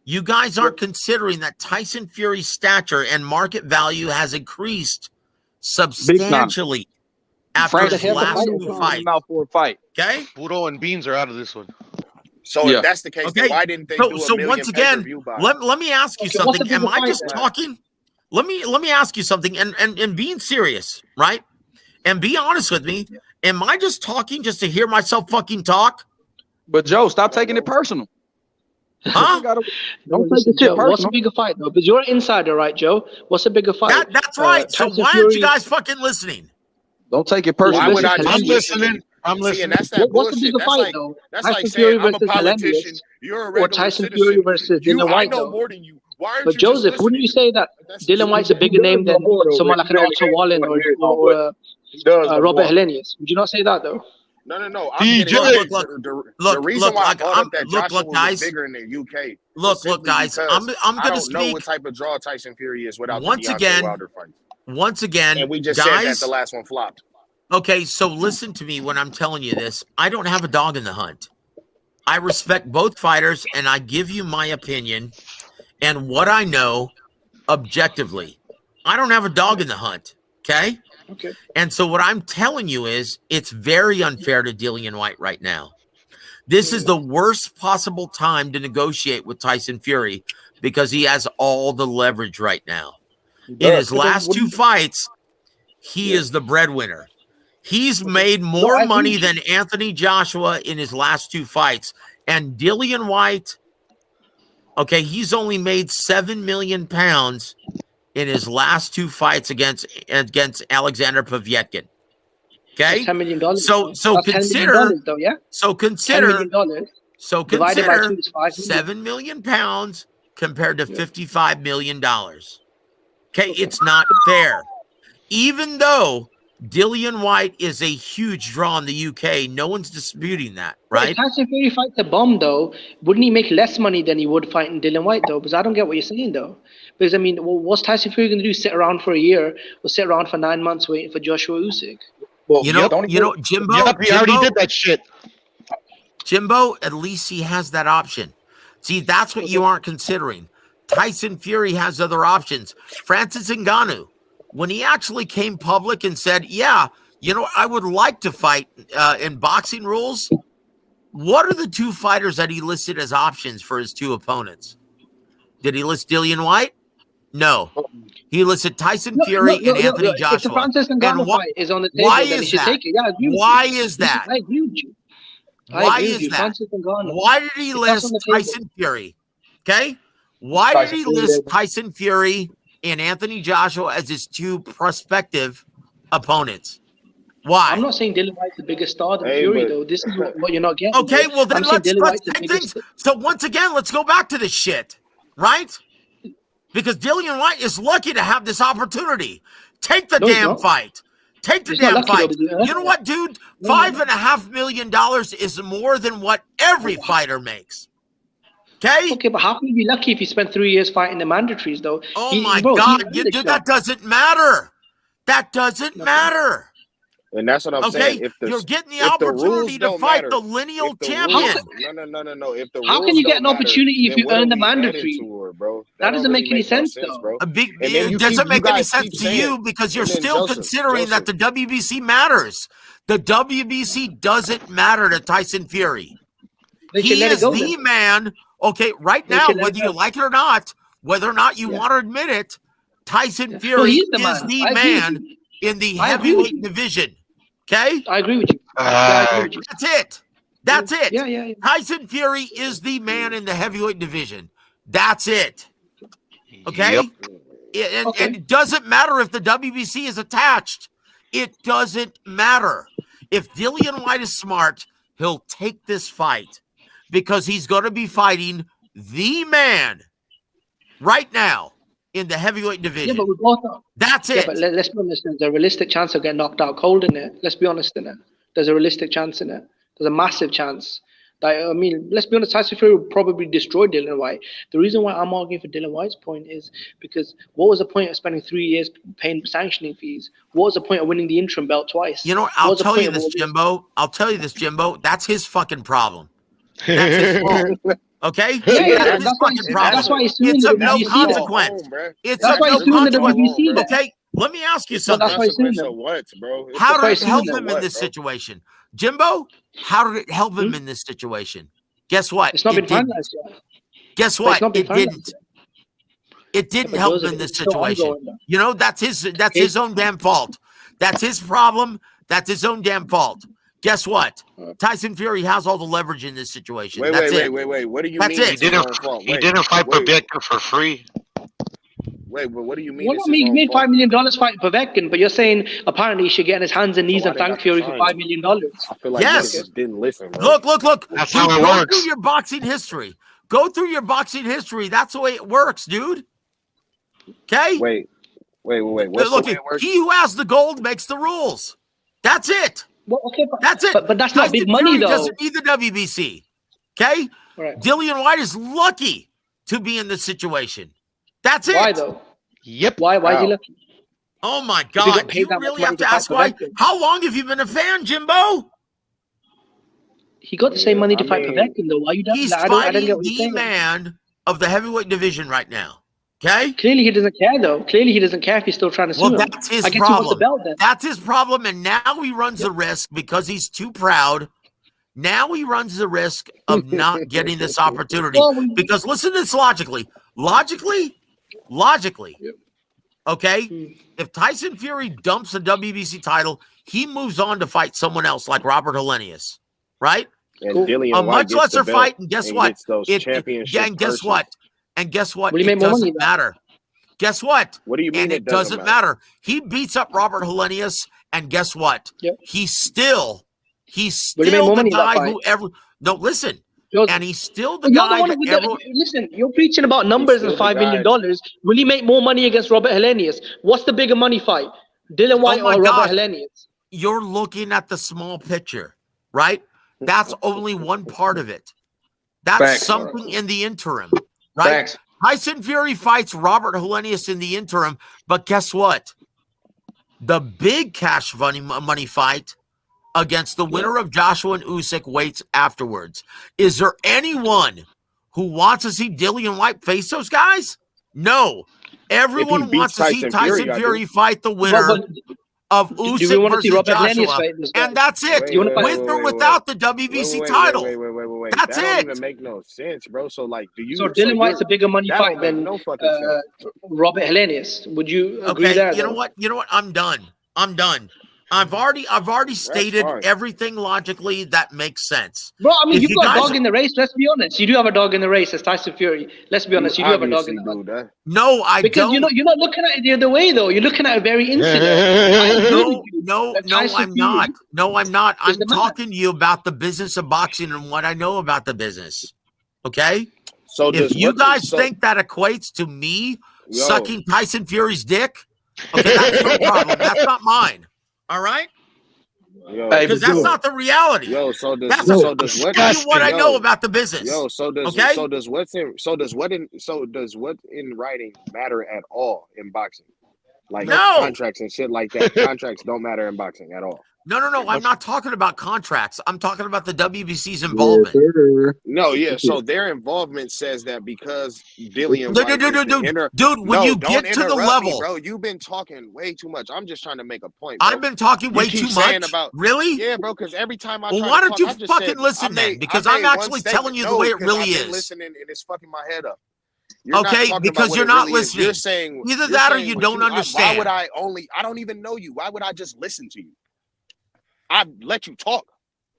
[SPEAKER 19] You guys aren't considering that Tyson Fury's stature and market value has increased substantially after his last
[SPEAKER 2] fight.
[SPEAKER 19] Okay?
[SPEAKER 7] Puro and Beans are out of this one.
[SPEAKER 21] So if that's the case, then why didn't they do a million
[SPEAKER 19] once again,
[SPEAKER 21] pay-per-view buys?
[SPEAKER 19] let me ask you something. Am I just talking? Let me ask you something, and being serious, right? And be honest with me. Am I just talking just to hear myself fucking talk?
[SPEAKER 2] But Joe, stop taking it personal.
[SPEAKER 19] Huh?
[SPEAKER 14] Don't take it personal. What's a bigger fight, though? Because you're an insider, right, Joe? What's a bigger fight?
[SPEAKER 19] That's right. So why aren't you guys fucking listening?
[SPEAKER 2] Don't take it personal.
[SPEAKER 21] Why would I
[SPEAKER 7] I'm listening. I'm listening.
[SPEAKER 21] See, and that's that
[SPEAKER 14] What's the
[SPEAKER 21] bullshit.
[SPEAKER 14] bigger fight, though?
[SPEAKER 21] That's
[SPEAKER 14] Tyson
[SPEAKER 21] like
[SPEAKER 14] Fury
[SPEAKER 21] saying I'm a
[SPEAKER 14] versus
[SPEAKER 21] politician.
[SPEAKER 14] Melendez,
[SPEAKER 21] You're a
[SPEAKER 14] or
[SPEAKER 21] regular
[SPEAKER 14] Tyson
[SPEAKER 21] citizen.
[SPEAKER 14] Fury versus Dylan White,
[SPEAKER 21] I know
[SPEAKER 14] though.
[SPEAKER 21] more than you. Why aren't
[SPEAKER 14] But
[SPEAKER 21] you
[SPEAKER 14] Joseph,
[SPEAKER 21] just
[SPEAKER 14] wouldn't you say that Dylan White's a bigger name than someone like an Otto Wallen or Robert Helenius? Would you not say that, though?
[SPEAKER 21] No. I'm
[SPEAKER 19] Look,
[SPEAKER 21] the reason why I brought up that
[SPEAKER 19] look,
[SPEAKER 21] Joshua
[SPEAKER 19] guys.
[SPEAKER 21] was bigger in the UK.
[SPEAKER 19] Look, guys. I'm
[SPEAKER 21] I
[SPEAKER 19] going to
[SPEAKER 21] don't know
[SPEAKER 19] speak.
[SPEAKER 21] what type of draw Tyson Fury is without
[SPEAKER 19] Once
[SPEAKER 21] the Deontay
[SPEAKER 19] again,
[SPEAKER 21] Wilder fight.
[SPEAKER 19] Once again,
[SPEAKER 21] And we just
[SPEAKER 19] guys,
[SPEAKER 21] said that the last one flopped.
[SPEAKER 19] Okay, so listen to me when I'm telling you this. I don't have a dog in the hunt. I respect both fighters, and I give you my opinion and what I know objectively. I don't have a dog in the hunt, okay?
[SPEAKER 14] Okay.
[SPEAKER 19] And so what I'm telling you is it's very unfair to Dillian White right now. This is the worst possible time to negotiate with Tyson Fury because he has all the leverage right now. In his last two fights, he is the breadwinner. He's made more money than Anthony Joshua in his last two fights. And Dillian White, okay, he's only made 7 million pounds in his last two fights against Alexander Povetkin. Okay?
[SPEAKER 14] $10 million.
[SPEAKER 19] So consider
[SPEAKER 14] $10 million, though, yeah?
[SPEAKER 19] So consider
[SPEAKER 14] divided by 2 is
[SPEAKER 19] 7 million pounds compared to $55 million. Okay, it's not fair. Even though Dillian White is a huge draw in the UK, no one's disputing that, right?
[SPEAKER 14] If Tyson Fury fights a bomb, though, wouldn't he make less money than he would fighting Dillian White, though? Because I don't get what you're saying, though. Because, I mean, what's Tyson Fury going to do? Sit around for a year or sit around for 9 months waiting for Joshua Usyk?
[SPEAKER 7] Well,
[SPEAKER 19] Jimbo.
[SPEAKER 7] he already did that shit.
[SPEAKER 19] Jimbo, at least he has that option. See, that's what you aren't considering. Tyson Fury has other options. Francis Ngannou, when he actually came public and said, yeah, I would like to fight in boxing rules, what are the two fighters that he listed as options for his two opponents? Did he list Dillian White? No. He listed Tyson Fury and Anthony Joshua.
[SPEAKER 14] If the Francis Ngannou fight is on the table,
[SPEAKER 19] why
[SPEAKER 14] then
[SPEAKER 19] is
[SPEAKER 14] he should
[SPEAKER 19] that?
[SPEAKER 14] take it. Yeah, I agree with
[SPEAKER 19] Why
[SPEAKER 14] you.
[SPEAKER 19] is that?
[SPEAKER 14] I agree with you.
[SPEAKER 19] Why is that? Why did he list Tyson Fury? Okay? Why did he list Tyson Fury and Anthony Joshua as his two prospective opponents? Why?
[SPEAKER 14] I'm not saying Dillian White's the biggest star than Fury, though. This is what you're not getting.
[SPEAKER 19] Okay, well then let's
[SPEAKER 14] take
[SPEAKER 19] things. So once again, let's go back to this shit, right? Because Dillian White is lucky to have this opportunity. Take the damn fight. Take the damn fight. You know what, dude? $5.5 million is more than what every fighter makes. Okay?
[SPEAKER 14] Okay, but how can you be lucky if you spent 3 years fighting the mandatories, though?
[SPEAKER 19] Oh my God, dude, that doesn't matter. That doesn't matter.
[SPEAKER 21] And that's what I'm saying. If
[SPEAKER 19] you're getting the opportunity to fight the lineal champion.
[SPEAKER 21] No. If the
[SPEAKER 14] how can you get an opportunity if you earn the mandatory? That doesn't make any sense, though.
[SPEAKER 19] It doesn't make any sense to you because you're still considering that the WBC matters. The WBC doesn't matter to Tyson Fury. He is the man. Okay, right now, whether you like it or not, whether or not you want to admit it, Tyson Fury is the man in the heavyweight division. Okay?
[SPEAKER 14] I agree with you.
[SPEAKER 19] That's it. That's it.
[SPEAKER 14] Yeah.
[SPEAKER 19] Tyson Fury is the man in the heavyweight division. That's it. Okay? And it doesn't matter if the WBC is attached. It doesn't matter. If Dillian White is smart, he'll take this fight because he's going to be fighting the man right now in the heavyweight division.
[SPEAKER 14] Yeah, but we both know.
[SPEAKER 19] That's it.
[SPEAKER 14] Yeah, but let's be honest. There's a realistic chance of getting knocked out cold in it. Let's be honest in it. There's a realistic chance in it. There's a massive chance. I mean, let's be honest, Tyson Fury will probably destroy Dillian White. The reason why I'm arguing for Dillian White's point is because what was the point of spending 3 years paying sanctioning fees? What was the point of winning the interim belt twice?
[SPEAKER 19] You know, I'll tell you this, Jimbo. That's his fucking problem. That's his fault. Okay?
[SPEAKER 14] Yeah, that's why he's suing the
[SPEAKER 19] no
[SPEAKER 14] WBC.
[SPEAKER 19] consequence. It's
[SPEAKER 14] That's why he's suing the WBC.
[SPEAKER 19] Okay, let me ask you something.
[SPEAKER 14] That's why he's suing them.
[SPEAKER 21] bro?
[SPEAKER 19] How did it help him in this situation? Jimbo, how did it help him in this situation? Guess what?
[SPEAKER 14] It's not been finalized yet.
[SPEAKER 19] Guess what? It didn't. It didn't help him in this situation. You know, that's his own damn fault. That's his problem. That's his own damn fault. Guess what? Tyson Fury has all the leverage in this situation.
[SPEAKER 21] Wait. What do you mean?
[SPEAKER 19] He
[SPEAKER 21] didn't
[SPEAKER 16] fight Povetkin for free.
[SPEAKER 21] Wait, but what do you mean?
[SPEAKER 14] Well, he made $5 million fighting Povetkin, but you're saying apparently he should get on his hands and knees and thank Fury for $5 million.
[SPEAKER 21] I feel like
[SPEAKER 19] yes.
[SPEAKER 21] Didn't listen. Bro.
[SPEAKER 19] Look.
[SPEAKER 16] That's how it works.
[SPEAKER 19] Go through your boxing history. Go through your boxing history. That's the way it works, dude. Okay?
[SPEAKER 21] Wait.
[SPEAKER 19] Look, he who has the gold makes the rules. That's it.
[SPEAKER 14] Well, okay,
[SPEAKER 19] that's it.
[SPEAKER 14] But that's not big money, though.
[SPEAKER 19] Doesn't need the WBC. Okay?
[SPEAKER 14] Right.
[SPEAKER 19] Dillian White is lucky to be in this situation. That's it.
[SPEAKER 14] Why though?
[SPEAKER 7] Yep.
[SPEAKER 14] Why is he lucky?
[SPEAKER 19] Oh my God! Do you really have to ask why? How long have you been a fan, Jimbo?
[SPEAKER 14] He got the same money to fight Povetkin, though. Why you don't?
[SPEAKER 19] He's
[SPEAKER 14] I don't
[SPEAKER 19] fighting
[SPEAKER 14] get what you're
[SPEAKER 19] the
[SPEAKER 14] saying.
[SPEAKER 19] man of the heavyweight division right now. Okay.
[SPEAKER 14] Clearly he doesn't care, though. Clearly he doesn't care if he's still trying to sue him.
[SPEAKER 19] That's his
[SPEAKER 14] I guess he wants the
[SPEAKER 19] problem.
[SPEAKER 14] belt then.
[SPEAKER 19] That's his problem, and now he runs the risk because he's too proud. Now he runs the risk of not getting this opportunity. Because listen to this logically. Logically. Okay? If Tyson Fury dumps the WBC title, he moves on to fight someone else like Robert Helenius. Right?
[SPEAKER 21] And
[SPEAKER 19] A much lesser fight, and guess what? And guess what? And guess what? It doesn't matter. Guess what?
[SPEAKER 21] What do you mean?
[SPEAKER 19] And it doesn't matter. He beats up Robert Helenius, and guess what? He's still the guy who ever. No, listen. And he's still the guy that ever.
[SPEAKER 14] Listen, you're preaching about numbers and $5 million. Will he make more money against Robert Helenius? What's the bigger money fight? Dylan White or Robert Helenius?
[SPEAKER 19] You're looking at the small picture, right? That's only one part of it. That's something in the interim, right? Tyson Fury fights Robert Helenius in the interim, but guess what? The big cash money fight against the winner of Joshua and Usyk waits afterwards. Is there anyone who wants to see Dillian White face those guys? No. Everyone wants to see Tyson Fury fight the winner of Usyk versus Joshua, and that's it. With or without the WBC title. That's
[SPEAKER 21] that
[SPEAKER 19] it.
[SPEAKER 21] Don't even make no sense, bro. So like, do you?
[SPEAKER 14] So Dylan White's a bigger money fight than Robert Helenius. Would you agree there?
[SPEAKER 19] You know what? I'm done. I've already stated everything logically that makes sense.
[SPEAKER 14] Bro, I mean, you've got a dog in the race. Let's be honest. You do have a dog in the race as Tyson Fury. Let's be honest. You do have a dog in the race.
[SPEAKER 19] No, I don't.
[SPEAKER 14] Because you're not looking at it the other way, though. You're looking at it very insular.
[SPEAKER 19] No, I'm not. No, I'm not. I'm talking to you about the business of boxing and what I know about the business. Okay? So if you guys think that equates to me sucking Tyson Fury's dick, okay, that's your problem. That's not mine. All right? Because that's not the reality.
[SPEAKER 21] So does
[SPEAKER 19] what I know about the business.
[SPEAKER 21] So does what in writing matter at all in boxing? Like contracts and shit like that. Contracts don't matter in boxing at all.
[SPEAKER 19] No. I'm not talking about contracts. I'm talking about the WBC's involvement.
[SPEAKER 21] So their involvement says that because Dillian
[SPEAKER 19] Dude, when you get to the level,
[SPEAKER 21] bro, you've been talking way too much. I'm just trying to make a point.
[SPEAKER 19] Bro. I've been talking way too much. Really?
[SPEAKER 21] Yeah, bro. Because every time I
[SPEAKER 19] why don't you fucking listen then? Because I'm actually telling you the way it really is.
[SPEAKER 21] Listening and it's fucking my head up.
[SPEAKER 19] Okay, because you're not listening.
[SPEAKER 21] You're saying
[SPEAKER 19] either that or you don't understand.
[SPEAKER 21] Why would I don't even know you. Why would I just listen to you? I let you talk.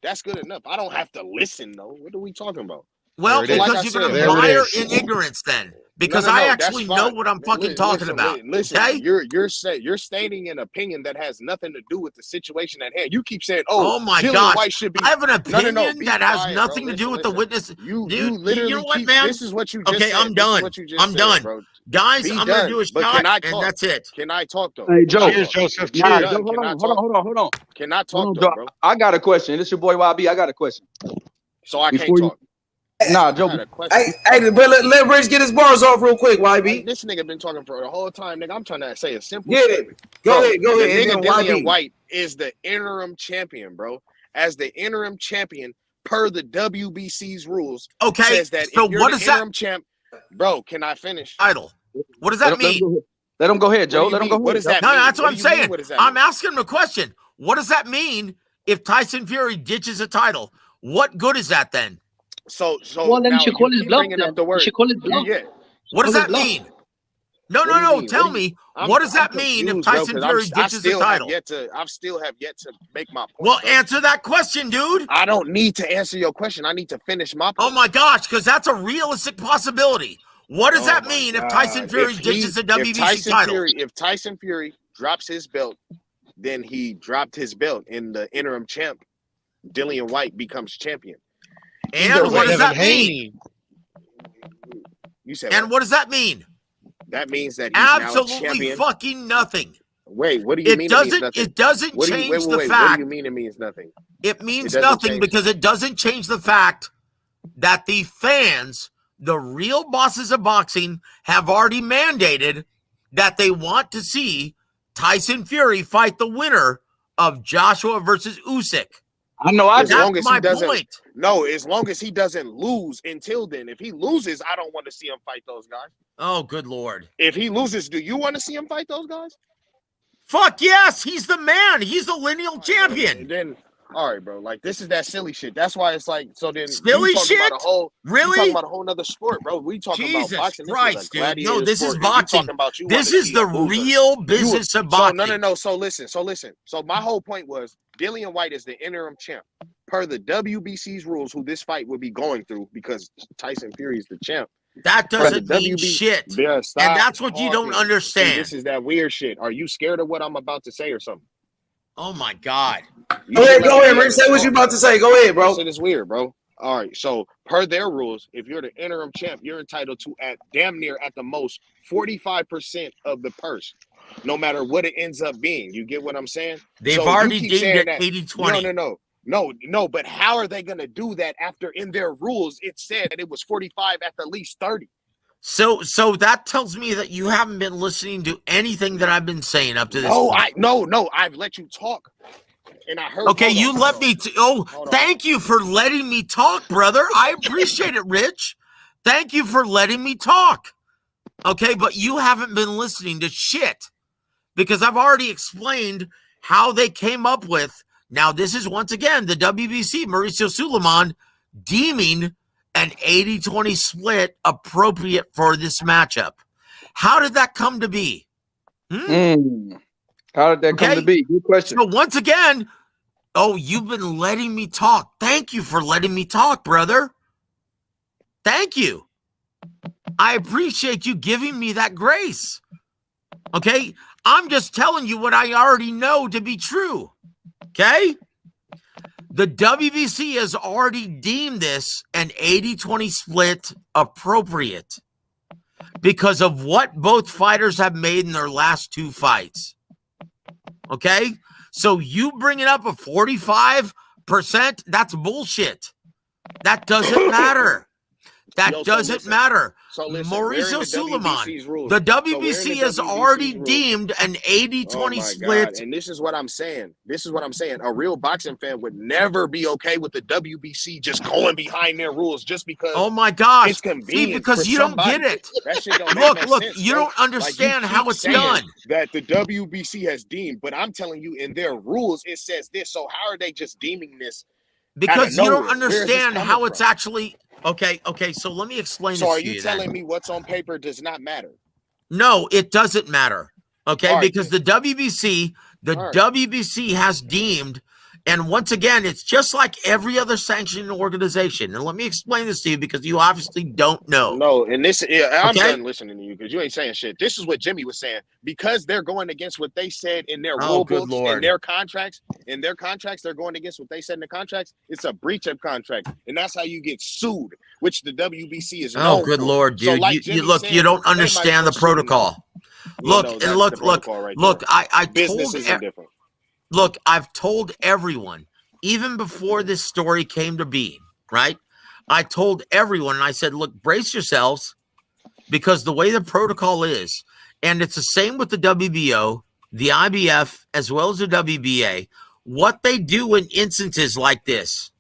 [SPEAKER 21] That's good enough. I don't have to listen though. What are we talking about?
[SPEAKER 19] Well,
[SPEAKER 17] There it
[SPEAKER 19] because
[SPEAKER 17] is.
[SPEAKER 19] you're going to
[SPEAKER 17] There it
[SPEAKER 19] mire
[SPEAKER 17] is.
[SPEAKER 19] in ignorance then. Because
[SPEAKER 21] No,
[SPEAKER 19] I
[SPEAKER 21] that's
[SPEAKER 19] actually know
[SPEAKER 21] fine.
[SPEAKER 19] what I'm fucking talking about.
[SPEAKER 21] Listen,
[SPEAKER 19] Okay?
[SPEAKER 21] you're stating an opinion that has nothing to do with the situation at hand. You keep saying,
[SPEAKER 19] Oh my
[SPEAKER 21] Dillian
[SPEAKER 19] gosh.
[SPEAKER 21] White should be.
[SPEAKER 19] I have an opinion
[SPEAKER 21] Be
[SPEAKER 19] that has
[SPEAKER 21] quiet,
[SPEAKER 19] nothing
[SPEAKER 21] bro.
[SPEAKER 19] to do with the witness.
[SPEAKER 21] You
[SPEAKER 19] Dude,
[SPEAKER 21] literally
[SPEAKER 19] you know what,
[SPEAKER 21] keep,
[SPEAKER 19] man?
[SPEAKER 21] This is what you just
[SPEAKER 19] okay,
[SPEAKER 21] said.
[SPEAKER 19] I'm done. I'm done.
[SPEAKER 21] Bro.
[SPEAKER 19] Guys,
[SPEAKER 21] Be
[SPEAKER 19] I'm going to
[SPEAKER 21] done.
[SPEAKER 19] do a
[SPEAKER 21] But
[SPEAKER 19] shot,
[SPEAKER 21] can I
[SPEAKER 19] and
[SPEAKER 21] talk?
[SPEAKER 19] that's it.
[SPEAKER 21] Can I talk, though?
[SPEAKER 2] Hey, Joe.
[SPEAKER 7] Cheers, Joseph.
[SPEAKER 2] Nah,
[SPEAKER 7] Cheers.
[SPEAKER 2] Joe, hold on.
[SPEAKER 21] Can I talk,
[SPEAKER 2] Hold on,
[SPEAKER 21] though,
[SPEAKER 2] Joe.
[SPEAKER 21] bro?
[SPEAKER 2] I got a question. This your boy YB. I got a question.
[SPEAKER 21] So I
[SPEAKER 2] Before
[SPEAKER 21] can't talk.
[SPEAKER 2] Nah, Joe.
[SPEAKER 21] But
[SPEAKER 3] let Rich get his bars off real quick, YB.
[SPEAKER 21] This nigga been talking for the whole time, nigga. I'm trying to say a simple
[SPEAKER 3] Get it.
[SPEAKER 21] statement.
[SPEAKER 3] Go
[SPEAKER 21] Bro,
[SPEAKER 3] ahead.
[SPEAKER 21] The
[SPEAKER 3] And
[SPEAKER 21] nigga
[SPEAKER 3] then
[SPEAKER 21] Dillian
[SPEAKER 3] YB.
[SPEAKER 21] White is the interim champion, bro. As the interim champion, per the WBC's rules,
[SPEAKER 19] Okay,
[SPEAKER 21] says that
[SPEAKER 19] so
[SPEAKER 21] if you're
[SPEAKER 19] what
[SPEAKER 21] the
[SPEAKER 19] is that
[SPEAKER 21] interim champ, bro, can I finish?
[SPEAKER 19] title? What does that mean?
[SPEAKER 2] Let him go ahead, Joe.
[SPEAKER 21] What do you
[SPEAKER 2] Let him
[SPEAKER 21] mean?
[SPEAKER 2] go
[SPEAKER 21] What
[SPEAKER 2] ahead.
[SPEAKER 21] does that
[SPEAKER 19] No,
[SPEAKER 21] mean?
[SPEAKER 19] that's what I'm
[SPEAKER 21] do you mean?
[SPEAKER 19] saying.
[SPEAKER 21] What does that
[SPEAKER 19] I'm
[SPEAKER 21] mean?
[SPEAKER 19] asking him a question. What does that mean if Tyson Fury ditches a title? What good is that then?
[SPEAKER 21] So
[SPEAKER 14] Well, then
[SPEAKER 21] now
[SPEAKER 14] you should
[SPEAKER 21] you
[SPEAKER 14] call his
[SPEAKER 21] keep
[SPEAKER 14] bluff
[SPEAKER 21] bringing
[SPEAKER 14] then.
[SPEAKER 21] up the
[SPEAKER 14] You
[SPEAKER 21] word.
[SPEAKER 14] should call his bluff.
[SPEAKER 21] Yeah.
[SPEAKER 19] What does
[SPEAKER 14] Call his
[SPEAKER 19] that
[SPEAKER 14] bluff.
[SPEAKER 19] mean? No,
[SPEAKER 21] What do you mean?
[SPEAKER 19] tell me. What does that mean if Tyson Fury ditches the title?
[SPEAKER 21] I still have yet to make my point.
[SPEAKER 19] Well,
[SPEAKER 21] bro.
[SPEAKER 19] answer that question, dude.
[SPEAKER 21] I don't need to answer your question. I need to finish my point.
[SPEAKER 19] Oh my gosh, because that's a realistic possibility. What does that mean if Tyson Fury ditches the WBC title?
[SPEAKER 21] If Tyson Fury drops his belt, then he dropped his belt, and the interim champ, Dillian White, becomes champion.
[SPEAKER 19] And what does that mean?
[SPEAKER 21] You said
[SPEAKER 19] and what does that mean?
[SPEAKER 21] That means that he's
[SPEAKER 19] absolutely
[SPEAKER 21] now a champion.
[SPEAKER 19] Fucking nothing.
[SPEAKER 21] Wait, what do you mean?
[SPEAKER 19] It doesn't change the fact.
[SPEAKER 21] What do you mean it means nothing?
[SPEAKER 19] It means nothing because it doesn't change the fact that the fans, the real bosses of boxing, have already mandated that they want to see Tyson Fury fight the winner of Joshua versus Usyk.
[SPEAKER 2] I know.
[SPEAKER 21] As long as he doesn't. No, as long as he doesn't lose until then. If he loses, I don't want to see him fight those guys.
[SPEAKER 19] Oh, good Lord.
[SPEAKER 21] If he loses, do you want to see him fight those guys?
[SPEAKER 19] Fuck yes. He's the man. He's the lineal champion.
[SPEAKER 21] And then, all right, bro. Like, this is that silly shit. That's why it's like, so then.
[SPEAKER 19] Silly shit?
[SPEAKER 21] Really? You talking about a whole nother sport, bro. We talking
[SPEAKER 19] Jesus
[SPEAKER 21] about boxing.
[SPEAKER 19] Christ,
[SPEAKER 21] dude.
[SPEAKER 19] No, this is boxing. This is the real business of
[SPEAKER 21] boxing.
[SPEAKER 19] boxing.
[SPEAKER 21] No. So listen. So my whole point was Dillian White is the interim champ. Per the WBC's rules, who this fight would be going through because Tyson Fury is the champ.
[SPEAKER 19] That doesn't mean shit.
[SPEAKER 21] Yeah,
[SPEAKER 19] and that's what you don't understand.
[SPEAKER 21] See, this is that weird shit. Are you scared of what I'm about to say or something?
[SPEAKER 19] Oh my God.
[SPEAKER 3] Go ahead, Rick. Say what you're about to say. Go ahead, bro.
[SPEAKER 21] This shit is weird, bro. All right. So per their rules, if you're the interim champ, you're entitled to at damn near at the most 45% of the purse, no matter what it ends up being. You get what I'm saying?
[SPEAKER 19] They've already deemed it 80-20.
[SPEAKER 21] No, but how are they going to do that after in their rules it said that it was 45 at the least 30?
[SPEAKER 19] So that tells me that you haven't been listening to anything that I've been saying up to this point.
[SPEAKER 21] No, I've let you talk. And I heard
[SPEAKER 19] okay, you let me thank you for letting me talk, brother. I appreciate it, Rich. Thank you for letting me talk. Okay, but you haven't been listening to shit because I've already explained how they came up with. Now, this is once again the WBC, Mauricio Suleiman, deeming an 80-20 split appropriate for this matchup. How did that come to be?
[SPEAKER 2] How did that come to be? Good question.
[SPEAKER 19] So once again, you've been letting me talk. Thank you for letting me talk, brother. Thank you. I appreciate you giving me that grace. Okay? I'm just telling you what I already know to be true. Okay? The WBC has already deemed this an 80-20 split appropriate because of what both fighters have made in their last two fights. Okay? So you bringing up a 45%, that's bullshit. That doesn't matter. That doesn't matter.
[SPEAKER 21] So listen,
[SPEAKER 19] Mauricio Suleiman,
[SPEAKER 21] rules.
[SPEAKER 19] the WBC has already deemed an 80-20 split.
[SPEAKER 21] God. And this is what I'm saying. A real boxing fan would never be okay with the WBC just going behind their rules just because.
[SPEAKER 19] Oh my gosh!
[SPEAKER 21] It's convenient.
[SPEAKER 19] See, because you don't get it.
[SPEAKER 21] That shit don't make no sense,
[SPEAKER 19] you don't understand how it's done.
[SPEAKER 21] That the WBC has deemed, but I'm telling you, in their rules it says this. So how are they just deeming this?
[SPEAKER 19] Because you don't understand how it's actually. Okay, so let me explain this to you.
[SPEAKER 21] So are you telling me what's on paper does not matter?
[SPEAKER 19] No, it doesn't matter. Okay, because the WBC has deemed And once again, it's just like every other sanctioning organization. And let me explain this to you because you obviously don't know.
[SPEAKER 21] No, and this, I'm
[SPEAKER 19] Okay?
[SPEAKER 21] done listening to you because you ain't saying shit. This is what Jimmy was saying. Because they're going against what they said in their
[SPEAKER 19] Oh,
[SPEAKER 21] rule
[SPEAKER 19] good
[SPEAKER 21] books
[SPEAKER 19] Lord.
[SPEAKER 21] and their contracts. In their contracts, they're going against what they said in the contracts. It's a breach of contract. And that's how you get sued, which the WBC is known
[SPEAKER 19] Oh, good
[SPEAKER 21] for.
[SPEAKER 19] Lord,
[SPEAKER 21] So
[SPEAKER 19] dude.
[SPEAKER 21] like
[SPEAKER 19] you
[SPEAKER 21] Jimmy
[SPEAKER 19] look,
[SPEAKER 21] said,
[SPEAKER 19] you don't
[SPEAKER 21] they might as
[SPEAKER 19] understand
[SPEAKER 21] well
[SPEAKER 19] the
[SPEAKER 21] sue them now.
[SPEAKER 19] protocol.
[SPEAKER 21] Yeah,
[SPEAKER 19] Look,
[SPEAKER 21] no,
[SPEAKER 19] and
[SPEAKER 21] that's
[SPEAKER 19] look,
[SPEAKER 21] the protocol right
[SPEAKER 19] look,
[SPEAKER 21] there.
[SPEAKER 19] I
[SPEAKER 21] Business
[SPEAKER 19] told
[SPEAKER 21] isn't different.
[SPEAKER 19] Look, I've told everyone, even before this story came to be, right? I told everyone, and I said, look, brace yourselves, because the way the protocol is, and it's the same with the WBO, the IBF, as well as the WBA, what they do in instances like this,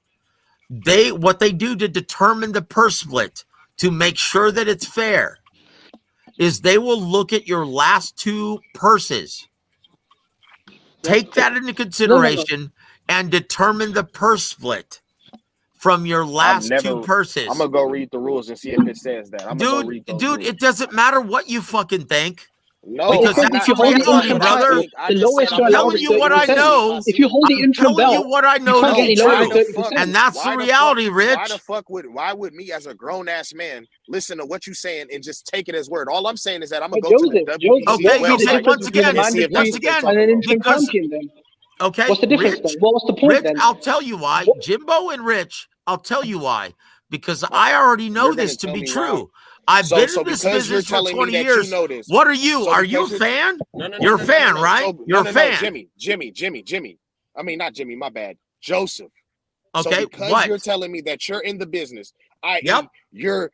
[SPEAKER 19] what they do to determine the purse split, to make sure that it's fair, is they will look at your last two purses, take that into consideration, and determine the purse split from your last two purses.
[SPEAKER 21] I'm gonna go read the rules and see if it says that. I'm gonna go read those rules.
[SPEAKER 19] It doesn't matter what you fucking think.
[SPEAKER 21] No,
[SPEAKER 14] But it
[SPEAKER 19] because
[SPEAKER 14] says
[SPEAKER 19] that's
[SPEAKER 14] if you hold the
[SPEAKER 19] reality,
[SPEAKER 14] interim
[SPEAKER 19] brother.
[SPEAKER 14] title, the lowest you're
[SPEAKER 19] I'm
[SPEAKER 14] allowed
[SPEAKER 19] telling
[SPEAKER 14] is
[SPEAKER 19] you what I
[SPEAKER 14] 30%.
[SPEAKER 19] know.
[SPEAKER 14] If you hold the
[SPEAKER 19] I'm
[SPEAKER 14] interim
[SPEAKER 19] telling you
[SPEAKER 14] belt,
[SPEAKER 19] what I
[SPEAKER 14] you
[SPEAKER 19] know
[SPEAKER 14] can't
[SPEAKER 19] to
[SPEAKER 14] get
[SPEAKER 19] be
[SPEAKER 14] any lower than
[SPEAKER 19] true,
[SPEAKER 14] 30%.
[SPEAKER 19] and that's the reality, Rich.
[SPEAKER 21] Why would me as a grown ass man listen to what you're saying and just take it as word? All I'm saying is that I'm gonna go to the WBC website and see if that's what they're talking
[SPEAKER 14] and an
[SPEAKER 21] about.
[SPEAKER 14] interim champion then?
[SPEAKER 19] Okay,
[SPEAKER 14] What's the difference then? What's the point
[SPEAKER 19] Rich,
[SPEAKER 14] then?
[SPEAKER 19] I'll tell you why. Jimbo and Rich, I'll tell you why. Because I already know
[SPEAKER 21] You're gonna
[SPEAKER 19] this to
[SPEAKER 21] tell
[SPEAKER 19] be
[SPEAKER 21] me
[SPEAKER 19] true.
[SPEAKER 21] why.
[SPEAKER 19] I've been
[SPEAKER 21] So
[SPEAKER 19] in this
[SPEAKER 21] because you're
[SPEAKER 19] business for
[SPEAKER 21] telling me
[SPEAKER 19] 20
[SPEAKER 21] that
[SPEAKER 19] years.
[SPEAKER 21] you know this.
[SPEAKER 19] What are you?
[SPEAKER 21] So
[SPEAKER 19] Are you a
[SPEAKER 21] because
[SPEAKER 19] fan?
[SPEAKER 21] No,
[SPEAKER 19] You're a fan, right?
[SPEAKER 21] So,
[SPEAKER 19] You're a fan.
[SPEAKER 21] Jimmy. I mean, not Jimmy, my bad. Joseph.
[SPEAKER 19] Okay,
[SPEAKER 21] So because
[SPEAKER 19] what?
[SPEAKER 21] you're telling me that you're in the business, i.e., you're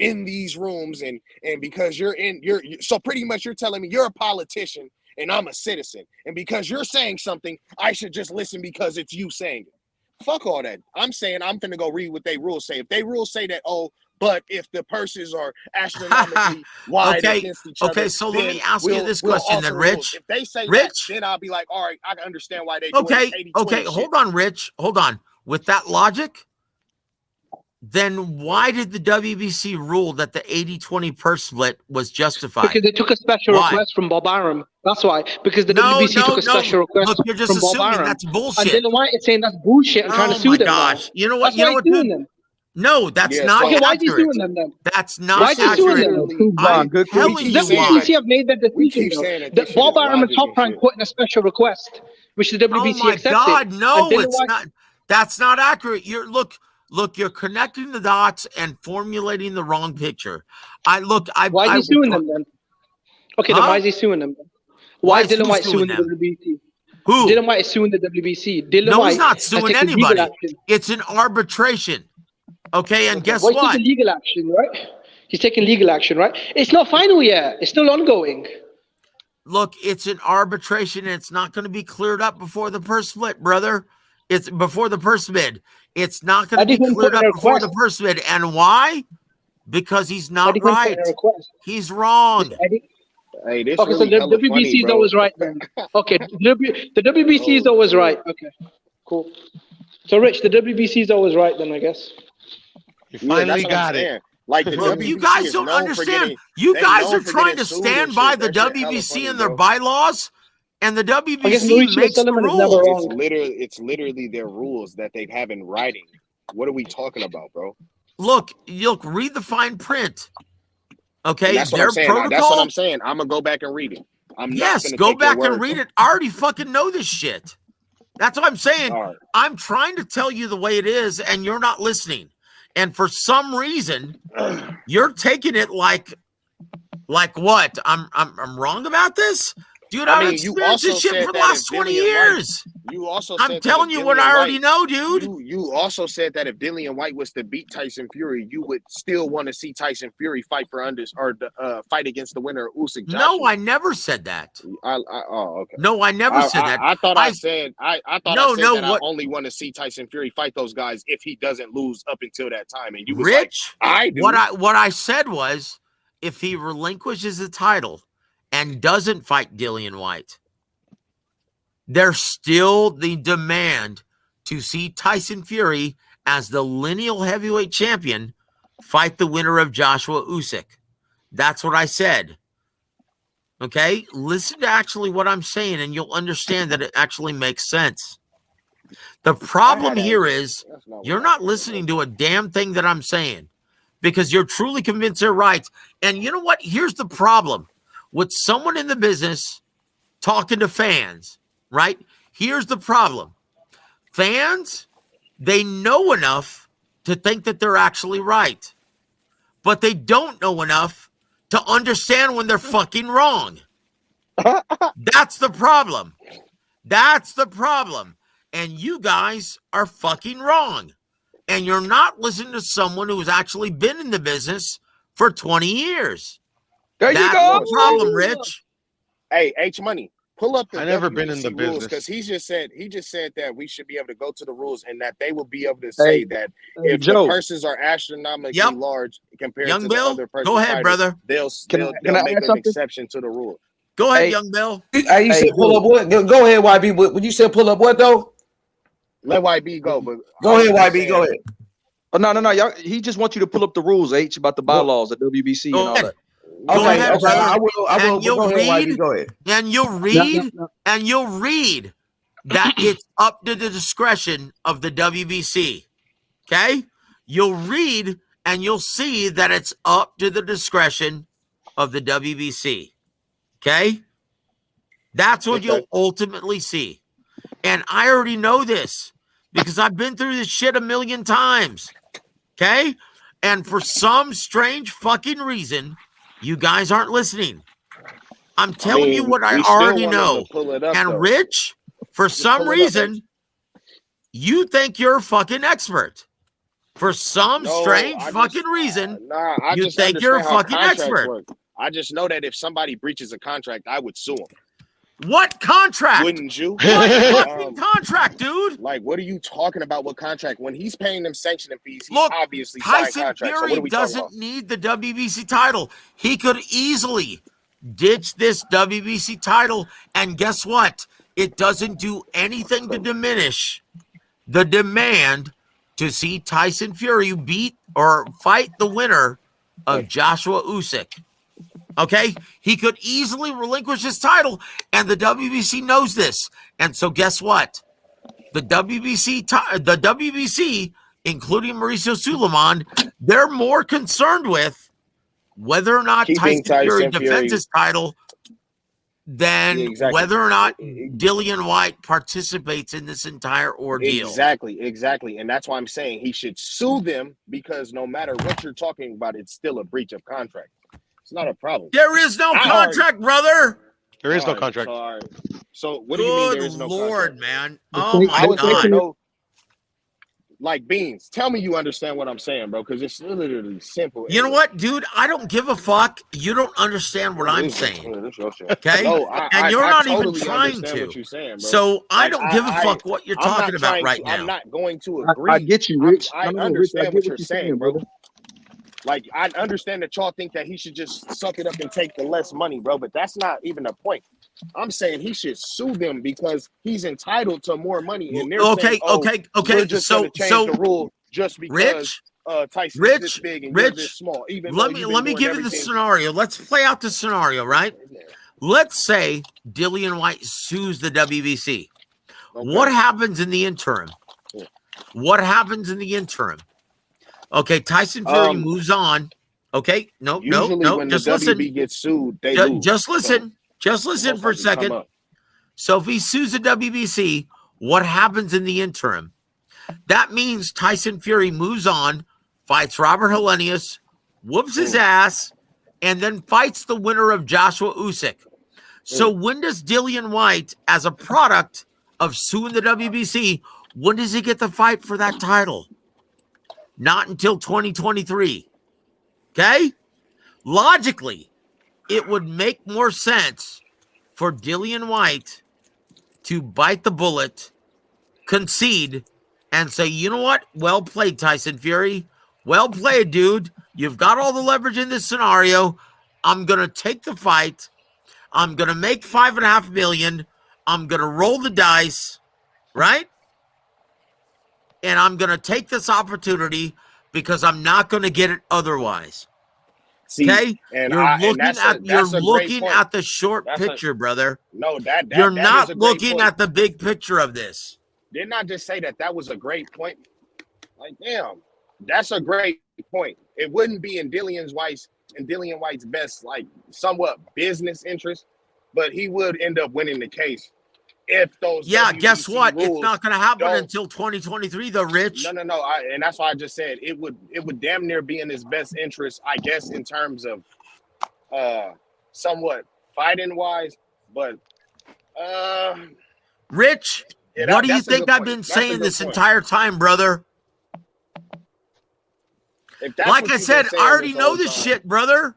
[SPEAKER 21] in these rooms, and because you're so pretty much you're telling me you're a politician and I'm a citizen, and because you're saying something, I should just listen because it's you saying it. Fuck all that. I'm saying I'm finna go read what they rules say. If they rules say that, but if the purses are astronomically wide against each other,
[SPEAKER 19] okay, so let me ask you this question then,
[SPEAKER 21] alter the
[SPEAKER 19] Rich.
[SPEAKER 21] rules. If they say
[SPEAKER 19] Rich?
[SPEAKER 21] that, then I'll be like, all right, I can understand why they doing
[SPEAKER 19] Okay,
[SPEAKER 21] this 80-20
[SPEAKER 19] okay,
[SPEAKER 21] shit.
[SPEAKER 19] hold on, Rich. Hold on. With that logic, then why did the WBC rule that the 80-20 purse split was justified?
[SPEAKER 14] Because they took a special request from Bob Arum. That's why. Because the WBC took a special request
[SPEAKER 19] Look, you're just
[SPEAKER 14] from Bob
[SPEAKER 19] assuming
[SPEAKER 14] Arum.
[SPEAKER 19] that's bullshit.
[SPEAKER 14] And Dylan White is saying that's bullshit and trying to sue them now.
[SPEAKER 19] You know what?
[SPEAKER 14] That's why he's suing them.
[SPEAKER 19] No, that's not
[SPEAKER 14] Okay, why is he
[SPEAKER 19] accurate.
[SPEAKER 14] suing them then?
[SPEAKER 19] That's not
[SPEAKER 14] Why is he suing
[SPEAKER 19] accurate.
[SPEAKER 14] them?
[SPEAKER 19] I'm telling you why.
[SPEAKER 14] WBC have made that decision though. The Bob Arum and Top Rank put in a special request, which the WBC
[SPEAKER 19] Oh my
[SPEAKER 14] accepted.
[SPEAKER 19] God, no,
[SPEAKER 14] And Dylan
[SPEAKER 19] it's
[SPEAKER 14] White,
[SPEAKER 19] not. That's not accurate. Look, you're connecting the dots and formulating the wrong picture.
[SPEAKER 14] Why is he suing them then? Okay, then why is he suing them then? Why is Dylan White suing the WBC?
[SPEAKER 19] Who?
[SPEAKER 14] Dylan White is suing the WBC. Dylan
[SPEAKER 19] No,
[SPEAKER 14] White
[SPEAKER 19] he's not
[SPEAKER 14] has
[SPEAKER 19] suing
[SPEAKER 14] taken legal
[SPEAKER 19] anybody.
[SPEAKER 14] action.
[SPEAKER 19] It's an arbitration. Okay, and guess
[SPEAKER 14] Well, he's
[SPEAKER 19] what?
[SPEAKER 14] taking legal action, right? He's taking legal action, right? It's not final yet. It's still ongoing.
[SPEAKER 19] Look, it's an arbitration, and it's not going to be cleared up before the purse split, brother. It's before the purse bid. It's not going to be cleared up before the purse bid. And why? Because he's not right. He's wrong.
[SPEAKER 21] Hey, this
[SPEAKER 14] Okay,
[SPEAKER 21] really
[SPEAKER 14] so the WBC is always right then. Okay, the WBC is always right. Okay, cool. So, Rich, the WBC is always right then, I guess.
[SPEAKER 21] You finally got it. Like the
[SPEAKER 19] Look,
[SPEAKER 21] WBC
[SPEAKER 19] you guys
[SPEAKER 21] is
[SPEAKER 19] don't
[SPEAKER 21] known for
[SPEAKER 19] understand.
[SPEAKER 21] getting,
[SPEAKER 19] You
[SPEAKER 21] they
[SPEAKER 19] guys
[SPEAKER 21] known
[SPEAKER 19] are
[SPEAKER 21] for
[SPEAKER 19] trying
[SPEAKER 21] getting
[SPEAKER 19] to
[SPEAKER 21] sued and
[SPEAKER 19] stand
[SPEAKER 21] shit.
[SPEAKER 19] by the
[SPEAKER 21] That shit hella
[SPEAKER 19] WBC
[SPEAKER 21] funny,
[SPEAKER 19] and their
[SPEAKER 21] bro.
[SPEAKER 19] bylaws, and the
[SPEAKER 14] I guess
[SPEAKER 19] WBC
[SPEAKER 14] Mauricio
[SPEAKER 19] makes the
[SPEAKER 14] Sullivan is
[SPEAKER 19] rules.
[SPEAKER 14] never wrong.
[SPEAKER 21] It's literally their rules that they have in writing. What are we talking about, bro?
[SPEAKER 19] Look, read the fine print. Okay,
[SPEAKER 21] And that's what
[SPEAKER 19] their
[SPEAKER 21] I'm saying.
[SPEAKER 19] protocol.
[SPEAKER 21] That's what I'm saying. I'm gonna go back and read it.
[SPEAKER 19] Yes, go back and read it. I already fucking know this shit. That's what I'm saying.
[SPEAKER 21] Right.
[SPEAKER 19] I'm trying to tell you the way it is, and you're not listening. And for some reason, you're taking it like what? I'm wrong about this? Dude, I've experienced this shit for the last 20 years.
[SPEAKER 21] You also
[SPEAKER 19] I'm telling you what I already know, dude.
[SPEAKER 21] You also said that if Dillian White was to beat Tyson Fury, you would still want to see Tyson Fury fight fight against the winner of Usyk. Joshua.
[SPEAKER 19] No, I never said that.
[SPEAKER 21] Oh, okay.
[SPEAKER 19] No, I never said that.
[SPEAKER 21] I thought I said I only want to see Tyson Fury fight those guys if he doesn't lose up until that time. And you was
[SPEAKER 19] Rich,
[SPEAKER 21] like, I do.
[SPEAKER 19] What I said was, if he relinquishes the title and doesn't fight Dillian White, there's still the demand to see Tyson Fury as the lineal heavyweight champion fight the winner of Joshua Usyk. That's what I said. Okay? Listen to actually what I'm saying, and you'll understand that it actually makes sense.
[SPEAKER 3] The problem here is you're not listening to a damn thing that I'm saying because you're truly convinced they're right. And you know what? Here's the problem with someone in the business talking to fans, right? Here's the problem. Fans, they know enough to think that they're actually right, but they don't know enough to understand when they're fucking wrong. That's the problem. That's the problem. And you guys are fucking wrong. And you're not listening to someone who's actually been in the business for 20 years.
[SPEAKER 2] There you go.
[SPEAKER 3] That's the problem, Rich.
[SPEAKER 21] Hey, H Money, pull up the
[SPEAKER 7] I never been in the
[SPEAKER 21] rules
[SPEAKER 7] business
[SPEAKER 21] because he just said that we should be able to go to the rules and that they will be able to say that if
[SPEAKER 2] Joe.
[SPEAKER 21] the purses are astronomically large compared
[SPEAKER 3] Young
[SPEAKER 21] to
[SPEAKER 3] Bill,
[SPEAKER 21] the other person,
[SPEAKER 3] go ahead, brother.
[SPEAKER 21] They'll
[SPEAKER 2] Can I
[SPEAKER 21] make
[SPEAKER 2] add
[SPEAKER 21] an
[SPEAKER 2] something?
[SPEAKER 21] exception to the rule.
[SPEAKER 3] Go ahead,
[SPEAKER 2] Hey.
[SPEAKER 3] Young Bill. Hey, you said
[SPEAKER 21] pull
[SPEAKER 3] up
[SPEAKER 21] what?
[SPEAKER 3] Go ahead, YB. When you said pull up what, though?
[SPEAKER 21] Let YB go, but
[SPEAKER 3] Go ahead, YB. Go ahead.
[SPEAKER 2] Oh, no. Y'all, he just wants you to pull up the rules, H, about the bylaws at WBC and all that.
[SPEAKER 3] Go ahead, brother.
[SPEAKER 21] I
[SPEAKER 3] will. And you'll
[SPEAKER 21] go ahead,
[SPEAKER 3] read,
[SPEAKER 21] YB, go ahead.
[SPEAKER 3] and you'll read, and you'll read that it's up to the discretion of the WBC. Okay? You'll read, and you'll see that it's up to the discretion of the WBC. Okay? That's what you'll ultimately see. And I already know this because I've been through this shit a million times. Okay? And for some strange fucking reason, you guys aren't listening. I'm telling you what I already know. And Rich, for some reason, you think you're a fucking expert. For some strange fucking reason, you think you're a fucking expert.
[SPEAKER 21] I just know that if somebody breaches a contract, I would sue him.
[SPEAKER 3] What contract?
[SPEAKER 21] Wouldn't you?
[SPEAKER 3] What fucking contract, dude?
[SPEAKER 21] Like, what are you talking about? What contract? When he's paying them sanctioning fees, he's
[SPEAKER 3] Look,
[SPEAKER 21] obviously signed
[SPEAKER 3] Tyson
[SPEAKER 21] contracts. So
[SPEAKER 3] Fury
[SPEAKER 21] what are we talking
[SPEAKER 3] doesn't
[SPEAKER 21] about?
[SPEAKER 3] need the WBC title. He could easily ditch this WBC title, and guess what? It doesn't do anything to diminish the demand to see Tyson Fury beat or fight the winner of Joshua Usyk. Okay? He could easily relinquish his title, and the WBC knows this. And so guess what? The WBC, including Mauricio Suleiman, they're more concerned with whether or not Tyson Fury defends his title than whether or not Dillian White participates in this entire ordeal.
[SPEAKER 21] Exactly. And that's why I'm saying he should sue them, because no matter what you're talking about, it's still a breach of contract. It's not a problem.
[SPEAKER 3] There is no contract, brother.
[SPEAKER 7] There is no contract.
[SPEAKER 21] So what do you mean there is no
[SPEAKER 3] Lord,
[SPEAKER 21] contract?
[SPEAKER 3] man. Oh my God.
[SPEAKER 21] Like, Beans, tell me you understand what I'm saying, bro, because it's literally simple.
[SPEAKER 3] You know what, dude? I don't give a fuck. You don't understand what I'm saying. Okay?
[SPEAKER 21] No,
[SPEAKER 3] and you're not
[SPEAKER 21] totally
[SPEAKER 3] even trying
[SPEAKER 21] understand
[SPEAKER 3] to.
[SPEAKER 21] what you're saying, bro.
[SPEAKER 3] So I don't give a fuck what you're talking about right now.
[SPEAKER 21] I'm not going to agree.
[SPEAKER 2] I get you, Rich.
[SPEAKER 21] I understand what you're saying, bro. Like, I understand that y'all think that he should just suck it up and take the less money, bro, but that's not even the point. I'm saying he should sue them because he's entitled to more money. And they're saying, we're just going to change the rule just because Tyson's this big and you're this small.
[SPEAKER 3] Let me give you the scenario. Let's play out the scenario, right? Let's say Dillian White sues the WBC. What happens in the interim? Okay, Tyson Fury moves on. Okay, no.
[SPEAKER 21] When
[SPEAKER 3] just
[SPEAKER 21] the
[SPEAKER 3] listen.
[SPEAKER 21] WB gets sued, they lose.
[SPEAKER 3] Just listen. Just listen for a second. So if he sues the WBC, what happens in the interim? That means Tyson Fury moves on, fights Robert Helenius, whoops his ass, and then fights the winner of Joshua Usyk. So when does Dillian White, as a product of suing the WBC, when does he get the fight for that title? Not until 2023. Okay? Logically, it would make more sense for Dillian White to bite the bullet, concede, and say, you know what? Well played, Tyson Fury. Well played, dude. You've got all the leverage in this scenario. I'm going to take the fight. I'm going to make $5.5 million. I'm going to roll the dice, right? And I'm going to take this opportunity because I'm not going to get it otherwise. Okay, you're looking at the short picture, brother.
[SPEAKER 21] No,
[SPEAKER 3] you're not looking at the big picture of this.
[SPEAKER 21] Didn't I just say that was a great point? Like, damn, that's a great point. It wouldn't be in Dillian White's best, like, somewhat business interest, but he would end up winning the case if those WBC
[SPEAKER 19] guess what?
[SPEAKER 21] rules
[SPEAKER 19] It's not going to happen until 2023, though, Rich.
[SPEAKER 21] No. And that's why I just said it would damn near be in his best interest, I guess, in terms of somewhat fighting wise, but
[SPEAKER 19] Rich, what do you think I've been saying this entire time, brother? Like I said, I already know this shit, brother.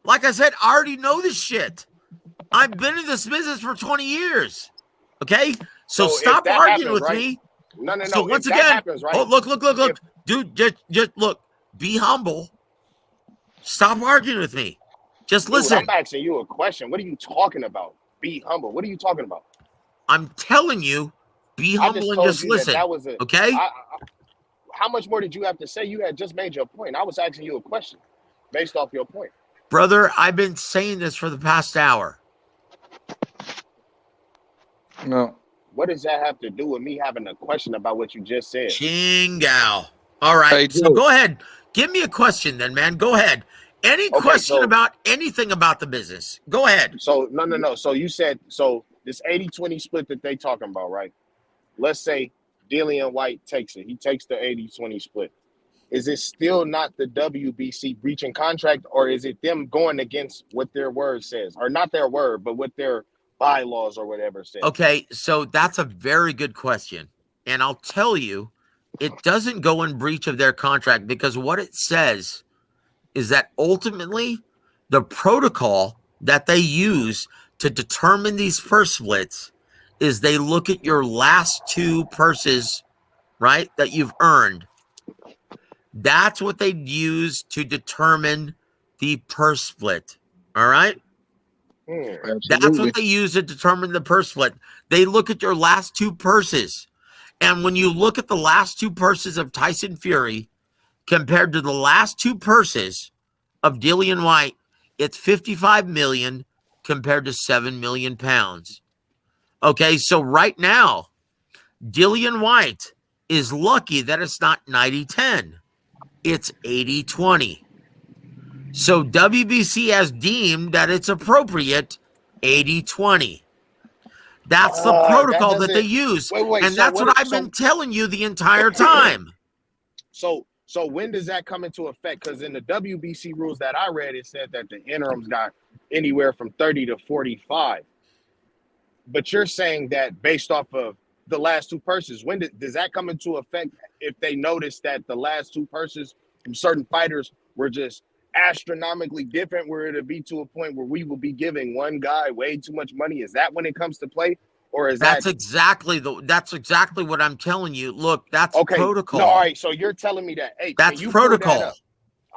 [SPEAKER 19] Like I said, I already know this shit. I've been in this business for 20 years. Okay? So stop arguing with me.
[SPEAKER 21] No.
[SPEAKER 19] So once again, happens, right? Look. Dude, just look. Be humble. Stop arguing with me. Just listen.
[SPEAKER 21] I'm asking you a question. What are you talking about? Be humble. What are you talking about?
[SPEAKER 19] I'm telling you, be humble and just listen. Okay?
[SPEAKER 21] How much more did you have to say? You had just made your point. I was asking you a question based off your point.
[SPEAKER 19] Brother, I've been saying this for the past hour.
[SPEAKER 2] No.
[SPEAKER 21] What does that have to do with me having a question about what you just said?
[SPEAKER 19] Chingow. All right. So go ahead. Give me a question then, man. Go ahead. Any question about anything about the business. Go ahead.
[SPEAKER 21] So, no. So you said, this 80-20 split that they talking about, right? Let's say Dillian White takes it. He takes the 80-20 split. Is it still not the WBC breaching contract, or is it them going against what their word says? Or not their word, but what their bylaws or whatever says?
[SPEAKER 19] Okay, so that's a very good question. And I'll tell you, it doesn't go in breach of their contract, because what it says is that ultimately the protocol that they use to determine these purse splits is they look at your last two purses, right, that you've earned. That's what they use to determine the purse split. All right? That's what they use to determine the purse split. They look at your last two purses. And when you look at the last two purses of Tyson Fury compared to the last two purses of Dillian White, it's 55 million compared to 7 million pounds. Okay, so right now, Dillian White is lucky that it's not 90-10. It's 80-20. So WBC has deemed that it's appropriate 80-20. That's the protocol that they use. And that's what I've been telling you the entire time.
[SPEAKER 21] So when does that come into effect? Because in the WBC rules that I read, it said that the interims got anywhere from 30 to 45. But you're saying that based off of the last two purses, does that come into effect if they notice that the last two purses from certain fighters were just astronomically different, where it'll be to a point where we will be giving one guy way too much money? Is that when it comes to play? Or is
[SPEAKER 19] that's exactly what I'm telling you. Look, that's protocol.
[SPEAKER 21] No, all right, so you're telling me that, hey,
[SPEAKER 19] that's protocol.
[SPEAKER 21] That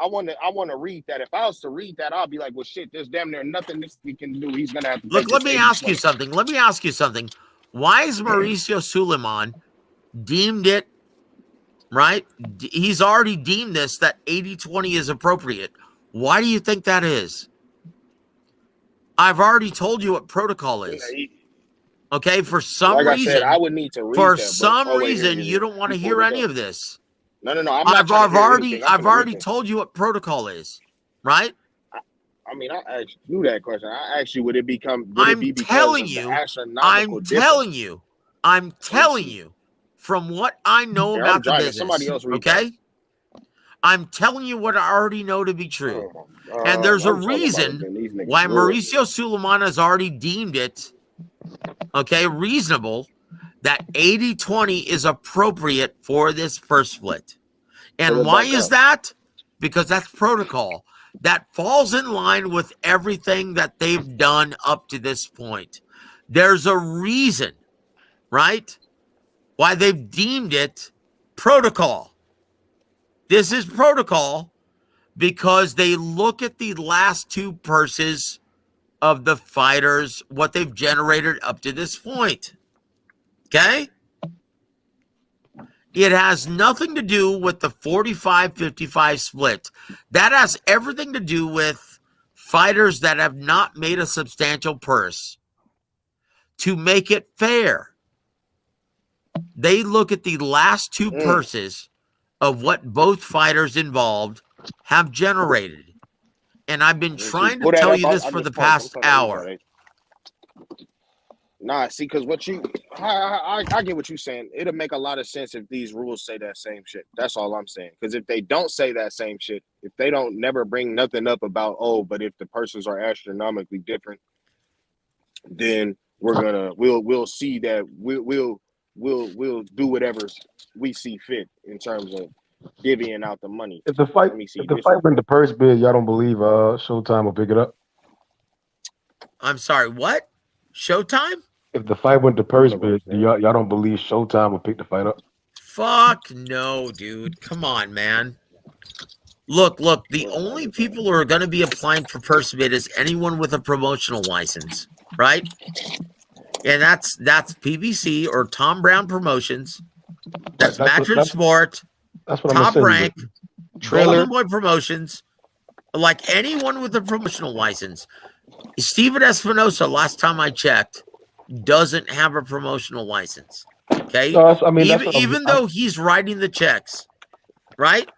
[SPEAKER 21] I want to read that. If I was to read that, I'll be like, well, shit, there's damn near nothing this we can do. He's gonna have to
[SPEAKER 19] look. Let me ask you something. Why is Mauricio Suleiman deemed it right? He's already deemed this that 80-20 is appropriate. Why do you think that is? I've already told you what protocol is. Okay, for some reason,
[SPEAKER 21] I would need to read
[SPEAKER 19] for some reason, you don't want to hear any of this.
[SPEAKER 21] No.
[SPEAKER 19] I've already told you what protocol is, right?
[SPEAKER 21] I mean, I actually knew that question. I actually would it be because
[SPEAKER 19] I'm telling you from what I know about the business.
[SPEAKER 21] Somebody else read
[SPEAKER 19] okay? That. I'm telling you what I already know to be true. And there's a reason why Mauricio Suleiman has already deemed it reasonable that 80-20 is appropriate for this first split. And why is that? Because that's protocol. That falls in line with everything that they've done up to this point. There's a reason, right, why they've deemed it protocol. This is protocol because they look at the last two purses of the fighters, what they've generated up to this point. Okay? It has nothing to do with the 45-55 split. That has everything to do with fighters that have not made a substantial purse to make it fair. They look at the last two purses of what both fighters involved have generated. And I've been trying to tell you this for the past hour.
[SPEAKER 21] Nah, see, because I get what you're saying. It'll make a lot of sense if these rules say that same shit. That's all I'm saying. Because if they don't say that same shit, if they don't never bring nothing up about, but if the persons are astronomically different, then we'll see that we'll do whatever we see fit in terms of divvying out the money.
[SPEAKER 6] If the fight went to purse bid, y'all don't believe Showtime will pick it up?
[SPEAKER 19] I'm sorry, what? Showtime?
[SPEAKER 6] If the fight went to purse bid, y'all don't believe Showtime will pick the fight up?
[SPEAKER 19] Fuck no, dude. Come on, man. Look, the only people who are going to be applying for purse bid is anyone with a promotional license, right? And that's PBC or Tom Brown Promotions. That's Matchroom Sport.
[SPEAKER 6] That's what
[SPEAKER 19] Top
[SPEAKER 6] I'm
[SPEAKER 19] Rank,
[SPEAKER 6] Trailer.
[SPEAKER 19] Golden Boy Promotions. Like anyone with a promotional license. Steven Espinosa, last time I checked, doesn't have a promotional license. Okay?
[SPEAKER 6] No,
[SPEAKER 19] even though he's writing the checks, right?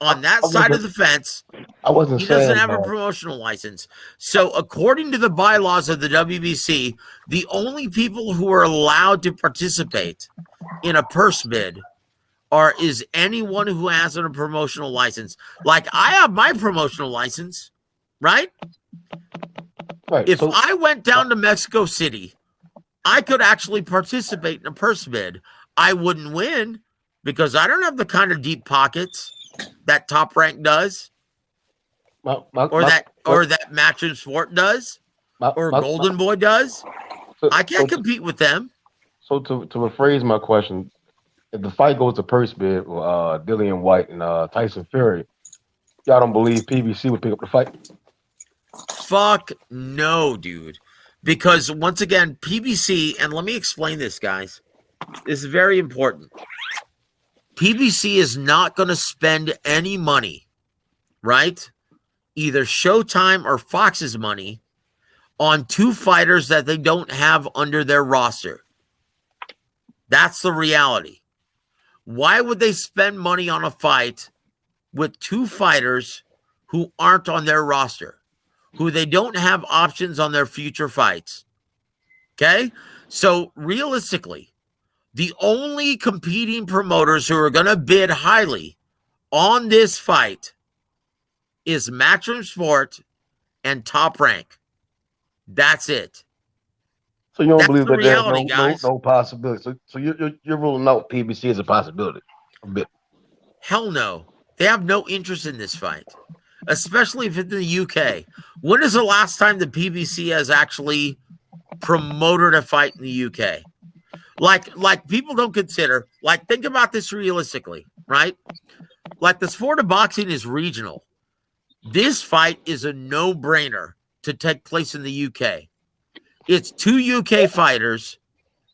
[SPEAKER 19] On that side of the fence, he doesn't have a promotional license. So according to the bylaws of the WBC, the only people who are allowed to participate in a purse bid is anyone who has a promotional license. Like I have my promotional license, right? If I went down to Mexico City, I could actually participate in a purse bid. I wouldn't win because I don't have the kind of deep pockets that Top Rank does, or that Matchroom Sport does, or Golden Boy does. I can't compete with them.
[SPEAKER 6] So to rephrase my question, if the fight goes to purse bid with Dillian White and Tyson Fury, y'all don't believe PBC would pick up the fight?
[SPEAKER 19] Fuck no, dude. Because once again, PBC, and let me explain this, guys. This is very important. PBC is not going to spend any money, right? Either Showtime or Fox's money on two fighters that they don't have under their roster. That's the reality. Why would they spend money on a fight with two fighters who aren't on their roster, who they don't have options on their future fights? Okay? So realistically, the only competing promoters who are going to bid highly on this fight is Matchroom Sport and Top Rank. That's it.
[SPEAKER 6] So you don't believe that there's no possibility. So you're ruling out PBC as a possibility a bit.
[SPEAKER 19] Hell no. They have no interest in this fight, especially if it's in the UK. When is the last time the PBC has actually promoted a fight in the UK? Like people don't consider, like think about this realistically, right? Like the sport of boxing is regional. This fight is a no-brainer to take place in the UK. It's two UK fighters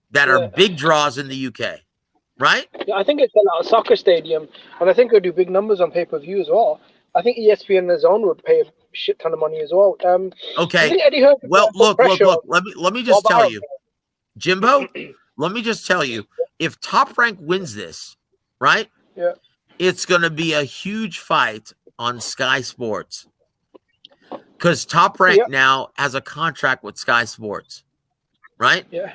[SPEAKER 19] that are big draws in the UK, right?
[SPEAKER 14] Yeah, I think it's a soccer stadium, and I think it'll do big numbers on pay-per-view as well. I think ESPN and DAZN would pay a shit ton of money as well.
[SPEAKER 19] Okay. Well, look. Let me just tell you, Jimbo. Let me just tell you, if Top Rank wins this, right?
[SPEAKER 14] Yeah.
[SPEAKER 19] It's going to be a huge fight on Sky Sports. Because Top Rank now has a contract with Sky Sports, right?
[SPEAKER 14] Yeah.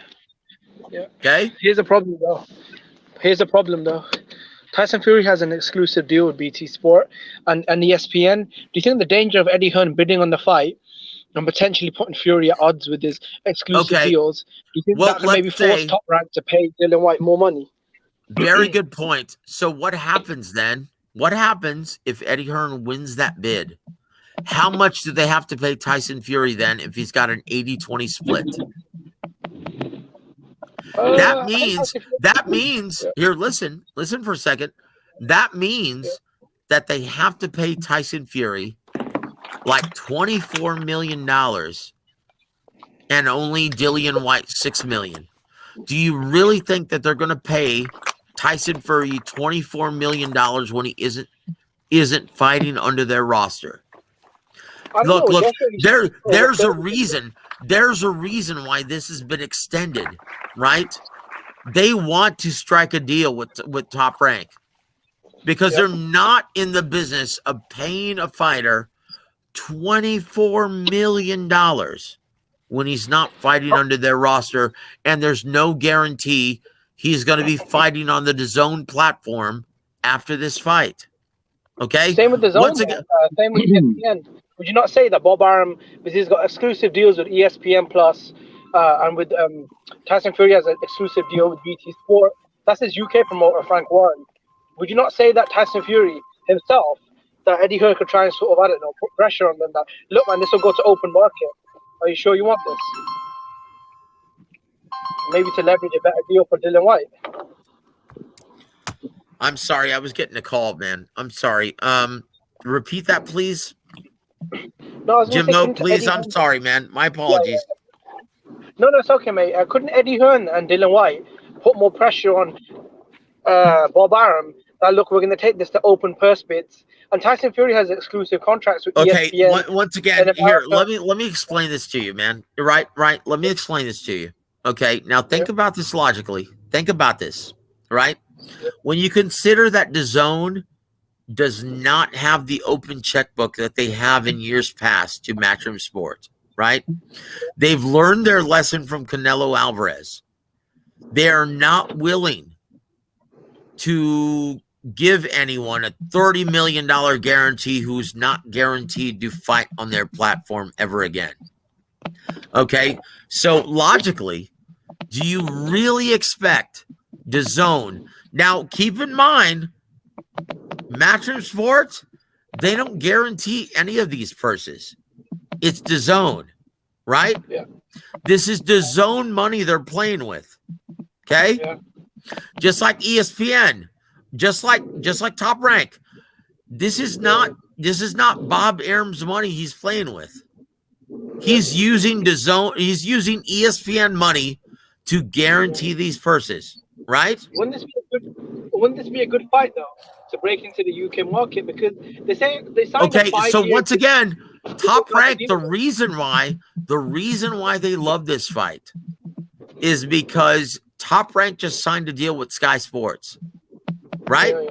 [SPEAKER 14] Yeah.
[SPEAKER 19] Okay.
[SPEAKER 14] Here's the problem, though. Tyson Fury has an exclusive deal with BT Sport and ESPN. Do you think the danger of Eddie Hearn bidding on the fight and potentially putting Fury at odds with his exclusive deals, do you think that can maybe force Top Rank to pay Dillian White more money?
[SPEAKER 19] Very good point. So what happens then? What happens if Eddie Hearn wins that bid? How much do they have to pay Tyson Fury then if he's got an 80-20 split? That means here, listen for a second. That means that they have to pay Tyson Fury like $24 million and only Dillian White $6 million. Do you really think that they're going to pay Tyson Fury $24 million when he isn't fighting under their roster? Look, there's a reason. There's a reason why this has been extended, right? they want to strike a deal with Top Rank because they're not in the business of paying a fighter $24 million when he's not fighting under their roster, and there's no guarantee he's going to be fighting on the DAZN platform after this fight. Okay?
[SPEAKER 9] Same with DAZN.
[SPEAKER 19] Once again,
[SPEAKER 9] same with ESPN. Would you not say that Bob Arum, because he's got exclusive deals with ESPN Plus, and with Tyson Fury has an exclusive deal with BT Sport? That's his UK promoter, Frank Warren. Would you not say that Tyson Fury himself, that Eddie Hearn could try and sort of, I don't know, put pressure on them that, look, man, this will go to open market. Are you sure you want this? Maybe to leverage a better deal for Dylan White.
[SPEAKER 19] I'm sorry, I was getting a call, man. I'm sorry. Repeat that, please.
[SPEAKER 9] No,
[SPEAKER 19] Jimbo, please. I'm sorry, man. My apologies.
[SPEAKER 9] No, it's okay, mate. Couldn't Eddie Hearn and Dylan White put more pressure on Bob Arum that, look, we're going to take this to open purse bids? And Tyson Fury has exclusive contracts with ESPN.
[SPEAKER 19] Once again, here, let me explain this to you, man. Right. Let me explain this to you. Okay, now think about this logically. Think about this, right? When you consider that DAZN does not have the open checkbook that they have in years past to Matchroom Sports, right? They've learned their lesson from Canelo Alvarez. They are not willing to give anyone a $30 million guarantee who's not guaranteed to fight on their platform ever again. Okay, so logically, do you really expect DAZN? Now, keep in mind, Matchroom Sports, they don't guarantee any of these purses. It's DAZN, right?
[SPEAKER 9] Yeah.
[SPEAKER 19] This is DAZN money they're playing with. Okay?
[SPEAKER 9] Yeah.
[SPEAKER 19] Just like ESPN, just like Top Rank. This is not Bob Arum's money he's playing with. He's using DAZN, he's using ESPN money to guarantee these purses, right?
[SPEAKER 9] Wouldn't this be a good fight though, to break into the UK market? Because they signed
[SPEAKER 19] okay, so once again, Top Rank, the reason why they love this fight is because Top Rank just signed a deal with Sky Sports, right?
[SPEAKER 9] Yeah.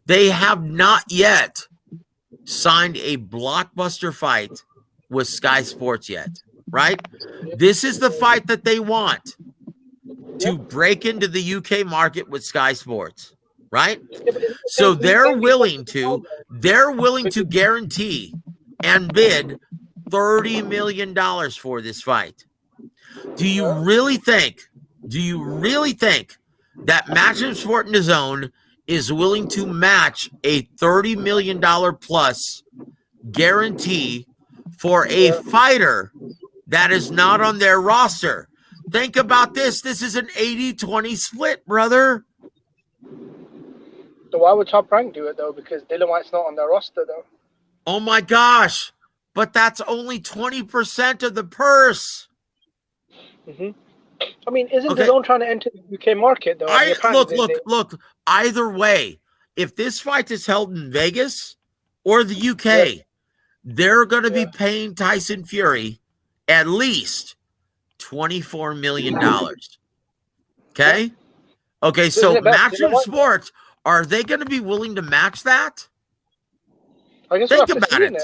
[SPEAKER 19] They have not yet signed a blockbuster fight with Sky Sports yet, right? This is the fight that they want to break into the UK market with Sky Sports, right? So they're willing to guarantee and bid $30 million for this fight. Do you really think that Matchroom Sport and DAZN is willing to match a $30 million plus guarantee for a fighter that is not on their roster? Think about this. This is an 80-20 split, brother.
[SPEAKER 9] So why would Top Rank do it though? Because Dylan White's not on their roster though.
[SPEAKER 19] Oh my gosh. But that's only 20% of the purse.
[SPEAKER 9] Mm-hmm. I mean, isn't DAZN trying to enter the UK market though?
[SPEAKER 19] Look. Either way, if this fight is held in Vegas or the UK, they're going to be paying Tyson Fury at least $24 million. Okay? Okay, so Matchroom Sports, are they going to be willing to match that?
[SPEAKER 9] I guess
[SPEAKER 19] think about it.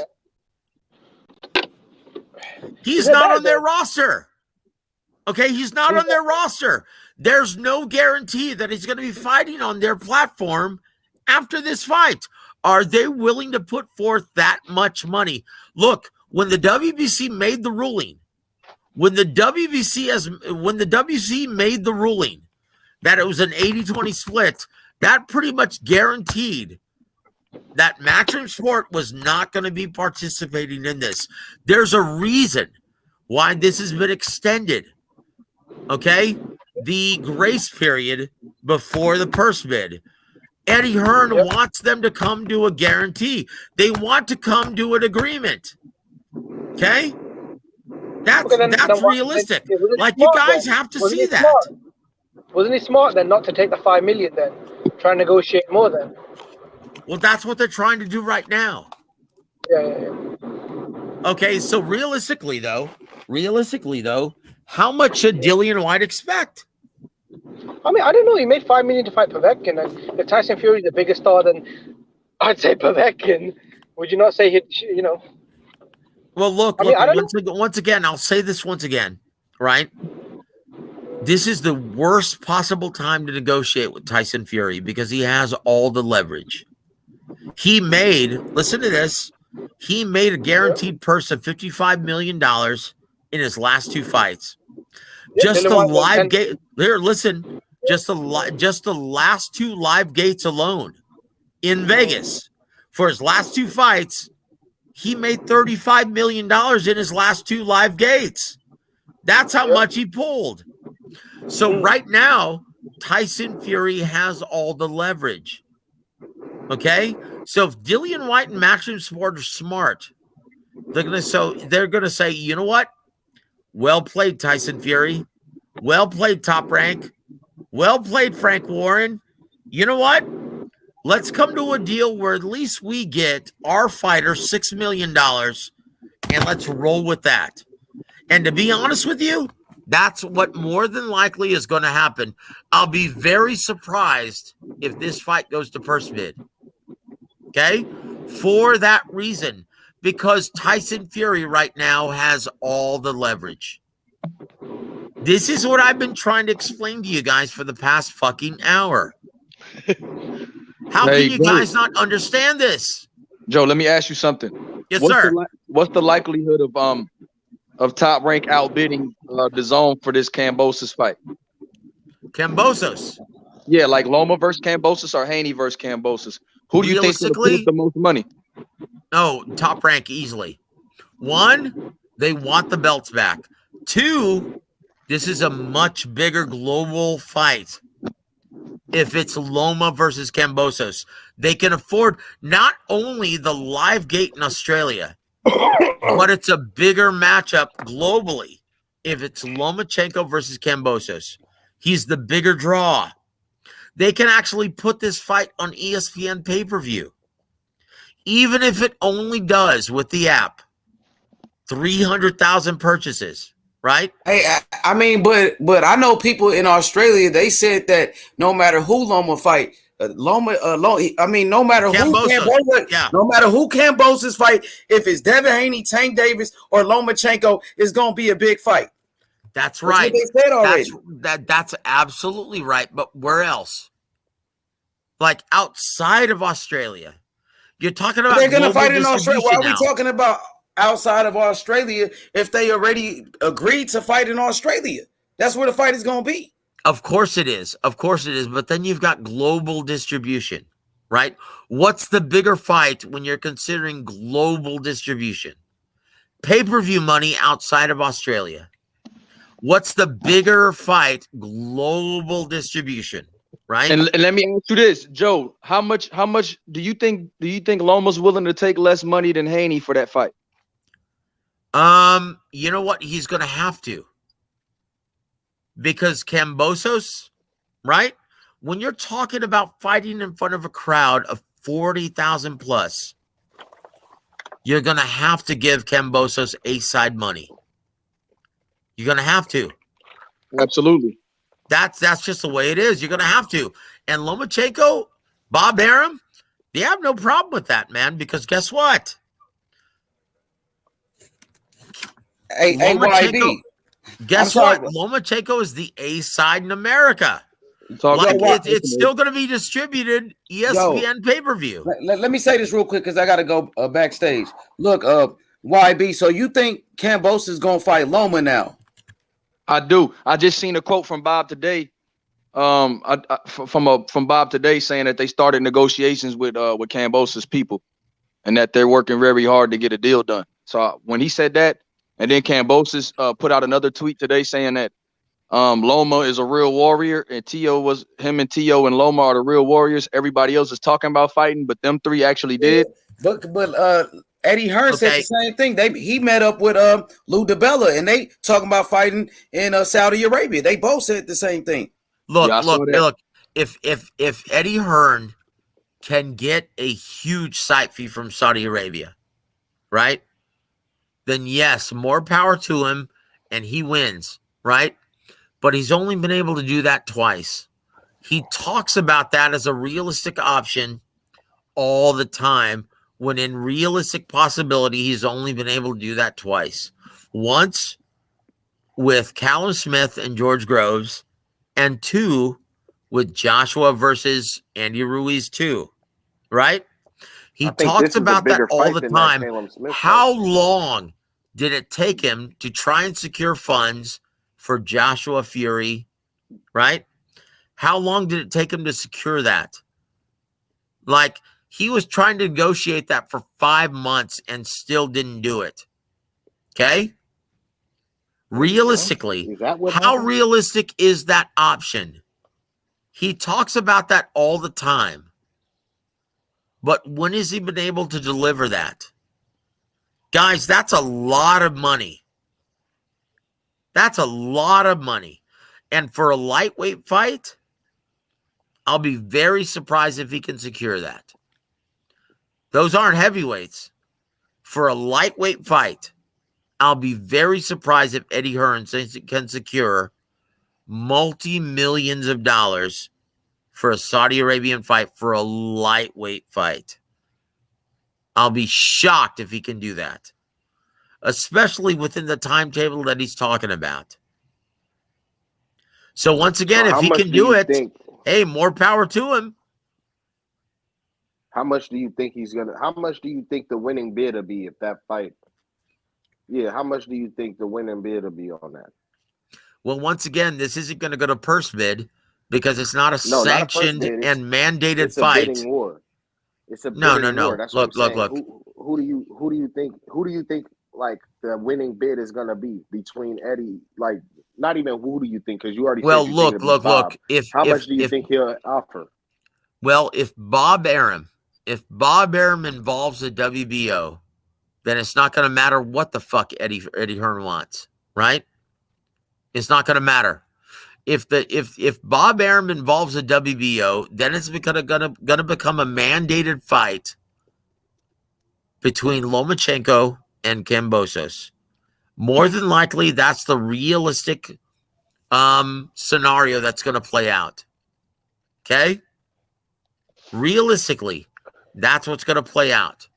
[SPEAKER 19] He's not on their roster. Okay, he's not on their roster. There's no guarantee that he's going to be fighting on their platform after this fight. Are they willing to put forth that much money? Look, when the WBC made the ruling, when the WBC made the ruling that it was an 80-20 split, that pretty much guaranteed that Matchroom Sport was not going to be participating in this. There's a reason why this has been extended. Okay? The grace period before the purse bid. Eddie Hearn wants them to come to a guarantee. They want to come to an agreement. Okay? That's realistic. Like, you guys have to see that.
[SPEAKER 9] Wasn't he smart then not to take the $5 million then? Try and negotiate more then?
[SPEAKER 19] Well, that's what they're trying to do right now.
[SPEAKER 9] Yeah.
[SPEAKER 19] Okay, so realistically though, how much should Dillian White expect?
[SPEAKER 9] I mean, I don't know. He made $5 million to fight Povetkin, and if Tyson Fury is the biggest star, then I'd say Povetkin. Would you not say he'd? You know.
[SPEAKER 19] Well, look.
[SPEAKER 9] I don't
[SPEAKER 19] Once again, I'll say this once again. Right. This is the worst possible time to negotiate with Tyson Fury because he has all the leverage. He made. Listen to this. He made a guaranteed purse of $55 million in his last 2 fights. Just the live gate. Here, listen. Just the last 2 live gates alone in Vegas for his last 2 fights, he made $35 million in his last 2 live gates. That's how much he pulled. So right now, Tyson Fury has all the leverage. Okay, so if Dillian White and Maximum Sport are smart, they're gonna say, you know what? Well played, Tyson Fury. Well played, Top Rank. Well played, Frank Warren. You know what? Let's come to a deal where at least we get our fighter $6 million, and let's roll with that. And to be honest with you, that's what more than likely is going to happen. I'll be very surprised if this fight goes to purse bid. Okay? For that reason, because Tyson Fury right now has all the leverage. This is what I've been trying to explain to you guys for the past fucking hour. How can you guys not understand this?
[SPEAKER 2] Joe, let me ask you something.
[SPEAKER 19] Yes, sir.
[SPEAKER 2] What's the likelihood of Top Rank outbidding the Zone for this Kambosos fight?
[SPEAKER 19] Kambosos?
[SPEAKER 2] Yeah, like Loma versus Kambosos or Haney versus Kambosos. Who do you think is going to put up the most money?
[SPEAKER 19] Oh, Top Rank easily. 1, they want the belts back. 2, this is a much bigger global fight. If it's Loma versus Kambosos, they can afford not only the live gate in Australia, but it's a bigger matchup globally. If it's Lomachenko versus Kambosos, he's the bigger draw. They can actually put this fight on ESPN pay-per-view. Even if it only does with the app 300,000 purchases. Right?
[SPEAKER 3] Hey, I mean, but I know people in Australia. They said that no matter who Loma fight, no matter who Kambosos fight, if it's Devin Haney, Tank Davis, or Lomachenko, it's gonna be a big fight.
[SPEAKER 19] That's right.
[SPEAKER 3] That's what they said already.
[SPEAKER 19] That's absolutely right. But where else? Like outside of Australia, you're talking about.
[SPEAKER 3] They're gonna fight in Australia. Why are we talking about outside of Australia if they already agreed to fight in Australia? That's where the fight is going to be.
[SPEAKER 19] Of course it is. Of course it is. But then you've got global distribution, right? What's the bigger fight when you're considering global distribution? Pay-per-view money outside of Australia. What's the bigger fight? Global distribution, right?
[SPEAKER 2] And let me ask you this, Joe. How much do you think Loma's willing to take less money than Haney for that fight?
[SPEAKER 19] You know what? He's going to have to. Because Kambosos, right? When you're talking about fighting in front of a crowd of 40,000 plus, you're going to have to give Kambosos A-side money. You're going to have to.
[SPEAKER 2] Absolutely.
[SPEAKER 19] That's just the way it is. You're going to have to. And Lomachenko, Bob Arum, they have no problem with that, man, because guess what?
[SPEAKER 3] YB.
[SPEAKER 19] Guess what? Lomachenko is the A side in America. It's still going to be distributed ESPN pay-per-view.
[SPEAKER 3] Let me say this real quick because I got to go backstage. Look, YB, so you think Kambosos is going to fight Loma now?
[SPEAKER 2] I do. I just seen a quote from Bob today. From Bob today saying that they started negotiations with Kambosos people and that they're working very hard to get a deal done. So when he said that, and then Kambosos put out another tweet today saying that Loma is a real warrior, and him and Tio and Loma are the real warriors. Everybody else is talking about fighting, but them three actually did.
[SPEAKER 3] But Eddie Hearn said the same thing. He met up with Lou DiBella, and they talking about fighting in Saudi Arabia. They both said the same thing.
[SPEAKER 19] Look. If Eddie Hearn can get a huge site fee from Saudi Arabia, right? Then yes, more power to him, and he wins, right? But he's only been able to do that twice. He talks about that as a realistic option all the time, when in realistic possibility, he's only been able to do that twice. Once with Callum Smith and George Groves, and 2 with Joshua versus Andy Ruiz 2, right? He talks about that all the time. How long did it take him to try and secure funds for Joshua Fury, right? How long did it take him to secure that? Like, he was trying to negotiate that for 5 months and still didn't do it. Okay? Realistically, how realistic is that option? He talks about that all the time. But when has he been able to deliver that? Guys, that's a lot of money. That's a lot of money. And for a lightweight fight, I'll be very surprised if he can secure that. Those aren't heavyweights. For a lightweight fight, I'll be very surprised if Eddie Hearn can secure multi-millions of dollars for a Saudi Arabian fight for a lightweight fight. I'll be shocked if he can do that, especially within the timetable that he's talking about. So once again, if he can do it, hey, more power to him.
[SPEAKER 21] How much do you think how much do you think the winning bid will be if that fight? Yeah, how much do you think the winning bid will be on that?
[SPEAKER 19] Well, once again, this isn't going to go to purse bid because it's not a sanctioned and mandated fight.
[SPEAKER 21] It's a bidding war. It's a bidding war. That's
[SPEAKER 19] look.
[SPEAKER 21] Who do you think like the winning bid is going to be between Eddie? Like, not even who do you think? Because you already
[SPEAKER 19] look.
[SPEAKER 21] How much do you think he'll offer?
[SPEAKER 19] Well, if Bob Arum involves the WBO, then it's not going to matter what the fuck Eddie Hearn wants, right? It's not going to matter. If Bob Arum involves the WBO, then it's going to become a mandated fight between Lomachenko and Kambosos. More than likely, that's the realistic scenario that's going to play out. Okay? Realistically, that's what's going to play out.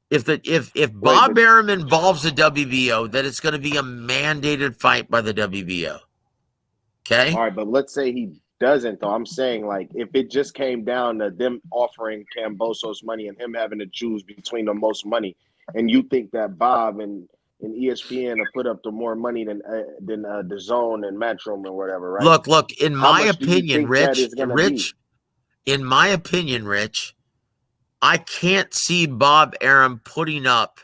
[SPEAKER 19] If Bob Arum involves the WBO, then it's going to be a mandated fight by the WBO. Okay?
[SPEAKER 21] All right, but let's say he doesn't, though. I'm saying, like, if it just came down to them offering Kambosos money and him having to choose between the most money, and you think that Bob and ESPN will put up the more money than the Zone and Matchroom and whatever, right?
[SPEAKER 19] Look. In my opinion, Rich, I can't see Bob Arum putting up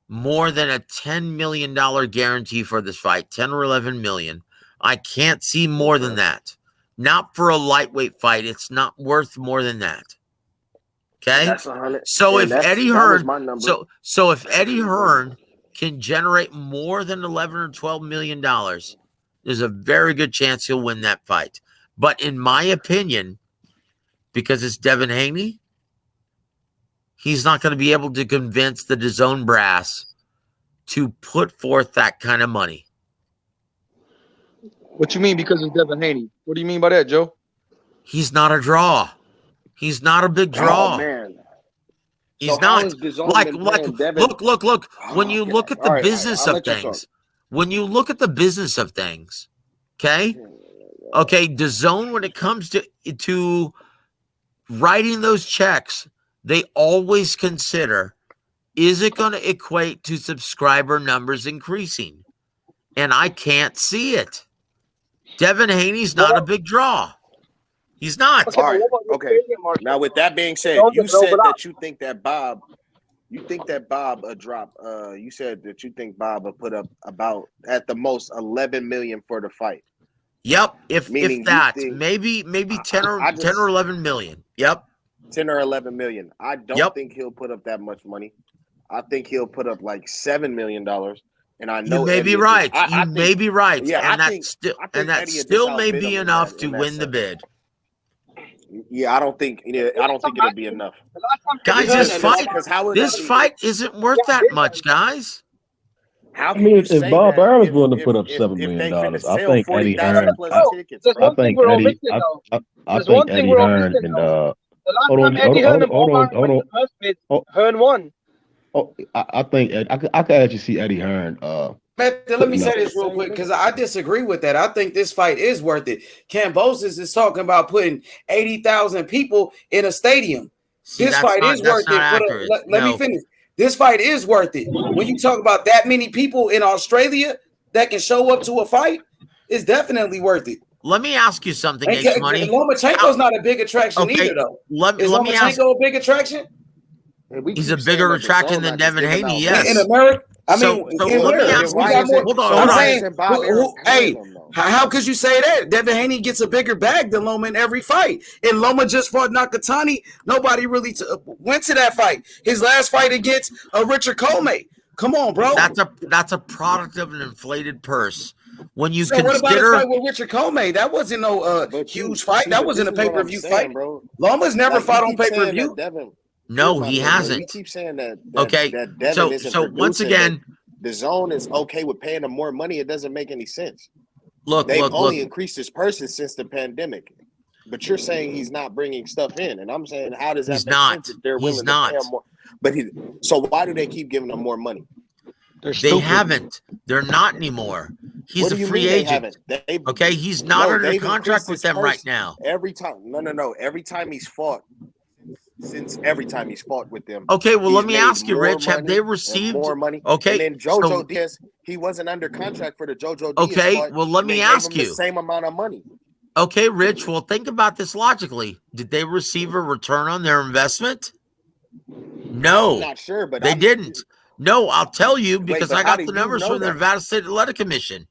[SPEAKER 19] more than a $10 million guarantee for this fight, 10 or 11 million. I can't see more than that. Not for a lightweight fight. It's not worth more than that. Okay? So if Eddie Hearn, so if Eddie Hearn can generate more than 11 or 12 million dollars, there's a very good chance he'll win that fight. But in my opinion, because it's Devin Haney, he's not going to be able to convince the DAZN brass to put forth that kind of money.
[SPEAKER 2] What you mean because it's Devin Haney? What do you mean by that, Joe?
[SPEAKER 19] He's not a draw. He's not a big draw.
[SPEAKER 21] Oh, man.
[SPEAKER 19] He's not. Look. When you look at the business of things, okay, DAZN, when it comes to writing those checks, they always consider, is it going to equate to subscriber numbers increasing? And I can't see it. Devin Haney's not a big draw. He's not.
[SPEAKER 21] All right. Okay. Now, with that being said, you said that you think that Bob will drop. You said that you think Bob will put up about at the most 11 million for the fight.
[SPEAKER 19] Yep. If that, maybe 10 or 11 million. Yep.
[SPEAKER 21] 10 or 11 million. I don't think he'll put up that much money. I think he'll put up like $7 million. And I know
[SPEAKER 19] you may be right. You may be right.
[SPEAKER 21] Yeah,
[SPEAKER 19] and that still may be enough to win the bid.
[SPEAKER 21] Yeah, I don't think it'll be enough.
[SPEAKER 19] Guys, this fight isn't worth that much, guys.
[SPEAKER 21] How
[SPEAKER 10] I
[SPEAKER 21] can
[SPEAKER 10] mean,
[SPEAKER 21] you
[SPEAKER 10] if
[SPEAKER 21] say
[SPEAKER 10] Bob
[SPEAKER 21] that
[SPEAKER 10] Arum is willing to put up $7
[SPEAKER 21] if
[SPEAKER 10] million,
[SPEAKER 21] they finna
[SPEAKER 10] I
[SPEAKER 21] sell
[SPEAKER 10] think Eddie
[SPEAKER 21] 40,000
[SPEAKER 10] Hearn.
[SPEAKER 21] plus tickets,
[SPEAKER 9] There's
[SPEAKER 21] bro?
[SPEAKER 9] one thing we're all missing though.
[SPEAKER 10] I
[SPEAKER 9] There's
[SPEAKER 10] think
[SPEAKER 9] one thing
[SPEAKER 10] Eddie
[SPEAKER 9] we're all
[SPEAKER 10] Hearn
[SPEAKER 9] missing
[SPEAKER 10] and
[SPEAKER 9] though. The last
[SPEAKER 10] hold
[SPEAKER 9] time
[SPEAKER 10] on,
[SPEAKER 9] Eddie Hearn and Bob Arum
[SPEAKER 10] hold
[SPEAKER 9] went
[SPEAKER 10] on.
[SPEAKER 9] to the first bid, Hearn won.
[SPEAKER 10] Oh, I think I could actually see Eddie Hearn
[SPEAKER 3] Let me
[SPEAKER 10] putting
[SPEAKER 3] say
[SPEAKER 10] up.
[SPEAKER 3] this real quick because I disagree with that. I think this fight is worth it. Kambosos is talking about putting 80,000 people in a stadium.
[SPEAKER 19] See,
[SPEAKER 3] This fight is worth it.
[SPEAKER 19] accurate.
[SPEAKER 3] Let me finish. This fight is worth it. When you talk about that many people in Australia that can show up to a fight, it's definitely worth it.
[SPEAKER 19] Let me ask you something,
[SPEAKER 3] And
[SPEAKER 19] H Money.
[SPEAKER 3] Lomachenko's not a big attraction either, though.
[SPEAKER 19] Let
[SPEAKER 3] Is
[SPEAKER 19] me ask.
[SPEAKER 3] Lomachenko a big attraction?
[SPEAKER 19] He's a bigger attraction than Devin Haney. Yes,
[SPEAKER 3] in America. I
[SPEAKER 19] so
[SPEAKER 3] mean,
[SPEAKER 19] let me ask you. Hold on.
[SPEAKER 3] I'm saying, hey, how could you say that? Devin Haney gets a bigger bag than Loma in every fight. And Loma just fought Nakatani. Nobody really went to that fight. His last fight against Richard Colmay. Come on, bro.
[SPEAKER 19] That's a product of an inflated purse. When you
[SPEAKER 3] so what about his fight with Richard Colmay? That wasn't no huge fight. That wasn't a pay-per-view fight,
[SPEAKER 21] bro.
[SPEAKER 3] Loma's never fought on pay-per-view.
[SPEAKER 19] No, he hasn't.
[SPEAKER 21] You keep saying that Devin isn't
[SPEAKER 19] so once again,
[SPEAKER 21] the zone is okay with paying him more money. It doesn't make any sense.
[SPEAKER 3] They've
[SPEAKER 21] only increased his purses since the pandemic. But you're saying he's not bringing stuff in, and I'm saying, how does that make sense if they're willing to pay him more? But so why do they keep giving him more money?
[SPEAKER 19] They haven't. They're not anymore. He's a free agent. Okay, he's not under contract with them right now.
[SPEAKER 21] Every time, no. Every time he's fought. Since every time he's fought with them.
[SPEAKER 19] Okay, well, let me ask you, Rich, have they received
[SPEAKER 21] more money?
[SPEAKER 19] Okay,
[SPEAKER 21] and then Jojo Diaz, he wasn't under contract for the Jojo Diaz.
[SPEAKER 19] Okay,
[SPEAKER 21] fight,
[SPEAKER 19] well, let me ask you
[SPEAKER 21] the same amount of money.
[SPEAKER 19] Okay, Rich, well, think about this logically. Did they receive a return on their investment? No,
[SPEAKER 21] I'm not sure, but
[SPEAKER 19] they didn't. No, I'll tell you because I got the numbers from the
[SPEAKER 21] that?
[SPEAKER 19] Nevada State Athletic Commission.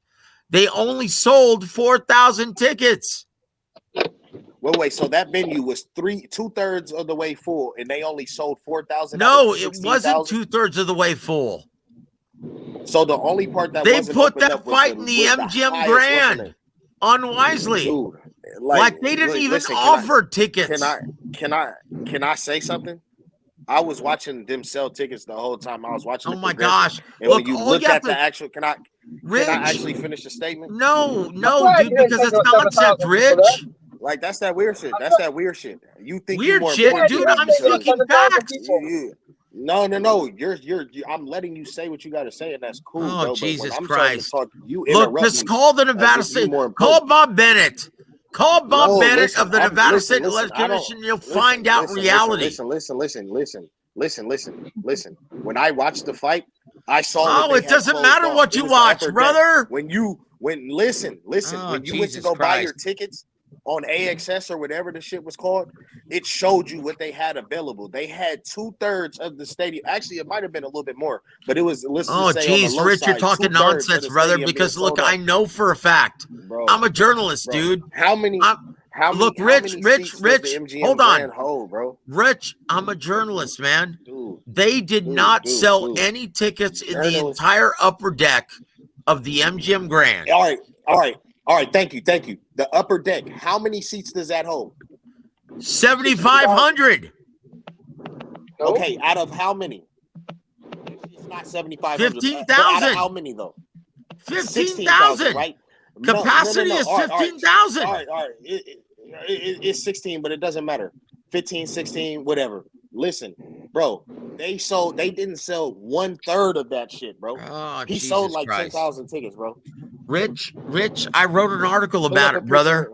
[SPEAKER 19] They only sold 4,000 tickets.
[SPEAKER 21] Wait. So that venue was 2/3 of the way full, and they only sold 4,000.
[SPEAKER 19] No, it wasn't 2/3 of the way full.
[SPEAKER 21] So the only part that
[SPEAKER 19] they
[SPEAKER 21] wasn't
[SPEAKER 19] put
[SPEAKER 21] opened
[SPEAKER 19] that
[SPEAKER 21] up
[SPEAKER 19] fight in the MGM Grand unwisely.
[SPEAKER 21] Dude,
[SPEAKER 19] like they didn't even offer tickets.
[SPEAKER 21] Can I say something? I was watching them sell tickets the whole time. I was watching.
[SPEAKER 19] Oh my gosh!
[SPEAKER 21] And when you look at the actual, can I actually finish the statement?
[SPEAKER 19] No, dude, because it's nonsense, Rich.
[SPEAKER 21] Like that's that weird shit. That's that weird shit. You think
[SPEAKER 19] weird
[SPEAKER 21] more
[SPEAKER 19] shit, dude? I'm speaking facts.
[SPEAKER 21] No. You're. I'm letting you say what you got to say, and that's cool.
[SPEAKER 19] Oh,
[SPEAKER 21] bro,
[SPEAKER 19] Jesus
[SPEAKER 21] I'm
[SPEAKER 19] Christ!
[SPEAKER 21] Talk, you
[SPEAKER 19] look, just call the Nevada State. Call Bob Bennett. Call Bob Bennett of the Nevada State Athletic Commission. You'll find out reality.
[SPEAKER 21] Listen. When I watched the fight, I saw.
[SPEAKER 19] Oh, it doesn't matter what you watch, brother.
[SPEAKER 21] Listen.
[SPEAKER 19] Oh,
[SPEAKER 21] when you
[SPEAKER 19] Jesus
[SPEAKER 21] went to go
[SPEAKER 19] Christ.
[SPEAKER 21] buy your tickets on AXS or whatever the shit was called, it showed you what they had available. They had 2/3 of the stadium. Actually, it might have been a little bit more, but it was.
[SPEAKER 19] Oh, geez, Rich, you're talking nonsense, brother. Because look, I know for a fact. Bro, I'm a journalist, dude.
[SPEAKER 21] How many?
[SPEAKER 19] Look, Rich, hold on.
[SPEAKER 21] Hold, bro.
[SPEAKER 19] Rich, I'm a journalist, man. They did not sell any tickets in the entire upper deck of the MGM Grand.
[SPEAKER 21] All right. Thank you. The upper deck. How many seats does that hold?
[SPEAKER 19] 7,500.
[SPEAKER 21] Okay, out of how many? It's not 7,500.
[SPEAKER 19] 15,000.
[SPEAKER 21] Out of how many though?
[SPEAKER 19] 15,000.
[SPEAKER 21] Right?
[SPEAKER 19] Capacity is 15,000.
[SPEAKER 21] All right. It's 16, but it doesn't matter. 15, 16, whatever. Listen, bro, they didn't sell 1/3 of that shit, bro.
[SPEAKER 19] Oh,
[SPEAKER 21] he
[SPEAKER 19] Jesus
[SPEAKER 21] sold like
[SPEAKER 19] Christ.
[SPEAKER 21] 10,000 tickets, bro.
[SPEAKER 19] Rich, I wrote an article about it, brother.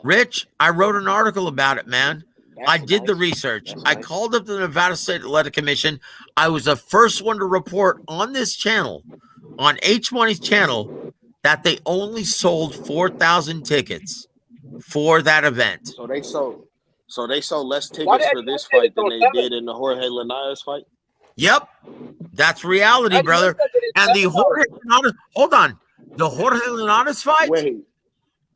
[SPEAKER 19] Rich, I wrote an article about it, man. I did the research. I called up the Nevada State Athletic Commission. I was the first one to report on this channel, on H Money's channel, that they only sold 4,000 tickets for that event.
[SPEAKER 21] So they sold less tickets for this fight than they did in the Jorge Linares fight?
[SPEAKER 19] Yep. That's reality, brother. And the Jorge Linares, hold on. The Jorge Linares fight?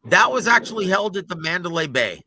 [SPEAKER 19] That was actually held at the Mandalay Bay.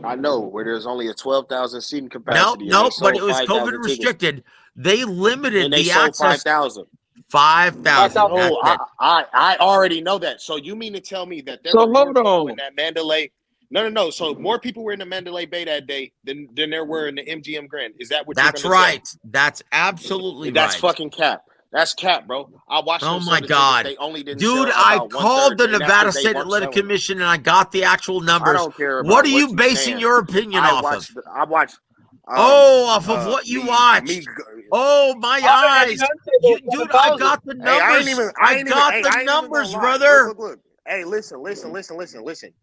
[SPEAKER 21] I know, where there's only a 12,000 seating capacity.
[SPEAKER 19] No, but it was COVID restricted. They limited
[SPEAKER 21] and they
[SPEAKER 19] the
[SPEAKER 21] sold
[SPEAKER 19] access.
[SPEAKER 21] 5,000.
[SPEAKER 19] 5,000.
[SPEAKER 21] Oh, I already know that. So you mean to tell me that there were more people in that Mandalay? No. So more people were in the Mandalay Bay that day than there were in the MGM Grand. Is that what?
[SPEAKER 19] That's
[SPEAKER 21] you're gonna
[SPEAKER 19] right.
[SPEAKER 21] say?
[SPEAKER 19] That's absolutely
[SPEAKER 21] That's
[SPEAKER 19] right.
[SPEAKER 21] fucking cap. That's cap, bro. I watched them
[SPEAKER 19] Oh
[SPEAKER 21] sell
[SPEAKER 19] my
[SPEAKER 21] the
[SPEAKER 19] God.
[SPEAKER 21] tickets. They only didn't
[SPEAKER 19] Dude,
[SPEAKER 21] sell
[SPEAKER 19] I
[SPEAKER 21] about
[SPEAKER 19] called the
[SPEAKER 21] 1/3, and that's
[SPEAKER 19] Nevada
[SPEAKER 21] because they
[SPEAKER 19] State
[SPEAKER 21] weren't
[SPEAKER 19] Athletic
[SPEAKER 21] selling.
[SPEAKER 19] Commission and I got the actual
[SPEAKER 21] I
[SPEAKER 19] numbers.
[SPEAKER 21] don't care
[SPEAKER 19] What
[SPEAKER 21] about
[SPEAKER 19] are you
[SPEAKER 21] what you
[SPEAKER 19] basing
[SPEAKER 21] saying.
[SPEAKER 19] your opinion
[SPEAKER 21] I
[SPEAKER 19] off
[SPEAKER 21] watched.
[SPEAKER 19] of?
[SPEAKER 21] I watched.
[SPEAKER 19] Off of what you watched. Oh, my eyes. Dude, I got the
[SPEAKER 21] Hey, I ain't
[SPEAKER 19] numbers.
[SPEAKER 21] even.
[SPEAKER 19] I
[SPEAKER 21] I
[SPEAKER 19] got
[SPEAKER 21] ain't
[SPEAKER 19] the
[SPEAKER 21] even
[SPEAKER 19] numbers,
[SPEAKER 21] gonna lie.
[SPEAKER 19] brother.
[SPEAKER 21] Look. Hey, listen.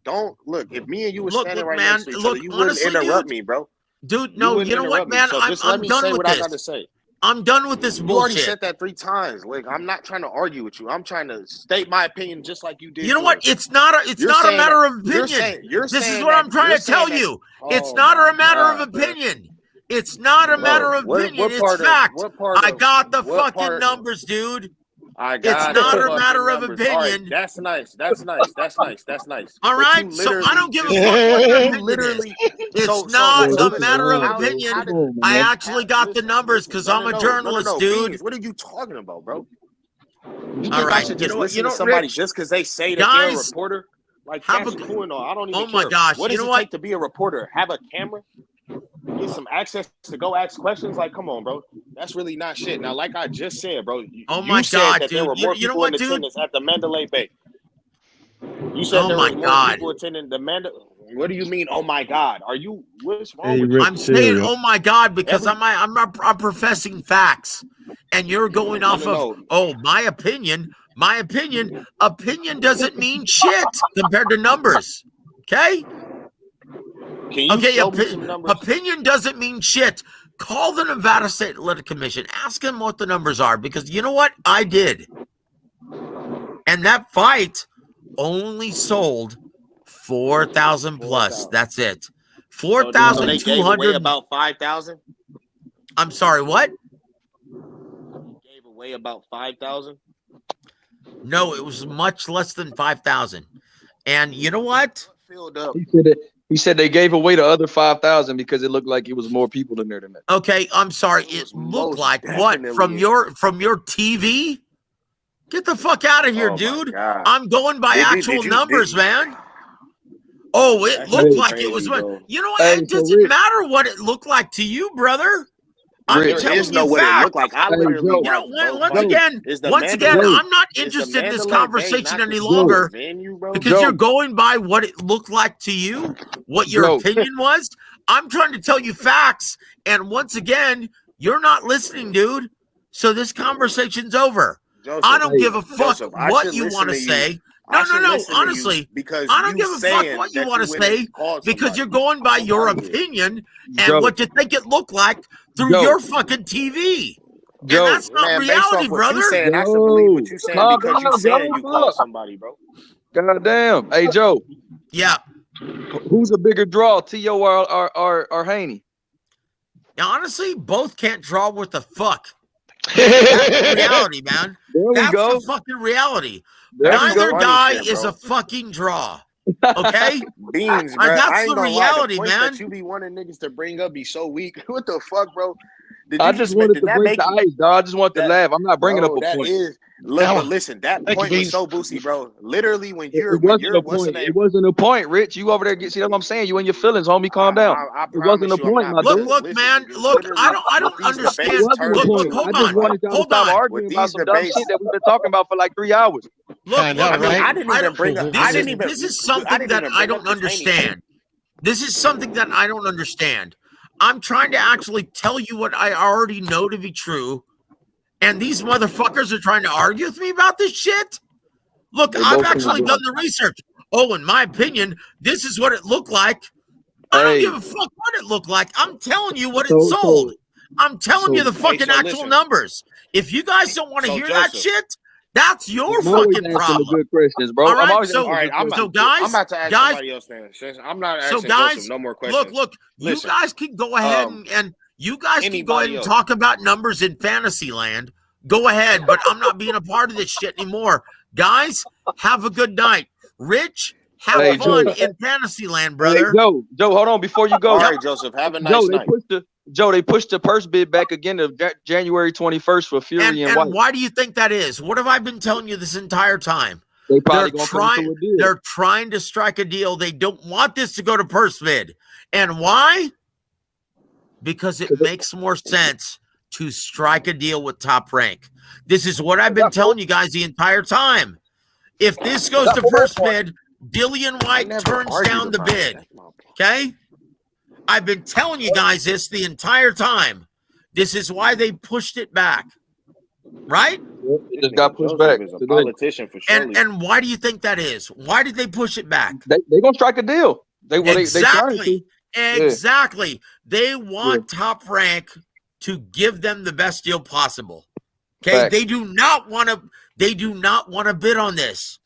[SPEAKER 21] Don't look. If me and you were standing right
[SPEAKER 19] man.
[SPEAKER 21] next to each
[SPEAKER 19] Look,
[SPEAKER 21] other, you
[SPEAKER 19] honestly,
[SPEAKER 21] wouldn't interrupt
[SPEAKER 19] dude.
[SPEAKER 21] me, bro.
[SPEAKER 19] Dude, no, you know what, man?
[SPEAKER 21] So just let
[SPEAKER 19] I'm
[SPEAKER 21] me
[SPEAKER 19] done
[SPEAKER 21] say
[SPEAKER 19] with
[SPEAKER 21] what I
[SPEAKER 19] this.
[SPEAKER 21] got to say.
[SPEAKER 19] I'm done with this
[SPEAKER 21] You already
[SPEAKER 19] bullshit.
[SPEAKER 21] said that 3 times. Like, I'm not trying to argue with you. I'm trying to state my opinion just like you did.
[SPEAKER 19] You know
[SPEAKER 21] yours.
[SPEAKER 19] what? It's not a matter of opinion. This is what I'm trying to tell you. It's not a matter of opinion. It's not a matter of opinion. It's fact. I got the fucking numbers, dude. It's not a matter of opinion.
[SPEAKER 21] All right, that's nice. That's nice.
[SPEAKER 19] All right, so I don't give a fuck what your opinion is. It's not a matter of opinion. I actually got the numbers because I'm a journalist, dude.
[SPEAKER 21] Beans, what are you talking about, bro? You
[SPEAKER 19] All
[SPEAKER 21] think
[SPEAKER 19] right,
[SPEAKER 21] I should just listen to
[SPEAKER 19] Rich,
[SPEAKER 21] somebody just because they say that they're a reporter? Like, that's cool and all. I don't even care.
[SPEAKER 19] Oh my gosh,
[SPEAKER 21] what does it take to be a reporter? Have a camera? Get some access to go ask questions? Like, come on, bro. That's really not shit. Now, like I just said, bro, you said that there were more people in attendance at the Mandalay Bay. You said there were more people attending the Mandalay. What do you mean, oh my God? What's wrong with you?
[SPEAKER 19] I'm saying, oh my God, because I'm professing facts. And you're going off of, my opinion. My opinion. Opinion doesn't mean shit compared to numbers. Okay?
[SPEAKER 21] Can you show me some numbers?
[SPEAKER 19] Opinion doesn't mean shit. Call the Nevada State Athletic Commission. Ask them what the numbers are, because you know what? I did. And that fight only sold 4,000 plus. That's it. 4,200.
[SPEAKER 21] So they gave away about 5,000?
[SPEAKER 19] I'm sorry, what?
[SPEAKER 21] Gave away about 5,000?
[SPEAKER 19] No, it was much less than 5,000. And you know what?
[SPEAKER 21] Filled up.
[SPEAKER 2] He said they gave away the other 5,000 because it looked like it was more people in there than that.
[SPEAKER 19] Okay, I'm sorry. It looked like what from your TV? Get the fuck out of here, dude. I'm going by actual numbers, man. Oh, it looked like it was. You know what? It doesn't matter what it looked like to you, brother. I'm telling you
[SPEAKER 21] what it looked like. I literally
[SPEAKER 19] once again, I'm not interested in this conversation any longer because you're going by what it looked like to you, what your opinion was. I'm trying to tell you facts, and once again, you're not listening, dude. So this conversation's over. Joseph, I don't give a fuck what you want to say. No. Honestly,
[SPEAKER 21] because
[SPEAKER 19] I don't give a fuck what you want to say because you're going by your opinion and what you think it looked like through your fucking TV. And that's not reality, brother.
[SPEAKER 21] I should believe what you're saying because you said you called somebody, bro.
[SPEAKER 2] God damn. Hey, Joe.
[SPEAKER 19] Yeah.
[SPEAKER 2] Who's a bigger draw, T.O. or Haney?
[SPEAKER 19] Now, honestly, both can't draw worth the fuck. That's reality, man. That's the fucking reality. Neither guy is a fucking draw. Okay?
[SPEAKER 21] Beans, bro.
[SPEAKER 19] That's the reality, man.
[SPEAKER 21] That you be wanting niggas to bring up be so weak. What the fuck, bro?
[SPEAKER 2] I just wanted to break the ice, dog. I just wanted to laugh. I'm not bringing up a point.
[SPEAKER 21] But listen, that point was so boosty, bro. Literally, when you're
[SPEAKER 2] it wasn't a point, Rich. You over there see what I'm saying? You in your feelings, homie. Calm down. It wasn't a point, my dude.
[SPEAKER 19] Look, man. Look, I don't understand. Look, hold on.
[SPEAKER 2] Hold on. Arguing about some dumb shit that we've been talking about for like 3 hours.
[SPEAKER 19] Look,
[SPEAKER 21] I didn't even bring up.
[SPEAKER 19] This is something that I don't understand. This is something that I don't understand. I'm trying to actually tell you what I already know to be true. And these motherfuckers are trying to argue with me about this shit? Look, I've actually done the research. Oh, in my opinion, this is what it looked like. I don't give a fuck what it looked like. I'm telling you what it sold. I'm telling you the fucking actual numbers. If you guys don't want to hear that shit, that's your fucking problem.
[SPEAKER 2] Good questions, bro.
[SPEAKER 19] All right,
[SPEAKER 21] so guys, I'm about to ask somebody else, man. I'm not asking Joseph no more questions.
[SPEAKER 19] Look, you guys can go ahead and you guys can go ahead and talk about numbers in fantasy land. Go ahead, but I'm not being a part of this shit anymore. Guys, have a good night. Rich, have fun in fantasy land, brother.
[SPEAKER 2] Hey, Joe, hold on before you go.
[SPEAKER 21] All right, Joseph, have a nice night.
[SPEAKER 2] They pushed the purse bid back again to January 21st for Fury and White.
[SPEAKER 19] Why do you think that is? What have I been telling you this entire time?
[SPEAKER 2] They're
[SPEAKER 19] trying to strike a deal. They don't want this to go to purse bid. And why? Because it makes more sense to strike a deal with Top Rank. This is what I've been telling you guys the entire time. If this goes to first bid, Dillian White turns down the bid. Okay? I've been telling you guys this the entire time. This is why they pushed it back. Right?
[SPEAKER 2] It just got pushed back.
[SPEAKER 21] Is a politician for sure.
[SPEAKER 19] And why do you think that is? Why did they push it back?
[SPEAKER 2] They're going to strike a deal.
[SPEAKER 19] Exactly. They want Top Rank to give them the best deal possible. Okay?
[SPEAKER 2] Facts.
[SPEAKER 19] They do not want to bid on this.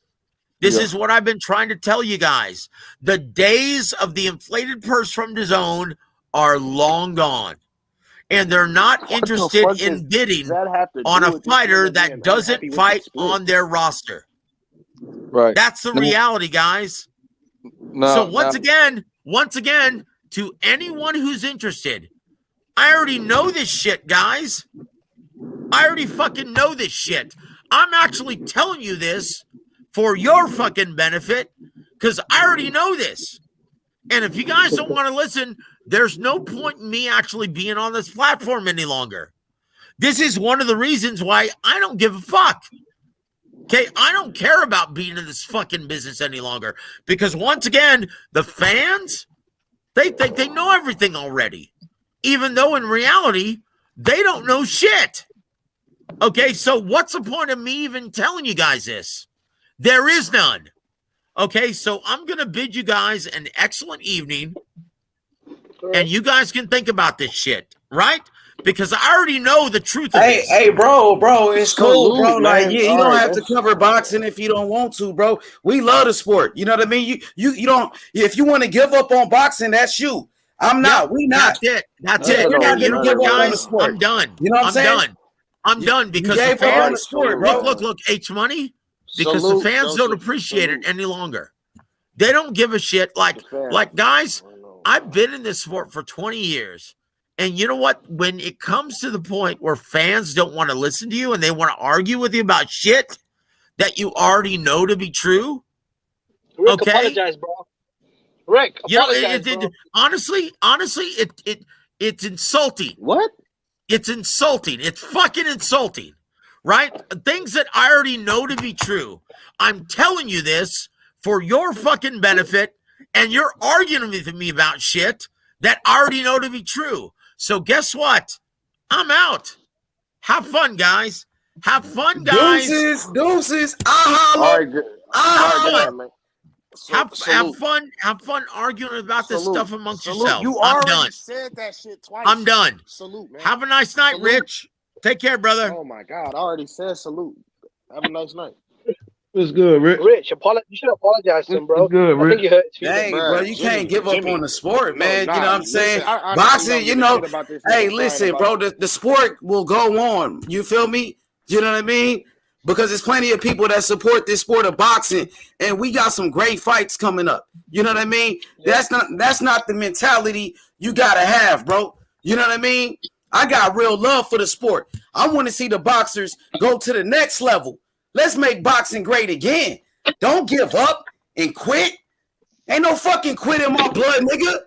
[SPEAKER 19] This is what I've been trying to tell you guys. The days of the inflated purse from DAZN are long gone. And they're not interested in bidding on a fighter that doesn't fight on their roster.
[SPEAKER 2] Right.
[SPEAKER 19] That's the reality, guys. So once again, to anyone who's interested, I already know this shit, guys. I already fucking know this shit. I'm actually telling you this for your fucking benefit because I already know this. And if you guys don't want to listen, there's no point in me actually being on this platform any longer. This is one of the reasons why I don't give a fuck. Okay, I don't care about being in this fucking business any longer because once again, the fans, they think they know everything already, even though in reality, they don't know shit. Okay, so what's the point of me even telling you guys this? There is none. Okay, so I'm going to bid you guys an excellent evening, and you guys can think about this shit, right? Because I already know the truth of this.
[SPEAKER 3] Hey, bro, it's cool, bro. Like, you don't have to cover boxing if you don't want to, bro. We love the sport. You know what I mean? You don't. If you want to give up on boxing, that's you. I'm not. We not.
[SPEAKER 19] That's it.
[SPEAKER 3] You're not
[SPEAKER 19] You
[SPEAKER 3] gonna
[SPEAKER 19] know
[SPEAKER 3] give
[SPEAKER 19] what,
[SPEAKER 3] up on the
[SPEAKER 19] guys?
[SPEAKER 3] sport.
[SPEAKER 19] I'm done.
[SPEAKER 3] You know what I'm saying?
[SPEAKER 19] Done. I'm done because
[SPEAKER 3] you
[SPEAKER 19] the
[SPEAKER 3] gave up on the
[SPEAKER 19] fans.
[SPEAKER 3] sport, bro.
[SPEAKER 19] Look, H Money. Because the fans don't appreciate it any longer. They don't give a shit. Like guys, I've been in this sport for 20 years. And you know what? When it comes to the point where fans don't want to listen to you and they want to argue with you about shit that you already know to be true.
[SPEAKER 9] Rick, apologize, bro. Rick, apologize, bro.
[SPEAKER 19] Honestly, it's insulting.
[SPEAKER 21] What?
[SPEAKER 19] It's insulting. It's fucking insulting. Right? Things that I already know to be true. I'm telling you this for your fucking benefit, and you're arguing with me about shit that I already know to be true. So guess what? I'm out. Have fun, guys. Have fun, guys.
[SPEAKER 3] Deuces. Have
[SPEAKER 19] fun. Have fun arguing about this stuff amongst yourselves.
[SPEAKER 21] You
[SPEAKER 19] I'm
[SPEAKER 21] already
[SPEAKER 19] done.
[SPEAKER 21] said that shit twice.
[SPEAKER 19] I'm done.
[SPEAKER 21] Salute, man.
[SPEAKER 19] Have a nice night, Rich. Take care, brother.
[SPEAKER 21] Oh my God, I already said salute. Have a nice night.
[SPEAKER 4] It's good, Rich.
[SPEAKER 9] Rich, you should apologize to him, bro.
[SPEAKER 4] It's good, Rich.
[SPEAKER 9] I think you hurt his feelings.
[SPEAKER 3] Dang, bro, you can't give up on the sport, man.
[SPEAKER 21] No,
[SPEAKER 3] you know what I'm saying? Boxing, hey, listen, bro, the sport will go on. You feel me? You know what I mean? Because there's plenty of people that support this sport of boxing, and we got some great fights coming up. You know what I mean? Yeah. That's not the mentality you gotta have, bro. You know what I mean? I got real love for the sport. I want to see the boxers go to the next level. Let's make boxing great again. Don't give up and quit. Ain't no fucking quit in my blood, nigga.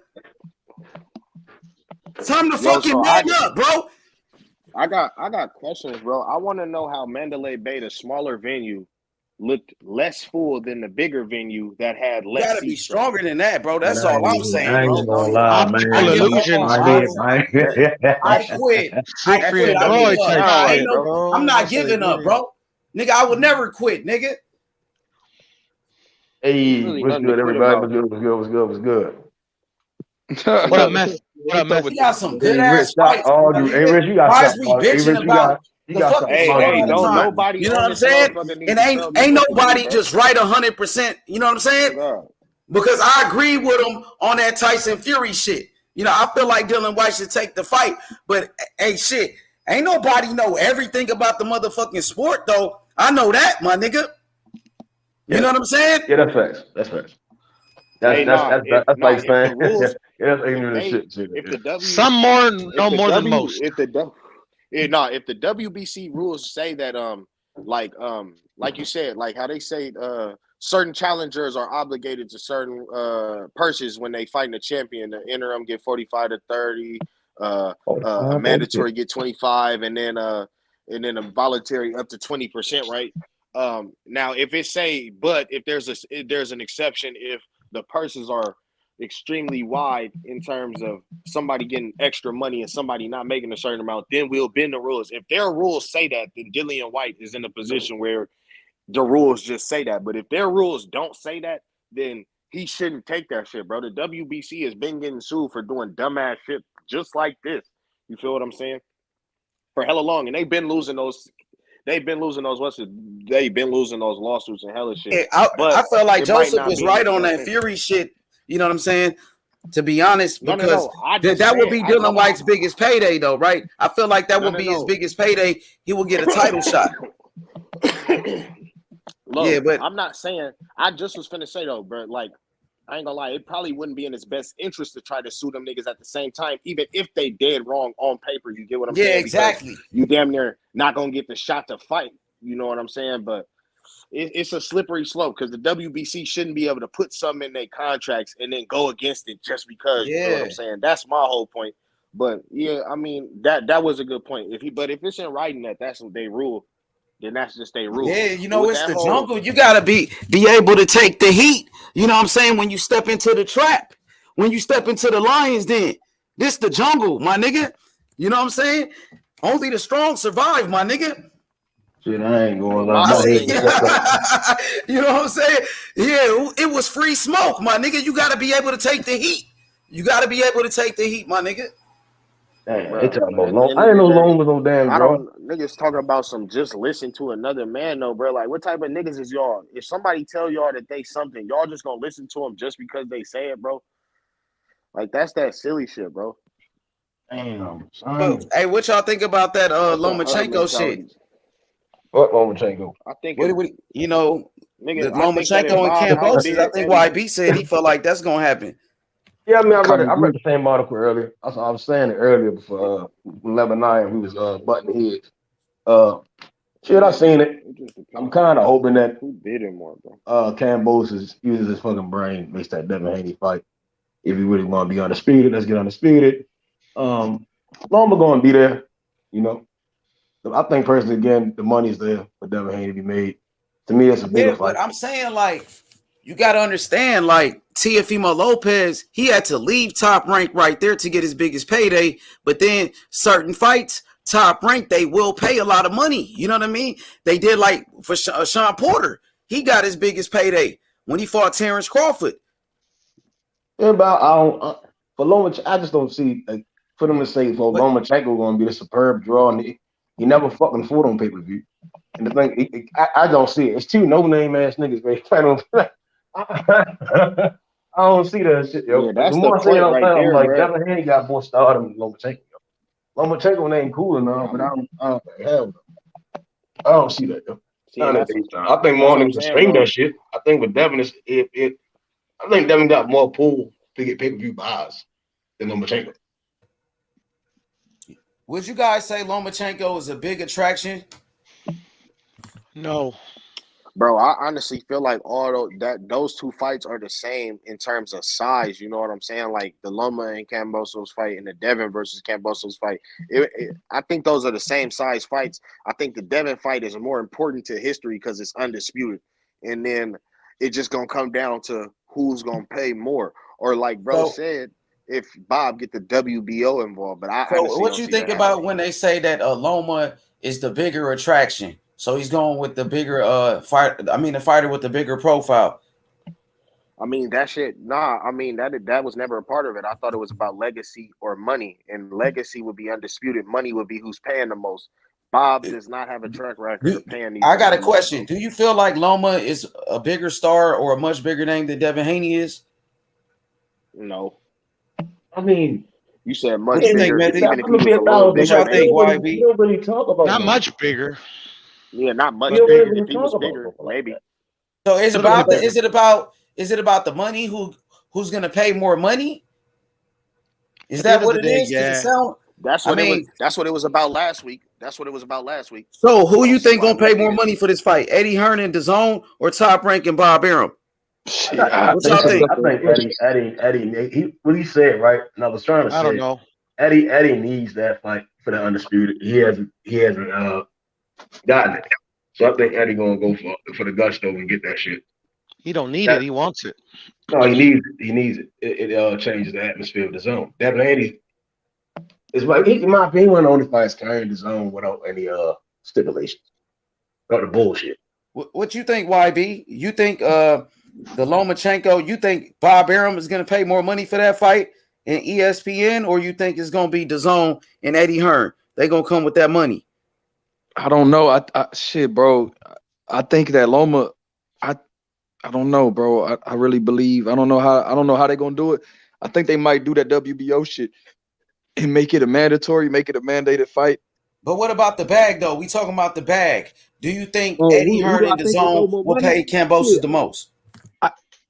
[SPEAKER 3] Time to fucking man up, bro.
[SPEAKER 21] I got questions, bro. I want to know how Mandalay Bay, the smaller venue, looked less full than the bigger venue that had less.
[SPEAKER 3] You gotta be stronger than that, bro. That's all I'm saying, bro.
[SPEAKER 6] I ain't gonna lie, man.
[SPEAKER 3] I quit. I'm not giving up, bro. Nigga, I would never quit, nigga.
[SPEAKER 6] Hey, what's good, everybody? What's good?
[SPEAKER 7] What up, Meth? What up, Meth?
[SPEAKER 3] You got some good ass fights.
[SPEAKER 6] Hey, Rich, you got
[SPEAKER 3] why is we bitching about the fucking sport all the time?
[SPEAKER 21] Nobody.
[SPEAKER 3] You know what I'm saying? And ain't nobody just right 100%. You know what I'm saying? Because I agree with him on that Tyson Fury shit. You know, I feel like Dillian White should take the fight, but hey, shit, ain't nobody know everything about the motherfucking sport though. I know that, my nigga. You know what I'm saying?
[SPEAKER 6] Yeah, that's facts. That's facts. That's like saying that's ignorant shit.
[SPEAKER 7] Some more, no more than most.
[SPEAKER 21] If the WBC rules say that like you said, like how they say certain challengers are obligated to certain purses when they fight a champion. The interim get 45 to 30. a mandatory get 25, and then a voluntary up to 20%, right? Now if it say, but if there's an exception if the purses are extremely wide in terms of somebody getting extra money and somebody not making a certain amount, then we'll bend the rules. If their rules say that, then Dillian White is in a position where the rules just say that. But if their rules don't say that, then he shouldn't take that shit, bro. The WBC has been getting sued for doing dumbass shit just like this. You feel what I'm saying? For hella long, and they've been losing those lawsuits and hella shit.
[SPEAKER 3] I felt like
[SPEAKER 21] it might
[SPEAKER 3] Joseph
[SPEAKER 21] not
[SPEAKER 3] was
[SPEAKER 21] be
[SPEAKER 3] right on
[SPEAKER 21] their
[SPEAKER 3] that
[SPEAKER 21] thing.
[SPEAKER 3] Fury shit. You know what I'm saying? To be honest,
[SPEAKER 21] No,
[SPEAKER 3] because that would be Dylan White's biggest payday, though, right? I feel like that would be his biggest payday. He will get a title shot.
[SPEAKER 21] Look,
[SPEAKER 3] Yeah, but
[SPEAKER 21] I'm not saying. I just was finna say though, bro. Like, I ain't gonna lie. It probably wouldn't be in his best interest to try to sue them niggas at the same time, even if they did wrong on paper. You get what I'm saying?
[SPEAKER 3] Yeah, exactly.
[SPEAKER 21] Because you damn near not gonna get the shot to fight. You know what I'm saying? But it's a slippery slope because the WBC shouldn't be able to put something in their contracts and then go against it just because. You know what I'm saying? That's my whole point. But yeah, I mean that was a good point. If it's in writing that's what they rule, then that's just their rule.
[SPEAKER 3] Yeah, you know, it's the jungle. You gotta be able to take the heat. You know what I'm saying? When you step into the trap, when you step into the lion's den, this the jungle, my nigga. You know what I'm saying? Only the strong survive, my nigga.
[SPEAKER 6] Shit, I ain't going to
[SPEAKER 3] you know what I'm saying? Yeah, it was free smoke, my nigga. You gotta be able to take the heat. You gotta be able to take the heat, my nigga.
[SPEAKER 6] Damn, they talking about long. I ain't no long with no damn bro.
[SPEAKER 21] Niggas talking about some just listen to another man though, bro. Like, what type of niggas is y'all? If somebody tell y'all that they something, y'all just gonna listen to them just because they say it, bro? Like, that's that silly shit, bro.
[SPEAKER 6] Damn,
[SPEAKER 3] son. Hey, what y'all think about that Lomachenko shit?
[SPEAKER 6] What Lomachenko?
[SPEAKER 21] I think
[SPEAKER 3] you know,
[SPEAKER 21] nigga,
[SPEAKER 3] Lomachenko and Kambosos. I think YB said he felt like that's gonna happen.
[SPEAKER 6] Yeah, I mean, I read the same article earlier. I was saying it earlier before 11-9, we was butting heads. Shit, I seen it. I'm kind of hoping that
[SPEAKER 21] who did it more, bro?
[SPEAKER 6] Kambosos uses his fucking brain, makes that Devin Haney fight. If he really want to be undisputed, let's get undisputed. Loma gonna be there, you know. I think personally, again, the money's there for Devin Haney to be made. To me, it's a bigger fight.
[SPEAKER 3] But I'm saying, like, you got to understand, like, Teofimo Lopez, he had to leave Top Rank right there to get his biggest payday. But then certain fights, Top Rank, they will pay a lot of money. You know what I mean? They did, like, for Sean Porter. He got his biggest payday when he fought Terrence Crawford.
[SPEAKER 6] Yeah, but for Lomachenko, I just don't see, like, for them to say for Lomachenko going to be a superb draw, and he never fucking fought on pay-per-view. And the thing, I don't see it. It's two no-name ass niggas, man. I don't see that shit, yo.
[SPEAKER 21] Yeah, that's
[SPEAKER 6] the more
[SPEAKER 21] the point
[SPEAKER 6] I say
[SPEAKER 21] right there,
[SPEAKER 6] like,
[SPEAKER 21] bro.
[SPEAKER 6] Devin Haney got more stardom than Lomachenko. Lomachenko ain't cool enough, but I don't see that, yo. I think more niggas stream that shit. I think with Devin, I think Devin got more pull to get pay-per-view buys than Lomachenko.
[SPEAKER 3] Would you guys say Lomachenko is a big attraction?
[SPEAKER 7] No.
[SPEAKER 21] Bro, I honestly feel like those two fights are the same in terms of size. You know what I'm saying? Like the Loma and Kambosos fight and the Devin versus Kambosos fight. I think those are the same size fights. I think the Devin fight is more important to history because it's undisputed. And then it's just going to come down to who's going to pay more. Or like bro said, if Bob get the WBO involved. But I honestly
[SPEAKER 3] what you think about when they say that Loma is the bigger attraction? So he's going with the bigger the fighter with the bigger profile.
[SPEAKER 21] I mean, that shit, nah, I mean, that was never a part of it. I thought it was about legacy or money, and legacy would be undisputed. Money would be who's paying the most. Bob does not have a track record of paying these.
[SPEAKER 3] I got a question. Do you feel like Loma is a bigger star or a much bigger name than Devin Haney is?
[SPEAKER 21] No.
[SPEAKER 6] I mean,
[SPEAKER 21] you said much bigger. Even if he was a little bigger,
[SPEAKER 3] what y'all think, YB?
[SPEAKER 6] We don't really talk about
[SPEAKER 7] not much bigger.
[SPEAKER 21] Yeah, not much bigger. If he was bigger, maybe.
[SPEAKER 3] So is it about the money? Who's gonna pay more money? Is that what it is?
[SPEAKER 21] Yeah. That's what it was about last week. That's what it was about last week.
[SPEAKER 3] So who you think gonna pay more money for this fight? Eddie Hearn and DAZN or Top Rank and Bob Arum?
[SPEAKER 6] What y'all think? I think Eddie, what he said, right? And I was trying to say,
[SPEAKER 7] I don't know.
[SPEAKER 6] Eddie needs that fight for the undisputed. He hasn't gotten it. So I think Eddie gonna go for the gusto and get that shit.
[SPEAKER 7] He don't need it. He wants it.
[SPEAKER 6] No, he needs it. He needs it. It changes the atmosphere of the zone. Devin Haney is like, in my opinion, one of the only fights carrying the zone without any stipulations. Without the bullshit.
[SPEAKER 3] What you think, YB? You think the Lomachenko, you think Bob Arum is gonna pay more money for that fight in ESPN, or you think it's gonna be DAZN and Eddie Hearn? They gonna come with that money.
[SPEAKER 2] I don't know. I shit, bro. I think that Loma, I don't know, bro. I really believe. I don't know how they're gonna do it. I think they might do that WBO shit and make it a mandatory, make it a mandated fight.
[SPEAKER 3] But what about the bag, though? We talking about the bag. Do you think Eddie Hearn and DAZN will pay Kambosos the most?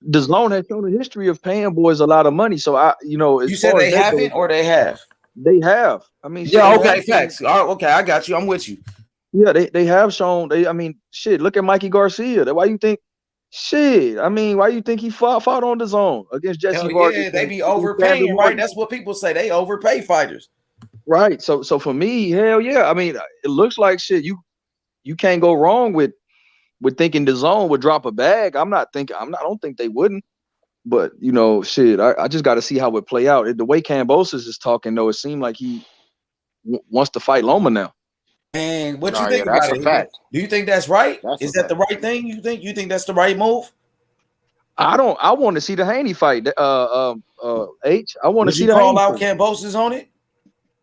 [SPEAKER 2] DAZN has shown a history of paying boys a lot of money. So
[SPEAKER 3] you said they haven't, or they have?
[SPEAKER 2] They have. I mean,
[SPEAKER 3] yeah, okay, facts. Okay, I got you. I'm with you.
[SPEAKER 2] Yeah, they have shown. I mean, shit. Look at Mikey Garcia. Why you think? Shit. I mean, why you think he fought on DAZN against Jesse Vargas?
[SPEAKER 3] Yeah, they be overpaying, right? That's what people say. They overpay fighters.
[SPEAKER 2] Right. So for me, hell yeah. I mean, it looks like shit. You can't go wrong with thinking DAZN would drop a bag. I don't think they wouldn't. But shit. I just got to see how it play out. The way Kambosos is talking, though, it seemed like he wants to fight Loma now.
[SPEAKER 3] And what you think about it? Fact. Do you think that's right? Is that the right thing? You think that's the right move?
[SPEAKER 2] I want to see the Haney fight. H. I want to see the
[SPEAKER 3] call out Kambosos on it.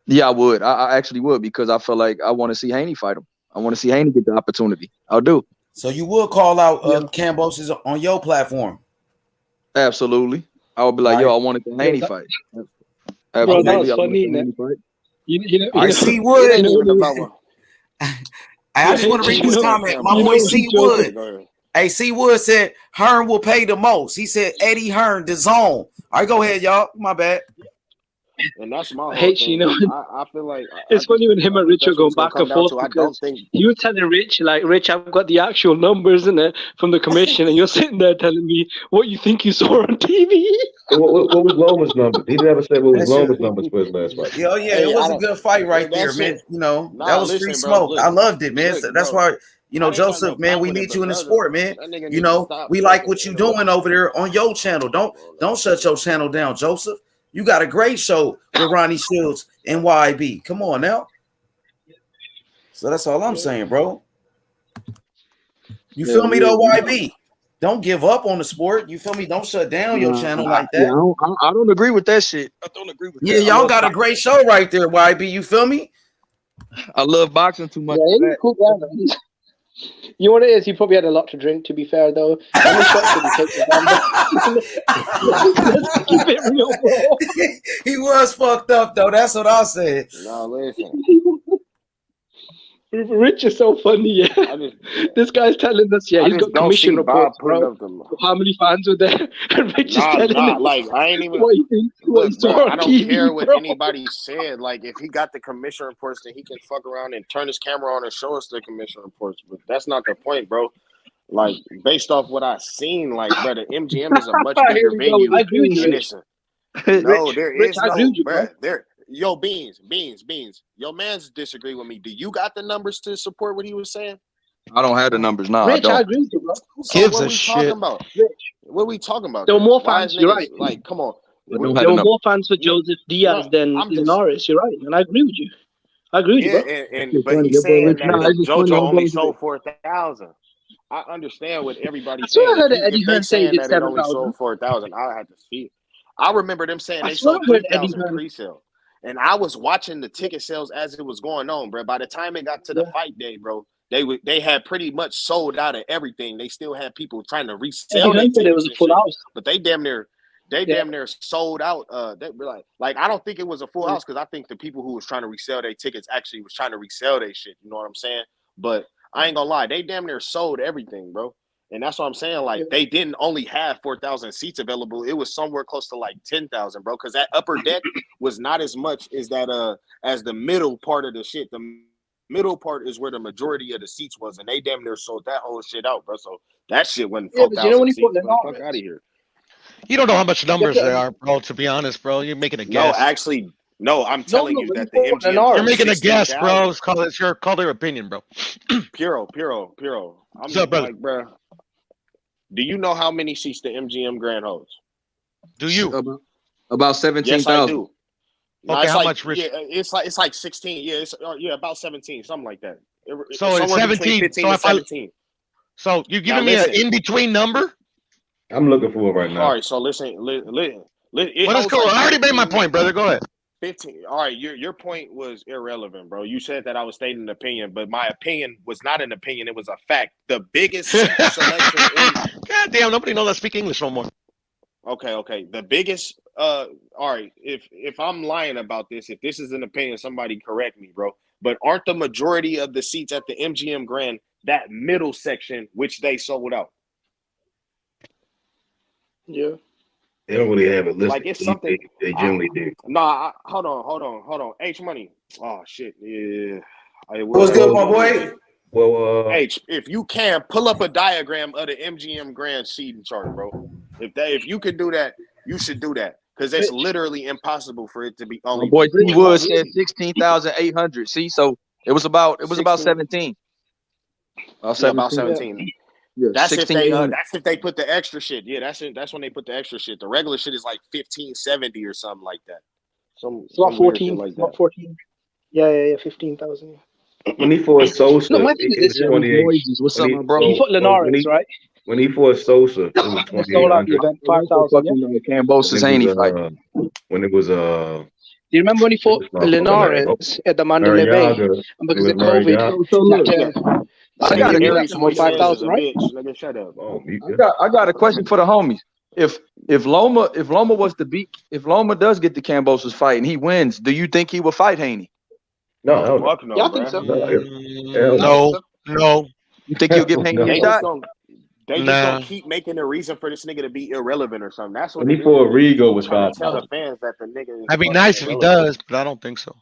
[SPEAKER 2] Yeah, I would. I actually would, because I feel like I want to see Haney fight him. I want to see Haney get the opportunity. I'll do.
[SPEAKER 3] So you would call out Kambosos on your platform?
[SPEAKER 2] Absolutely. I would be like, yo, I wanted the Haney fight.
[SPEAKER 9] Bro, that was funny.
[SPEAKER 3] I see Wood. I just want to read this comment. My boy C Wood. Hey, C Wood said Hearn will pay the most. He said Eddie Hearn, DAZN. All right, go ahead, y'all. My bad.
[SPEAKER 21] And that's my
[SPEAKER 9] H, thing.
[SPEAKER 21] I feel like
[SPEAKER 9] it's funny when him and Rich are going back and forth, because you're telling Rich, like, Rich, I've got the actual numbers in it from the commission, and you're sitting there telling me what you think you saw on TV.
[SPEAKER 6] What was Loma's number? He never said what was Loma's numbers for his last fight.
[SPEAKER 3] Yeah, it was a good fight right there, man. That was free smoke. I loved it, man. That's why, Joseph, man, we need you in the sport, man. We like what you doing over there on your channel. Don't shut your channel down, Joseph. You got a great show with Ronnie Shields and YB. Come on now. So that's all I'm saying, bro. You feel me though, YB? Don't give up on the sport. You feel me? Don't shut down your channel like that.
[SPEAKER 2] I don't agree with that shit. I don't agree with that.
[SPEAKER 3] Yeah, y'all got a great show right there, YB. You feel me?
[SPEAKER 2] I love boxing too much.
[SPEAKER 9] Yeah, cool. You know what it is? He probably had a lot to drink, to be fair, though. Let's keep it real, bro.
[SPEAKER 3] He was fucked up, though. That's what I said.
[SPEAKER 21] No, listen.
[SPEAKER 9] Rich is so funny, yeah. This guy's telling us, he's got commission reports, bro. How many fans were there? And Rich is telling us,
[SPEAKER 21] like, I ain't even.
[SPEAKER 9] What you think?
[SPEAKER 21] I don't care what anybody said. Like, if he got the commission reports, then he can fuck around and turn his camera on and show us the commission reports. But that's not the point, bro. Like, based off what I've seen, like, bro, the MGM is a much bigger venue.
[SPEAKER 9] I agree with you.
[SPEAKER 21] No, there is no, bro. Yo, Beans. Your man's disagree with me. Do you got the numbers to support what he was saying?
[SPEAKER 2] I don't have the numbers now.
[SPEAKER 9] Rich,
[SPEAKER 2] I
[SPEAKER 9] agree with you, bro.
[SPEAKER 21] So what we talking about? What we talking about?
[SPEAKER 9] There were more fans. You're right.
[SPEAKER 21] Like, come on.
[SPEAKER 9] There were more fans for Joseph Diaz than Norris. You're right, and I agree with you. I agree with you, bro.
[SPEAKER 21] But he's saying that JoJo only sold 4,000. I understand what everybody's saying.
[SPEAKER 9] I heard Eddie Hearn say
[SPEAKER 21] that it only sold 4,000. I had to see it. I remember them saying they sold 3,000 pre-sale. And I was watching the ticket sales as it was going on, bro. By the time it got to the fight day, bro, they had pretty much sold out of everything. They still had people trying to resell their tickets.
[SPEAKER 9] It was a full house,
[SPEAKER 21] but they damn near sold out. They were like I don't think it was a full house, because I think the people who was trying to resell their tickets actually was trying to resell their shit. You know what I'm saying? But I ain't gonna lie, they damn near sold everything, bro. And that's what I'm saying. Like, they didn't only have 4,000 seats available. It was somewhere close to like 10,000, bro. Because that upper deck was not as much as that as the middle part of the shit. The middle part is where the majority of the seats was, and they damn near sold that whole shit out, bro. So that shit wasn't 4,000 seats. Fuck out of here.
[SPEAKER 7] You don't know how much numbers they are, bro. To be honest, bro, you're making a guess.
[SPEAKER 21] No, actually, No, I'm telling you that the MGM.
[SPEAKER 19] You're
[SPEAKER 21] making
[SPEAKER 19] a guess, bro. Call their opinion, bro.
[SPEAKER 21] Puro. I'm like, bro. Do you know how many seats the MGM Grand holds?
[SPEAKER 19] Do you?
[SPEAKER 2] About 17,000.
[SPEAKER 21] Yes, I do. No,
[SPEAKER 19] Okay,
[SPEAKER 21] it's
[SPEAKER 19] how
[SPEAKER 21] like,
[SPEAKER 19] much, Rich?
[SPEAKER 21] Yeah, it's like 16. Yeah, it's about 17, something like that.
[SPEAKER 19] So it's 17.
[SPEAKER 21] 15 to 17.
[SPEAKER 19] So you're giving me an in-between number?
[SPEAKER 6] I'm looking for it right now.
[SPEAKER 21] All right, so listen.
[SPEAKER 19] Well, let's go. I already made my point, brother. Go ahead.
[SPEAKER 21] 15. All right, your point was irrelevant, bro. You said that I was stating an opinion, but my opinion was not an opinion. It was a fact. The biggest selection in.
[SPEAKER 19] God damn, nobody knows I speak English no more.
[SPEAKER 21] Okay. The biggest. All right. If I'm lying about this, if this is an opinion, somebody correct me, bro. But aren't the majority of the seats at the MGM Grand that middle section, which they sold out?
[SPEAKER 14] Yeah.
[SPEAKER 6] They don't really have it listed.
[SPEAKER 21] Like it's something
[SPEAKER 6] they generally do.
[SPEAKER 21] Nah, hold on. H Money. Oh shit. Yeah.
[SPEAKER 3] What's good, my boy?
[SPEAKER 6] Well,
[SPEAKER 21] H, if you can pull up a diagram of the MGM Grand seating chart, bro. If you could do that, you should do that because it's literally impossible for it to be only.
[SPEAKER 2] My boy T Wood said 16,800. See, so it was about 17.
[SPEAKER 21] About 17. Yeah, that's if they put the extra shit. Yeah, that's when they put the extra shit. The regular shit is like 1570 or something like that.
[SPEAKER 14] It's about 14. Like that. 14. Yeah, 15,000.
[SPEAKER 6] When he fought Sosa,
[SPEAKER 14] No, my thing is this.
[SPEAKER 2] What's up, my bro?
[SPEAKER 14] He fought Linares, right?
[SPEAKER 6] When he fought Sosa, it was 2,800.
[SPEAKER 14] 5,000.
[SPEAKER 2] Kambosos Haney fight.
[SPEAKER 6] When it was
[SPEAKER 14] Do you remember when he fought Linares at the Mandalay Bay? And because of COVID,
[SPEAKER 2] I got a
[SPEAKER 14] 5,000, right?
[SPEAKER 21] Nigga, shut up.
[SPEAKER 2] I got a question for the homies. If Loma does get the Kambosos fight and he wins, do you think he will fight Haney?
[SPEAKER 6] No,
[SPEAKER 14] yeah, I think so.
[SPEAKER 19] No.
[SPEAKER 2] You think he'll give Haney a shot?
[SPEAKER 21] They just don't keep making a reason for this nigga to be irrelevant or something. That's what
[SPEAKER 6] when he fought Rigo was 5,000.
[SPEAKER 21] Tell the fans that the nigga.
[SPEAKER 19] That'd be nice if he does, but I don't think so.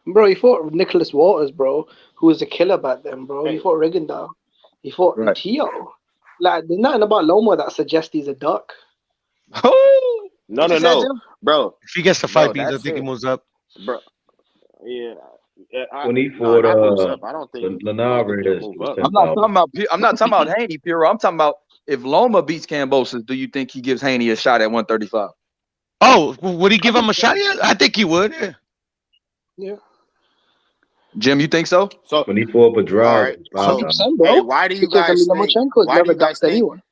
[SPEAKER 14] Bro, he fought Nicholas Waters, bro, who was a killer back then, bro. He fought Rigondeaux. He fought Tio. Like, there's nothing about Loma that suggests he's a duck.
[SPEAKER 21] No, bro.
[SPEAKER 19] If he gets the fight, I think he moves up.
[SPEAKER 21] Bro, yeah.
[SPEAKER 6] When he fought
[SPEAKER 21] I don't think
[SPEAKER 6] Linares.
[SPEAKER 2] I'm not talking about Haney, Piro. I'm talking about if Loma beats Kambosos, do you think he gives Haney a shot at 135?
[SPEAKER 19] Oh, would he give him a shot? Yeah, I think he would.
[SPEAKER 14] Yeah.
[SPEAKER 2] Jim, you think so?
[SPEAKER 21] So
[SPEAKER 6] when he fought Pedraza,
[SPEAKER 14] 100%, bro.
[SPEAKER 21] Hey, why do you guys think? Why do you guys think?
[SPEAKER 14] Anyone.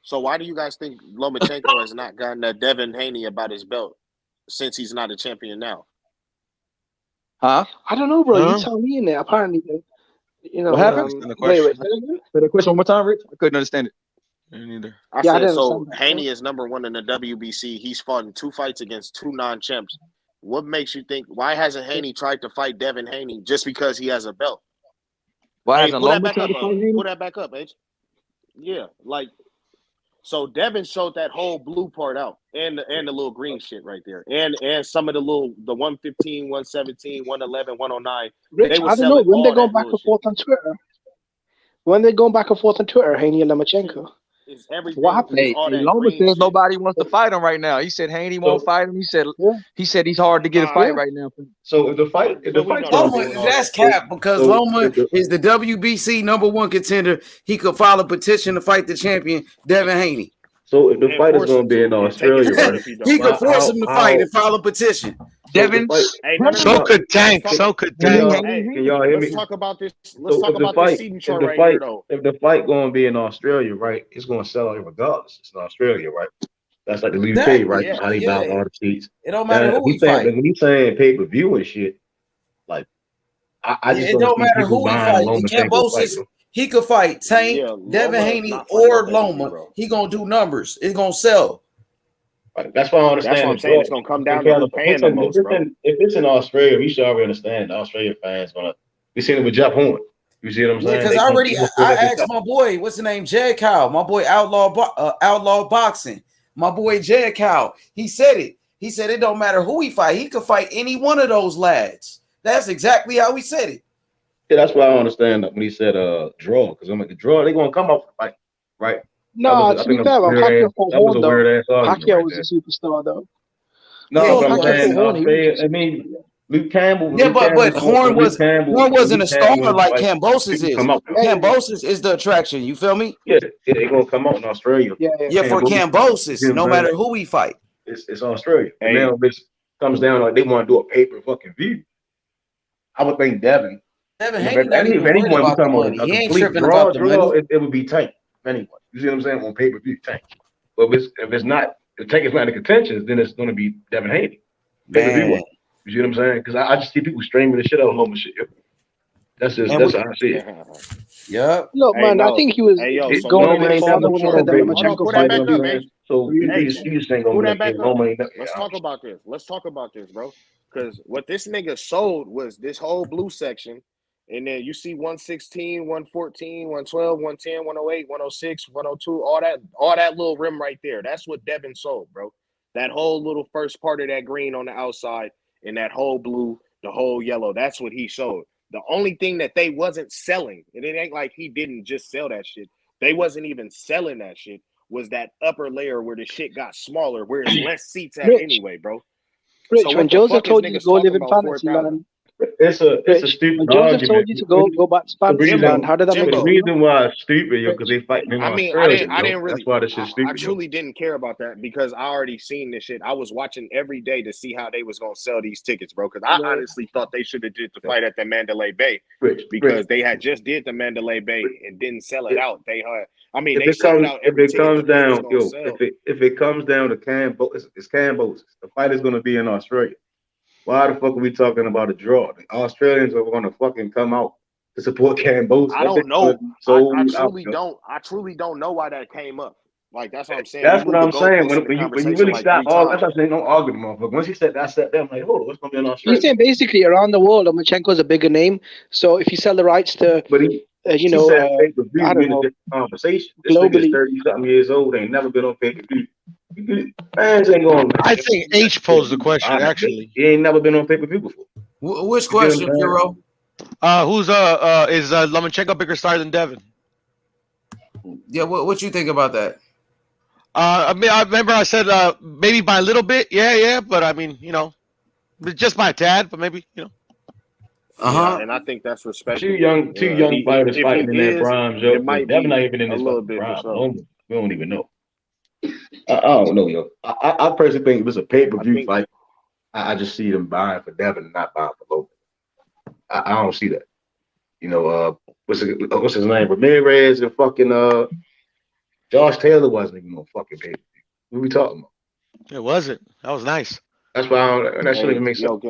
[SPEAKER 21] So why do you guys think Lomachenko has not gotten a Devin Haney about his belt since he's not a champion now?
[SPEAKER 2] Huh?
[SPEAKER 14] I don't know, bro. You tell me in there. Apparently, you know.
[SPEAKER 2] What happened?
[SPEAKER 14] Wait.
[SPEAKER 2] Say the question one more time, Rich. I couldn't understand it.
[SPEAKER 19] Me neither.
[SPEAKER 21] I said so. Haney is number 1 in the WBC. He's fought in 2 fights against 2 non-champs. What makes you think? Why hasn't Haney tried to fight Devin Haney just because he has a belt?
[SPEAKER 2] Why hasn't Loma tried to fight Haney?
[SPEAKER 21] Pull that back up, H. Yeah, like. So Devin showed that whole blue part out and the little green shit right there. And some of the 115, 117, 111, 109.
[SPEAKER 14] Rich, I don't know. When they're going back and forth on Twitter. Haney and Lomachenko.
[SPEAKER 21] What
[SPEAKER 2] happened? Hey, Loma says nobody wants to fight him right now. He said Haney won't fight him. He said he's hard to get a fight right now.
[SPEAKER 6] So if the fight
[SPEAKER 3] Loma, that's cap because Loma is the WBC #1 contender. He could file a petition to fight the champion Devin Haney.
[SPEAKER 6] So if the fight is going to be in Australia, right?
[SPEAKER 3] He could force him to fight and file a petition.
[SPEAKER 2] Devin,
[SPEAKER 19] so could Tank.
[SPEAKER 21] Can
[SPEAKER 6] y'all hear me?
[SPEAKER 21] Let's talk about this. Let's talk about this seating chart right here, though.
[SPEAKER 6] If the fight going to be in Australia, right, it's going to sell out regardless. It's in Australia, right? That's like the UK, right? How they buy all the seats.
[SPEAKER 3] It don't matter who we fight.
[SPEAKER 6] When he's saying pay-per-view and shit, like I just
[SPEAKER 3] it don't matter who we fight. Kambosos, he could fight Tank, Devin Haney, or Loma. He gonna do numbers. It's gonna sell.
[SPEAKER 6] Right. That's why I understand.
[SPEAKER 21] That's what I'm saying. It's gonna come down to who's paying the most, bro.
[SPEAKER 6] If it's in Australia, we should already understand. The Australian fans gonna. We seen it with Jeff Horn. You see what I'm saying?
[SPEAKER 3] Because I asked my boy, what's the name, Jed Cow, my boy Outlaw Boxing, my boy Jed Cow. He said it. He said it don't matter who he fight. He could fight any one of those lads. That's exactly how he said it.
[SPEAKER 6] Yeah, that's why I understand when he said draw, because I'm like the draw, they're gonna come up fight, right?
[SPEAKER 14] No, to be fair, Pacquiao was a superstar though.
[SPEAKER 6] No, but I'm saying Australia. I mean, Luke Campbell.
[SPEAKER 3] Yeah, but Horn wasn't a star like
[SPEAKER 6] fight,
[SPEAKER 3] Kambosos is.
[SPEAKER 6] come out.
[SPEAKER 3] Kambosos is the attraction. You feel me?
[SPEAKER 6] Yeah, they're gonna come out in Australia.
[SPEAKER 3] Yeah, for Kambosos, no matter who we fight.
[SPEAKER 6] It's Australia. And now this comes down like they want to do a pay per fucking view. I would think Devin.
[SPEAKER 3] Haney not even worried about the money. He ain't tripping about the money.
[SPEAKER 6] It would be Tank. Anyway, you see what I'm saying? On pay per view, Tank. But if it's not, if Tank is not in contention, then it's going to be Devin Haney. Pay per view. You see what I'm saying? Because I just see people streaming the shit out of Homer shit. That's how I see it.
[SPEAKER 3] Yeah.
[SPEAKER 9] Look, man, I think he was going in his father when he said that Lomachenko fight.
[SPEAKER 6] So you just saying
[SPEAKER 21] Let's talk about this. Let's talk about this, bro. Because what this nigga sold was this whole blue section. And then you see 116, 114, 112, 110, 108, 106, 102, all that little rim right there. That's what Devin sold, bro. That whole little first part of that green on the outside and that whole blue, the whole yellow. That's what he sold. The only thing that they wasn't selling, and it ain't like he didn't just sell that shit. They wasn't even selling that shit, was that upper layer where the shit got smaller, where it's less seats at anyway, bro.
[SPEAKER 9] Rich, so when Joseph told you to go live in fantasy land,
[SPEAKER 6] it's a stupid
[SPEAKER 9] when Joseph told you to go back to fantasy land, how did that make
[SPEAKER 6] the
[SPEAKER 9] you
[SPEAKER 6] reason why it's stupid, because they fighting in Australia.
[SPEAKER 21] I didn't really.
[SPEAKER 6] That's why this shit's stupid.
[SPEAKER 21] I truly didn't care about that because I already seen this shit. I was watching every day to see how they was gonna sell these tickets, bro. Because I honestly thought they should have did the fight at the Mandalay Bay because they had just did the Mandalay Bay and didn't sell it out. They had. I mean, they sold out every ticket.
[SPEAKER 6] If it comes down to Kambosos, it's Kambosos. The fight is gonna be in Australia. Why the fuck are we talking about a draw? The Australians are going to fucking come out to support Kambosos.
[SPEAKER 21] I don't know. I truly don't know why that came up. Like, that's what I'm saying.
[SPEAKER 6] That's what I'm saying. When you really stop all, that's what I'm saying. Don't argue, motherfucker. Once he said that, I sat there. I'm like, hold on, what's going to be in Australia?
[SPEAKER 9] He's saying basically around the world, Lomachenko is a bigger name. So if you sell the rights to, I don't know,
[SPEAKER 6] conversation. This nigga's 30-something years old. Ain't never been on pay-per-view. Fans ain't going.
[SPEAKER 7] I think H posed the question. Actually,
[SPEAKER 6] he ain't never been on pay-per-view before.
[SPEAKER 3] Which question, Hero?
[SPEAKER 7] Is Lomachenko bigger star than Devin?
[SPEAKER 3] Yeah, what you think about that?
[SPEAKER 7] I mean, I remember I said maybe by a little bit, yeah, but I mean, just by a tad, but maybe,
[SPEAKER 21] Yeah, and I think that's respectful.
[SPEAKER 6] Two young fighters fighting in their primes. Devin not even in his prime. We don't even know. I don't know, yo. I personally think if it's a pay-per-view fight, I just see them buying for Devin and not buying for Logan. I don't see that. What's his name? Ramirez and fucking Josh Taylor wasn't even on fucking pay-per-view. What are we talking about?
[SPEAKER 7] It wasn't. That was nice.
[SPEAKER 6] That's why that shouldn't even make sense.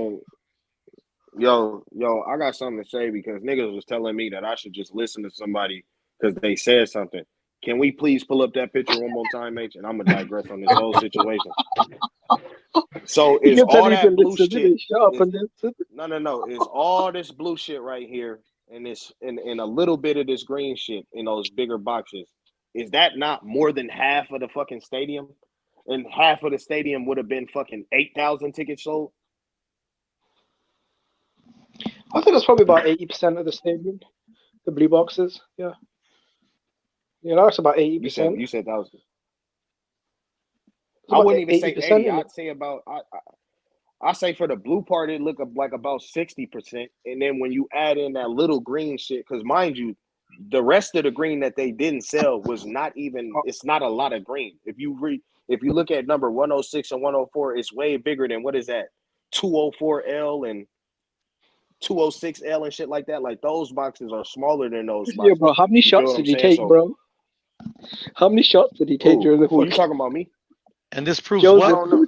[SPEAKER 21] Yo, I got something to say because niggas was telling me that I should just listen to somebody because they said something. Can we please pull up that picture one more time, H? And I'm gonna digress on this whole situation. So is all that blue shit? No. Is all this blue shit right here and this and a little bit of this green shit in those bigger boxes? Is that not more than half of the fucking stadium? And half of the stadium would have been fucking 8,000 tickets sold.
[SPEAKER 9] I think it's probably about 80% of the stadium, the blue boxes. Yeah. Yeah, that's about 80%.
[SPEAKER 21] You said that was. I wouldn't even say 80. I'd say about. I say for the blue part, it look like about 60%, and then when you add in that little green shit, because mind you, the rest of the green that they didn't sell was not even. It's not a lot of green. If you look at number 106 and 104, it's way bigger than what is that 204L and 206L and shit like that. Like those boxes are smaller than those boxes.
[SPEAKER 9] Yeah, bro. How many shots did he take, bro? How many shots did he take during the
[SPEAKER 21] fight? You talking about me?
[SPEAKER 7] And this proves what?
[SPEAKER 21] I don't know.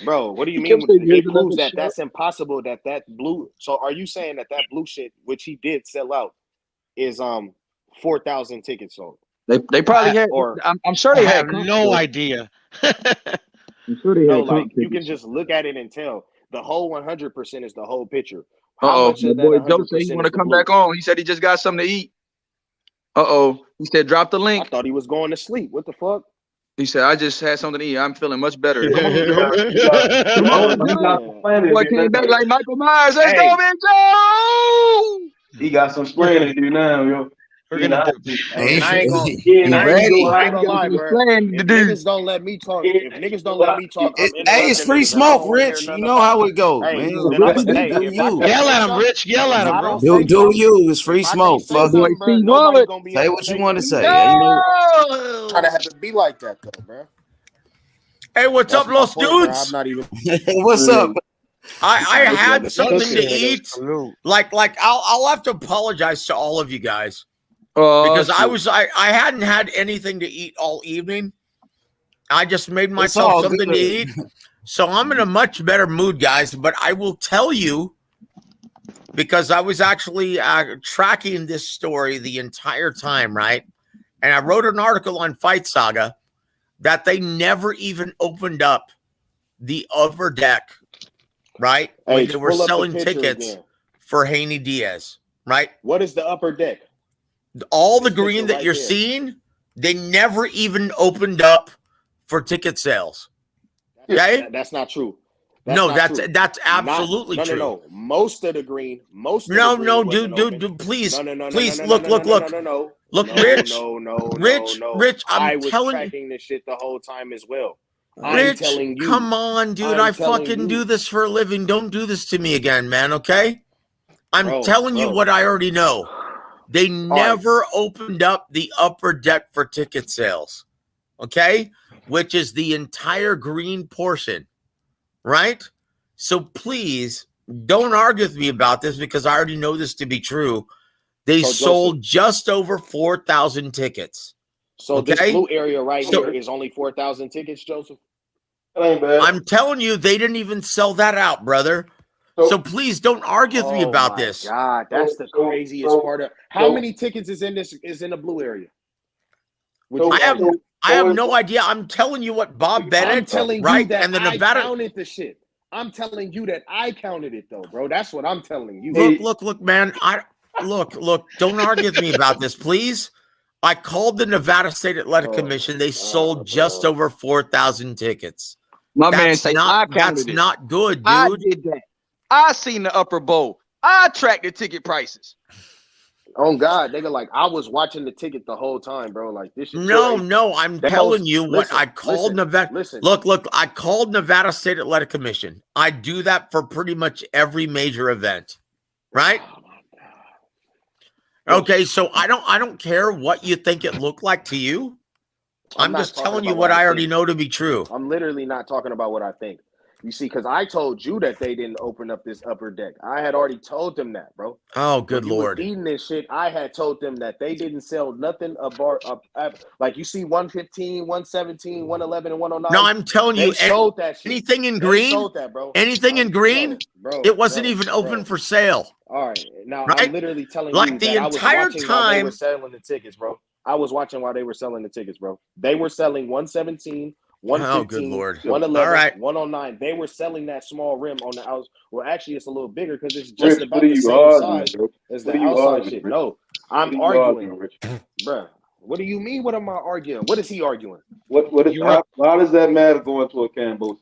[SPEAKER 21] Bro, what do you mean? It proves that that's impossible. That blue. So are you saying that blue shit, which he did sell out, is 4,000 tickets sold?
[SPEAKER 2] They probably had. Or I'm sure they have
[SPEAKER 7] no idea.
[SPEAKER 6] I'm sure they had.
[SPEAKER 21] Like you can just look at it and tell. The whole 100% is the whole picture.
[SPEAKER 2] My boy Joe said he want to come back on. He said he just got something to eat. He said drop the link.
[SPEAKER 21] I thought he was going to sleep. What the fuck?
[SPEAKER 2] He said I just had something to eat. I'm feeling much better. Boy came back like Michael Myers. Let's go, man, Joe.
[SPEAKER 6] He got some spraying to do now, yo.
[SPEAKER 2] We're gonna do.
[SPEAKER 21] And I ain't gonna, I ain't gonna lie, bro. If niggas don't let me talk, I'm
[SPEAKER 3] Hey, it's free smoke, Rich. You know how it goes, man.
[SPEAKER 7] Yell at him, Rich. Yell at him, bro.
[SPEAKER 3] Do you? It's free smoke. Fuck
[SPEAKER 21] Boy,
[SPEAKER 3] it.
[SPEAKER 21] nobody's gonna be
[SPEAKER 3] Say
[SPEAKER 21] able
[SPEAKER 3] what
[SPEAKER 21] to
[SPEAKER 3] you
[SPEAKER 21] take
[SPEAKER 3] want to
[SPEAKER 21] me
[SPEAKER 3] say.
[SPEAKER 21] down. Try to have it be like that, though, bro.
[SPEAKER 19] Hey, what's up, Los Dudes?
[SPEAKER 21] I'm not even.
[SPEAKER 3] What's up?
[SPEAKER 19] I had something to eat. Like I'll have to apologize to all of you guys because I hadn't had anything to eat all evening. I just made myself something to eat, so I'm in a much better mood, guys. But I will tell you, because I was actually tracking this story the entire time, right? And I wrote an article on Fight Saga that they never even opened up the upper deck, right? When they were selling tickets for Haney Diaz, right?
[SPEAKER 21] What is the upper deck?
[SPEAKER 19] All the green that you're seeing, they never even opened up for ticket sales. Okay?
[SPEAKER 21] That's not true.
[SPEAKER 19] That's absolutely true.
[SPEAKER 21] No. Most of the green,
[SPEAKER 19] dude, please, please, look. Look, Rich, Rich,
[SPEAKER 21] I was tracking this shit the whole time as well.
[SPEAKER 19] Rich, come on, dude. I fucking do this for a living. Don't do this to me again, man, okay? I'm telling you what I already know. They never opened up the upper deck for ticket sales, okay? Which is the entire green portion, right? So please don't argue with me about this because I already know this to be true. They sold just over 4,000 tickets.
[SPEAKER 21] So this blue area right here is only 4,000 tickets, Joseph?
[SPEAKER 19] I'm telling you, they didn't even sell that out, brother. So please don't argue with me about this.
[SPEAKER 21] God, that's the craziest part of. How many tickets is in the blue area?
[SPEAKER 19] I have no idea. I'm telling you what Bob Bennett,
[SPEAKER 21] I'm telling
[SPEAKER 19] right?
[SPEAKER 21] You that
[SPEAKER 19] and the Nevada
[SPEAKER 21] counted the shit. I'm telling you that I counted it though, bro. That's what I'm telling you.
[SPEAKER 19] Look, man. Look. Don't argue with me about this, please. I called the Nevada State Athletic Commission. They sold just over 4,000 tickets.
[SPEAKER 2] Man say
[SPEAKER 19] that's not good, dude.
[SPEAKER 2] I did that. I seen the upper bowl. I tracked the ticket prices.
[SPEAKER 21] Oh God, nigga, like I was watching the ticket the whole time, bro. Like this shit.
[SPEAKER 19] No, I'm telling you what I called Nevada. Look, I called Nevada State Athletic Commission. I do that for pretty much every major event, right? Okay, so I don't care what you think it looked like to you. I'm just telling you what I already know to be true.
[SPEAKER 21] I'm literally not talking about what I think. You see, because I told you that they didn't open up this upper deck. I had already told them that, bro.
[SPEAKER 19] Oh, good Lord.
[SPEAKER 21] Eating this shit, I had told them that they didn't sell nothing like you see 115, 117, 111, and 109.
[SPEAKER 19] No, I'm telling you,
[SPEAKER 21] sold that shit.
[SPEAKER 19] Anything in green,
[SPEAKER 21] sold that, bro.
[SPEAKER 19] Anything in green, it wasn't even open for sale.
[SPEAKER 21] All right. Now,
[SPEAKER 19] right?
[SPEAKER 21] I'm literally telling
[SPEAKER 19] like
[SPEAKER 21] you
[SPEAKER 19] the
[SPEAKER 21] that
[SPEAKER 19] entire
[SPEAKER 21] I was watching while they were selling the tickets, bro. I was watching while they were selling the tickets, bro. They were selling 117, 115, 111, 109. They were selling that small rim on the outs. Well, actually, it's a little bigger because it's just about the same size as the outside shit. No, I'm arguing, bro. What do you mean? What am I arguing? What is he arguing?
[SPEAKER 13] How does that matter going to a Kambosos?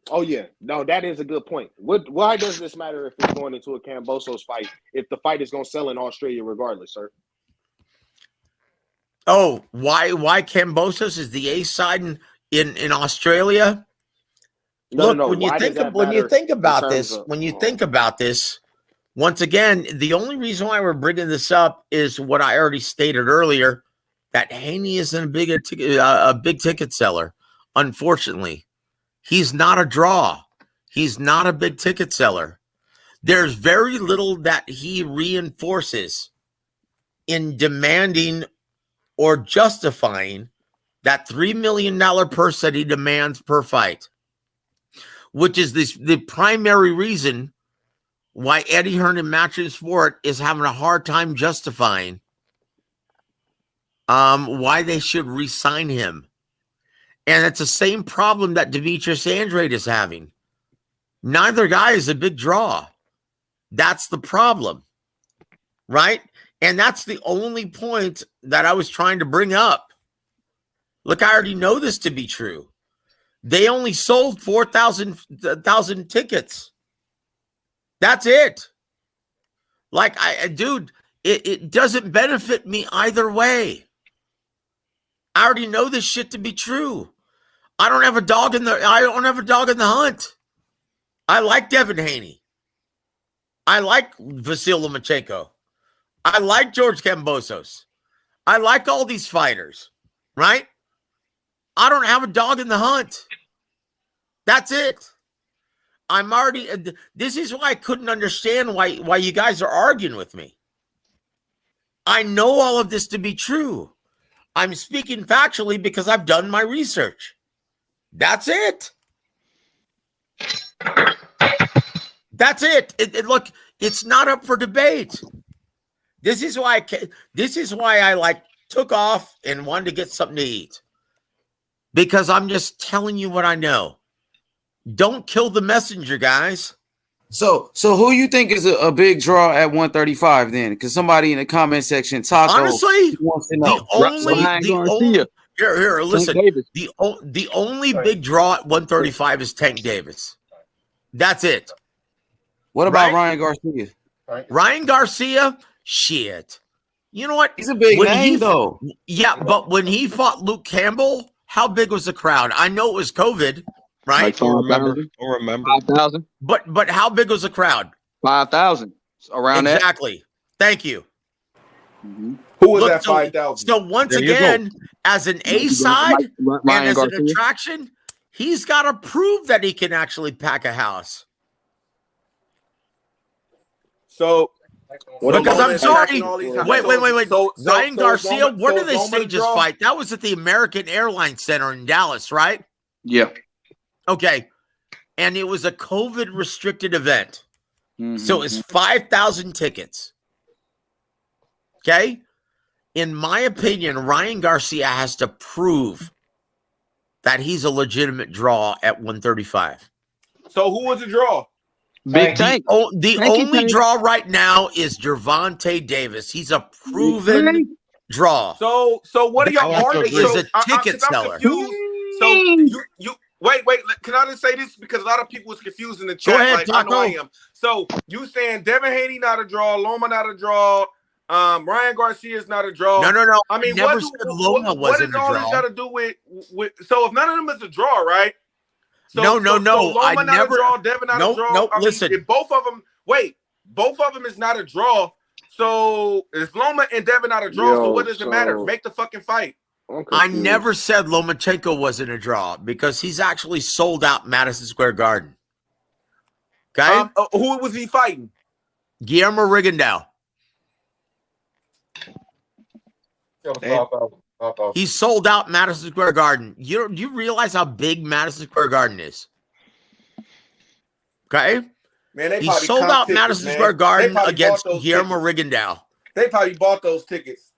[SPEAKER 21] Oh yeah, no, that is a good point. Why does this matter if it's going into a Kambosos fight? If the fight is going to sell in Australia, regardless, sir.
[SPEAKER 19] Oh, why Kambosos is the A side in Australia? Look, when you think about this, once again, the only reason why we're bringing this up is what I already stated earlier, that Haney isn't a big ticket seller. Unfortunately, he's not a draw. He's not a big ticket seller. There's very little that he reinforces in demanding or justifying that $3 million purse that he demands per fight, which is the primary reason why Eddie Hearn and Matches Sport is having a hard time justifying why they should re-sign him. And it's the same problem that Demetrius Andrade is having. Neither guy is a big draw. That's the problem, right? And that's the only point that I was trying to bring up. Look, I already know this to be true. They only sold 4,000 tickets. That's it. Like, dude, It doesn't benefit me either way. I already know this shit to be true. I don't have a dog in the hunt. I like Devin Haney. I like Vasyl Lomachenko. I like George Kambosos. I like all these fighters, right? I don't have a dog in the hunt. That's it. I'm already. This is why I couldn't understand why you guys are arguing with me. I know all of this to be true. I'm speaking factually because I've done my research. That's it. That's it. Look, it's not up for debate. This is why I took off and wanted to get something to eat. Because I'm just telling you what I know. Don't kill the messenger, guys.
[SPEAKER 3] So who you think is a big draw at 135 then? Because somebody in the comment section, Taco,
[SPEAKER 19] honestly,
[SPEAKER 3] wants to know.
[SPEAKER 19] The only big draw at 135 is Tank Davis. That's it.
[SPEAKER 3] What about Ryan Garcia?
[SPEAKER 19] Ryan Garcia, shit. You know what?
[SPEAKER 3] He's a big name, though.
[SPEAKER 19] Yeah, but when he fought Luke Campbell, how big was the crowd? I know it was COVID, right?
[SPEAKER 2] Like 5,000. 5,000.
[SPEAKER 19] But how big was the crowd?
[SPEAKER 2] 5,000. Around that.
[SPEAKER 19] Exactly. Thank you.
[SPEAKER 17] Who was that 5,000?
[SPEAKER 19] So once again, as an A side and as an attraction, he's got to prove that he can actually pack a house.
[SPEAKER 17] So,
[SPEAKER 19] because I'm sorry. Wait. So Ryan Garcia, where did they stage his fight? That was at the American Airlines Center in Dallas, right?
[SPEAKER 2] Yeah.
[SPEAKER 19] Okay. And it was a COVID restricted event. So it was 5,000 tickets. Okay. In my opinion, Ryan Garcia has to prove that he's a legitimate draw at 135.
[SPEAKER 17] So who was the draw?
[SPEAKER 2] Big Tank.
[SPEAKER 19] The only draw right now is Gervonta Davis. He's a proven draw.
[SPEAKER 17] So what are y'all arguing?
[SPEAKER 19] He's a ticket seller.
[SPEAKER 17] So you wait. Can I just say this because a lot of people was confused in the chat?
[SPEAKER 19] Go ahead,
[SPEAKER 17] like,
[SPEAKER 19] Taco.
[SPEAKER 17] I know I am. So you saying Devin Haney not a draw, Loma not a draw, Ryan Garcia is not a draw.
[SPEAKER 19] No.
[SPEAKER 17] I mean,
[SPEAKER 19] never said Loma
[SPEAKER 17] what
[SPEAKER 19] wasn't
[SPEAKER 17] does all
[SPEAKER 19] a
[SPEAKER 17] this
[SPEAKER 19] draw.
[SPEAKER 17] got to do with? So if none of them is a draw, right? So,
[SPEAKER 19] No.
[SPEAKER 17] Loma
[SPEAKER 19] I
[SPEAKER 17] not
[SPEAKER 19] never.
[SPEAKER 17] a draw, Devin not a draw.
[SPEAKER 19] Nope.
[SPEAKER 17] I mean,
[SPEAKER 19] Listen.
[SPEAKER 17] if both of them is not a draw. So is Loma and Devin not a draw? So what does it matter? Make the fucking fight.
[SPEAKER 19] I never said Lomachenko wasn't a draw because he's actually sold out Madison Square Garden. Okay.
[SPEAKER 17] Who was he fighting?
[SPEAKER 19] Guillermo Rigondeaux. He's sold out Madison Square Garden. Do you realize how big Madison Square Garden is? Okay.
[SPEAKER 17] Man,
[SPEAKER 19] he sold out Madison Square Garden against Guillermo Rigondeaux.
[SPEAKER 17] They probably bought those tickets.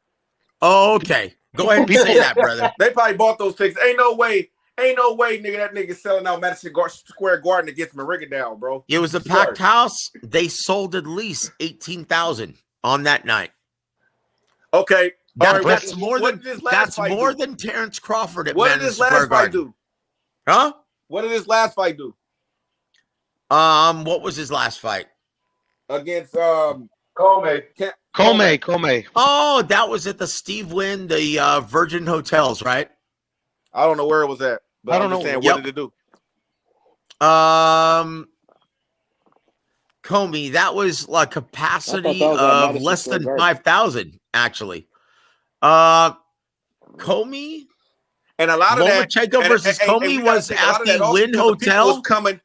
[SPEAKER 19] Oh, okay. Go ahead and say that, brother.
[SPEAKER 17] They probably bought those tickets. Ain't no way, nigga, that nigga selling out Madison Square Garden against Rigondeaux, bro.
[SPEAKER 19] It was a packed house. They sold at least 18,000 on that night.
[SPEAKER 17] Okay.
[SPEAKER 19] That's more than Terrence Crawford at Madison Square Garden. Huh?
[SPEAKER 17] What did his last fight do?
[SPEAKER 19] What was his last fight?
[SPEAKER 17] Against
[SPEAKER 7] Comey.
[SPEAKER 19] Oh, that was at the Steve Wynn, the Virgin Hotels, right?
[SPEAKER 17] I don't know where it was at, but I'm just saying, what did it do?
[SPEAKER 19] Comey, that was like capacity of less than 5,000, actually. Comey
[SPEAKER 17] and a lot of
[SPEAKER 19] Lomachenko versus Comey was at the Wynn Hotel.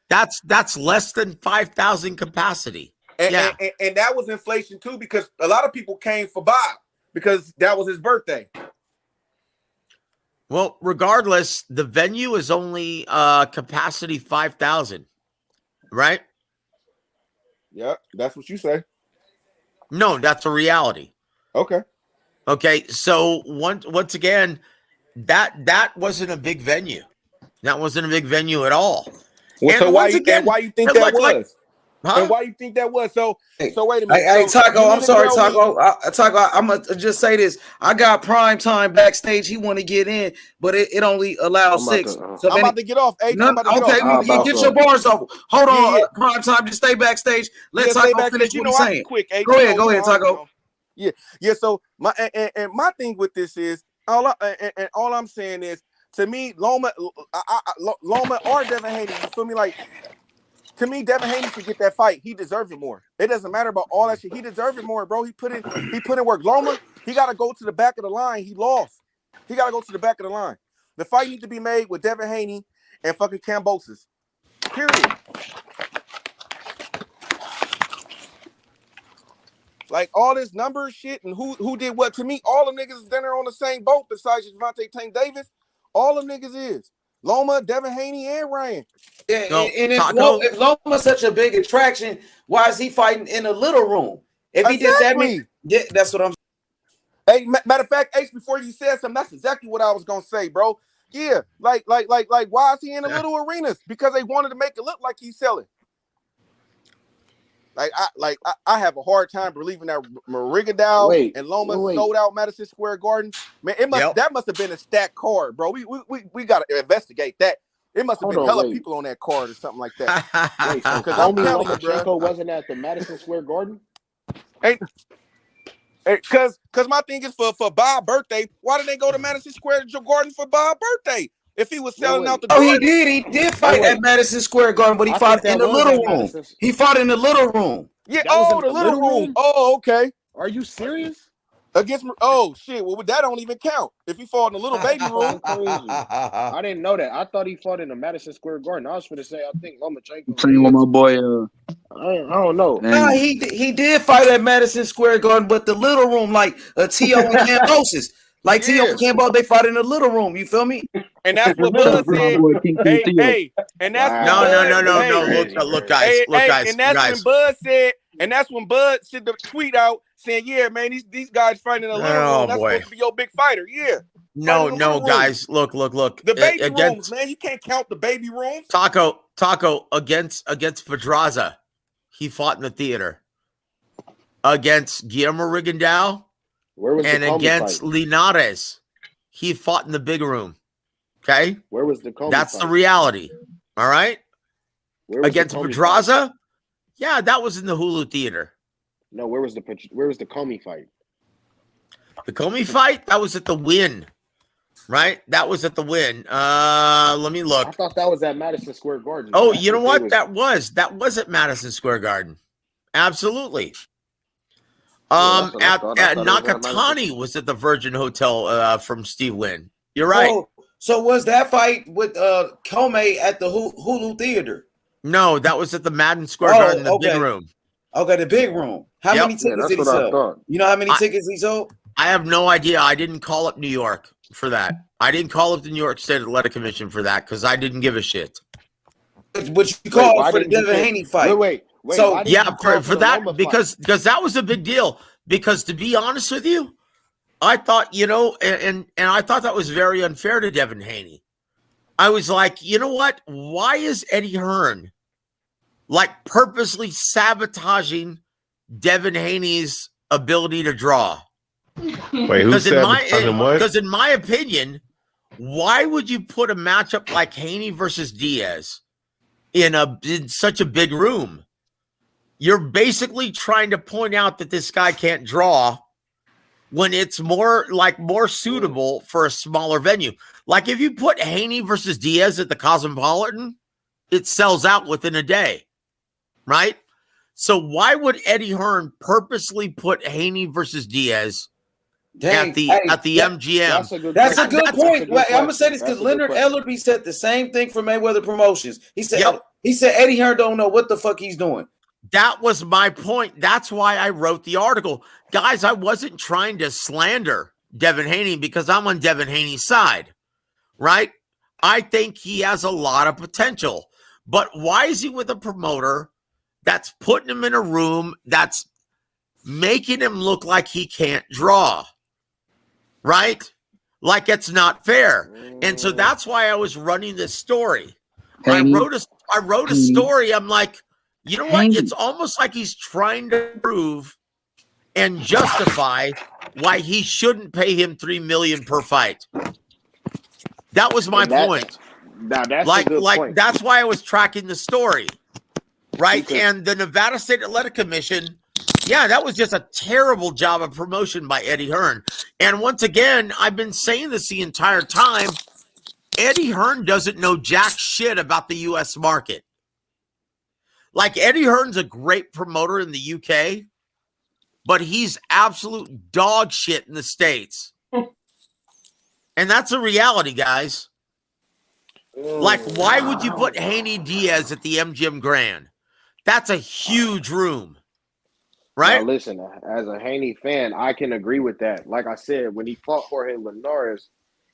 [SPEAKER 19] That's less than 5,000 capacity.
[SPEAKER 17] And that was inflation too, because a lot of people came for Bob because that was his birthday.
[SPEAKER 19] Well, regardless, the venue is only capacity 5,000, right?
[SPEAKER 17] Yeah, that's what you say.
[SPEAKER 19] No, that's a reality. Okay, so once again, that wasn't a big venue. That wasn't a big venue at all.
[SPEAKER 17] Well, so why you think that was?
[SPEAKER 19] Huh?
[SPEAKER 17] And why you think that was? So wait a minute.
[SPEAKER 3] Hey, Taco, I'm sorry, Taco. Taco, I'm gonna just say this. I got prime time backstage. He want to get in, but it only allows 6. So
[SPEAKER 17] I'm about to get off. Hey,
[SPEAKER 3] get your bars off. Hold on, prime time. Just stay backstage. Let Taco finish what he's saying. Go ahead, Taco.
[SPEAKER 17] Yeah. So my and my thing with this is all I'm saying is, to me, Loma or Devin Haney, you feel me? Like, to me, Devin Haney should get that fight. He deserves it more. It doesn't matter about all that shit. He deserves it more, bro. He put in work. Loma, he got to go to the back of the line. He lost. He got to go to the back of the line. The fight needs to be made with Devin Haney and fucking Kambosos. Period. Like, all this number shit and who did what, to me, all the niggas is there on the same boat besides Gervonta Tank Davis. All the niggas is Loma, Devin Haney, and Ryan.
[SPEAKER 3] Yeah, and if Loma's such a big attraction, why is he fighting in a little room? If he did that, yeah, that's what I'm
[SPEAKER 17] saying. Hey, matter of fact, Ace, before you said something, that's exactly what I was gonna say, bro. Yeah, like, why is he in the little arenas? Because they wanted to make it look like he's selling. I have a hard time believing that Marigadao and Loma sold out Madison Square Garden. Man, that must have been a stacked card, bro. We gotta investigate that. It must have been hella people on that card or something like that.
[SPEAKER 21] Because Lomachenko wasn't at the Madison Square Garden.
[SPEAKER 17] Because my thing is for Bob's birthday, why did they go to Madison Square Garden for Bob's birthday? If he was selling out the Garden.
[SPEAKER 3] He did fight at Madison Square Garden, but he fought in the little room. He fought in the little room.
[SPEAKER 17] Yeah, the little room. Oh, okay.
[SPEAKER 21] Are you serious?
[SPEAKER 17] Against shit. Well, that don't even count. If he fought in the little baby room.
[SPEAKER 21] I didn't know that. I thought he fought in the Madison Square Garden. I was going to say, I think Lomachenko.
[SPEAKER 2] I'm playing with my boy.
[SPEAKER 21] I don't know.
[SPEAKER 3] No, he did fight at Madison Square Garden, but the little room, like T.O. and Kambosos. Like T.O. and Kambo, they fought in the little room. You feel me?
[SPEAKER 17] And that's what Bud said. Hey, and that's
[SPEAKER 19] no. Look, guys.
[SPEAKER 17] And that's when Bud said. And that's when Bud sent the tweet out saying, "Yeah, man, these guys fighting in a little room. That's supposed to be your big fighter." Yeah.
[SPEAKER 19] No, guys. Look.
[SPEAKER 17] The baby rooms, man. You can't count the baby rooms.
[SPEAKER 19] Taco against Pedraza. He fought in the theater. Against Guillermo Rigondeaux. And against Linares, he fought in the big room. Okay?
[SPEAKER 21] Where was the Comey
[SPEAKER 19] That's
[SPEAKER 21] fight?
[SPEAKER 19] the reality. All right? Against Pedraza, yeah, that was in the Hulu theater.
[SPEAKER 21] No, where was the Comey fight?
[SPEAKER 19] The Comey fight, that was at the Wynn. Right? That was at the Wynn. Let me look.
[SPEAKER 21] I thought that was at Madison Square Garden.
[SPEAKER 19] Oh, you know what? That was at Madison Square Garden. Absolutely. At Nakatani was at the Virgin Hotel from Steve Wynn. You're right.
[SPEAKER 3] So was that fight with Comey at the Hulu Theater?
[SPEAKER 19] No, that was at the Madison Square Garden, the big room.
[SPEAKER 3] Okay, the big room. How many tickets did he sell? You know how many tickets he sold?
[SPEAKER 19] I have no idea. I didn't call up New York for that. I didn't call up the New York State Athletic Commission for that because I didn't give a shit.
[SPEAKER 3] But you called for the Devin Haney fight.
[SPEAKER 21] Wait.
[SPEAKER 19] So yeah, for that because that was a big deal. Because to be honest with you, I thought and I thought that was very unfair to Devin Haney. I was like, you know what? Why is Eddie Hearn like purposely sabotaging Devin Haney's ability to draw?
[SPEAKER 18] Wait, who's sabotaging what?
[SPEAKER 19] Because in my opinion, why would you put a matchup like Haney versus Diaz in such a big room? You're basically trying to point out that this guy can't draw when it's more suitable for a smaller venue. Like if you put Haney versus Diaz at the Cosmopolitan, it sells out within a day, right? So why would Eddie Hearn purposely put Haney versus Diaz at the MGM?
[SPEAKER 3] That's a good point. I'm gonna say this because Leonard Ellerby said the same thing for Mayweather Promotions. He said Eddie Hearn don't know what the fuck he's doing.
[SPEAKER 19] That was my point. That's why I wrote the article. Guys, I wasn't trying to slander Devin Haney because I'm on Devin Haney's side, right? I think he has a lot of potential. But why is he with a promoter that's putting him in a room that's making him look like he can't draw, right? Like it's not fair. And so that's why I was running this story. I wrote a story. I'm like, you know what? It's almost like he's trying to prove and justify why he shouldn't pay him $3 million per fight. That was my point.
[SPEAKER 21] Now that's a good point.
[SPEAKER 19] That's why I was tracking the story, right? And the Nevada State Athletic Commission Yeah, that was just a terrible job of promotion by Eddie Hearn. And once again, I've been saying this the entire time. Eddie Hearn doesn't know jack shit about the U.S. market. Like, Eddie Hearn's a great promoter in the UK, but he's absolute dog shit in the States. And that's a reality, guys. Like, why would you put Haney Diaz at the MGM Grand? That's a huge room. Right?
[SPEAKER 21] Now, listen, as a Haney fan, I can agree with that. Like I said, when he fought Jorge Linares,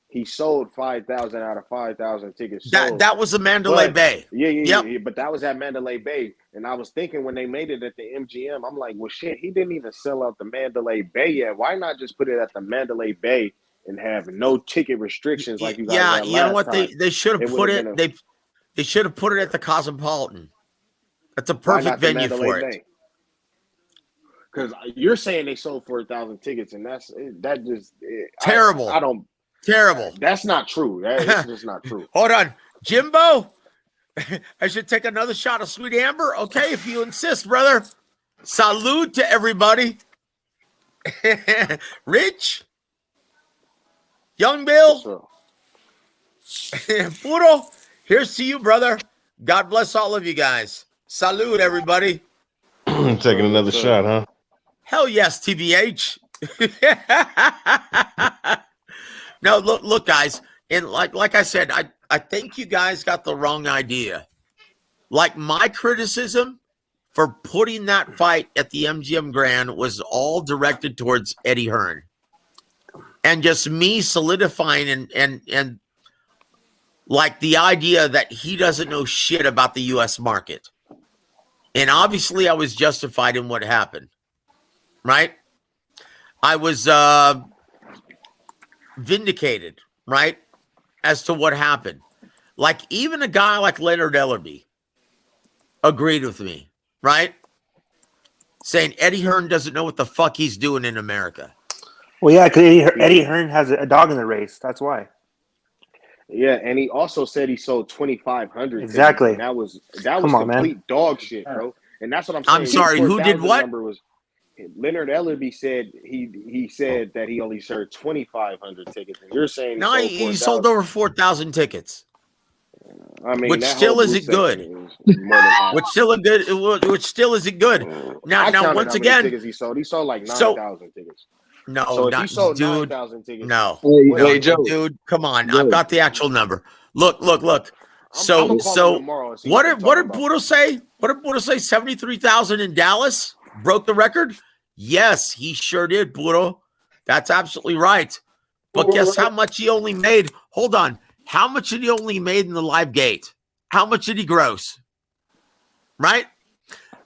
[SPEAKER 21] he sold 5,000 out of 5,000 tickets sold.
[SPEAKER 19] That was the Mandalay Bay.
[SPEAKER 21] Yeah. But that was at Mandalay Bay. And I was thinking when they made it at the MGM, I'm like, well, shit, he didn't even sell out the Mandalay Bay yet. Why not just put it at the Mandalay Bay and have no ticket restrictions like you guys had last
[SPEAKER 19] you know what?
[SPEAKER 21] time?
[SPEAKER 19] They should have put it. They should have put it at the Cosmopolitan. That's a perfect venue for it.
[SPEAKER 21] Because you're saying they sold 4,000 tickets, and that just
[SPEAKER 19] terrible.
[SPEAKER 21] I don't.
[SPEAKER 19] Terrible.
[SPEAKER 21] That's not true. That's just not true.
[SPEAKER 19] Hold on, Jimbo. I should take another shot of Sweet Amber. Okay, if you insist, brother. Salute to everybody. Rich, Young Bill, Puro. Here's to you, brother. God bless all of you guys. Salute, everybody.
[SPEAKER 10] Taking another shot, huh?
[SPEAKER 19] Hell yes, TBH. No, look, guys, and like I said, I think you guys got the wrong idea. Like, my criticism for putting that fight at the MGM Grand was all directed towards Eddie Hearn, and just me solidifying and like the idea that he doesn't know shit about the U.S. market. And obviously, I was justified in what happened. Right? I was vindicated, right, as to what happened. Like, even a guy like Leonard Ellerby agreed with me, right? Saying Eddie Hearn doesn't know what the fuck he's doing in America.
[SPEAKER 12] Well, yeah, because Eddie Hearn has a dog in the race. That's why.
[SPEAKER 21] Yeah, and he also said he sold 2,500.
[SPEAKER 12] Exactly.
[SPEAKER 21] And that was complete dog shit, bro. And that's what I'm saying.
[SPEAKER 19] I'm sorry, who did what?
[SPEAKER 21] Leonard Ellerby said he said that he only sold 2,500 tickets, and you're saying
[SPEAKER 19] he sold over 4,000 tickets.
[SPEAKER 21] I mean,
[SPEAKER 19] which still isn't good. Which still isn't good. Now once again,
[SPEAKER 21] tickets he sold like 9,000 tickets.
[SPEAKER 19] No,
[SPEAKER 21] so
[SPEAKER 19] not,
[SPEAKER 21] if he sold
[SPEAKER 19] dude.
[SPEAKER 21] 9,000 tickets.
[SPEAKER 19] No,
[SPEAKER 21] Hey,
[SPEAKER 19] Joe. Dude, come on. Joe. I've got the actual number. Look. So what did Budo say? What did Budo say? 73,000 in Dallas broke the record. Yes, he sure did, Budo. That's absolutely right. But guess how much he only made? Hold on. How much did he only made in the live gate? How much did he gross? Right?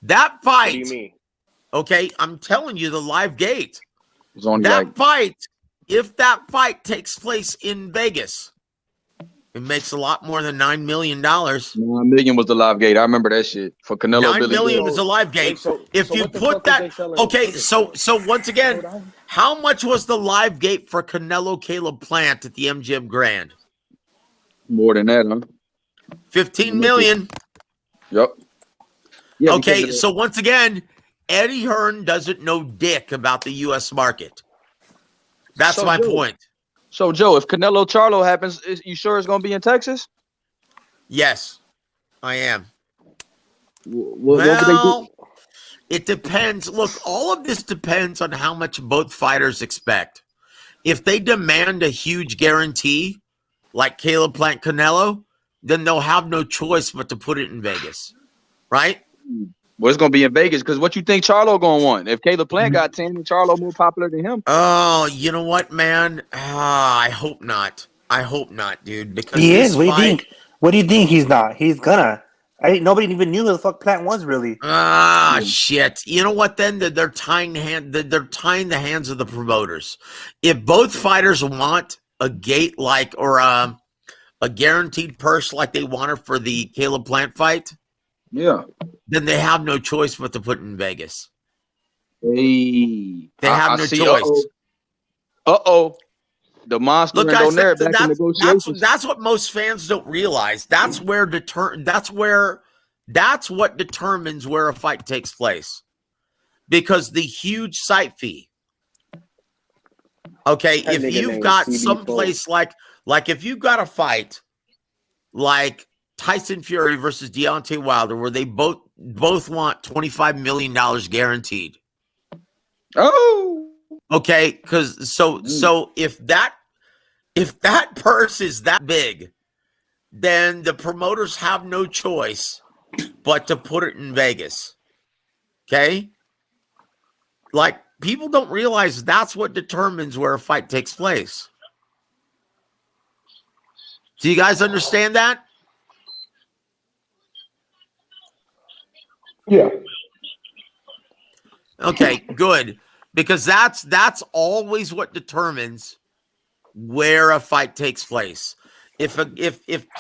[SPEAKER 19] That fight.
[SPEAKER 21] What do you mean?
[SPEAKER 19] Okay, I'm telling you, the live gate.
[SPEAKER 2] That
[SPEAKER 19] fight, if that fight takes place in Vegas, it makes a lot more than $9 million. $9
[SPEAKER 2] million was the live gate. I remember that shit for Canelo.
[SPEAKER 19] $9 million was the live gate. If you put that, okay. So once again, how much was the live gate for Canelo Caleb Plant at the MGM Grand?
[SPEAKER 2] More than that, huh?
[SPEAKER 19] 15 million.
[SPEAKER 2] Yep.
[SPEAKER 19] Yeah, okay, so once again, Eddie Hearn doesn't know dick about the U.S. market. That's my point.
[SPEAKER 2] So, Joe, if Canelo Charlo happens, you sure it's going to be in Texas?
[SPEAKER 19] Yes, I am.
[SPEAKER 2] Well,
[SPEAKER 19] it depends. Look, all of this depends on how much both fighters expect. If they demand a huge guarantee, like Caleb Plant Canelo, then they'll have no choice but to put it in Vegas, right?
[SPEAKER 2] Well, it's going to be in Vegas because what you think Charlo going to want? If Caleb Plant got 10 and Charlo more popular than him?
[SPEAKER 19] Oh, you know what, man? I hope not. I hope not, dude. Because
[SPEAKER 12] he is. What do you think? What do you think he's not? He's gonna. Nobody even knew who the fuck Plant was really.
[SPEAKER 19] Shit. You know what? Then they're tying the hands of the promoters. If both fighters want a gate like or a guaranteed purse like they wanted for the Caleb Plant fight,
[SPEAKER 2] yeah,
[SPEAKER 19] then they have no choice but to put it in Vegas.
[SPEAKER 2] Hey,
[SPEAKER 19] they have no choice.
[SPEAKER 2] The monster.
[SPEAKER 19] Look, guys, that's what most fans don't realize. That's what determines where a fight takes place. because the huge site fee. Okay,
[SPEAKER 12] That
[SPEAKER 19] if
[SPEAKER 12] nigga
[SPEAKER 19] you've
[SPEAKER 12] named
[SPEAKER 19] got
[SPEAKER 12] CB4.
[SPEAKER 19] someplace like if you've got a fight like Tyson Fury versus Deontay Wilder, where they both want $25 million guaranteed.
[SPEAKER 2] Oh,
[SPEAKER 19] okay, because so if that purse is that big, then the promoters have no choice but to put it in Vegas. Okay, like people don't realize that's what determines where a fight takes place. Do you guys understand that?
[SPEAKER 6] Yeah.
[SPEAKER 19] Okay, good. Because that's always what determines where a fight takes place. If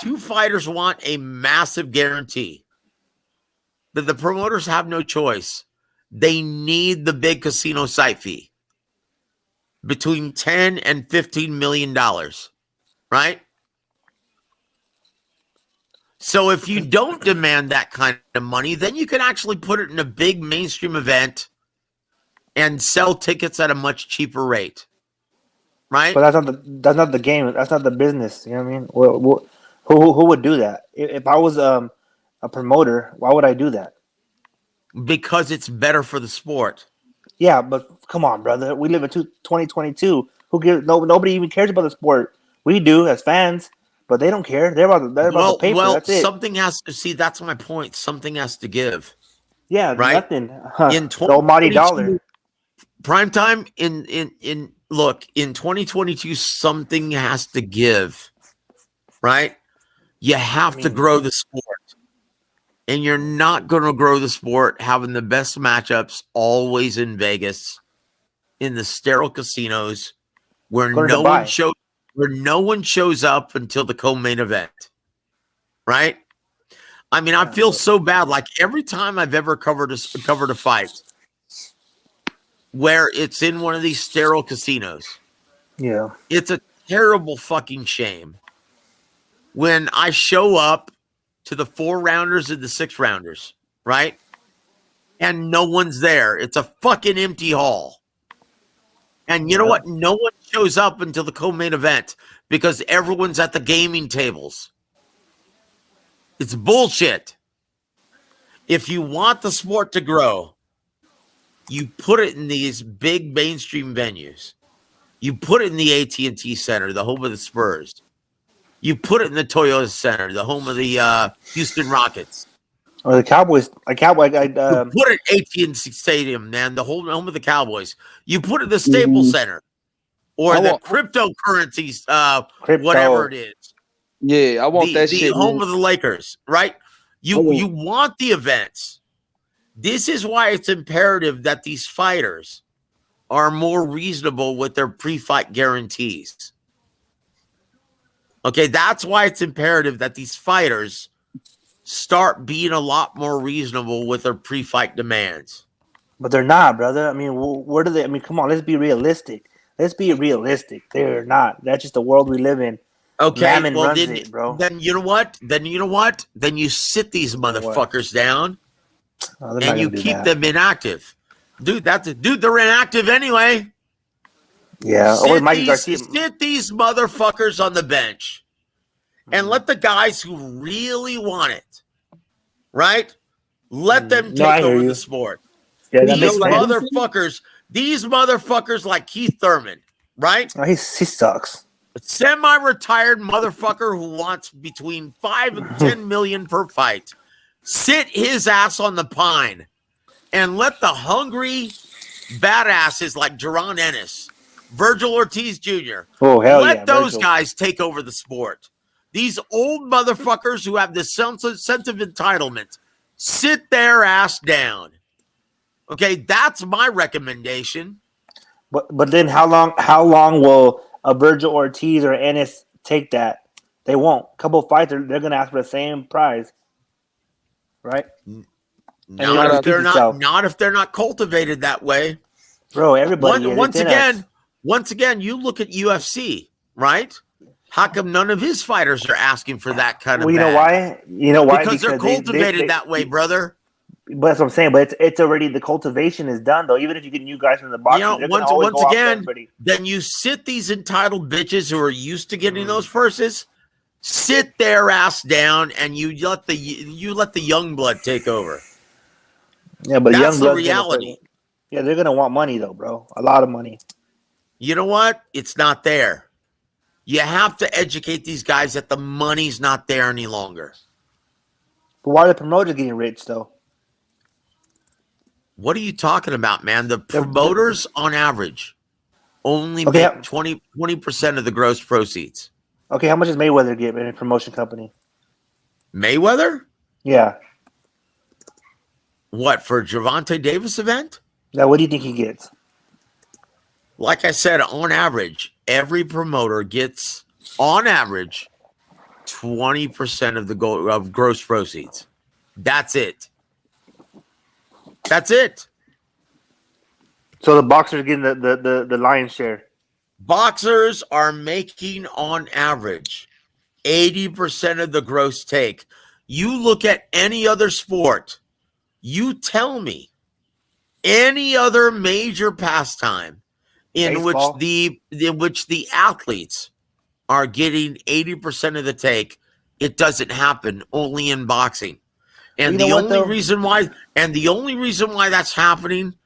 [SPEAKER 19] two fighters want a massive guarantee, that the promoters have no choice. They need the big casino site fee. Between $10 and $15 million. Right? So if you don't demand that kind of money, then you can actually put it in a big mainstream event and sell tickets at a much cheaper rate. Right?
[SPEAKER 12] But that's not the game. That's not the business. You know what I mean? Well, who would do that? If I was a promoter, why would I do that?
[SPEAKER 19] Because it's better for the sport.
[SPEAKER 12] Yeah, but come on, brother. We live in 2022. Who cares? Nobody even cares about the sport. We do as fans, but they don't care. They're about the paper.
[SPEAKER 19] Well,
[SPEAKER 12] That's it.
[SPEAKER 19] something has to see. That's my point. Something has to give.
[SPEAKER 12] Yeah,
[SPEAKER 19] right.
[SPEAKER 12] Nothing.
[SPEAKER 19] In
[SPEAKER 12] the almighty dollar.
[SPEAKER 19] Prime time in 2022, something has to give. Right. You have to grow the sport. And you're not going to grow the sport having the best matchups always in Vegas, in the sterile casinos, where no one shows up until the co-main event, right? I mean, I feel so bad. Like every time I've ever covered a fight where it's in one of these sterile casinos,
[SPEAKER 12] yeah,
[SPEAKER 19] it's a terrible fucking shame when I show up to the 4 rounders and the 6 rounders, right? And no one's there. It's a fucking empty hall. And you know what? No one shows up until the co-main event because everyone's at the gaming tables. It's bullshit. If you want the sport to grow, you put it in these big mainstream venues. You put it in the AT&T Center, the home of the Spurs. You put it in the Toyota Center, the home of the Houston Rockets.
[SPEAKER 12] Or the Cowboys.
[SPEAKER 19] You put it at AT&T Stadium, man, the home of the Cowboys. You put it in the Staples Center or the cryptocurrencies, whatever it is.
[SPEAKER 2] Yeah, I want that
[SPEAKER 19] the
[SPEAKER 2] shit.
[SPEAKER 19] home
[SPEAKER 2] Man.
[SPEAKER 19] of the Lakers, right? You want the events. This is why it's imperative that these fighters are more reasonable with their pre-fight guarantees. Okay, that's why it's imperative that these fighters start being a lot more reasonable with their pre-fight demands.
[SPEAKER 12] But they're not, brother. I mean, where do they? I mean, come on, let's be realistic. They're not. That's just the world we live in.
[SPEAKER 19] Okay,
[SPEAKER 12] Mammon
[SPEAKER 19] well
[SPEAKER 12] runs it, bro.
[SPEAKER 19] Then you know what? Then you sit these motherfuckers down and you keep them inactive. Dude, they're inactive anyway.
[SPEAKER 12] Yeah,
[SPEAKER 19] sit these motherfuckers on the bench and let the guys who really want it, right? Let them take over the sport.
[SPEAKER 12] Yeah,
[SPEAKER 19] these motherfuckers like Keith Thurman, right?
[SPEAKER 12] Oh, he sucks.
[SPEAKER 19] A semi-retired motherfucker who wants between 5 and 10 million per fight. Sit his ass on the pine and let the hungry badasses like Jaron Ennis, Virgil Ortiz Jr. Let those guys take over the sport. These old motherfuckers who have this sense of entitlement, sit their ass down. Okay, that's my recommendation.
[SPEAKER 12] But then how long will a Virgil Ortiz or Ennis take that? They won't. A couple of fights, they're going to ask for the same prize, right?
[SPEAKER 19] Not if they're not cultivated that way,
[SPEAKER 12] bro. Everybody.
[SPEAKER 19] Once again, you look at UFC, right? How come none of his fighters are asking for that kind of?
[SPEAKER 12] You know why?
[SPEAKER 19] Because they're cultivated that way, brother.
[SPEAKER 12] But that's what I'm saying. But it's already the cultivation is done though. Even if you get new guys from the boxing,
[SPEAKER 19] You know,
[SPEAKER 12] they're gonna always
[SPEAKER 19] once
[SPEAKER 12] go after
[SPEAKER 19] again,
[SPEAKER 12] everybody.
[SPEAKER 19] then you sit these entitled bitches who are used to getting those purses, sit their ass down, and you let the young blood take over.
[SPEAKER 12] Yeah, but
[SPEAKER 19] that's
[SPEAKER 12] young
[SPEAKER 19] the
[SPEAKER 12] blood's
[SPEAKER 19] reality.
[SPEAKER 12] Yeah, they're gonna want money though, bro. A lot of money.
[SPEAKER 19] You know what? It's not there. You have to educate these guys that the money's not there any longer.
[SPEAKER 12] But why are the promoters getting rich though?
[SPEAKER 19] What are you talking about, man? The promoters, on average, only
[SPEAKER 12] Okay,
[SPEAKER 19] make 20% of the gross proceeds.
[SPEAKER 12] Okay, how much does Mayweather get in a promotion company?
[SPEAKER 19] Mayweather?
[SPEAKER 12] Yeah.
[SPEAKER 19] What, for a Gervonta Davis event?
[SPEAKER 12] Now, what do you think he gets?
[SPEAKER 19] Like I said, on average, every promoter gets, on average, 20% of the of gross proceeds. That's it. That's it.
[SPEAKER 12] So the boxers getting the lion's share.
[SPEAKER 19] Boxers are making, on average, 80% of the gross take. You look at any other sport, you tell me any other major pastime in which the athletes are getting 80% of the take. It doesn't happen, only in boxing. And the only reason why that's happening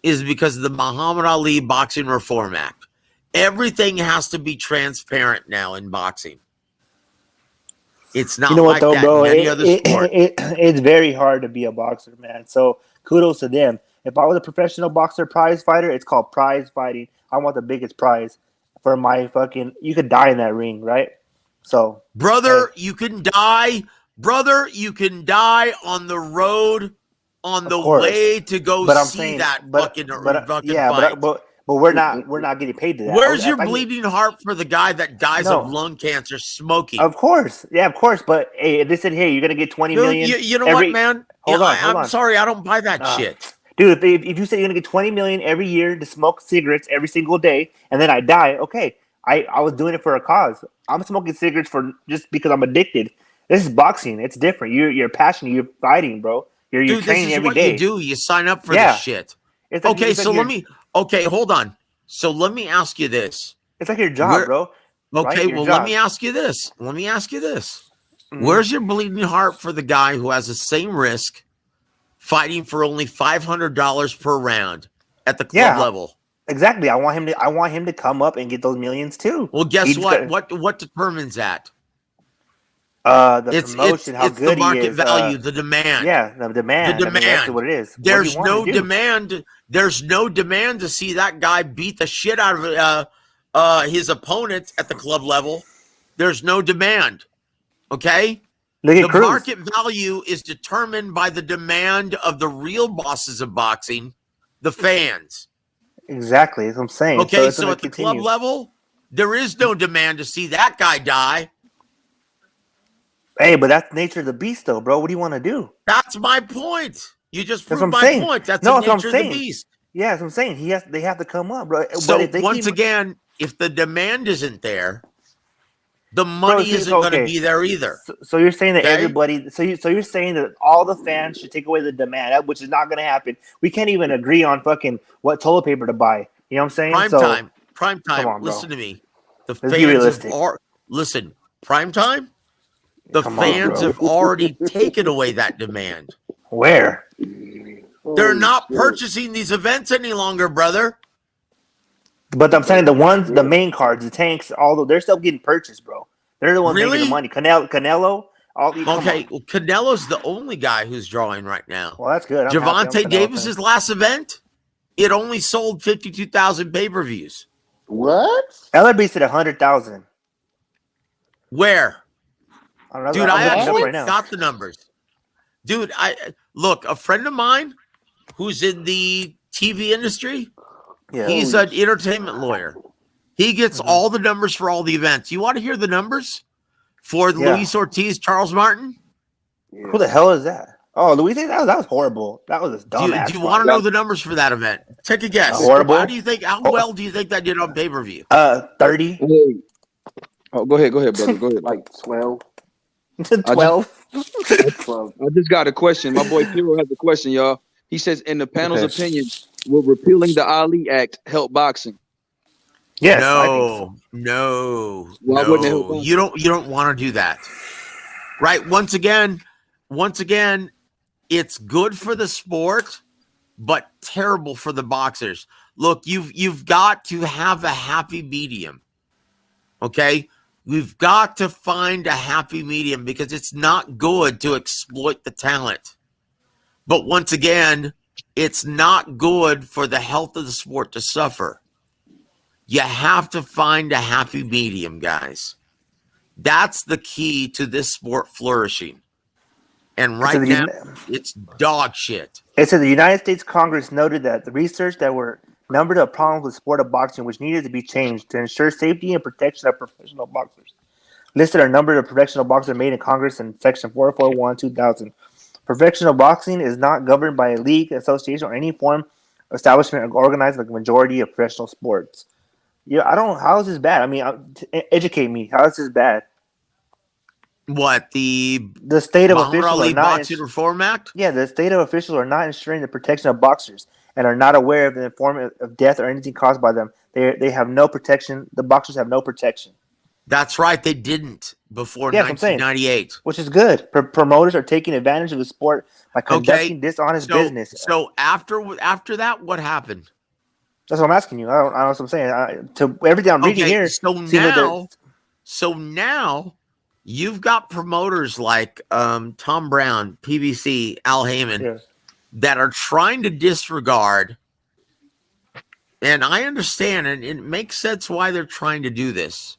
[SPEAKER 19] is because of the Muhammad Ali Boxing Reform Act. Everything has to be transparent now in boxing. It's not like that in any other sport.
[SPEAKER 12] It's very hard to be a boxer, man. So kudos to them. If I was a professional boxer prize fighter, it's called prize fighting. I want the biggest prize for my fucking. You could die in that ring, right? So,
[SPEAKER 19] brother, you can die. Brother, you can die on the road, on the way to go see that fucking fight.
[SPEAKER 12] But we're not getting paid to that.
[SPEAKER 19] Where's your bleeding heart for the guy that dies of lung cancer smoking?
[SPEAKER 12] Of course, yeah, of course. But hey, if they said, "Hey, you're gonna get 20 million,"
[SPEAKER 19] you know what, man?
[SPEAKER 12] Hold on.
[SPEAKER 19] I'm sorry, I don't buy that shit,
[SPEAKER 12] dude. If you say you're gonna get 20 million every year to smoke cigarettes every single day, and then I die, okay, I was doing it for a cause. I'm smoking cigarettes for just because I'm addicted. This is boxing. It's different. You're passionate. You're fighting, bro. You're training every day.
[SPEAKER 19] You do. You sign up for this shit.
[SPEAKER 12] It's like,
[SPEAKER 19] hold on. So let me ask you this.
[SPEAKER 12] It's like your job, bro.
[SPEAKER 19] Okay, right? Let me ask you this. Mm-hmm. Where's your bleeding heart for the guy who has the same risk fighting for only $500 per round at the club level?
[SPEAKER 12] Exactly. I want him to come up and get those millions too.
[SPEAKER 19] Well, guess what? What determines that?
[SPEAKER 12] Promotion, how good
[SPEAKER 19] the market
[SPEAKER 12] he is,
[SPEAKER 19] value, the demand.
[SPEAKER 12] Yeah, the demand.
[SPEAKER 19] The demand.
[SPEAKER 12] That's what it is.
[SPEAKER 19] There's no demand. There's no demand to see that guy beat the shit out of his opponent at the club level. There's no demand. Okay? The market value is determined by the demand of the real bosses of boxing, the fans.
[SPEAKER 12] Exactly, that's what I'm saying.
[SPEAKER 19] Okay, so at the club level, there is no demand to see that guy die.
[SPEAKER 12] Hey, but that's the nature of the beast, though, bro. What do you want to do?
[SPEAKER 19] That's my point. You just proved my point. That's the nature of the beast.
[SPEAKER 12] Yeah, that's what I'm saying. They have to come up, bro.
[SPEAKER 19] So again, if the demand isn't there, the money isn't going to be there either.
[SPEAKER 12] So you're saying that everybody. So you're saying that all the fans should take away the demand, which is not going to happen. We can't even agree on fucking what toilet paper to buy. You know what I'm saying?
[SPEAKER 19] Prime time.
[SPEAKER 12] On,
[SPEAKER 19] listen to me. The
[SPEAKER 12] fans
[SPEAKER 19] listen. Prime time. The fans have already taken away that demand.
[SPEAKER 12] Where?
[SPEAKER 19] They're not purchasing these events any longer, brother.
[SPEAKER 12] But I'm saying the main cards, the tanks, they're still getting purchased, bro. They're the ones making the money. Canelo.
[SPEAKER 19] Canelo's the only guy who's drawing right now.
[SPEAKER 12] Well, that's good.
[SPEAKER 19] Gervonta Davis's last event, it only sold 52,000 pay-per-views.
[SPEAKER 21] What?
[SPEAKER 12] LRB said 100,000.
[SPEAKER 19] Where? Dude, I actually
[SPEAKER 12] right
[SPEAKER 19] got the numbers. Dude, a friend of mine who's in the TV industry, he's an entertainment lawyer. He gets all the numbers for all the events. You want to hear the numbers for Luis Ortiz, Charles Martin?
[SPEAKER 12] Who the hell is that? Oh, Luis, that was horrible. That was a dumbass.
[SPEAKER 19] Do you want to know the numbers for that event? Take a guess.
[SPEAKER 12] Horrible.
[SPEAKER 19] How well do you think that did on pay-per-view?
[SPEAKER 12] 30.
[SPEAKER 2] Oh, go ahead, brother. Go ahead.
[SPEAKER 21] Like 12.
[SPEAKER 12] 12.
[SPEAKER 2] I just got a question. My boy Piro has a question, y'all. He says, in the panel's opinion, will repealing the Ali Act help boxing?
[SPEAKER 12] Yes,
[SPEAKER 19] no,
[SPEAKER 12] I think so.
[SPEAKER 2] Why wouldn't it help
[SPEAKER 19] no.
[SPEAKER 2] boxing?
[SPEAKER 19] You don't want to do that. Right? Once again, it's good for the sport, but terrible for the boxers. Look, you've got to have a happy medium. Okay? We've got to find a happy medium because it's not good to exploit the talent. But once again, it's not good for the health of the sport to suffer. You have to find a happy medium, guys. That's the key to this sport flourishing. And right now, it's dog shit.
[SPEAKER 12] It said the United States Congress noted that the research that were numbered of problems with the sport of boxing which needed to be changed to ensure safety and protection of professional boxers. Listed are numbered of professional boxers made in Congress in Section 441 2000. Professional boxing is not governed by a league, association, or any form of establishment organized like the majority of professional sports. Yeah, I don't. How is this bad? I mean, educate me. How is this bad?
[SPEAKER 19] What, the
[SPEAKER 12] state of
[SPEAKER 19] Muhammad
[SPEAKER 12] officials
[SPEAKER 19] Ali
[SPEAKER 12] are not
[SPEAKER 19] Boxing Reform Act?
[SPEAKER 12] Yeah, the state of officials are not ensuring the protection of boxers and are not aware of the form of death or anything caused by them. They have no protection. The boxers have no protection.
[SPEAKER 19] That's right. They didn't before
[SPEAKER 12] Yeah, that's what I'm saying.
[SPEAKER 19] 1998.
[SPEAKER 12] Which is good. Promoters are taking advantage of the sport by conducting dishonest business.
[SPEAKER 19] So after that, what happened?
[SPEAKER 12] That's what I'm asking you. I don't know what I'm saying. To everything I'm reading here.
[SPEAKER 19] So now you've got promoters like Tom Brown, PBC, Al Heyman, that are trying to disregard. And I understand, and it makes sense why they're trying to do this.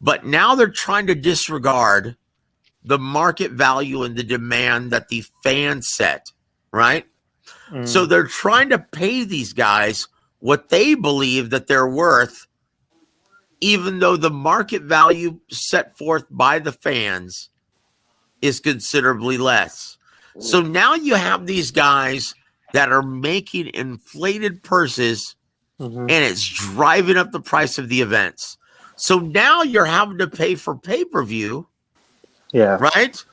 [SPEAKER 19] But now they're trying to disregard the market value and the demand that the fans set, right? So they're trying to pay these guys what they believe that they're worth, even though the market value set forth by the fans is considerably less. So now you have these guys that are making inflated purses, and it's driving up the price of the events. So now you're having to pay for pay-per-view, right?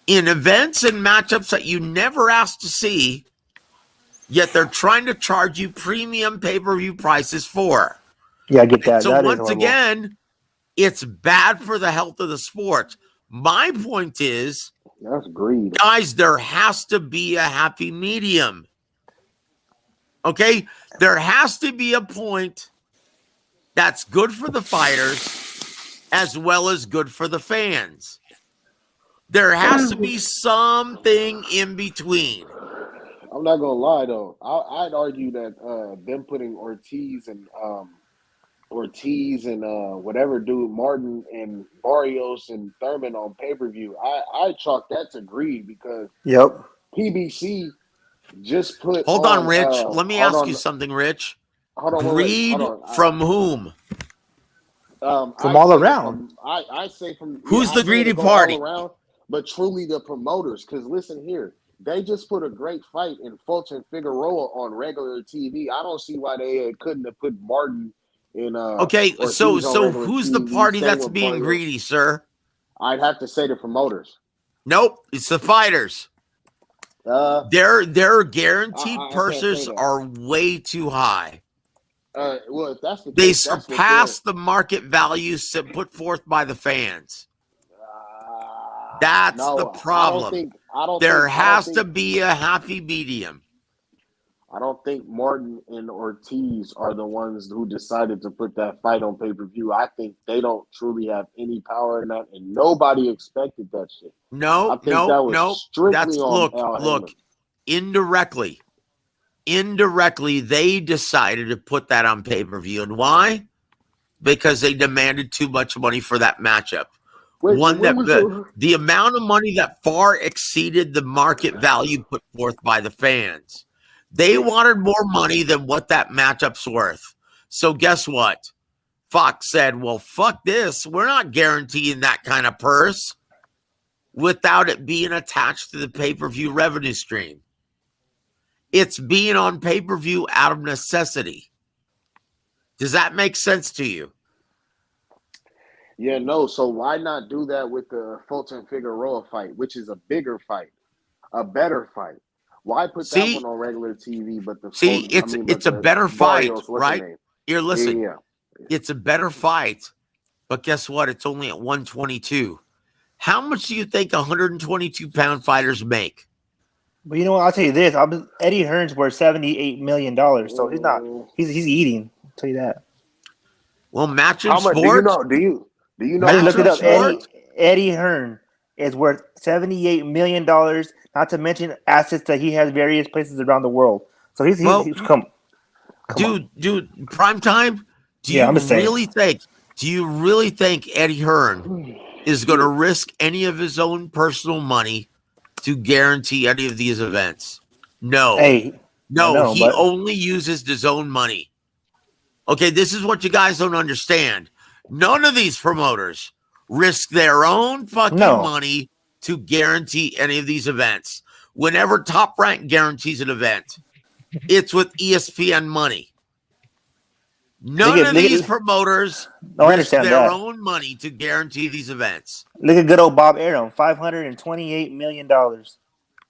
[SPEAKER 19] In events and matchups that you never asked to see, yet they're trying to charge you premium pay-per-view prices for.
[SPEAKER 12] Yeah, I get that.
[SPEAKER 19] So
[SPEAKER 12] that
[SPEAKER 19] once again, it's bad for the health of the sport. My point is,
[SPEAKER 21] that's greed.
[SPEAKER 19] Guys, there has to be a happy medium. Okay? There has to be a point that's good for the fighters as well as good for the fans. There has to be something in between.
[SPEAKER 21] I'm not gonna lie though. I'd argue that them putting Ortiz and whatever dude Martin and Barrios and Thurman on pay-per-view, I chalk that to greed because PBC just put
[SPEAKER 19] Hold on, Rich. Let me ask you something, Rich. Greed from whom?
[SPEAKER 12] From all around.
[SPEAKER 21] I say from
[SPEAKER 19] who's the greedy
[SPEAKER 21] go
[SPEAKER 19] party?
[SPEAKER 21] all around, but truly the promoters. Because listen here, they just put a great fight in Fulton Figueroa on regular TV. I don't see why they couldn't have put Martin in.
[SPEAKER 19] Okay, so who's the party that's being greedy, sir?
[SPEAKER 21] I'd have to say the promoters.
[SPEAKER 19] Nope, it's the fighters. Their guaranteed purses are way too high.
[SPEAKER 21] Well, if that's the
[SPEAKER 19] they
[SPEAKER 21] case,
[SPEAKER 19] surpass the market values put forth by the fans. That's the problem. There has to be a happy medium.
[SPEAKER 21] I don't think Martin and Ortiz are the ones who decided to put that fight on pay-per-view. I think they don't truly have any power in that, and nobody expected that shit.
[SPEAKER 19] No. That's look. Indirectly, they decided to put that on pay-per-view, and why? Because they demanded too much money for that matchup. The amount of money that far exceeded the market value put forth by the fans. They wanted more money than what that matchup's worth. So guess what? Fox said, well, fuck this. We're not guaranteeing that kind of purse without it being attached to the pay-per-view revenue stream. It's being on pay-per-view out of necessity. Does that make sense to you?
[SPEAKER 21] Yeah, no. So why not do that with the Fulton Figueroa fight, which is a bigger fight, a better fight? Why put that one on regular TV? But the
[SPEAKER 19] it's a
[SPEAKER 21] the
[SPEAKER 19] better fight,
[SPEAKER 21] Barrios, what's the
[SPEAKER 19] right?
[SPEAKER 21] name?
[SPEAKER 19] Here, listen.
[SPEAKER 21] Yeah.
[SPEAKER 19] It's a better fight, but guess what? It's only at 122. How much do you think 122-pound fighters make?
[SPEAKER 12] But you know what? I'll tell you this: Eddie Hearn's worth $78 million, so he's not. He's eating. I'll tell you that.
[SPEAKER 19] Well, matching
[SPEAKER 21] How much
[SPEAKER 19] sport.
[SPEAKER 21] do you know?
[SPEAKER 12] I just looked it up. Eddie Hearn is worth $78 million. Not to mention assets that he has various places around the world. So he's come.
[SPEAKER 19] Dude, prime time. Do you really think Eddie Hearn is going to risk any of his own personal money to guarantee any of these events? No. He only uses his own money. Okay, this is what you guys don't understand. None of these promoters risk their own fucking money to guarantee any of these events. Whenever Top Rank guarantees an event, it's with ESPN money. None of these promoters risk their own money to guarantee these events.
[SPEAKER 12] Look at good old Bob Arum, $528 million.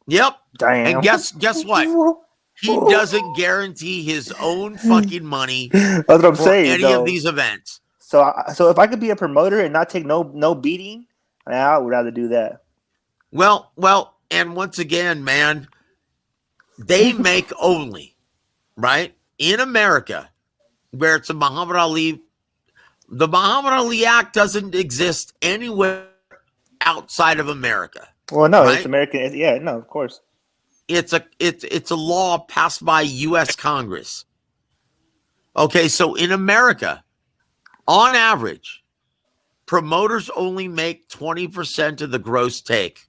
[SPEAKER 19] Yep.
[SPEAKER 12] Damn.
[SPEAKER 19] And guess what? He doesn't guarantee his own fucking money
[SPEAKER 12] That's what I'm saying,
[SPEAKER 19] any of these events.
[SPEAKER 12] So if I could be a promoter and not take no beating, I would rather do that.
[SPEAKER 19] Well, and once again, man, they make only, right? In America, where it's a Muhammad Ali, the Muhammad Ali Act doesn't exist anywhere outside of America.
[SPEAKER 12] Well, no,
[SPEAKER 19] right?
[SPEAKER 12] It's American. No, of course.
[SPEAKER 19] It's a law passed by U.S. Congress. Okay, so in America, on average, promoters only make 20% of the gross take.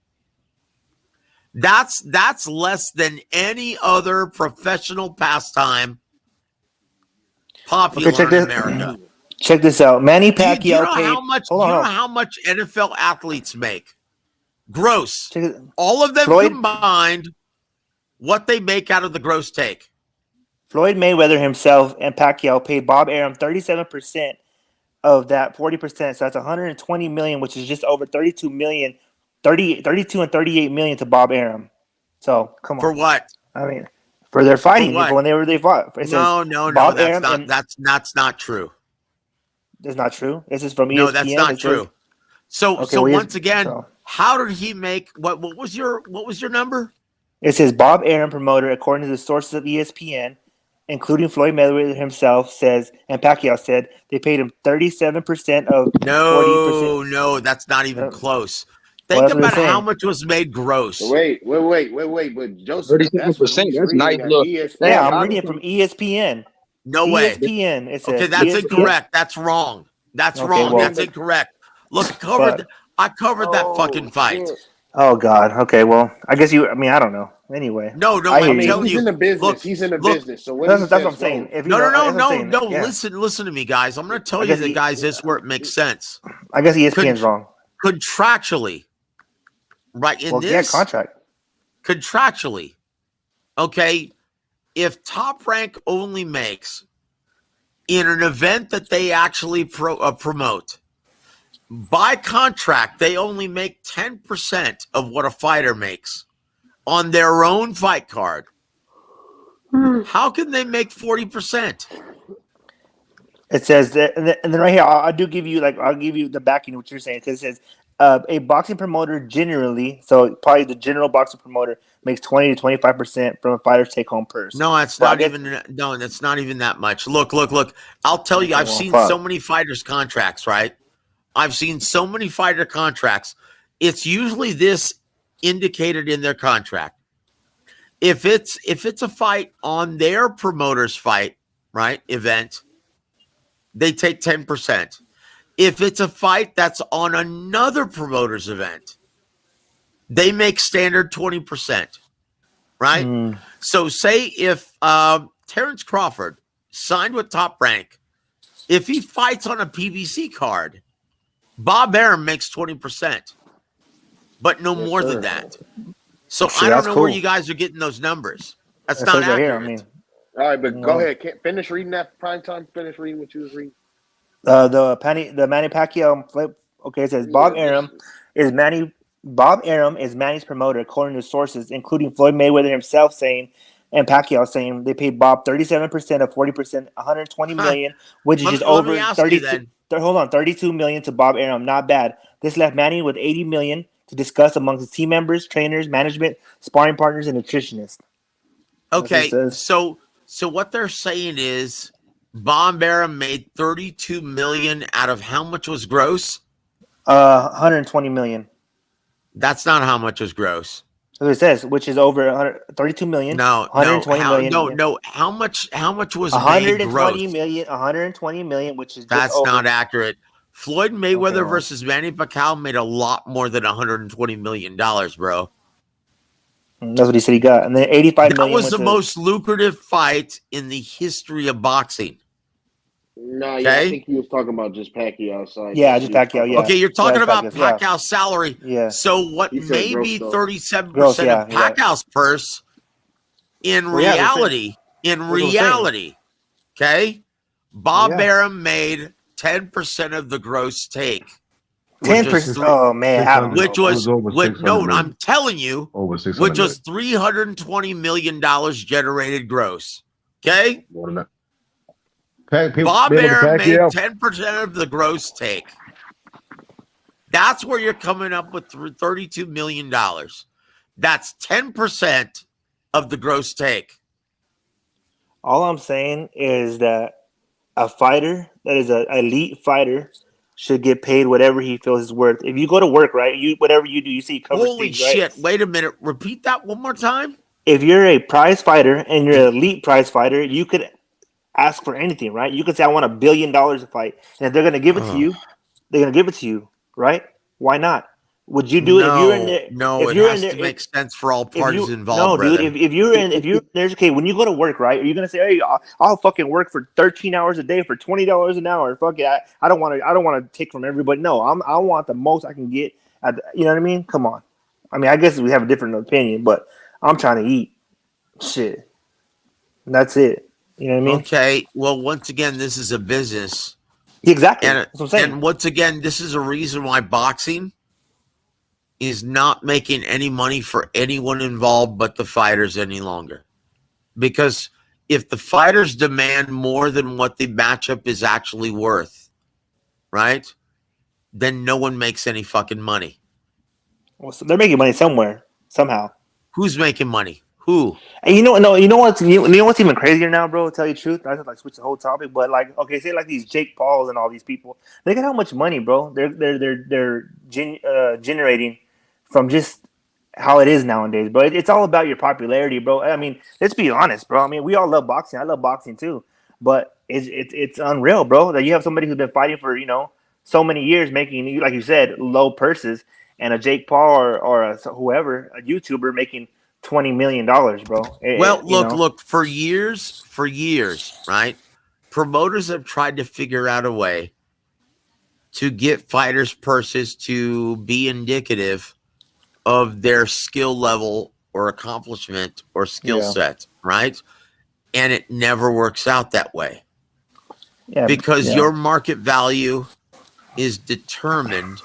[SPEAKER 19] That's less than any other professional pastime popular in America.
[SPEAKER 12] Check this out. Manny Pacquiao
[SPEAKER 19] Do you know
[SPEAKER 12] paid.
[SPEAKER 19] how much NFL athletes make? Gross. All of them combined, what they make out of the gross take.
[SPEAKER 12] Floyd Mayweather himself and Pacquiao paid Bob Arum 37% of that 40%. So that's $120 million, which is just over $32 million. 32 and 38 million to Bob Arum. So come on.
[SPEAKER 19] For what?
[SPEAKER 12] I mean, for their fighting whenever they fought.
[SPEAKER 19] No, that's not true.
[SPEAKER 12] That's not true. This is from ESPN.
[SPEAKER 19] No, that's not true. So once again, how did he make what was your number?
[SPEAKER 12] It says Bob Arum, promoter, according to the sources of ESPN, including Floyd Mayweather himself, says, and Pacquiao said, they paid him 37% of 40%.
[SPEAKER 19] No, that's not even close. Think about how much was made gross.
[SPEAKER 21] Wait. But Joseph,
[SPEAKER 2] 37%. That's nice. Look,
[SPEAKER 12] yeah, I'm reading it from ESPN.
[SPEAKER 19] No way.
[SPEAKER 12] ESPN. It says
[SPEAKER 19] okay, that's
[SPEAKER 12] ESPN.
[SPEAKER 19] Incorrect. That's wrong. That's wrong. Well, that's incorrect. Look, I covered that fucking fight.
[SPEAKER 21] Shit.
[SPEAKER 12] Oh God. Okay. Well, I guess I don't know. Anyway.
[SPEAKER 19] No. I'm telling
[SPEAKER 21] he's
[SPEAKER 19] you.
[SPEAKER 21] in the business.
[SPEAKER 19] Look,
[SPEAKER 21] he's in the business. So what
[SPEAKER 12] that's what I'm saying.
[SPEAKER 19] No. Listen to me, guys. I'm going to tell you that, guys. This where it makes sense.
[SPEAKER 12] I guess ESPN's wrong.
[SPEAKER 19] Contractually, right in this
[SPEAKER 12] contract.
[SPEAKER 19] Contractually, okay. If Top Rank only makes in an event that they actually promote, by contract, they only make 10% of what a fighter makes on their own fight card. How can they make 40%?
[SPEAKER 12] It says that, and then right here, I'll give you the backing of what you're saying, because it says a boxing promoter generally, so probably the general boxing promoter, makes 20 to 25% from a fighter's take-home purse.
[SPEAKER 19] No, that's not even that much. Look. I'll tell you, I've seen so many fighters' contracts, right? I've seen so many fighter contracts. It's usually this indicated in their contract. If it's a fight on their promoter's fight, right, event, they take 10%. If it's a fight that's on another promoter's event, they make standard 20%, right? So say if Terrence Crawford signed with Top Rank, if he fights on a PBC card, Bob Arum makes 20%, but no more than that. So I don't know where you guys are getting those numbers. That's not accurate.
[SPEAKER 21] All right, but go ahead. Finish reading that prime time. Finish reading what you was reading.
[SPEAKER 12] The Manny Pacquiao flip. Okay, it says Bob Arum is Manny's promoter, according to sources, including Floyd Mayweather himself saying, and Pacquiao saying they paid Bob 37% of 40%, 120 million, which is just over 32. Hold on, 32 million to Bob Arum. Not bad. This left Manny with 80 million to discuss amongst his team members, trainers, management, sparring partners, and nutritionists.
[SPEAKER 19] Okay, so what they're saying is Bob Arum made 32 million out of how much was gross?
[SPEAKER 12] 120 million.
[SPEAKER 19] That's not how much was gross.
[SPEAKER 12] So it says, which is over 32 million.
[SPEAKER 19] No,
[SPEAKER 12] 120 million.
[SPEAKER 19] No. How much was
[SPEAKER 12] 120
[SPEAKER 19] made gross?
[SPEAKER 12] million, 120 million, which is
[SPEAKER 19] that's
[SPEAKER 12] just
[SPEAKER 19] not accurate. Floyd Mayweather versus Manny Pacquiao made a lot more than 120 million dollars, bro.
[SPEAKER 12] That's what he said he got, and then 85 million.
[SPEAKER 19] That was the most lucrative fight in the history of boxing.
[SPEAKER 21] No, yeah, I think he was talking about just Pacquiao side.
[SPEAKER 12] Yeah, just Pacquiao. Yeah.
[SPEAKER 19] Okay, you're talking about Pacquiao's salary.
[SPEAKER 12] Yeah.
[SPEAKER 19] So what may be 37% of Pacquiao's purse in reality, okay, Bob Arum made 10% of the gross take.
[SPEAKER 12] 10%. Oh man,
[SPEAKER 19] I'm telling you, which was $320 million generated gross. Okay. Bob Arum made 10% of the gross take. That's where you're coming up with $32 million. That's 10% of the gross take.
[SPEAKER 12] All I'm saying is that a fighter that is an elite fighter should get paid whatever he feels is worth. If you go to work, right, whatever you do, you see cover
[SPEAKER 19] Holy
[SPEAKER 12] stage,
[SPEAKER 19] shit!
[SPEAKER 12] Right?
[SPEAKER 19] Wait a minute. Repeat that one more time.
[SPEAKER 12] If you're a prize fighter and you're an elite prize fighter, you could ask for anything, right? You could say, I want $1 billion to fight. And if they're going to give it to you, they're going to give it to you, right? Why not? Would you do it if you're in there?
[SPEAKER 19] No, it has to make sense for all parties involved,
[SPEAKER 12] no,
[SPEAKER 19] brother.
[SPEAKER 12] Dude, if you're in there's okay, when you go to work, right? Are you gonna say, hey, I'll fucking work for 13 hours a day for $20 an hour? Fuck it, I don't want to take from everybody. No, I want the most I can get. You know what I mean? Come on. I mean, I guess we have a different opinion, but I'm trying to eat. Shit, that's it. You know what I mean?
[SPEAKER 19] Okay. Well, once again, this is a business.
[SPEAKER 12] Exactly.
[SPEAKER 19] And,
[SPEAKER 12] that's what I'm saying.
[SPEAKER 19] And once again, this is a reason why boxing is not making any money for anyone involved but the fighters any longer. Because if the fighters demand more than what the matchup is actually worth, right, then no one makes any fucking money.
[SPEAKER 12] Well, so they're making money somewhere, somehow.
[SPEAKER 19] Who's making money? Who?
[SPEAKER 12] And you know what's even crazier now, bro? To tell you the truth, I just like switch the whole topic, but like, okay, say like these Jake Pauls and all these people, look at how much money, bro, they're generating from just how it is nowadays, bro. It's all about your popularity, bro. I mean, let's be honest, bro. I mean, we all love boxing. I love boxing too, but it's unreal, bro, that you have somebody who's been fighting for so many years, making, like you said, low purses, and a Jake Paul or whoever, a YouTuber, making $20 million, bro.
[SPEAKER 19] Well, look, for years, right? Promoters have tried to figure out a way to get fighters' purses to be indicative of their skill level or accomplishment or skill set, right? And it never works out that way. Yeah, because your market value is determined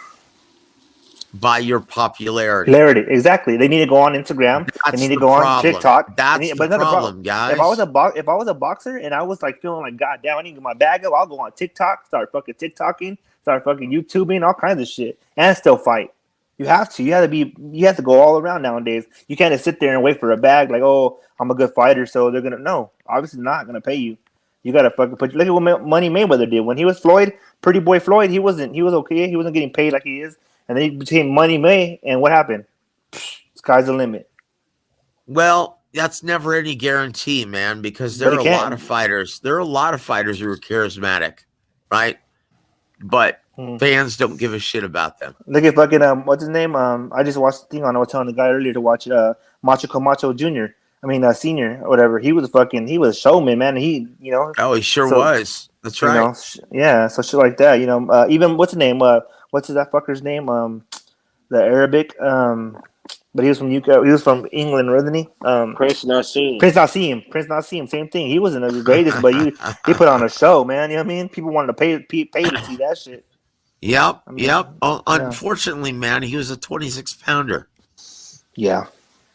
[SPEAKER 19] by your popularity.
[SPEAKER 12] Exactly. They need to go on Instagram. They need to go on TikTok.
[SPEAKER 19] That's the problem, guys.
[SPEAKER 12] If I was a boxer and I was like feeling like, God damn, I need to get my bag up, I'll go on TikTok, start fucking TikToking, start fucking YouTubing, all kinds of shit, and still fight. You have to. You have to go all around nowadays. You can't just sit there and wait for a bag like, oh, I'm a good fighter, so they're gonna obviously not gonna pay you. You gotta fucking put. Look at what Money Mayweather did when he was Floyd, Pretty Boy Floyd. He was okay. He wasn't getting paid like he is. And then he became Money May, and what happened? Sky's the limit.
[SPEAKER 19] Well, that's never any guarantee, man, because there are a lot of fighters. There are a lot of fighters who are charismatic, right? But fans don't give a shit about them.
[SPEAKER 12] Look at fucking what's his name? I just watched the thing on. I was telling the guy earlier to watch Macho Camacho Jr. Senior or whatever. He was a showman, man. He
[SPEAKER 19] Oh, he sure was. That's right.
[SPEAKER 12] So shit like that. Even what's the name? What's that fucker's name? The Arabic. But he was from UK. He was from England, wasn't he?
[SPEAKER 21] Prince Nassim.
[SPEAKER 12] Prince Nassim. Same thing. He wasn't the greatest, but he put on a show, man. You know what I mean? People wanted to pay to see that shit.
[SPEAKER 19] Yep.
[SPEAKER 12] I mean,
[SPEAKER 19] yep. Oh,
[SPEAKER 12] yeah.
[SPEAKER 19] Unfortunately, man, he was a 26 pounder.
[SPEAKER 12] Yeah.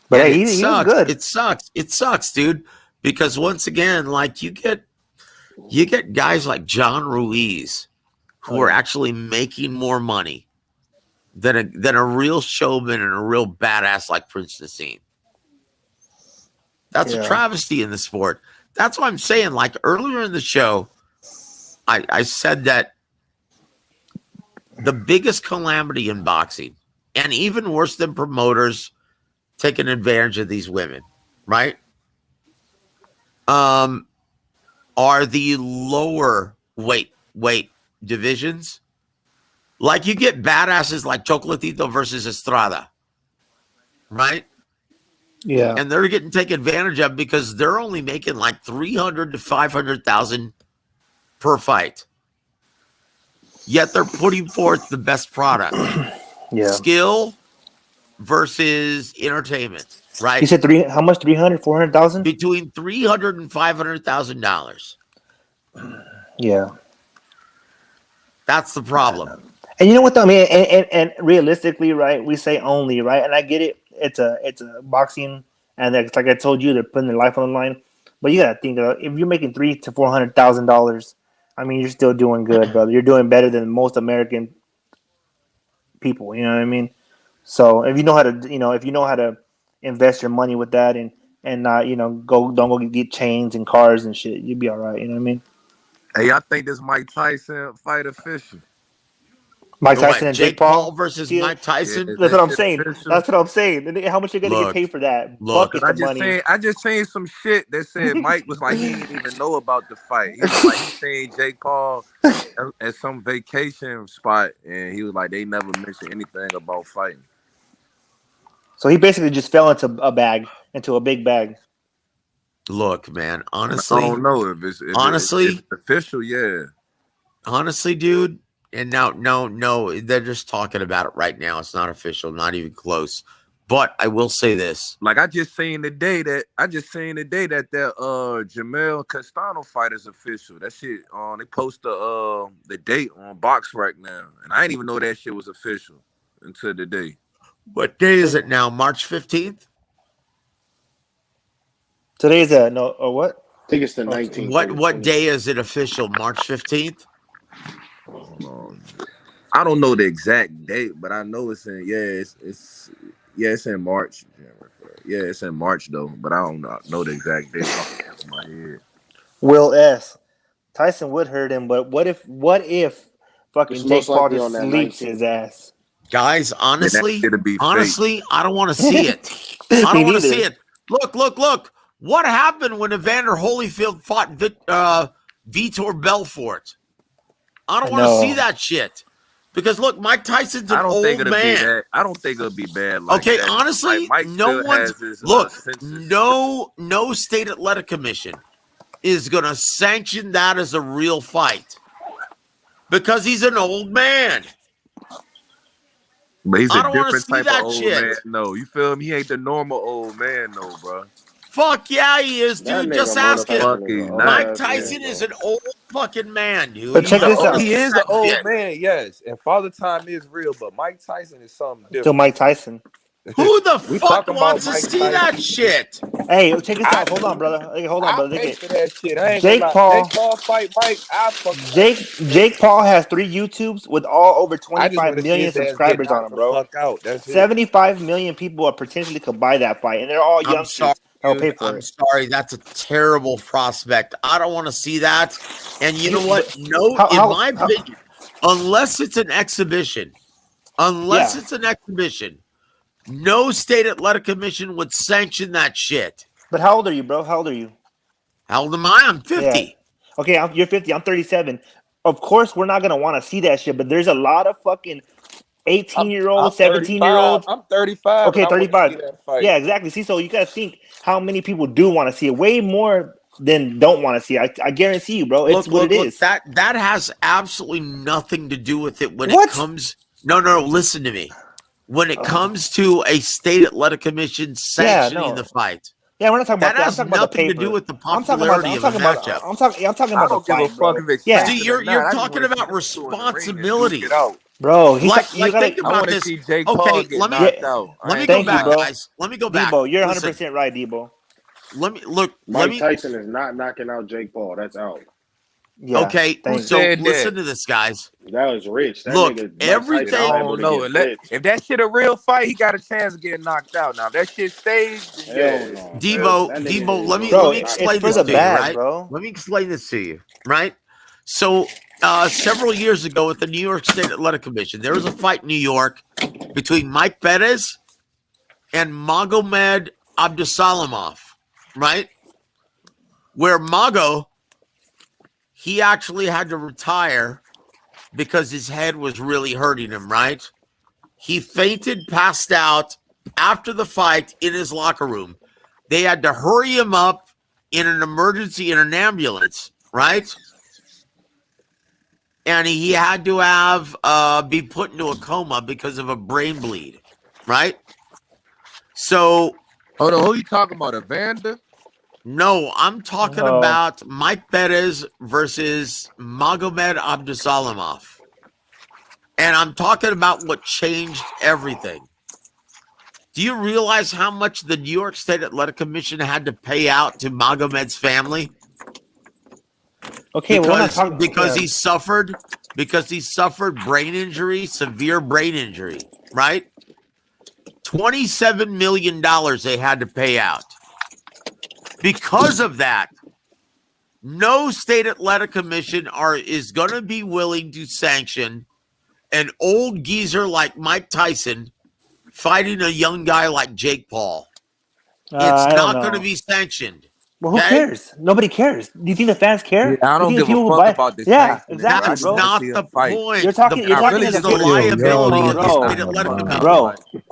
[SPEAKER 12] But
[SPEAKER 19] And
[SPEAKER 12] hey,
[SPEAKER 19] it
[SPEAKER 12] he
[SPEAKER 19] sucks.
[SPEAKER 12] was good.
[SPEAKER 19] It sucks. It sucks, dude. Because once again, like you get guys like John Ruiz who are actually making more money than a real showman and a real badass like Prince Nassim. That's a travesty in the sport. That's what I'm saying. Like earlier in the show, I said that the biggest calamity in boxing, and even worse than promoters taking advantage of these women, right? Are the lower weight divisions. Like you get badasses like Chocolatito versus Estrada, right?
[SPEAKER 12] Yeah.
[SPEAKER 19] And they're getting taken advantage of because they're only making like 300 to 500,000 per fight. Yet they're putting forth the best product.
[SPEAKER 12] Yeah.
[SPEAKER 19] Skill versus entertainment, right?
[SPEAKER 12] You said how much? 300, 400,000?
[SPEAKER 19] Between $300,000 and $500,000.
[SPEAKER 12] Yeah.
[SPEAKER 19] That's the problem.
[SPEAKER 12] And you know what though, I mean, and realistically, right? We say only, right? And I get it. It's a boxing, and it's like I told you, they're putting their life on the line. But you gotta think, if you're making $300,000 to $400,000, I mean, you're still doing good, brother. You're doing better than most American people. You know what I mean? So if you know how to invest your money with that, and not, don't go get chains and cars and shit, you'd be all right. You know what I mean?
[SPEAKER 17] Hey, I think this Mike Tyson fight official.
[SPEAKER 12] Mike Tyson and Jake Paul
[SPEAKER 19] versus Mike Tyson.
[SPEAKER 17] Yeah,
[SPEAKER 12] That's what I'm
[SPEAKER 17] shit
[SPEAKER 12] saying.
[SPEAKER 17] official.
[SPEAKER 12] That's what I'm saying. How much you gonna get paid for that? Buckets of money.
[SPEAKER 17] I just seen some shit that said Mike was like he didn't even know about the fight. He was like he seen Jake Paul at some vacation spot, and he was like they never mentioned anything about fighting.
[SPEAKER 12] So he basically just fell into a big bag.
[SPEAKER 19] Look, man, honestly,
[SPEAKER 17] I don't know if it's official. Yeah,
[SPEAKER 19] honestly, dude. And no, they're just talking about it right now. It's not official, not even close. But I will say this:
[SPEAKER 17] like I just seen today that Jamel Castano fight is official. That shit they post the date on Box right now, and I didn't even know that shit was official until today.
[SPEAKER 19] What day is it now? March 15th.
[SPEAKER 12] Today is what?
[SPEAKER 21] I think it's the 19th.
[SPEAKER 19] What day is it official? March 15th.
[SPEAKER 17] I don't know the exact date, but I know it's in it's in March. Yeah, it's in March though, but I don't know the exact date off the top of my head.
[SPEAKER 12] Will S. Tyson would hurt him, but what if fucking Jake Paul just sleeps his ass?
[SPEAKER 19] Guys, honestly, I don't want to see it. I don't want to see it. Look. What happened when Evander Holyfield fought Vitor Belfort? I don't want to see that shit. Because look, Mike Tyson's an old man.
[SPEAKER 17] I don't think it'll be bad. Like
[SPEAKER 19] okay,
[SPEAKER 17] that.
[SPEAKER 19] honestly,
[SPEAKER 17] Mike
[SPEAKER 19] no one's no state athletic commission is gonna sanction that as a real fight because he's an old man.
[SPEAKER 17] But he's a different
[SPEAKER 19] type of
[SPEAKER 17] old man. No, you feel me? He ain't the normal old man, though, bro.
[SPEAKER 19] Fuck yeah, he is, dude. Just ask him. Mike Tyson
[SPEAKER 17] man,
[SPEAKER 19] is an old fucking man, dude.
[SPEAKER 12] But check this out.
[SPEAKER 17] He is an old man, yes. And Father Time is real, but Mike Tyson is something different.
[SPEAKER 12] So Mike Tyson.
[SPEAKER 19] Who the fuck wants to see that shit?
[SPEAKER 12] Hey, check this out. Hold on, brother.
[SPEAKER 17] Pay for that shit. I ain't
[SPEAKER 12] Jake Paul
[SPEAKER 17] fight Mike.
[SPEAKER 12] Jake Paul has 3 YouTubes with all over 25 million subscribers on him, bro.
[SPEAKER 17] Fuck out. That's
[SPEAKER 12] 75 million people are potentially could buy that fight, and they're all youngsters.
[SPEAKER 19] I'm sorry, that's a terrible prospect. I don't want to see that. And you know what? No, in my opinion, unless it's an exhibition, no state athletic commission would sanction that shit.
[SPEAKER 12] But how old are you, bro? How old are you?
[SPEAKER 19] How old am I? I'm 50.
[SPEAKER 12] Yeah. Okay, you're 50. I'm 37. Of course, we're not going to want to see that shit, but there's a lot of fucking 18-year-olds, 17-year-olds.
[SPEAKER 17] I'm 35.
[SPEAKER 12] Okay, 35. Yeah, exactly. See, so you got to think how many people do want to see it. Way more than don't want to see it. I guarantee you, bro. It's what it is.
[SPEAKER 19] That has absolutely nothing to do with it when it comes. No, listen to me. when it comes to a state athletic commission sanctioning the fight.
[SPEAKER 12] Yeah, we're not talking about that. I'm
[SPEAKER 19] Has
[SPEAKER 12] talking about the
[SPEAKER 19] nothing to
[SPEAKER 12] paper.
[SPEAKER 19] do with the
[SPEAKER 12] I'm talking about.
[SPEAKER 19] popularity
[SPEAKER 12] I'm
[SPEAKER 19] of a
[SPEAKER 12] talking about.
[SPEAKER 19] matchup.
[SPEAKER 12] I'm talking
[SPEAKER 17] I
[SPEAKER 12] about the
[SPEAKER 17] don't give a
[SPEAKER 12] fight, bro.
[SPEAKER 17] fuck if it's
[SPEAKER 12] Yeah.
[SPEAKER 17] sanctioned
[SPEAKER 19] See, you're
[SPEAKER 17] or not. I just
[SPEAKER 19] talking
[SPEAKER 17] want to see
[SPEAKER 19] about
[SPEAKER 17] them two in the ring and duke
[SPEAKER 19] responsibility.
[SPEAKER 17] it out.
[SPEAKER 12] Bro,
[SPEAKER 19] You
[SPEAKER 12] gotta.
[SPEAKER 19] think
[SPEAKER 17] I
[SPEAKER 19] about
[SPEAKER 17] want to
[SPEAKER 19] this.
[SPEAKER 17] see Jake Paul
[SPEAKER 19] Okay,
[SPEAKER 17] get knocked out.
[SPEAKER 19] let me
[SPEAKER 12] Thank
[SPEAKER 19] go back,
[SPEAKER 12] you, bro.
[SPEAKER 19] guys. Let me go back.
[SPEAKER 12] Debo, you're 100
[SPEAKER 19] Listen,
[SPEAKER 12] percent right, Debo.
[SPEAKER 19] let me look.
[SPEAKER 21] Mike Tyson is not knocking out Jake Paul. That's out.
[SPEAKER 12] Yeah.
[SPEAKER 19] Okay,
[SPEAKER 17] Who
[SPEAKER 19] so
[SPEAKER 17] said
[SPEAKER 19] listen
[SPEAKER 17] that?
[SPEAKER 19] to this, guys.
[SPEAKER 21] That was rich. That
[SPEAKER 19] Look,
[SPEAKER 21] nigga Mike
[SPEAKER 19] everything.
[SPEAKER 21] Tyson
[SPEAKER 17] I
[SPEAKER 21] able
[SPEAKER 17] don't
[SPEAKER 21] to
[SPEAKER 17] know.
[SPEAKER 21] get rich.
[SPEAKER 17] If that shit a real fight, he got a chance of getting knocked out. Now if that shit staged, then
[SPEAKER 21] Hell
[SPEAKER 17] yeah.
[SPEAKER 21] no.
[SPEAKER 19] Debo,
[SPEAKER 21] That nigga
[SPEAKER 19] Debo,
[SPEAKER 21] is
[SPEAKER 19] let me
[SPEAKER 21] gonna
[SPEAKER 12] Bro,
[SPEAKER 21] knock
[SPEAKER 12] it's
[SPEAKER 19] explain
[SPEAKER 12] for
[SPEAKER 19] this
[SPEAKER 12] the
[SPEAKER 19] to you,
[SPEAKER 12] bag,
[SPEAKER 19] right?
[SPEAKER 12] bro.
[SPEAKER 19] Let me explain this to you, right? So, several years ago at the New York State Athletic Commission, there was a fight in New York between Mike Benavidez and Magomed Abdusalamov, right? Where Mago, he actually had to retire because his head was really hurting him, right? He fainted, passed out after the fight in his locker room. They had to hurry him up in an emergency in an ambulance, right? And he had to have be put into a coma because of a brain bleed, right? So,
[SPEAKER 17] Hold on, who you talking about? Evander?
[SPEAKER 19] no, I'm talking about Mike Benavidez versus Magomed Abdusalamov. And I'm talking about what changed everything. Do you realize how much the New York State Athletic Commission had to pay out to Magomed's family?
[SPEAKER 12] Okay,
[SPEAKER 19] because he suffered brain injury, severe brain injury, right? $27 million they had to pay out. Because of that, no state athletic commission is going to be willing to sanction an old geezer like Mike Tyson fighting a young guy like Jake Paul. It's not going to be sanctioned.
[SPEAKER 12] Well, who cares? Nobody cares. Do you think the fans care?
[SPEAKER 17] Yeah, I don't give a fuck about this.
[SPEAKER 12] Yeah, exactly,
[SPEAKER 19] That's
[SPEAKER 12] bro.
[SPEAKER 19] not the point.
[SPEAKER 12] You're talking. You're talking
[SPEAKER 19] as
[SPEAKER 12] as
[SPEAKER 19] the liability of the state athletic commission.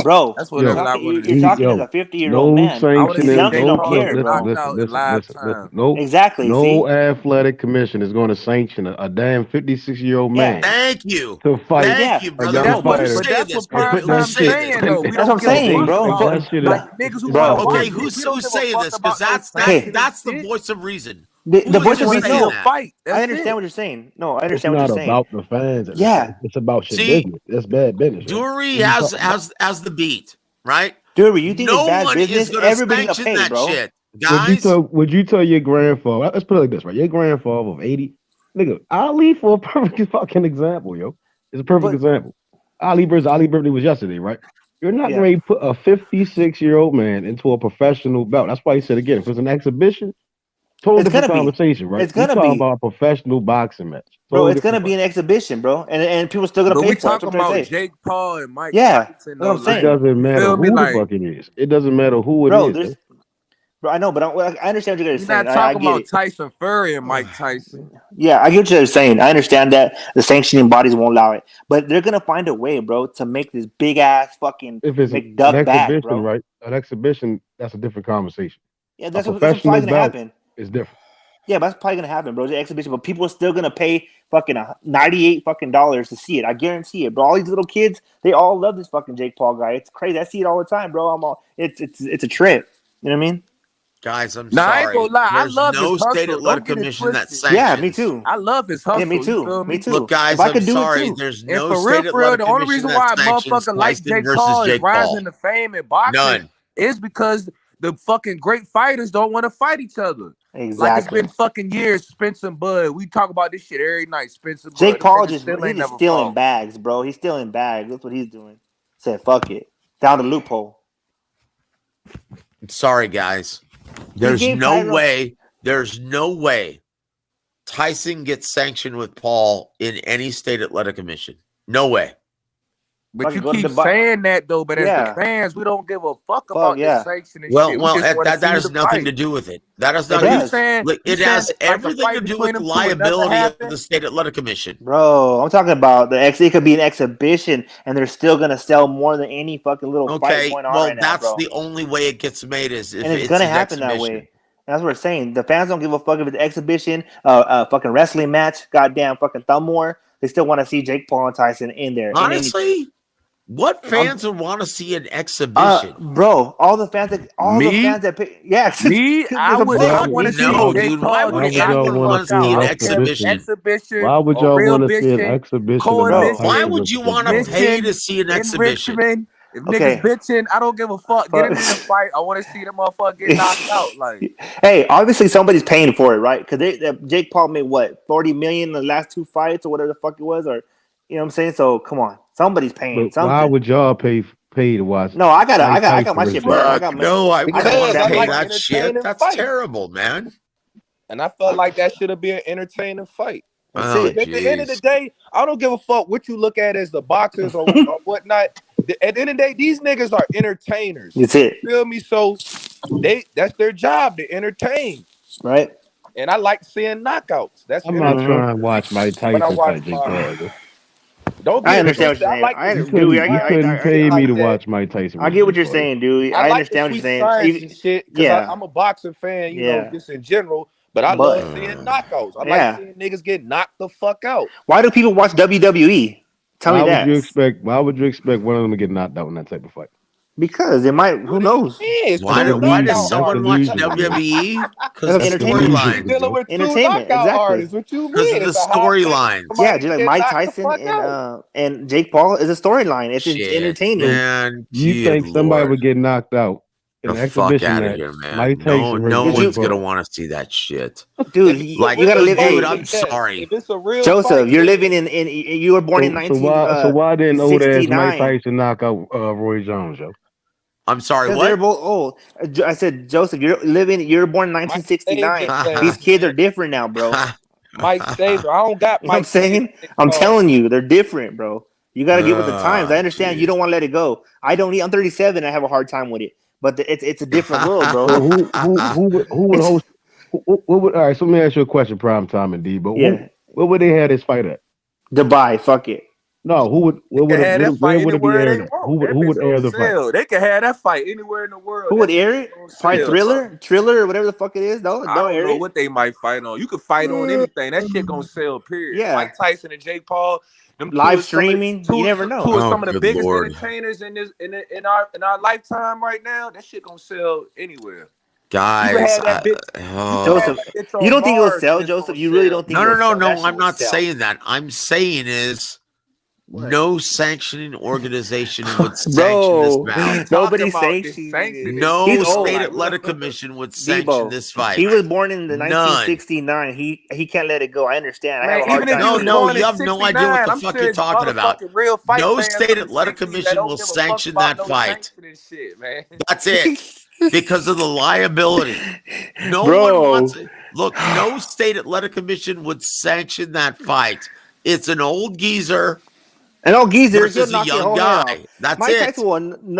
[SPEAKER 12] Bro.
[SPEAKER 17] That's what
[SPEAKER 12] You're talking as a 50-year-old man.
[SPEAKER 6] Sanctioning,
[SPEAKER 12] Young don't care, bro.
[SPEAKER 6] Listen. No,
[SPEAKER 12] exactly.
[SPEAKER 6] No athletic commission is going to sanction a damn 56-year-old man.
[SPEAKER 19] Thank you.
[SPEAKER 6] To fight
[SPEAKER 19] Thank you, brother.
[SPEAKER 6] a young fighter.
[SPEAKER 17] But that's what Prime's saying, though. We
[SPEAKER 12] That's what I'm saying, bro.
[SPEAKER 17] Niggas who
[SPEAKER 12] Bro.
[SPEAKER 19] Okay, who's saying this? Because that's the voice of reason.
[SPEAKER 12] The voice of reason.
[SPEAKER 17] Fight.
[SPEAKER 12] I understand what you're saying. No, I understand
[SPEAKER 6] It's
[SPEAKER 12] what
[SPEAKER 6] not
[SPEAKER 12] you're saying.
[SPEAKER 6] about the fans.
[SPEAKER 12] Yeah.
[SPEAKER 6] It's about shit business. That's bad business.
[SPEAKER 19] Dury has the beat, right?
[SPEAKER 12] Dury, you think it's bad
[SPEAKER 19] one
[SPEAKER 12] business?
[SPEAKER 19] is going to
[SPEAKER 12] Everybody's
[SPEAKER 19] sanction
[SPEAKER 12] gonna pay,
[SPEAKER 19] that
[SPEAKER 12] bro.
[SPEAKER 19] shit. Guys,
[SPEAKER 6] Would you tell your grandfather? Let's put it like this, right? Your grandfather of 80, nigga, Ali for a perfect fucking example, yo. It's a perfect example. Ali's birthday was yesterday, right? You're not going to put a 56-year-old man into a professional bout. That's why he said again, if it's an exhibition, totally different conversation, right?
[SPEAKER 12] It's gonna
[SPEAKER 6] talking
[SPEAKER 12] be
[SPEAKER 6] about a professional boxing match.
[SPEAKER 12] Bro, it's gonna be an exhibition, bro, and people still gonna
[SPEAKER 17] But
[SPEAKER 12] pay
[SPEAKER 17] we
[SPEAKER 12] for it.
[SPEAKER 17] talking about Jake Paul and Mike
[SPEAKER 12] Yeah,
[SPEAKER 17] Tyson.
[SPEAKER 12] what I'm saying.
[SPEAKER 6] It doesn't matter who the fuck it is. It doesn't matter who it is.
[SPEAKER 12] Bro, I know, but I understand what you're
[SPEAKER 17] You're
[SPEAKER 12] saying.
[SPEAKER 17] not talking about Tyson Fury and Mike Tyson.
[SPEAKER 12] Yeah, I get what you're saying. I understand that the sanctioning bodies won't allow it, but they're gonna find a way, bro, to make this big ass fucking
[SPEAKER 6] if it's an exhibition,
[SPEAKER 12] bro.
[SPEAKER 6] right? An exhibition, that's a different conversation.
[SPEAKER 12] Yeah, that's what's probably gonna happen.
[SPEAKER 6] It's different.
[SPEAKER 12] Yeah, but that's probably gonna happen, bro. It's an exhibition, but people are still gonna pay fucking $98 fucking dollars to see it. I guarantee it, bro. All these little kids, they all love this fucking Jake Paul guy. It's crazy. I see it all the time, bro. It's a trip. You know what I mean?
[SPEAKER 19] Guys, I'm
[SPEAKER 17] Nah,
[SPEAKER 19] sorry.
[SPEAKER 17] I ain't gonna lie.
[SPEAKER 19] There's
[SPEAKER 17] I love
[SPEAKER 19] no
[SPEAKER 17] his hustle.
[SPEAKER 19] state athletic
[SPEAKER 17] Don't get it
[SPEAKER 19] commission that
[SPEAKER 17] twisted.
[SPEAKER 19] sanctions.
[SPEAKER 12] Yeah, me too.
[SPEAKER 17] I love his hustle.
[SPEAKER 12] Yeah, me
[SPEAKER 17] you
[SPEAKER 12] too.
[SPEAKER 17] feel
[SPEAKER 12] Me too.
[SPEAKER 19] Look, guys,
[SPEAKER 12] if I
[SPEAKER 19] I'm
[SPEAKER 12] could do
[SPEAKER 19] sorry.
[SPEAKER 12] it too.
[SPEAKER 19] There's
[SPEAKER 17] And
[SPEAKER 19] no
[SPEAKER 17] for
[SPEAKER 19] state
[SPEAKER 17] real,
[SPEAKER 19] athletic
[SPEAKER 17] the only
[SPEAKER 19] commission
[SPEAKER 17] reason why
[SPEAKER 19] that sanctions
[SPEAKER 17] motherfucker like
[SPEAKER 19] Tyson
[SPEAKER 17] Jake
[SPEAKER 19] versus
[SPEAKER 17] Paul is
[SPEAKER 19] Jake
[SPEAKER 17] rising
[SPEAKER 19] Paul.
[SPEAKER 17] to fame in boxing
[SPEAKER 19] None.
[SPEAKER 17] is because the fucking great fighters don't want to fight each other.
[SPEAKER 12] Exactly.
[SPEAKER 17] Like it's been fucking years. Spencer and Bud. We talk about this shit every night. Spencer Bud.
[SPEAKER 12] Jake Paul
[SPEAKER 17] he's
[SPEAKER 12] just
[SPEAKER 17] never
[SPEAKER 12] stealing
[SPEAKER 17] fought.
[SPEAKER 12] bags, bro. He's stealing bags. That's what he's doing. Said fuck it. Found a loophole.
[SPEAKER 19] Sorry, guys. There's no way Tyson gets sanctioned with Paul in any state athletic commission. No way.
[SPEAKER 17] But you keep saying that though. But as the fans, we don't give a fuck about the sanction and shit.
[SPEAKER 19] Well, that has nothing to do with it. That has nothing. It has everything to do with the liability of the state athletic commission.
[SPEAKER 12] Bro, I'm talking about it could be an exhibition, and they're still gonna sell more than any fucking little fight going on right now,
[SPEAKER 19] that's
[SPEAKER 12] bro.
[SPEAKER 19] the only way it gets made is if
[SPEAKER 12] And it's gonna happen that way. And that's what we're saying. The fans don't give a fuck if it's an exhibition, fucking wrestling match, goddamn fucking thumb war. They still want to see Jake Paul and Tyson in there.
[SPEAKER 19] Honestly, What fans would want to see an exhibition?
[SPEAKER 12] Bro, all the fans that pay, yeah,
[SPEAKER 17] I want to see
[SPEAKER 19] dude. Why would anyone want to see an exhibition?
[SPEAKER 8] Why would y'all want to see an exhibition?
[SPEAKER 19] Why would you want to pay to see an exhibition?
[SPEAKER 17] If niggas bitching, I don't give a fuck. Get them in a fight. I want to see them motherfucker get knocked out. Like,
[SPEAKER 12] hey, obviously somebody's paying for it, right? Because Jake Paul made what, $40 million in the last 2 fights or whatever the fuck it was, or you know what I'm saying? So come on, somebody's paying something.
[SPEAKER 8] Why would y'all pay to watch?
[SPEAKER 12] No, I got my shit, bro. I
[SPEAKER 19] don't want to pay that shit. That's terrible, man.
[SPEAKER 17] And I felt like that should have been an entertaining fight.
[SPEAKER 19] Oh,
[SPEAKER 17] at the end of the day, I don't give a fuck what you look at as the boxers or whatnot. At the end of the day, these niggas are entertainers.
[SPEAKER 12] That's it.
[SPEAKER 17] You feel me? So that's their job to entertain.
[SPEAKER 12] Right.
[SPEAKER 17] And I like seeing knockouts.
[SPEAKER 8] I'm not trying to watch Mike Tyson fight Jake Paul.
[SPEAKER 17] Don't
[SPEAKER 12] I understand what you're saying.
[SPEAKER 8] You couldn't pay me to watch Mike Tyson.
[SPEAKER 12] I get what you're saying, dude. I understand what you're saying.
[SPEAKER 17] Yeah, I'm a boxing fan, you know, just in general. But I love seeing knockouts. I like seeing niggas get knocked the fuck out.
[SPEAKER 12] Why do people watch WWE? Tell me that.
[SPEAKER 8] Why would you expect one of them to get knocked out in that type of fight?
[SPEAKER 12] Because it might. Who knows?
[SPEAKER 19] Why does someone watch WWE? Because of storylines.
[SPEAKER 12] Entertainment. Exactly.
[SPEAKER 17] What you mean?
[SPEAKER 19] Because of the storylines.
[SPEAKER 12] Yeah, just like Mike Tyson and Jake Paul is a storyline. It's entertaining.
[SPEAKER 19] Man,
[SPEAKER 8] you think somebody would get knocked out?
[SPEAKER 19] The fuck out of here, man. No one's gonna want to see that shit,
[SPEAKER 12] dude.
[SPEAKER 19] Like,
[SPEAKER 12] you gotta live.
[SPEAKER 19] Dude, I'm sorry,
[SPEAKER 12] Joseph. You're living in. You were born in 19.
[SPEAKER 8] So why didn't old ass Mike Tyson knock out Roy Jones, Joe?
[SPEAKER 19] I'm sorry. What?
[SPEAKER 12] They're both old. I said, Joseph. You're born in 1969. These kids are different now, bro.
[SPEAKER 17] Mike Saver. I don't got.
[SPEAKER 12] You know what I'm saying? I'm telling you, they're different, bro. You gotta get with the times. I understand. You don't want to let it go. I don't. I'm 37. I have a hard time with it. But it's a different world, bro.
[SPEAKER 8] Who would host? What would? All right, so let me ask you a question, Prime Time and D. But where would they have this fight at?
[SPEAKER 12] Dubai. Fuck it.
[SPEAKER 8] No, who would? Where would it be aired at? Who would air the fight?
[SPEAKER 17] They can have that fight anywhere in the world.
[SPEAKER 12] Who would air it? Fight Thriller, or whatever the fuck it is. No,
[SPEAKER 17] I don't know what they might fight on. You could fight on anything. That shit gonna sell. Period.
[SPEAKER 12] Yeah.
[SPEAKER 17] Mike Tyson and Jake Paul. Them
[SPEAKER 12] live streaming, you never know.
[SPEAKER 17] Two of some of the biggest entertainers in our lifetime right now. That shit gonna sell anywhere.
[SPEAKER 19] Guys,
[SPEAKER 12] Joseph, you don't think it'll sell, Joseph? You really don't think?
[SPEAKER 19] No. I'm not saying that. I'm saying is no sanctioning organization would sanction this bout.
[SPEAKER 12] Nobody's sanctioning.
[SPEAKER 19] No state athletic commission would sanction this fight.
[SPEAKER 12] He was born in the 1969. He can't let it go. I understand. I have a hard time.
[SPEAKER 19] No, you have no idea what the fuck you're talking about. No state athletic commission will sanction that fight. That's it. Because of the liability. No one wants it. Look, no state athletic commission would sanction that fight. It's an old geezer.
[SPEAKER 12] An old geezer
[SPEAKER 19] versus a young guy. That's it.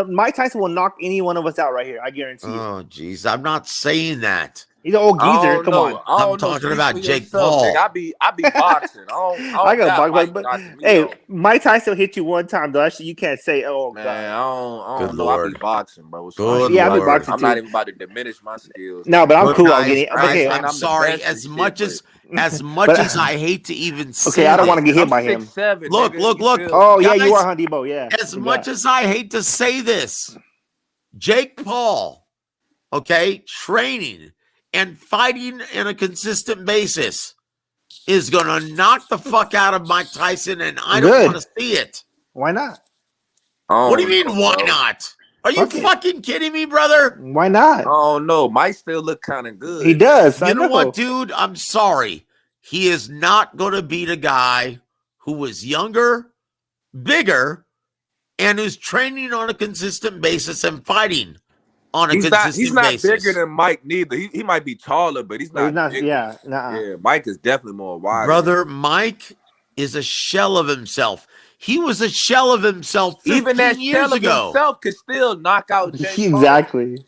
[SPEAKER 12] Mike Tyson will knock any one of us out right here. I guarantee you.
[SPEAKER 19] Oh, jeez. I'm not saying that.
[SPEAKER 12] He's an old geezer. Come on.
[SPEAKER 19] I'm talking about Jake Paul.
[SPEAKER 17] I be boxing. I
[SPEAKER 12] got boxing, but hey, Mike Tyson will hit you one time though. Actually, you can't say, "Oh
[SPEAKER 17] man,
[SPEAKER 12] God."
[SPEAKER 17] I don't know. I be boxing, bro.
[SPEAKER 12] Yeah, I be boxing
[SPEAKER 17] I'm
[SPEAKER 12] too.
[SPEAKER 17] not even about to diminish my skills.
[SPEAKER 12] No, but I'm cool.
[SPEAKER 19] Okay, I'm sorry. As much as I hate to even say,
[SPEAKER 12] okay, I don't want to get hit by him.
[SPEAKER 19] Look.
[SPEAKER 12] Oh yeah, you are Hundibo. Yeah.
[SPEAKER 19] As much as I hate to say this, Jake Paul, okay, training and fighting on a consistent basis is going to knock the fuck out of Mike Tyson, and I don't want to see it.
[SPEAKER 12] Why not?
[SPEAKER 19] What do you mean, why not? Are you fucking kidding me, brother?
[SPEAKER 12] Why not?
[SPEAKER 17] Oh, no. Mike still look kind of good.
[SPEAKER 12] He does.
[SPEAKER 19] You know what, dude? I'm sorry. He is not going to beat a guy who was younger, bigger, and who's training on a consistent basis and fighting on a consistent basis.
[SPEAKER 17] He's not bigger than Mike neither. He might be taller, but he's not bigger. Yeah, Mike is definitely more wide.
[SPEAKER 19] Brother, Mike is a shell of himself. He was a shell of himself 15
[SPEAKER 17] Even that
[SPEAKER 19] years
[SPEAKER 17] shell
[SPEAKER 19] ago.
[SPEAKER 17] of himself could still knock out Jake
[SPEAKER 12] Exactly.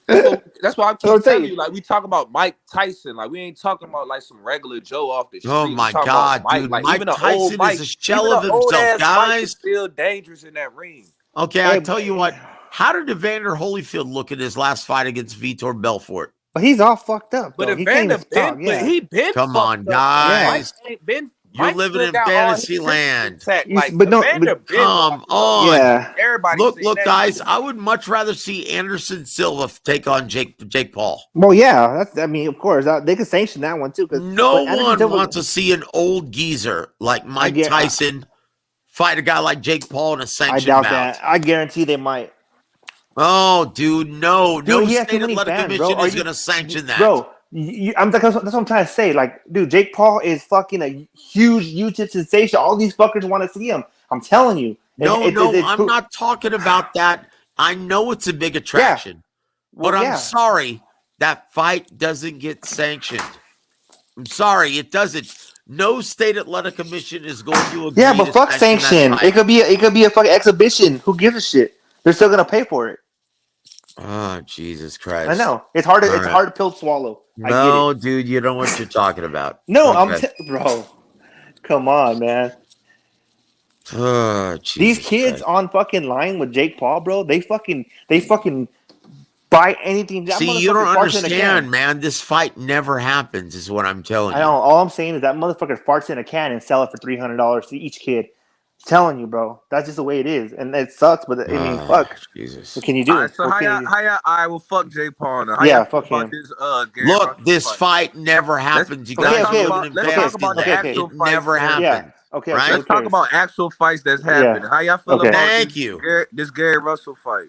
[SPEAKER 17] That's why I'm telling you, like, we talk about Mike Tyson, like we ain't talking about like some regular Joe off the street.
[SPEAKER 19] Oh my God, dude!
[SPEAKER 17] Like,
[SPEAKER 19] Mike Tyson is a shell of himself, guys.
[SPEAKER 17] Still dangerous in that ring.
[SPEAKER 19] Okay, I tell you what. How did Evander Holyfield look in his last fight against Vitor Belfort?
[SPEAKER 12] But he's all fucked up.
[SPEAKER 17] But
[SPEAKER 12] Evander
[SPEAKER 17] he been
[SPEAKER 19] Come on, guys.
[SPEAKER 17] Yeah.
[SPEAKER 3] You're living in fantasy land.
[SPEAKER 12] But no,
[SPEAKER 3] Come on.
[SPEAKER 12] Yeah.
[SPEAKER 17] Everybody
[SPEAKER 3] look, guys. I would much rather see Anderson Silva take on Jake Paul.
[SPEAKER 12] Well, yeah, I mean, of course, they could sanction that one too.
[SPEAKER 3] No one wants to see an old geezer like Mike Tyson fight a guy like Jake Paul in a sanctioned
[SPEAKER 12] I doubt
[SPEAKER 3] bout.
[SPEAKER 12] that. I guarantee they might.
[SPEAKER 3] Oh, dude, no
[SPEAKER 12] He has
[SPEAKER 3] state
[SPEAKER 12] too many
[SPEAKER 3] athletic
[SPEAKER 12] fans,
[SPEAKER 3] commission
[SPEAKER 12] bro.
[SPEAKER 3] is going to sanction that.
[SPEAKER 12] Bro, that's what I'm trying to say. Like, dude, Jake Paul is fucking a huge YouTube sensation. All these fuckers want to see him. I'm telling you.
[SPEAKER 3] I'm not talking about that. I know it's a big attraction, but I'm sorry that fight doesn't get sanctioned. I'm sorry, it doesn't. No state athletic commission is going to agree.
[SPEAKER 12] Yeah, but fuck sanction. It could be a fucking exhibition. Who gives a shit? They're still gonna pay for it.
[SPEAKER 3] Oh, Jesus Christ!
[SPEAKER 12] I know it's hard to pill swallow.
[SPEAKER 3] No, dude, you know what you're talking about.
[SPEAKER 12] No, bro. Come on, man.
[SPEAKER 3] Oh,
[SPEAKER 12] these kids on fucking line with Jake Paul, bro. They fucking buy anything.
[SPEAKER 3] See, you don't understand, man. This fight never happens, is what I'm telling you.
[SPEAKER 12] I know. All I'm saying is that motherfucker farts in a can and sell it for $300 to each kid. I'm telling you, bro. That's just the way it is, and it sucks. But I mean, fuck.
[SPEAKER 3] Jesus.
[SPEAKER 12] What can you do?
[SPEAKER 17] All right, so I will fuck Jake Paul now.
[SPEAKER 12] Fuck him.
[SPEAKER 3] Look, this fight never happens. You guys
[SPEAKER 17] let's talk about the actual fight.
[SPEAKER 3] Never happened.
[SPEAKER 12] Yeah. Okay.
[SPEAKER 3] Right?
[SPEAKER 17] Let's talk about actual fights that's happened. How y'all feel about this Gary Russell fight?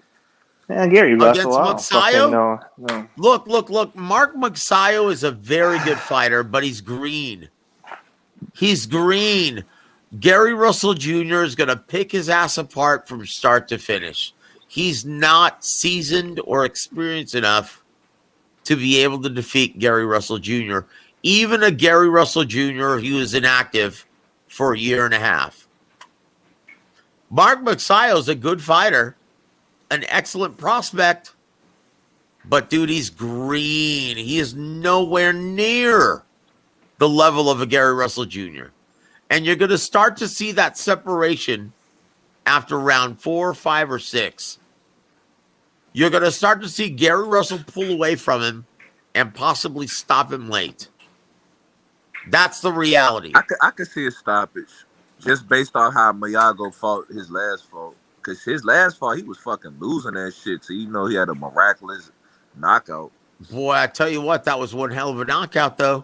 [SPEAKER 12] Man, Gary Russell
[SPEAKER 3] against Magsayo?
[SPEAKER 12] No.
[SPEAKER 3] Look. Mark Magsayo is a very good fighter, but he's green. He's green. Gary Russell Jr. is going to pick his ass apart from start to finish. He's not seasoned or experienced enough to be able to defeat Gary Russell Jr. Even a Gary Russell Jr. who was inactive for a year and a half. Mark Magsayo is a good fighter, an excellent prospect, but dude, he's green. He is nowhere near the level of a Gary Russell Jr. And you're going to start to see that separation after round 4, 5, or 6. You're going to start to see Gary Russell pull away from him and possibly stop him late. That's the reality.
[SPEAKER 17] I could see a stoppage just based on how Mayago fought his last fight. Because his last fight, he was fucking losing that shit. So, he had a miraculous knockout.
[SPEAKER 3] Boy, I tell you what, that was one hell of a knockout, though.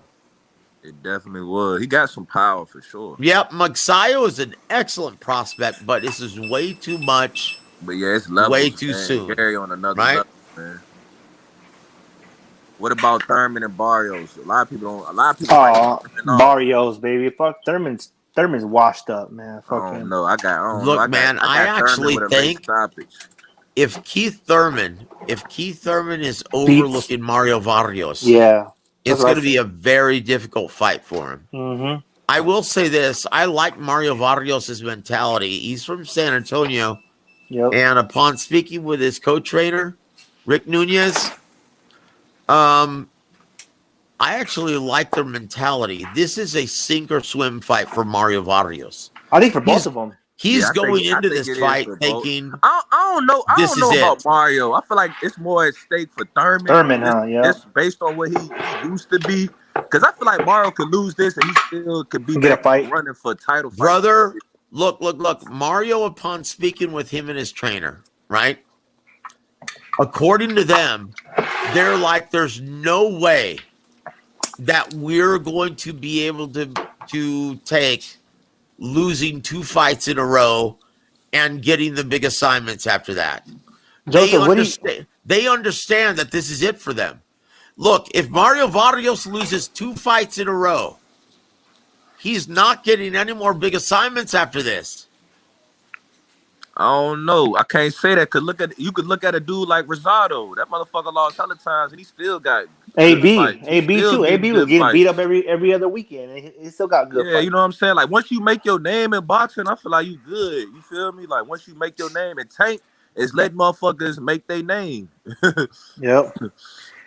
[SPEAKER 17] It definitely was. He got some power for sure.
[SPEAKER 3] Yep, Magsayo is an excellent prospect, but this is way too much.
[SPEAKER 17] But yeah, it's levels,
[SPEAKER 3] way too
[SPEAKER 17] man.
[SPEAKER 3] soon.
[SPEAKER 17] Gary on another level, man. What about Thurman and Barrios? A lot of people
[SPEAKER 12] Barrios, baby. Fuck Thurman's washed up, man. Fuck him.
[SPEAKER 17] No, I don't
[SPEAKER 3] Look,
[SPEAKER 17] know.
[SPEAKER 3] man, I actually think if Keith Thurman is overlooking Mario Barrios, it's going to be a very difficult fight for him.
[SPEAKER 12] Mm-hmm.
[SPEAKER 3] I will say this. I like Mario Barrios' mentality. He's from San Antonio.
[SPEAKER 12] Yep.
[SPEAKER 3] And upon speaking with his co-trainer, Rick Nunez, I actually like their mentality. This is a sink or swim fight for Mario Barrios.
[SPEAKER 12] I think for both of them.
[SPEAKER 3] He's going into this fight thinking,
[SPEAKER 17] I don't know about Mario. I feel like it's more at stake for Thurman. It's based on what he used to be. Because I feel like Mario could lose this and he still could be running for a title fight.
[SPEAKER 3] Brother, look. Mario, upon speaking with him and his trainer, right? According to them, they're like, there's no way that we're going to be able to take losing 2 fights in a row and getting the big assignments after that.
[SPEAKER 12] Joseph,
[SPEAKER 3] they understand that this is it for them. Look, if Mario Barrios loses 2 fights in a row, he's not getting any more big assignments after this.
[SPEAKER 17] I don't know. I can't say that because you could look at a dude like Rosado. That motherfucker lost hella times and he still got
[SPEAKER 12] AB too. AB was getting beat up every other weekend. And he still got good fights.
[SPEAKER 17] You know what I'm saying? Like once you make your name in boxing, I feel like you good. You feel me? Like once you make your name in Tank, it's letting motherfuckers make their name.
[SPEAKER 12] Yep.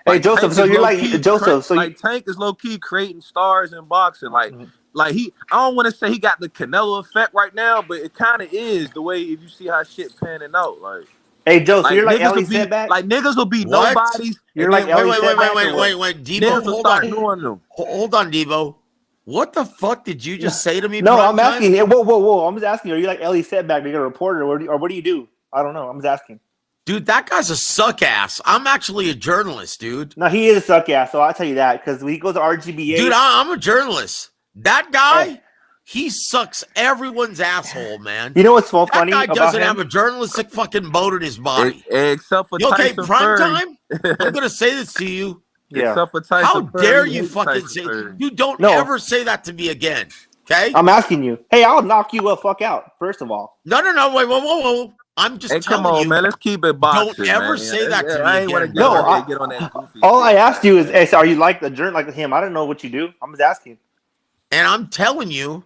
[SPEAKER 12] Hey Joseph, so you're like Joseph. So
[SPEAKER 17] Tank is low key creating stars in boxing. Like I don't want to say he got the Canelo effect right now, but it kind of is the way if you see how shit panning out. Like,
[SPEAKER 12] hey Joe, so you're like Ellie Setback?
[SPEAKER 17] Like niggas will be nobodies.
[SPEAKER 12] You're like
[SPEAKER 3] wait, Debo,
[SPEAKER 17] hold on.
[SPEAKER 3] Hold on, Debo.
[SPEAKER 19] What the fuck did you just say to me?
[SPEAKER 12] No, I'm asking. Whoa. I'm just asking. Are you like Ellie Setback? Are you a reporter, or what do you do? I don't know. I'm just asking.
[SPEAKER 19] Dude, that guy's a suck ass. I'm actually a journalist, dude.
[SPEAKER 12] No, he is a suck ass. So I'll tell you that because when he goes to RGBA,
[SPEAKER 19] dude, I'm a journalist. That guy, he sucks everyone's asshole, man.
[SPEAKER 12] You know what's so funny?
[SPEAKER 19] That guy doesn't have a journalistic fucking bone in his body.
[SPEAKER 11] Except for
[SPEAKER 19] okay,
[SPEAKER 11] Tyson
[SPEAKER 19] prime
[SPEAKER 11] Fury.
[SPEAKER 19] time. I'm gonna say this to you.
[SPEAKER 12] Yeah.
[SPEAKER 11] Except for Tyson
[SPEAKER 19] How
[SPEAKER 11] Fury,
[SPEAKER 19] dare
[SPEAKER 11] he
[SPEAKER 19] you
[SPEAKER 11] hates
[SPEAKER 19] fucking
[SPEAKER 11] Tyson
[SPEAKER 19] say?
[SPEAKER 11] Fury.
[SPEAKER 19] You don't
[SPEAKER 12] No.
[SPEAKER 19] ever say that to me again. Okay?
[SPEAKER 12] I'm asking you. Hey, I'll knock you a fuck out. First of all.
[SPEAKER 19] No. Wait, whoa. I'm just telling
[SPEAKER 11] come on,
[SPEAKER 19] you.
[SPEAKER 11] man. Let's keep it boxing.
[SPEAKER 19] Don't ever
[SPEAKER 11] man.
[SPEAKER 19] say that to me
[SPEAKER 11] I ain't want to
[SPEAKER 19] again.
[SPEAKER 11] get,
[SPEAKER 12] No,
[SPEAKER 11] get on that goofy
[SPEAKER 12] all
[SPEAKER 11] shit.
[SPEAKER 12] I asked you is, hey, so are you like the journal like him? I don't know what you do. I'm just asking.
[SPEAKER 19] And I'm telling you,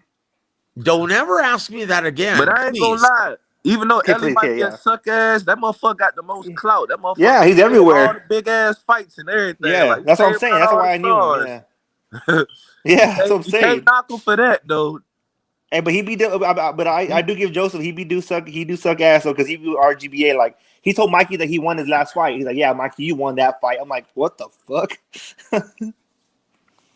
[SPEAKER 19] don't ever ask me that again.
[SPEAKER 11] But I ain't gonna
[SPEAKER 19] please.
[SPEAKER 11] lie. Even though
[SPEAKER 12] Okay,
[SPEAKER 11] Ellie
[SPEAKER 12] please,
[SPEAKER 11] might
[SPEAKER 12] yeah,
[SPEAKER 11] be
[SPEAKER 12] yeah.
[SPEAKER 11] a suck ass, that motherfucker got the most clout. That motherfucker,
[SPEAKER 12] Yeah, he's
[SPEAKER 11] did
[SPEAKER 12] everywhere.
[SPEAKER 11] all the big ass fights and everything.
[SPEAKER 12] Yeah,
[SPEAKER 11] like,
[SPEAKER 12] that's what I'm
[SPEAKER 11] saved
[SPEAKER 12] saying.
[SPEAKER 11] out
[SPEAKER 12] That's
[SPEAKER 11] all
[SPEAKER 12] why
[SPEAKER 11] the
[SPEAKER 12] I knew him.
[SPEAKER 11] stars.
[SPEAKER 12] Yeah. Yeah, that's what I'm
[SPEAKER 11] You
[SPEAKER 12] saying.
[SPEAKER 11] can't knock him for that though.
[SPEAKER 12] Hey, but I do give Joseph he do suck ass though because he do RGBA like he told Mikey that he won his last fight. He's like, yeah, Mikey, you won that fight. I'm like, what the fuck?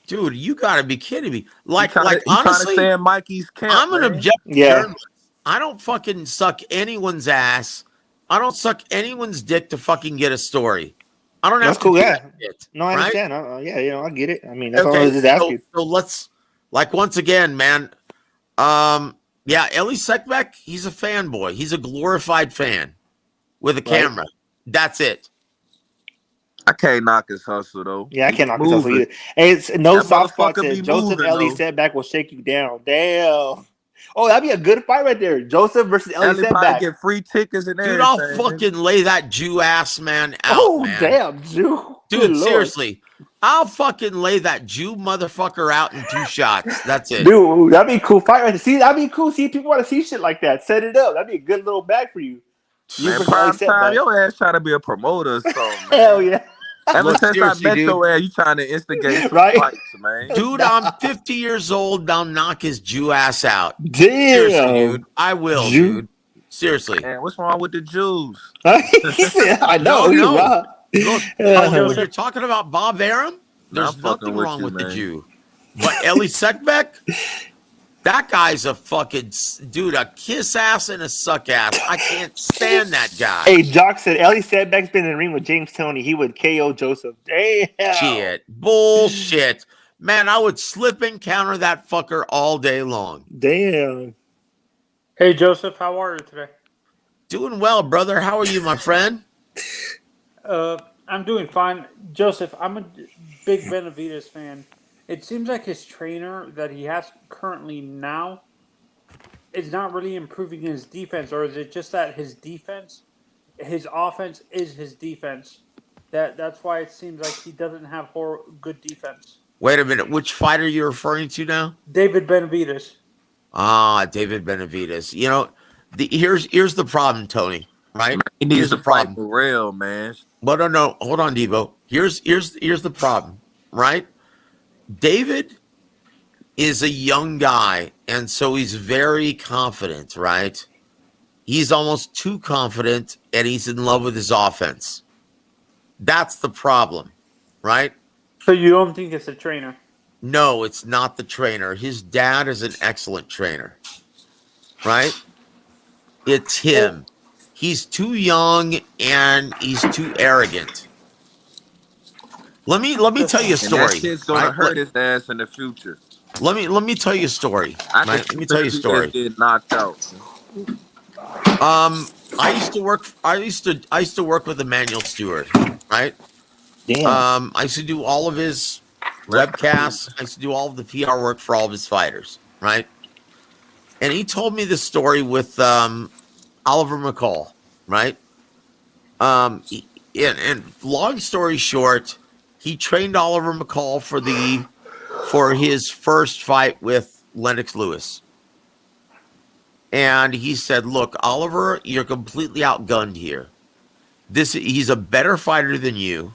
[SPEAKER 19] Dude, you gotta be kidding me. Like
[SPEAKER 11] honestly,
[SPEAKER 19] honestly,
[SPEAKER 11] trying to stay in Mikey's camp.
[SPEAKER 19] I'm an
[SPEAKER 11] man.
[SPEAKER 19] objective
[SPEAKER 12] Yeah.
[SPEAKER 19] journalist. I don't fucking suck anyone's ass. I don't suck anyone's dick to fucking get a story. I don't have
[SPEAKER 12] That's
[SPEAKER 19] to
[SPEAKER 12] cool.
[SPEAKER 19] do
[SPEAKER 12] Yeah.
[SPEAKER 19] that shit,
[SPEAKER 12] No, I
[SPEAKER 19] right?
[SPEAKER 12] understand. Yeah, I get it. I mean, that's all I was just asking.
[SPEAKER 19] So let's once again, man. Yeah, Ellie Seckbeck, he's a fanboy. He's a glorified fan with a camera. That's it.
[SPEAKER 11] I can't knock his hustle though.
[SPEAKER 12] Yeah, I
[SPEAKER 11] He
[SPEAKER 12] can't knock this
[SPEAKER 11] moving.
[SPEAKER 12] either. Hey, it's no
[SPEAKER 11] That
[SPEAKER 12] soft spot.
[SPEAKER 11] motherfucker
[SPEAKER 12] Said
[SPEAKER 11] be
[SPEAKER 12] Joseph
[SPEAKER 11] moving,
[SPEAKER 12] Ellie
[SPEAKER 11] though.
[SPEAKER 12] Setback will shake you down. Damn. Oh, that'd be a good fight right there. Joseph versus Ellie
[SPEAKER 11] Ellie probably
[SPEAKER 12] Setback.
[SPEAKER 11] get free tickets and
[SPEAKER 19] Dude,
[SPEAKER 11] everything.
[SPEAKER 19] I'll fucking lay that Jew ass man out,
[SPEAKER 12] Oh,
[SPEAKER 19] man.
[SPEAKER 12] damn, Jew. Good
[SPEAKER 19] Dude,
[SPEAKER 12] Lord.
[SPEAKER 19] seriously. I'll fucking lay that Jew motherfucker out in 2 shots. That's it.
[SPEAKER 12] Dude, that'd be a cool fight right there. See, that'd be cool. See, people want to see shit like that. Set it up. That'd be a good little bag for you. You
[SPEAKER 11] Man,
[SPEAKER 12] versus Ellie
[SPEAKER 11] prime time,
[SPEAKER 12] Setback.
[SPEAKER 11] your ass trying to be a promoter or something.
[SPEAKER 12] Hell yeah.
[SPEAKER 11] Ever
[SPEAKER 19] Look,
[SPEAKER 11] since I
[SPEAKER 19] seriously,
[SPEAKER 11] met
[SPEAKER 19] dude.
[SPEAKER 11] your ass, you trying to instigate some
[SPEAKER 12] Right?
[SPEAKER 11] fights, man.
[SPEAKER 19] Dude, I'm 50 years old. I'll knock his Jew ass out.
[SPEAKER 12] Damn.
[SPEAKER 19] Seriously, dude. I will,
[SPEAKER 12] Jew.
[SPEAKER 19] dude. Seriously.
[SPEAKER 11] Man, what's wrong with the Jews?
[SPEAKER 12] He said, I know. He's
[SPEAKER 19] No.
[SPEAKER 12] right.
[SPEAKER 19] Look, when you're talking about Bob Arum, there's
[SPEAKER 11] I'm fucking
[SPEAKER 19] nothing
[SPEAKER 11] with
[SPEAKER 19] wrong
[SPEAKER 11] you,
[SPEAKER 19] with the
[SPEAKER 11] man.
[SPEAKER 19] Jew. But Ellie Seckbeck, that guy's a fucking dude, a kiss ass and a suck ass. I can't stand that guy.
[SPEAKER 12] Hey, Jock said Ellie Setback's been in the ring with James Toney. He would KO Joseph. Damn.
[SPEAKER 19] Shit. Bullshit. Man, I would slip and counter that fucker all day long.
[SPEAKER 12] Damn.
[SPEAKER 22] Hey, Joseph, how are you today?
[SPEAKER 19] Doing well, brother. How are you, my friend?
[SPEAKER 22] I'm doing fine. Joseph, I'm a big Benavidez fan. It seems like his trainer that he has currently now is not really improving his defense, or is it just that his offense is his defense? That's why it seems like he doesn't have good defense.
[SPEAKER 19] Wait a minute. Which fighter are you referring to now?
[SPEAKER 22] David Benavidez.
[SPEAKER 19] David Benavidez. You know, here's the problem, Tony. Right?
[SPEAKER 11] He needs
[SPEAKER 19] Here's
[SPEAKER 11] to
[SPEAKER 19] the
[SPEAKER 11] fight
[SPEAKER 19] problem.
[SPEAKER 11] for real, man.
[SPEAKER 19] But no. Hold on, Debo. Here's the problem. Right? David is a young guy, and so he's very confident. Right? He's almost too confident, and he's in love with his offense. That's the problem, right?
[SPEAKER 22] So you don't think it's a trainer?
[SPEAKER 19] No, it's not the trainer. His dad is an excellent trainer, right? It's him. He's too young and he's too arrogant. Let me tell you a
[SPEAKER 11] And
[SPEAKER 19] story.
[SPEAKER 11] that shit's gonna
[SPEAKER 19] right?
[SPEAKER 11] hurt his ass in the future.
[SPEAKER 19] Let me tell you a story.
[SPEAKER 11] I
[SPEAKER 19] Right? Let me tell you a story.
[SPEAKER 11] Get knocked out.
[SPEAKER 19] I used to work with Emmanuel Stewart, right?
[SPEAKER 12] Damn.
[SPEAKER 19] I used to do all of his webcasts. I used to do all of the PR work for all of his fighters, right? And he told me this story with Oliver McCall, right? And long story short, he trained Oliver McCall for his first fight with Lennox Lewis. And he said, look, Oliver, you're completely outgunned here. He's a better fighter than you.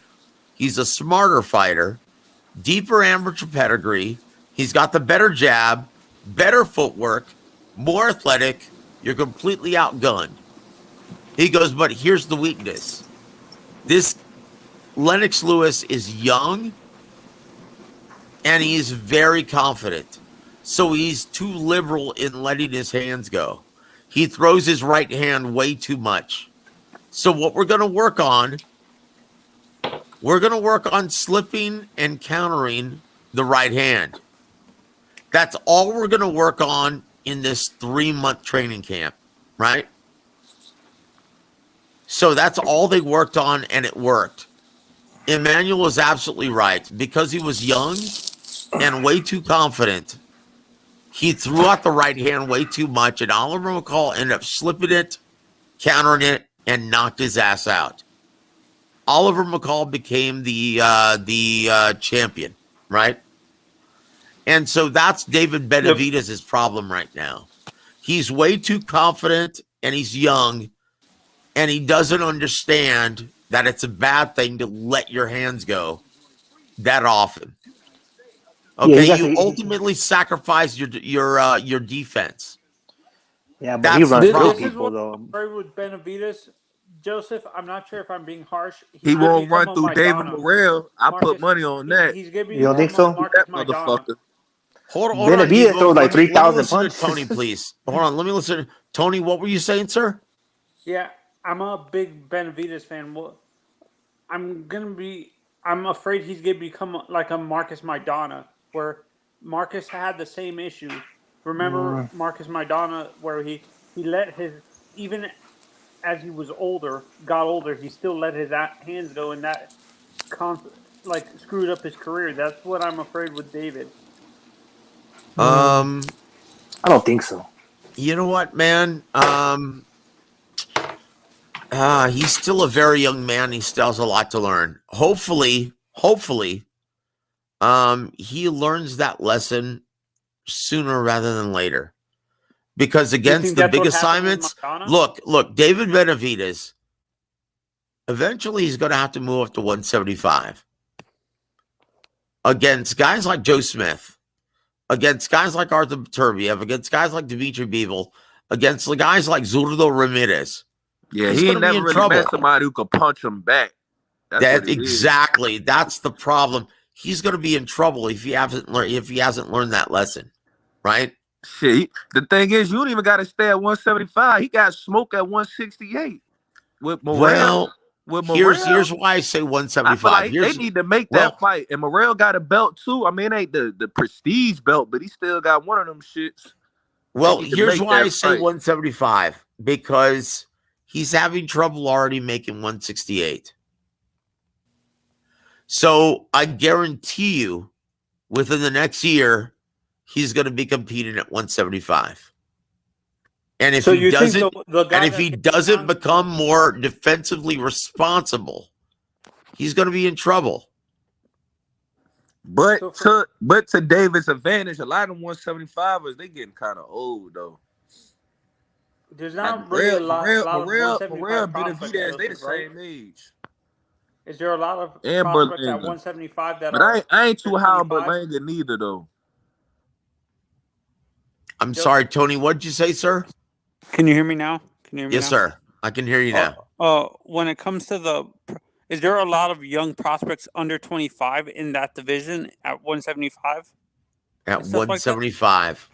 [SPEAKER 19] He's a smarter fighter, deeper amateur pedigree. He's got the better jab, better footwork, more athletic. You're completely outgunned. He goes, but here's the weakness. This Lennox Lewis is young and he's very confident. So he's too liberal in letting his hands go. He throws his right hand way too much. So what we're going to work on slipping and countering the right hand. That's all we're going to work on in this 3-month training camp, right? So that's all they worked on, and it worked. Emmanuel is absolutely right. Because he was young and way too confident, he threw out the right hand way too much, and Oliver McCall ended up slipping it, countering it, and knocked his ass out. Oliver McCall became the champion, right? And so that's David Benavidez' problem right now. He's way too confident, and he's young, and he doesn't understand that it's a bad thing to let your hands go that often. Okay,
[SPEAKER 12] Yeah,
[SPEAKER 19] you ultimately sacrifice your defense.
[SPEAKER 12] Yeah, but
[SPEAKER 19] that's
[SPEAKER 12] he runs through
[SPEAKER 22] This is
[SPEAKER 12] people
[SPEAKER 22] what
[SPEAKER 12] though.
[SPEAKER 22] I'm afraid with Benavidez. Joseph, I'm not sure if I'm being harsh.
[SPEAKER 11] He
[SPEAKER 22] gonna
[SPEAKER 11] won't
[SPEAKER 22] become
[SPEAKER 11] run
[SPEAKER 22] a
[SPEAKER 11] through David
[SPEAKER 22] Maidana.
[SPEAKER 11] Morrell. I put
[SPEAKER 22] Marcus,
[SPEAKER 11] money on that.
[SPEAKER 22] He's going to
[SPEAKER 12] You don't think
[SPEAKER 22] become a
[SPEAKER 12] so?
[SPEAKER 22] Marcus
[SPEAKER 11] That
[SPEAKER 22] Maidana.
[SPEAKER 11] motherfucker.
[SPEAKER 19] Hold on,
[SPEAKER 12] Benavidez throws like
[SPEAKER 19] let me
[SPEAKER 12] 3,000
[SPEAKER 19] listen
[SPEAKER 12] punches.
[SPEAKER 19] to Tony, please. Hold on, let me listen. Tony, what were you saying, sir?
[SPEAKER 22] Yeah, I'm a big Benavidez fan. I'm afraid he's going to become like a Marcus Maidana, where Marcus had the same issue. Remember Marcus Maidana, where he let his, even as he was got older, he still let his hands go, and that screwed up his career. That's what I'm afraid with David.
[SPEAKER 12] I don't think so.
[SPEAKER 19] You know what, man? He's still a very young man. He still has a lot to learn. Hopefully, he learns that lesson sooner rather than later. Because against the big assignments, look, David Benavidez, eventually he's going to have to move up to 175. Against guys like Joe Smith, against guys like Arthur Beterbiev, against guys like Dimitri Bivol, against the guys like Zurdo Ramirez.
[SPEAKER 11] Yeah,
[SPEAKER 19] he's
[SPEAKER 11] he
[SPEAKER 19] going
[SPEAKER 11] ain't
[SPEAKER 19] to be
[SPEAKER 11] never
[SPEAKER 19] in
[SPEAKER 11] really
[SPEAKER 19] trouble.
[SPEAKER 11] met somebody who could punch him back. That's
[SPEAKER 19] Exactly. That's the problem. He's going to be in trouble if he hasn't learned that lesson, right?
[SPEAKER 11] Shit. The thing is, you don't even got to stay at 175. He got smoked at 168 with Morrell.
[SPEAKER 19] Here's why I say 175.
[SPEAKER 11] I feel like they need to make that fight. And Morrell got a belt too. I mean, it ain't the prestige belt, but he still got one of them shits.
[SPEAKER 19] Well, here's why I say 175. Because he's having trouble already making 168. So I guarantee you, within the next year, he's going to be competing at 175. And if he doesn't become more defensively responsible, he's going to be in trouble.
[SPEAKER 11] But to David's advantage, a lot of them 175ers, they getting kind of old though.
[SPEAKER 22] There's not really a lot of 175
[SPEAKER 11] Benavidez, they the same age.
[SPEAKER 22] Is there a lot of
[SPEAKER 11] and
[SPEAKER 22] prospects at
[SPEAKER 11] Berlanga.
[SPEAKER 22] 175 that
[SPEAKER 11] But
[SPEAKER 22] are?
[SPEAKER 11] I ain't too high on Berlanga neither though.
[SPEAKER 19] I'm sorry, Tony. What did you say, sir?
[SPEAKER 22] Can you hear me now?
[SPEAKER 19] Yes, sir. I can hear you now.
[SPEAKER 22] When it comes to is there a lot of young prospects under 25 in that division at 175?
[SPEAKER 19] At 175.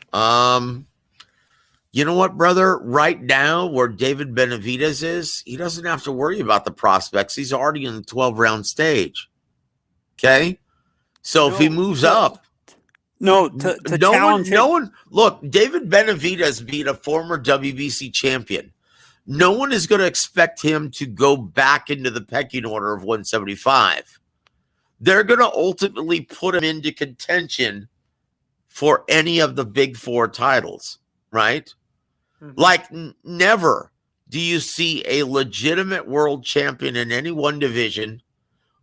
[SPEAKER 19] You know what, brother? Right now, where David Benavidez is, he doesn't have to worry about the prospects. He's already in the 12-round stage. Okay? So if he moves up,
[SPEAKER 22] challenge
[SPEAKER 19] no one. Look, David Benavidez being a former WBC champion. No one is going to expect him to go back into the pecking order of 175. They're going to ultimately put him into contention for any of the big four titles, right? Mm-hmm. Like never do you see a legitimate world champion in any one division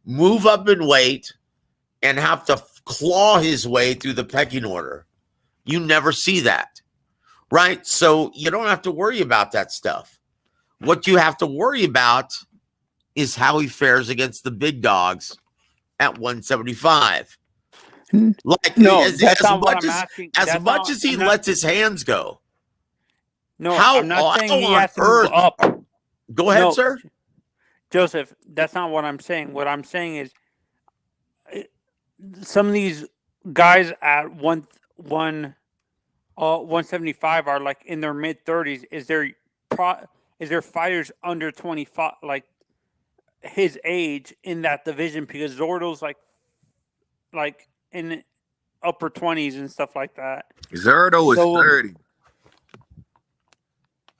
[SPEAKER 19] move up in weight and have to claw his way through the pecking order. You never see that, right? So you don't have to worry about that stuff. What you have to worry about is how he fares against the big dogs at 175. Like as much as he lets his hands go.
[SPEAKER 22] No, I'm not saying he has to move up.
[SPEAKER 19] Go ahead, sir.
[SPEAKER 22] Joseph, that's not what I'm saying. What I'm saying is some of these guys at 175 175 are like in their mid 30s. Is there fighters under 25 like his age in that division? Because Zordo's like in upper 20s and stuff like that.
[SPEAKER 17] Zerdo is 30.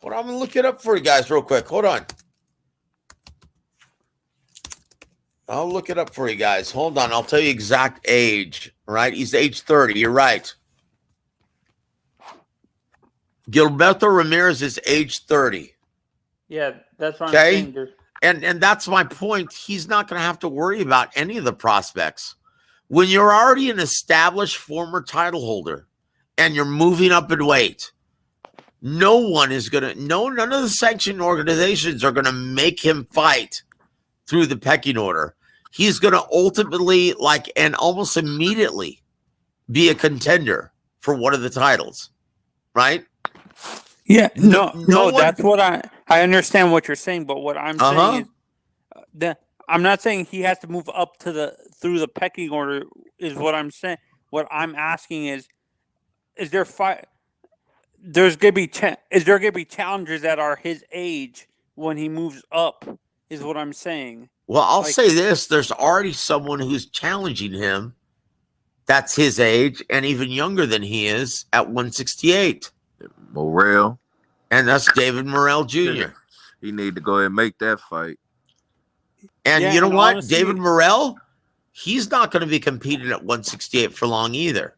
[SPEAKER 19] Well, I'm gonna look it up for you guys real quick. Hold on. I'll look it up for you guys. Hold on. I'll tell you exact age. Right? He's age 30. You're right. Gilberto Ramirez is age 30.
[SPEAKER 22] Yeah, that's what I'm saying.
[SPEAKER 19] And that's my point. He's not going to have to worry about any of the prospects. When you're already an established former title holder and you're moving up in weight, none of the sanctioned organizations are going to make him fight through the pecking order. He's going to ultimately, and almost immediately be a contender for one of the titles, right?
[SPEAKER 22] Yeah, that's what I understand what you're saying, but what I'm saying is that I'm not saying he has to move up through the pecking order is what I'm saying. What I'm asking is there is there going to be challengers that are his age when he moves up is what I'm saying.
[SPEAKER 19] Well, I'll say this, there's already someone who's challenging him that's his age and even younger than he is at 168.
[SPEAKER 17] Morrell.
[SPEAKER 19] And that's David Morrell Jr.
[SPEAKER 17] He need to go ahead and make that fight.
[SPEAKER 19] And you know what? Honestly, David Morrell, he's not going to be competing at 168 for long either.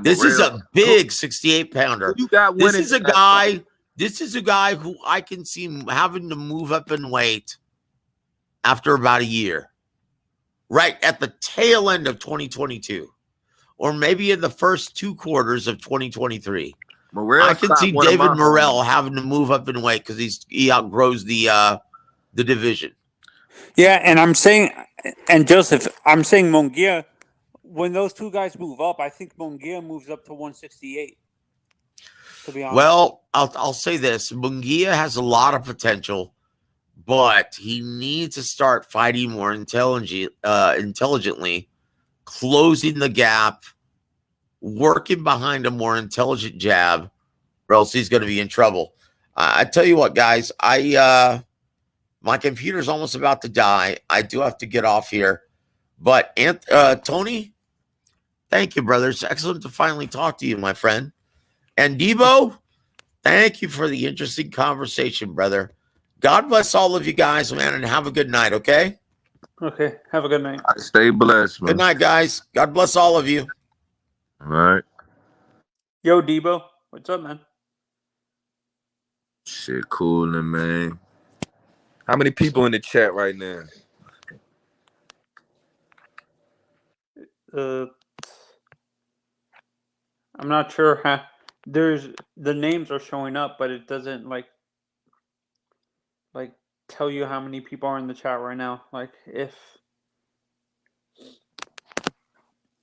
[SPEAKER 19] This is a big 68 pounder. This is a guy who I can see having to move up in weight after about a year. Right at the tail end of 2022. Or maybe in the first 2 quarters of 2023. I can see David Morrell having to move up in weight because he outgrows the division.
[SPEAKER 22] Yeah, and I'm saying, and Joseph, I'm saying Munguia, when those two guys move up, I think Munguia moves up to 168. To be honest.
[SPEAKER 19] Well, I'll say this: Munguia has a lot of potential, but he needs to start fighting more intelligently, closing the gap, working behind a more intelligent jab, or else he's going to be in trouble. I tell you what, guys, my computer's almost about to die. I do have to get off here. But Tony, thank you, brother. It's excellent to finally talk to you, my friend. And Debo, thank you for the interesting conversation, brother. God bless all of you guys, man, and have a good night, okay?
[SPEAKER 22] Okay, have a good night.
[SPEAKER 17] Stay blessed, man.
[SPEAKER 19] Good night, guys. God bless all of you.
[SPEAKER 17] All right.
[SPEAKER 22] Yo, Debo, what's up, man?
[SPEAKER 17] Shit, coolin', man. How many people in the chat right now?
[SPEAKER 22] I'm not sure how. The names are showing up, but it doesn't like tell you how many people are in the chat right now.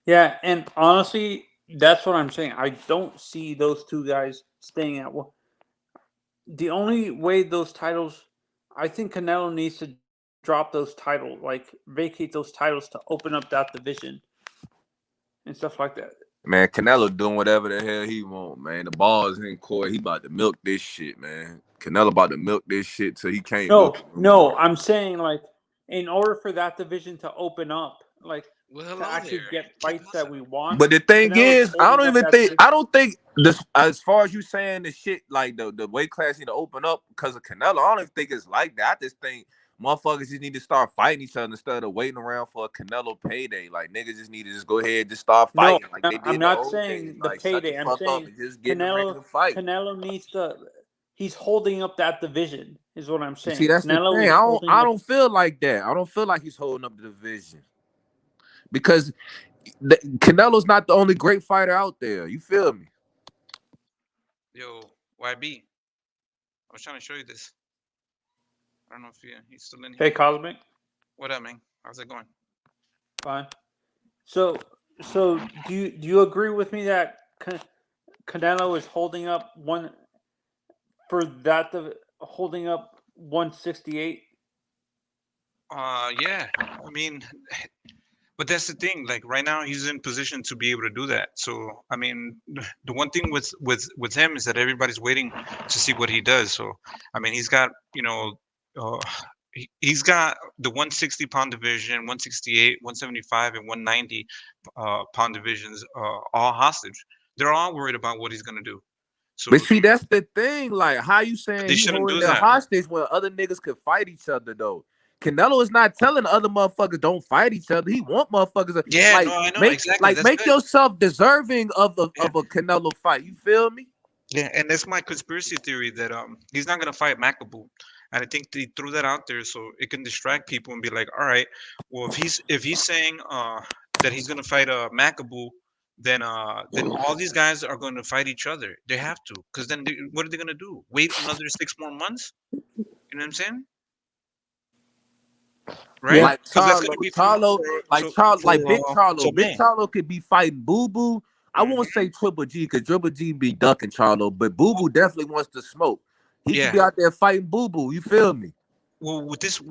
[SPEAKER 22] Yeah, and honestly, that's what I'm saying. I don't see those two guys staying at one. The only way those titles, I think Canelo needs to drop those titles, vacate those titles to open up that division and stuff like that.
[SPEAKER 17] Man, Canelo doing whatever the hell he want, man. The ball is in court. He about to milk this shit, man. Canelo about to milk this shit till he can't.
[SPEAKER 22] No, I'm saying in order for that division to open up, to actually get fights that we want.
[SPEAKER 17] But the thing is, I don't think this, as far as you saying the shit the weight class need to open up because of Canelo. I don't even think it's like that. I just think motherfuckers just need to start fighting each other instead of waiting around for a Canelo payday. Niggas just need to just go ahead and just start fighting. They did
[SPEAKER 22] I'm not saying the payday. I'm saying
[SPEAKER 17] just get ready to fight.
[SPEAKER 22] Canelo needs to. He's holding up that division, is what I'm saying.
[SPEAKER 17] See, that's
[SPEAKER 22] Canelo
[SPEAKER 17] the thing. I don't feel like that. I don't feel like he's holding up the division because Canelo's not the only great fighter out there. You feel me?
[SPEAKER 5] Yo, YB, I was trying to show you this. I don't know if he's still in here.
[SPEAKER 22] Hey, Cosmic.
[SPEAKER 5] What up, man? How's it going?
[SPEAKER 22] Fine. So do you agree with me that Canelo is holding up holding up 168?
[SPEAKER 5] Yeah. I mean, But that's the thing. Like right now, he's in position to be able to do that. So I mean, the one thing with him is that everybody's waiting to see what he does. So I mean, he's got he's got the 160-pound division, 168, 175, and 190 pound divisions all hostage. They're all worried about what he's gonna do. So
[SPEAKER 11] But see, that's the thing. Like, how you saying
[SPEAKER 5] they
[SPEAKER 11] he
[SPEAKER 5] shouldn't
[SPEAKER 11] holding
[SPEAKER 5] do
[SPEAKER 11] their
[SPEAKER 5] that.
[SPEAKER 11] hostage when other niggas could fight each other though? Canelo is not telling other motherfuckers don't fight each other. He want motherfuckers to,
[SPEAKER 5] Yeah,
[SPEAKER 11] like,
[SPEAKER 5] no, I know
[SPEAKER 11] make
[SPEAKER 5] exactly.
[SPEAKER 11] like
[SPEAKER 5] That's
[SPEAKER 11] make
[SPEAKER 5] good.
[SPEAKER 11] yourself deserving of a Canelo fight. You feel me?
[SPEAKER 5] Yeah, and that's my conspiracy theory that he's not gonna fight Makabu, and I think they threw that out there so it can distract people and be like, all right, well if he's saying that he's gonna fight Makabu, then all these guys are going to fight each other. They have to, because then what are they gonna do? Wait another 6 more months? You know what I'm saying? Right?
[SPEAKER 11] Like
[SPEAKER 5] Because that's gonna be
[SPEAKER 11] like Big
[SPEAKER 5] so
[SPEAKER 11] Charlo. Big
[SPEAKER 5] Bang.
[SPEAKER 11] Charlo could be fighting Boo Boo. I won't say Triple G because Triple G be ducking Charlo, but Boo Boo definitely wants to smoke. He could
[SPEAKER 5] Yeah.
[SPEAKER 11] be out there fighting Boo Boo. You feel me?
[SPEAKER 5] Well, with this,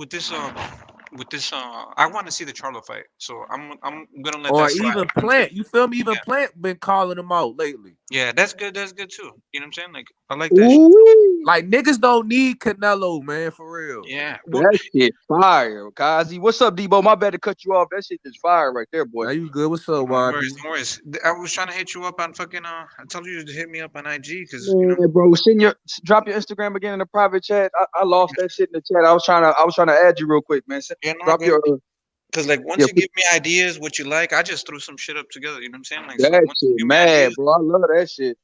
[SPEAKER 5] I want to see the Charlo fight, so I'm gonna let
[SPEAKER 11] Or
[SPEAKER 5] that slide.
[SPEAKER 11] even Plant. You feel me? Even Plant been calling him out lately.
[SPEAKER 5] Yeah, that's good. That's good too. You know what I'm saying? Like I like that. Shit.
[SPEAKER 11] Ooh. Like niggas don't need Canelo, man, for real.
[SPEAKER 5] Yeah.
[SPEAKER 2] That shit fire, Kazi. What's up, Debo? My bad to cut you off. That shit is fire right there, boy.
[SPEAKER 11] Now you good? What's up,
[SPEAKER 5] No worries,
[SPEAKER 11] YB?
[SPEAKER 5] no worries. I was trying to hit you up on fucking. I told you to hit me up on IG because you know.
[SPEAKER 2] Man, bro, drop your Instagram again in the private chat. I lost that shit in the chat. I was trying to add you real quick, man.
[SPEAKER 5] Yeah, no,
[SPEAKER 2] Drop
[SPEAKER 5] good.
[SPEAKER 2] your
[SPEAKER 5] Because like once you give me ideas, what you like, I just threw some shit up together. You know what I'm saying? Like so
[SPEAKER 2] that
[SPEAKER 5] once you
[SPEAKER 2] shit,
[SPEAKER 5] give me
[SPEAKER 2] mad,
[SPEAKER 5] ideas,
[SPEAKER 2] bro. I love that shit.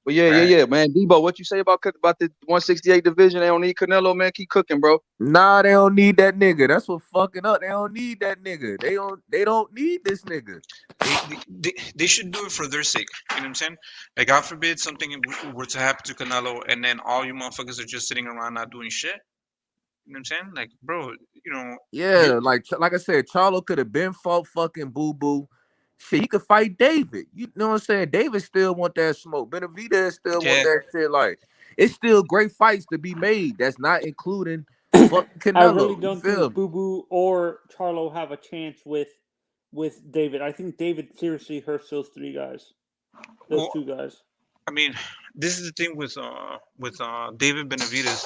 [SPEAKER 2] But yeah, man. Debo, what you say about the 168 division? They don't need Canelo, man. Keep cooking, bro.
[SPEAKER 11] Nah, they don't need that nigga. That's what fucking up. They don't need that nigga. They don't need this nigga.
[SPEAKER 5] they should do it for their sake. You know what I'm saying? Like God forbid something were to happen to Canelo, and then all you motherfuckers are just sitting around not doing shit. You know what I'm saying? Like, bro, you know.
[SPEAKER 11] Yeah, like I said, Charlo could have been fought fucking Boo Boo. Shit, he could fight David. You know what I'm saying? David still want that smoke. Benavidez still want that shit. Like, it's still great fights to be made. That's not including fucking Canelo.
[SPEAKER 22] I really don't
[SPEAKER 11] You feel
[SPEAKER 22] think
[SPEAKER 11] me?
[SPEAKER 22] Boo Boo or Charlo have a chance with David. I think David seriously hurts those three guys. Those two guys.
[SPEAKER 5] I mean, this is the thing with David Benavidez.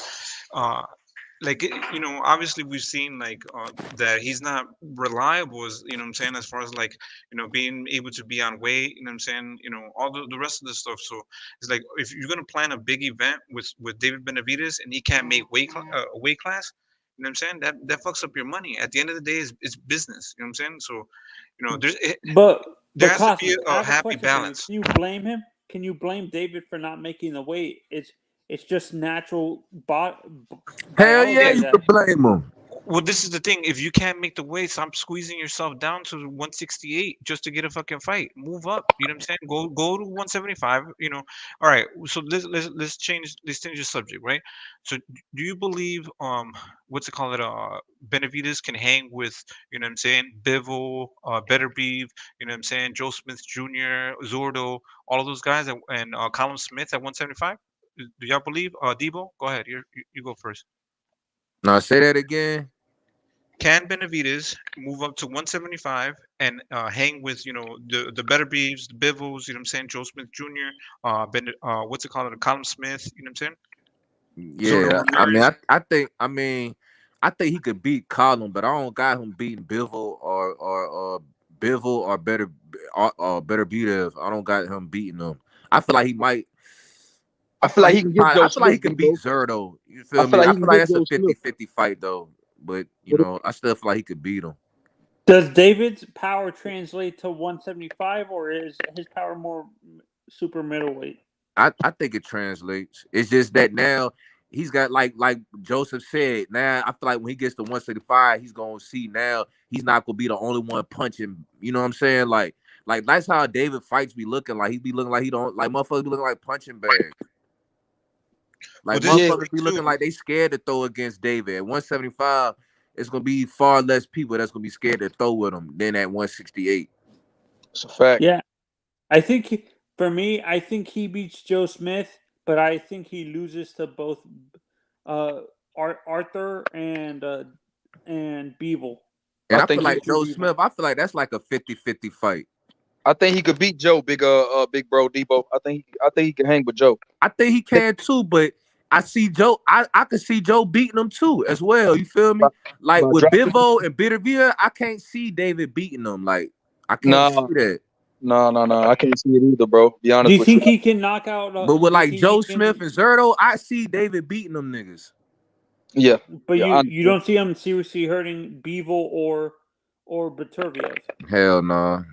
[SPEAKER 5] Like you know, obviously we've seen like that he's not reliable, as you know what I'm saying, as far as like, you know, being able to be on weight, you know what I'm saying, you know, all the rest of the stuff. So it's like if you're gonna plan a big event with David Benavidez and he can't make a weight class, you know what I'm saying, that fucks up your money. At the end of the day, it's business. You know what I'm saying? So, you know, there has to be a happy balance.
[SPEAKER 22] Can you blame him? Can you blame David for not making the weight? It's just natural
[SPEAKER 11] Hell yeah, you could blame him.
[SPEAKER 5] Well, this is the thing. If you can't make the weight, stop squeezing yourself down to 168 just to get a fucking fight. Move up. You know what I'm saying? Go to 175. You know. All right. So let's change the subject, right? So do you believe what's it called? Benavidez can hang with, you know what I'm saying, Bivol, Better Beef, you know what I'm saying, Joe Smith Jr., Zurdo, all of those guys, and Colin Smith at 175. Do y'all believe? Debo, go ahead. You go first.
[SPEAKER 11] Now say that again.
[SPEAKER 5] Can Benavidez move up to 175 and hang with, you know, the Better Beefs, the Bivos, you know what I'm saying, Joe Smith Jr., what's it called, Colin Smith, you know what I'm saying?
[SPEAKER 11] Yeah, I think he could beat Colin, but I don't got him beating Bivol or Better Beaters. I don't got him beating them. I feel like he might.
[SPEAKER 2] I feel like he can get Joe
[SPEAKER 11] I feel like he
[SPEAKER 2] Smith,
[SPEAKER 11] can beat Zurdo. You feel me? I feel like that's a 50-50 fight though. But you know, I still feel like he could beat him.
[SPEAKER 22] Does David's power translate to 175, or is his power more super middleweight?
[SPEAKER 11] I think it translates. It's just that now he's got like Joseph said. Now I feel like when he gets to 175, he's gonna see now he's not gonna be the only one punching. You know what I'm saying? Like that's how David fights be looking like. He be looking like he don't like motherfuckers be looking like punching bags. Like motherfuckers be looking like they scared to throw against David. At 175, it's gonna be far less people that's gonna be scared to throw with him than at 168.
[SPEAKER 2] It's a fact.
[SPEAKER 22] Yeah, I think for me, I think he beats Joe Smith, but I think he loses to both Arthur and Beevil.
[SPEAKER 11] And I feel like Joe Smith, I feel like that's like a 50-50 fight.
[SPEAKER 2] I think he could beat Joe, big bro Debo. I think he can hang with Joe.
[SPEAKER 11] I think he can too, but I see Joe. I could see Joe beating him too as well. You feel me? Like with Bivol and Benavidez, I can't see David beating them. Like I can't see that.
[SPEAKER 2] No. I can't see it either, bro. Be honest.
[SPEAKER 22] Do you think he can knock out?
[SPEAKER 11] But with like Joe Smith and Zerto, I see David beating them niggas.
[SPEAKER 2] Yeah,
[SPEAKER 22] but you don't see him seriously hurting Bivol or Beterbiev.
[SPEAKER 11] Hell no.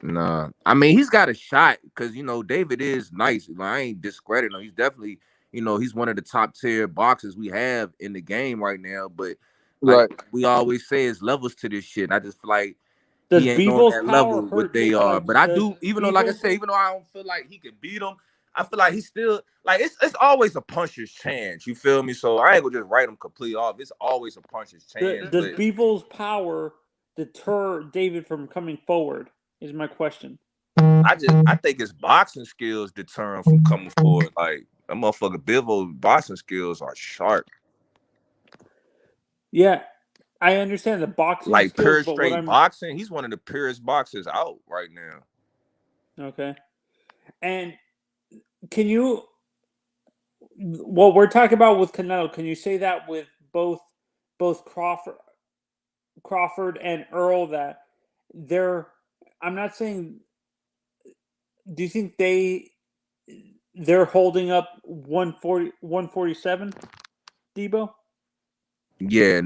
[SPEAKER 11] Nah. I mean, he's got a shot because David is nice. Like, I ain't discrediting him. He's definitely, he's one of the top tier boxers we have in the game right now. But like we always say, it's levels to this shit. And I just feel like he ain't on that level what they are. But I do, even though, like I said, even though I don't feel like he could beat him, I feel like he's still like it's always a puncher's chance. You feel me? So I ain't gonna just write him completely off. It's always a puncher's chance.
[SPEAKER 22] Does Bivol's power deter David from coming forward? Is my question.
[SPEAKER 11] I think his boxing skills deter him from coming forward. Like that motherfucker Bivol's boxing skills are sharp.
[SPEAKER 22] Yeah, I understand the boxing
[SPEAKER 11] like
[SPEAKER 22] skills,
[SPEAKER 11] pure
[SPEAKER 22] but
[SPEAKER 11] straight boxing. He's one of the purest boxers out right now.
[SPEAKER 22] Okay. And can you, what we're talking about with Canelo, can you say that with both Crawford and Earl, that I'm not saying, do you think they're holding up 147, Debo?
[SPEAKER 11] Yeah,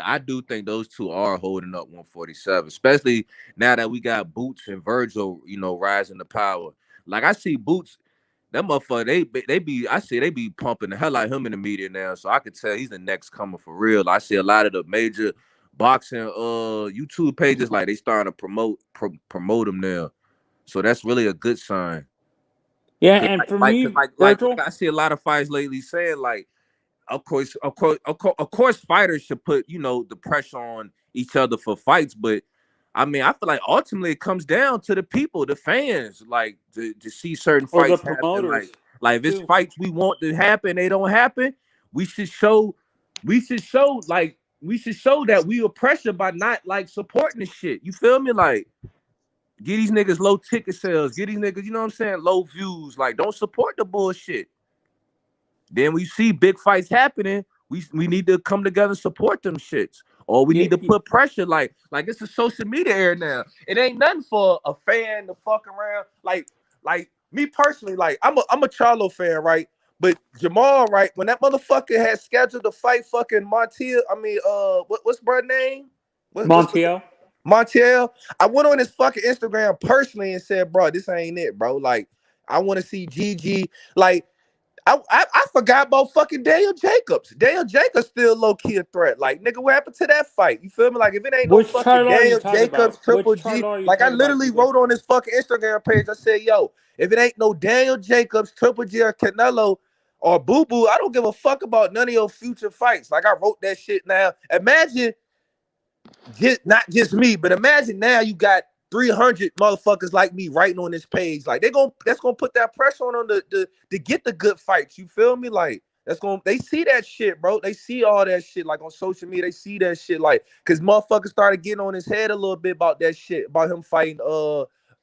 [SPEAKER 11] I do think those two are holding up 147, especially now that we got Boots and Virgil, rising to power. Like I see Boots, that motherfucker, they be pumping the hell out of him in the media now. So I could tell he's the next comer for real. I see a lot of the major boxing YouTube pages, like they starting to promote him now. So that's really a good sign.
[SPEAKER 22] Yeah, and for me, Virgil,
[SPEAKER 11] I see a lot of fights lately saying like, Of course, fighters should put the pressure on each other for fights, but I mean, I feel like ultimately it comes down to the people, the fans, like to see certain fights happen. Like if it's fights we want to happen, they don't happen. We should show that we are pressured by not like supporting the shit. You feel me? Like get these niggas low ticket sales, get these niggas, what I'm saying, low views. Like don't support the bullshit. Then we see big fights happening. We need to come together and support them shits, or we need to put pressure. Like it's a social media era now. It ain't nothing for a fan to fuck around. Like me personally, like I'm a Charlo fan, right? But Jamal, right, when that motherfucker had scheduled to fight fucking Montiel, what's bro name?
[SPEAKER 22] Montiel.
[SPEAKER 11] Montiel. I went on his fucking Instagram personally and said, bro, this ain't it, bro. Like I want to see GG. Like. I forgot about fucking Daniel Jacobs. Daniel Jacobs still low key a threat. Like nigga, what happened to that fight? You feel me? Like if it ain't no fucking Daniel Jacobs, Triple G. Like I literally wrote on his fucking Instagram page. I said, yo, if it ain't no Daniel Jacobs, Triple G, or Canelo, or Boo Boo, I don't give a fuck about none of your future fights. Like I wrote that shit. Now imagine, not just me, but imagine now you got 300 motherfuckers like me writing on this page. Like that's gonna put that pressure on them to get the good fights. You feel me? Like they see that shit, bro. They see all that shit like on social media. They see that shit like because motherfuckers started getting on his head a little bit about that shit, about him fighting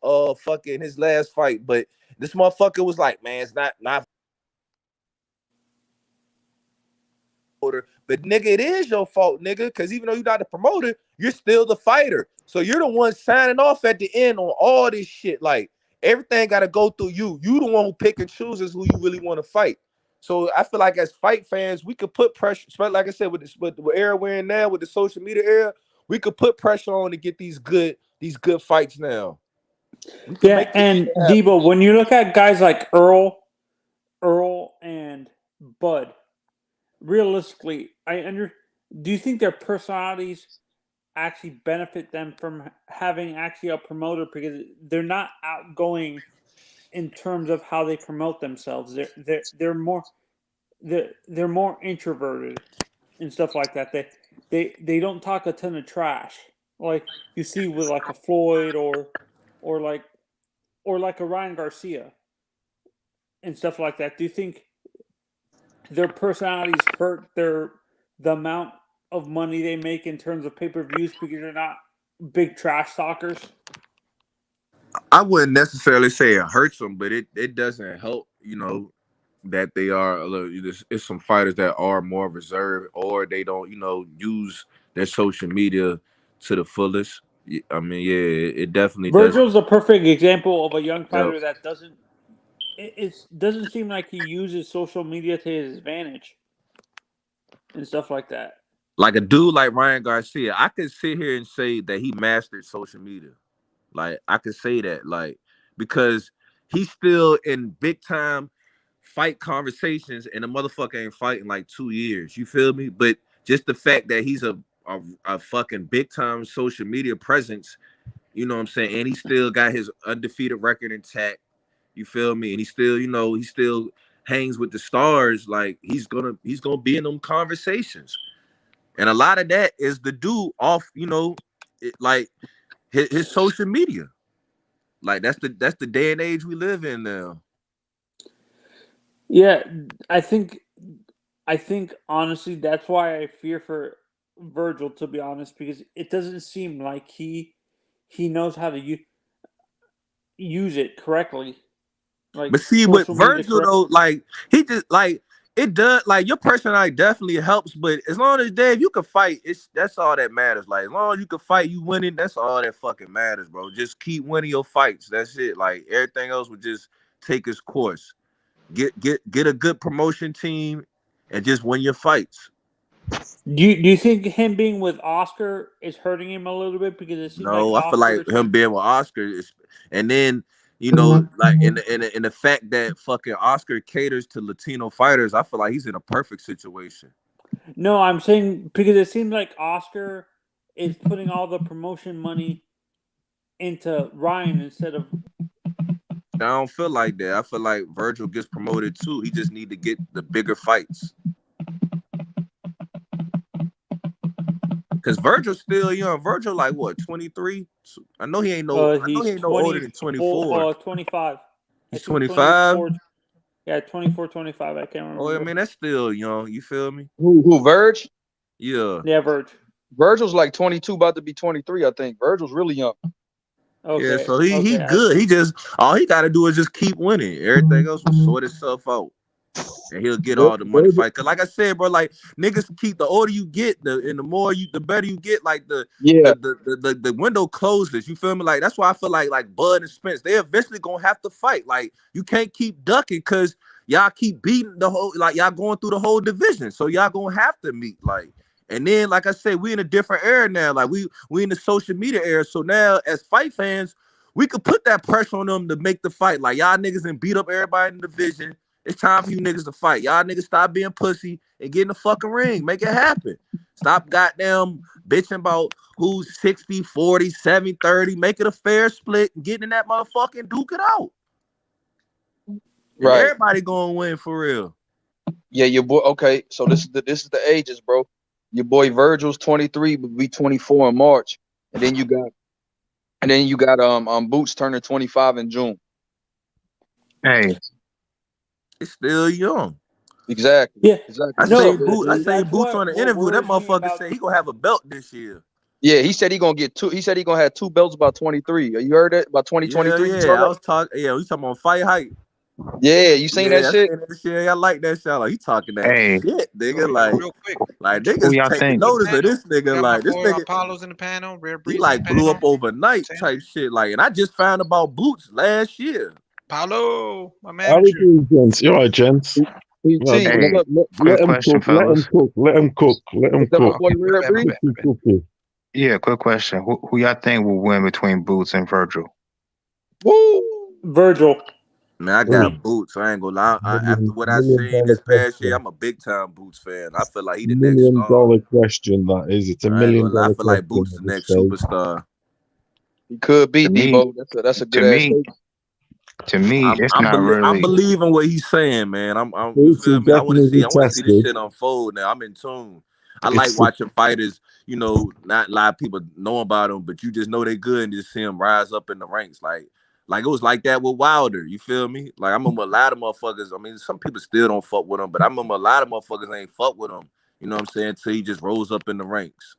[SPEAKER 11] fucking his last fight. But this motherfucker was like, man, it's not. But nigga, it is your fault, nigga, because even though you're not the promoter, you're still the fighter. So you're the one signing off at the end on all this shit. Like everything got to go through you. You the one who pick and chooses who you really want to fight. So I feel like as fight fans, we could put pressure. Like I said, with the era we're in now, with the social media era, we could put pressure on to get these good fights now.
[SPEAKER 22] Yeah, and Debo, when you look at guys like Earl and Bud, realistically, do you think their personalities actually benefit them from having actually a promoter, because they're not outgoing in terms of how they promote themselves? They're more introverted and stuff like that. They don't talk a ton of trash like you see with like a Floyd or like a Ryan Garcia and stuff like that. Do you think their personalities hurt the amount of money they make in terms of pay-per-views because they're not big trash talkers?
[SPEAKER 11] I wouldn't necessarily say it hurts them, but it doesn't help, that they are a little. It's some fighters that are more reserved, or they don't, use their social media to the fullest. I mean, yeah, it definitely does.
[SPEAKER 22] Virgil's a perfect example of a young fighter
[SPEAKER 11] Yep.
[SPEAKER 22] that doesn't. It doesn't seem like he uses social media to his advantage and stuff like that.
[SPEAKER 11] Like a dude like Ryan Garcia, I could sit here and say that he mastered social media. Like I could say that, like, because he's still in big time fight conversations, and the motherfucker ain't fighting like 2 years. You feel me? But just the fact that he's a fucking big time social media presence, you know what I'm saying? And he still got his undefeated record intact. You feel me? And he still, he still hangs with the stars. Like he's gonna be in them conversations. And a lot of that is the dude off, like his social media. Like that's the day and age we live in now.
[SPEAKER 22] Yeah, I think honestly that's why I fear for Virgil, to be honest, because it doesn't seem like he knows how to use it correctly. Like,
[SPEAKER 11] but see, with Virgil though, like he just like it does. Like your personality definitely helps, but as long as Dave, you can fight, that's all that matters. Like as long as you can fight, you winning. That's all that fucking matters, bro. Just keep winning your fights. That's it. Like everything else would just take its course. Get a good promotion team and just win your fights.
[SPEAKER 22] Do you think him being with Oscar is hurting him a little bit because it seems
[SPEAKER 11] I feel like him being with Oscar and then like in the fact that fucking Oscar caters to Latino fighters, I feel like he's in a perfect situation.
[SPEAKER 22] No, I'm saying because it seems like Oscar is putting all the promotion money into Ryan instead of.
[SPEAKER 11] I don't feel like that. I feel like Virgil gets promoted too. He just need to get the bigger fights. Because Virgil's still young. Virgil like what, 23? I know he ain't no. I know he ain't no older than 24.
[SPEAKER 22] 25.
[SPEAKER 11] He's 25.
[SPEAKER 22] Yeah, 24, 25. I can't remember.
[SPEAKER 11] Oh, I mean that's still young. You feel me?
[SPEAKER 2] Who Verge?
[SPEAKER 11] Yeah.
[SPEAKER 22] Yeah, Verge.
[SPEAKER 2] Virgil's like 22, about to be 23. I think Virgil's really young.
[SPEAKER 22] Okay.
[SPEAKER 11] Yeah, so he good. He just all he got to do is just keep winning. Everything else will sort itself out, and he'll get all the money fight. Cause like I said, bro, like niggas keep the older you get, the better you get. Like the window closes. You feel me? Like that's why I feel like Bud and Spence, they eventually gonna have to fight. Like you can't keep ducking because y'all keep beating the whole, like y'all going through the whole division. So y'all gonna have to meet. Like. And then, like I said, we in a different era now. Like we in the social media era. So now, as fight fans, we could put that pressure on them to make the fight. Like y'all niggas and beat up everybody in the division. It's time for you niggas to fight. Y'all niggas stop being pussy and get in the fucking ring. Make it happen. Stop goddamn bitching about who's 60, 40, 70, 30. Make it a fair split and get in that motherfucking duke it out. Right. And everybody gonna win for real.
[SPEAKER 2] Yeah, your boy. Okay, so this is the ages, bro. Your boy Virgil's 23, will be 24 in March, and then you got Boots turning 25 in June.
[SPEAKER 11] Hey, it's still young.
[SPEAKER 2] Exactly.
[SPEAKER 22] Yeah.
[SPEAKER 2] Exactly.
[SPEAKER 11] I say Boots on the interview. That motherfucker said he gonna have a belt this year.
[SPEAKER 2] Yeah, he said he gonna get two. He said he gonna have 2 belts by 23. You heard it? By 2023.
[SPEAKER 11] Yeah, I was talking. Yeah, we talking about Fight Hype.
[SPEAKER 2] Yeah, you seen that shit?
[SPEAKER 11] I like that shit. Like he talking that shit, nigga. Like,
[SPEAKER 5] real quick,
[SPEAKER 11] like niggas taking notice of this nigga. Like this nigga,
[SPEAKER 5] Apollo's in the panel. Rare
[SPEAKER 11] he like blew up overnight type shit. Like, and I just found about Boots last year.
[SPEAKER 5] Paulo, my man.
[SPEAKER 8] How are you doing, gents? You all right, gents? Let him cook. Let him cook.
[SPEAKER 16] Yeah, quick question. Who y'all think will win between Boots and Virgil?
[SPEAKER 22] Woo! Virgil.
[SPEAKER 11] Man, I got Boots. I ain't gonna lie. After what I seen this past year, I'm a big time Boots fan. I feel like he the next
[SPEAKER 8] $1
[SPEAKER 11] star.
[SPEAKER 8] million question. That is, it's $1 million.
[SPEAKER 11] I feel like Boots the next superstar.
[SPEAKER 2] He could be Debo. That's a good ass take.
[SPEAKER 16] To me, it's not really.
[SPEAKER 11] I'm believing what he's saying, man. You feel me? I want to see this shit unfold. Now I'm in tune. I like watching fighters. Not a lot of people know about them, but you just know they good and just see them rise up in the ranks. Like it was like that with Wilder. You feel me? Like I remember a lot of motherfuckers. I mean, some people still don't fuck with him, but I remember a lot of motherfuckers ain't fuck with him. You know what I'm saying? Until he just rose up in the ranks.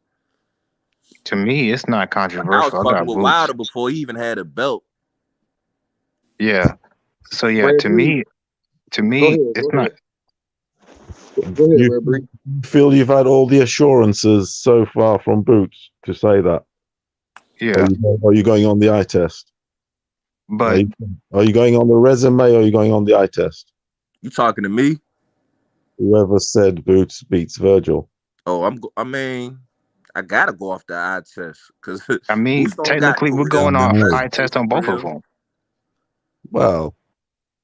[SPEAKER 16] To me, it's not
[SPEAKER 11] Like, I was
[SPEAKER 16] controversial. I
[SPEAKER 11] fucking
[SPEAKER 16] got
[SPEAKER 11] with
[SPEAKER 16] Boots.
[SPEAKER 11] Wilder before he even had a belt.
[SPEAKER 16] Yeah. So yeah,
[SPEAKER 2] Red
[SPEAKER 16] to
[SPEAKER 2] Bree.
[SPEAKER 16] me,
[SPEAKER 2] Go ahead.
[SPEAKER 16] it's
[SPEAKER 2] Go
[SPEAKER 16] not.
[SPEAKER 2] ahead. Go ahead,
[SPEAKER 1] You
[SPEAKER 2] Red Bree.
[SPEAKER 1] feel you've had all the assurances so far from Boots to say that?
[SPEAKER 16] Yeah.
[SPEAKER 1] Are you going on the eye test?
[SPEAKER 16] But
[SPEAKER 1] are you going on the resume or are you going on the eye test?
[SPEAKER 11] You talking to me?
[SPEAKER 1] Whoever said Boots beats Virgil.
[SPEAKER 11] Oh, I mean, I gotta go off the eye test because
[SPEAKER 16] I mean,
[SPEAKER 11] Boots don't got
[SPEAKER 16] technically,
[SPEAKER 11] no
[SPEAKER 16] we're
[SPEAKER 11] real
[SPEAKER 16] going
[SPEAKER 11] good
[SPEAKER 16] off
[SPEAKER 11] resume
[SPEAKER 16] eye test on
[SPEAKER 11] for
[SPEAKER 16] both of
[SPEAKER 11] real.
[SPEAKER 16] them.
[SPEAKER 1] Well,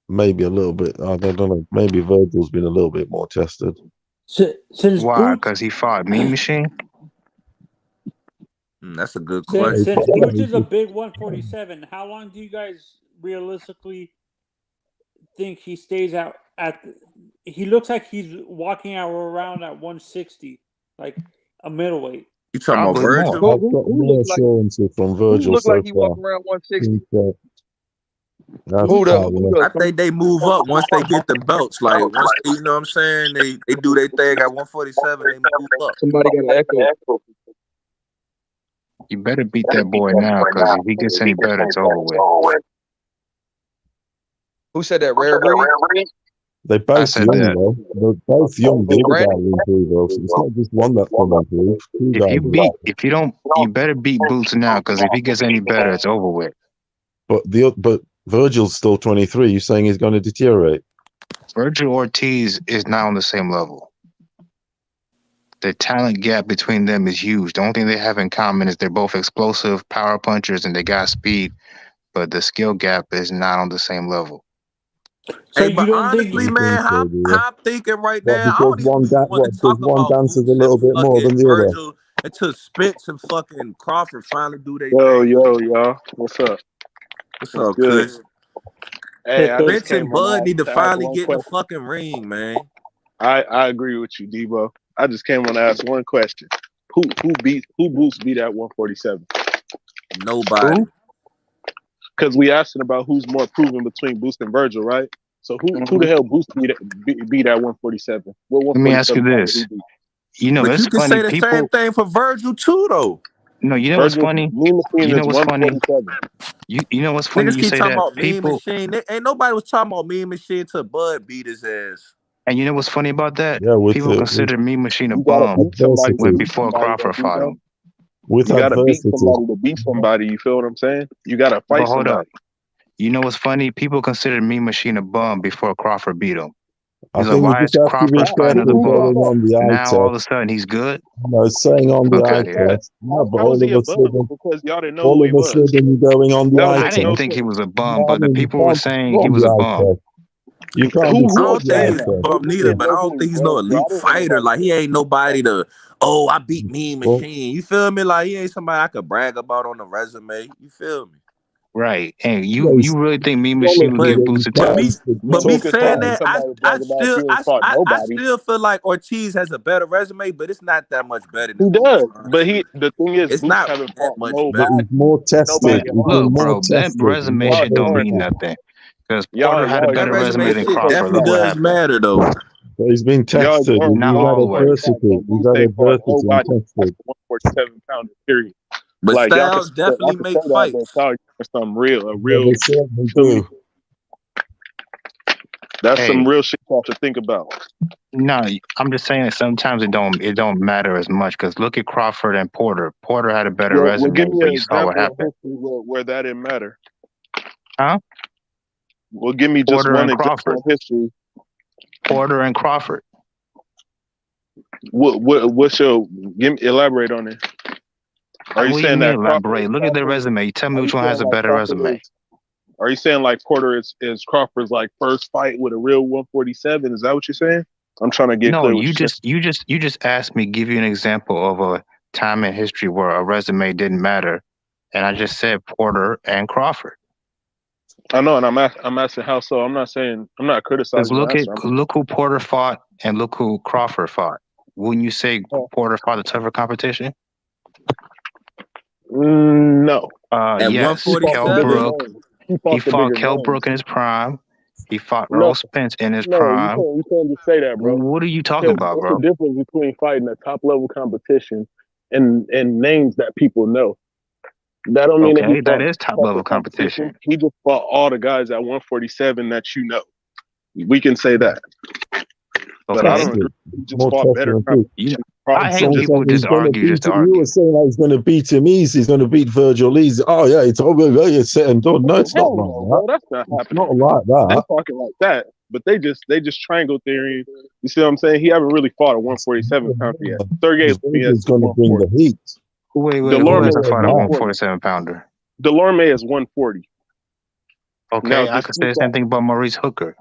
[SPEAKER 1] maybe a little bit. I don't know. Maybe Virgil's been a little bit more tested.
[SPEAKER 22] Since
[SPEAKER 16] Why?
[SPEAKER 22] Boots,
[SPEAKER 16] Because he fought Mean Machine.
[SPEAKER 11] That's a good
[SPEAKER 22] since
[SPEAKER 11] question.
[SPEAKER 22] Boots is a big 147, how long do you guys realistically think he stays out at? He looks like he's walking out around at 160, like a middleweight.
[SPEAKER 11] You talking about
[SPEAKER 16] Probably more.
[SPEAKER 11] Virgil?
[SPEAKER 1] I've got more assurances from
[SPEAKER 2] Who
[SPEAKER 1] Virgil
[SPEAKER 2] look
[SPEAKER 1] so
[SPEAKER 2] like he
[SPEAKER 1] far.
[SPEAKER 2] walking around 160?
[SPEAKER 1] Who
[SPEAKER 11] I think they move up once they get the belts. Like once they, you know what I'm saying, they do their thing at 147, they move up.
[SPEAKER 2] Somebody got an echo.
[SPEAKER 16] You better beat that boy now, because if he gets any better, it's over with.
[SPEAKER 2] Who said that? Rare Breed?
[SPEAKER 1] They're both
[SPEAKER 16] said
[SPEAKER 1] young,
[SPEAKER 16] that.
[SPEAKER 1] though. They're both young. The other guy
[SPEAKER 2] Brandon?
[SPEAKER 1] will improve, though. It's not just one that's going to improve. Two guys.
[SPEAKER 16] You better beat Boots now, because if he gets any better, it's over with.
[SPEAKER 1] But Virgil's still 23. You're saying he's going to deteriorate?
[SPEAKER 16] Virgil Ortiz is not on the same level. The talent gap between them is huge. The only thing they have in common is they're both explosive power punchers and they got speed, but the skill gap is not on the same level.
[SPEAKER 22] So
[SPEAKER 11] Hey, but honestly, man, how I'm thinking right now, I don't even want to talk about
[SPEAKER 1] dances a
[SPEAKER 11] Boots
[SPEAKER 1] little
[SPEAKER 11] and
[SPEAKER 1] bit more than
[SPEAKER 11] fucking
[SPEAKER 1] the other.
[SPEAKER 11] Virgil until Spence and fucking Crawford finally do their
[SPEAKER 15] Yo,
[SPEAKER 11] thing.
[SPEAKER 15] y'all. What's up?
[SPEAKER 11] What's
[SPEAKER 15] What's
[SPEAKER 11] up,
[SPEAKER 15] good?
[SPEAKER 11] Chris?
[SPEAKER 15] Hey, I just
[SPEAKER 11] Spence and
[SPEAKER 15] came on
[SPEAKER 11] Bud need to
[SPEAKER 15] to ask
[SPEAKER 11] finally
[SPEAKER 15] one
[SPEAKER 11] get in the
[SPEAKER 15] question.
[SPEAKER 11] fucking ring, man.
[SPEAKER 15] I agree with you, Debo. I just came on to ask one question. Who Boots beat at 147?
[SPEAKER 11] Nobody.
[SPEAKER 15] Because we asking about who's more proven between Boots and Virgil, right? So who the hell Boots beat at 147? What
[SPEAKER 16] Let me ask you
[SPEAKER 15] 147 pound did
[SPEAKER 16] this.
[SPEAKER 15] he beat?
[SPEAKER 16] You know,
[SPEAKER 11] But
[SPEAKER 16] it's
[SPEAKER 11] you can
[SPEAKER 16] funny.
[SPEAKER 11] say the
[SPEAKER 16] People,
[SPEAKER 11] same thing for Virgil too, though.
[SPEAKER 16] no, you know what's
[SPEAKER 15] Virgil,
[SPEAKER 16] funny?
[SPEAKER 15] Mean Machine
[SPEAKER 16] You know
[SPEAKER 15] is
[SPEAKER 16] what's funny?
[SPEAKER 15] 147.
[SPEAKER 16] You know what's funny?
[SPEAKER 11] Niggas
[SPEAKER 16] You
[SPEAKER 11] keep
[SPEAKER 16] say
[SPEAKER 11] talking
[SPEAKER 16] that
[SPEAKER 11] about Mean
[SPEAKER 16] people,
[SPEAKER 11] Machine. Ain't nobody was talking about Mean Machine till Bud beat his ass.
[SPEAKER 16] and you know what's funny about that?
[SPEAKER 1] Yeah,
[SPEAKER 16] People consider Mean Machine a
[SPEAKER 15] You gotta
[SPEAKER 16] bum
[SPEAKER 15] beat somebody
[SPEAKER 16] when
[SPEAKER 15] to beat
[SPEAKER 16] before
[SPEAKER 15] somebody,
[SPEAKER 16] Crawford
[SPEAKER 15] though,
[SPEAKER 16] fought
[SPEAKER 15] Debo.
[SPEAKER 16] him.
[SPEAKER 1] With
[SPEAKER 15] You gotta beat
[SPEAKER 1] adversity.
[SPEAKER 15] somebody to beat somebody. You feel what I'm saying? You gotta
[SPEAKER 16] But
[SPEAKER 15] fight
[SPEAKER 16] hold up.
[SPEAKER 15] somebody.
[SPEAKER 16] You know what's funny? People consider Mean Machine a bum before Crawford beat him.
[SPEAKER 1] I
[SPEAKER 16] He's like,
[SPEAKER 1] think you
[SPEAKER 16] why is
[SPEAKER 1] just have to be
[SPEAKER 16] Crawford fighting
[SPEAKER 1] careful
[SPEAKER 16] another bum?
[SPEAKER 1] going on the eye
[SPEAKER 16] Now all of a
[SPEAKER 1] test.
[SPEAKER 16] sudden he's good?
[SPEAKER 1] No, saying on the
[SPEAKER 16] Fuck
[SPEAKER 1] eye
[SPEAKER 16] out of here.
[SPEAKER 1] test. No, but
[SPEAKER 15] How is
[SPEAKER 1] all
[SPEAKER 15] he
[SPEAKER 1] of
[SPEAKER 15] a
[SPEAKER 1] a
[SPEAKER 15] bum?
[SPEAKER 1] sudden,
[SPEAKER 15] Because y'all didn't know
[SPEAKER 1] all
[SPEAKER 15] who
[SPEAKER 1] of
[SPEAKER 15] he
[SPEAKER 1] a
[SPEAKER 15] was.
[SPEAKER 1] sudden you're going on the
[SPEAKER 15] That was
[SPEAKER 1] eye
[SPEAKER 15] a
[SPEAKER 16] I didn't
[SPEAKER 1] test.
[SPEAKER 16] think he was a bum,
[SPEAKER 1] No, I
[SPEAKER 16] but the
[SPEAKER 1] mean, you
[SPEAKER 16] people were
[SPEAKER 1] can't
[SPEAKER 16] saying
[SPEAKER 1] go
[SPEAKER 16] he
[SPEAKER 1] on
[SPEAKER 16] was
[SPEAKER 1] the
[SPEAKER 16] a
[SPEAKER 1] eye
[SPEAKER 16] bum.
[SPEAKER 1] test. You can't
[SPEAKER 15] Who
[SPEAKER 1] be
[SPEAKER 11] I
[SPEAKER 1] saying
[SPEAKER 11] don't
[SPEAKER 1] the
[SPEAKER 11] think
[SPEAKER 1] eye
[SPEAKER 11] he's a
[SPEAKER 1] test.
[SPEAKER 11] bum neither, but I don't think he's no elite fighter. Like he ain't nobody to, I beat Mean
[SPEAKER 1] Well,
[SPEAKER 11] Machine. You feel me? Like he ain't somebody I could brag about on the resume. You feel me?
[SPEAKER 16] Right. And
[SPEAKER 1] yeah,
[SPEAKER 16] you really think Mean Machine would
[SPEAKER 11] But
[SPEAKER 16] give Boots a
[SPEAKER 11] but me
[SPEAKER 16] chance?
[SPEAKER 11] but me saying that
[SPEAKER 15] somebody brag about if you ain't fought
[SPEAKER 11] I
[SPEAKER 15] nobody.
[SPEAKER 11] still feel like Ortiz has a better resume, but it's not that much better
[SPEAKER 15] He
[SPEAKER 11] than Boots.
[SPEAKER 15] does, but
[SPEAKER 11] Honestly,
[SPEAKER 15] the thing is,
[SPEAKER 11] it's
[SPEAKER 15] Boots
[SPEAKER 11] not
[SPEAKER 15] haven't
[SPEAKER 11] that
[SPEAKER 15] fought
[SPEAKER 11] much
[SPEAKER 1] but
[SPEAKER 11] better.
[SPEAKER 1] he's
[SPEAKER 15] nobody.
[SPEAKER 1] more tested.
[SPEAKER 15] Nobody
[SPEAKER 1] He's
[SPEAKER 15] at
[SPEAKER 1] been
[SPEAKER 16] Look,
[SPEAKER 1] more
[SPEAKER 16] bro, that
[SPEAKER 1] tested. He's
[SPEAKER 16] resume
[SPEAKER 1] more
[SPEAKER 16] shit don't
[SPEAKER 15] y'all
[SPEAKER 16] mean
[SPEAKER 1] tested.
[SPEAKER 16] nothing. Because
[SPEAKER 15] y'all
[SPEAKER 16] Porter had a
[SPEAKER 15] ignoring
[SPEAKER 11] That
[SPEAKER 16] better
[SPEAKER 15] certain
[SPEAKER 11] resume
[SPEAKER 16] resume
[SPEAKER 15] things
[SPEAKER 16] than
[SPEAKER 11] shit
[SPEAKER 15] because of
[SPEAKER 16] Crawford.
[SPEAKER 11] definitely
[SPEAKER 16] Look what
[SPEAKER 15] facts.
[SPEAKER 11] does
[SPEAKER 16] happened.
[SPEAKER 11] matter though.
[SPEAKER 1] But he's been
[SPEAKER 15] Y'all
[SPEAKER 1] tested.
[SPEAKER 15] ignoring
[SPEAKER 16] Not
[SPEAKER 1] He's had
[SPEAKER 15] certain
[SPEAKER 16] always.
[SPEAKER 15] facts.
[SPEAKER 1] adversity.
[SPEAKER 15] So
[SPEAKER 1] He's
[SPEAKER 15] Boots
[SPEAKER 1] had
[SPEAKER 15] ain't fought
[SPEAKER 1] adversity and
[SPEAKER 15] nobody at
[SPEAKER 1] tested.
[SPEAKER 15] the 147 pounder. Period.
[SPEAKER 11] But
[SPEAKER 15] Like y'all
[SPEAKER 11] styles
[SPEAKER 15] I
[SPEAKER 11] definitely
[SPEAKER 15] can say
[SPEAKER 11] make
[SPEAKER 15] that, but
[SPEAKER 11] fights.
[SPEAKER 15] y'all ignoring something real,
[SPEAKER 1] Yeah, they certainly
[SPEAKER 15] to me.
[SPEAKER 1] do.
[SPEAKER 15] That's some
[SPEAKER 16] Hey,
[SPEAKER 15] real shit y'all should think about.
[SPEAKER 16] no, I'm just saying that sometimes it don't matter as much. Because look at Crawford and Porter. Porter had a better
[SPEAKER 15] Well, give
[SPEAKER 16] resume,
[SPEAKER 15] me
[SPEAKER 16] but
[SPEAKER 15] an
[SPEAKER 16] you saw what
[SPEAKER 15] example of
[SPEAKER 16] happened.
[SPEAKER 15] history where that didn't matter.
[SPEAKER 16] Huh?
[SPEAKER 15] Well, give me just
[SPEAKER 16] Porter
[SPEAKER 15] one
[SPEAKER 16] and
[SPEAKER 15] example
[SPEAKER 16] Crawford.
[SPEAKER 15] of history.
[SPEAKER 16] Porter and Crawford.
[SPEAKER 15] What's your elaborate on it? Are you
[SPEAKER 16] What do you
[SPEAKER 15] saying
[SPEAKER 16] mean
[SPEAKER 15] that Crawford
[SPEAKER 16] elaborate? Look at their resume. You tell me
[SPEAKER 15] are you
[SPEAKER 16] which one
[SPEAKER 15] saying
[SPEAKER 16] has a
[SPEAKER 15] like
[SPEAKER 16] better
[SPEAKER 15] Crawford
[SPEAKER 16] resume.
[SPEAKER 15] are you saying like Porter is Crawford's like first fight with a real 147? Is that what you're saying? I'm trying to get
[SPEAKER 16] No,
[SPEAKER 15] clear what
[SPEAKER 16] you
[SPEAKER 15] you're saying.
[SPEAKER 16] just asked me, give you an example of a time in history where a resume didn't matter, and I just said Porter and Crawford.
[SPEAKER 15] I know, and I'm asking how so. I'm not
[SPEAKER 16] Because
[SPEAKER 15] criticizing your answer.
[SPEAKER 16] look who Porter fought and look who Crawford fought. Wouldn't you say Porter fought a tougher competition?
[SPEAKER 15] No.
[SPEAKER 11] At
[SPEAKER 16] Yes, Kell
[SPEAKER 11] 147,
[SPEAKER 16] Brook. He fought Kell Brook in his prime. He fought
[SPEAKER 15] No,
[SPEAKER 16] Earl Spence in his
[SPEAKER 15] no,
[SPEAKER 16] prime.
[SPEAKER 15] you can't just say that, bro.
[SPEAKER 16] What are you talking
[SPEAKER 15] Because
[SPEAKER 16] about,
[SPEAKER 15] there's a
[SPEAKER 16] bro?
[SPEAKER 15] difference between fighting a top level competition and names that people know. That don't mean that he
[SPEAKER 16] Okay, that
[SPEAKER 15] fought
[SPEAKER 16] is top
[SPEAKER 15] top
[SPEAKER 16] level
[SPEAKER 15] of competition.
[SPEAKER 16] competition.
[SPEAKER 15] He just fought all the guys at 147 that you know. We can say that. But I
[SPEAKER 16] Okay.
[SPEAKER 15] don't agree. He just
[SPEAKER 1] More
[SPEAKER 15] fought
[SPEAKER 1] tougher
[SPEAKER 15] better
[SPEAKER 1] than Boots.
[SPEAKER 15] competition.
[SPEAKER 16] I hate
[SPEAKER 1] Some
[SPEAKER 16] people
[SPEAKER 1] saying
[SPEAKER 16] who just
[SPEAKER 1] he's going to
[SPEAKER 16] argue just
[SPEAKER 1] beat
[SPEAKER 16] to
[SPEAKER 1] him. You were
[SPEAKER 16] argue.
[SPEAKER 1] saying that he's going to beat him easy. He's going to beat Virgil easy. Oh yeah, it's over. It's set and done. No, it's not
[SPEAKER 15] Hell
[SPEAKER 1] like
[SPEAKER 15] no,
[SPEAKER 1] that.
[SPEAKER 15] bro. That's not
[SPEAKER 1] It's
[SPEAKER 15] happening.
[SPEAKER 1] not like
[SPEAKER 15] They
[SPEAKER 1] that.
[SPEAKER 15] talking like that, but they just triangle theory. You see what I'm saying? He haven't really fought a 147 pounder yet. Sergey Lopez
[SPEAKER 1] He's
[SPEAKER 15] is
[SPEAKER 1] going to bring
[SPEAKER 15] 140.
[SPEAKER 1] the heat.
[SPEAKER 16] Wait, who
[SPEAKER 15] Delorme
[SPEAKER 16] hasn't
[SPEAKER 15] is
[SPEAKER 16] fought a
[SPEAKER 15] 140.
[SPEAKER 16] 147 pounder?
[SPEAKER 15] Delorme is 140.
[SPEAKER 16] Okay,
[SPEAKER 15] Now
[SPEAKER 16] I could say the same thing about Maurice Hooker.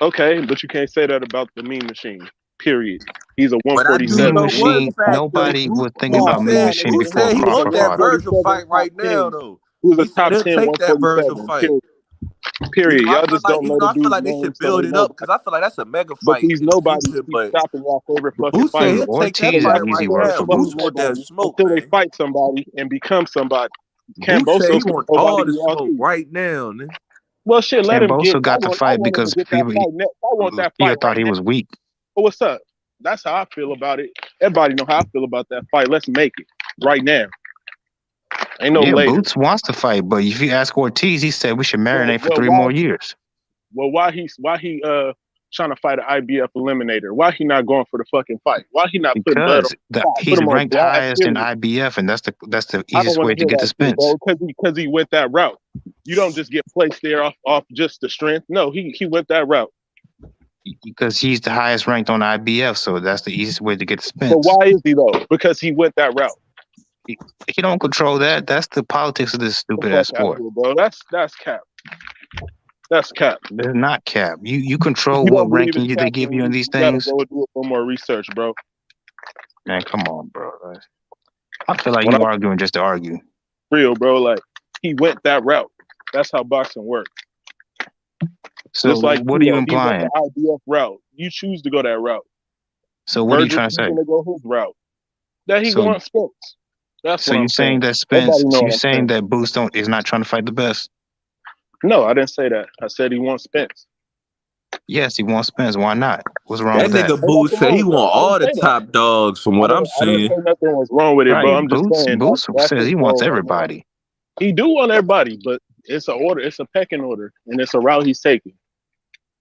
[SPEAKER 15] Okay, but you can't say that about the Mean Machine. Period. He's a
[SPEAKER 17] But I do
[SPEAKER 15] 147.
[SPEAKER 16] Mean
[SPEAKER 17] know one
[SPEAKER 16] Machine.
[SPEAKER 17] fact though.
[SPEAKER 16] Nobody
[SPEAKER 17] Boots,
[SPEAKER 16] was thinking about Mean Machine
[SPEAKER 17] Boots
[SPEAKER 16] before
[SPEAKER 17] said he
[SPEAKER 16] Crawford
[SPEAKER 17] want that
[SPEAKER 16] fought him.
[SPEAKER 17] Virgil fight right now though.
[SPEAKER 15] He was
[SPEAKER 17] He
[SPEAKER 15] a
[SPEAKER 17] said
[SPEAKER 15] top
[SPEAKER 17] he'll
[SPEAKER 15] 10
[SPEAKER 17] take that Virgil
[SPEAKER 15] 147.
[SPEAKER 17] fight.
[SPEAKER 15] Period.
[SPEAKER 17] I
[SPEAKER 15] Y'all
[SPEAKER 17] feel
[SPEAKER 15] just
[SPEAKER 17] like,
[SPEAKER 15] don't know the
[SPEAKER 17] I feel
[SPEAKER 15] dude's
[SPEAKER 17] like they
[SPEAKER 15] name,
[SPEAKER 17] should
[SPEAKER 15] so
[SPEAKER 17] build
[SPEAKER 15] they
[SPEAKER 17] it
[SPEAKER 15] know
[SPEAKER 17] up
[SPEAKER 15] that.
[SPEAKER 17] because I feel like that's a mega
[SPEAKER 15] But
[SPEAKER 17] fight
[SPEAKER 15] these
[SPEAKER 17] in the
[SPEAKER 15] nobodies
[SPEAKER 17] future.
[SPEAKER 15] keep
[SPEAKER 17] But
[SPEAKER 15] stopping y'all favorite fucking
[SPEAKER 17] Boots said
[SPEAKER 15] fighters.
[SPEAKER 17] he'll take that
[SPEAKER 16] Ortiz is
[SPEAKER 17] fight
[SPEAKER 16] easy
[SPEAKER 17] right
[SPEAKER 16] work
[SPEAKER 17] now.
[SPEAKER 16] for
[SPEAKER 17] Boots
[SPEAKER 16] Boots.
[SPEAKER 17] want that
[SPEAKER 15] Nobody
[SPEAKER 17] smoke,
[SPEAKER 15] until they
[SPEAKER 17] man.
[SPEAKER 15] fight somebody and become somebody.
[SPEAKER 17] Boots said he
[SPEAKER 15] Kambosos was
[SPEAKER 17] want
[SPEAKER 15] nobody
[SPEAKER 17] all the
[SPEAKER 15] we all
[SPEAKER 17] smoke
[SPEAKER 15] see.
[SPEAKER 17] right now, man.
[SPEAKER 15] Well, shit, let him get.
[SPEAKER 16] Camboso got the
[SPEAKER 15] I
[SPEAKER 16] fight
[SPEAKER 15] want him
[SPEAKER 16] because
[SPEAKER 15] to get that fight next. I want that
[SPEAKER 16] Theo
[SPEAKER 15] fight
[SPEAKER 16] thought
[SPEAKER 15] right
[SPEAKER 16] he
[SPEAKER 15] now.
[SPEAKER 16] was weak.
[SPEAKER 15] But what's up? That's how I feel about it. Everybody know how I feel about that fight. Let's make it right now. Ain't no
[SPEAKER 16] Yeah,
[SPEAKER 15] later.
[SPEAKER 16] Boots wants to fight, but if you ask Ortiz, he said we should marinate for 3 more years.
[SPEAKER 15] Well, why he trying to fight an IBF eliminator? Why he not going for the fucking fight? Why he not putting blood on
[SPEAKER 16] He's
[SPEAKER 15] put him on
[SPEAKER 16] ranked
[SPEAKER 15] blast?
[SPEAKER 16] highest in IBF, and that's the
[SPEAKER 15] I don't
[SPEAKER 16] easiest way
[SPEAKER 15] want to
[SPEAKER 16] to
[SPEAKER 15] hear
[SPEAKER 16] get
[SPEAKER 15] that
[SPEAKER 16] to
[SPEAKER 15] shit,
[SPEAKER 16] Spence.
[SPEAKER 15] bro. Because he went that route. You don't just get placed there off just the strength. No, he went that route.
[SPEAKER 16] Because he's the highest ranked on IBF, so that's the easiest way to get to Spence.
[SPEAKER 15] But why is he though? Because he went that route.
[SPEAKER 16] He don't control that. That's the politics of this stupid ass sport.
[SPEAKER 15] Here, bro. That's cap. That's cap.
[SPEAKER 16] It's not cap. You control
[SPEAKER 15] You
[SPEAKER 16] what
[SPEAKER 15] don't believe
[SPEAKER 16] ranking
[SPEAKER 15] it's
[SPEAKER 16] they
[SPEAKER 15] cap,
[SPEAKER 16] give
[SPEAKER 15] then
[SPEAKER 16] you in these
[SPEAKER 15] you gotta
[SPEAKER 16] things.
[SPEAKER 15] go do a little more research, bro.
[SPEAKER 16] Man, come on, bro. I feel like you arguing just to argue.
[SPEAKER 15] Real, bro. Like he went that route. That's how boxing works.
[SPEAKER 16] So
[SPEAKER 15] just like
[SPEAKER 16] what are you
[SPEAKER 15] he went
[SPEAKER 16] implying?
[SPEAKER 15] the IBF route. You choose to go that route.
[SPEAKER 16] So what are you trying to say?
[SPEAKER 15] Going to go his route. That he
[SPEAKER 16] So-
[SPEAKER 15] wants Spence. That's
[SPEAKER 16] So
[SPEAKER 15] what
[SPEAKER 16] you're
[SPEAKER 15] I'm
[SPEAKER 16] saying that
[SPEAKER 15] Everybody
[SPEAKER 16] Spence?
[SPEAKER 15] know
[SPEAKER 16] You're
[SPEAKER 15] what I'm
[SPEAKER 16] saying that Boots is not trying to fight the best?
[SPEAKER 15] No, I didn't say that. I said he wants Spence.
[SPEAKER 16] Yes, he wants Spence. Why not? What's wrong
[SPEAKER 17] That
[SPEAKER 16] with that?
[SPEAKER 17] nigga Boots said he want all the top dogs from what I'm
[SPEAKER 15] I didn't
[SPEAKER 17] seeing.
[SPEAKER 15] say nothing was wrong with it,
[SPEAKER 16] Right,
[SPEAKER 15] bro. I'm just saying.
[SPEAKER 16] Boots
[SPEAKER 15] that's
[SPEAKER 16] says
[SPEAKER 15] his
[SPEAKER 16] he wants
[SPEAKER 15] goal.
[SPEAKER 16] everybody.
[SPEAKER 15] He do want everybody, but it's an order. It's a pecking order, and it's a route he's taking.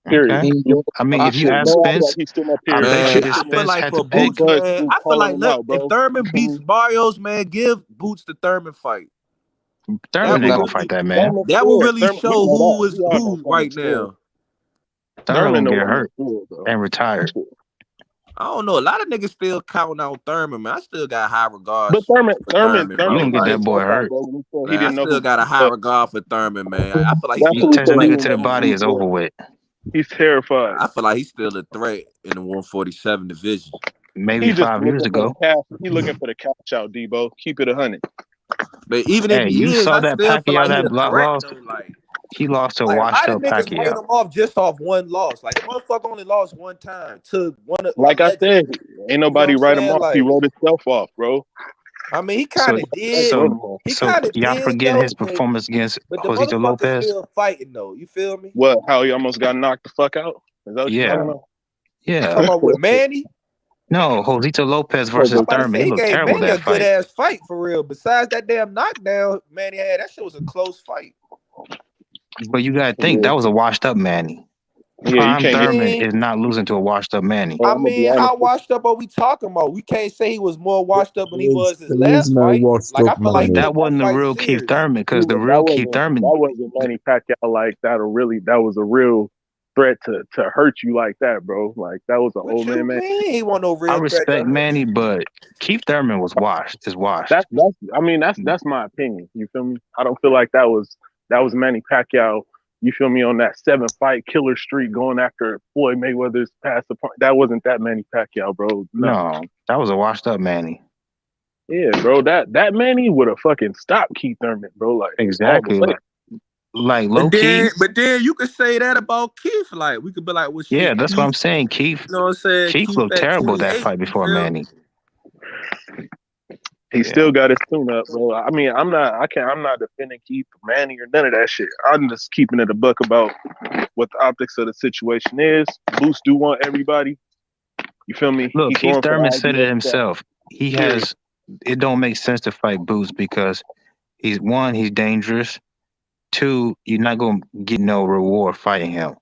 [SPEAKER 15] Period.
[SPEAKER 16] Okay. I mean, if you ask
[SPEAKER 15] No,
[SPEAKER 16] Spence,
[SPEAKER 15] he's still up
[SPEAKER 16] I
[SPEAKER 15] here.
[SPEAKER 16] bet you
[SPEAKER 17] Man,
[SPEAKER 16] that
[SPEAKER 17] I feel
[SPEAKER 16] Spence
[SPEAKER 17] like
[SPEAKER 16] had
[SPEAKER 17] for
[SPEAKER 16] to pick.
[SPEAKER 17] Boots, man, I feel like look, if
[SPEAKER 15] bro.
[SPEAKER 17] Thurman beats Barrios, man, give Boots the Thurman fight.
[SPEAKER 16] Thurman ain't gonna fight that man.
[SPEAKER 17] That will really
[SPEAKER 15] Thurman,
[SPEAKER 17] show who is
[SPEAKER 15] we all
[SPEAKER 17] who
[SPEAKER 15] know
[SPEAKER 17] right
[SPEAKER 15] Thurman's
[SPEAKER 17] now.
[SPEAKER 16] Thurman
[SPEAKER 15] the
[SPEAKER 16] will get
[SPEAKER 15] one
[SPEAKER 16] hurt
[SPEAKER 15] that's good, bro.
[SPEAKER 16] and retired.
[SPEAKER 17] I don't know. A lot of niggas still counting out Thurman, man. I still got high regards
[SPEAKER 15] But Thurman,
[SPEAKER 16] You don't get that boy hurt.
[SPEAKER 15] He didn't
[SPEAKER 17] I still got a high regard for Thurman, man. I feel like he's
[SPEAKER 16] You
[SPEAKER 17] still
[SPEAKER 16] touch
[SPEAKER 17] a
[SPEAKER 16] that
[SPEAKER 17] threat.
[SPEAKER 16] nigga to the body, is over with.
[SPEAKER 15] He's terrified.
[SPEAKER 17] I feel like he's still a threat in the 147 division.
[SPEAKER 16] Maybe 5 years ago.
[SPEAKER 15] He looking for the cash out, Debo. Keep it 100.
[SPEAKER 17] But even if
[SPEAKER 16] Hey,
[SPEAKER 17] he
[SPEAKER 16] you
[SPEAKER 17] is,
[SPEAKER 16] saw
[SPEAKER 17] I
[SPEAKER 16] that
[SPEAKER 17] still feel
[SPEAKER 16] Pacquiao
[SPEAKER 17] like he
[SPEAKER 16] that
[SPEAKER 17] a threat,
[SPEAKER 16] lost?
[SPEAKER 17] though. Like
[SPEAKER 16] He lost to a
[SPEAKER 17] why
[SPEAKER 16] washed
[SPEAKER 17] the
[SPEAKER 16] up
[SPEAKER 17] niggas write
[SPEAKER 16] Pacquiao.
[SPEAKER 17] him off just off one loss? Like the motherfucker only lost one time to one of
[SPEAKER 15] Like I said, ain't nobody
[SPEAKER 17] you know what I'm
[SPEAKER 15] write him
[SPEAKER 17] saying?
[SPEAKER 15] off. He
[SPEAKER 17] Like,
[SPEAKER 15] wrote himself off, bro.
[SPEAKER 17] I mean, he kind of did.
[SPEAKER 16] So
[SPEAKER 17] He kind of
[SPEAKER 16] y'all
[SPEAKER 17] did
[SPEAKER 16] forget
[SPEAKER 17] though,
[SPEAKER 16] his performance against
[SPEAKER 17] but the
[SPEAKER 16] Josito
[SPEAKER 17] motherfucker's
[SPEAKER 16] Lopez?
[SPEAKER 17] still fighting though. You feel me?
[SPEAKER 15] What? How he almost got knocked the fuck out? Is that what you're talking about?
[SPEAKER 17] You talking about with Manny?
[SPEAKER 16] No, Josito Lopez
[SPEAKER 17] I'm
[SPEAKER 16] versus
[SPEAKER 17] about to
[SPEAKER 16] Thurman.
[SPEAKER 17] say
[SPEAKER 16] He
[SPEAKER 17] he
[SPEAKER 16] looked
[SPEAKER 17] gave
[SPEAKER 16] terrible
[SPEAKER 17] Manny a
[SPEAKER 16] that
[SPEAKER 17] good
[SPEAKER 16] fight.
[SPEAKER 17] ass fight for real. Besides that damn knockdown Manny had, that shit was a close fight.
[SPEAKER 16] But you gotta think that was a washed up Manny.
[SPEAKER 15] Yeah,
[SPEAKER 16] Prime Thurman is not losing to a washed up Manny.
[SPEAKER 17] I mean, how washed up are we talking about? We can't say he was more washed up than he was his
[SPEAKER 1] There is
[SPEAKER 17] last
[SPEAKER 1] no
[SPEAKER 17] fight.
[SPEAKER 1] washed
[SPEAKER 17] Like I
[SPEAKER 1] up
[SPEAKER 17] feel like he
[SPEAKER 1] money.
[SPEAKER 16] That
[SPEAKER 17] took that
[SPEAKER 16] wasn't the
[SPEAKER 17] fight
[SPEAKER 16] real Keith
[SPEAKER 17] serious.
[SPEAKER 16] Thurman, because the real Keith Thurman.
[SPEAKER 15] That wasn't Manny Pacquiao like that. That was a real threat to hurt you like that, bro. Like that was an old man.
[SPEAKER 17] He wasn't no real
[SPEAKER 16] I
[SPEAKER 17] threat to
[SPEAKER 16] respect
[SPEAKER 17] hurt
[SPEAKER 16] Manny, but Keith Thurman was washed. Is washed.
[SPEAKER 15] That's my opinion. You feel me? I don't feel like that was Manny Pacquiao. You feel me, on that 7-fight killer streak going after Floyd Mayweather's past opponent. That wasn't that Manny Pacquiao, bro.
[SPEAKER 16] No, that was a washed up Manny.
[SPEAKER 15] Yeah, bro. That Manny would have fucking stopped Keith Thurman, bro. Like
[SPEAKER 16] Exactly. Like low key.
[SPEAKER 17] But then you could say that about Keith. Like we could be like, well, shit,
[SPEAKER 16] Yeah, that's
[SPEAKER 17] Keith,
[SPEAKER 16] what I'm saying. Keith.
[SPEAKER 17] You know what I'm saying?
[SPEAKER 16] Keith looked
[SPEAKER 17] at
[SPEAKER 16] terrible that
[SPEAKER 17] 28,
[SPEAKER 16] fight before
[SPEAKER 17] you feel
[SPEAKER 16] Manny.
[SPEAKER 17] me?
[SPEAKER 15] He still got his tune up, bro. I mean, I'm not defending Keith Manning or none of that shit. I'm just keeping it a buck about what the optics of the situation is. Boots do want everybody. You feel me?
[SPEAKER 16] Look,
[SPEAKER 15] He's
[SPEAKER 16] Keith
[SPEAKER 15] going for
[SPEAKER 16] Thurman
[SPEAKER 15] the
[SPEAKER 16] said it
[SPEAKER 15] IBF
[SPEAKER 16] himself. He has. It don't make sense to fight Boots because he's dangerous. 2, you're not gonna get no reward fighting him.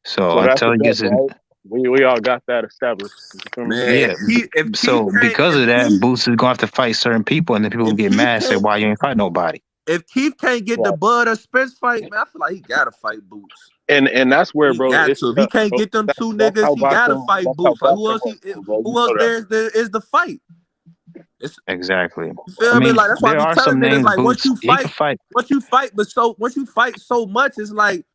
[SPEAKER 16] So
[SPEAKER 15] that's
[SPEAKER 16] until
[SPEAKER 15] a
[SPEAKER 16] he
[SPEAKER 15] bet,
[SPEAKER 16] gets his,
[SPEAKER 15] right? We all got that established. You feel me?
[SPEAKER 16] yeah. So because of that, Boots is gonna have to fight certain people, and then people will get mad and say, "Why you ain't fight nobody?"
[SPEAKER 11] If Keith can't get the Bud or Spence fight, man, I feel like he gotta fight Boots.
[SPEAKER 15] And that's where,
[SPEAKER 11] He
[SPEAKER 15] bro,
[SPEAKER 11] got
[SPEAKER 15] it's
[SPEAKER 11] to. If he
[SPEAKER 15] tough,
[SPEAKER 11] can't
[SPEAKER 15] bro.
[SPEAKER 11] get them two
[SPEAKER 15] That's
[SPEAKER 11] niggas,
[SPEAKER 15] how
[SPEAKER 11] he gotta
[SPEAKER 15] boxing.
[SPEAKER 11] fight
[SPEAKER 15] That's how
[SPEAKER 11] Boots. Like who
[SPEAKER 15] boxing
[SPEAKER 11] else?
[SPEAKER 15] works, bro. You
[SPEAKER 11] Who else
[SPEAKER 15] know that.
[SPEAKER 11] there is the fight?
[SPEAKER 16] Exactly.
[SPEAKER 11] You feel
[SPEAKER 16] I
[SPEAKER 11] me?
[SPEAKER 16] mean,
[SPEAKER 11] Like that's why I
[SPEAKER 16] there
[SPEAKER 11] be
[SPEAKER 16] are
[SPEAKER 11] telling
[SPEAKER 16] some
[SPEAKER 11] niggas
[SPEAKER 16] names.
[SPEAKER 11] like
[SPEAKER 16] Boots, he can fight.
[SPEAKER 11] once you fight so much, it's like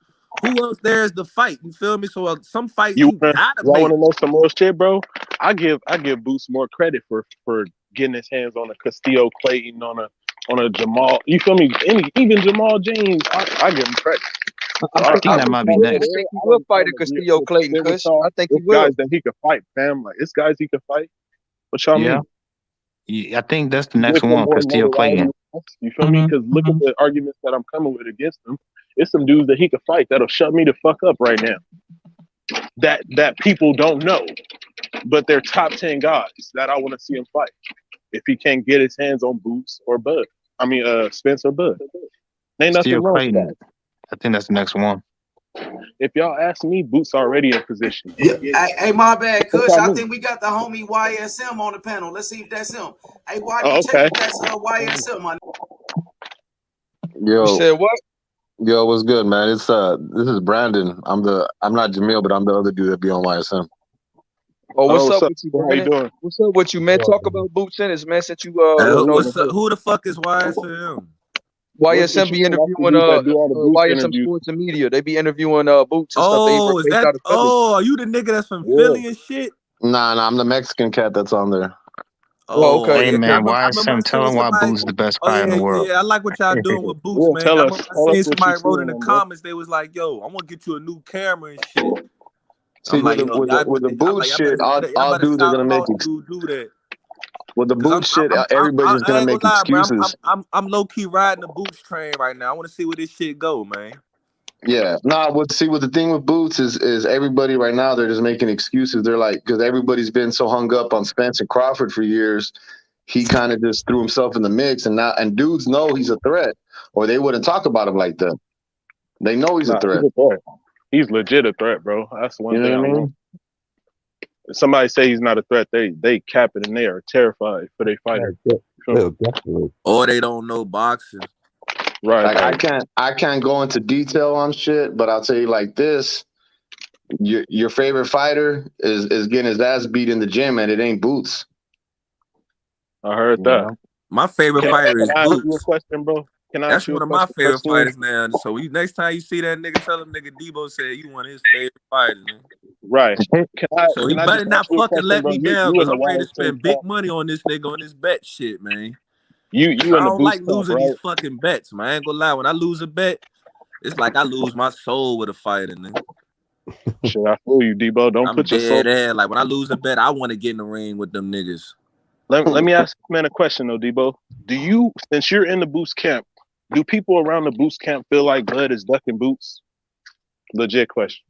[SPEAKER 11] who else there is the fight? You feel me? So some fights you gotta
[SPEAKER 15] Y'all
[SPEAKER 11] make.
[SPEAKER 15] want to know some more shit, bro? I give Boots more credit for getting his hands on a Castillo Clayton, on a Jamal. You feel me? Even Jamal James, I give him credit.
[SPEAKER 16] I think that might be next.
[SPEAKER 2] I think he will fight a Castillo Clayton, Kush. I think he
[SPEAKER 15] It's
[SPEAKER 2] will.
[SPEAKER 15] guys that he could fight, fam. Like it's guys he could fight. What y'all mean?
[SPEAKER 16] Yeah, I think that's the next
[SPEAKER 15] Give him
[SPEAKER 16] one,
[SPEAKER 15] more
[SPEAKER 16] Castillo Clayton.
[SPEAKER 15] notoriety. You feel me? Because look at the arguments that I'm coming with against him. It's some dudes that he could fight that'll shut me the fuck up right now. That people don't know, but they're top 10 guys that I want to see him fight. If he can't get his hands on Boots or Bud, I mean Spence or Bud, ain't nothing
[SPEAKER 16] Castillo
[SPEAKER 15] wrong with
[SPEAKER 16] Clayton.
[SPEAKER 15] that.
[SPEAKER 16] I think that's the next one.
[SPEAKER 15] If y'all ask me, Boots already in position.
[SPEAKER 3] Hey, my bad, Kush.
[SPEAKER 15] What y'all
[SPEAKER 3] I
[SPEAKER 15] mean?
[SPEAKER 3] think we got the homie YSM on the panel. Let's see if that's him. Hey, YD,
[SPEAKER 15] Oh,
[SPEAKER 3] check
[SPEAKER 15] okay.
[SPEAKER 3] if that's YSM, my
[SPEAKER 1] Yo,
[SPEAKER 2] You said what?
[SPEAKER 1] yo, what's good, man? It's this is Brandon. I'm not Jamil, but I'm the other dude that be on YSM.
[SPEAKER 2] Oh, what's up
[SPEAKER 15] what's up?
[SPEAKER 2] with you,
[SPEAKER 15] How you
[SPEAKER 2] Brandon?
[SPEAKER 15] doing?
[SPEAKER 2] What's up with you, man? Talk about boot tennis, man. Since you
[SPEAKER 11] What's up? Who the fuck is YSM?
[SPEAKER 2] YSM be interviewing YSM Sports and Media. They be interviewing Boots and stuff. They
[SPEAKER 11] Is
[SPEAKER 2] based
[SPEAKER 11] that?
[SPEAKER 2] out of Philly.
[SPEAKER 11] Oh, are you the nigga that's from Philly and shit?
[SPEAKER 1] Nah, I'm the Mexican cat that's on there.
[SPEAKER 2] Oh, okay.
[SPEAKER 16] Hey, man,
[SPEAKER 11] I remember
[SPEAKER 16] YSM, tell
[SPEAKER 11] seeing
[SPEAKER 16] him why
[SPEAKER 11] somebody.
[SPEAKER 16] Boots is the best
[SPEAKER 11] Oh
[SPEAKER 16] fighter in the world.
[SPEAKER 11] yeah. I like what y'all doing with Boots, man.
[SPEAKER 15] Tell
[SPEAKER 11] I
[SPEAKER 15] us
[SPEAKER 11] remember I
[SPEAKER 15] what
[SPEAKER 11] seen
[SPEAKER 15] you
[SPEAKER 11] somebody wrote
[SPEAKER 15] seeing
[SPEAKER 11] in the
[SPEAKER 15] him, bro.
[SPEAKER 11] comments. They was like, "Yo, I'm gonna get you a new camera and shit."
[SPEAKER 1] See,
[SPEAKER 11] I'm like,
[SPEAKER 1] with the boot shit, all dudes are gonna make
[SPEAKER 11] do that.
[SPEAKER 1] with the boot shit. Everybody's just
[SPEAKER 11] I
[SPEAKER 1] gonna
[SPEAKER 11] ain't
[SPEAKER 1] make
[SPEAKER 11] gonna lie, bro.
[SPEAKER 1] excuses.
[SPEAKER 11] I'm low key riding the Boots train right now. I want to see where this shit go, man.
[SPEAKER 1] Yeah, nah. What the thing with Boots is everybody right now they're just making excuses. They're like because everybody's been so hung up on Spence and Crawford for years, he kind of just threw himself in the mix, and dudes know he's a threat, or they wouldn't talk about him like that. They know he's a threat.
[SPEAKER 15] He's a threat. He's legit a threat, bro. That's one thing I know. If somebody say he's not a threat, they cap it and they are terrified for their fighter.
[SPEAKER 11] Or they don't know boxing.
[SPEAKER 15] Right.
[SPEAKER 1] Like, I can't go into detail on shit, but I'll tell you like this: your favorite fighter is getting his ass beat in the gym, and it ain't Boots.
[SPEAKER 15] I heard that.
[SPEAKER 11] My favorite fighter is
[SPEAKER 15] Can I ask you a
[SPEAKER 11] Boots.
[SPEAKER 15] question, bro?
[SPEAKER 11] That's one of my favorite fighters now. So next time you see that nigga, tell him nigga Debo said you one of his favorite fighters, man.
[SPEAKER 15] Right.
[SPEAKER 11] So he better not fucking let me down because I'm ready to spend big money on this nigga on this bet shit, man.
[SPEAKER 15] You
[SPEAKER 11] I
[SPEAKER 15] in the
[SPEAKER 11] don't
[SPEAKER 15] Boots
[SPEAKER 11] like
[SPEAKER 15] camp,
[SPEAKER 11] losing
[SPEAKER 15] right?
[SPEAKER 11] these fucking bets, man. I ain't gonna lie. When I lose a bet, it's like I lose my soul with a fighter, nigga.
[SPEAKER 15] Shit, I feel you, Debo. Don't
[SPEAKER 11] I'm
[SPEAKER 15] put your soul.
[SPEAKER 11] dead ass. Like when I lose a bet, I want to get in the ring with them niggas.
[SPEAKER 15] Let me ask this man a question though, Debo. Do you, since you're in the Boots camp, do people around the Boots camp feel like Bud is ducking Boots? Legit question.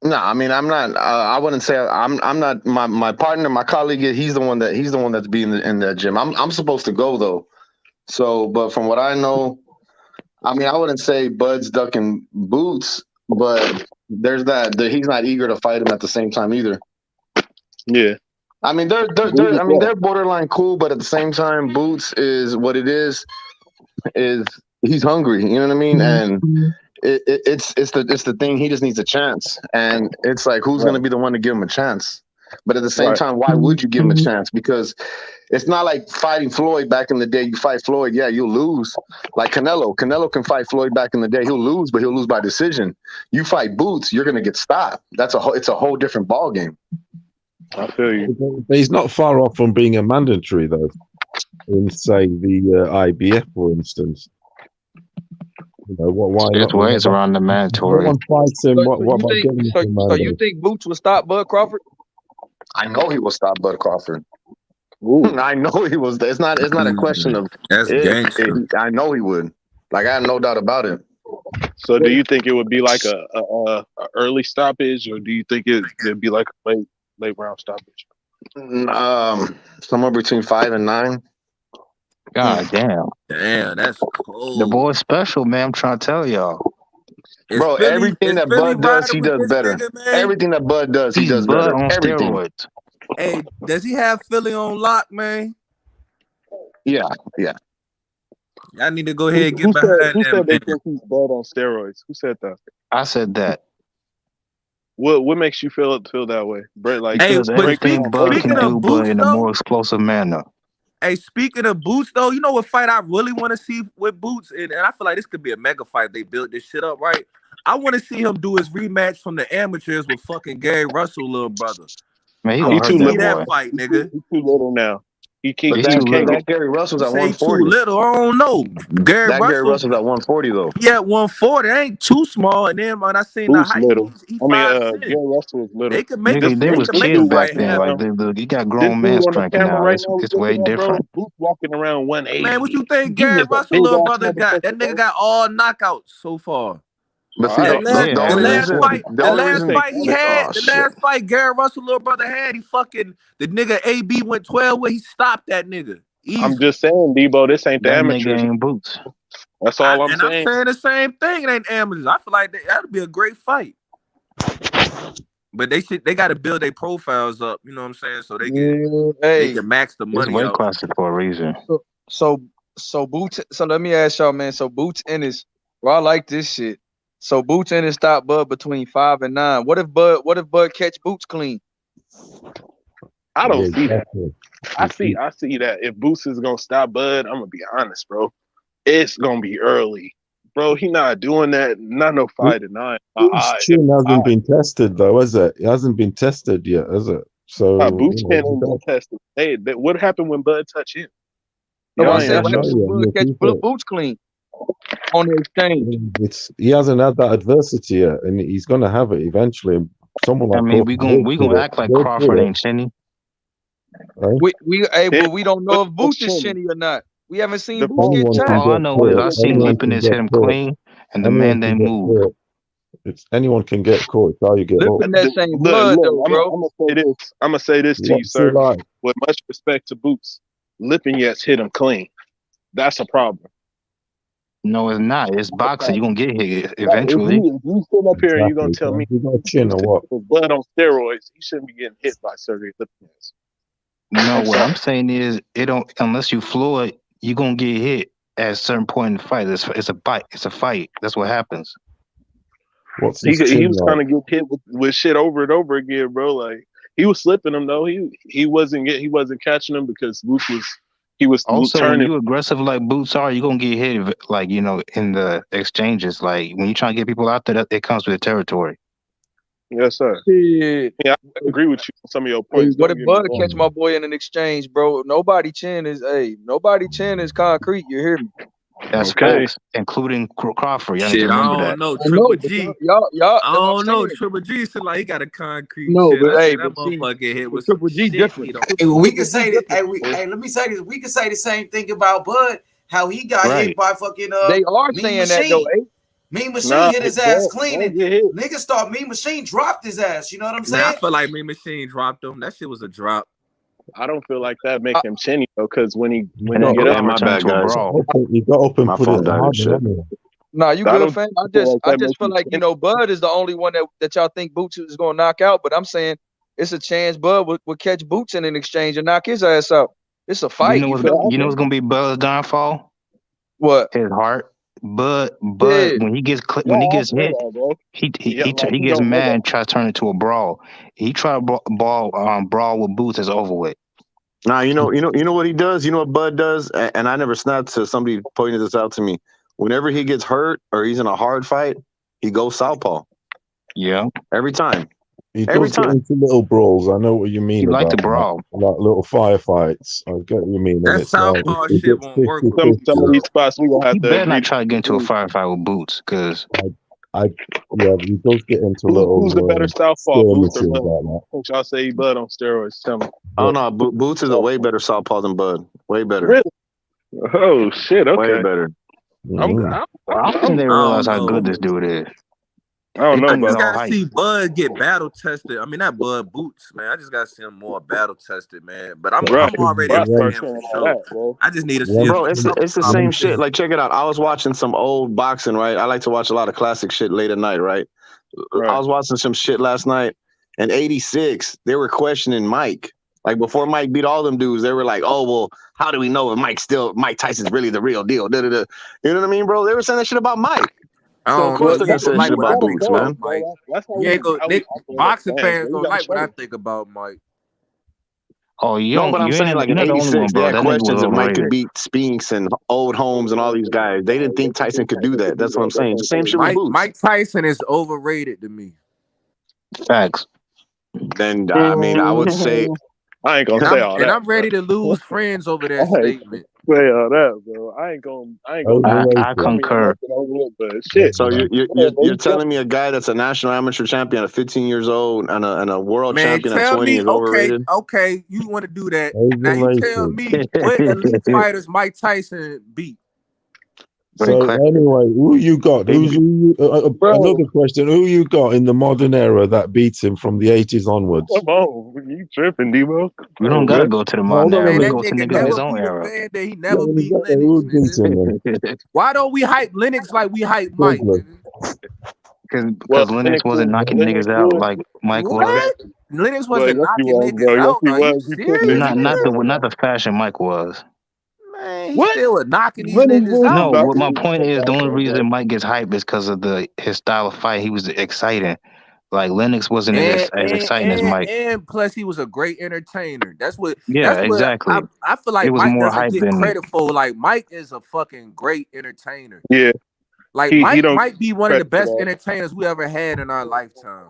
[SPEAKER 1] No, I mean I'm not. I wouldn't say I'm not. My partner, my colleague, he's the one that's being in the gym. I'm supposed to go though. So, but from what I know, I mean I wouldn't say Bud's ducking Boots, but there's that he's not eager to fight him at the same time either.
[SPEAKER 15] Yeah.
[SPEAKER 1] I mean they're borderline cool, but at the same time, Boots is what it is he's hungry. You know what I mean? And it's the thing. He just needs a chance, and it's like who's going to be the one to give him a chance? But at the same time, why would you give him a chance? Because it's not like fighting Floyd back in the day. You fight Floyd, yeah, you'll lose. Like Canelo can fight Floyd back in the day. He'll lose, but he'll lose by decision. You fight Boots, you're going to get stopped. It's a whole different ball game.
[SPEAKER 15] I feel you.
[SPEAKER 1] He's not far off from being a mandatory though. In say the IBF, for instance. You know, why
[SPEAKER 16] There's
[SPEAKER 1] not?
[SPEAKER 16] ways around the mandatory.
[SPEAKER 1] No one fights him.
[SPEAKER 2] So you think Boots will stop Bud Crawford?
[SPEAKER 1] I know he will stop Bud Crawford. I know he was. It's not a question of
[SPEAKER 11] That's
[SPEAKER 1] if.
[SPEAKER 11] gangster.
[SPEAKER 1] I know he would. Like, I have no doubt about it.
[SPEAKER 15] So do you think it would be like a early stoppage, or do you think it'd be like a late round stoppage?
[SPEAKER 1] Somewhere between 5 and 9.
[SPEAKER 16] God damn.
[SPEAKER 11] Damn, that's cold.
[SPEAKER 16] The boy's special, man. I'm trying to tell y'all.
[SPEAKER 1] Bro, everything that Bud does, he does better. Everything that Bud does, he does better.
[SPEAKER 16] On
[SPEAKER 1] Everything.
[SPEAKER 16] steroids.
[SPEAKER 11] Hey, does he have Philly on lock, man?
[SPEAKER 1] Yeah.
[SPEAKER 11] I need to go ahead and get behind that.
[SPEAKER 15] Who said they think he's Bud on steroids? Who said that?
[SPEAKER 16] I said that.
[SPEAKER 15] What makes you feel that way, Brett? Like,
[SPEAKER 16] because everything Bud can do, but in a more explosive manner.
[SPEAKER 11] Hey, speaking of Boots, though, you know what fight I really want to see with Boots, and I feel like this could be a mega fight if they built this shit up right. I want to see him do his rematch from the amateurs with fucking Gary Russell, little brother.
[SPEAKER 16] Man,
[SPEAKER 11] I want to see that fight, nigga.
[SPEAKER 15] He's too little now. He can't.
[SPEAKER 1] That Gary Russell's at 140.
[SPEAKER 11] Too little. I don't know. Gary
[SPEAKER 1] Russell's at 140 though.
[SPEAKER 11] Yeah, 140. It ain't too small. And then when I seen
[SPEAKER 15] Who's
[SPEAKER 11] the height,
[SPEAKER 15] little?
[SPEAKER 11] he
[SPEAKER 15] Gary Russell was little.
[SPEAKER 11] They could make
[SPEAKER 16] they was kids back then. Like he got grown man strength now. It's way different.
[SPEAKER 15] Boots walking around 180.
[SPEAKER 11] Man, what you think Gary Russell, little brother, got? That nigga got all knockouts so far.
[SPEAKER 1] But see,
[SPEAKER 11] the last fight Gary Russell, little brother, had, the nigga AB went 12 where he stopped that nigga. Easy.
[SPEAKER 15] I'm just saying, Debo, this ain't the amateurs.
[SPEAKER 16] Nigga ain't Boots.
[SPEAKER 15] That's all I'm saying.
[SPEAKER 11] I'm saying the same thing. It ain't amateurs. I feel like that'd be a great fight. But they got to build their profiles up. You know what I'm saying? So they can max the money.
[SPEAKER 16] It's weight classic for a reason.
[SPEAKER 2] So Boots. So let me ask y'all, man. So Boots Ennis, bro, I like this shit. So Boots Ennis stop Bud between 5 and 9. What if Bud catch Boots clean?
[SPEAKER 15] I don't see that. I see that. If Boots is gonna stop Bud, I'm gonna be honest, bro. It's gonna be early, bro. He not doing that. Not no 5 to 9.
[SPEAKER 4] Boots' chin hasn't been tested though, has it? It hasn't been tested yet, has it? So
[SPEAKER 15] Boots chin ain't been tested. Hey, what happened when Bud touched him?
[SPEAKER 2] Bud catch Boots clean on the exchange.
[SPEAKER 4] He hasn't had that adversity yet, and he's gonna have it eventually. Someone like
[SPEAKER 16] we gonna act like Crawford ain't Chinny.
[SPEAKER 2] Right? But we don't know if Boots is Shinny or not. We haven't seen Boots get checked.
[SPEAKER 16] All I know is I seen Lipiness hit him clean, and the man didn't move.
[SPEAKER 4] Anyone can get caught. It's how you get
[SPEAKER 2] Lippin that same blood, though, bro.
[SPEAKER 15] I'm gonna say this to you, sir. With much respect to Boots, Lipinets hit him clean. That's a problem.
[SPEAKER 16] No, it's not. It's boxing. You're gonna get hit eventually.
[SPEAKER 15] If you sit up here and you're gonna tell me
[SPEAKER 4] chin or what?
[SPEAKER 15] With blood on steroids, he shouldn't be getting hit by Sergey Lipinets.
[SPEAKER 16] No, what I'm saying is, it don't unless you floor it, you're gonna get hit at a certain point in the fight. It's a bite. It's a fight. That's what happens.
[SPEAKER 15] He was trying to get hit with shit over and over again, bro. Like he was slipping him though. He wasn't catching him because Boots was
[SPEAKER 16] also
[SPEAKER 15] turning.
[SPEAKER 16] When you aggressive like Boots are, you're gonna get hit like in the exchanges. Like when you trying to get people out there, it comes with the territory.
[SPEAKER 15] Yes, sir. Yeah, I agree with you on some of your points.
[SPEAKER 2] What if Bud catch my boy in an exchange, bro? Nobody chin is concrete. You hear me?
[SPEAKER 16] That's facts, including Crawford. Y'all need to remember that.
[SPEAKER 11] Know, Triple G.
[SPEAKER 2] Y'all,
[SPEAKER 11] I don't know. Triple G said like he got a concrete.
[SPEAKER 2] No,
[SPEAKER 11] chin.
[SPEAKER 2] but hey,
[SPEAKER 11] that motherfucker hit with
[SPEAKER 2] Triple G different.
[SPEAKER 3] Hey, we can say that. Hey, let me say this. We can say the same thing about Bud. How he got hit by fucking.
[SPEAKER 2] They are saying that though.
[SPEAKER 3] Mean Machine hit his ass clean, and niggas thought Mean Machine dropped his ass. You know what I'm saying?
[SPEAKER 11] I feel like Mean Machine dropped him. That shit was a drop.
[SPEAKER 15] I don't feel like that make him chinny though, because when he get up,
[SPEAKER 4] my bad guys. You got up and put it on.
[SPEAKER 2] Nah, you good, fam. I just feel like Bud is the only one that y'all think Boots is gonna knock out, but I'm saying it's a chance Bud would catch Boots in an exchange and knock his ass out. It's a fight.
[SPEAKER 16] You know what's gonna be Bud's downfall?
[SPEAKER 2] What?
[SPEAKER 16] His heart. But when he gets hit, he gets mad and tries to turn it into a brawl. He tried to brawl with Boots. Is over with.
[SPEAKER 1] Nah, you know what he does. You know what Bud does, and I never snapped to somebody pointed this out to me. Whenever he gets hurt or he's in a hard fight, he goes southpaw.
[SPEAKER 16] Yeah,
[SPEAKER 1] every time.
[SPEAKER 4] He does get into little brawls. I know what you mean.
[SPEAKER 16] He like to brawl,
[SPEAKER 4] like little firefights. I get what you mean.
[SPEAKER 11] That southpaw shit won't work.
[SPEAKER 15] Some of these spots we gonna have to.
[SPEAKER 16] He better not try to get into a firefight with Boots, because
[SPEAKER 4] he does get into little.
[SPEAKER 15] Who's the better southpaw, Boots or
[SPEAKER 4] skirmishes
[SPEAKER 15] Bud?
[SPEAKER 4] like that.
[SPEAKER 15] Coach, I'll say Bud on steroids. Tell me.
[SPEAKER 1] Oh no, Boots is a way better southpaw than Bud. Way better.
[SPEAKER 15] Really? Oh shit! Okay.
[SPEAKER 1] Way better.
[SPEAKER 6] I don't think they realize how good this dude is.
[SPEAKER 15] I don't know
[SPEAKER 11] I
[SPEAKER 15] about
[SPEAKER 11] just gotta
[SPEAKER 6] hype.
[SPEAKER 11] see Bud get battle tested. I mean, not Bud, Boots, man. I just gotta see him more battle tested, man. But I'm already a fan for sure. I just need to see.
[SPEAKER 1] Bro, it's the same shit. Like, check it out. I was watching some old boxing, right? I like to watch a lot of classic shit late at night, right? I was watching some shit last night. In '86, they were questioning Mike. Like, before Mike beat all them dudes, they were like, "Oh, well, how do we know if Mike Tyson's really the real deal?" Da, da, da. You know what I mean, bro? They were saying that shit about Mike. So of course they're gonna say shit about Boots, man.
[SPEAKER 11] Boxing fans don't like what I think about Mike.
[SPEAKER 6] Oh,
[SPEAKER 1] No, but I'm saying, like, in '86, they had questions if Mike could beat Spinks and Old Holmes and all these guys. They didn't think Tyson could do that. That's what I'm saying. The same shit with Boots.
[SPEAKER 11] Mike Tyson is overrated to me.
[SPEAKER 6] Facts.
[SPEAKER 1] Then I mean, I would say
[SPEAKER 15] I ain't gonna say all that.
[SPEAKER 11] And I'm ready to lose friends over that statement.
[SPEAKER 15] Say all that, bro. I ain't gonna.
[SPEAKER 1] I concur.
[SPEAKER 15] But shit.
[SPEAKER 1] So you're telling me a guy that's a national amateur champion at 15 years old and a world champion at 20 is overrated?
[SPEAKER 11] Okay, you want to do that? Now you tell me what elite fighters Mike Tyson beat.
[SPEAKER 4] So anyway, who you got? Another question: who you got in the modern era that beats him from the '80s onwards?
[SPEAKER 15] Come on, you tripping, Debo?
[SPEAKER 6] We don't gotta go to the modern era. We go to niggas his own era.
[SPEAKER 11] That he never beat Lennox. Why don't we hype Lennox like we hype Mike?
[SPEAKER 6] Because Lennox wasn't knocking niggas out like Mike was.
[SPEAKER 11] Lennox wasn't knocking niggas out.
[SPEAKER 6] Not the fashion Mike was.
[SPEAKER 11] Man, he still was knocking these niggas out.
[SPEAKER 6] No, what my point is, the only reason Mike gets hype is because of his style of fight. He was exciting. Like, Lennox wasn't as exciting as Mike.
[SPEAKER 11] And plus, he was a great entertainer. That's what.
[SPEAKER 6] Yeah, exactly.
[SPEAKER 11] I feel like
[SPEAKER 6] it was
[SPEAKER 11] Mike
[SPEAKER 6] more
[SPEAKER 11] doesn't
[SPEAKER 6] hype
[SPEAKER 11] get
[SPEAKER 6] than
[SPEAKER 11] credit for. Like, Mike is a fucking great entertainer.
[SPEAKER 15] Yeah.
[SPEAKER 11] Like, Mike might be one of the best entertainers we ever had in our lifetime.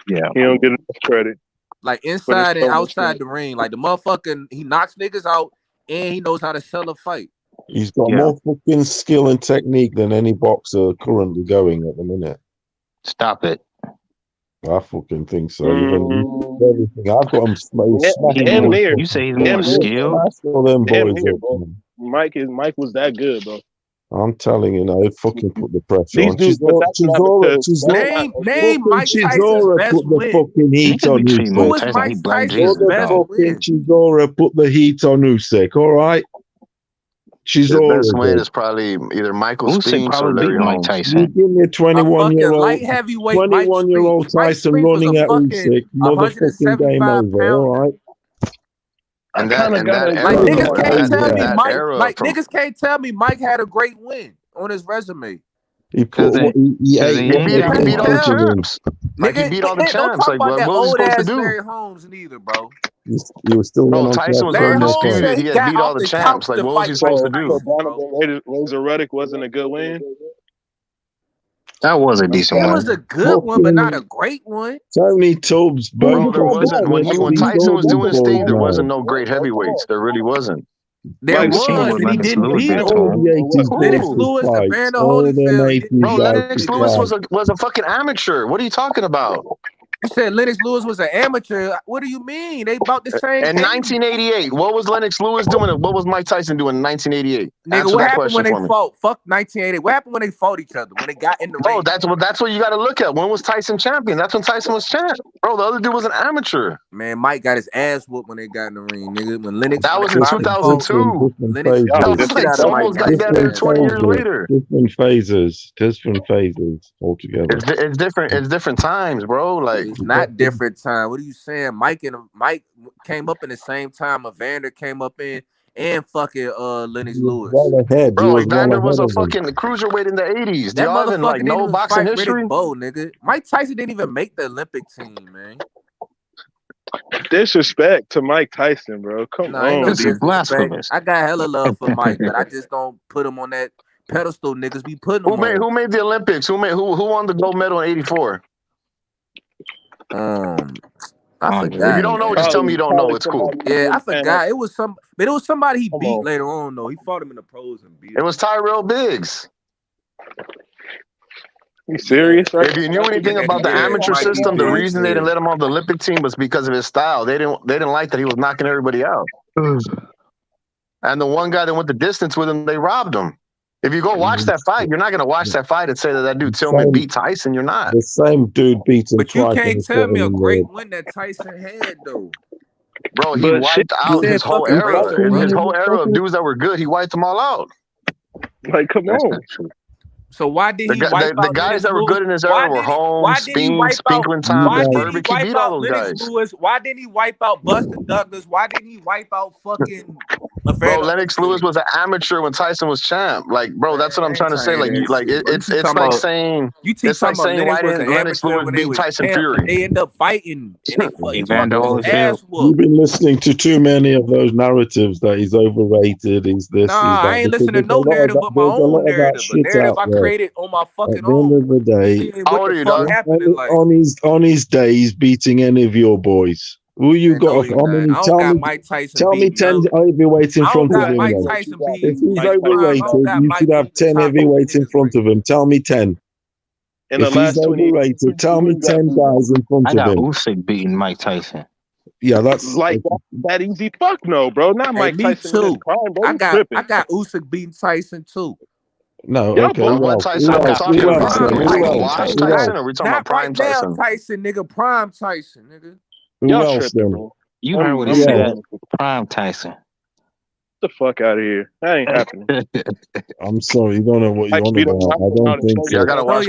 [SPEAKER 6] Yeah.
[SPEAKER 15] He don't get enough credit.
[SPEAKER 11] Like, inside and outside the ring. Like, the motherfucking, he knocks niggas out and he knows how to sell a fight.
[SPEAKER 4] He's got more fucking skill and technique than any boxer currently going at the minute.
[SPEAKER 6] Stop it.
[SPEAKER 4] I fucking think so. Everything. I've got him
[SPEAKER 6] smashed. You say he's more skilled?
[SPEAKER 15] Mike was that good, bro.
[SPEAKER 4] I'm telling you now, it fucking put the pressure
[SPEAKER 15] These
[SPEAKER 4] on.
[SPEAKER 15] dudes,
[SPEAKER 11] name Mike Tyson's best
[SPEAKER 4] put the fucking heat on Usyk.
[SPEAKER 11] Who was Mike Tyson's best win?
[SPEAKER 4] Chisora put the heat on Usyk, all right?
[SPEAKER 1] The best win is probably either Michael Spinks or Larry Holmes.
[SPEAKER 4] You give me a 21-year-old Tyson running at Usyk, motherfucking game over, all right?
[SPEAKER 1] And that
[SPEAKER 11] niggas can't tell me Mike had a great win on his resume.
[SPEAKER 1] He beat all the champs. Like, he beat all the champs. Like, what was he supposed to do?
[SPEAKER 11] Larry Holmes neither, bro.
[SPEAKER 4] He was still
[SPEAKER 1] Tyson was undisputed. He had beat all the champs. Like, what was he supposed to do?
[SPEAKER 15] Razor Ruddock wasn't a good win.
[SPEAKER 6] That was a decent one.
[SPEAKER 11] It was a good one, but not a great one.
[SPEAKER 4] Tony Tubbs,
[SPEAKER 1] bro. There wasn't when Tyson was doing his thing. There wasn't no great heavyweights. There really wasn't.
[SPEAKER 11] There was, and he didn't beat him. Lennox Lewis, Evander Holyfield.
[SPEAKER 1] Bro, Lennox Lewis was a fucking amateur. What are you talking about?
[SPEAKER 11] You said Lennox Lewis was an amateur. What do you mean? They about the same.
[SPEAKER 1] In 1988, what was Lennox Lewis doing? What was Mike Tyson doing in 1988?
[SPEAKER 11] Nigga, what happened when they fought? Fuck 1988. What happened when they fought each other? When they got in the ring?
[SPEAKER 1] Oh, that's what you got to look at. When was Tyson champion? That's when Tyson was champ. Bro, the other dude was an amateur.
[SPEAKER 11] Man, Mike got his ass whooped when they got in the ring, nigga. When Lennox.
[SPEAKER 1] That was in 2002.
[SPEAKER 11] Lennox
[SPEAKER 1] almost got better 20 years later.
[SPEAKER 4] Different phases altogether.
[SPEAKER 1] It's different. It's different times, bro. Like,
[SPEAKER 11] it's not different time. What are you saying? Mike came up in the same time Evander came up in, and fucking Lennox Lewis.
[SPEAKER 1] Bro, Evander was a fucking cruiserweight in the 80s.
[SPEAKER 11] That
[SPEAKER 1] motherfucker like no boxing history.
[SPEAKER 11] Nigga. Mike Tyson didn't even make the Olympic team, man.
[SPEAKER 15] Disrespect to Mike Tyson, bro. Come on,
[SPEAKER 6] this is blasphemous.
[SPEAKER 11] I got hella love for Mike, but I just don't put him on that pedestal. Niggas be putting him on.
[SPEAKER 1] Who made the Olympics? Who won the gold medal in '84?
[SPEAKER 11] I forgot.
[SPEAKER 1] If you don't know, just tell me you don't know. It's cool.
[SPEAKER 11] Yeah, I forgot. It was somebody he beat later on though. He fought him in the pros and beat him.
[SPEAKER 1] It was Tyrell Biggs.
[SPEAKER 15] You serious? Right?
[SPEAKER 1] If you knew anything about the amateur system, the reason they didn't let him on the Olympic team was because of his style. They didn't like that he was knocking everybody out. And the one guy that went the distance with him, they robbed him. If you go watch that fight, you're not going to watch that fight and say that dude Tillman beat Tyson. You're not.
[SPEAKER 4] The same dude beat him
[SPEAKER 11] But you
[SPEAKER 4] twice.
[SPEAKER 11] can't tell me a great win that Tyson had though.
[SPEAKER 1] Bro, he wiped out his whole era. His whole era of dudes that were good, he wiped them all out.
[SPEAKER 15] Like, come on.
[SPEAKER 11] So why did he wipe out
[SPEAKER 1] the guys that were good in his era were Holmes, Spinks, Pinkman Thomas, Burbick. He beat all those guys.
[SPEAKER 11] Lewis? Why didn't he wipe out Buster Douglas? Why didn't he wipe out fucking
[SPEAKER 1] Bro, Lennox Lewis was an amateur when Tyson was champ. Like, bro, that's what I'm trying to say. Like, it's like saying why didn't Lennox Lewis beat Tyson Fury?
[SPEAKER 11] They end up fighting and they
[SPEAKER 4] You've been listening to too many of those narratives that he's overrated. He's this.
[SPEAKER 11] Nah, I ain't listening to no narrative but my own narrative. A narrative I created on my fucking own.
[SPEAKER 4] At the end of the day,
[SPEAKER 11] how old are you, dog?
[SPEAKER 4] On his day, he's beating any of your boys. Who you got? Tell me 10 heavyweights in front of him. If he's overrated, you should have 10 heavyweights in front of him. Tell me 10. If he's overrated, tell me 10 guys in front of him.
[SPEAKER 16] I got Usyk beating Mike Tyson.
[SPEAKER 4] Yeah, that's
[SPEAKER 15] like that easy. Fuck no, bro. Not Mike Tyson.
[SPEAKER 11] Too.
[SPEAKER 15] Prime, bro.
[SPEAKER 11] I got Usyk beating Tyson too.
[SPEAKER 4] No,
[SPEAKER 1] yeah,
[SPEAKER 4] okay.
[SPEAKER 1] What Tyson are we talking about? Are we talking Wash Tyson or are we talking about Prime Tyson?
[SPEAKER 11] Tyson, nigga. Prime Tyson, nigga.
[SPEAKER 4] Who else then?
[SPEAKER 16] You heard what he said. Prime Tyson.
[SPEAKER 15] Get the fuck out of here. That ain't happening.
[SPEAKER 4] I'm sorry. You don't know what you're on about. I don't think so.
[SPEAKER 1] I gotta watch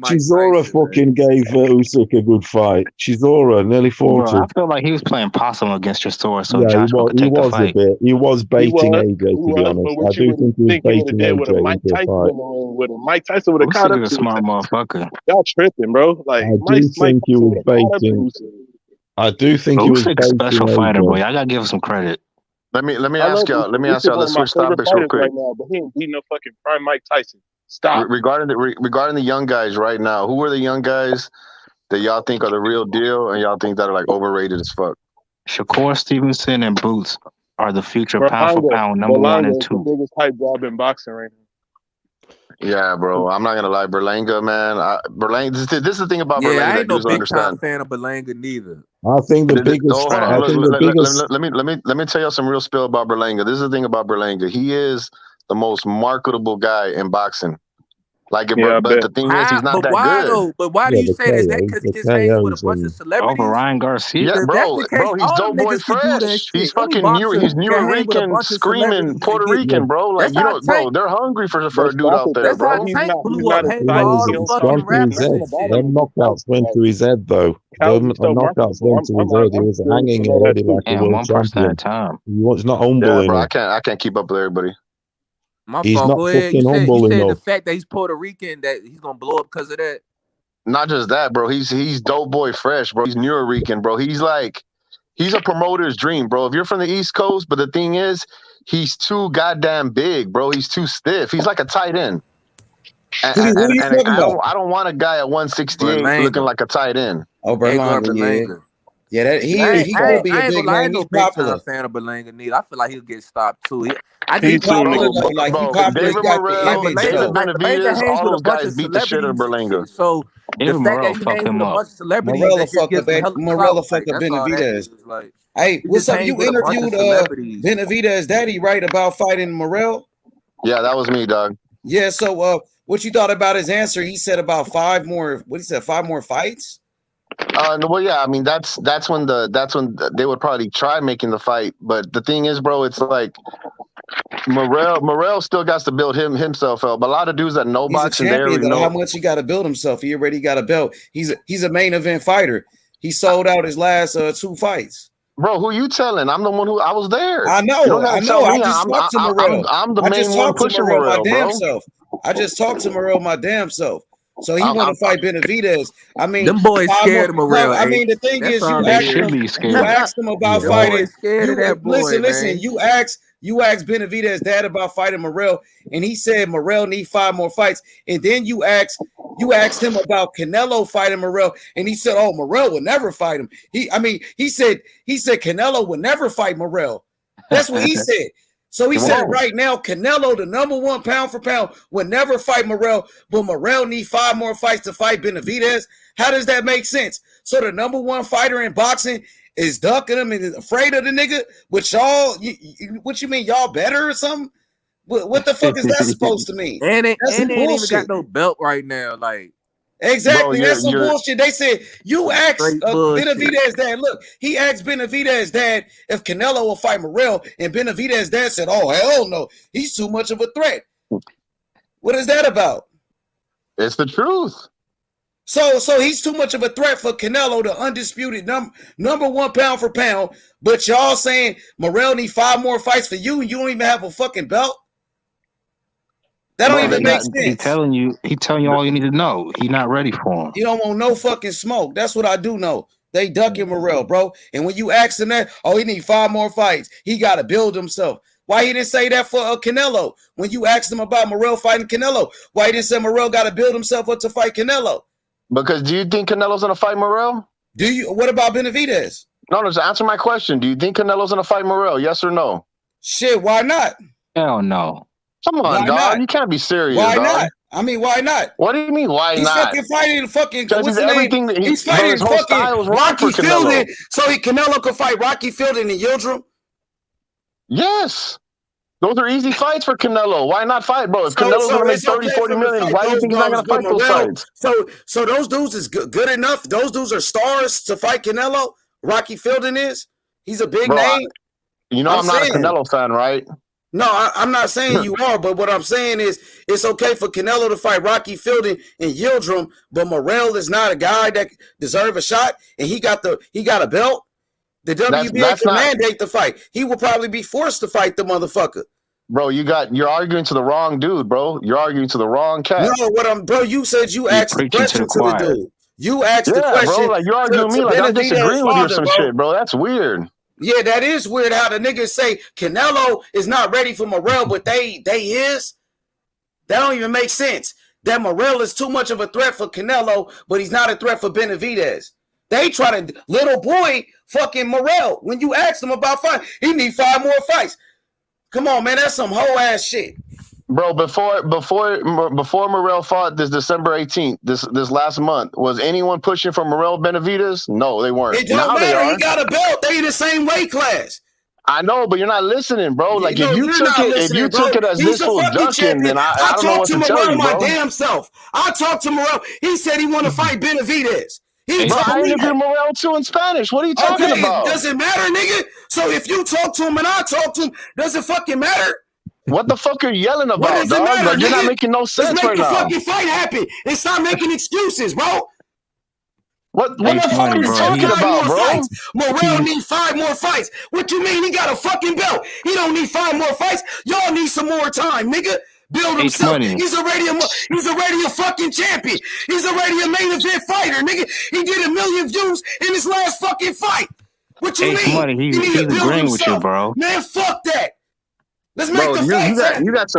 [SPEAKER 4] Chisora fucking gave Usyk a good fight. Chisora nearly 40.
[SPEAKER 16] Bro, I feel like he was playing possum against Chisora, so
[SPEAKER 4] yeah,
[SPEAKER 16] Joshua could take the fight.
[SPEAKER 4] He was baiting AJ, to be honest. I do think he was baiting AJ into a fight.
[SPEAKER 15] Mike Tyson would have caught him.
[SPEAKER 16] Usyk's a smart motherfucker.
[SPEAKER 15] Y'all tripping, bro. Like,
[SPEAKER 4] I do think he was baiting. I do think he was
[SPEAKER 16] Usyk's a special fighter, boy. I gotta give him some credit.
[SPEAKER 1] Let me ask y'all. Let's switch topics real quick.
[SPEAKER 15] Right now, but he ain't beating no fucking prime Mike Tyson. Stop.
[SPEAKER 1] Regarding the young guys right now, who are the young guys that y'all think are the real deal and y'all think that are like overrated as fuck?
[SPEAKER 16] Shakur Stevenson and Boots are the future pound for pound number 1 and 2.
[SPEAKER 15] The biggest hype job in boxing right now.
[SPEAKER 1] Yeah, bro. I'm not gonna lie, Berlanga, man. Berlanga. This is the thing about Berlanga.
[SPEAKER 11] I ain't no big
[SPEAKER 1] time
[SPEAKER 11] fan of Berlanga neither.
[SPEAKER 4] I think the biggest.
[SPEAKER 1] Let me tell you some real spill about Berlanga. This is the thing about Berlanga. He is the most marketable guy in boxing. Like, but the thing is, he's not that good.
[SPEAKER 11] Though? But why do you say that? Is that because he just hangs with a bunch of celebrities?
[SPEAKER 16] Over Ryan Garcia.
[SPEAKER 1] Yeah, bro, he's dope boy fresh. He's fucking he's New Rican, screaming Puerto Rican, bro. Like, you know, bro, they're hungry for a dude out there, bro.
[SPEAKER 11] Tank blew up. Them
[SPEAKER 4] knockouts went to his head, though. Them knockouts went to his head. He was hanging already like a world champion. He was not humble
[SPEAKER 1] enough. I can't keep up with everybody.
[SPEAKER 4] He's not fucking humble enough.
[SPEAKER 11] You said the fact that he's Puerto Rican, that he's gonna blow up because of that.
[SPEAKER 1] Not just that, bro. He's dope boy fresh, bro. He's New Rican, bro. He's a promoter's dream, bro. If you're from the East Coast, but the thing is, he's too goddamn big, bro. He's too stiff. He's like a tight end. I don't want a guy at 168 looking like a tight end.
[SPEAKER 3] Oh, Berlanga. Yeah, that he gonna be a big man. He's popular.
[SPEAKER 11] I'm a fan of Berlanga neither. I feel like he'll get stopped too.
[SPEAKER 3] He's popular though. Like, he's popular.
[SPEAKER 1] David Morrell, David Benavidez, all those guys beat the shit out of Berlanga.
[SPEAKER 11] So the fact that he hangs with a bunch of celebrities,
[SPEAKER 3] Morrell will fuck up Benavidez. Hey, what's up? You interviewed Benavidez daddy, right, about fighting Morrell?
[SPEAKER 1] Yeah, that was me, dog.
[SPEAKER 3] Yeah, so what you thought about his answer? He said about 5 more. What he said? 5 more fights?
[SPEAKER 1] Well, yeah, I mean that's when they would probably try making the fight, but the thing is, bro, it's like Morrell still got to build himself up. But a lot of dudes that know boxing, they already know
[SPEAKER 3] how much he got to build himself. He already got a belt. He's a main event fighter. He sold out his last 2 fights.
[SPEAKER 1] Bro, who you telling? I'm the one who I was there.
[SPEAKER 3] I know. I just talked to Morrell.
[SPEAKER 1] I'm the main one pushing Morrell, bro.
[SPEAKER 3] I just talked to Morrell my damn self. So he want to fight Benavidez. I mean,
[SPEAKER 11] them boys scared of Morrell.
[SPEAKER 3] I mean, the thing is, you asked him about fighting.
[SPEAKER 11] Scared of that boy,
[SPEAKER 3] listen. You asked Benavidez dad about fighting Morrell, and he said Morrell need 5 more fights. And then you asked him about Canelo fighting Morrell, and he said, "Oh, Morrell would never fight him." He said Canelo would never fight Morrell. That's what he said. So he said right now, Canelo, the number one pound for pound, would never fight Morrell, but Morrell need 5 more fights to fight Benavidez. How does that make sense? So the number one fighter in boxing is ducking him and is afraid of the nigga, but y'all, what you mean, y'all better or something? What the fuck is that supposed to mean?
[SPEAKER 11] And they
[SPEAKER 3] ain't
[SPEAKER 11] even got no belt right now. Like,
[SPEAKER 3] exactly, bro, that's some bullshit. They said you asked Benavidez dad. Look, he asked Benavidez dad if Canelo will fight Morrell, and Benavidez dad said, "Oh hell no, he's too much of a threat." What is that about?
[SPEAKER 1] It's the truth.
[SPEAKER 3] So he's too much of a threat for Canelo, the undisputed number one pound for pound. But y'all saying Morrell need 5 more fights for you, and you don't even have a fucking belt. That don't even make sense.
[SPEAKER 16] He telling you all you need to know. He's not ready for him.
[SPEAKER 3] You don't want no fucking smoke. That's what I do know. They ducking Morrell, bro. And when you ask him that, oh, he need 5 more fights. He got to build himself. Why he didn't say that for Canelo? When you asked him about Morrell fighting Canelo, why he didn't say Morrell got to build himself up to fight Canelo?
[SPEAKER 1] Because do you think Canelo's going to fight Morrell?
[SPEAKER 3] Do you? What about Benavidez?
[SPEAKER 1] No, just answer my question. Do you think Canelo's going to fight Morrell? Yes or no?
[SPEAKER 3] Shit, why not?
[SPEAKER 16] Hell no.
[SPEAKER 1] Come on, dog. You can't be serious.
[SPEAKER 3] Why
[SPEAKER 1] dog.
[SPEAKER 3] not? I mean, why not?
[SPEAKER 1] What do you mean, why
[SPEAKER 3] he's
[SPEAKER 1] not?
[SPEAKER 3] He's fucking fighting what's the
[SPEAKER 1] everything
[SPEAKER 3] name? He's fighting fucking Rocky Fielding, so Canelo could fight Rocky Fielding and Yildirim?
[SPEAKER 1] Yes. Those are easy fights for Canelo. Why not fight, bro? If Canelo's going to make 30, 40 million, why do you think he's not going to fight those fights?
[SPEAKER 3] So those dudes is good enough? Those dudes are stars to fight Canelo? Rocky Fielding is? He's a big name?
[SPEAKER 1] I'm not a Canelo fan, right?
[SPEAKER 3] No, I'm not saying you are, but what I'm saying is it's okay for Canelo to fight Rocky Fielding and Yildirim, but Morrell is not a guy that deserves a shot, and he got a belt. The WBA can mandate the fight. He will probably be forced to fight the motherfucker.
[SPEAKER 1] Bro, you're arguing to the wrong dude, bro. You're arguing to the wrong cat.
[SPEAKER 3] No, bro, you said you asked the question to the dude. You asked the question.
[SPEAKER 1] Bro, like you're arguing me like I'm disagreeing with you or some shit, bro. That's weird.
[SPEAKER 3] Yeah, that is weird how the niggas say Canelo is not ready for Morrell, but they is. That don't even make sense. That Morrell is too much of a threat for Canelo, but he's not a threat for Benavidez. They try to little boy fucking Morrell. When you ask him about fight, he need 5 more fights. Come on, man, that's some whole ass shit.
[SPEAKER 1] Bro, before Morrell fought this December 18th, this last month, was anyone pushing for Morrell Benavidez? No, they weren't.
[SPEAKER 3] It don't matter. He got a belt. They in the same weight class.
[SPEAKER 1] I know, but you're not listening, bro. Like if you took it as this fool ducking, then I don't know what to tell you, bro.
[SPEAKER 3] My damn self. I talked to Morrell. He said he want to fight Benavidez.
[SPEAKER 1] I interviewed Morrell too in Spanish. What are you talking about?
[SPEAKER 3] Does it matter, nigga? So if you talk to him and I talk to him, does it fucking matter?
[SPEAKER 1] What the fuck are you yelling about, dog? Matter, like, you're not making no sense right now.
[SPEAKER 3] Let's make the fucking fight happen and stop making excuses, bro.
[SPEAKER 1] What the fuck are you talking about, bro?
[SPEAKER 3] Morrell need 5 more fights. What you mean? He got a fucking belt. He don't need 5 more fights. Y'all need some more time, nigga. Build himself. He's already a fucking champion. He's already a main event fighter, nigga. He did 1 million views in his last fucking fight. What you mean?
[SPEAKER 16] He's agreeing with you, bro.
[SPEAKER 3] Man, fuck that. Let's make the fights happen.
[SPEAKER 1] You got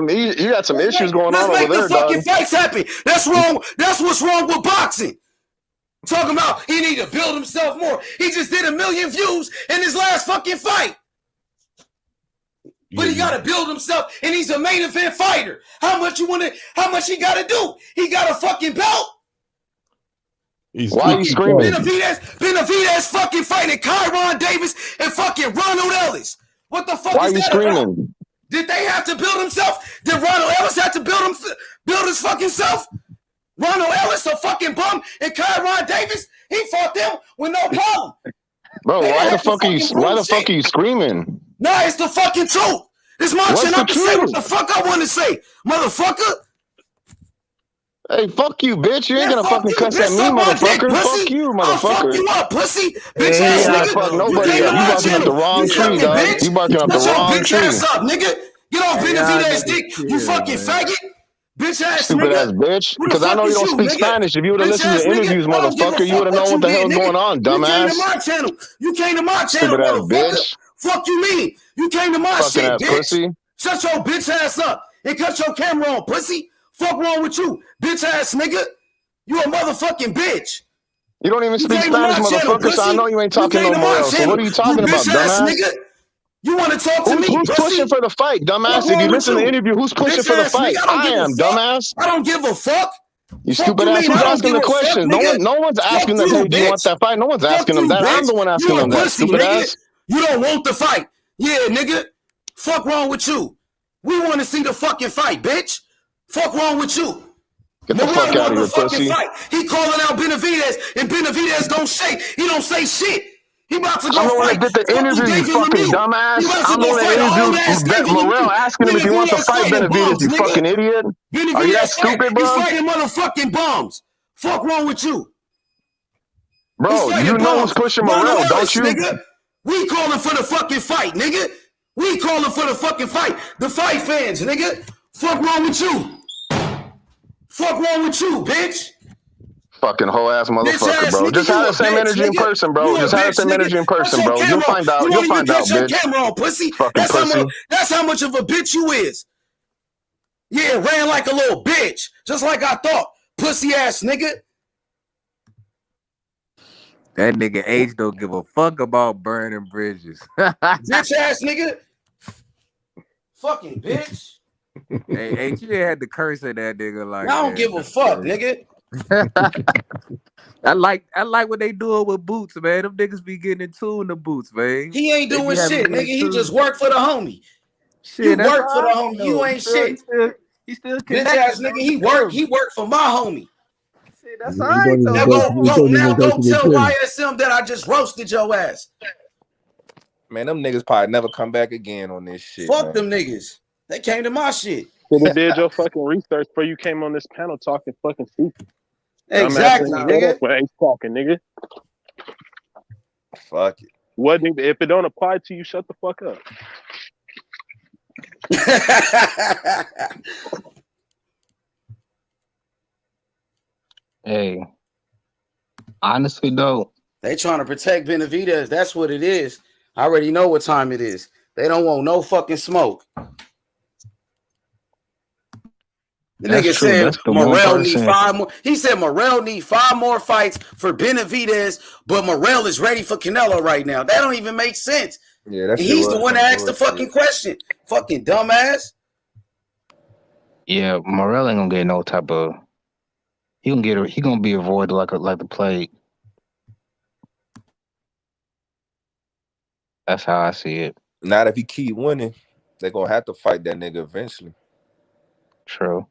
[SPEAKER 1] some issues going on over there, dog.
[SPEAKER 3] Let's make the fucking fights happen. That's wrong. That's what's wrong with boxing. Talking about he need to build himself more. He just did 1 million views in his last fucking fight. But he got to build himself, and he's a main event fighter. How much he got to do? He got a fucking belt.
[SPEAKER 1] Why are you screaming?
[SPEAKER 3] Benavidez fucking fighting Kyron Davis and fucking Ronald Ellis. What the fuck is that
[SPEAKER 1] screaming?
[SPEAKER 3] About? Did they have to build himself? Did Ronald Ellis have to build his fucking self? Ronald Ellis, a fucking bum, and Kyron Davis, he fought them with no problem.
[SPEAKER 1] Bro, why the fuck are you screaming?
[SPEAKER 3] Nah, it's the fucking truth. It's my shit. I can say what the fuck I want to say, motherfucker.
[SPEAKER 1] Hey, fuck you, bitch. You ain't gonna fucking cuss at me, motherfucker. Fuck you, motherfucker.
[SPEAKER 3] I'll fuck you up, pussy. Bitch ass nigga.
[SPEAKER 1] Fuck nobody. You barking up the wrong tree, dog. You barking up the wrong tree.
[SPEAKER 3] Bitch ass up, nigga. Get off Benavidez dick, you fucking faggot. Bitch ass
[SPEAKER 1] stupid ass bitch. Because I know you don't speak Spanish. If you would have listened to the interviews, motherfucker, you would have known what the hell was going on, dumbass.
[SPEAKER 3] You came to my channel, motherfucker. Fuck you mean? You came to my shit, bitch.
[SPEAKER 1] Pussy.
[SPEAKER 3] Shut your bitch ass up and cut your camera on, pussy. Fuck wrong with you, bitch ass nigga. You a motherfucking bitch.
[SPEAKER 1] You don't even speak Spanish, motherfucker, so I know you ain't talking no more. So what are you talking about, dumbass?
[SPEAKER 3] You want to talk to me?
[SPEAKER 1] Who's pushing for the fight, dumbass? If you listen to the interview, who's pushing for the fight? I am, dumbass.
[SPEAKER 3] I don't give a fuck.
[SPEAKER 1] You stupid ass. Who's asking the questions? No one's asking them, hey, do you want that fight? No one's asking them that. I'm the one asking them that, stupid ass.
[SPEAKER 3] You don't want the fight. Yeah, nigga. Fuck wrong with you. We want to see the fucking fight, bitch. Fuck wrong with you.
[SPEAKER 1] Get the fuck out of here, pussy.
[SPEAKER 3] He calling out Benavidez, and Benavidez don't say. He don't say shit. He about to go
[SPEAKER 1] I'm the one
[SPEAKER 3] fight.
[SPEAKER 1] that did the interview, you fucking dumbass. I'm the one that interviewed Morrell asking him if he wants to fight Benavidez, you fucking idiot. Are you that stupid, bro?
[SPEAKER 3] He's fighting motherfucking bums. Fuck wrong with you?
[SPEAKER 1] Bro, you know who's pushing Morrell, don't you?
[SPEAKER 3] Nigga. We calling for the fucking fight, nigga. We calling for the fucking fight. The fight fans, nigga. Fuck wrong with you? Fuck wrong with you, bitch?
[SPEAKER 1] Fucking whole ass motherfucker, bro. Just have the same energy in person, bro. Just have the same energy in person, bro. You'll find out. You'll find out, bitch. Fucking pussy.
[SPEAKER 3] That's how much of a bitch you is. Yeah, ran like a little bitch. Just like I thought. Pussy ass nigga.
[SPEAKER 11] That nigga H don't give a fuck about burning bridges.
[SPEAKER 3] Bitch ass nigga. Fucking bitch.
[SPEAKER 11] Hey, H, you didn't have to curse at that nigga like
[SPEAKER 3] I don't give a fuck, nigga.
[SPEAKER 11] I like what they doing with Boots, man. Them niggas be getting in tune the Boots, man.
[SPEAKER 3] He ain't doing shit, nigga. He just worked for the homie.
[SPEAKER 11] Shit,
[SPEAKER 3] you work for the homie. You ain't shit.
[SPEAKER 11] He still
[SPEAKER 3] bitch ass nigga. He worked for my homie.
[SPEAKER 11] Shit, that's all right though.
[SPEAKER 3] Now go tell YSM that I just roasted your ass.
[SPEAKER 11] Man, them niggas probably never come back again on this shit.
[SPEAKER 3] Fuck them niggas. They came to my shit.
[SPEAKER 15] Should have did your fucking research before you came on this panel talking fucking stupid.
[SPEAKER 3] Exactly, nigga.
[SPEAKER 15] What ain't talking, nigga?
[SPEAKER 11] Fuck it.
[SPEAKER 15] What, nigga? If it don't apply to you, shut the fuck up.
[SPEAKER 16] Hey, honestly though,
[SPEAKER 3] they trying to protect Benavidez. That's what it is. I already know what time it is. They don't want no fucking smoke. The nigga said Morrell need 5 more. He said Morrell need 5 more fights for Benavidez, but Morrell is ready for Canelo right now. That don't even make sense.
[SPEAKER 11] Yeah, that's
[SPEAKER 3] he's the one that asked the fucking question. Fucking dumbass.
[SPEAKER 16] Yeah, Morrell ain't gonna get no type of. He gonna be avoided like the plague. That's how I see it.
[SPEAKER 11] Not if he keep winning, they're gonna have to fight that nigga eventually.
[SPEAKER 16] True.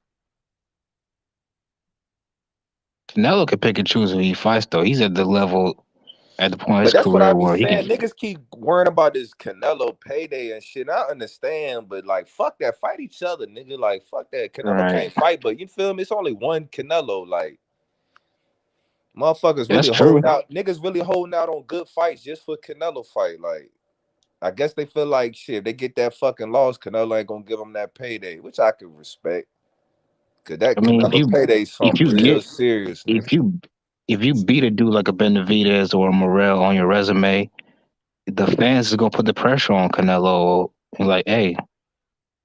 [SPEAKER 16] Canelo can pick and choose who he fights, though. He's at the level, at the point of his career where he can.
[SPEAKER 11] Niggas keep worrying about this Canelo payday and shit. I understand, but like, fuck that. Fight each other, nigga. Like, fuck that. Canelo can't fight, but you feel me? It's only one Canelo. Like, motherfuckers really holding out. Niggas really holding out on good fights just for Canelo fight. Like, I guess they feel like shit. If they get that fucking loss, Canelo ain't gonna give them that payday, which I can respect. Cause that payday something real serious.
[SPEAKER 16] If you beat a dude like a Benavidez or a Morrell on your resume, the fans is gonna put the pressure on Canelo. And like, hey,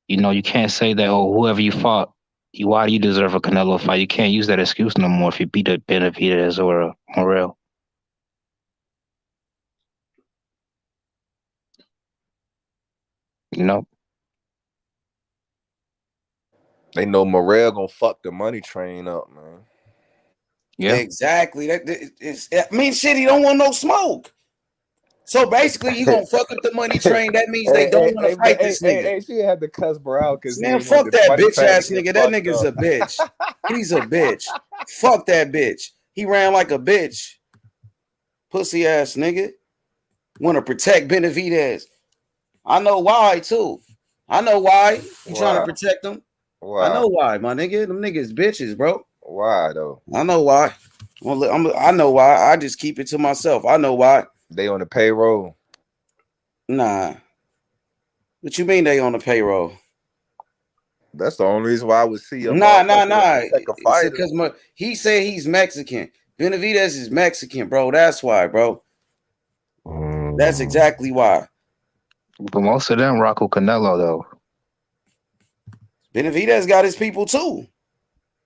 [SPEAKER 16] you know, you can't say that. Oh, whoever you fought, why do you deserve a Canelo fight? You can't use that excuse no more if you beat a Benavidez or a Morrell. You know.
[SPEAKER 11] They know Morrell gonna fuck the money train up, man.
[SPEAKER 3] Yeah, exactly. I mean, shit, he don't want no smoke. So basically, he gonna fuck up the money train. That means they don't want to fight this nigga.
[SPEAKER 11] She had to cuss Morrell because
[SPEAKER 3] man, fuck that bitch ass nigga. That nigga's a bitch. He's a bitch. Fuck that bitch. He ran like a bitch. Pussy ass nigga. Want to protect Benavidez. I know why too. I know why. You trying to protect him?
[SPEAKER 11] Why?
[SPEAKER 3] I know why, my nigga. Them niggas bitches, bro.
[SPEAKER 11] Why though?
[SPEAKER 3] I know why. I know why. I just keep it to myself. I know why.
[SPEAKER 11] They on the payroll.
[SPEAKER 3] Nah. What you mean they on the payroll?
[SPEAKER 11] That's the only reason why I would see him.
[SPEAKER 3] Nah. Because he said he's Mexican. Benavidez is Mexican, bro. That's why, bro. That's exactly why.
[SPEAKER 16] But most of them rock with Canelo, though.
[SPEAKER 3] Benavidez got his people too.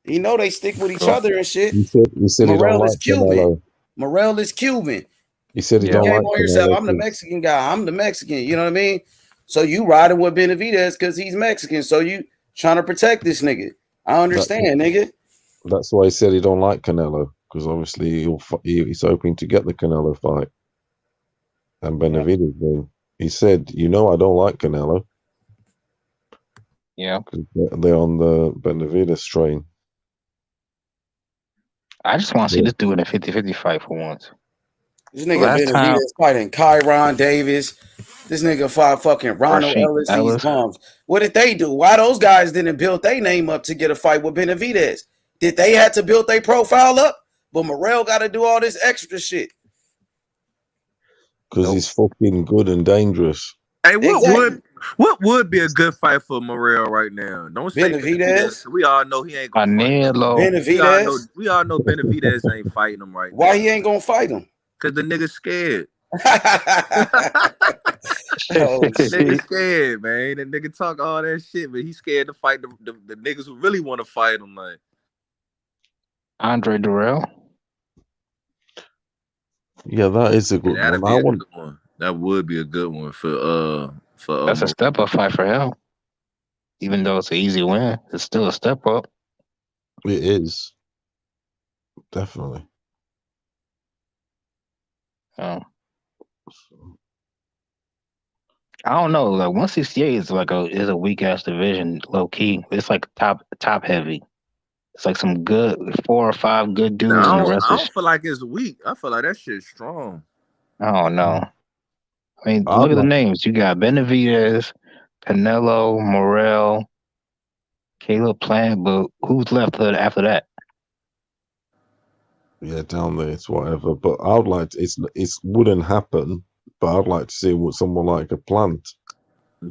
[SPEAKER 3] You know they stick with each other and shit.
[SPEAKER 4] You said
[SPEAKER 3] Morrell is
[SPEAKER 4] like
[SPEAKER 3] Cuban.
[SPEAKER 4] Canelo.
[SPEAKER 3] Morrell is Cuban.
[SPEAKER 4] You said he don't like Canelo.
[SPEAKER 3] I'm the Mexican guy. I'm the Mexican. You know what I mean? So you riding with Benavidez because he's Mexican. So you trying to protect this nigga. I understand, nigga.
[SPEAKER 4] That's why he said he don't like Canelo, because obviously he's hoping to get the Canelo fight. And Benavidez, he said, I don't like Canelo.
[SPEAKER 16] Yeah.
[SPEAKER 4] They're on the Benavidez train.
[SPEAKER 16] I just want to see this dude in a 50-50 fight for once.
[SPEAKER 3] This nigga Benavidez fighting Kyron Davis. This nigga fought fucking Ronald Ellis. These bums. What did they do? Why those guys didn't build their name up to get a fight with Benavidez? Did they have to build their profile up? But Morrell got to do all this extra shit.
[SPEAKER 4] Because he's fucking good and dangerous.
[SPEAKER 11] Hey, what would be a good fight for Morrell right now? Don't say Benavidez. We all know he ain't gonna fight him.
[SPEAKER 3] Benavidez.
[SPEAKER 11] We all know Benavidez ain't fighting him right now.
[SPEAKER 3] Why he ain't gonna fight him?
[SPEAKER 11] Because the nigga's scared.
[SPEAKER 3] Nigga
[SPEAKER 11] scared, man. That nigga talk all that shit, but he's scared to fight the niggas who really want to fight him. Like
[SPEAKER 16] Andre Durrell.
[SPEAKER 4] Yeah, that is a good one.
[SPEAKER 11] That would be a good one for
[SPEAKER 16] That's a step up fight for him. Even though it's an easy win, it's still a step up.
[SPEAKER 4] It is. Definitely.
[SPEAKER 16] I don't know. Like 168 is is a weak ass division, low key. It's like top heavy. It's like some good 4 or 5 good dudes.
[SPEAKER 11] I don't feel like it's weak. I feel like that shit's strong.
[SPEAKER 16] I don't know. I mean, look at the names. You got Benavidez, Canelo, Morrell, Caleb Plant, but who's left after that?
[SPEAKER 4] Yeah, down there, it's whatever. But I would like to, it wouldn't happen, but I'd like to see someone like a Plant.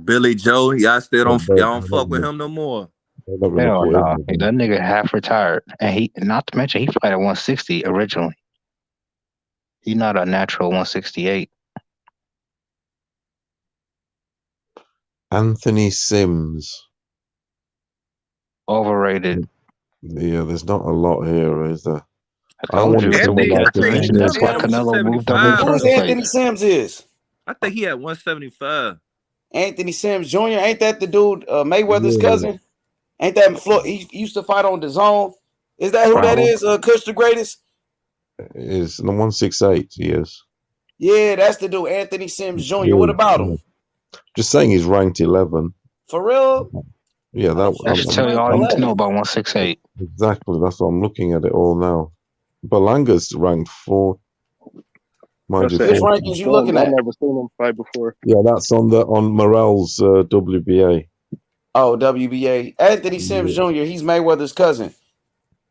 [SPEAKER 11] Billy Joe, y'all don't fuck with him no more.
[SPEAKER 16] Hell no. That nigga half retired. And he, not to mention, he fought at 160 originally. He's not a natural 168.
[SPEAKER 4] Anthony Sims.
[SPEAKER 16] Overrated.
[SPEAKER 4] Yeah, there's not a lot here, is there?
[SPEAKER 16] I want to that's why Canelo moved up in the first place.
[SPEAKER 3] Anthony Sims is?
[SPEAKER 11] I think he had 175.
[SPEAKER 3] Anthony Sims Jr. Ain't that the dude Mayweather's cousin? Ain't that Floyd? He used to fight on DAZN. Is that who that is? Kush the Greatest?
[SPEAKER 4] Is the 168, yes.
[SPEAKER 3] Yeah, that's the dude, Anthony Sims Jr. Yeah, what about him?
[SPEAKER 4] Just saying he's ranked 11.
[SPEAKER 3] For real?
[SPEAKER 4] Yeah,
[SPEAKER 16] that just tell you all you need to know about 168.
[SPEAKER 4] Exactly, that's what I'm looking at it all now. Belanga's ranked 4.
[SPEAKER 3] Which rankings you looking at?
[SPEAKER 15] I've never seen him fight before.
[SPEAKER 4] Yeah, that's on Morrell's WBA.
[SPEAKER 3] Oh, WBA. Anthony Sims Jr. He's Mayweather's cousin.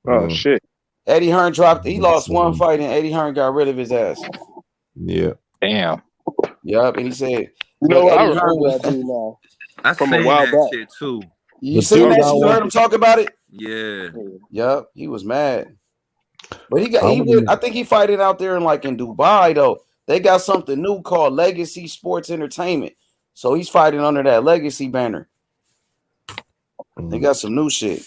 [SPEAKER 15] Oh shit.
[SPEAKER 3] Eddie Hearn he lost one fight and Eddie Hearn got rid of his ass.
[SPEAKER 4] Yeah.
[SPEAKER 16] Damn.
[SPEAKER 3] Yup, and he said,
[SPEAKER 15] I remember that dude now.
[SPEAKER 11] I from a while back shit too.
[SPEAKER 3] You seen that? You heard him talk about it?
[SPEAKER 11] Yeah.
[SPEAKER 3] Yup, he was mad. But I think he fight it out there in Dubai though. They got something new called Legacy Sports Entertainment. So he's fighting under that Legacy banner. They got some new shit.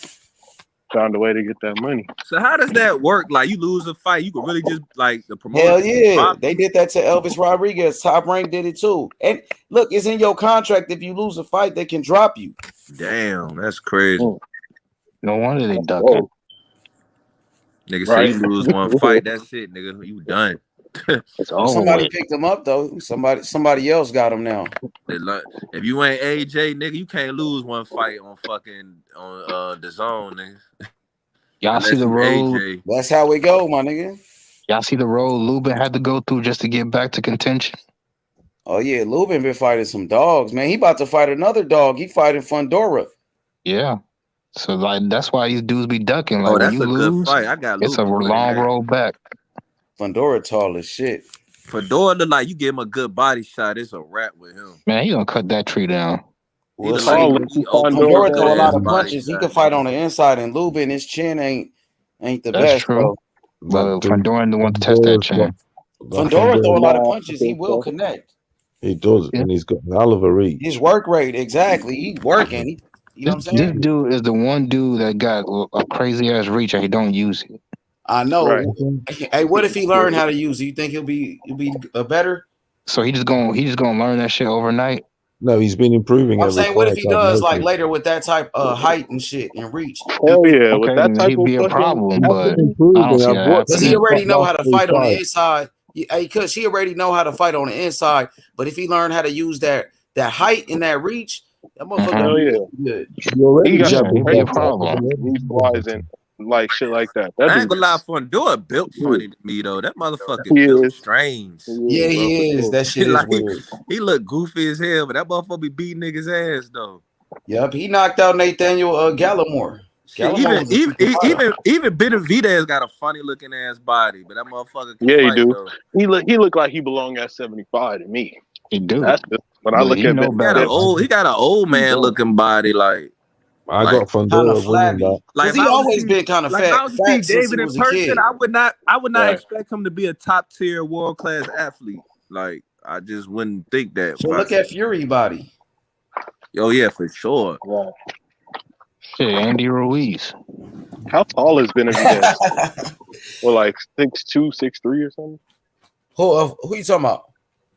[SPEAKER 15] Found a way to get that money.
[SPEAKER 11] So how does that work? Like you lose a fight, you could really just the promoter.
[SPEAKER 3] Hell yeah, they did that to Elvis Rodriguez. Top Rank did it too. And look, it's in your contract. If you lose a fight, they can drop you.
[SPEAKER 11] Damn, that's crazy.
[SPEAKER 16] No wonder they duck it.
[SPEAKER 11] Nigga say you lose one fight, that's it, nigga. You done.
[SPEAKER 3] Somebody picked him up though. Somebody else got him now.
[SPEAKER 11] If you ain't AJ, nigga, you can't lose one fight on DAZN, nigga.
[SPEAKER 16] Y'all see the road? AJ.
[SPEAKER 3] That's how we go, my nigga.
[SPEAKER 16] Y'all see the road Lubin had to go through just to get back to contention?
[SPEAKER 3] Oh yeah, Lubin been fighting some dogs, man. He about to fight another dog. He fighting Fundora.
[SPEAKER 16] Yeah. So that's why these dudes be ducking.
[SPEAKER 11] That's a good fight. I got
[SPEAKER 16] it's a long road back.
[SPEAKER 3] Fundora tall as shit.
[SPEAKER 11] Fundora look like you give him a good body shot, it's a wrap with him.
[SPEAKER 16] Man, he gonna cut that tree down.
[SPEAKER 3] Fundora throw a lot of punches. He can fight on the inside, and Lubin, his chin ain't the best.
[SPEAKER 16] That's true. But Fundora the one to test that chin.
[SPEAKER 3] Fundora throw a lot of punches. He will connect.
[SPEAKER 4] He does, and he's got a hell of a reach.
[SPEAKER 3] His work rate, exactly. He's working. You know what I'm saying?
[SPEAKER 16] This dude is the one dude that got a crazy ass reach and he don't use it.
[SPEAKER 3] I know. Right. Hey, what if he learned how to use it? You think he'll be better?
[SPEAKER 16] So he just gonna learn that shit overnight?
[SPEAKER 4] No, he's been improving.
[SPEAKER 3] I'm saying, what if he does like later with that type of height and shit and reach?
[SPEAKER 15] Hell yeah, with
[SPEAKER 16] Okay,
[SPEAKER 15] that
[SPEAKER 16] then
[SPEAKER 15] type
[SPEAKER 16] he'd
[SPEAKER 15] of
[SPEAKER 16] be a
[SPEAKER 15] fucking
[SPEAKER 16] problem, but I
[SPEAKER 4] improving.
[SPEAKER 16] don't see that
[SPEAKER 3] Does he
[SPEAKER 16] happening.
[SPEAKER 3] already know how to fight on the inside? Because he already know how to fight on the inside. But if he learned how to use that height and that reach, that motherfucker
[SPEAKER 15] hell yeah.
[SPEAKER 3] good.
[SPEAKER 15] He got
[SPEAKER 16] he'd be a problem.
[SPEAKER 15] He flies in like shit like that.
[SPEAKER 11] I ain't gonna lie, Fundora built funny to me though. That motherfucker
[SPEAKER 15] He
[SPEAKER 11] built
[SPEAKER 15] is.
[SPEAKER 11] strange.
[SPEAKER 3] Yeah, he is. That shit is
[SPEAKER 11] like,
[SPEAKER 3] weird.
[SPEAKER 11] he look goofy as hell, but that motherfucker be beating niggas ass though.
[SPEAKER 3] Yep, he knocked out Nathaniel Gallimore.
[SPEAKER 11] Shit, even Benavidez got a funny looking ass body, but that motherfucker can
[SPEAKER 15] he
[SPEAKER 11] fight
[SPEAKER 15] do.
[SPEAKER 11] though.
[SPEAKER 15] He look like he belong at 75 to me.
[SPEAKER 16] He do.
[SPEAKER 15] That's just when I look at
[SPEAKER 11] he got an old man looking body like.
[SPEAKER 4] I got Fundora winning that.
[SPEAKER 3] Like he always been kind of fat.
[SPEAKER 11] If I was to see David in person, I would not
[SPEAKER 15] Right.
[SPEAKER 11] expect him to be a top tier world class athlete. Like I just wouldn't think that.
[SPEAKER 3] So look at Fury body.
[SPEAKER 11] Oh yeah, for sure.
[SPEAKER 15] Wow.
[SPEAKER 16] Shit, Andy Ruiz.
[SPEAKER 15] How tall has Benavidez? Well, like 6'2", 6'3" or something.
[SPEAKER 3] Who you talking about?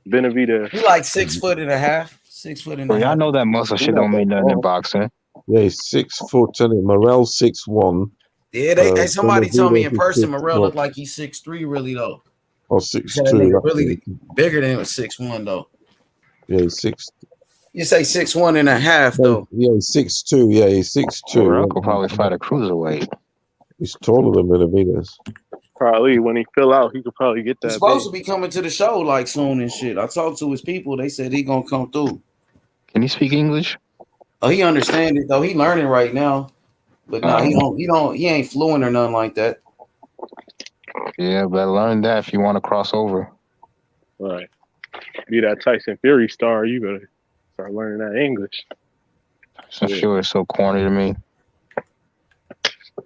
[SPEAKER 15] Benavidez.
[SPEAKER 3] He like 6 foot and a half. 6 foot and a half.
[SPEAKER 16] Y'all know that muscle shit don't mean nothing in boxing.
[SPEAKER 4] Yeah, he's 6 foot. Morrell 6'1".
[SPEAKER 3] Yeah, somebody told me in person Morrell looked like he's 6'3", really though.
[SPEAKER 4] Or 6'2".
[SPEAKER 3] Really bigger than 6'1" though.
[SPEAKER 4] Yeah, he's 6.
[SPEAKER 3] You say 6'1" and a half though.
[SPEAKER 4] Yeah, he's 6'2". Yeah, he's 6'2".
[SPEAKER 16] Morrell could probably fight a cruiserweight.
[SPEAKER 4] He's taller than Benavidez.
[SPEAKER 15] Probably when he fill out, he could probably get that.
[SPEAKER 3] He's supposed to be coming to the show like soon and shit. I talked to his people. They said he gonna come through.
[SPEAKER 16] Can he speak English?
[SPEAKER 3] Oh, he understand it though. He learning right now, but no, he ain't fluent or nothing like that.
[SPEAKER 16] Yeah, better learn that if you want to cross over.
[SPEAKER 15] Right. Be that Tyson Fury star, you gotta start learning that English.
[SPEAKER 16] So sure, it's so corny to me.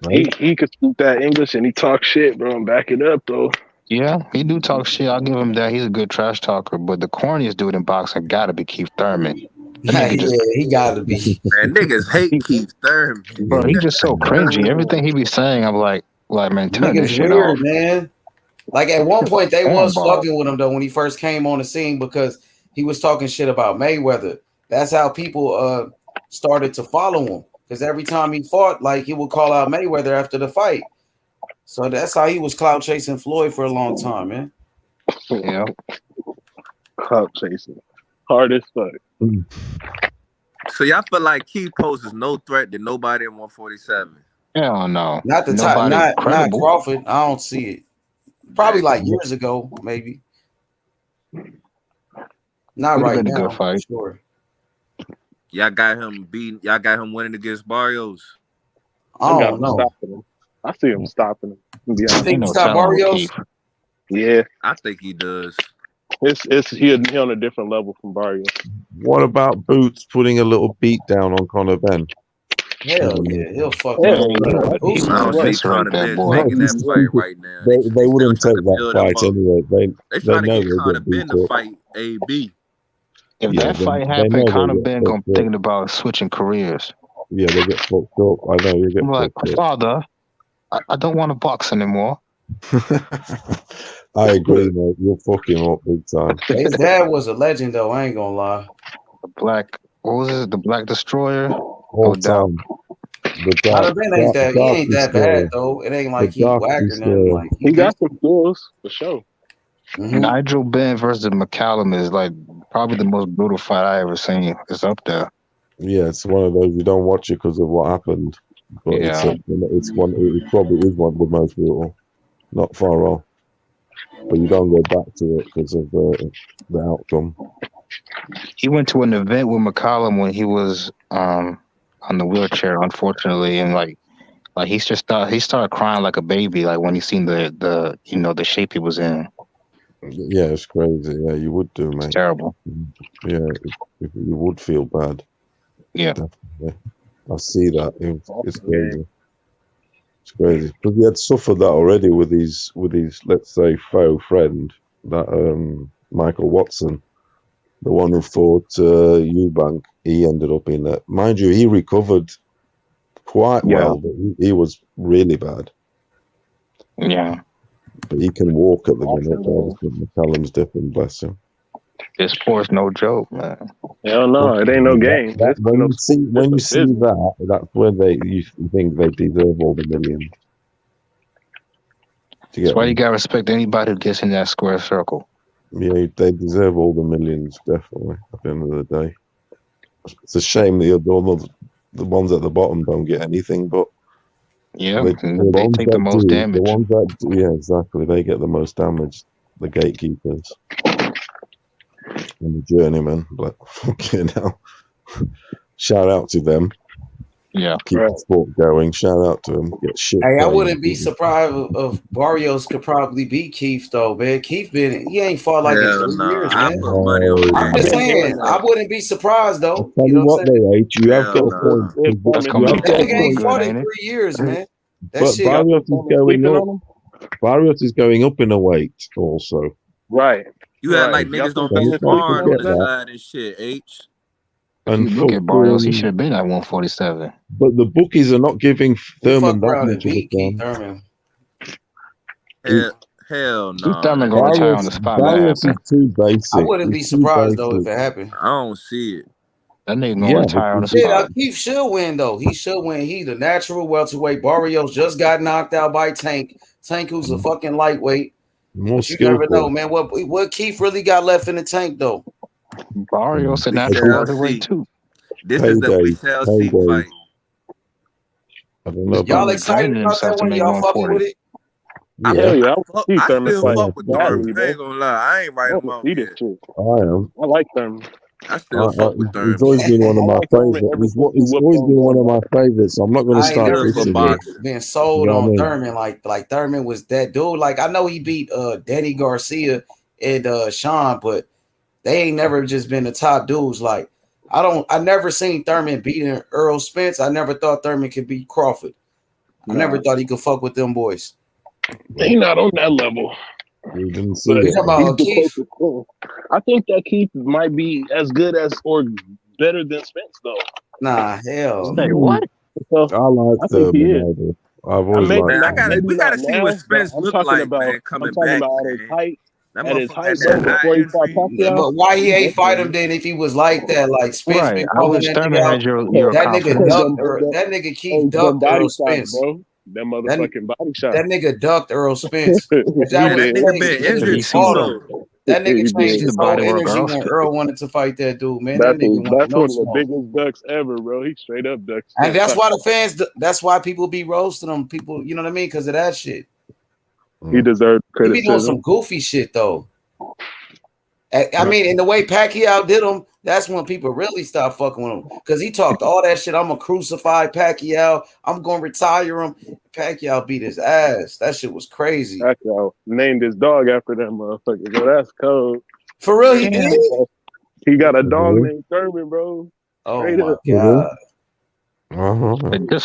[SPEAKER 15] He could speak that English and he talk shit, bro, and back it up though.
[SPEAKER 16] Yeah, he do talk shit. I'll give him that. He's a good trash talker. But the corniest dude in boxing gotta be Keith Thurman.
[SPEAKER 3] Yeah, he gotta be.
[SPEAKER 11] Man, niggas hate Keith Thurman.
[SPEAKER 16] Bro, he just so cringy. Everything he be saying, I'm like man, turn this shit off.
[SPEAKER 3] Man. Like at one point they was fucking with him though when he first came on the scene because he was talking shit about Mayweather. That's how people started to follow him. Because every time he fought, like he would call out Mayweather after the fight. So that's how he was clout chasing Floyd for a long time, man.
[SPEAKER 16] Yeah.
[SPEAKER 15] Clout chasing. Hard as fuck.
[SPEAKER 11] So y'all feel like Keith poses no threat to nobody in 147?
[SPEAKER 16] Hell no.
[SPEAKER 3] Not the top, not Crawford. I don't see it. Probably like years ago, maybe. Not right now.
[SPEAKER 16] Good fight.
[SPEAKER 3] Sure.
[SPEAKER 11] Y'all got him winning against Barrios.
[SPEAKER 3] I don't know.
[SPEAKER 15] I see him stopping him.
[SPEAKER 3] You think he stop Barrios?
[SPEAKER 15] Yeah.
[SPEAKER 11] I think he does.
[SPEAKER 15] It's he on a different level from Barrios.
[SPEAKER 4] What about Boots putting a little beat down on Conor Benn?
[SPEAKER 3] Hell yeah, he'll fuck
[SPEAKER 4] They wouldn't take that fight anyway.
[SPEAKER 11] They trying to
[SPEAKER 4] know
[SPEAKER 11] get Conor Benn to fight AB.
[SPEAKER 16] If that fight happened, Conor Benn gonna be thinking about switching careers.
[SPEAKER 4] Yeah, they get fucked up. I know you get.
[SPEAKER 16] I'm like, Father, I don't want to box anymore.
[SPEAKER 4] I agree, mate. You'll fuck him up big time.
[SPEAKER 3] His dad was a legend, though. I ain't gonna lie.
[SPEAKER 16] What was it? The Black Destroyer.
[SPEAKER 4] All time.
[SPEAKER 3] Conor Benn ain't that. He ain't that bad though. It ain't like he whack or nothing. Like
[SPEAKER 15] he got some skills for sure.
[SPEAKER 3] Mm-hmm.
[SPEAKER 16] Nigel Benn versus McCallum is like probably the most brutal fight I ever seen. It's up there.
[SPEAKER 4] Yeah, it's one of those you don't watch it because of what happened. But
[SPEAKER 16] yeah,
[SPEAKER 4] it probably is one of the most brutal. Not far off. But you don't go back to it because of the outcome.
[SPEAKER 16] He went to an event with McCallum when he was on the wheelchair, unfortunately, and like he started crying like a baby, like when he seen the shape he was in.
[SPEAKER 4] Yeah, it's crazy. Yeah, you would do, mate.
[SPEAKER 16] It's terrible.
[SPEAKER 4] Yeah, you would feel bad.
[SPEAKER 16] Yeah,
[SPEAKER 4] definitely. I see that. It's crazy. It's crazy because he had suffered that already with his let's say faux friend, that Michael Watson, the one who fought Eubank. He ended up in that. Mind you, he recovered quite well, but he was really bad.
[SPEAKER 16] Yeah,
[SPEAKER 4] but he can walk at the minute. McCallum's different, bless him.
[SPEAKER 16] This sport's no joke, man.
[SPEAKER 15] Hell no, it ain't no game.
[SPEAKER 4] When you see that, that's when you think they deserve all the millions.
[SPEAKER 16] That's why you gotta respect anybody who gets in that square circle.
[SPEAKER 4] Yeah, they deserve all the millions, definitely. At the end of the day, it's a shame the ones at the bottom don't get anything, but
[SPEAKER 16] yeah, they take the most damage.
[SPEAKER 4] The ones that, yeah, exactly, they get the most damage. The gatekeepers and the journeyman, but fucking hell, shout out to them.
[SPEAKER 16] Yeah,
[SPEAKER 4] keep the sport going. Shout out to him. Get shit.
[SPEAKER 3] Hey, I wouldn't be surprised if Barrios could probably beat Keith though, man. Keith he ain't fought like in 3 years, man. I'm just saying, I wouldn't be surprised though.
[SPEAKER 4] Tell you what, though, H, you have got a point.
[SPEAKER 3] That ain't fought in 3 years, man.
[SPEAKER 4] But Barrios is going up in a weight also.
[SPEAKER 15] Right.
[SPEAKER 11] You had like niggas don't be smart on the side and shit, H.
[SPEAKER 4] And
[SPEAKER 16] look at Barrios, he should have been at 147.
[SPEAKER 4] But the bookies are not giving Thurman that much of a chance.
[SPEAKER 11] Hell no.
[SPEAKER 16] Thurman gonna retire on the spot.
[SPEAKER 4] Barrios is too basic.
[SPEAKER 3] I wouldn't be surprised though if it happened.
[SPEAKER 11] I don't see it.
[SPEAKER 16] That nigga gonna retire on the spot.
[SPEAKER 3] Keith should win though. He should win. He's the natural welterweight. Barrios just got knocked out by Tank. Tank, who's a fucking lightweight.
[SPEAKER 4] But
[SPEAKER 3] you never know, man. What Keith really got left in the tank though?
[SPEAKER 16] Barrios a natural welterweight too.
[SPEAKER 11] This is the we shall see fight.
[SPEAKER 4] I don't know.
[SPEAKER 3] Y'all excited about that one? Y'all fucking with it?
[SPEAKER 11] I still fuck with Thurman. I ain't gonna lie. I ain't writing him out yet.
[SPEAKER 4] I am.
[SPEAKER 15] I like Thurman.
[SPEAKER 11] I still fuck with Thurman.
[SPEAKER 4] He's always been one of my favorites. He's always been one of my favorites. So I'm not going to start
[SPEAKER 3] being sold on Thurman. Like Thurman was that dude. Like I know he beat Danny Garcia and Sean, but they ain't never just been the top dudes. Like I never seen Thurman beating Earl Spence. I never thought Thurman could beat Crawford. I never thought he could fuck with them boys.
[SPEAKER 15] He not on that level.
[SPEAKER 4] We didn't see it.
[SPEAKER 15] I think that Keith might be as good as or better than Spence though.
[SPEAKER 3] Nah, hell.
[SPEAKER 15] Say what?
[SPEAKER 4] I like Thurman. I've always liked
[SPEAKER 11] we gotta see what Spence look like, man, coming back.
[SPEAKER 15] At his height before he fought Pacquiao.
[SPEAKER 3] But why he ain't fight him then if he was like that? Like Spence been calling that nigga out. That nigga Keith ducked Earl Spence.
[SPEAKER 15] Bro. That motherfucking body shot.
[SPEAKER 3] That nigga ducked Earl Spence. That
[SPEAKER 11] nigga been injured too.
[SPEAKER 3] That nigga changed his whole energy when Earl wanted to fight that dude, man.
[SPEAKER 15] That's one of the biggest ducks ever, bro. He straight up ducks.
[SPEAKER 3] And that's why the fans, that's why people be roasting him. People, you know what I mean? Because of that shit.
[SPEAKER 15] He deserved criticism.
[SPEAKER 3] He be doing some goofy shit though. I mean, in the way Pacquiao did him, that's when people really stopped fucking with him. Because he talked all that shit. I'm gonna crucify Pacquiao. I'm gonna retire him. Pacquiao beat his ass. That shit was crazy.
[SPEAKER 15] Pacquiao named his dog after that motherfucker. Bro, that's cold.
[SPEAKER 3] For real, he did.
[SPEAKER 15] He got a dog named Thurman, bro.
[SPEAKER 3] Oh my god.
[SPEAKER 11] That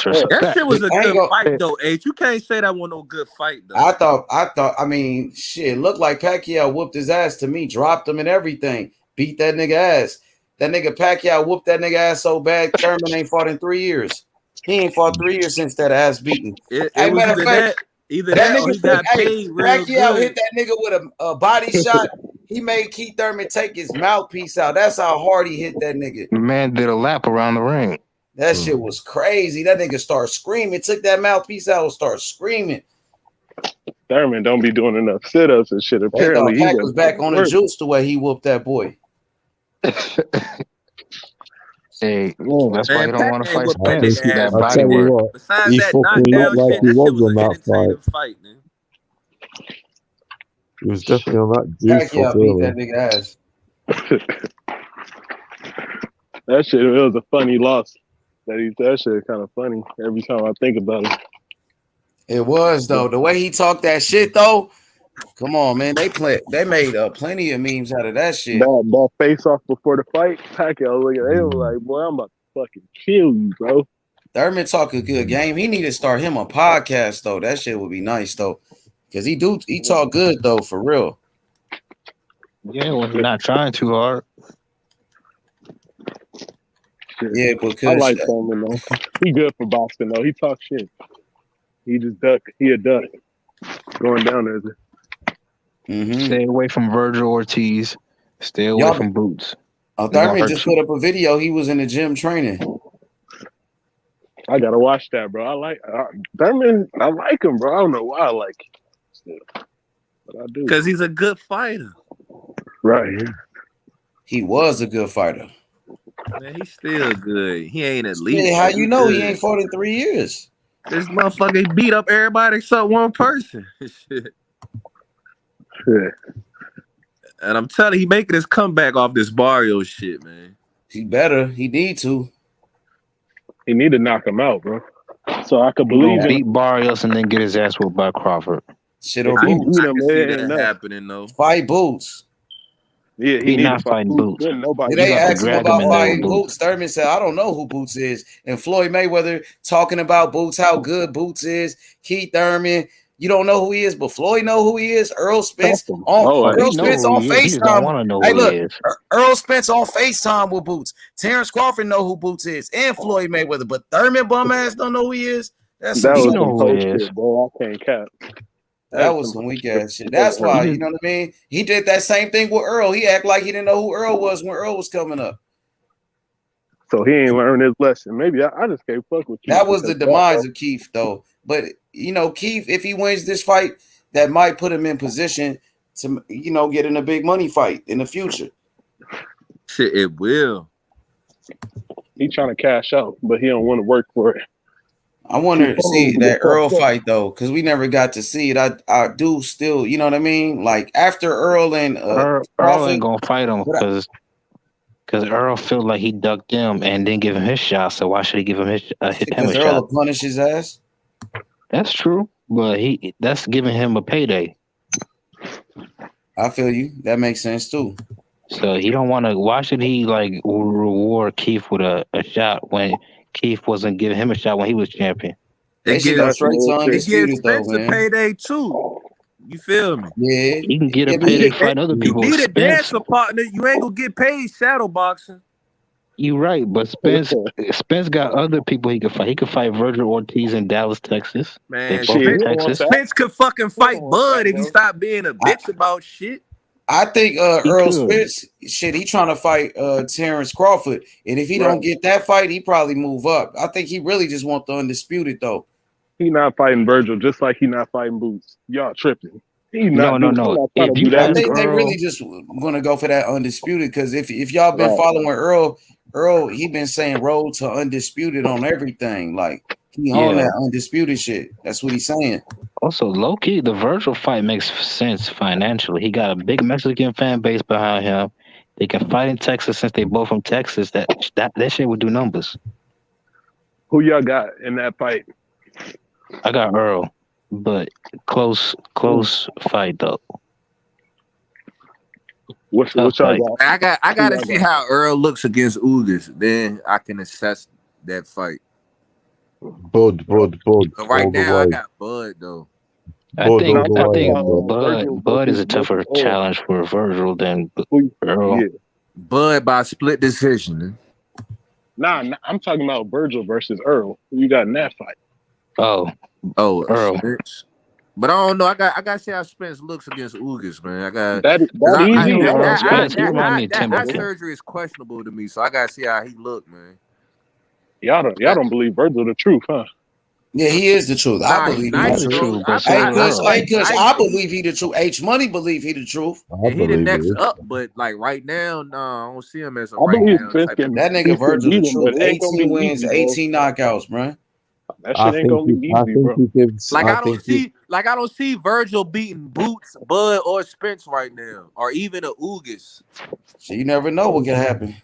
[SPEAKER 11] shit was a good fight though, H. You can't say that was no good fight though.
[SPEAKER 3] I mean, shit, looked like Pacquiao whooped his ass to me, dropped him and everything, beat that nigga ass. That nigga Pacquiao whooped that nigga ass so bad, Thurman ain't fought in 3 years. He ain't fought 3 years since that ass beating.
[SPEAKER 11] Matter of fact, either that or he got paid real
[SPEAKER 3] Pacquiao
[SPEAKER 11] good.
[SPEAKER 3] hit that nigga with a body shot. He made Keith Thurman take his mouthpiece out. That's how hard he hit that nigga.
[SPEAKER 16] The man did a lap around the ring.
[SPEAKER 3] That shit was crazy. That nigga started screaming. Took that mouthpiece out and started screaming.
[SPEAKER 15] Thurman don't be doing enough sit-ups and shit. Apparently,
[SPEAKER 3] he was back on the juice the way he whooped that boy.
[SPEAKER 16] Hey, that's why you don't want to fight Spence. That
[SPEAKER 4] I'll
[SPEAKER 16] body
[SPEAKER 4] tell you
[SPEAKER 16] work.
[SPEAKER 4] what, he fucking looked like he was on that fight. He was definitely on that juice.
[SPEAKER 3] Pacquiao beat that nigga ass.
[SPEAKER 15] That shit, it was a funny loss. That shit is kind of funny every time I think about it.
[SPEAKER 3] It was though. The way he talked that shit though. Come on, man. They made plenty of memes out of that shit.
[SPEAKER 15] That face off before the fight, Pacquiao they was like, boy, I'm about to fucking kill you, bro.
[SPEAKER 3] Thurman talk a good game. He need to start him a podcast though. That shit would be nice though. Cause he talk good though, for real.
[SPEAKER 16] Yeah, when he's not trying too hard.
[SPEAKER 3] Yeah, because
[SPEAKER 15] I like Thurman though. He good for boxing though. He talk shit. He just duck. He a duck. Going down there.
[SPEAKER 16] Stay away from Virgil Ortiz. Stay away from Boots.
[SPEAKER 3] Thurman just put up a video. He was in the gym training.
[SPEAKER 15] I gotta watch that, bro. I like Thurman. I like him, bro. I don't know why I like him, but I do.
[SPEAKER 11] Because he's a good fighter.
[SPEAKER 15] Right.
[SPEAKER 3] He was a good fighter.
[SPEAKER 11] Man, he's still good. He ain't elite.
[SPEAKER 3] Yeah, how you know he ain't fought in 3 years?
[SPEAKER 11] This motherfucker beat up everybody except one person. Shit. And I'm telling you, he making his comeback off this Barrio shit, man.
[SPEAKER 3] He better. He need to.
[SPEAKER 15] He need to knock him out, bro. So I could believe
[SPEAKER 16] beat Barrios and then get his ass whooped by Crawford.
[SPEAKER 3] Shit or
[SPEAKER 11] I
[SPEAKER 3] Boots.
[SPEAKER 11] can see that happening though.
[SPEAKER 3] Fight Boots.
[SPEAKER 15] Yeah,
[SPEAKER 16] he not fighting Boots.
[SPEAKER 3] Did they ask him about fighting Boots? Thurman said, I don't know who Boots is. And Floyd Mayweather talking about Boots, how good Boots is. Keith Thurman, you don't know who he is, but Floyd know who he is. Earl Spence on FaceTime. Hey, look, Earl Spence on FaceTime with Boots. Terrence Crawford know who Boots is, and Floyd Mayweather, but Thurman bum ass don't know who he is.
[SPEAKER 15] That was some cold shit, bro. I can't cap.
[SPEAKER 3] That was some weak ass shit. That's why, you know what I mean? He did that same thing with Earl. He acted like he didn't know who Earl was when Earl was coming up.
[SPEAKER 15] So he ain't learned his lesson. Maybe I just can't fuck with Keith.
[SPEAKER 3] That was the demise of Keith, though. But, you know, Keith, if he wins this fight, that might put him in position to, you know, get in a big money fight in the future.
[SPEAKER 11] Shit, it will.
[SPEAKER 15] He trying to cash out, but he don't want to work for it.
[SPEAKER 3] I want to see that Earl fight though, because we never got to see it. I do still, you know what I mean? Like after Earl and
[SPEAKER 16] Earl ain't gonna fight him because Earl felt like he ducked him and didn't give him his shot. So why should he give him him a
[SPEAKER 3] Earl
[SPEAKER 16] shot?
[SPEAKER 3] will punish his ass.
[SPEAKER 16] That's true, but that's giving him a payday.
[SPEAKER 3] I feel you. That makes sense too.
[SPEAKER 16] So he don't want to. Why should he like reward Keith with a shot when Keith wasn't giving him a shot when he was champion?
[SPEAKER 11] It gives Spence a payday too. You feel me?
[SPEAKER 3] Yeah,
[SPEAKER 16] he can get a payday fighting other people.
[SPEAKER 11] You need a dancer partner. You ain't gonna get paid shadow boxing.
[SPEAKER 16] You right, but Spence got other people he could fight. He could fight Virgil Ortiz in Dallas, Texas.
[SPEAKER 11] Man, Spence could fucking fight Bud if he stopped being a bitch about shit.
[SPEAKER 3] I think Earl Spence, he trying to fight Terrence Crawford. And if he don't get that fight, he probably move up. I think he really just want the undisputed, though.
[SPEAKER 15] He not fighting Virgil, just like he not fighting Boots. Y'all tripping.
[SPEAKER 16] No.
[SPEAKER 3] I think they really just want to go for that undisputed, because if y'all been following Earl, he been saying road to undisputed on everything. Like, he on that undisputed shit. That's what he's saying.
[SPEAKER 16] Also, low-key, the Virgil fight makes sense financially. He got a big Mexican fan base behind him. They can fight in Texas since they both from Texas. That shit would do numbers.
[SPEAKER 15] Who y'all got in that fight?
[SPEAKER 16] I got Earl, but close fight though.
[SPEAKER 15] What y'all got?
[SPEAKER 11] I gotta see how Earl looks against Ugas. Then I can assess that fight.
[SPEAKER 4] Bud.
[SPEAKER 11] But right now, I got Bud though.
[SPEAKER 16] I think Bud is a tougher challenge for Virgil than Earl.
[SPEAKER 15] Yeah.
[SPEAKER 11] Bud by split decision.
[SPEAKER 15] Nah, I'm talking about Virgil versus Earl. Who you got in that fight?
[SPEAKER 16] Oh, Earl.
[SPEAKER 11] Spence. But I don't know. I got to see how Spence looks against Ugas, man. I got
[SPEAKER 15] that
[SPEAKER 11] surgery is questionable to me, so I got to see how he look, man.
[SPEAKER 15] Y'all don't believe Virgil the truth, huh?
[SPEAKER 3] Yeah, he is the truth. I believe he's the truth. I believe he the truth. H Money believe he the truth.
[SPEAKER 11] And he the next up, but like right now, no, I don't see him as a
[SPEAKER 15] right now.
[SPEAKER 3] That nigga Virgil the truth. 18 wins, 18 knockouts, man.
[SPEAKER 15] That shit ain't gonna be easy, bro.
[SPEAKER 11] I don't see Virgil beating Boots, Bud, or Spence right now, or even a Ugas.
[SPEAKER 3] So you never know what can happen.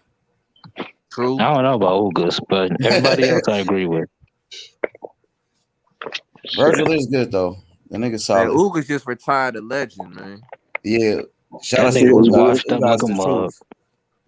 [SPEAKER 11] True.
[SPEAKER 16] I don't know about Ugas, but everybody else I agree with.
[SPEAKER 3] Virgil is good though. The nigga solid.
[SPEAKER 11] Man, Ugas just retired a legend, man.
[SPEAKER 3] Yeah. Shout out to Ugas.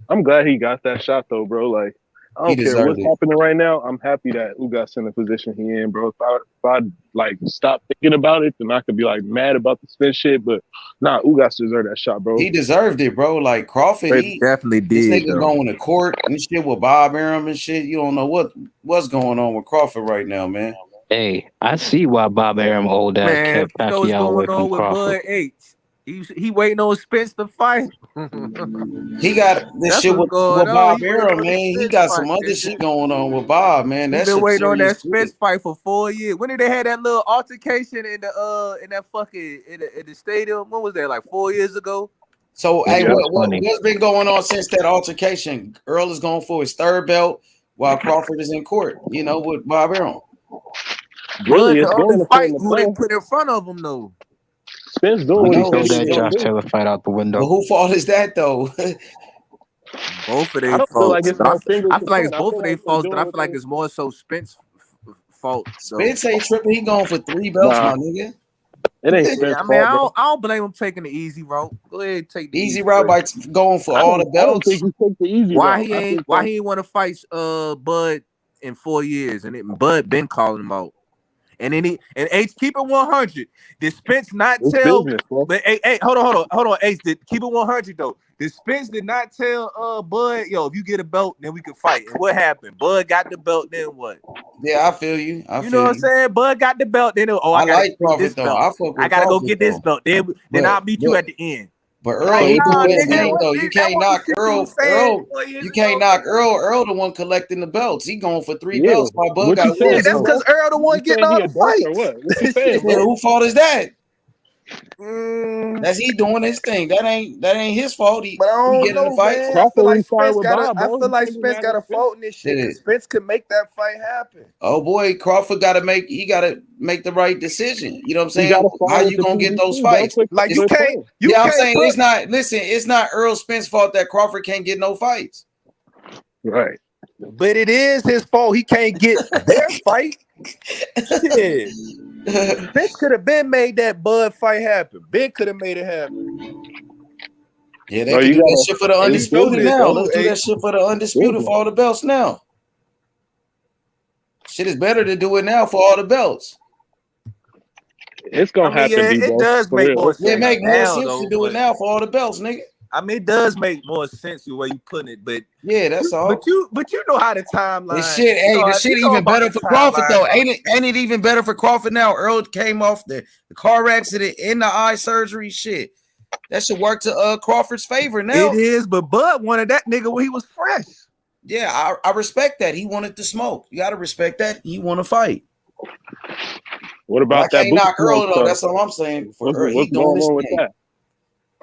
[SPEAKER 15] I'm glad he got that shot though, bro. Like, I don't care what's happening right now. I'm happy that Ugas in the position he in, bro. If I like stop thinking about it, then I could be like mad about the spin shit. But nah, Ugas deserved that shot, bro.
[SPEAKER 3] He deserved it, bro. Like Crawford, he
[SPEAKER 11] definitely did.
[SPEAKER 3] This nigga going to court and shit with Bob Arum and shit. You don't know what's going on with Crawford right now, man.
[SPEAKER 16] Hey, I see why Bob Arum old ass kept Pacquiao away from Crawford.
[SPEAKER 11] Bud H. He waiting on Spence to fight.
[SPEAKER 3] He got this shit with Bob Arum, man. He got some other shit going on with Bob, man.
[SPEAKER 11] He's been waiting on that Spence fight for 4 years. When did they have that little altercation in that fucking in the stadium? When was that? Like 4 years ago.
[SPEAKER 3] So, hey, what's been going on since that altercation? Earl is going for his third belt while Crawford is in court, you know, with Bob Arum.
[SPEAKER 11] Really, it's going to fight who they put in front of him, though.
[SPEAKER 15] Spence doing what
[SPEAKER 16] throw that Josh Taylor fight out the window.
[SPEAKER 3] But who fault is that, though?
[SPEAKER 11] Both of their faults. I feel like it's both of their faults, but I feel like it's more so Spence fault.
[SPEAKER 3] Spence ain't tripping. He going for 3 belts, my nigga.
[SPEAKER 15] It ain't Spence
[SPEAKER 11] I mean, I don't blame him taking the easy route. Go ahead, take the
[SPEAKER 3] easy route by going for all the belts.
[SPEAKER 15] I don't think he took the easy
[SPEAKER 11] why
[SPEAKER 15] route.
[SPEAKER 11] He ain't want to fight Bud in 4 years, and Bud been calling him out. And then H, keep it 100. Did Spence not tell? But hey, hold on, H. Keep it 100 though. Did Spence did not tell Bud, yo, if you get a belt, then we can fight. And what happened? Bud got the belt, then what?
[SPEAKER 3] Yeah, I feel you.
[SPEAKER 11] You know what I'm saying? Bud got the belt, then
[SPEAKER 3] I like Crawford though.
[SPEAKER 11] I gotta go get this belt. Then I'll meet you at the end.
[SPEAKER 3] But Earl, he doing his thing though. You can't knock Earl. You can't knock Earl. Earl the one collecting the belts. He going for 3 belts. My Bud got 4.
[SPEAKER 11] That's because Earl the one getting all the fights.
[SPEAKER 3] Who fault is that? That's he doing his thing. That ain't his fault. He getting the fight.
[SPEAKER 11] I feel like Spence got a fault in this shit. Spence could make that fight happen.
[SPEAKER 3] Oh boy, Crawford gotta make the right decision. You know what I'm saying? How you gonna get those fights?
[SPEAKER 11] Like you can't.
[SPEAKER 3] I'm saying it's not Earl Spence's fault that Crawford can't get no fights.
[SPEAKER 15] Right.
[SPEAKER 11] But it is his fault he can't get their fight. Shit. Spence could have been made that Bud fight happen. Ben could have made it happen.
[SPEAKER 3] Yeah, they can do that shit for the undisputed now. Let's do that shit for the undisputed for all the belts now. Shit is better to do it now for all the belts.
[SPEAKER 15] It's gonna happen.
[SPEAKER 11] It does make more sense.
[SPEAKER 3] It make more sense to do it now for all the belts, nigga.
[SPEAKER 11] I mean, it does make more sense the way you put it, but
[SPEAKER 3] yeah, that's all.
[SPEAKER 11] But you know how the timeline.
[SPEAKER 3] This shit, the shit even better for Crawford though. Ain't it even better for Crawford now? Earl came off the car accident in the eye surgery. Shit, that should work to Crawford's favor now.
[SPEAKER 11] It is, but Bud wanted that nigga when he was fresh.
[SPEAKER 3] Yeah, I respect that. He wanted to smoke. You gotta respect that. He want to fight.
[SPEAKER 15] What about that?
[SPEAKER 3] I can't knock Earl though. That's all I'm saying. For Earl, he doing this thing. That?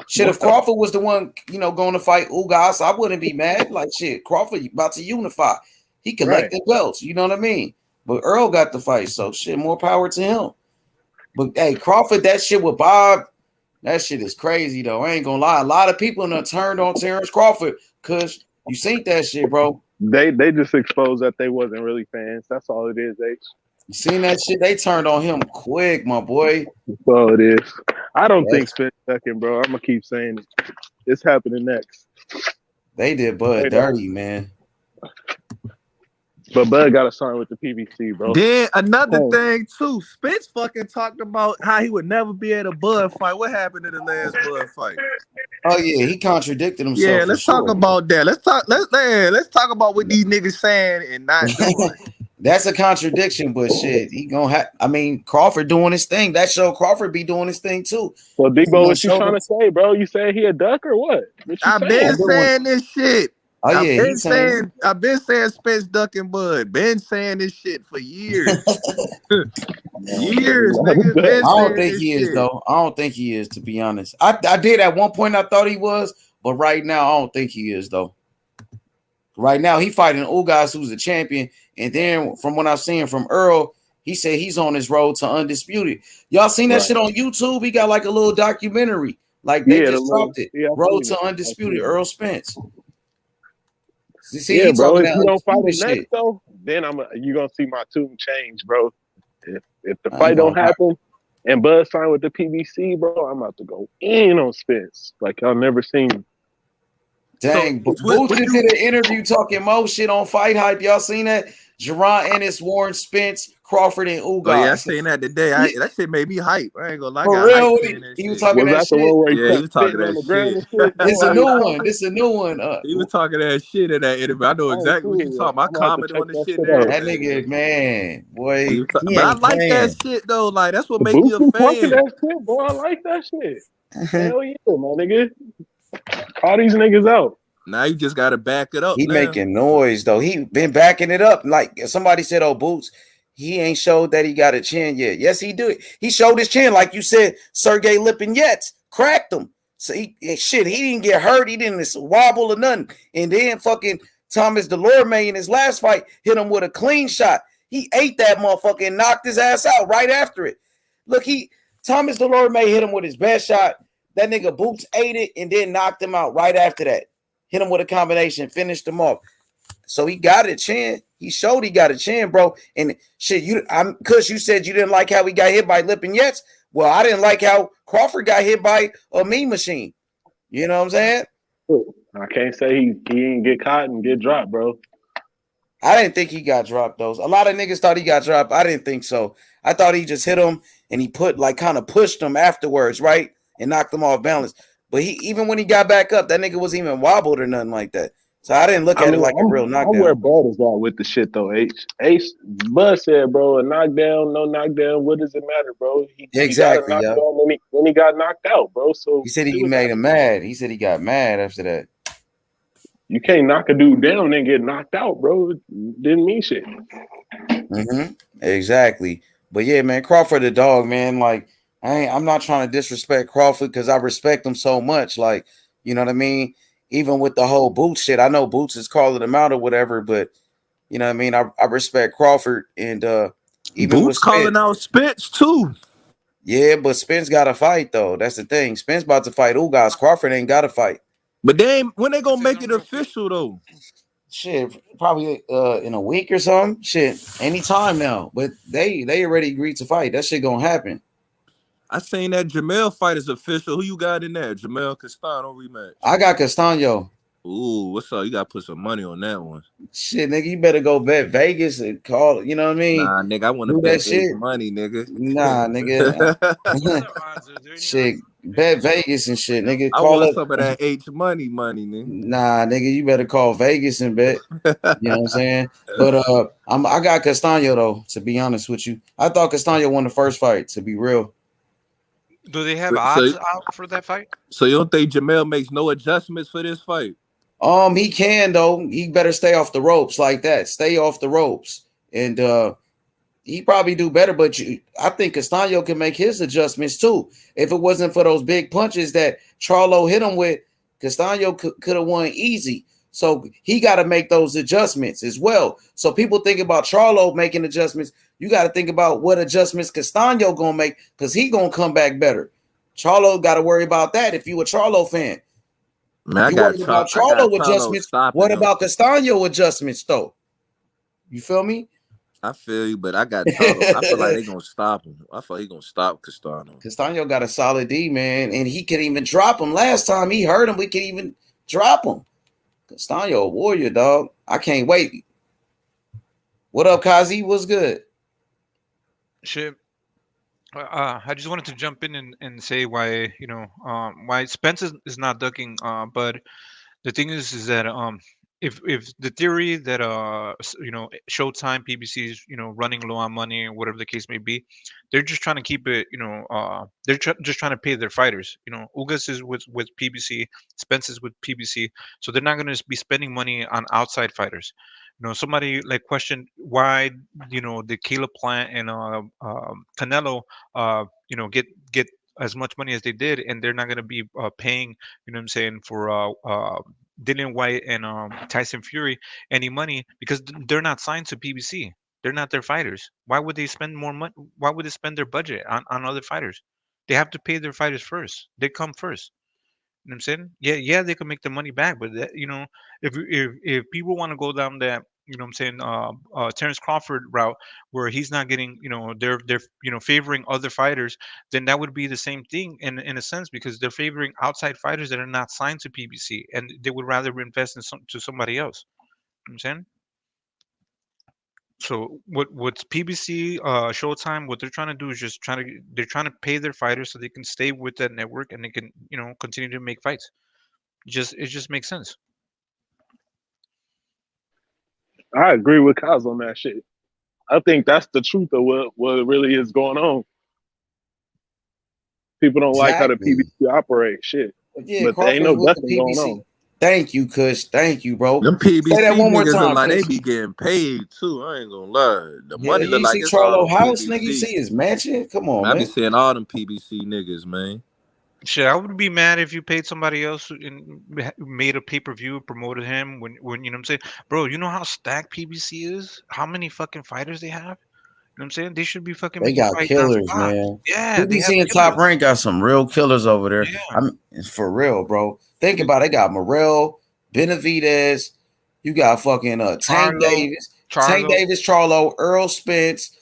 [SPEAKER 3] Shit, if Crawford was the one, going to fight Ugas, I wouldn't be mad. Like, shit, Crawford about to unify. He collected belts, you know what I mean? But Earl got the fight, so shit, more power to him. But, hey, Crawford, that shit with Bob, that shit is crazy, though. I ain't gonna lie. A lot of people done turned on Terrence Crawford because you seen that shit, bro.
[SPEAKER 15] They just exposed that they wasn't really fans. That's all it is, H.
[SPEAKER 3] You seen that shit? They turned on him quick, my boy.
[SPEAKER 15] That's all it is. I don't think Spence second, bro. I'm gonna keep saying it. It's happening next.
[SPEAKER 3] They did Bud dirty, man.
[SPEAKER 15] But Bud got to sign with the PBC, bro.
[SPEAKER 11] Then another thing too, Spence fucking talked about how he would never be at a Bud fight. What happened in the last Bud fight?
[SPEAKER 3] Oh yeah, he contradicted himself.
[SPEAKER 11] Yeah, let's talk about that. Let's talk about what these niggas saying and not doing.
[SPEAKER 3] That's a contradiction, but shit, he gonna have. I mean, Crawford doing his thing. That show Crawford be doing his thing too.
[SPEAKER 15] Well, Debo, what you trying to say, bro? You saying he a duck or what?
[SPEAKER 11] I've been saying this shit.
[SPEAKER 3] Oh yeah,
[SPEAKER 11] I've been saying Spence ducking Bud. Been saying this shit for years. Years, nigga.
[SPEAKER 3] I don't think he is though. I don't think he is, to be honest. I did at one point. I thought he was, but right now I don't think he is though. Right now he fighting Ugas, who's a champion, and then from what I've seen from Earl, he said he's on his road to undisputed. Y'all seen that shit on YouTube? He got like a little documentary. Like they just dropped it. Road to undisputed, Earl Spence. You see,
[SPEAKER 15] bro. If you don't fight it next though, then you're gonna see my tune change, bro. If the fight don't happen and Bud signed with the PBC, bro, I'm about to go in on Spence like I've never seen.
[SPEAKER 3] Dang, Boots did an interview talking more shit on Fight Hype. Y'all seen that? Jerron Ennis, Warren Spence, Crawford, and Ugas.
[SPEAKER 11] Oh, yeah, I seen that today. That shit made me hype. I ain't gonna lie.
[SPEAKER 3] For real, he was talking that shit.
[SPEAKER 11] Yeah, he was talking that shit.
[SPEAKER 3] This a new one. This a new one.
[SPEAKER 11] He was talking that shit in that interview. I know exactly what you talking about. I commented on the shit there.
[SPEAKER 3] That nigga, man, boy.
[SPEAKER 11] But I like that shit though. Like that's what makes me a fan.
[SPEAKER 15] That shit, boy. I like that shit. Hell yeah, my nigga. Call these niggas out.
[SPEAKER 11] Now you just gotta back it up.
[SPEAKER 3] He
[SPEAKER 11] now.
[SPEAKER 3] making noise though. He been backing it up. Like somebody said, "Oh, Boots, he ain't showed that he got a chin yet." Yes, he do it. He showed his chin, like you said. Sergey Lipinets cracked him. So he didn't get hurt. He didn't wobble or nothing. And then fucking Thomas Delorme in his last fight hit him with a clean shot. He ate that motherfucker and knocked his ass out right after it. Look, Thomas Delorme hit him with his best shot. That nigga Boots ate it and then knocked him out right after that. Hit him with a combination, finished him off. So he got a chin. He showed he got a chin, bro. And shit, because you said you didn't like how he got hit by Lipinets. Well, I didn't like how Crawford got hit by a mean machine. You know what I'm saying?
[SPEAKER 15] I can't say he didn't get caught and get dropped, bro.
[SPEAKER 3] I didn't think he got dropped, though. A lot of niggas thought he got dropped. I didn't think so. I thought he just hit him and he kind of pushed him afterwards, right? And knocked him off balance. But even when he got back up, that nigga wasn't even wobbled or nothing like that. So I didn't look at it like a real knockdown.
[SPEAKER 15] I wear Bud is out with the shit though. Bud said, bro, a knockdown, no knockdown. What does it matter, bro?
[SPEAKER 3] Exactly.
[SPEAKER 15] He got when he got knocked out, bro. So
[SPEAKER 3] he said he made him mad. He said he got mad after that.
[SPEAKER 15] You can't knock a dude down and get knocked out, bro. It didn't mean shit.
[SPEAKER 3] Mm-hmm. Exactly. But yeah, man, Crawford the dog, man. Like I'm not trying to disrespect Crawford because I respect him so much. Like, you know what I mean? Even with the whole Boots shit, I know Boots is calling him out or whatever, but you know what I mean? I respect Crawford and even
[SPEAKER 11] Boots calling out Spence too.
[SPEAKER 3] Yeah, but Spence got to fight though. That's the thing. Spence about to fight Ugas. Crawford ain't got to fight.
[SPEAKER 11] But when they gonna make it official though?
[SPEAKER 3] Shit, probably in a week or something. Shit, anytime now. But they already agreed to fight. That shit gonna happen.
[SPEAKER 11] I seen that Jamel fight is official. Who you got in there? Jamel Castano rematch.
[SPEAKER 3] I got Castano.
[SPEAKER 11] Ooh, what's up? You gotta put some money on that one.
[SPEAKER 3] Shit, nigga, you better go bet Vegas and call it. You know what I mean?
[SPEAKER 11] Nah, nigga, I want to bet shit. Money, nigga.
[SPEAKER 3] Nah, nigga. Shit, bet Vegas and shit, nigga.
[SPEAKER 11] I want some of that H money, nigga.
[SPEAKER 3] Nah, nigga, you better call Vegas and bet. You know what I'm saying? But I got Castano though. To be honest with you, I thought Castano won the first fight. To be real.
[SPEAKER 5] Do they have odds out for that fight?
[SPEAKER 11] So you don't think Jamel makes no adjustments for this fight?
[SPEAKER 3] He can though. He better stay off the ropes like that. Stay off the ropes, and he probably do better. But I think Castano can make his adjustments too. If it wasn't for those big punches that Charlo hit him with, Castano could have won easy. So he got to make those adjustments as well. So people think about Charlo making adjustments. You got to think about what adjustments Castano gonna make because he gonna come back better. Charlo got to worry about that. If you a Charlo fan.
[SPEAKER 11] Man, I got
[SPEAKER 3] Charlo adjustments. What about Castano adjustments, though? You feel me?
[SPEAKER 11] I feel you, but I got Charlo. I feel like they're gonna stop him. I feel he's gonna stop Castano.
[SPEAKER 3] Castano got a solid D, man, and he could even drop him. Last time he hurt him, we could even drop him. Castano, a warrior, dog. I can't wait. What up, Kazi? What's good?
[SPEAKER 5] Shit. I just wanted to jump in and say why why Spence is not ducking. But the thing is that if the theory that Showtime, PBC is running low on money or whatever the case may be, they're just trying to keep it. They're just trying to pay their fighters. Ugas is with PBC, Spence is with PBC, so they're not going to be spending money on outside fighters. Somebody like questioned why the Caleb Plant and Canelo get as much money as they did, and they're not going to be paying what I'm saying for Dillian White and Tyson Fury any money because they're not signed to PBC. They're not their fighters. Why would they spend more money? Why would they spend their budget on other fighters? They have to pay their fighters first. They come first. You know what I'm saying? Yeah, they can make the money back, but if people want to go down that, what I'm saying, Terrence Crawford route where he's not getting, they're favoring other fighters, then that would be the same thing in a sense because they're favoring outside fighters that are not signed to PBC and they would rather invest in somebody else. You know what I'm saying? So what's PBC, Showtime, what they're trying to do is they're trying to pay their fighters so they can stay with that network and they can continue to make fights. It just makes sense.
[SPEAKER 15] I agree with Kaz on that shit. I think that's the truth of what really is going on. People don't like how the PBC operate. Shit.
[SPEAKER 3] Yeah,
[SPEAKER 15] but there ain't no nothing going on.
[SPEAKER 3] Thank you, Kush. Thank you, bro.
[SPEAKER 11] Them PBC
[SPEAKER 3] Say that one more
[SPEAKER 11] niggas
[SPEAKER 3] time,
[SPEAKER 11] look like
[SPEAKER 3] Kush.
[SPEAKER 11] they be getting paid too. I ain't gonna lie. The money
[SPEAKER 3] You
[SPEAKER 11] look like
[SPEAKER 3] see
[SPEAKER 11] it's all
[SPEAKER 3] Charlo
[SPEAKER 11] on
[SPEAKER 3] House,
[SPEAKER 11] PBC.
[SPEAKER 3] nigga. You see his mansion? Come on,
[SPEAKER 11] I be
[SPEAKER 3] man.
[SPEAKER 11] seeing all them PBC niggas, man.
[SPEAKER 5] Shit, I would be mad if you paid somebody else and made a pay-per-view, promoted him when you know what I'm saying, bro. You know how stacked PBC is? How many fucking fighters they have? You know what I'm saying? They should be fucking
[SPEAKER 3] They
[SPEAKER 5] making
[SPEAKER 3] got
[SPEAKER 5] fights
[SPEAKER 3] killers,
[SPEAKER 5] nonstop.
[SPEAKER 3] man.
[SPEAKER 5] Yeah, they have
[SPEAKER 3] PBC and
[SPEAKER 5] killers.
[SPEAKER 3] Top Rank got some real killers over there.
[SPEAKER 5] Yeah.
[SPEAKER 3] I'm for real, bro. Think about it. They got Morrell, Benavidez. You got fucking Tank Davis, Charlo, Earl Spence.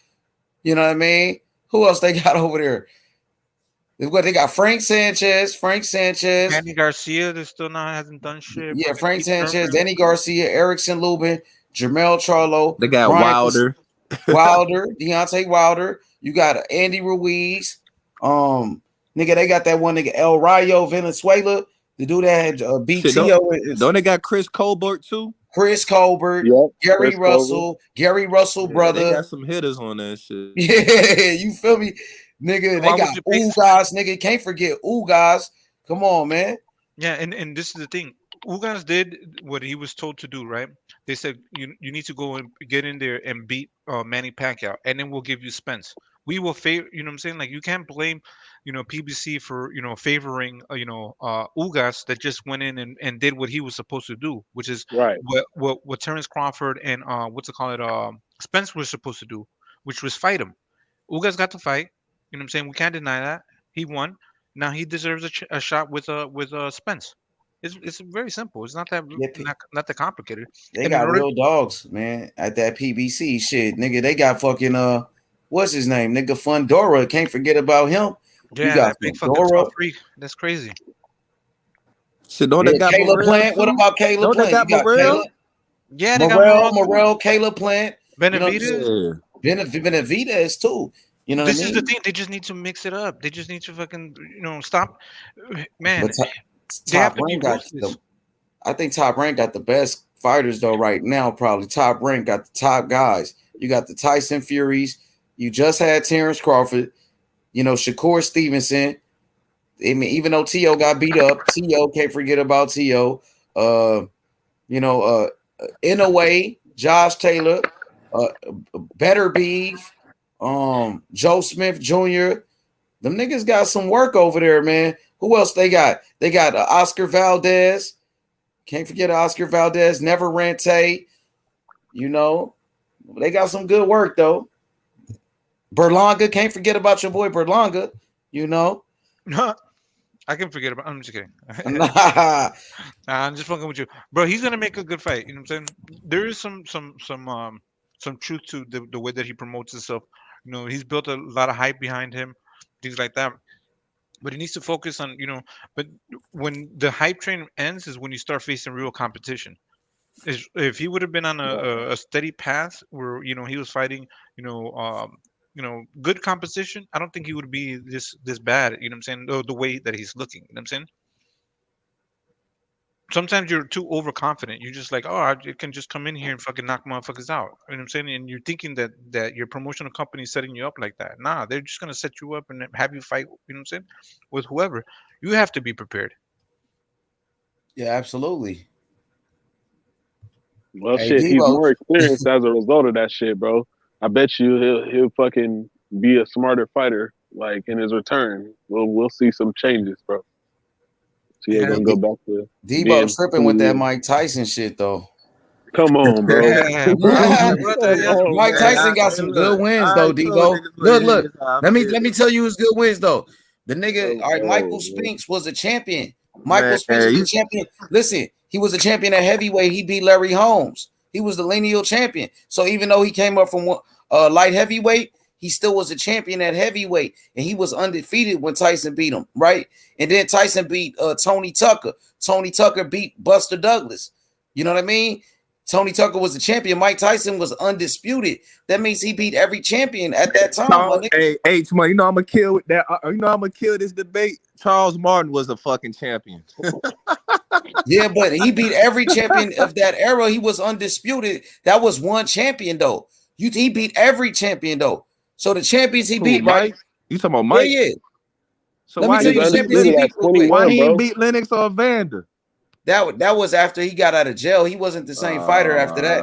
[SPEAKER 3] You know what I mean? Who else they got over there? They got Frank Sanchez.
[SPEAKER 5] Danny Garcia, they still hasn't done shit.
[SPEAKER 3] Yeah, Frank Sanchez, Danny Garcia, Erickson Lubin, Jermell Charlo.
[SPEAKER 11] They got Wilder.
[SPEAKER 3] Deontay Wilder. You got Andy Ruiz. Nigga, they got that one nigga El Rayo Venezuela. The dude that had BTO.
[SPEAKER 11] Don't they got Chris Colbert too?
[SPEAKER 3] Chris Colbert, Gary Russell, brother.
[SPEAKER 11] They got some hitters on that shit.
[SPEAKER 3] Yeah, you feel me? Nigga, they got Ugas, nigga. Can't forget Ugas. Come on, man.
[SPEAKER 5] Yeah, and this is the thing. Ugas did what he was told to do, right? They said you need to go and get in there and beat Manny Pacquiao, and then we'll give you Spence. We will favor, you know what I'm saying? Like you can't blame, PBC for favoring Ugas that just went in and did what he was supposed to do, which is what Terrence Crawford and Spence were supposed to do, which was fight him. Ugas got to fight. You know what I'm saying? We can't deny that. He won. Now he deserves a shot with Spence. It's very simple. It's not that not that complicated.
[SPEAKER 3] They got real dogs, man, at that PBC shit. Nigga, they got fucking what's his name? Nigga Fundora. Can't forget about him.
[SPEAKER 5] Yeah,
[SPEAKER 3] you got
[SPEAKER 5] that big fucking freak. That's crazy.
[SPEAKER 11] Shit, don't they got
[SPEAKER 3] Caleb Plant? Too? What about Caleb Plant?
[SPEAKER 11] They got Morrell?
[SPEAKER 5] Yeah, they
[SPEAKER 3] got Morrell, Caleb Plant,
[SPEAKER 5] Benavidez.
[SPEAKER 3] Benavidez too. You know
[SPEAKER 5] this
[SPEAKER 3] what I mean?
[SPEAKER 5] is the thing. They just need to mix it up. They just need to fucking stop. Man,
[SPEAKER 3] Top Rank I think Top Rank got the best fighters though right now. Probably Top Rank got the top guys. You got the Tyson Furies. You just had Terrence Crawford. Shakur Stevenson. I mean, even though T.O. got beat up, T.O. can't forget about T.O. In a way, Josh Taylor, Better Beef, Joe Smith Jr. Them niggas got some work over there, man. Who else they got? They got Oscar Valdez. Can't forget Oscar Valdez. Never Rente. They got some good work though. Berlanga. Can't forget about your boy Berlanga.
[SPEAKER 5] I can forget about. I'm just kidding.
[SPEAKER 3] Nah.
[SPEAKER 5] I'm just fucking with you, bro. He's gonna make a good fight. You know what I'm saying? There is some truth to the way that he promotes himself. He's built a lot of hype behind him, things like that. But he needs to focus on, But when the hype train ends, is when you start facing real competition. If he would have been on a steady path where he was fighting, good competition, I don't think he would be this bad. You know what I'm saying? The way that he's looking. You know what I'm saying? Sometimes you're too overconfident. You're just like, oh, I can just come in here and fucking knock motherfuckers out. You know what I'm saying? And you're thinking that your promotional company is setting you up like that. Nah, they're just gonna set you up and have you fight. You know what I'm saying? With whoever. You have to be prepared.
[SPEAKER 3] Yeah, absolutely.
[SPEAKER 15] Well, shit, he's more experienced as a result of that shit, bro. I bet you he'll fucking be a smarter fighter, like in his return. We'll see some changes, bro. So yeah, gonna go back to
[SPEAKER 3] Debo tripping with that Mike Tyson shit though.
[SPEAKER 15] Come on, bro.
[SPEAKER 3] Mike Tyson got some good wins though, Debo. Look. Let me tell you his good wins though. The nigga, all right, Michael Spinks was a champion. Michael Spinks was a champion. Listen, he was a champion at heavyweight. He beat Larry Holmes. He was the lineal champion. So even though he came up from light heavyweight, he still was a champion at heavyweight, and he was undefeated when Tyson beat him, right? And then Tyson beat Tony Tucker. Tony Tucker beat Buster Douglas. You know what I mean? Tony Tucker was the champion. Mike Tyson was undisputed. That means he beat every champion at that time.
[SPEAKER 11] Hey, H-Man, I'm gonna kill with that. I'm gonna kill this debate. Charles Martin was a fucking champion.
[SPEAKER 3] Yeah, but he beat every champion of that era. He was undisputed. That was one champion though. He beat every champion though. So the champions he beat,
[SPEAKER 11] Mike?
[SPEAKER 3] right?
[SPEAKER 11] You talking about Mike?
[SPEAKER 3] Yeah. So why he
[SPEAKER 8] ain't beat Lennox or Vander?
[SPEAKER 3] That was after he got out of jail. He wasn't the same fighter after that.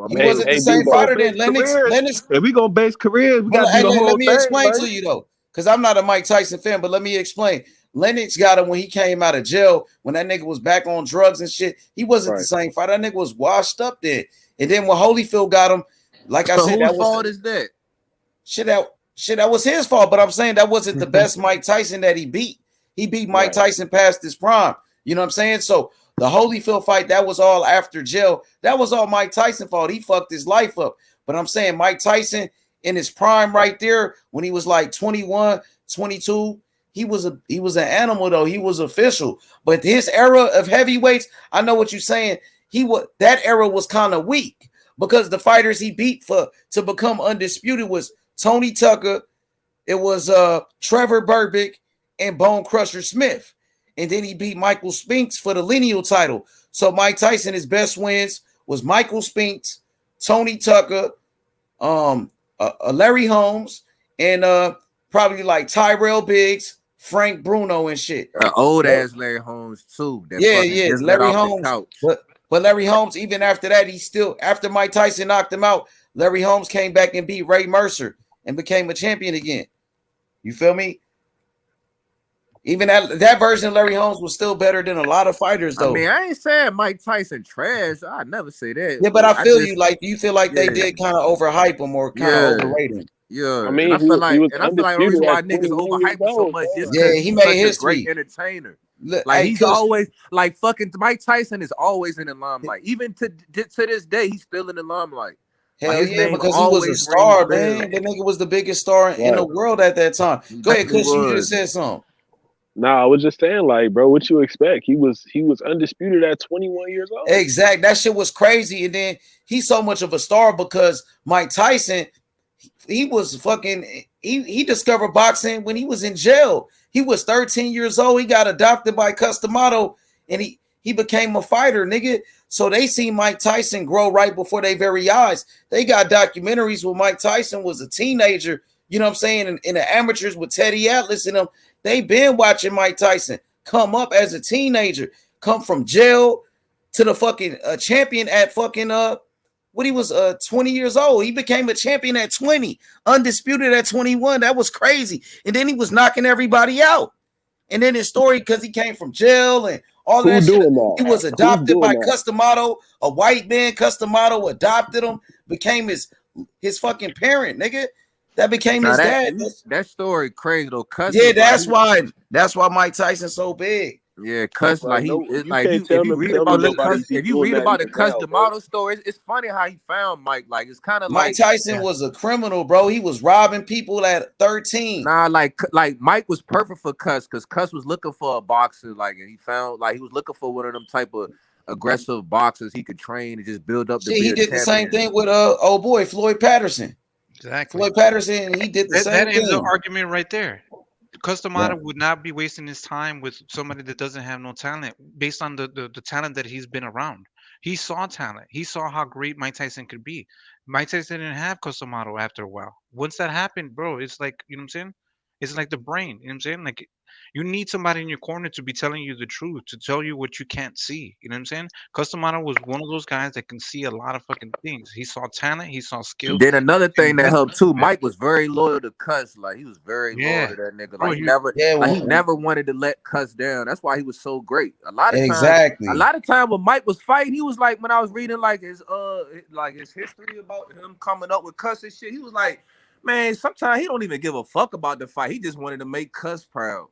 [SPEAKER 3] He wasn't the same fighter then. Lennox.
[SPEAKER 8] If we gonna base careers, we gotta do the whole
[SPEAKER 3] Let me
[SPEAKER 8] thing.
[SPEAKER 3] explain to you though, because I'm not a Mike Tyson fan, but let me explain. Lennox got him when he came out of jail, when that nigga was back on drugs and shit. He wasn't the same fighter. That nigga was washed up then. And then when Holyfield got him, like I said,
[SPEAKER 11] whose fault is that?
[SPEAKER 3] Shit, that was his fault. But I'm saying that wasn't the best Mike Tyson that he beat. He beat Mike Tyson past his prime. You know what I'm saying? So the Holyfield fight, that was all after jail. That was all Mike Tyson fault. He fucked his life up. But I'm saying Mike Tyson in his prime right there, when he was like 21, 22, he was an animal though. He was official. But his era of heavyweights, I know what you're saying. That era was kind of weak because the fighters he beat to become undisputed was Tony Tucker, it was Trevor Berbick, and Bone Crusher Smith. And then he beat Michael Spinks for the lineal title. So Mike Tyson, his best wins was Michael Spinks, Tony Tucker, Larry Holmes, and probably like Tyrell Biggs, Frank Bruno and shit.
[SPEAKER 11] Old ass Larry Holmes too.
[SPEAKER 3] Larry Holmes. But Larry Holmes, even after that, after Mike Tyson knocked him out, Larry Holmes came back and beat Ray Mercer and became a champion again. You feel me? Even that version of Larry Holmes was still better than a lot of fighters, though.
[SPEAKER 11] I mean, I ain't saying Mike Tyson trash. I never say that.
[SPEAKER 3] Yeah, but I feel you. Like, do you feel like they did kind of overhype him or kind of overrate him?
[SPEAKER 11] Yeah,
[SPEAKER 15] I mean,
[SPEAKER 11] I feel like
[SPEAKER 15] the
[SPEAKER 11] reason why niggas overhype him so much is because
[SPEAKER 3] he made
[SPEAKER 11] he's such a great entertainer. Like he's always like fucking Mike Tyson is always in the limelight. Even to this day, he's still in the limelight.
[SPEAKER 3] Hell yeah, because he was a star, man. That nigga was the biggest star in the world at that time. Go ahead, Kush, you just said something.
[SPEAKER 15] Nah, I was just saying, like, bro, what you expect? He was undisputed at 21 years old.
[SPEAKER 3] Exact. That shit was crazy. And then he's so much of a star because Mike Tyson, he was fucking, he discovered boxing when he was in jail. He was 13 years old. He got adopted by Customato and he became a fighter, nigga. So they seen Mike Tyson grow right before their very eyes. They got documentaries when Mike Tyson was a teenager, you know what I'm saying? In the amateurs with Teddy Atlas and them. They been watching Mike Tyson come up as a teenager, come from jail to the fucking champion at fucking when he was 20 years old. He became a champion at 20, undisputed at 21. That was crazy. And then he was knocking everybody out. And then his story, because he came from jail and all that shit, he was adopted by Customato, a white man. Customato adopted him, became his fucking parent, nigga. That became his dad.
[SPEAKER 11] That story crazy though.
[SPEAKER 3] Yeah, that's why Mike Tyson's so big.
[SPEAKER 11] Yeah, Cuss if you read about the Customato story, it's funny how he found Mike. Like it's kind of
[SPEAKER 3] Mike Tyson was a criminal, bro. He was robbing people at 13.
[SPEAKER 11] Nah, like Mike was perfect for Cuss because Cuss was looking for a boxer. Like, and he found he was looking for one of them type of aggressive boxers he could train and just build up.
[SPEAKER 3] He did the same thing with old boy Floyd Patterson.
[SPEAKER 5] Exactly.
[SPEAKER 3] Floyd Patterson, he did the same thing.
[SPEAKER 5] That is the argument right there. Customato would not be wasting his time with somebody that doesn't have no talent based on the talent that he's been around. He saw talent. He saw how great Mike Tyson could be. Mike Tyson didn't have Customato after a while. Once that happened, bro, it's like, you know what I'm saying? It's like the brain, you know what I'm saying? Like, you need somebody in your corner to be telling you the truth, to tell you what you can't see. You know what I'm saying? Customato was one of those guys that can see a lot of fucking things. He saw talent, he saw skills.
[SPEAKER 11] Then another thing that helped too, Mike was very loyal to Cuss. Like he was very loyal to that nigga. Like he never wanted to let Cuss down. That's why he was so great. A lot of time when Mike was fighting, he was like, when I was reading like his history about him coming up with Cuss and shit, he was like, man, sometimes he don't even give a fuck about the fight. He just wanted to make Cuss proud.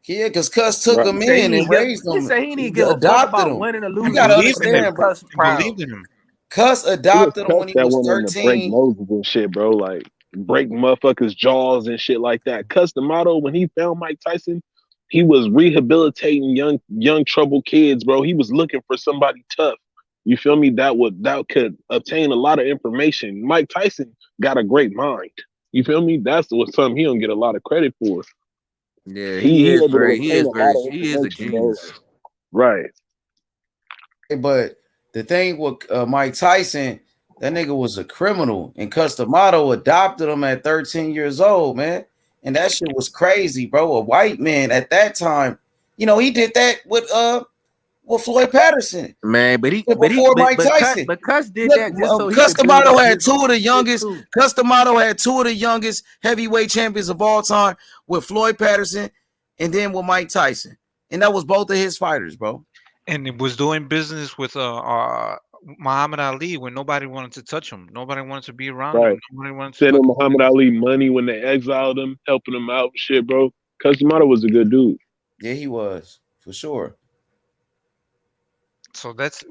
[SPEAKER 3] Yeah, because Cuss took him in and raised him.
[SPEAKER 11] He said he didn't give a fuck about winning or losing.
[SPEAKER 3] You gotta understand, bro.
[SPEAKER 5] Believed in him.
[SPEAKER 3] Cuss adopted him when he was 13.
[SPEAKER 15] Break noses and shit, bro. Like break motherfuckers' jaws and shit like that. Customato, when he found Mike Tyson, he was rehabilitating young troubled kids, bro. He was looking for somebody tough. You feel me? That could obtain a lot of information. Mike Tyson got a great mind. You feel me? That's something he don't get a lot of credit for.
[SPEAKER 11] Yeah, he is a genius.
[SPEAKER 15] Right.
[SPEAKER 3] But the thing with Mike Tyson, that nigga was a criminal, and Customato adopted him at 13 years old, man. and that shit was crazy, bro. A white man at that time, you know, he did that with Floyd Patterson.
[SPEAKER 11] Man,
[SPEAKER 3] Mike Tyson.
[SPEAKER 11] But Cuss did that just so he could
[SPEAKER 3] Customato had two of the youngest. Customato had two of the youngest heavyweight champions of all time with Floyd Patterson, and then with Mike Tyson, and that was both of his fighters, bro.
[SPEAKER 5] And it was doing business with Muhammad Ali when nobody wanted to touch him. Nobody wanted to be around him. Nobody wanted to
[SPEAKER 15] sending Muhammad Ali money when they exiled him, helping him out, shit, bro. Customato was a good dude.
[SPEAKER 3] Yeah, he was for sure.
[SPEAKER 5] So that's,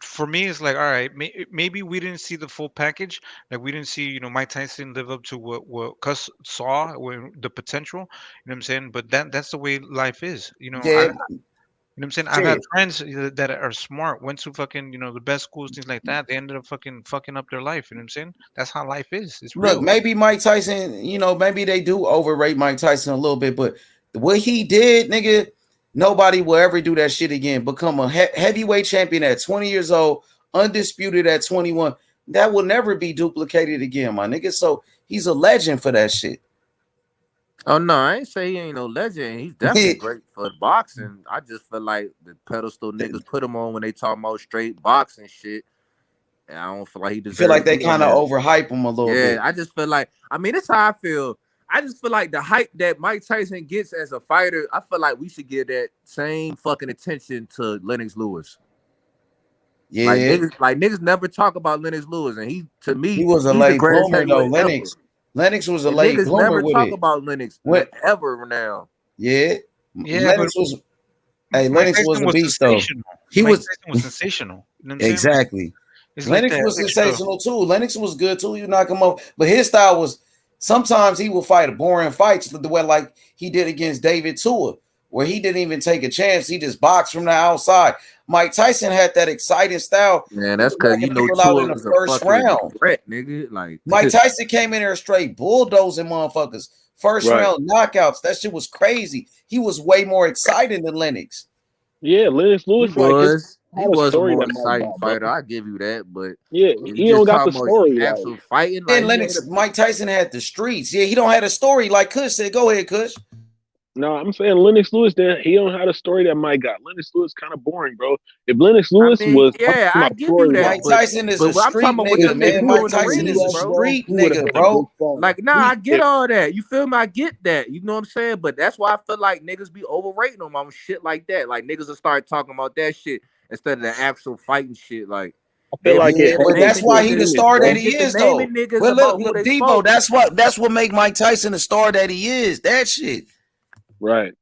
[SPEAKER 5] for me, it's like, all right, maybe we didn't see the full package. Like we didn't see, Mike Tyson live up to what Cuss saw, the potential. You know what I'm saying? But that's the way life is.
[SPEAKER 3] Yeah.
[SPEAKER 5] You know what I'm saying? I've had friends that are smart, went to fucking, the best schools, things like that. They ended up fucking up their life. You know what I'm saying? That's how life is. It's real.
[SPEAKER 3] Look, maybe Mike Tyson, maybe they do overrate Mike Tyson a little bit, but what he did, nigga, nobody will ever do that shit again. Become a heavyweight champion at 20 years old, undisputed at 21. That will never be duplicated again, my nigga. So he's a legend for that shit.
[SPEAKER 11] Oh no, I ain't say he ain't no legend. He's definitely great for boxing. I just feel like the pedestal niggas put him on when they talk about straight boxing shit. And I don't feel like he deserves.
[SPEAKER 3] Feel like they kind of overhype him a little bit.
[SPEAKER 11] Yeah, I just feel like, that's how I feel. I just feel like the hype that Mike Tyson gets as a fighter, I feel like we should give that same fucking attention to Lennox Lewis.
[SPEAKER 3] Yeah,
[SPEAKER 11] like niggas never talk about Lennox Lewis, and he
[SPEAKER 3] was a late bloomer though. Lennox was a late bloomer.
[SPEAKER 11] Never
[SPEAKER 3] with
[SPEAKER 11] talk
[SPEAKER 3] it.
[SPEAKER 11] about Lennox ever now.
[SPEAKER 3] Yeah. Lennox was. Hey,
[SPEAKER 5] Mike
[SPEAKER 3] Lennox was a beast though.
[SPEAKER 5] Mike Tyson was sensational. You know what I'm
[SPEAKER 3] exactly. Lennox was sensational too. Lennox was good too. You knock him off, but his style was. Sometimes he would fight boring fights the way like he did against David Tua, where he didn't even take a chance. He just boxed from the outside. Mike Tyson had that exciting style.
[SPEAKER 11] Man, that's because Tua in the first round. Threat, nigga. Like
[SPEAKER 3] Mike Tyson came in there straight bulldozing motherfuckers. First round knockouts. That shit was crazy. He was way more exciting than Lennox.
[SPEAKER 15] Yeah, Lennox Lewis
[SPEAKER 11] he was a more exciting fighter. I give you that, but
[SPEAKER 15] he don't got the story.
[SPEAKER 11] Actual fighting.
[SPEAKER 3] And Lennox, Mike Tyson had the streets. Yeah, he don't have a story like Kush said. Go ahead, Kush.
[SPEAKER 15] No, I'm saying Lennox Lewis. He don't have a story that Mike got. Lennox Lewis kind of boring, bro. If Lennox Lewis was,
[SPEAKER 11] I give you that.
[SPEAKER 3] Mike Tyson is a street nigga, man. Mike Tyson is a street nigga, bro.
[SPEAKER 11] Like, I get all that. You feel me? I get that. You know what I'm saying? But that's why I feel like niggas be overrating him on shit like that. Like niggas will start talking about that shit instead of the actual fighting shit. Like,
[SPEAKER 15] I feel like
[SPEAKER 3] but that's why he the star that he is, though. Well, look, Debo, that's what make Mike Tyson the star that he is. That shit.
[SPEAKER 15] Right.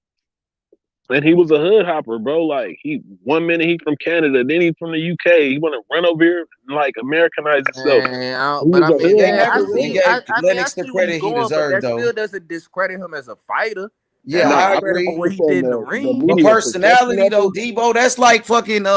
[SPEAKER 15] And he was a hood hopper, bro. Like, he 1 minute he from Canada, then he from the UK. He want to run over here and like Americanize himself.
[SPEAKER 3] Lennox the credit he deserved, though.
[SPEAKER 11] Still doesn't discredit him as a fighter.
[SPEAKER 3] Yeah, I agree.
[SPEAKER 11] What he did in the ring.
[SPEAKER 3] But personality, though, Debo, that's like fucking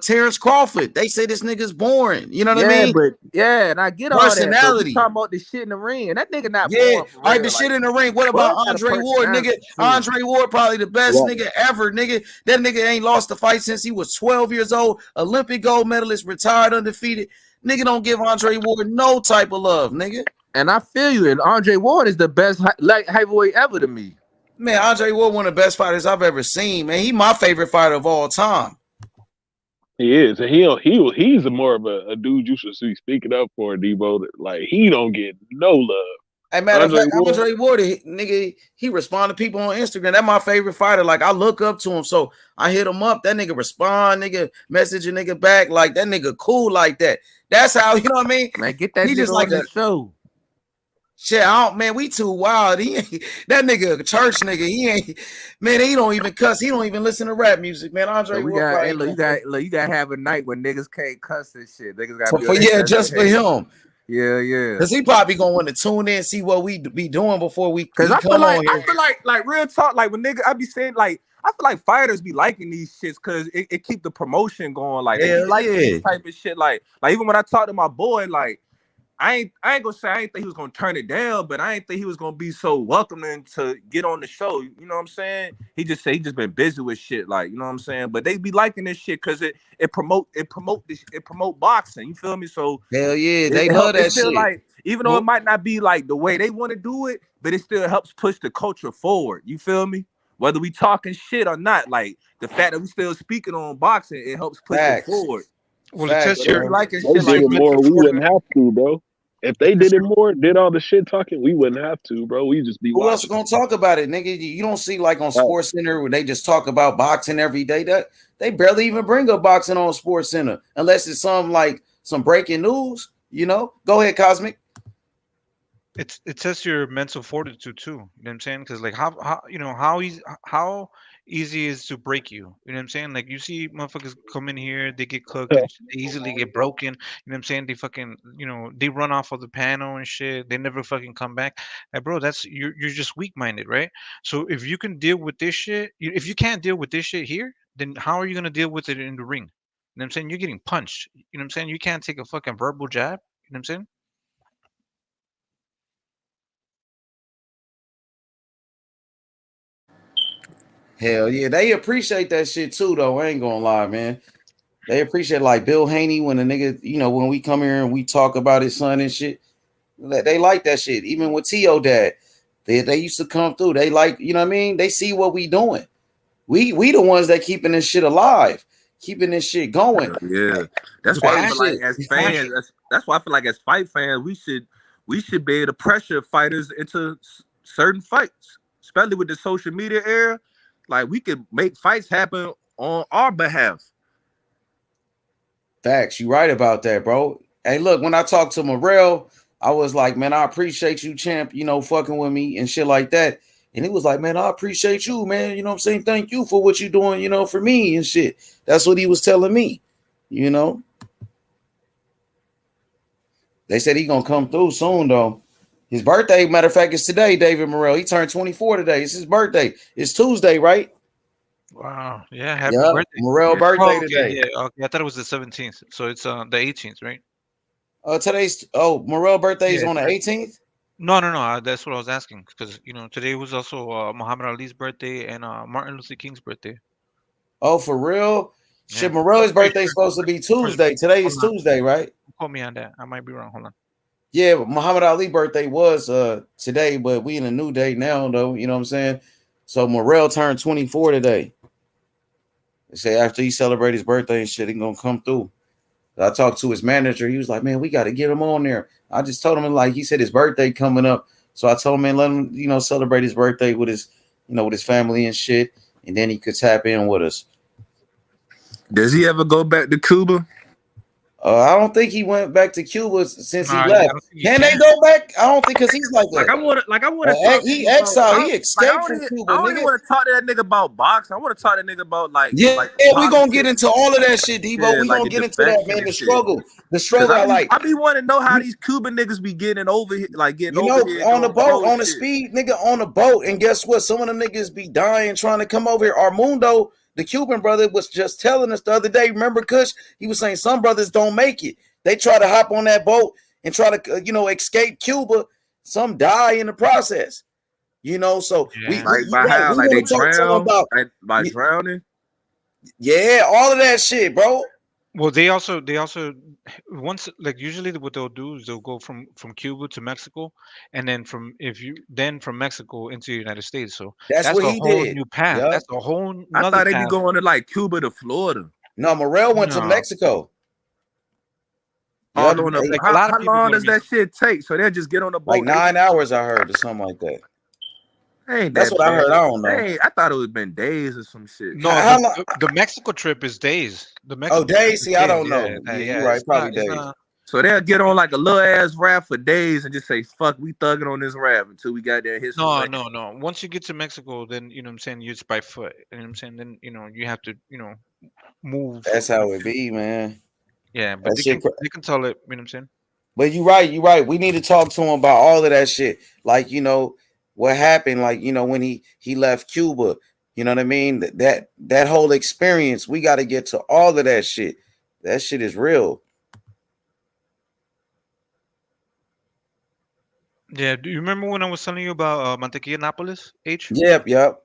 [SPEAKER 3] Terrence Crawford. They say this nigga's boring. You know what I mean?
[SPEAKER 11] But and I get all
[SPEAKER 3] personality.
[SPEAKER 11] That. Talking about the shit in the ring, and that nigga not
[SPEAKER 3] boring.
[SPEAKER 11] All
[SPEAKER 3] right, the shit in the ring. What about Andre Ward, nigga? Andre Ward, probably the best nigga ever, nigga. That nigga ain't lost a fight since he was 12 years old. Olympic gold medalist, retired undefeated. Nigga don't give Andre Ward no type of love, nigga.
[SPEAKER 11] And I feel you. And Andre Ward is the best light heavyweight ever to me.
[SPEAKER 3] Man, Andre Ward, one of the best fighters I've ever seen. Man, he my favorite fighter of all time.
[SPEAKER 15] He is, and he's more of a dude you should be speaking up for, Debo. Like, he don't get no love.
[SPEAKER 3] Hey, matter of fact, Andre Ward, nigga, he respond to people on Instagram. That's my favorite fighter. Like, I look up to him, so I hit him up. That nigga respond, nigga, message a nigga back. Like, that nigga cool like that. That's how, you know what I mean?
[SPEAKER 11] Man, get that nigga on the show.
[SPEAKER 3] Shit, man, we too wild. He ain't that nigga a church nigga. He ain't, man. He don't even cuss. He don't even listen to rap music, man. Andre,
[SPEAKER 11] you gotta have a night when niggas can't cuss and shit. Niggas gotta
[SPEAKER 3] just for him.
[SPEAKER 11] Yeah.
[SPEAKER 3] Cause he probably gonna want to tune in, see what we be doing before we.
[SPEAKER 11] Cause I feel like real talk, like when nigga, I be saying like. I feel like fighters be liking these shits because it keep the promotion going. Like they like this type of shit. Like even when I talk to my boy, like. I ain't gonna say I ain't think he was gonna turn it down, but I ain't think he was gonna be so welcoming to get on the show. You know what I'm saying? He just said he just been busy with shit, like, you know what I'm saying. But they be liking this shit because it promote boxing. You feel me? So
[SPEAKER 3] hell yeah, they love that
[SPEAKER 11] still
[SPEAKER 3] shit.
[SPEAKER 11] like, even though it might not be like the way they want to do it, but it still helps push the culture forward. You feel me? Whether we talking shit or not, like the fact that we still speaking on boxing, it helps push it forward.
[SPEAKER 15] Well,
[SPEAKER 11] Facts,
[SPEAKER 15] they did it more. We wouldn't have to, bro. If they did it more, did all the shit talking, we wouldn't have to, bro. We just be
[SPEAKER 3] Who else
[SPEAKER 15] watching.
[SPEAKER 3] is gonna talk about it, nigga? You don't see like on Sports Center where they just talk about boxing every day. That they barely even bring up boxing on Sports Center unless it's some breaking news. You know, go ahead, Cosmic.
[SPEAKER 5] It tests your mental fortitude too. You know what I'm saying? Because like how easy is to break you. You know what I'm saying? Like you see motherfuckers come in here, they get cooked and they easily get broken. You know what I'm saying? They fucking they run off of the panel and shit. They never fucking come back. Like, bro, that's you're just weak minded, right? So if you can deal with this shit, if you can't deal with this shit here, then how are you gonna deal with it in the ring? You know what I'm saying? You're getting punched. You know what I'm saying? You can't take a fucking verbal jab. You know what I'm saying?
[SPEAKER 3] Hell yeah, they appreciate that shit too, though. I ain't gonna lie, man. They appreciate like Bill Haney when the nigga, when we come here and we talk about his son and shit. They like that shit. Even with T.O. dad, they used to come through. They like, you know what I mean? They see what we doing. We the ones that keeping this shit alive, keeping this shit going.
[SPEAKER 11] Yeah, that's why I feel like as fans, that's why I feel like as fight fans, we should be able to pressure fighters into certain fights, especially with the social media era. Like we could make fights happen on our behalf.
[SPEAKER 3] Facts, you right about that, bro. Hey, look, when I talked to Morrell, I was like, man, I appreciate you, champ, fucking with me and shit like that. And he was like, man, I appreciate you, man. You know what I'm saying? Thank you for what you doing, for me and shit. That's what he was telling me, They said he gonna come through soon, though. His birthday, matter of fact, is today, David Morrell. He turned 24 today. It's his birthday. It's Tuesday, right?
[SPEAKER 5] Wow. Yeah. Happy birthday.
[SPEAKER 3] Morrell birthday today.
[SPEAKER 5] Yeah. Okay. I thought it was the 17th. So it's the 18th, right?
[SPEAKER 3] Morrell birthday is on the 18th?
[SPEAKER 5] No. That's what I was asking. Because, today was also Muhammad Ali's birthday and Martin Luther King's birthday.
[SPEAKER 3] Oh, for real?
[SPEAKER 5] Yeah.
[SPEAKER 3] Shit, Morrell's birthday is supposed to be Tuesday. Today is Tuesday, right?
[SPEAKER 5] Quote me on that. I might be wrong. Hold on.
[SPEAKER 3] Yeah, Muhammad Ali's birthday was today, but we in a new day now, though. You know what I'm saying? So Morrell turned 24 today. They say after he celebrate his birthday and shit, he gonna come through. I talked to his manager. He was like, man, we got to get him on there. I just told him, like, he said his birthday coming up. So I told him, man, let him, celebrate his birthday with his, with his family and shit. And then he could tap in with us.
[SPEAKER 11] Does he ever go back to Cuba?
[SPEAKER 3] I don't think he went back to Cuba since he left. Can they go back? I don't think, because he's like
[SPEAKER 11] I want to.
[SPEAKER 3] He exiled. He escaped from Cuba.
[SPEAKER 11] I don't even want to talk to that nigga about boxing. I want to talk to that nigga about
[SPEAKER 3] we gonna get into all of that shit, Debo.
[SPEAKER 11] Yeah,
[SPEAKER 3] we gonna get into that, man. The struggle.
[SPEAKER 11] I be wanting to know how these Cuban niggas be getting over here,
[SPEAKER 3] on the boat, on the speed, nigga, on the boat. And guess what? Some of them niggas be dying trying to come over here. Armundo, the Cuban brother, was just telling us the other day. Remember, Kush? He was saying some brothers don't make it. They try to hop on that boat and try to, escape Cuba. Some die in the process. So
[SPEAKER 11] they drown by drowning.
[SPEAKER 3] Yeah, all of that shit, bro.
[SPEAKER 5] Well, they also once, like, usually what they'll do is they'll go from Cuba to Mexico, and then from Mexico into the United States. So
[SPEAKER 3] that's what
[SPEAKER 5] a
[SPEAKER 3] he
[SPEAKER 5] whole
[SPEAKER 3] did.
[SPEAKER 5] new path.
[SPEAKER 3] Yep.
[SPEAKER 5] That's a whole.
[SPEAKER 11] I thought they'd be going to like Cuba to Florida.
[SPEAKER 3] No, Morrell went to Mexico.
[SPEAKER 11] How long does that shit take? So they'll just get on the boat.
[SPEAKER 3] Like 9 hours, I heard, or something like that.
[SPEAKER 11] That's
[SPEAKER 3] what I heard. I don't know.
[SPEAKER 11] I thought it would have been days or some shit.
[SPEAKER 5] No, the Mexico trip is days. The Mexico
[SPEAKER 3] days? See, I don't know. You're right. Probably days.
[SPEAKER 11] So they'll get on like a little ass raft for days and just say, fuck, we thugging on this raft until we got there.
[SPEAKER 5] No. Once you get to Mexico, then, you know what I'm saying, it's by foot. You know what I'm saying? Then, you have to, move.
[SPEAKER 3] That's how it be, man.
[SPEAKER 5] Yeah, but they can tell it, you know what I'm saying?
[SPEAKER 3] But you're right. We need to talk to him about all of that shit. Like, what happened, like, when he left Cuba, you know what I mean? That whole experience, we got to get to all of that shit. That shit is real.
[SPEAKER 5] Yeah, do you remember when I was telling you about Mantequilla Nápoles, H?
[SPEAKER 3] Yep.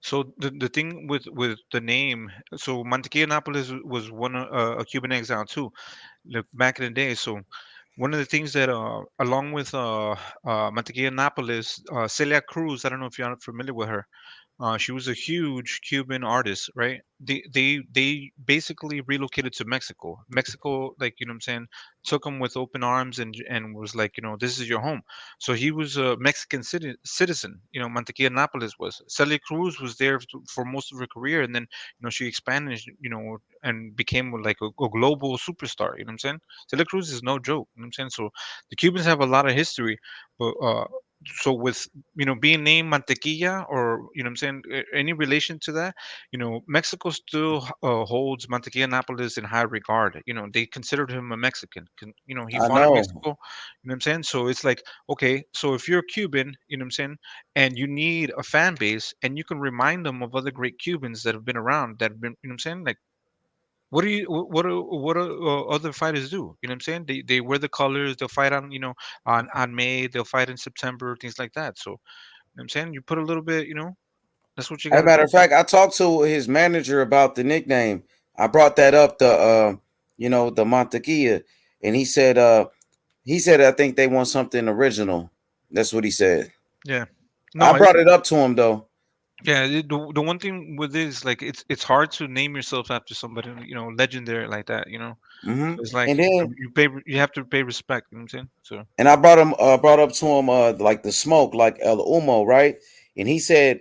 [SPEAKER 5] So the thing with the name, so Mantequilla Nápoles was one a Cuban exile too, like back in the day. So one of the things that along with Mantequilla Nápoles, Celia Cruz, I don't know if you're familiar with her. She was a huge Cuban artist, right? They basically relocated to Mexico. Mexico, like you know what I'm saying, took him with open arms and was like, you know, this is your home. So he was a Mexican citizen. You know, Mantequilla Nápoles was. Celia Cruz was there for most of her career, and then you know she expanded, you know, and became like a global superstar. You know what I'm saying? Celia Cruz is no joke. You know what I'm saying? So the Cubans have a lot of history, but so with you know being named Mantequilla or you know what I'm saying any relation to that, you know Mexico still holds Mantequilla Nápoles in high regard. You know they considered him a Mexican. You know he
[SPEAKER 3] I
[SPEAKER 5] fought in
[SPEAKER 3] know.
[SPEAKER 5] Mexico. You know what I'm saying? So it's like okay, so if you're a Cuban, you know what I'm saying, and you need a fan base, and you can remind them of other great Cubans that have been around that have been you know what I'm saying like what do other fighters do? You know what I'm saying? They wear the colors. They'll fight on on May. They'll fight in September. Things like that. So you know what I'm saying? You put a little bit. You know that's what you got
[SPEAKER 3] As a
[SPEAKER 5] to
[SPEAKER 3] matter
[SPEAKER 5] do.
[SPEAKER 3] of fact, I talked to his manager about the nickname. I brought that up you know, the Montequilla, and he said I think they want something original. That's what he said.
[SPEAKER 5] Yeah.
[SPEAKER 3] I
[SPEAKER 5] No.
[SPEAKER 3] brought it up to him though.
[SPEAKER 5] Yeah. The one thing with this like it's hard to name yourself after somebody you know legendary like that. You know.
[SPEAKER 3] Hmm.
[SPEAKER 5] So it's like
[SPEAKER 3] And then
[SPEAKER 5] you have to pay respect. You know what I'm saying? So.
[SPEAKER 3] and I brought up to him like the smoke, like El Humo, right? And he said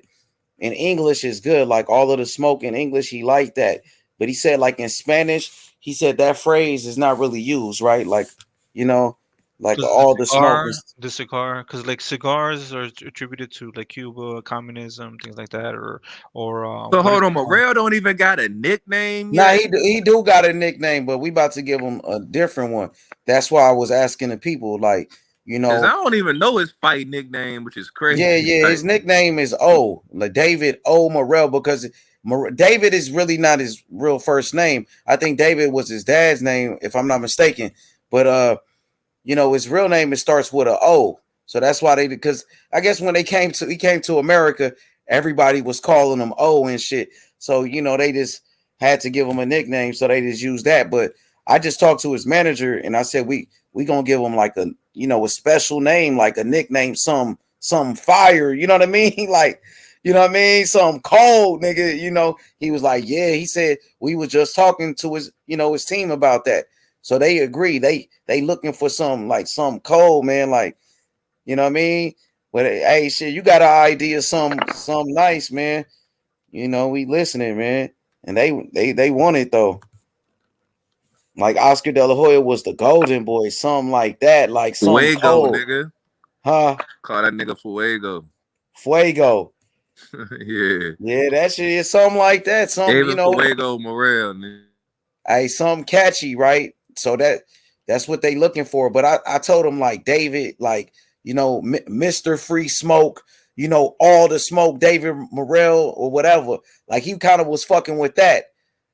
[SPEAKER 3] in English is good, like all of the smoke in English, he liked that. But he said like in Spanish, he said that phrase is not really used, right? Like, you know, like
[SPEAKER 5] Because
[SPEAKER 3] all the smoke is
[SPEAKER 5] the cigar, because like cigars are attributed to like Cuba, communism, things like that, or
[SPEAKER 11] So
[SPEAKER 5] what is
[SPEAKER 11] hold
[SPEAKER 5] it
[SPEAKER 11] on,
[SPEAKER 5] called?
[SPEAKER 11] Morrell don't even got a nickname
[SPEAKER 3] nah,
[SPEAKER 11] yet.
[SPEAKER 3] he do got a nickname, but we about to give him a different one. That's why I was asking the people, like, you
[SPEAKER 11] Cause I
[SPEAKER 3] know,
[SPEAKER 11] don't even know his fight nickname, which is crazy.
[SPEAKER 3] yeah,
[SPEAKER 11] Like,
[SPEAKER 3] his nickname is O, like David O Morrell, because David is really not his real first name. I think David was his dad's name, if I'm not mistaken. But you know, his real name it starts with a O. So that's why because I guess when he came to America, everybody was calling him O and shit. So, you know, they just had to give him a nickname, so they just used that. But I just talked to his manager and I said we gonna give him like a you know a special name, like a nickname, some fire, you know what I mean? Like, you know what I mean? Some cold nigga, you know. He was like, yeah, he said we was just talking to his, you know, his team about that. So they agree. They looking for some like some cold, man, like, you know what I mean? But hey, shit, you got an idea, some nice, man. You know, we listening, man. And they want it though. Like Oscar De La Hoya was the golden boy, something like that, like some
[SPEAKER 11] Fuego,
[SPEAKER 3] cold.
[SPEAKER 11] nigga.
[SPEAKER 3] Huh?
[SPEAKER 11] Call that nigga Fuego.
[SPEAKER 3] Fuego.
[SPEAKER 11] Yeah.
[SPEAKER 3] Yeah, that shit is something like that. Some, you
[SPEAKER 11] David
[SPEAKER 3] know,
[SPEAKER 11] Fuego Morrell, nigga.
[SPEAKER 3] hey, something catchy, right? So that's what they looking for. But I told him like David, like, you know, Mr. Free Smoke, you know, all the smoke, David Morrell or whatever. Like he kind of was fucking with that,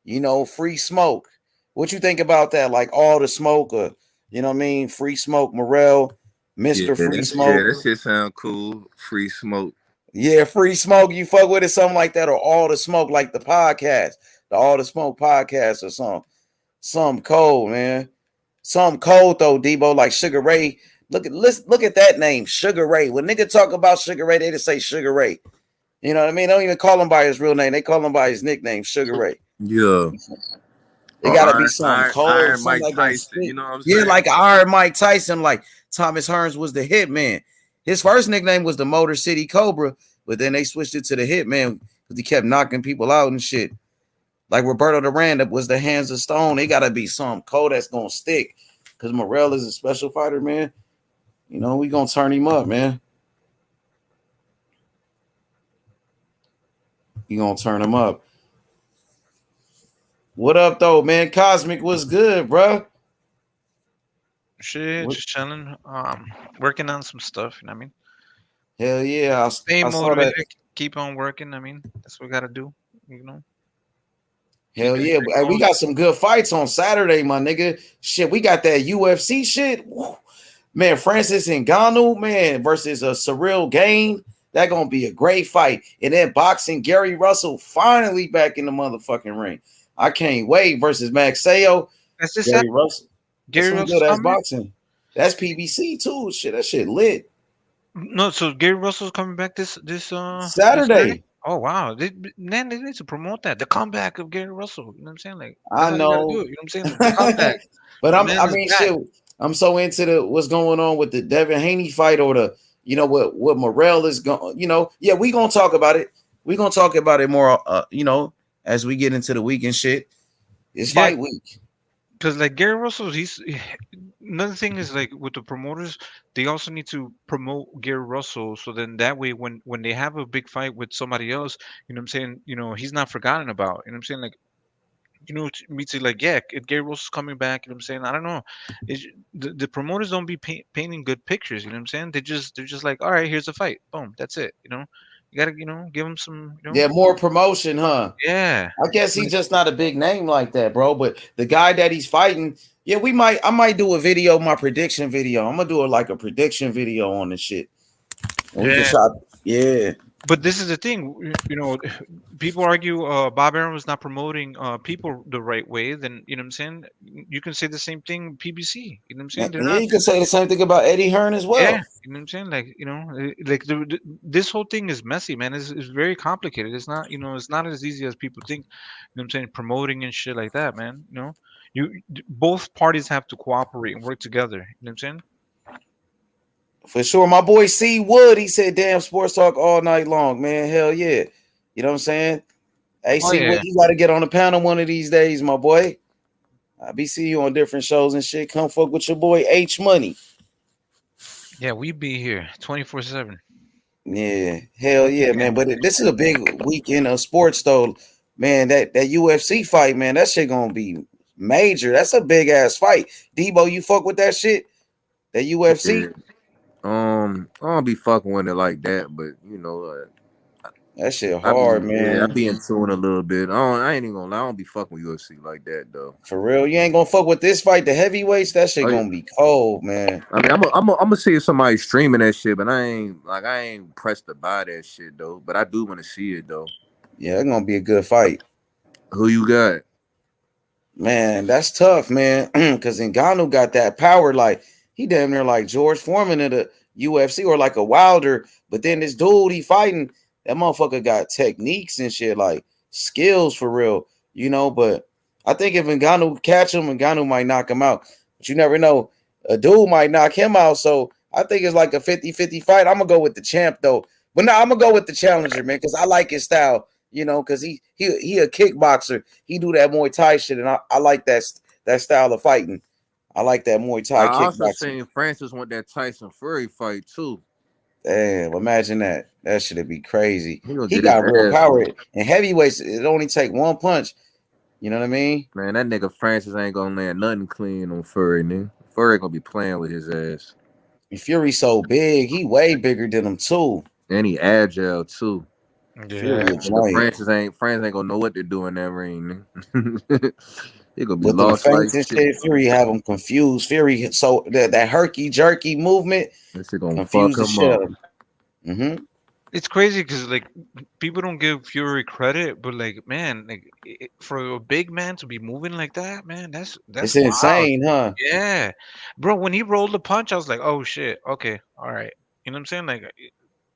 [SPEAKER 3] you know, free smoke. What you think about that? Like all the smoke, or you know what I mean? Free Smoke, Morrell,
[SPEAKER 11] Yeah,
[SPEAKER 3] Mr. Free Smoke.
[SPEAKER 11] that shit sound cool. Free smoke.
[SPEAKER 3] Yeah, Free Smoke, you fuck with it, something like that, or All the Smoke, like the podcast, the All the Smoke podcast or something. Some cold, man. Some cold though, Debo, like Sugar Ray. Look at that name, Sugar Ray. When nigga talk about Sugar Ray, they just say Sugar Ray. You know what I mean? They don't even call him by his real name. They call him by his nickname, Sugar Ray.
[SPEAKER 11] Yeah.
[SPEAKER 3] It gotta be something cold,
[SPEAKER 11] Iron
[SPEAKER 3] something
[SPEAKER 11] Mike
[SPEAKER 3] like gonna
[SPEAKER 11] Tyson.
[SPEAKER 3] stick.
[SPEAKER 11] You know what I'm
[SPEAKER 3] Yeah,
[SPEAKER 11] saying?
[SPEAKER 3] like Iron Mike Tyson, like Thomas Hearns was the Hitman. His first nickname was the Motor City Cobra, but then they switched it to the Hitman because he kept knocking people out and shit. Like Roberto Duran, that was the Hands of Stone. They gotta be something cold that's gonna stick. Because Morrell is a special fighter, man. You know, we gonna turn him up, man. You gonna turn him up. What up, though, man? Cosmic was good, bro.
[SPEAKER 5] Shit, just chilling. Working on some stuff. You know what I mean?
[SPEAKER 3] Hell yeah,
[SPEAKER 5] Stay
[SPEAKER 3] I saw that.
[SPEAKER 5] motivated. Keep on working. I mean, that's what we gotta do. You know.
[SPEAKER 3] Hell yeah, hey, we got some good fights on Saturday, my nigga. Shit, we got that UFC shit. Woo. Man, Francis Ngannou, man, versus a Cyril Gain. That gonna be a great fight. And then boxing, Gary Russell finally back in the motherfucking ring. I can't wait versus Max Sayo.
[SPEAKER 5] That's just
[SPEAKER 3] Gary Russell.
[SPEAKER 5] Gary
[SPEAKER 3] That's some
[SPEAKER 5] Russell's
[SPEAKER 3] good ass
[SPEAKER 5] coming?
[SPEAKER 3] boxing. That's PBC too. Shit, that shit lit.
[SPEAKER 5] No, so Gary Russell's coming back this
[SPEAKER 3] Saturday.
[SPEAKER 5] Oh wow, man, they need to promote that, the comeback of Gary Russell. You know what I'm saying? Like
[SPEAKER 3] I
[SPEAKER 5] that's how you gotta
[SPEAKER 3] know.
[SPEAKER 5] do it. You know what I'm saying? The comeback.
[SPEAKER 3] But
[SPEAKER 5] The man
[SPEAKER 3] I
[SPEAKER 5] is
[SPEAKER 3] mean,
[SPEAKER 5] back.
[SPEAKER 3] shit. I'm so into what's going on with the Devin Haney fight or the, you know, what Morrell is going. You know, yeah, we gonna talk about it. We gonna talk about it more. You know, as we get into the week and shit. It's fight week.
[SPEAKER 5] Because like Gary Russell, another thing is like with the promoters, they also need to promote Gary Russell. So then that way, when they have a big fight with somebody else, you know what I'm saying? You know, he's not forgotten about. You know what I'm saying? Like, you know, me to like, yeah, if Gary Russell's coming back, you know what I'm saying? I don't know. The promoters don't be painting good pictures. You know what I'm saying? They're just like, all right, here's a fight, boom, that's it. You know, you gotta, you know, give them some. You know,
[SPEAKER 3] Yeah, more promotion, huh?
[SPEAKER 5] Yeah.
[SPEAKER 3] I guess he's just not a big name like that, bro. But the guy that he's fighting, yeah, I might do a video, my prediction video. I'm gonna do like a prediction video on this shit. And we can shop. Yeah.
[SPEAKER 5] But this is the thing, you know, people argue Bob Arum was not promoting people the right way. Then, you know what I'm saying? You can say the same thing PBC. You know what I'm saying? They're
[SPEAKER 3] Yeah,
[SPEAKER 5] not.
[SPEAKER 3] you can say the same thing about Eddie Hearn as well.
[SPEAKER 5] Yeah, you know what I'm saying? Like, you know, like this whole thing is messy, man. It's very complicated. It's not, you know, it's not as easy as people think. You know what I'm saying? Promoting and shit like that, man. You know, both parties have to cooperate and work together. You know what I'm saying?
[SPEAKER 3] For sure. My boy C Wood, he said, damn, sports talk all night long, man. Hell yeah. You know what I'm saying? Hey, C Wood, you got to get on the panel one of these days, my boy. I be seeing you on different shows and shit. Come fuck with your boy H Money.
[SPEAKER 5] Yeah, we be here 24/7.
[SPEAKER 3] Yeah, hell yeah, man. But this is a big weekend of sports, though. Man, that UFC fight, man, that shit gonna be major. That's a big ass fight. Debo, you fuck with that shit? That UFC?
[SPEAKER 11] Yeah. I don't be fucking with it like that, but you know,
[SPEAKER 3] that shit hard, man.
[SPEAKER 11] Yeah, I be in tune a little bit. I ain't even gonna lie, I don't be fucking with UFC like that though.
[SPEAKER 3] For real, you ain't gonna fuck with this fight, the heavyweights. That shit gonna be cold, man.
[SPEAKER 11] I mean, I'm gonna see if somebody streaming that shit, but I ain't pressed to buy that shit though. But I do want to see it though.
[SPEAKER 3] Yeah, it's gonna be a good fight.
[SPEAKER 11] Who you got?
[SPEAKER 3] Man, that's tough, man. Because Ngannou got that power, like he damn near like George Foreman in the UFC or like a Wilder. But then this dude he fighting, that motherfucker got techniques and shit, like skills for real, you know. But I think if Ngannou catch him, Ngannou might knock him out. But you never know. A dude might knock him out. So I think it's like a 50-50 fight. I'm going to go with the champ, though. But no, I'm going to go with the challenger, man, because I like his style, you know, because he a kickboxer. He do that Muay Thai shit, and I like that style of fighting. I like that Muay Thai kickboxing.
[SPEAKER 11] I also seen Francis want that Tyson Fury fight, too.
[SPEAKER 3] Damn, imagine that. That should be crazy. He got real power. And heavyweights, it only take one punch. You know what I mean?
[SPEAKER 11] Man, that nigga Francis ain't gonna land nothing clean on Fury, nigga. Fury gonna be playing with his ass.
[SPEAKER 3] And Fury's so big, he way bigger than him too.
[SPEAKER 11] And he agile too.
[SPEAKER 3] Yeah.
[SPEAKER 11] Francis ain't gonna know what to do in that ring, nigga. He gonna be
[SPEAKER 3] with
[SPEAKER 11] lost
[SPEAKER 3] the
[SPEAKER 11] like
[SPEAKER 3] shit. Fury have him confused. Fury, so that herky jerky movement,
[SPEAKER 11] this shit gonna fuck him up.
[SPEAKER 3] Mm-hmm.
[SPEAKER 5] It's crazy because like people don't give Fury credit, but like man, like for a big man to be moving like that, man, that's
[SPEAKER 3] it's insane, huh?
[SPEAKER 5] Yeah, bro. When he rolled the punch, I was like, oh shit, okay, all right. You know what I'm saying? Like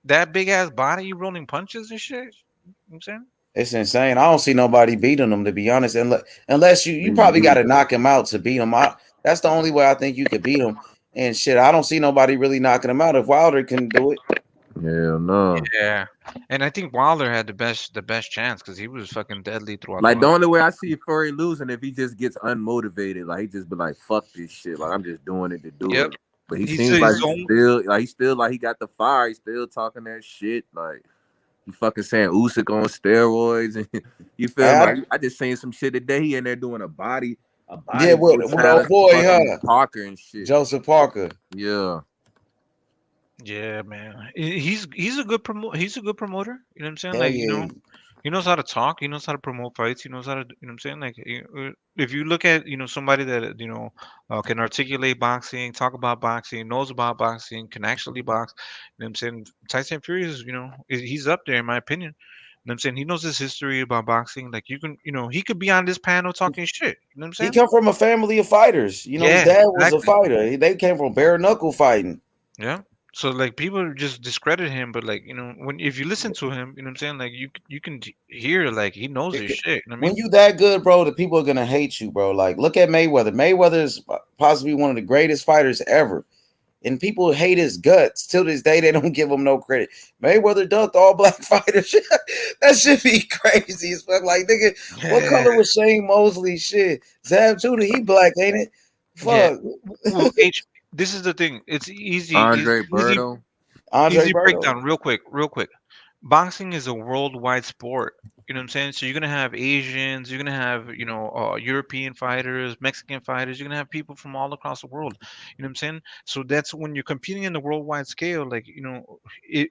[SPEAKER 5] that big ass body rolling punches and shit. You know what I'm saying?
[SPEAKER 3] It's insane. I don't see nobody beating him, to be honest. Unless you probably got to knock him out to beat him. That's the only way I think you could beat him. And shit, I don't see nobody really knocking him out. If Wilder can do it,
[SPEAKER 11] hell no.
[SPEAKER 5] Yeah, and I think Wilder had the best chance because he was fucking deadly throughout.
[SPEAKER 11] Like the only way I see Fury losing if he just gets unmotivated, like he just be like, "Fuck this shit," like I'm just doing it to do it. But he seems like he's still like he got the fire. He's still talking that shit. Like he fucking saying Usyk on steroids, and you feel like I just seen some shit today. He in there doing a body.
[SPEAKER 3] Yeah, with old boy, huh?
[SPEAKER 11] Parker and shit.
[SPEAKER 3] Joseph Parker.
[SPEAKER 11] Yeah.
[SPEAKER 5] Yeah, man. He's a good promoter. You know what I'm saying?
[SPEAKER 3] Hell
[SPEAKER 5] like
[SPEAKER 3] yeah.
[SPEAKER 5] you know, He knows how to talk. He knows how to promote fights. He knows how to, you know what I'm saying? Like, if you look at, somebody that, can articulate boxing, talk about boxing, knows about boxing, can actually box, you know what I'm saying? Tyson Fury is, he's up there in my opinion. You know what I'm saying? He knows his history about boxing. Like, you can, he could be on this panel talking shit. You know what I'm
[SPEAKER 3] He
[SPEAKER 5] saying?
[SPEAKER 3] come from a family of fighters. His
[SPEAKER 5] Yeah,
[SPEAKER 3] dad was a
[SPEAKER 5] exactly.
[SPEAKER 3] fighter. They came from bare knuckle fighting.
[SPEAKER 5] Yeah. So like people just discredit him, but like if you listen to him, you know what I'm saying, like you can hear like he knows his shit. You know what I
[SPEAKER 3] When
[SPEAKER 5] mean?
[SPEAKER 3] you that good, bro, the people are gonna hate you, bro. Like, look at Mayweather. Mayweather is possibly one of the greatest fighters ever, and people hate his guts. Till this day, they don't give him no credit. Mayweather dunked all black fighters. That should be crazy as fuck. Like, nigga, what color was Shane Mosley? Shit, Zab Judah, he black, ain't it?
[SPEAKER 5] Yeah.
[SPEAKER 3] Fuck.
[SPEAKER 5] Well, this is the thing. It's easy.
[SPEAKER 11] Andre Berto.
[SPEAKER 5] Easy breakdown, real quick. Boxing is a worldwide sport. You know what I'm saying? So you're gonna have Asians, you're gonna have European fighters, Mexican fighters. You're gonna have people from all across the world. You know what I'm saying? So that's when you're competing in the worldwide scale. Like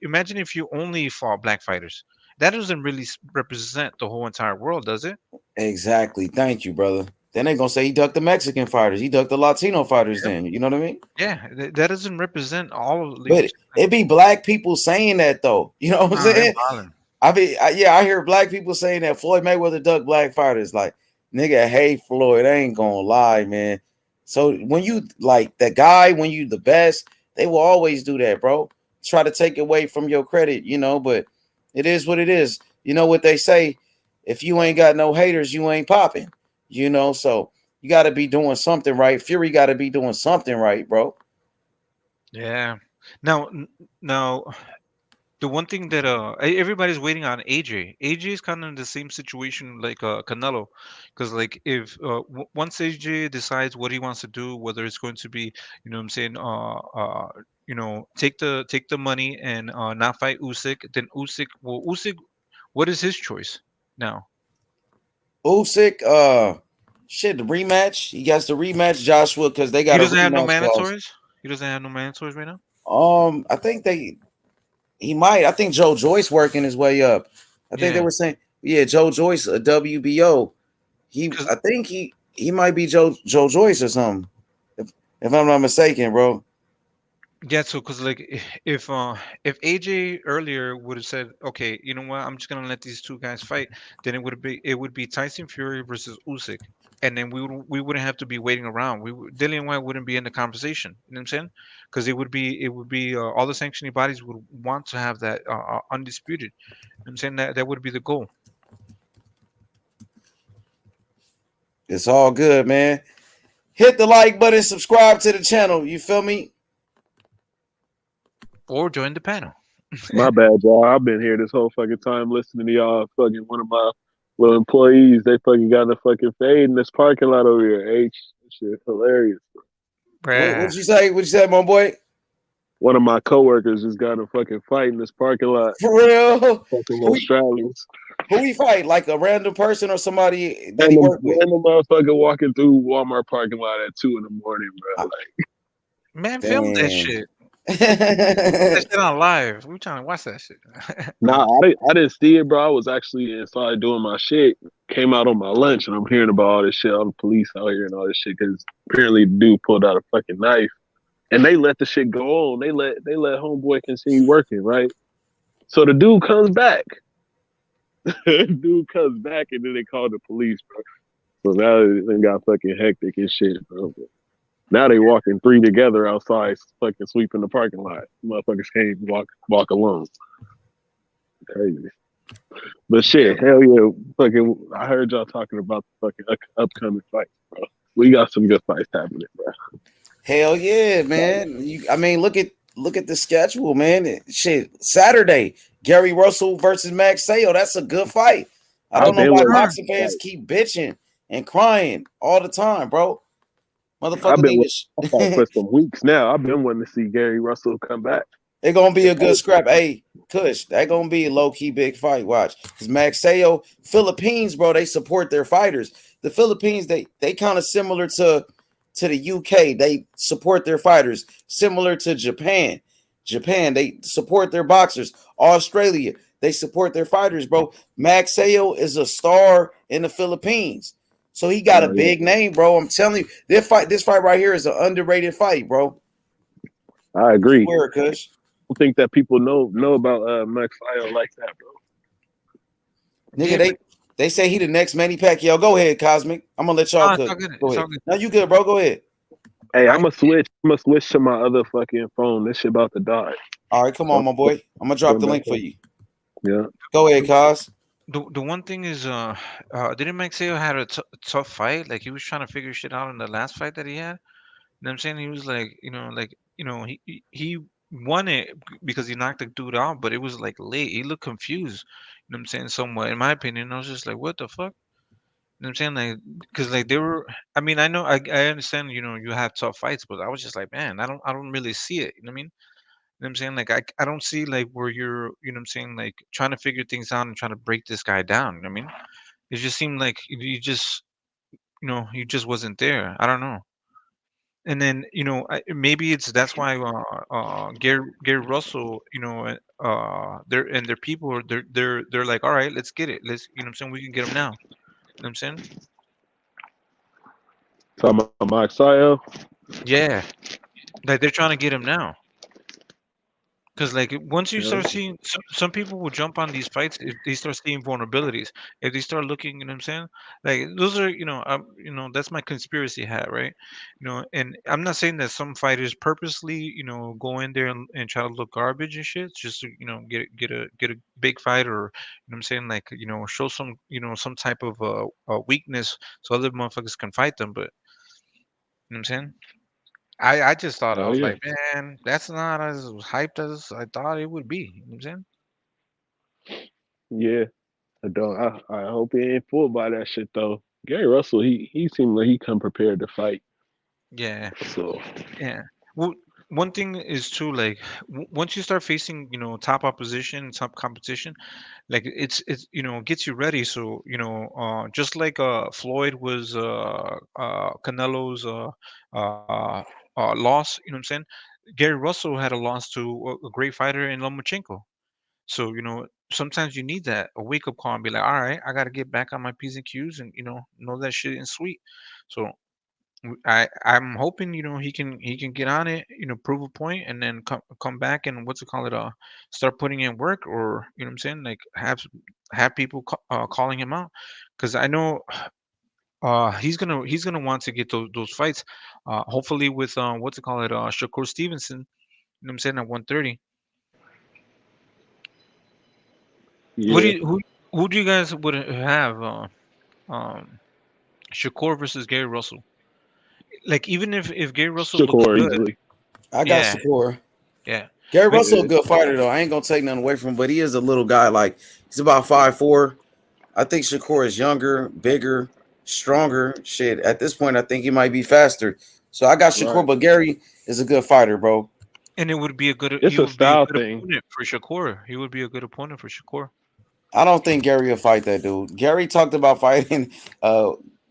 [SPEAKER 5] imagine if you only fought black fighters. That doesn't really represent the whole entire world, does it?
[SPEAKER 3] Exactly. Thank you, brother. Then they gonna say he ducked the Mexican fighters. He ducked the Latino fighters. Then you know what I mean?
[SPEAKER 5] Yeah, that doesn't represent all of
[SPEAKER 3] But it be black people saying that though. You know what I'm saying? I hear black people saying that Floyd Mayweather ducked black fighters. Like, nigga, hey Floyd, I ain't gonna lie, man. So when you like that guy, when you the best, they will always do that, bro. Try to take away from your credit, but it is what it is. You know what they say? If you ain't got no haters, you ain't popping. So you got to be doing something right. Fury got to be doing something right, bro.
[SPEAKER 5] Yeah. Now, the one thing that everybody's waiting on AJ. AJ is kind of in the same situation like Canelo, because like if once AJ decides what he wants to do, whether it's going to be, what I'm saying, take the money and not fight Usyk, then Usyk, what is his choice now?
[SPEAKER 3] Usyk, the rematch. He got to rematch Joshua because they got.
[SPEAKER 5] He doesn't have no mandatories. He doesn't have no mandatories right now.
[SPEAKER 3] I think he might. I think Joe Joyce working his way up. I think they were saying, Joe Joyce, a WBO. I think he might be Joe Joyce or something. If I'm not mistaken, bro.
[SPEAKER 5] Yeah, so because like if AJ earlier would have said, okay, you know what, I'm just gonna let these two guys fight, then it would be Tyson Fury versus Usyk, and then we wouldn't have to be waiting around. Dillian White wouldn't be in the conversation. You know what I'm saying? Because it would be all the sanctioning bodies would want to have that undisputed. You know what I'm saying that would be the goal.
[SPEAKER 3] It's all good, man. Hit the like button, subscribe to the channel. You feel me?
[SPEAKER 5] Or join the panel.
[SPEAKER 15] My bad, y'all. I've been here this whole fucking time listening to y'all. Fucking one of my little employees, they fucking got a fucking fade in this parking lot over here. H, shit, hilarious.
[SPEAKER 3] What'd you say? What'd you say, my boy?
[SPEAKER 15] One of my coworkers just got a fucking fight in this parking lot.
[SPEAKER 3] For real?
[SPEAKER 15] Fucking Australians.
[SPEAKER 3] Who he fight? Like a random person or somebody that he worked with?
[SPEAKER 15] Random motherfucker walking through Walmart parking lot at 2 a.m, bro. Like,
[SPEAKER 5] man, film that shit. That shit on live. We trying to watch that shit.
[SPEAKER 15] Nah, I didn't see it, bro. I was actually inside doing my shit. Came out on my lunch, and I'm hearing about all this shit. All the police out here and all this shit because apparently the dude pulled out a fucking knife, and they let the shit go on. They let homeboy continue working, right? So the dude comes back. Dude comes back, and then they call the police, bro. So now it got fucking hectic and shit, bro. Now they walking 3 together outside, fucking sweeping the parking lot. Motherfuckers can't walk alone. Crazy. But shit, hell yeah, fucking. I heard y'all talking about the fucking upcoming fights, bro. We got some good fights happening, bro.
[SPEAKER 3] Hell yeah, man. Look at the schedule, man. Shit, Saturday, Gary Russell versus Max Sale. That's a good fight. I don't know why boxing fans keep bitching and crying all the time, bro. Motherfucker,
[SPEAKER 15] I've been for some weeks now. I've been wanting to see Gary Russell come back.
[SPEAKER 3] It's gonna be a good scrap. Hey, Kush, that gonna be a low-key big fight. Watch. Because Max Sale, Philippines, bro, they support their fighters. The Philippines, they kind of similar to the UK. They support their fighters. Similar to Japan. They support their boxers. Australia, they support their fighters, bro. Max Sayo is a star in the Philippines. So he got a big name, bro. I'm telling you, this fight right here is an underrated fight, bro.
[SPEAKER 15] I agree.
[SPEAKER 3] Swear, Kush.
[SPEAKER 15] I don't think that people know about Max Sayo like that, bro.
[SPEAKER 3] Nigga, they say he the next Manny Pacquiao. Go ahead, Cosmic. I'm gonna let y'all cook. Go ahead. No, you good, bro. Go ahead.
[SPEAKER 15] Hey, I'm gonna switch to my other fucking phone. This shit about to die.
[SPEAKER 3] All right, come on, my boy. I'm gonna drop the link for you.
[SPEAKER 15] Yeah.
[SPEAKER 3] Go ahead, Cos.
[SPEAKER 5] The one thing is, didn't Max Sayo had a tough fight? Like he was trying to figure shit out in the last fight that he had. You know what I'm saying? He was like, he won it because he knocked the dude out, but it was like late. He looked confused. You know what I'm saying? Somewhat, in my opinion, I was just like, what the fuck? You know what I'm saying? Like, because like they were. I mean, I know, I understand. You have tough fights, but I was just like, man, I don't really see it. You know what I mean? You know what I'm saying? Like I don't see like where you're, you know what I'm saying, like trying to figure things out and trying to break this guy down. You know what I mean? It just seemed like you just, he just wasn't there. I don't know. And then, maybe that's why Gary Russell, their people are they're like, all right, let's get it. Let's, you know what I'm saying, we can get him now. You know what I'm saying?
[SPEAKER 15] Talking about Max Sayo?
[SPEAKER 5] Yeah. Like they're trying to get him now. Because like once you start seeing some people will jump on these fights if they start seeing vulnerabilities. If they start looking, you know what I'm saying? Like those are, that's my conspiracy hat, right? And I'm not saying that some fighters purposely, go in there and try to look garbage and shit, just to, get a big fight, or you know what I'm saying, like, show some, some type of weakness so other motherfuckers can fight them. But you know what I'm saying? I just thought, I was like, man, that's not as hyped as I thought it would be. You know what I'm saying?
[SPEAKER 15] Yeah. I hope he ain't fooled by that shit though. Gary Russell, he seemed like he come prepared to fight.
[SPEAKER 5] Yeah.
[SPEAKER 15] So
[SPEAKER 5] Yeah. Well, one thing is too, like once you start facing, top opposition, top competition, like it's gets you ready. So just like Floyd was Canelo's loss. You know what I'm saying? Gary Russell had a loss to a great fighter in Lomachenko. So, sometimes you need that, a wake up call, and be like, all right, I got to get back on my P's and Q's and, know that shit ain't sweet. So I'm hoping, he can get on it, prove a point, and then come back and what's it call it, start putting in work, or, you know what I'm saying? Like have people calling him out. Cause I know, he's gonna want to get those fights, hopefully with, what's it call it, Shakur Stevenson, you know what I'm saying, at 130.
[SPEAKER 15] yeah.
[SPEAKER 5] Who do you guys would have, um Shakur versus Gary Russell? Like even if Gary Russell looks
[SPEAKER 15] Shakur
[SPEAKER 5] good,
[SPEAKER 15] easily.
[SPEAKER 3] I got Shakur.
[SPEAKER 5] yeah.
[SPEAKER 3] Gary
[SPEAKER 5] But
[SPEAKER 3] Russell a good fighter though. I ain't gonna take nothing away from him, but he is a little guy. Like he's about 5'4". I think Shakur is younger, bigger, stronger. Shit, at this point, I think he might be faster. So I got Shakur, but Gary is a good fighter, bro.
[SPEAKER 5] And it would be a good.
[SPEAKER 15] It's
[SPEAKER 5] He
[SPEAKER 15] a
[SPEAKER 5] would be a
[SPEAKER 15] style
[SPEAKER 5] good
[SPEAKER 15] thing.
[SPEAKER 5] opponent for Shakur. He would be a good opponent for Shakur.
[SPEAKER 3] I don't think Gary will fight that dude. Gary talked about fighting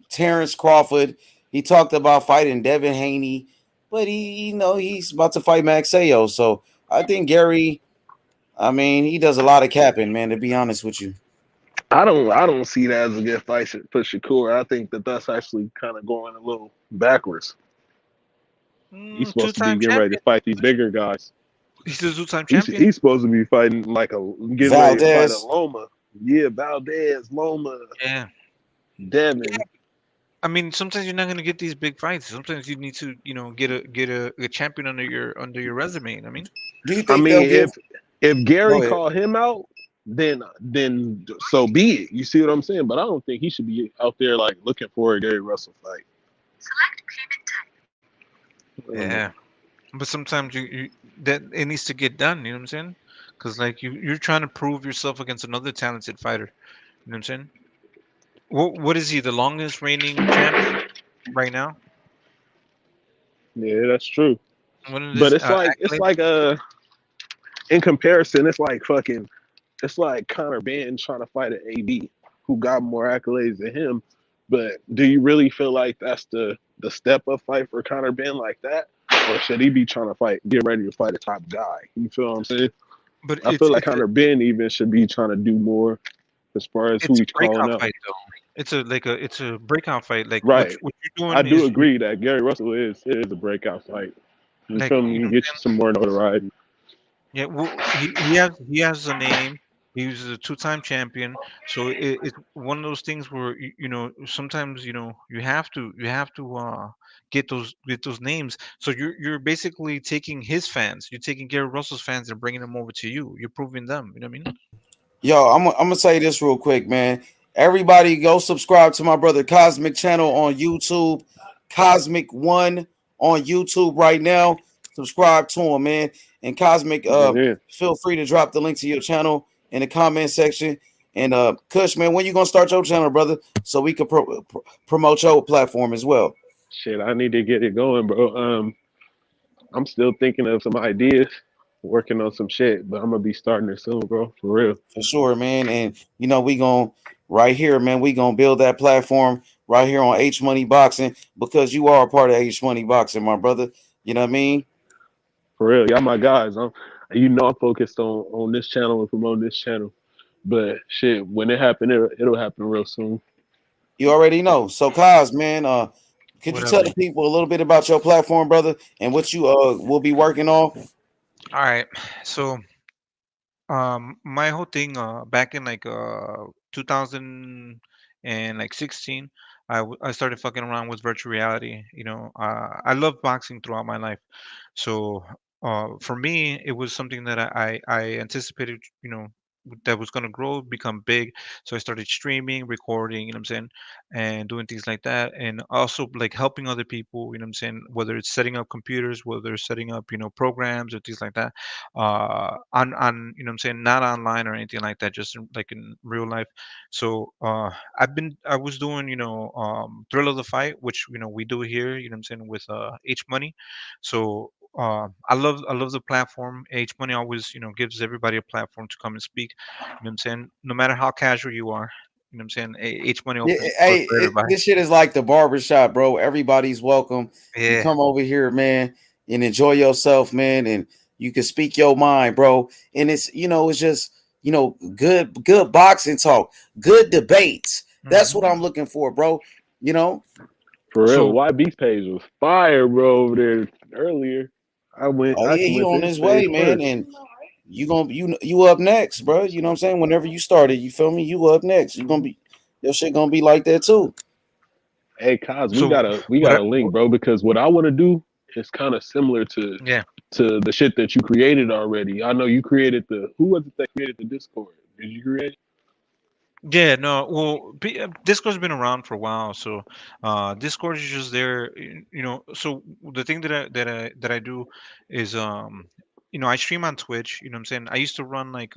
[SPEAKER 3] Terrence Crawford. He talked about fighting Devin Haney, but he's about to fight Max Sayo. So I think Gary, I mean, he does a lot of capping, man, to be honest with you.
[SPEAKER 15] I don't see that as a good fight for Shakur. I think that's actually kind of going a little backwards. He's supposed to be getting ready to fight these bigger guys.
[SPEAKER 5] He's a two-time champion.
[SPEAKER 15] He's supposed to be fighting getting ready to fight a Loma. Yeah, Valdez, Loma.
[SPEAKER 5] Yeah.
[SPEAKER 15] Devin.
[SPEAKER 5] Yeah. I mean, sometimes you're not gonna get these big fights. Sometimes you need to, get a champion under your resume. I mean,
[SPEAKER 3] do you think
[SPEAKER 15] if Gary called him out, then so be it. You see what I'm saying? But I don't think he should be out there like looking for a Gary Russell fight.
[SPEAKER 5] Yeah, but sometimes that it needs to get done. You know what I'm saying? Because like you're trying to prove yourself against another talented fighter. You know what I'm saying? What is he, the longest reigning champion right now?
[SPEAKER 15] Yeah, that's true.
[SPEAKER 5] But
[SPEAKER 15] it's like in comparison, it's like Conor Ben trying to fight an AB who got more accolades than him. But do you really feel like that's the step up fight for Conor Ben like that? Or should he be trying to get ready to fight a top guy? You feel what I'm saying?
[SPEAKER 5] But
[SPEAKER 15] I feel like Conor Ben even should be trying to do more as far as who
[SPEAKER 5] it's a
[SPEAKER 15] he's calling
[SPEAKER 5] breakout
[SPEAKER 15] out.
[SPEAKER 5] fight though. It's a breakout fight. Like
[SPEAKER 15] Right.
[SPEAKER 5] what you're
[SPEAKER 15] I
[SPEAKER 5] doing
[SPEAKER 15] do
[SPEAKER 5] is
[SPEAKER 15] agree that Gary Russell is a breakout fight. You
[SPEAKER 5] like
[SPEAKER 15] feel me? You get you some more notoriety.
[SPEAKER 5] yeah. Well, he has a name. He was a two-time champion. So it's one of those things where you know sometimes you know you have to get those names. So you're basically taking his fans. You're taking Gary Russell's fans and bringing them over to you. You're proving them. You know what I mean?
[SPEAKER 3] Yo, I'm gonna say this real quick, man. Everybody go subscribe to my brother Cosmic channel on YouTube, Cosmic One on YouTube right now. Subscribe to him, man. And Cosmic,
[SPEAKER 15] Yeah.
[SPEAKER 3] feel free to drop the link to your channel in the comment section. And Kush, man, when you gonna start your channel, brother, so we can promote your platform as well?
[SPEAKER 15] Shit, I need to get it going, bro. I'm still thinking of some ideas, working on some shit, but I'm gonna be starting it soon, bro. For real.
[SPEAKER 3] For sure, man. And you know, we gonna right here, man, we gonna build that platform right here on H Money Boxing because you are a part of H Money Boxing, my brother. You know what I mean?
[SPEAKER 15] For real, y'all my guys. You know I'm focused on this channel and promoting this channel. But shit, when it happen, it'll happen real soon.
[SPEAKER 3] You already know. So, Kaz, man, could you
[SPEAKER 5] Whatever.
[SPEAKER 3] tell the people a little bit about your platform, brother, and what you will be working on?
[SPEAKER 5] All right. So my whole thing back in like 2000 and like 16 I started fucking around with virtual reality. You know, I love boxing throughout my life. So for me it was something that I anticipated, you know, that was going to grow, become big. So I started streaming, recording, you know what I'm saying, and doing things like that, and also like helping other people, you know what I'm saying, whether it's setting up computers, whether it's setting up, you know, programs or things like that, on you know what I'm saying, not online or anything like that, just in, like in real life. So I was doing, you know, Thrill of the Fight, which, you know, we do here, you know what I'm saying, with H Money. So I love the platform. H Money always, you know, gives everybody a platform to come and speak. You know what I'm saying? No matter how casual you are, you know what I'm saying? H Money
[SPEAKER 3] Yeah,
[SPEAKER 5] opens doors
[SPEAKER 3] hey,
[SPEAKER 5] for everybody.
[SPEAKER 3] this shit is like the barbershop, bro. Everybody's welcome. You
[SPEAKER 5] Yeah.
[SPEAKER 3] come over here, man, and enjoy yourself, man, and you can speak your mind, bro. And it's, you know, it's just, you know, good boxing talk, good debates. That's what I'm looking for, bro. You know.
[SPEAKER 15] For real,
[SPEAKER 5] So
[SPEAKER 15] YB's page was fire, bro, over there earlier. I
[SPEAKER 3] Oh yeah, he
[SPEAKER 15] went to
[SPEAKER 3] on
[SPEAKER 15] his
[SPEAKER 3] his way,
[SPEAKER 15] page
[SPEAKER 3] man,
[SPEAKER 15] first.
[SPEAKER 3] and you up next, bro. You know what I'm saying? Whenever you started, you feel me? You up next. You gonna be your shit gonna be like that too.
[SPEAKER 15] Hey, Kaz, we
[SPEAKER 5] so what
[SPEAKER 15] got a link, bro, because what I want to do is kind of similar
[SPEAKER 5] yeah.
[SPEAKER 15] to the shit that you created already. I know you created who was it that created the Discord? Did you create?
[SPEAKER 5] Yeah, no. Well, Discord's been around for a while, so Discord is just there. You know, so the thing that I do is you know, I stream on Twitch. You know what I'm saying? I used to run like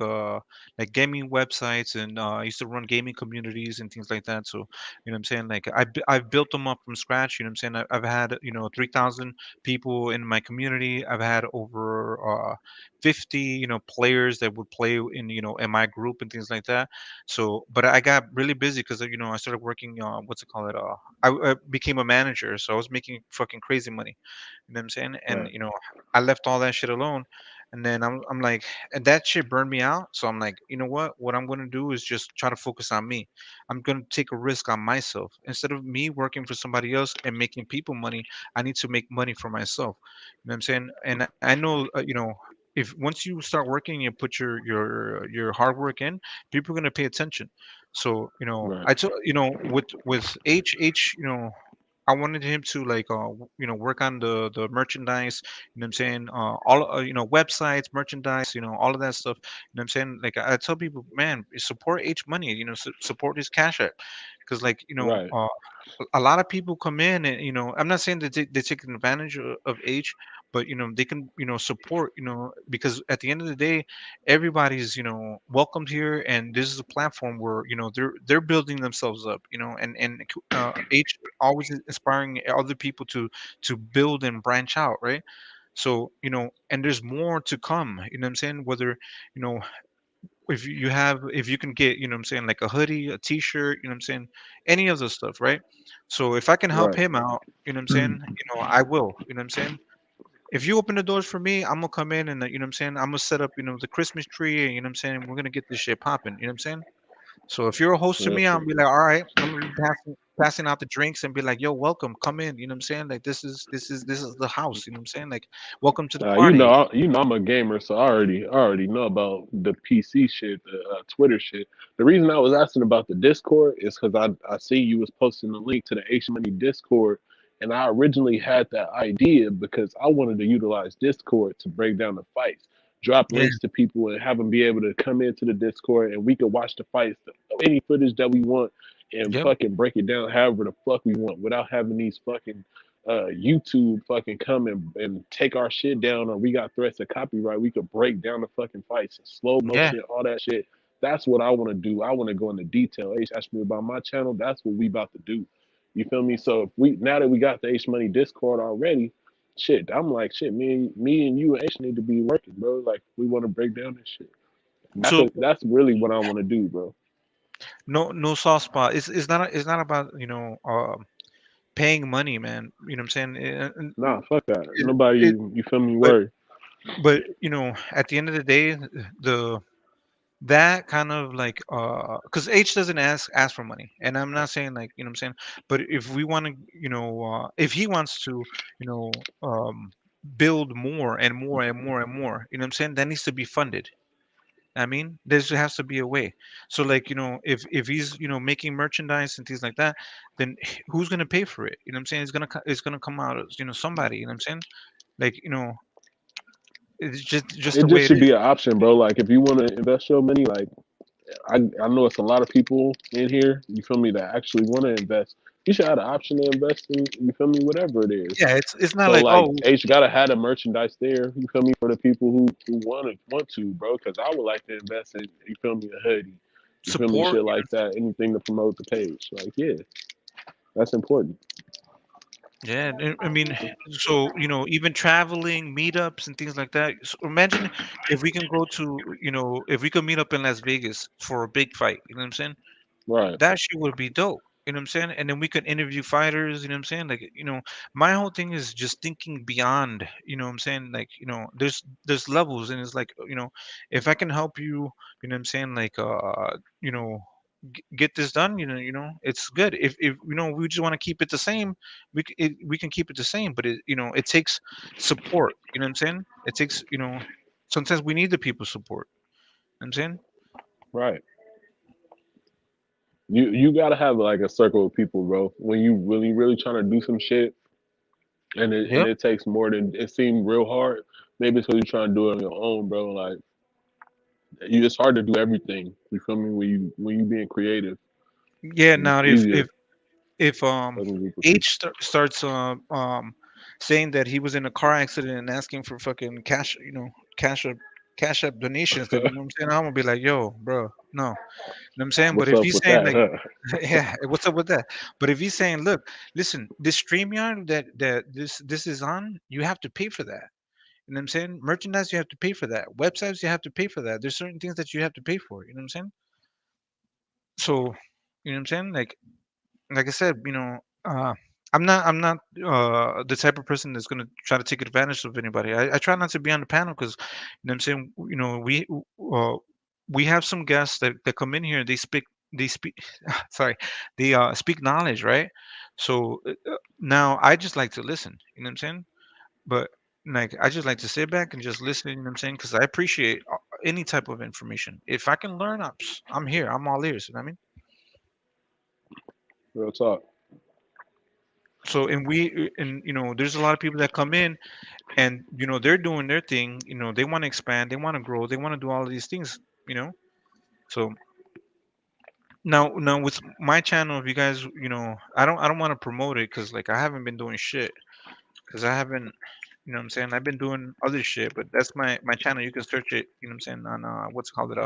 [SPEAKER 5] gaming websites, and I used to run gaming communities and things like that. So you know what I'm saying? Like I've built them up from scratch. You know what I'm saying? I've had, you know, 3,000 people in my community. I've had over 50, you know, players that would play in, you know, in my group and things like that. So, but I got really busy because, you know, I started working. What's it called? I became a manager, so I was making fucking crazy money. You know what I'm saying? And
[SPEAKER 15] Right.
[SPEAKER 5] you know, I left all that shit alone. And then I'm like, and that shit burned me out. So I'm like, you know what? What I'm gonna do is just try to focus on me. I'm gonna take a risk on myself instead of me working for somebody else and making people money. I need to make money for myself. You know what I'm saying? And I know, you know, if once you start working and put your hard work in, people are going to pay attention. So you know,
[SPEAKER 15] Right.
[SPEAKER 5] I told, you know, with H, you know, I wanted him to like you know, work on the merchandise. You know what I'm saying? All you know, websites, merchandise, you know, all of that stuff. You know what I'm saying? Like I tell people, man, support H Money. You know, support his Cash App, because like, you know,
[SPEAKER 15] Right.
[SPEAKER 5] a lot of people come in and, you know, I'm not saying that they're taking advantage of age, but you know, they can, you know, support, you know, because at the end of the day, everybody's, you know, welcomed here, and this is a platform where, you know, they're building themselves up, you know, and age always is inspiring other people to build and branch out, right? So you know, and there's more to come, you know what I'm saying, whether, you know, if you have, if you can get, you know what I'm saying, like a hoodie, a t-shirt, you know what I'm saying, any of those stuff, right? So if I can help
[SPEAKER 15] Right.
[SPEAKER 5] him out, you know what I'm saying, you know, I will, you know what I'm saying. if you open the doors for me, I'm gonna come in and you know what I'm saying. I'm gonna set up the Christmas tree, and you know what I'm saying. We're gonna get this shit popping. You know what I'm saying. So if you're a host to me, I'm gonna be like, all right, I'm gonna be passing out the drinks and be like, yo, welcome, come in. You know what I'm saying? Like this is the house. You know what I'm saying? Like, welcome to the party.
[SPEAKER 15] I'm a gamer, so I already know about the PC shit, the Twitter shit. The reason I was asking about the Discord is because I see you was posting the link to the H Money Discord, and I originally had that idea because I wanted to utilize Discord to break down the fights, drop
[SPEAKER 5] Yeah.
[SPEAKER 15] links to people, and have them be able to come into the Discord, and we could watch the fights, any footage that we want, and
[SPEAKER 5] Yep.
[SPEAKER 15] fucking break it down however the fuck we want without having these fucking YouTube fucking come and take our shit down, or we got threats of copyright. We could break down the fucking fights in slow
[SPEAKER 5] Yeah.
[SPEAKER 15] motion, all that shit. That's what I want to do. I want to go into detail. H asked me about my channel. That's what we about to do. You feel me? So if we now that we got the H Money Discord already, shit, I'm like shit. Me and you and H need to be working, bro. Like we want to break down this shit.
[SPEAKER 5] So
[SPEAKER 15] That's really what I want to do, bro.
[SPEAKER 5] no soft spot. It's not about paying money, man. You know what I'm saying?
[SPEAKER 15] Nah, fuck that.
[SPEAKER 5] It,
[SPEAKER 15] Nobody,
[SPEAKER 5] it,
[SPEAKER 15] you feel me?
[SPEAKER 5] but
[SPEAKER 15] Worry.
[SPEAKER 5] but at the end of the day, the that kind of like because H doesn't ask for money, and I'm not saying like what I'm saying, but if we want to if he wants to you know build more and more and more and more, what I'm saying, that needs to be funded. I mean, there has to be a way. So like if he's making merchandise and things like that, then who's gonna pay for it? What I'm saying, it's gonna come out of somebody. You know what I'm saying? Like it's just
[SPEAKER 15] It
[SPEAKER 5] the way
[SPEAKER 15] just
[SPEAKER 5] it
[SPEAKER 15] should
[SPEAKER 5] is.
[SPEAKER 15] be an option, bro. Like if you want to invest your money, like I know it's a lot of people in here, you feel me, that actually want to invest. You should have the option to invest in, you feel me, whatever it is.
[SPEAKER 5] Yeah, it's not
[SPEAKER 15] So
[SPEAKER 5] like,
[SPEAKER 15] like
[SPEAKER 5] oh,
[SPEAKER 15] H gotta have the merchandise there, you feel me, for the people who want to, bro. Because I would like to invest in, you feel me, a hoodie, you feel me,
[SPEAKER 5] support.
[SPEAKER 15] shit like that, anything to promote the page. Like yeah, that's important.
[SPEAKER 5] Yeah, I mean, so even traveling, meetups, and things like that. So imagine if we can go to, if we could meet up in Las Vegas for a big fight. You know what I'm saying?
[SPEAKER 15] Right.
[SPEAKER 5] That shit would be dope. You know what I'm saying? And then we could interview fighters. You know what I'm saying? Like, my whole thing is just thinking beyond. You know what I'm saying? Like, there's levels, and it's like, if I can help you, you know what I'm saying? Like, you know, get this done. It's good. If we just want to keep it the same, we can keep it the same. But it takes support. You know what I'm saying? It takes sometimes we need the people support. You know what I'm saying?
[SPEAKER 15] Right. You gotta have like a circle of people, bro. When you really trying to do some shit, and
[SPEAKER 5] Yep.
[SPEAKER 15] it takes more than it seemed real hard. Maybe it's because you're trying to do it on your own, bro. Like it's hard to do everything. You feel me? When you being creative,
[SPEAKER 5] Yeah. Now,
[SPEAKER 15] it's
[SPEAKER 5] if
[SPEAKER 15] easier.
[SPEAKER 5] if if starts saying that he was in a car accident and asking for fucking cash, cash up donations, then I'm saying, I'm gonna be like, yo, bro, no. You know what I'm saying? But
[SPEAKER 15] What's
[SPEAKER 5] if
[SPEAKER 15] up
[SPEAKER 5] he's
[SPEAKER 15] with
[SPEAKER 5] saying
[SPEAKER 15] that,
[SPEAKER 5] like,
[SPEAKER 15] huh?
[SPEAKER 5] yeah, what's up with that? But if he's saying, look, listen, this StreamYard that this is on, you have to pay for that. You know what I'm saying? Merchandise, you have to pay for that. Websites, you have to pay for that. There's certain things that you have to pay for. You know what I'm saying? So, you know what I'm saying? Like I said, I'm not the type of person that's gonna try to take advantage of anybody. I try not to be on the panel because I'm saying, we have some guests that come in here. They speak sorry, they speak knowledge, right? So now I just like to listen. You know what I'm saying? But like I just like to sit back and just listen. You know what I'm saying? Because I appreciate any type of information. If I can learn, I'm here. I'm all ears. You know what I mean?
[SPEAKER 15] Real talk.
[SPEAKER 5] So there's a lot of people that come in and they're doing their thing. They want to expand, they want to grow, they want to do all of these things. you know so now with my channel, if you guys, I don't want to promote it because like I haven't been doing shit because I haven't, what I'm saying, I've been doing other shit, but that's my channel. You can search it, what I'm saying, on what's it called, it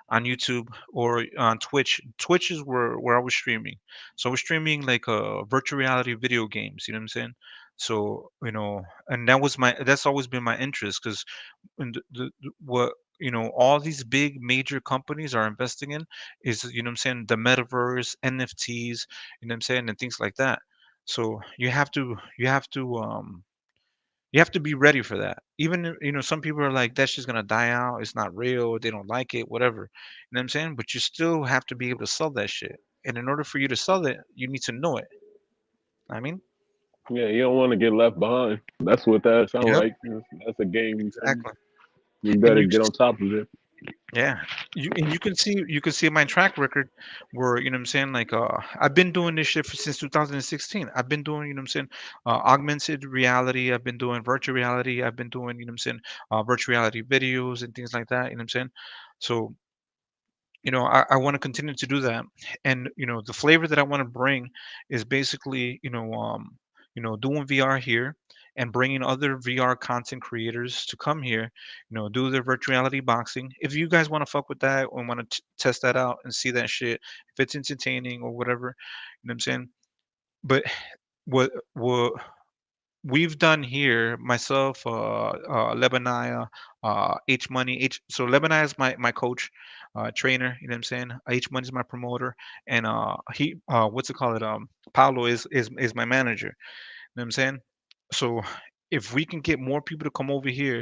[SPEAKER 5] on YouTube or on Twitch. Twitch is where I was streaming. So I was streaming like virtual reality video games. You know what I'm saying? So and that's always been my interest because what all these big major companies are investing in is, what I'm saying, the metaverse, NFTs. You know what I'm saying, and things like that. So you have to you have to be ready for that. Even some people are like, that's just gonna die out. It's not real. They don't like it. Whatever. You know what I'm saying? But you still have to be able to sell that shit. And in order for you to sell it, you need to know it. I mean,
[SPEAKER 15] Yeah, you don't want to get left behind. That's what that sounds
[SPEAKER 5] yep,
[SPEAKER 15] like. That's a game.
[SPEAKER 5] exactly.
[SPEAKER 15] You
[SPEAKER 5] And
[SPEAKER 15] better get on top of it.
[SPEAKER 5] yeah, you can see my track record where I'm saying, like, I've been doing this shit since 2016. I've been doing, I'm saying, augmented reality. I've been doing virtual reality. I've been doing, I'm saying, virtual reality videos and things like that. I'm saying, so I want to continue to do that. And the flavor that I want to bring is basically doing VR here and bringing other VR content creators to come here, do their virtual reality boxing. If you guys want to fuck with that and want to test that out and see that shit, if it's entertaining or whatever, you know what I'm saying. But what we've done here, myself, Lebanaya, H Money, so Lebanaya is my coach, trainer. You know what I'm saying? H Money is my promoter, and he what's it called? Paulo is my manager. You know what I'm saying? So if we can get more people to come over here,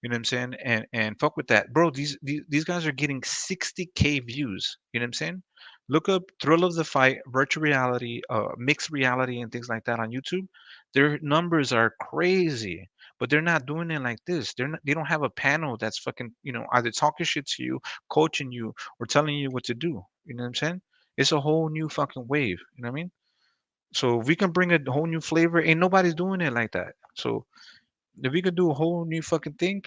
[SPEAKER 5] you know what I'm saying, and fuck with that, bro. These guys are getting 60K views. You know what I'm saying? Look up Thrill of the Fight, virtual reality, mixed reality, and things like that on YouTube. Their numbers are crazy, but they're not doing it like this. They don't have a panel that's fucking either talking shit to you, coaching you, or telling you what to do. You know what I'm saying? It's a whole new fucking wave. You know what I mean? So if we can bring a whole new flavor, ain't nobody's doing it like that. So if we could do a whole new fucking thing,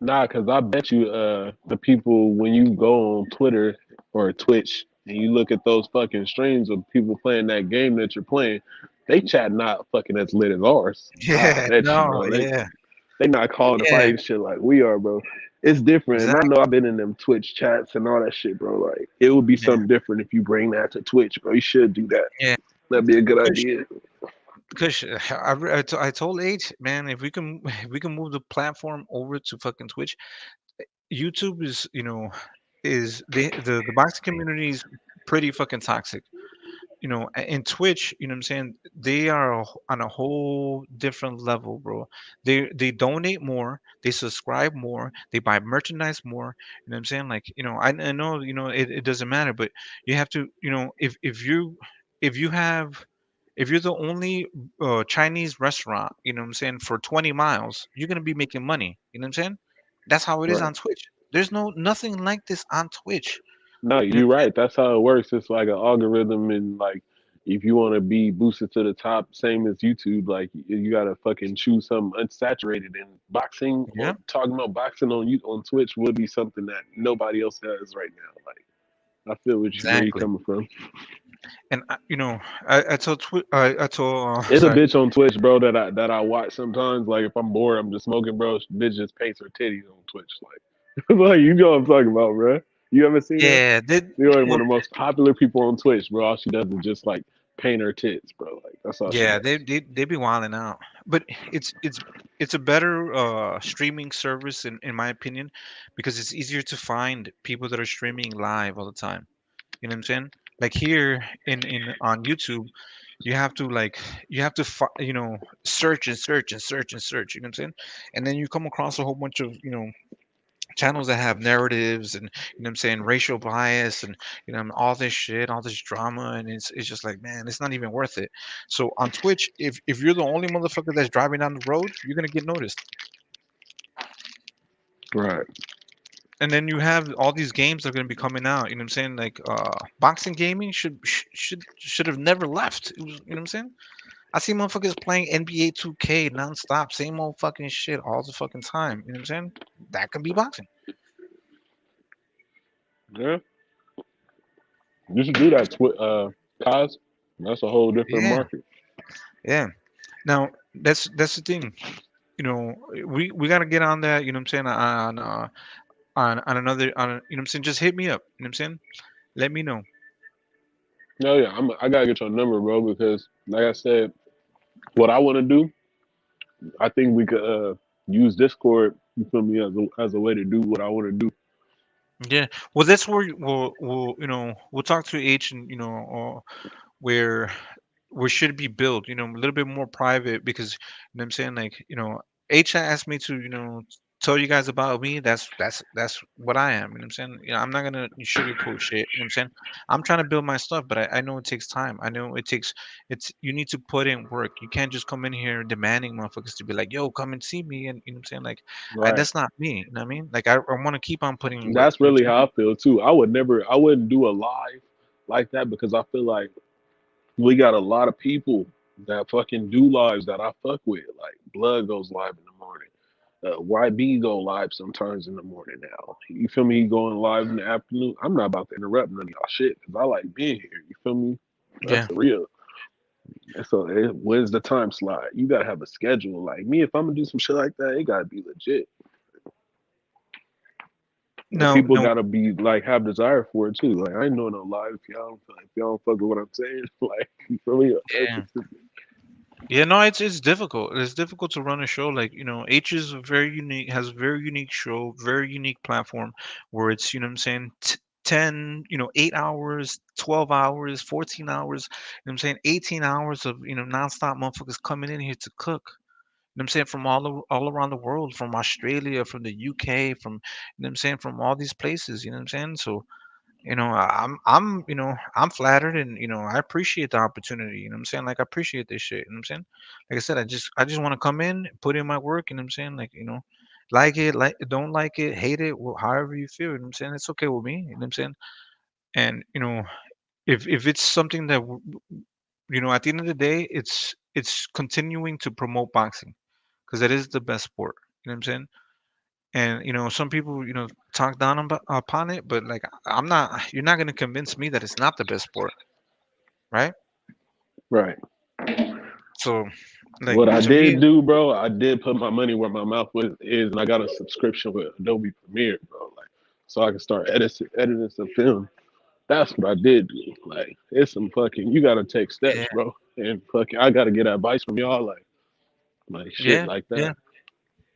[SPEAKER 15] Nah, cause I bet you, the people when you go on Twitter or Twitch and you look at those fucking streams of people playing that game that you're playing, they chat not fucking as lit as ours. I
[SPEAKER 5] yeah,
[SPEAKER 15] bet you,
[SPEAKER 5] no,
[SPEAKER 15] bro.
[SPEAKER 5] yeah,
[SPEAKER 15] They not calling the
[SPEAKER 5] yeah,
[SPEAKER 15] fight and shit like we are, bro. It's different. And I
[SPEAKER 5] exactly,
[SPEAKER 15] know I've been in them Twitch chats and all that shit, bro. Like it would be
[SPEAKER 5] yeah,
[SPEAKER 15] something different if you bring that to Twitch, bro. You should do that.
[SPEAKER 5] yeah.
[SPEAKER 15] That'd be a good
[SPEAKER 5] Kush,
[SPEAKER 15] idea.
[SPEAKER 5] Kush, I told H, man, if we can if we can move the platform over to fucking Twitch, YouTube is is the boxing community is pretty fucking toxic. In Twitch, you know what I'm saying, they are on a whole different level, bro. They donate more, they subscribe more, they buy merchandise more. You know what I'm saying? Like, I know, it doesn't matter, but you have to, if you have if you're the only Chinese restaurant, you know what I'm saying, for 20 miles, you're gonna be making money. You know what I'm saying? That's how it is
[SPEAKER 15] Right.
[SPEAKER 5] on Twitch. There's nothing like this on Twitch.
[SPEAKER 15] No,
[SPEAKER 5] You know
[SPEAKER 15] you're
[SPEAKER 5] what
[SPEAKER 15] right. That's how it works. It's like an algorithm, and like if you want to be boosted to the top, same as YouTube, like you gotta fucking choose something unsaturated. And boxing,
[SPEAKER 5] I'm saying?
[SPEAKER 15] or
[SPEAKER 5] Yeah,
[SPEAKER 15] talking about boxing on you on Twitch would be something that nobody else has right now. Like I feel where you
[SPEAKER 5] exactly.
[SPEAKER 15] coming from.
[SPEAKER 5] And I told I told
[SPEAKER 15] It's a
[SPEAKER 5] sorry.
[SPEAKER 15] bitch on Twitch, bro, that I watch sometimes. Like if I'm bored, I'm just smoking, bro. Bitch just paints her titties on Twitch. Like, like you know what I'm talking about, bro. You ever seen her?
[SPEAKER 5] Yeah,
[SPEAKER 15] You're like
[SPEAKER 5] well,
[SPEAKER 15] one of the most popular people on Twitch, bro. All she does is just like paint her tits, bro. Like that's all she
[SPEAKER 5] yeah,
[SPEAKER 15] does.
[SPEAKER 5] they be wilding out. But it's a better streaming service in my opinion, because it's easier to find people that are streaming live all the time. You know what I'm saying? Like here in on YouTube, you have to search and search and search and search. You know what I'm saying? And then you come across a whole bunch of channels that have narratives, and what I'm saying, racial bias, and all this shit, all this drama, and it's just like, man, it's not even worth it. So on Twitch, if you're the only motherfucker that's driving down the road, you're gonna get noticed.
[SPEAKER 15] Right.
[SPEAKER 5] And then you have all these games that are gonna be coming out. You know what I'm saying? Like boxing gaming should have never left. It was, you know what I'm saying? I see motherfuckers playing NBA 2K nonstop, same old fucking shit all the fucking time. You know what I'm saying? That could be boxing.
[SPEAKER 15] Yeah. You should do that, Kaz. That's a whole different
[SPEAKER 5] Yeah,
[SPEAKER 15] market.
[SPEAKER 5] yeah. Now that's the thing. We gotta get on that. You know what I'm saying? On another you know what I'm saying? Just hit me up. You know what I'm saying? Let me know.
[SPEAKER 15] No, yeah, I gotta get your number, bro, because like I said, what I want to do, I think we could use Discord. You feel me as a way to do what I want to do.
[SPEAKER 5] Yeah. Well, that's where we'll talk to H, and where we should be built, a little bit more private, because you know what I'm saying, like, H asked me to, tell you guys about me. That's what I am. You know what I'm saying? I'm not gonna sugarcoat shit. You know what I'm saying? I'm trying to build my stuff, but I know it takes time. I know you need to put in work. You can't just come in here demanding motherfuckers to be like, yo, come and see me, and you know what I'm saying? Like,
[SPEAKER 15] Right.
[SPEAKER 5] that's not me. You know what I mean? Like, I want to keep on putting in work.
[SPEAKER 15] That's really how I feel too. I wouldn't do a live like that because I feel like we got a lot of people that fucking do lives that I fuck with. Like Blood goes live in the morning. YB go live sometimes in the morning now. You feel me? He going live in the afternoon. I'm not about to interrupt none of y'all shit because I like being here. You feel me? That's
[SPEAKER 5] Yeah.
[SPEAKER 15] the real. And so where's the time slot? You gotta have a schedule. Like me, if I'm gonna do some shit like that, it gotta be legit. And people gotta be like have desire for it too. Like I ain't doing no live if y'all don't fuck with what I'm saying. Like you feel me?
[SPEAKER 5] Yeah. Yeah, no, it's difficult. It's difficult to run a show. Like, H is has a very unique show, very unique platform where it's, what I'm saying, 10, 8 hours, 12 hours, 14 hours, I'm saying, 18 hours of, nonstop motherfuckers coming in here to cook. I'm saying, from all around the world, from Australia, from the UK, from, I'm saying, from all these places, what I'm saying? So, I'm flattered, and I appreciate the opportunity. What I'm saying? Like, I appreciate this shit. What I'm saying? Like I said, I just want to come in, put in my work. And I'm saying, like, like it, like don't like it, hate it, well, however you feel. I'm saying, it's okay with me. I'm saying, and if it's something that at the end of the day, it's continuing to promote boxing, because that is the best sport. You know what I'm saying? And some people talk down upon it, but like, I'm not. You're not gonna convince me that it's not the best sport, right?
[SPEAKER 15] Right.
[SPEAKER 5] So, like,
[SPEAKER 15] What I
[SPEAKER 5] to me,
[SPEAKER 15] did do, bro, I did put my money where my mouth is, and I got a subscription with Adobe Premiere, bro. Like, so I can start editing some film. That's what I did do. Like, it's some fucking. You gotta take steps,
[SPEAKER 5] yeah,
[SPEAKER 15] bro, and fucking. I gotta get advice from y'all, like shit
[SPEAKER 5] yeah,
[SPEAKER 15] like
[SPEAKER 5] yeah,
[SPEAKER 15] that.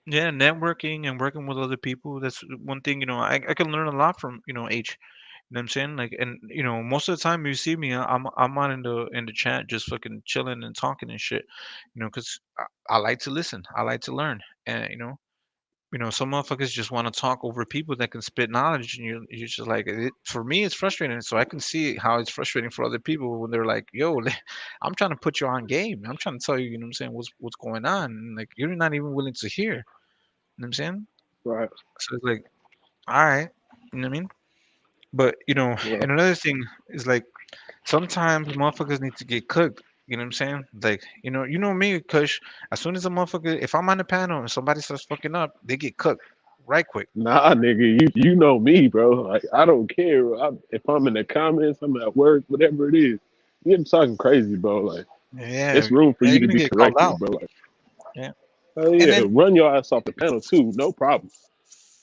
[SPEAKER 5] yeah. Networking and working with other people. That's one thing. I can learn a lot from H. You know what I'm saying? Like, and most of the time you see me, I'm on in the chat, just fucking chilling and talking and shit. Because I like to listen. I like to learn, and some motherfuckers just want to talk over people that can spit knowledge, and you're just like, for me, it's frustrating. So I can see how it's frustrating for other people when they're like, "Yo, I'm trying to put you on game. I'm trying to tell you, what I'm saying, what's going on, and like, you're not even willing to hear." You know what I'm saying?
[SPEAKER 15] Right.
[SPEAKER 5] So it's like, all right, you know what I mean? But
[SPEAKER 15] Yeah.
[SPEAKER 5] and another thing is, like, sometimes motherfuckers need to get cooked. You know what I'm saying? Like, me, Kush. As soon as a motherfucker, if I'm on the panel and somebody starts fucking up, they get cooked right quick.
[SPEAKER 15] Nah, nigga, you know me, bro. Like I don't care. If I'm in the comments, I'm at work, whatever it is. You're talking crazy, bro. Like
[SPEAKER 5] Yeah,
[SPEAKER 15] it's room for
[SPEAKER 5] yeah,
[SPEAKER 15] you
[SPEAKER 5] you're
[SPEAKER 15] to
[SPEAKER 5] gonna
[SPEAKER 15] be
[SPEAKER 5] get called
[SPEAKER 15] corrected,
[SPEAKER 5] out.
[SPEAKER 15] bro. Like,
[SPEAKER 5] Yeah,
[SPEAKER 15] oh
[SPEAKER 5] and
[SPEAKER 15] yeah,
[SPEAKER 5] then
[SPEAKER 15] run your ass off the panel too, no problem.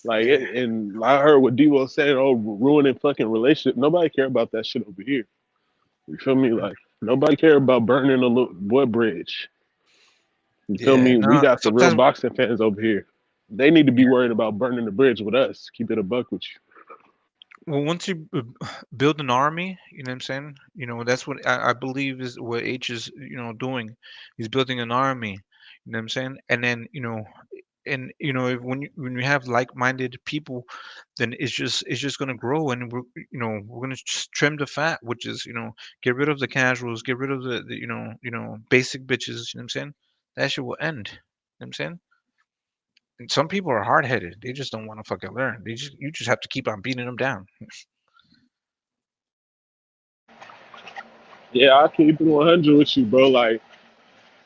[SPEAKER 15] Like,
[SPEAKER 5] yeah,
[SPEAKER 15] and I heard what Devo said, oh, ruining fucking relationship. Nobody care about that shit over here. You feel me? Like nobody care about burning a little boy bridge. You feel
[SPEAKER 5] yeah.
[SPEAKER 15] me? We
[SPEAKER 5] No,
[SPEAKER 15] got the real
[SPEAKER 5] sometimes,
[SPEAKER 15] boxing fans over here. They need to be
[SPEAKER 5] yeah.
[SPEAKER 15] worried about burning the bridge with us. Keep it a buck with you.
[SPEAKER 5] Well, once you build an army, you know what I'm saying. That's what I believe is what H is doing. He's building an army. You know what I'm saying. And then and when you have like-minded people, then it's just going to grow, and we're going to just trim the fat, which is get rid of the casuals, get rid of the basic bitches. You know what I'm saying? That shit will end. You know what I'm saying? And some people are hard-headed. They just don't want to fucking learn. You just have to keep on beating them down.
[SPEAKER 15] Yeah, I keep it 100 with you, bro. Like,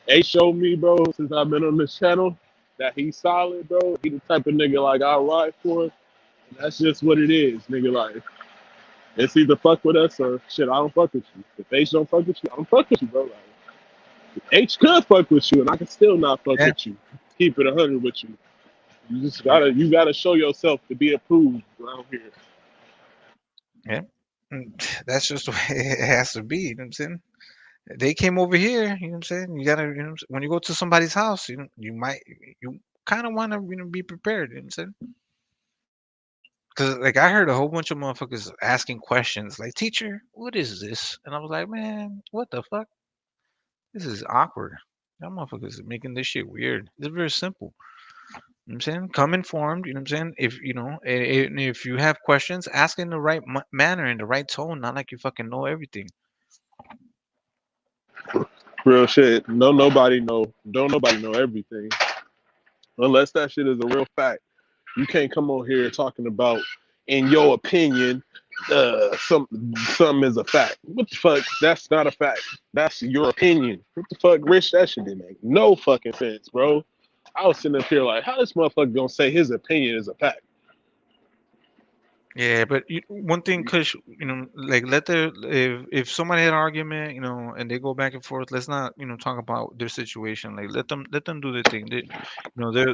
[SPEAKER 15] they showed me, bro, since I've been on this channel, that he's solid, bro. He the type of nigga like I ride for. And that's just what it is, nigga. Like, it's either fuck with us or shit, I don't fuck with you. If H don't fuck with you, I don't fuck with you, bro. Like, H could fuck with you, and I can still not fuck
[SPEAKER 5] Yeah.
[SPEAKER 15] with you. Keep it 100 with you. You gotta show yourself to be approved around here.
[SPEAKER 5] Yeah. That's just the way it has to be. You know what I'm saying? They came over here. You know what I'm saying? You gotta, when you go to somebody's house, you kind of want to, be prepared. You know what I'm saying? Because, like, I heard a whole bunch of motherfuckers asking questions like, "Teacher, what is this?" And I was like, "Man, what the fuck?" This is awkward. Y'all motherfuckers are making this shit weird. It's very simple. You know what I'm saying? Come informed, you know what I'm saying? If you know, and if you have questions, ask in the right manner, in the right tone, not like you fucking know everything.
[SPEAKER 15] Real shit. Don't nobody know everything. Unless that shit is a real fact. You can't come on here talking about, in your opinion, something is a fact. What the fuck? That's not a fact. That's your opinion. What the fuck, Rich? That shit didn't make no fucking sense, bro. I was sitting up here like, how this motherfucker gonna say his opinion is a fact?
[SPEAKER 5] Yeah, but one thing, Kush, you know, like if somebody had an argument, you know, and they go back and forth, let's not, you know, talk about their situation. Like let them do their thing. They, you know, they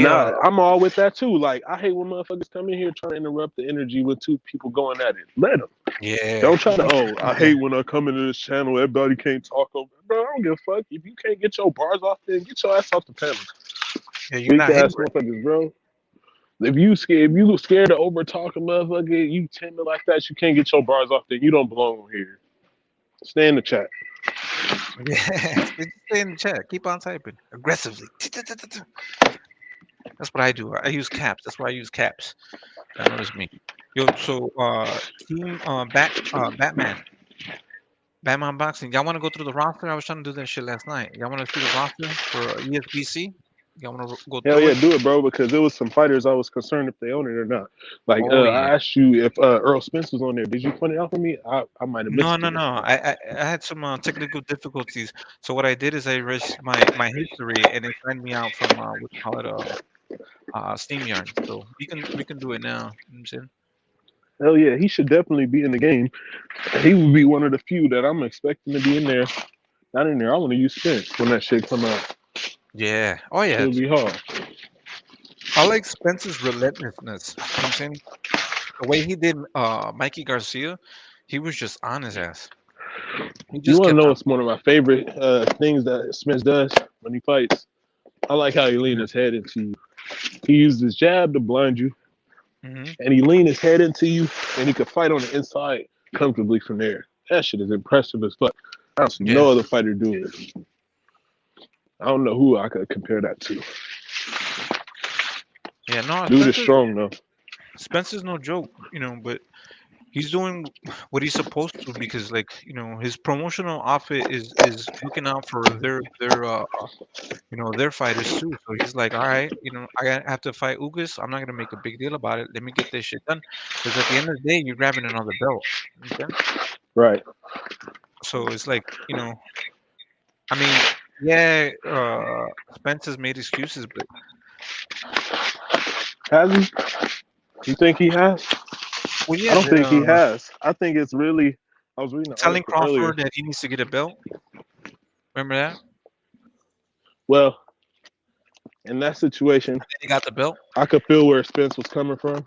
[SPEAKER 15] Nah, I'm all with that too. Like, I hate when motherfuckers come in here trying to interrupt the energy with two people going at it. Let them.
[SPEAKER 5] Yeah.
[SPEAKER 15] Don't try to. I hate when I come into this channel. Everybody can't talk over. Bro, I don't give a fuck. If you can't get your bars off, then get your ass off the panel.
[SPEAKER 5] Yeah, you're not
[SPEAKER 15] ass motherfuckers, bro. If you scared to over talk a motherfucker, you timid like that, you can't get your bars off, then you don't belong here. Stay in the chat.
[SPEAKER 5] Yeah, stay in the chat. Keep on typing aggressively. That's what I do. I use caps. That's why I use caps. That notice me. Yo, so team Batman boxing. Y'all want to go through the roster? I was trying to do that shit last night. Y'all want to see the roster for ESBC? Y'all want to go
[SPEAKER 15] Hell
[SPEAKER 5] through
[SPEAKER 15] yeah,
[SPEAKER 5] it?
[SPEAKER 15] do it, bro, because there was some fighters I was concerned if they own it or not. Like,
[SPEAKER 5] Oh yeah.
[SPEAKER 15] I asked you if Earl Spence was on there. Did you point it out for me? I might have missed
[SPEAKER 5] No.
[SPEAKER 15] it.
[SPEAKER 5] I had some technical difficulties. So what I did is I erased my history and it signed me out from what you call it SteamYard. So we can do it now. You know what I'm saying?
[SPEAKER 15] Hell yeah, he should definitely be in the game. He would be one of the few that I'm expecting to be in there. Not in there. I want to use Spence when that shit come out.
[SPEAKER 5] Yeah. Oh yeah.
[SPEAKER 15] It'll be hard.
[SPEAKER 5] I like Spence's relentlessness. You know what I'm saying? The way he did Mikey Garcia, he was just on his ass. He
[SPEAKER 15] You
[SPEAKER 5] just
[SPEAKER 15] want to
[SPEAKER 5] kept
[SPEAKER 15] know
[SPEAKER 5] on.
[SPEAKER 15] what's one of my favorite things that Spence does when he fights? I like how he leans his head into you. He uses his jab to blind you, and he lean his head into you, and he could fight on the inside comfortably from there. That shit is impressive as fuck. I don't see no other fighter do it. I don't know who I could compare that to.
[SPEAKER 5] Yeah, no,
[SPEAKER 15] Dude is strong though.
[SPEAKER 5] Spencer's no joke, you know, but he's doing what he's supposed to because, like, you know, his promotional outfit is looking out for their you know, their fighters too. So he's like, all right, you know, have to fight Ugas. I'm not gonna make a big deal about it. Let me get this shit done. Because at the end of the day, you're grabbing another belt. Okay?
[SPEAKER 15] Right.
[SPEAKER 5] So it's like, you know, I mean, yeah, Spence has made excuses, but
[SPEAKER 15] has he? You think he has?
[SPEAKER 5] Well, yeah,
[SPEAKER 15] I don't think he has. I think it's really. I was reading an
[SPEAKER 5] telling
[SPEAKER 15] article earlier.
[SPEAKER 5] Crawford that he needs to get a belt. Remember that?
[SPEAKER 15] Well, in that situation,
[SPEAKER 5] he got the belt.
[SPEAKER 15] I could feel where Spence was coming from.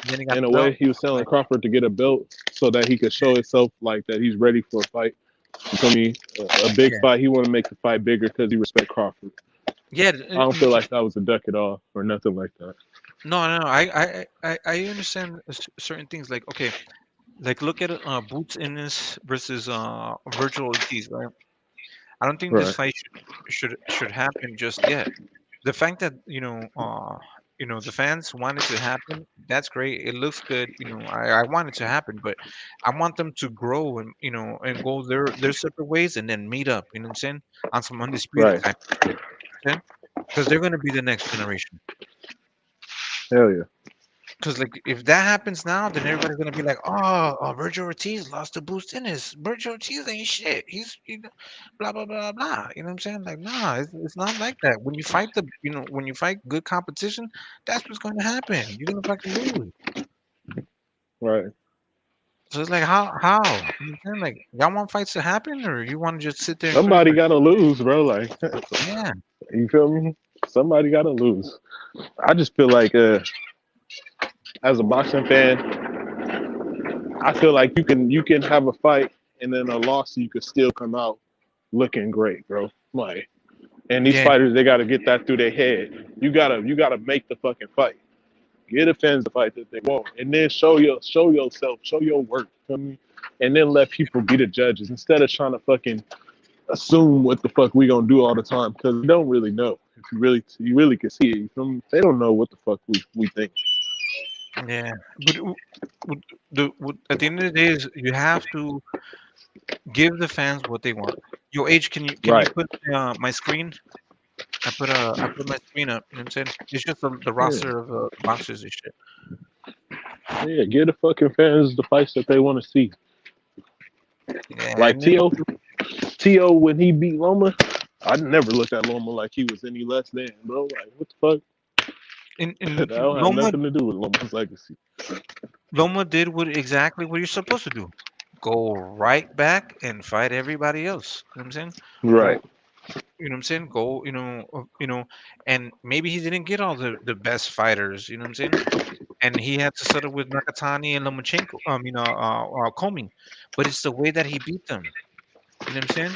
[SPEAKER 5] Then he got
[SPEAKER 15] in
[SPEAKER 5] the
[SPEAKER 15] a
[SPEAKER 5] belt.
[SPEAKER 15] way, he was telling Crawford to get a belt so that he could show himself like that he's ready for a fight. You feel me? A big fight. He want to make the fight bigger because he respect Crawford.
[SPEAKER 5] Yeah,
[SPEAKER 15] I don't feel like that was a duck at all or nothing like that.
[SPEAKER 5] No. I understand certain things. Like, okay, like look at Boots Ennis versus Virgil Ortiz, right? I don't think this fight should happen just yet. The fact that you know the fans want it to happen, that's great. It looks good. You know, I want it to happen, but I want them to grow and you know and go their separate ways and then meet up. You know what I'm saying? On some undisputed type of shit. Okay? Because they're gonna be the next generation.
[SPEAKER 15] Hell yeah.
[SPEAKER 5] Because like if that happens now, then everybody's gonna be like, oh, Virgil Ortiz lost to Boost Ennis. Virgil Ortiz ain't shit. He's blah blah blah blah. You know what I'm saying? Like, nah, it's not like that. When you fight when you fight good competition, that's what's gonna happen. You're gonna fucking lose.
[SPEAKER 15] Right.
[SPEAKER 5] So it's like how? You know what I'm saying? Like y'all want fights to happen, or you want to just sit there? And
[SPEAKER 15] Somebody gotta lose, bro. Like,
[SPEAKER 5] yeah,
[SPEAKER 15] you feel me? Somebody gotta lose. I just feel like, as a boxing fan, I feel like you can have a fight and then a loss, you could still come out looking great, bro. Like, and these fighters, they gotta get that through their head. You gotta make the fucking fight. Get the fans the fight that they want, and then show yourself, show your work, feel me? And then let people be the judges instead of trying to fucking assume what the fuck we gonna do all the time because we don't really know. If you really can see it. You feel me? They don't know what the fuck we think.
[SPEAKER 5] Yeah, but at the end of the day, is you have to give the fans what they want. Yo, H, can you put my screen? I put my screen up. You know what I'm saying? It's just the
[SPEAKER 15] Yeah.
[SPEAKER 5] roster of boxers and shit.
[SPEAKER 15] Yeah, give the fucking fans the fights that they want to see.
[SPEAKER 5] Yeah,
[SPEAKER 15] Like
[SPEAKER 5] and then,
[SPEAKER 15] T.O. when he beat Loma, I never looked at Loma like he was any less than, bro. Like, what the fuck?
[SPEAKER 5] in
[SPEAKER 15] That don't have
[SPEAKER 5] Loma
[SPEAKER 15] nothing to do with Loma's legacy.
[SPEAKER 5] Loma did exactly what you're supposed to do. Go right back and fight everybody else. You know what I'm saying?
[SPEAKER 15] Right.
[SPEAKER 5] Go, you know what I'm saying? Go, and maybe he didn't get all the best fighters. You know what I'm saying? And he had to settle with Nakatani and Lomachenko. Coming, but it's the way that he beat them. You know what I'm saying?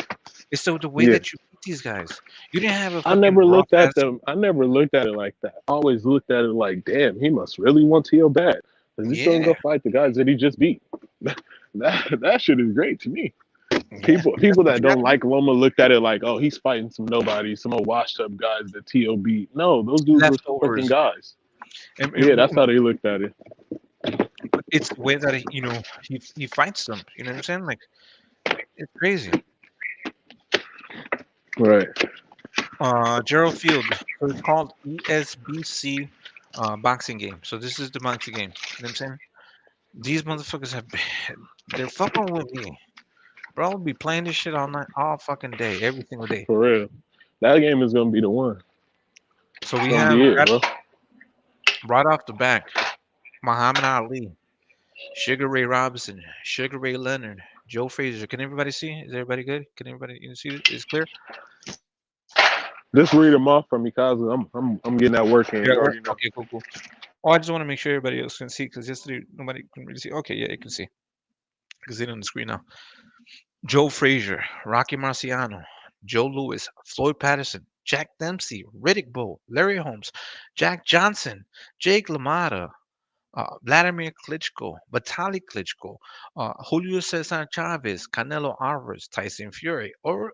[SPEAKER 5] It's the way
[SPEAKER 15] Yeah.
[SPEAKER 5] that you beat these guys. You didn't have a
[SPEAKER 15] I
[SPEAKER 5] fucking
[SPEAKER 15] never
[SPEAKER 5] rough
[SPEAKER 15] looked at
[SPEAKER 5] ass.
[SPEAKER 15] them. I never looked at it like that. I always looked at it like, damn, he must really want T.O. bad. Because he's going to
[SPEAKER 5] Yeah,
[SPEAKER 15] go fight the guys that he just beat. That shit is great to me.
[SPEAKER 5] yeah.
[SPEAKER 15] People that don't like Loma looked at it like, oh, he's fighting some nobody, some old washed up guys that T.O. beat. No, those dudes were fucking
[SPEAKER 5] Leftovers.
[SPEAKER 15] guys.
[SPEAKER 5] And,
[SPEAKER 15] Yeah, that's how they looked at it.
[SPEAKER 5] but it's the way that he fights them. You know what I'm saying? Like it's crazy.
[SPEAKER 15] Right.
[SPEAKER 5] Gerald Field. So it's called ESBC boxing game. So this is the boxing game. You know what I'm saying? These motherfuckers they're fucking with me. Bro, I'll be playing this shit all night, all fucking day, every single day.
[SPEAKER 15] For real. That game is going to be the one.
[SPEAKER 5] So we
[SPEAKER 15] It's gonna
[SPEAKER 5] have
[SPEAKER 15] be it, bro.
[SPEAKER 5] right off the back, Muhammad Ali, Sugar Ray Robinson, Sugar Ray Leonard, Joe Frazier. Can everybody see? Is everybody good? Can everybody see it? Is clear?
[SPEAKER 15] Just read them off from me, cause I'm getting that work in.
[SPEAKER 5] Yeah.
[SPEAKER 15] You already know.
[SPEAKER 5] Okay. Cool. Oh, I just want to make sure everybody else can see because yesterday nobody can really see. Okay, yeah, you can see because it's on the screen now. Joe Frazier, Rocky Marciano, Joe Louis, Floyd Patterson, Jack Dempsey, Riddick Bowe, Larry Holmes, Jack Johnson, Jake LaMotta, Vladimir Klitschko, Vitaly Klitschko, Julio Cesar Chavez, Canelo Alvarez, Tyson Fury, or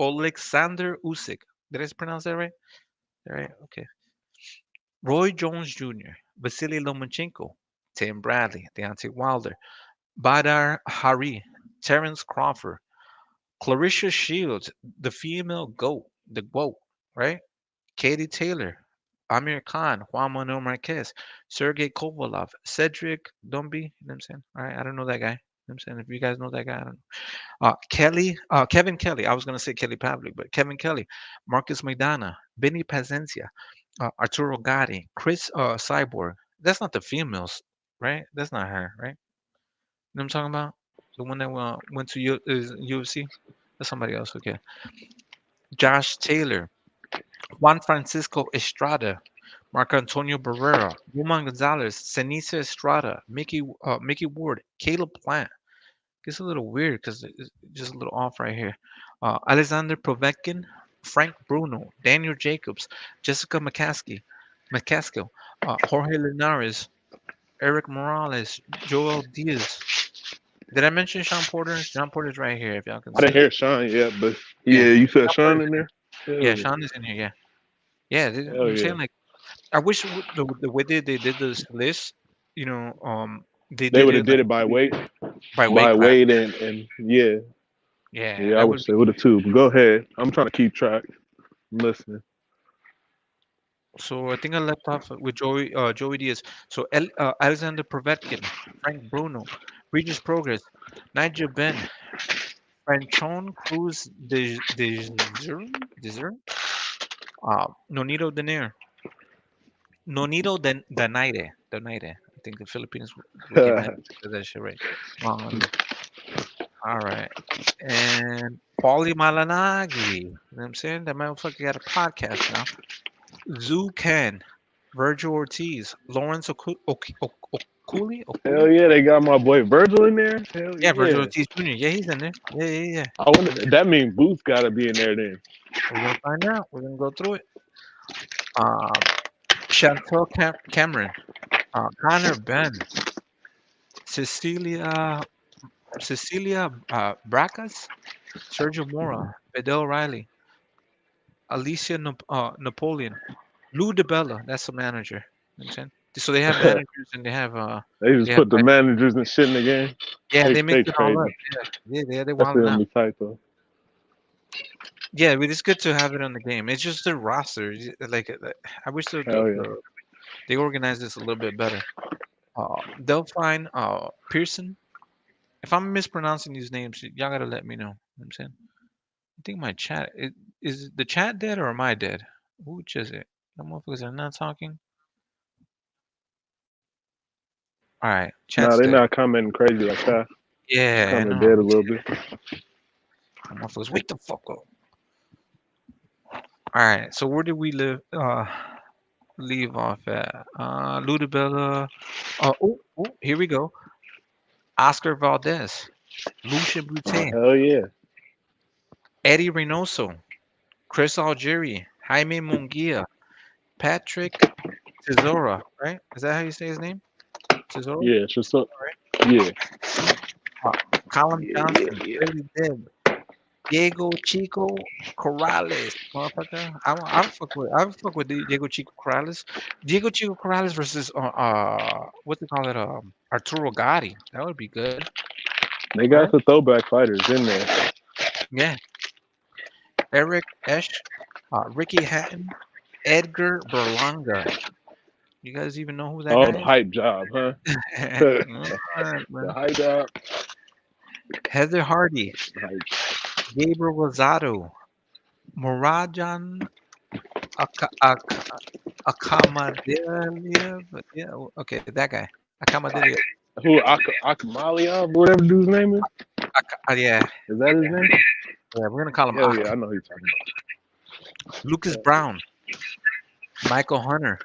[SPEAKER 5] Alexander Usyk. Did I pronounce that right? Right. Okay. Roy Jones Jr., Vasily Lomachenko, Tim Bradley, Deontay Wilder, Badar Hari, Terence Crawford, Clarissa Shields, the female GOAT, the GOAT, right? Katie Taylor, Amir Khan, Juan Manuel Marquez, Sergey Kovalov, Cedric Dumby. You know what I'm saying? All right, I don't know that guy. You know what I'm saying? If you guys know that guy, I don't know. Kevin Kelly. I was gonna say Kelly Pavlik, but Kevin Kelly, Marcus Maidana, Benny Pazencia, Arturo Gatti, Chris Cyborg. That's not the females, right? That's not her, right? You know what I'm talking about? The one that went to UFC? That's somebody else. Okay. Josh Taylor, Juan Francisco Estrada, Marco Antonio Barrera, Roman Gonzalez, Senisa Estrada, Mickey Ward, Caleb Plant. Gets a little weird because it's just a little off right here. Alexander Povetkin, Frank Bruno, Daniel Jacobs, Jessica McCaskill, Jorge Linares, Eric Morales, Joel Diaz. Did I mention Sean Porter? Sean Porter's right here. If y'all can
[SPEAKER 15] I
[SPEAKER 5] see.
[SPEAKER 15] didn't hear Sean yet, but yeah, you said Sean in there.
[SPEAKER 5] Yeah, Sean is in here. Yeah, yeah. I'm saying like, I wish the way they did this list, they
[SPEAKER 15] They
[SPEAKER 5] did
[SPEAKER 15] would have
[SPEAKER 5] it like
[SPEAKER 15] did it by weight,
[SPEAKER 5] by weight class.
[SPEAKER 15] and yeah,
[SPEAKER 5] Yeah,
[SPEAKER 15] I
[SPEAKER 5] that
[SPEAKER 15] would
[SPEAKER 5] would
[SPEAKER 15] say would have too. But go ahead. I'm trying to keep track. I'm listening.
[SPEAKER 5] So I think I left off with Joey Diaz. So Alexander Povetkin, Frank Bruno, Regis Progress, Nigel Ben, Franchon Cruz de Nonito Denaire, Donaire. I think the Philippines would get mad because that shit right. All right. And Paulie Malanagi. You know what I'm saying? That motherfucker got a podcast now. Zoo Ken, Virgil Ortiz, Lawrence Okuli.
[SPEAKER 15] Hell yeah, they got my boy Virgil in there. Hell
[SPEAKER 5] Yeah, Virgil
[SPEAKER 15] yeah.
[SPEAKER 5] Ortiz Jr. Yeah, he's in there. Yeah.
[SPEAKER 15] I wonder. That means Booth got to be in there then.
[SPEAKER 5] We're gonna find out. We're gonna go through it. Chantel Cameron, Connor Ben, Cecilia Bracas,
[SPEAKER 14] Sergio Mora, Bedell Riley, Alicia Napoleon, Lou DiBella. That's the manager. You know what I'm saying? So they have managers and they have
[SPEAKER 15] They just put the managers and shit in the game.
[SPEAKER 14] Yeah, they mix
[SPEAKER 15] they
[SPEAKER 14] it all
[SPEAKER 15] crazy.
[SPEAKER 14] up. Yeah, they
[SPEAKER 15] That's
[SPEAKER 14] wilding
[SPEAKER 15] gonna
[SPEAKER 14] out.
[SPEAKER 15] be tight though.
[SPEAKER 14] Yeah, but it's good to have it on the game. It's just the roster. Like, I wish they organized this a little bit better. Delphine Pearson. If I'm mispronouncing these names, y'all gotta let me know. You know what I'm saying? I think my chat is the chat dead or am I dead? Which is it? The motherfuckers are not talking. All right, chat's
[SPEAKER 15] They're
[SPEAKER 14] dead.
[SPEAKER 15] not commenting crazy like that.
[SPEAKER 14] Yeah,
[SPEAKER 15] Commenting
[SPEAKER 14] I know.
[SPEAKER 15] dead a little bit.
[SPEAKER 14] Motherfuckers, wake the fuck up. All right, so where did we leave off at? Ludabella. Here we go. Oscar Valdez, Lucian Boutin,
[SPEAKER 15] Hell yeah.
[SPEAKER 14] Eddie Reynoso, Chris Algieri, Jaime Munguia, Patrick Tesora, right? Is that how you say his name? Tesora?
[SPEAKER 15] Yeah, just so. Yeah.
[SPEAKER 14] Colin Johnson, Billy Dib, Diego Chico Corrales, motherfucker. I would fuck with Diego Chico Corrales. Diego Chico Corrales versus what they call it, Arturo Gatti. That would be good.
[SPEAKER 15] They got the throwback fighters in there.
[SPEAKER 14] Yeah. Eric Esch, Ricky Hatton, Edgar Berlanga. You guys even know who that guy
[SPEAKER 15] the
[SPEAKER 14] is?
[SPEAKER 15] hype job, huh? The hype job.
[SPEAKER 14] Heather Hardy, Gabriel Rosado, Murajan Akamadiliev. Yeah, okay, that guy. Akamadiliev.
[SPEAKER 15] Who? Akmaliov, whatever dude's name is?
[SPEAKER 14] Yeah.
[SPEAKER 15] Is that his name?
[SPEAKER 14] Yeah, we're gonna call him.
[SPEAKER 15] Hell yeah, I know who you're talking about.
[SPEAKER 14] Lucas Brown, Michael Hunter,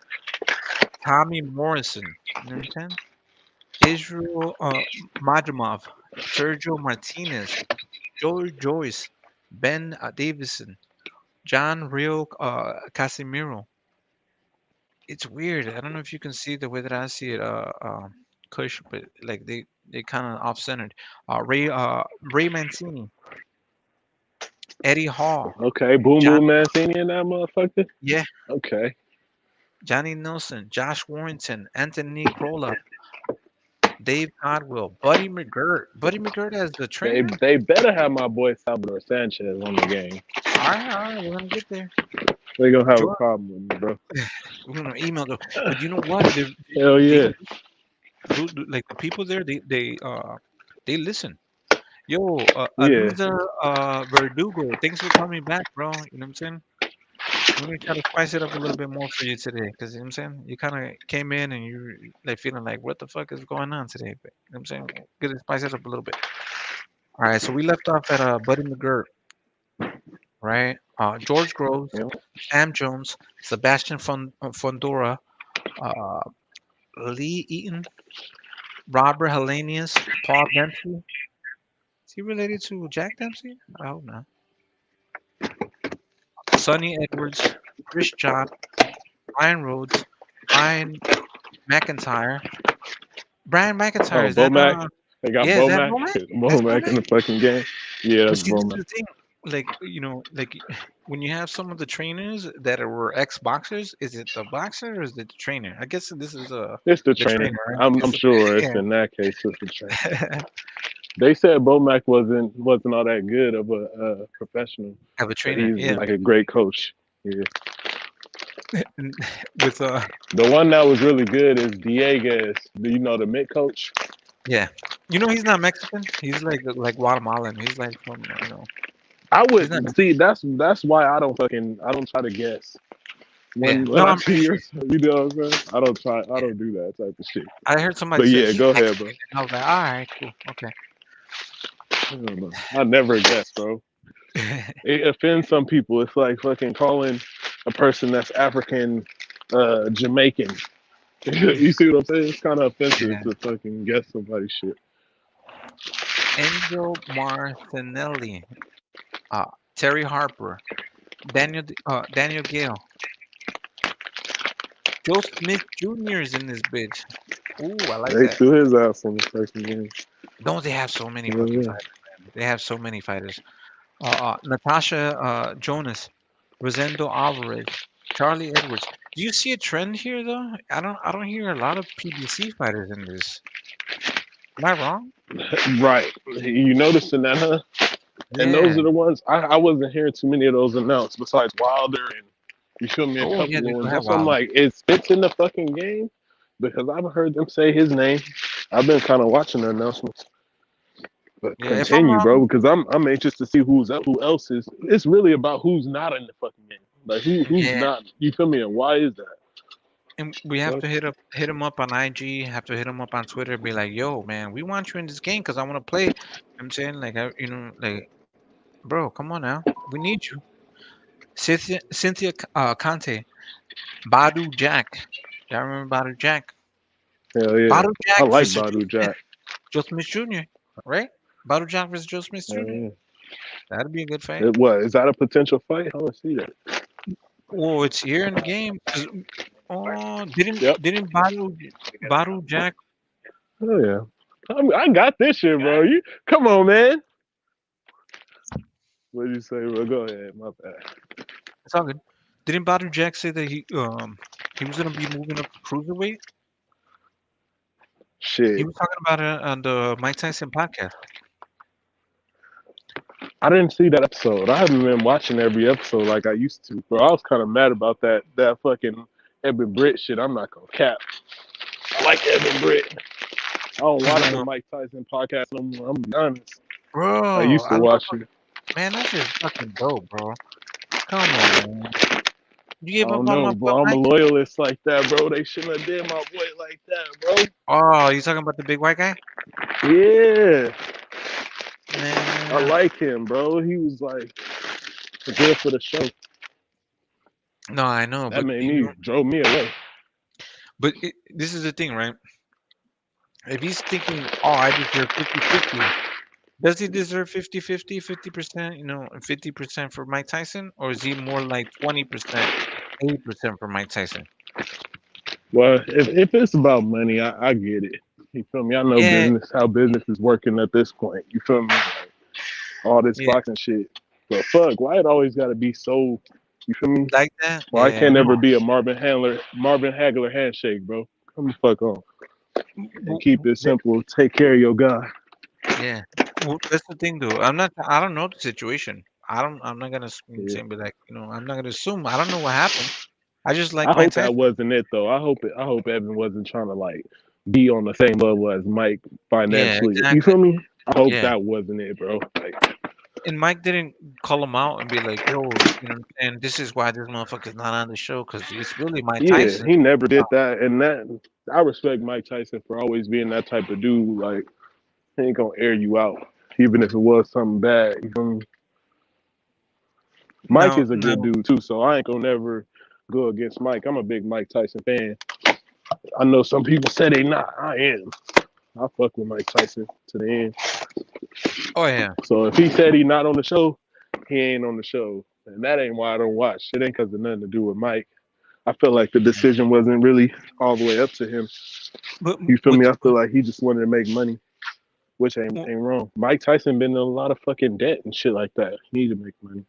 [SPEAKER 14] Tommy Morrison. You know what I'm saying? Israel Madrimov, Sergio Martinez, Joey Joyce, Ben Davison, John Rio Casimiro. It's weird. I don't know if you can see the way that I see it, Kush, but like they kind of off centered. Ray Mancini, Eddie Hall.
[SPEAKER 15] Okay, Boom Mancini and that motherfucker.
[SPEAKER 14] Yeah.
[SPEAKER 15] Okay.
[SPEAKER 14] Johnny Nelson, Josh Warrington, Anthony Krola, Dave Codwell, Buddy McGirt. Buddy McGirt as the trainer.
[SPEAKER 15] They better have my boy Salvador Sanchez on the game.
[SPEAKER 14] All right, we're gonna get there.
[SPEAKER 15] They're gonna have a problem with me, bro.
[SPEAKER 14] We're gonna email them. But you know what?
[SPEAKER 15] Hell yeah.
[SPEAKER 14] Like the people there, they listen. Yo, Anuza Verdugo, thanks for coming back, bro. You know what I'm saying? Let me try to spice it up a little bit more for you today, because you know what I'm saying, you kind of came in and you're like feeling like, what the fuck is going on today? But, you know what I'm saying? Good to spice it up a little bit. All right, so we left off at Buddy McGirt, right? George Groves, Sam Jones, Sebastian Fondora, Lee Eaton, Robert Hellenius, Paul Dempsey. Is he related to Jack Dempsey? I hope not. Sonny Edwards, Chris John, Ryan Rhodes, Brian McIntyre. Brian McIntyre, is that
[SPEAKER 15] they got Bomac in the fucking game. Yeah, that's Bomac.
[SPEAKER 14] Like, you know, like when you have some of the trainers that were ex-boxers, is it the boxer or is it the trainer? I guess this is
[SPEAKER 15] it's the trainer. Right? I'm sure it's in that case it's the trainer. They said Bomac wasn't all that good of a professional.
[SPEAKER 14] Of a trainer,
[SPEAKER 15] he's like a great coach. Yeah.
[SPEAKER 14] With
[SPEAKER 15] the one that was really good is Dieguez. Do you know the mid coach?
[SPEAKER 14] Yeah. You know he's not Mexican. He's like Guatemalan. He's like from
[SPEAKER 15] I wouldn't see. That's why I don't try to guess. When I see yours, you know what I'm saying? I don't do that type of shit.
[SPEAKER 14] I heard somebody.
[SPEAKER 15] But yeah, go ahead, bro.
[SPEAKER 14] And I was like, all right, cool, okay.
[SPEAKER 15] I never guess, bro. It offends some people. It's like fucking calling a person that's African Jamaican. You see what I'm saying? It's kind of offensive to fucking guess somebody's shit.
[SPEAKER 14] Angel Martinelli, Terry Harper, Daniel Gale, Joe Smith Jr. is in this bitch. Ooh, I like that.
[SPEAKER 15] They threw his ass on the second game.
[SPEAKER 14] Don't they have so many fucking fighters, man? They have so many fighters. Natasha Jonas, Rosendo Alvarez, Charlie Edwards. Do you see a trend here though? I don't hear a lot of PBC fighters in this. Am I wrong?
[SPEAKER 15] Right. You noticing that, huh? And those
[SPEAKER 14] Yeah.
[SPEAKER 15] are the ones I wasn't hearing too many of those announced besides Wilder and you feel me, a
[SPEAKER 14] Oh
[SPEAKER 15] couple
[SPEAKER 14] yeah,
[SPEAKER 15] of
[SPEAKER 14] they do
[SPEAKER 15] ones.
[SPEAKER 14] have
[SPEAKER 15] That's why I'm
[SPEAKER 14] Wilder.
[SPEAKER 15] like, it fits in the fucking game because I've heard them say his name. I've been kind of watching the announcements. But
[SPEAKER 14] Yeah, if I'm
[SPEAKER 15] continue, bro,
[SPEAKER 14] wrong,
[SPEAKER 15] because I'm anxious to see who else is. It's really about who's not in the fucking game. Like who's
[SPEAKER 14] yeah,
[SPEAKER 15] not. You feel me? And why is that?
[SPEAKER 14] and we have
[SPEAKER 15] Fuck.
[SPEAKER 14] to hit him up on IG, have to hit him up on Twitter, be like, yo, man, we want you in this game because I want to play. I'm saying like, like, bro, come on now, we need you. Cynthia Conte, Badu Jack. Y'all remember Badu Jack?
[SPEAKER 15] Hell yeah.
[SPEAKER 14] Badu
[SPEAKER 15] I
[SPEAKER 14] Jack
[SPEAKER 15] like
[SPEAKER 14] versus
[SPEAKER 15] Badu Jack.
[SPEAKER 14] Joe Smith Jr., right? Badu Jack versus Joe Smith
[SPEAKER 15] Hell
[SPEAKER 14] Jr.
[SPEAKER 15] yeah.
[SPEAKER 14] That'd be a good fight.
[SPEAKER 15] What is that a potential fight? I want to see that.
[SPEAKER 14] Well, it's here in the game. Oh,
[SPEAKER 15] Yep.
[SPEAKER 14] didn't Badu Jack?
[SPEAKER 15] Oh yeah. I got this shit, bro. You come on, man. What did you say, bro? Go ahead. My bad.
[SPEAKER 14] It's all good. Didn't Badu Jack say that he was gonna be moving up to cruiserweight?
[SPEAKER 15] Shit.
[SPEAKER 14] He was talking about it on the Mike Tyson podcast.
[SPEAKER 15] I didn't see that episode. I haven't been watching every episode like I used to, bro. I was kind of mad about that fucking Evan Britt shit. I'm not gonna cap. I like Evan Britt. I don't watch the Mike Tyson podcast no more. I'm honest.
[SPEAKER 14] Bro,
[SPEAKER 15] I used to watch it.
[SPEAKER 14] Man, that shit's fucking dope, bro. Come on, man. You
[SPEAKER 15] I
[SPEAKER 14] gave up
[SPEAKER 15] don't
[SPEAKER 14] on my
[SPEAKER 15] know,
[SPEAKER 14] boy
[SPEAKER 15] bro. I'm a
[SPEAKER 14] Mike?
[SPEAKER 15] loyalist like that, bro. They shouldn't have did my boy like that, bro.
[SPEAKER 14] Oh, you talking about the big white guy?
[SPEAKER 15] Yeah.
[SPEAKER 14] Man.
[SPEAKER 15] I like him, bro. He was like good for the show.
[SPEAKER 14] No, I know,
[SPEAKER 15] That
[SPEAKER 14] but
[SPEAKER 15] drove me away.
[SPEAKER 14] But this is the thing, right? If he's thinking, oh, I deserve 50-50, does he deserve 50-50, 50%, 50% for Mike Tyson? Or is he more like 20%, 80% for Mike Tyson?
[SPEAKER 15] Well, if it's about money, I get it. You feel me? I know business, how business is working at this point. You feel me? Like, all this boxing shit. But fuck, why it always got to be so, you feel me?
[SPEAKER 14] Like that?
[SPEAKER 15] Why I can't never be a Marvin Hagler handshake, bro. Come the fuck on. And keep it simple. Take care of your guy.
[SPEAKER 14] Yeah. Well, that's the thing, though. I don't know the situation. I'm not gonna say, be like, I'm not gonna assume. I don't know what happened. I just like
[SPEAKER 15] I
[SPEAKER 14] Mike
[SPEAKER 15] hope
[SPEAKER 14] Tyson.
[SPEAKER 15] that wasn't it though. I hope Evan wasn't trying to like be on the same level as Mike financially.
[SPEAKER 14] Yeah, exactly.
[SPEAKER 15] You feel me? I hope that wasn't it, bro. Like,
[SPEAKER 14] and Mike didn't call him out and be like, yo, and this is why this motherfucker's not on the show, because it's really Mike Tyson.
[SPEAKER 15] He never did that. And that I respect Mike Tyson for always being that type of dude. Like, he ain't gonna air you out, even if it was something bad. You feel me? Mike is a good dude too, so I ain't gonna never go against Mike. I'm a big Mike Tyson fan. I know some people say they not. I am. I fuck with Mike Tyson to the end.
[SPEAKER 14] Oh yeah.
[SPEAKER 15] So if he said he not on the show, he ain't on the show, and that ain't why I don't watch. It ain't because of nothing to do with Mike. I feel like the decision wasn't really all the way up to him. You feel me? I feel like he just wanted to make money, which ain't wrong. Mike Tyson been in a lot of fucking debt and shit like that. He need to make money.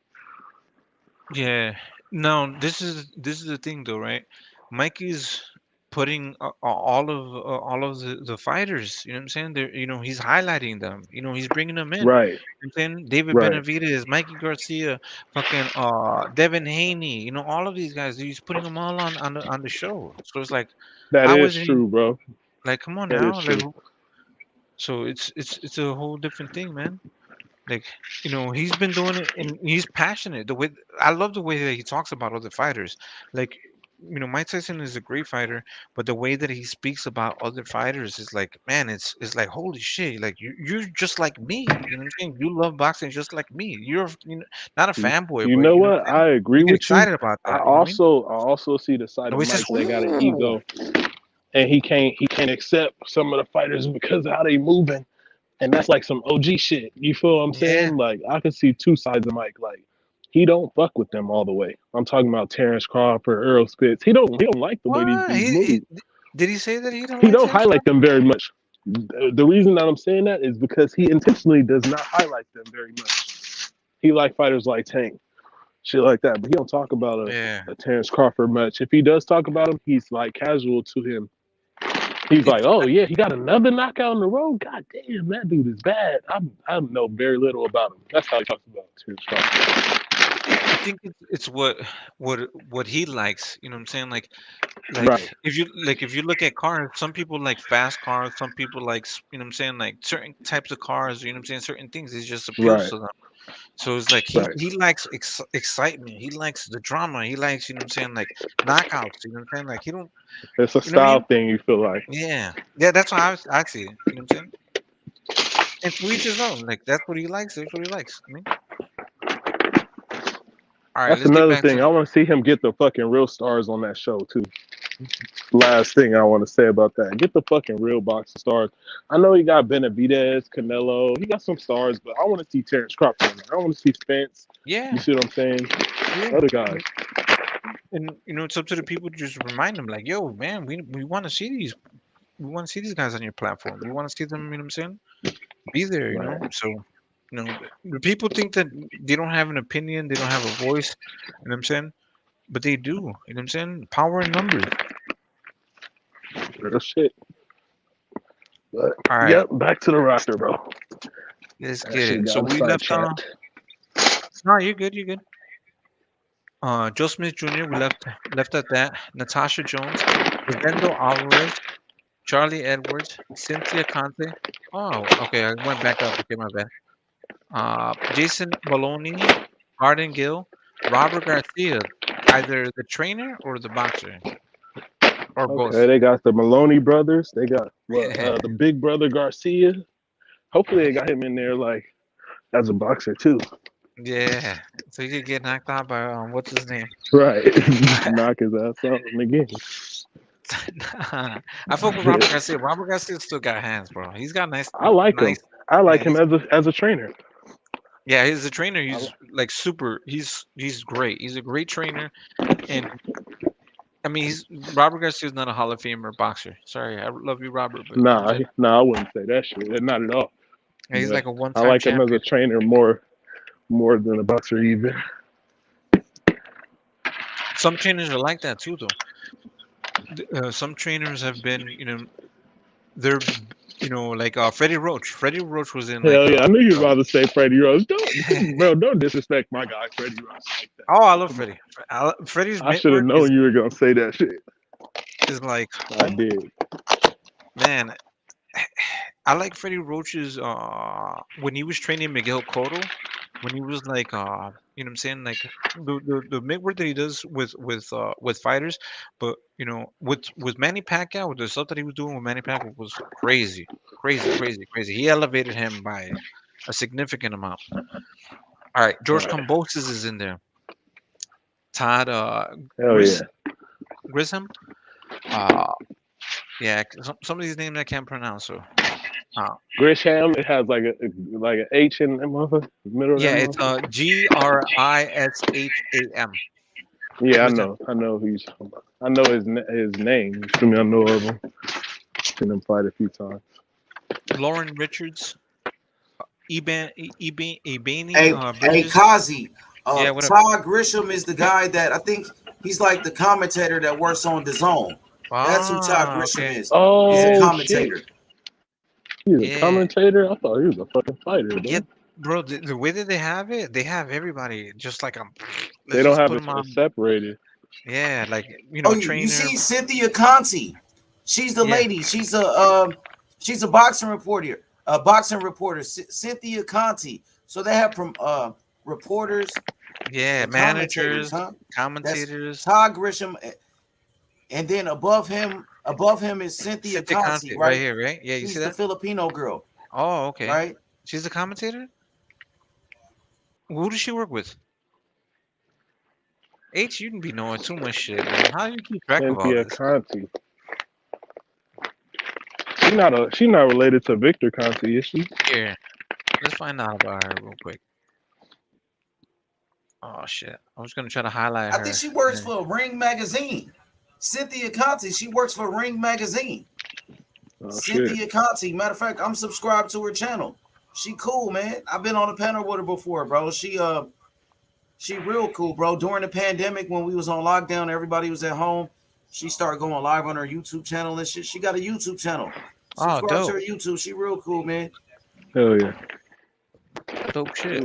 [SPEAKER 14] Yeah. No, this is the thing though, right? Mike is putting all of the fighters. You know what I'm saying? They're, he's highlighting them. He's bringing them in.
[SPEAKER 15] Right.
[SPEAKER 14] You know what I'm saying? David
[SPEAKER 15] Right.
[SPEAKER 14] Benavidez, Mikey Garcia, fucking Devin Haney. All of these guys. He's putting them all on the show. So it's like,
[SPEAKER 15] That
[SPEAKER 14] how
[SPEAKER 15] is
[SPEAKER 14] is he?
[SPEAKER 15] true, bro.
[SPEAKER 14] Like, come on
[SPEAKER 15] That
[SPEAKER 14] now.
[SPEAKER 15] is
[SPEAKER 14] Like,
[SPEAKER 15] true.
[SPEAKER 14] so it's a whole different thing, man. Like, he's been doing it and he's passionate. The way I love the way that he talks about other fighters. Like, Mike Tyson is a great fighter, but the way that he speaks about other fighters is like, man, it's like, holy shit, like you're just like me. You know what I'm saying? You love boxing just like me. You're not a fanboy,
[SPEAKER 15] You
[SPEAKER 14] but
[SPEAKER 15] know what? I agree
[SPEAKER 14] you get
[SPEAKER 15] with you.
[SPEAKER 14] excited about that.
[SPEAKER 15] I
[SPEAKER 14] You know what I mean?
[SPEAKER 15] also see the side of
[SPEAKER 14] No, it's
[SPEAKER 15] Mike
[SPEAKER 14] just,
[SPEAKER 15] that got an ego, and he can't accept some of the fighters because of how they moving, and that's like some OG shit. You feel what I'm saying? Like, I can see two sides of Mike. Like, he don't fuck with them all the way. I'm talking about Terrence Crawford, Earl Spitz. He don't like the way these dudes move.
[SPEAKER 14] Did he say that he don't?
[SPEAKER 15] He
[SPEAKER 14] like
[SPEAKER 15] don't
[SPEAKER 14] Terrence
[SPEAKER 15] highlight them very much. The reason that I'm saying that is because he intentionally does not highlight them very much. He like fighters like Tank, shit like that. But he don't talk about a Terrence Crawford much. If he does talk about him, he's like casual to him. He's like, oh yeah, he got another knockout in the road. God damn, that dude is bad. I know very little about him. That's how he talks about Terrence Crawford.
[SPEAKER 14] I think it's what he likes. You know what I'm saying? Like
[SPEAKER 15] Right.
[SPEAKER 14] if you look at cars, some people like fast cars, some people like you know what I'm saying, like certain types of cars. You know what I'm saying? Certain things it just appeals
[SPEAKER 15] Right.
[SPEAKER 14] to them. So it's like he likes excitement. He likes the drama. He likes, you know what I'm saying, like knockouts. You know what I'm saying? Like he don't.
[SPEAKER 15] It's a
[SPEAKER 14] You know what I
[SPEAKER 15] style
[SPEAKER 14] mean?
[SPEAKER 15] thing. You feel like.
[SPEAKER 14] Yeah. That's how I see it. You know what I'm saying? And to each his own. Like that's what he likes. That's what he likes. I mean. All right.
[SPEAKER 15] That's
[SPEAKER 14] Let's get
[SPEAKER 15] another
[SPEAKER 14] back
[SPEAKER 15] thing.
[SPEAKER 14] to.
[SPEAKER 15] I want to see him get the fucking real stars on that show too. Last thing I want to say about that. Get the fucking real boxing stars. I know he got Benavidez, Canelo. He got some stars, but I want to see Terrence Crawford. I want to see Spence.
[SPEAKER 14] Yeah.
[SPEAKER 15] You see what I'm saying?
[SPEAKER 14] Yeah.
[SPEAKER 15] Other guys.
[SPEAKER 14] And you know, it's up to the people to just remind them, like, yo, man, we want to see these. We want to see these guys on your platform. We want to see them. You know what I'm saying? Be there. You know. So. You know, the people think that they don't have an opinion, they don't have a voice. You know what I'm saying? But they do. You know what I'm saying? Power in numbers.
[SPEAKER 15] Real shit. But
[SPEAKER 14] all right.
[SPEAKER 15] Yep, back to the roster, bro.
[SPEAKER 14] Let's get it. So we left on. No, you're good. You're good. Joe Smith Jr. We left at that. Natasha Jones, Rosendo Alvarez, Charlie Edwards, Cynthia Conte. Oh, okay. I went back up. Okay, my bad. Jason Maloney, Arden Gill, Robert Garcia, either the trainer or the boxer, or both.
[SPEAKER 15] Okay, they got the Maloney brothers. They got the big brother Garcia. Hopefully, they got him in there like as a boxer too.
[SPEAKER 14] Yeah, so you could get knocked out by what's his name?
[SPEAKER 15] Right, knock his ass out again.
[SPEAKER 14] I fuck with Robert Garcia. Robert Garcia still got hands, bro. He's got nice.
[SPEAKER 15] I like him. I like him as a trainer.
[SPEAKER 14] Yeah, he's a trainer. He's like super. He's great. He's a great trainer, and I mean, Robert Garcia's not a Hall of Famer boxer. Sorry, I love you, Robert. But
[SPEAKER 15] Nah, I wouldn't say that shit. Not at all.
[SPEAKER 14] Yeah, he's like a one-time
[SPEAKER 15] I like
[SPEAKER 14] champion.
[SPEAKER 15] him as a trainer more than a boxer even.
[SPEAKER 14] Some trainers are like that too, though. Some trainers have been, you know, they're, you know, like Freddie Roach. Freddie Roach was in.
[SPEAKER 15] Hell yeah, I knew you were about to say Freddie Roach. Don't disrespect my guy, Freddie Roach like that.
[SPEAKER 14] Oh, I love Freddie. Freddie's.
[SPEAKER 15] I should have known you were gonna say that shit.
[SPEAKER 14] Is like.
[SPEAKER 15] I did. Man,
[SPEAKER 14] I like Freddie Roach's when he was training Miguel Cotto, when he was like you know what I'm saying, like the make work that he does with fighters, but you know with Manny Pacquiao, with the stuff that he was doing with Manny Pacquiao was crazy. He elevated him by a significant amount. All right, George Kambosos is in there. Todd Grissom. Yeah, some of these names I can't pronounce. So,
[SPEAKER 15] Grisham, it has like an H in the middle.
[SPEAKER 14] Yeah, it's Grisham.
[SPEAKER 15] Yeah, I know his name. I know of him. Seen him fight a few times.
[SPEAKER 14] Lauren Richards, Ebany.
[SPEAKER 3] Hey, Kazi. Todd Grisham is the guy that I think he's like the commentator that works on DAZN. That's who Todd Grisham is.
[SPEAKER 15] Oh,
[SPEAKER 3] he's a commentator.
[SPEAKER 15] Shit. He's a commentator? I thought he was a fucking fighter. Bro.
[SPEAKER 14] Yeah, bro, the way that they have it, they have everybody just like
[SPEAKER 15] they don't have it separated.
[SPEAKER 14] Yeah, like you know, trainer.
[SPEAKER 3] You see Cynthia Conti. She's the lady. She's a boxing reporter. Cynthia Conti. So they have from reporters.
[SPEAKER 14] Yeah, managers, commentators.
[SPEAKER 3] That's Todd Grisham. And then above him is Cynthia Conti,
[SPEAKER 14] right here, right? Yeah, you
[SPEAKER 3] She's
[SPEAKER 14] see that?
[SPEAKER 3] The Filipino girl.
[SPEAKER 14] Oh, okay.
[SPEAKER 3] Right?
[SPEAKER 14] She's a commentator? Who does she work with? H, you can be knowing too much shit, man. How do you keep track of all this?
[SPEAKER 15] Conti. She's not related to Victor Conti, is she?
[SPEAKER 14] Here. Let's find out about her real quick. Oh shit. I was gonna try to highlight her.
[SPEAKER 3] I think she works for Ring Magazine. Cynthia Conti, she works for Ring Magazine. Cynthia Conti. Matter of fact, I'm subscribed to her channel. She cool, man. I've been on a panel with her before, bro. She real cool, bro. During the pandemic when we was on lockdown, everybody was at home. She started going live on her YouTube channel and shit. She got a YouTube channel.
[SPEAKER 14] Oh,
[SPEAKER 3] Subscribe to
[SPEAKER 14] dope.
[SPEAKER 3] her YouTube. She real cool, man.
[SPEAKER 15] Hell yeah.
[SPEAKER 14] Dope shit.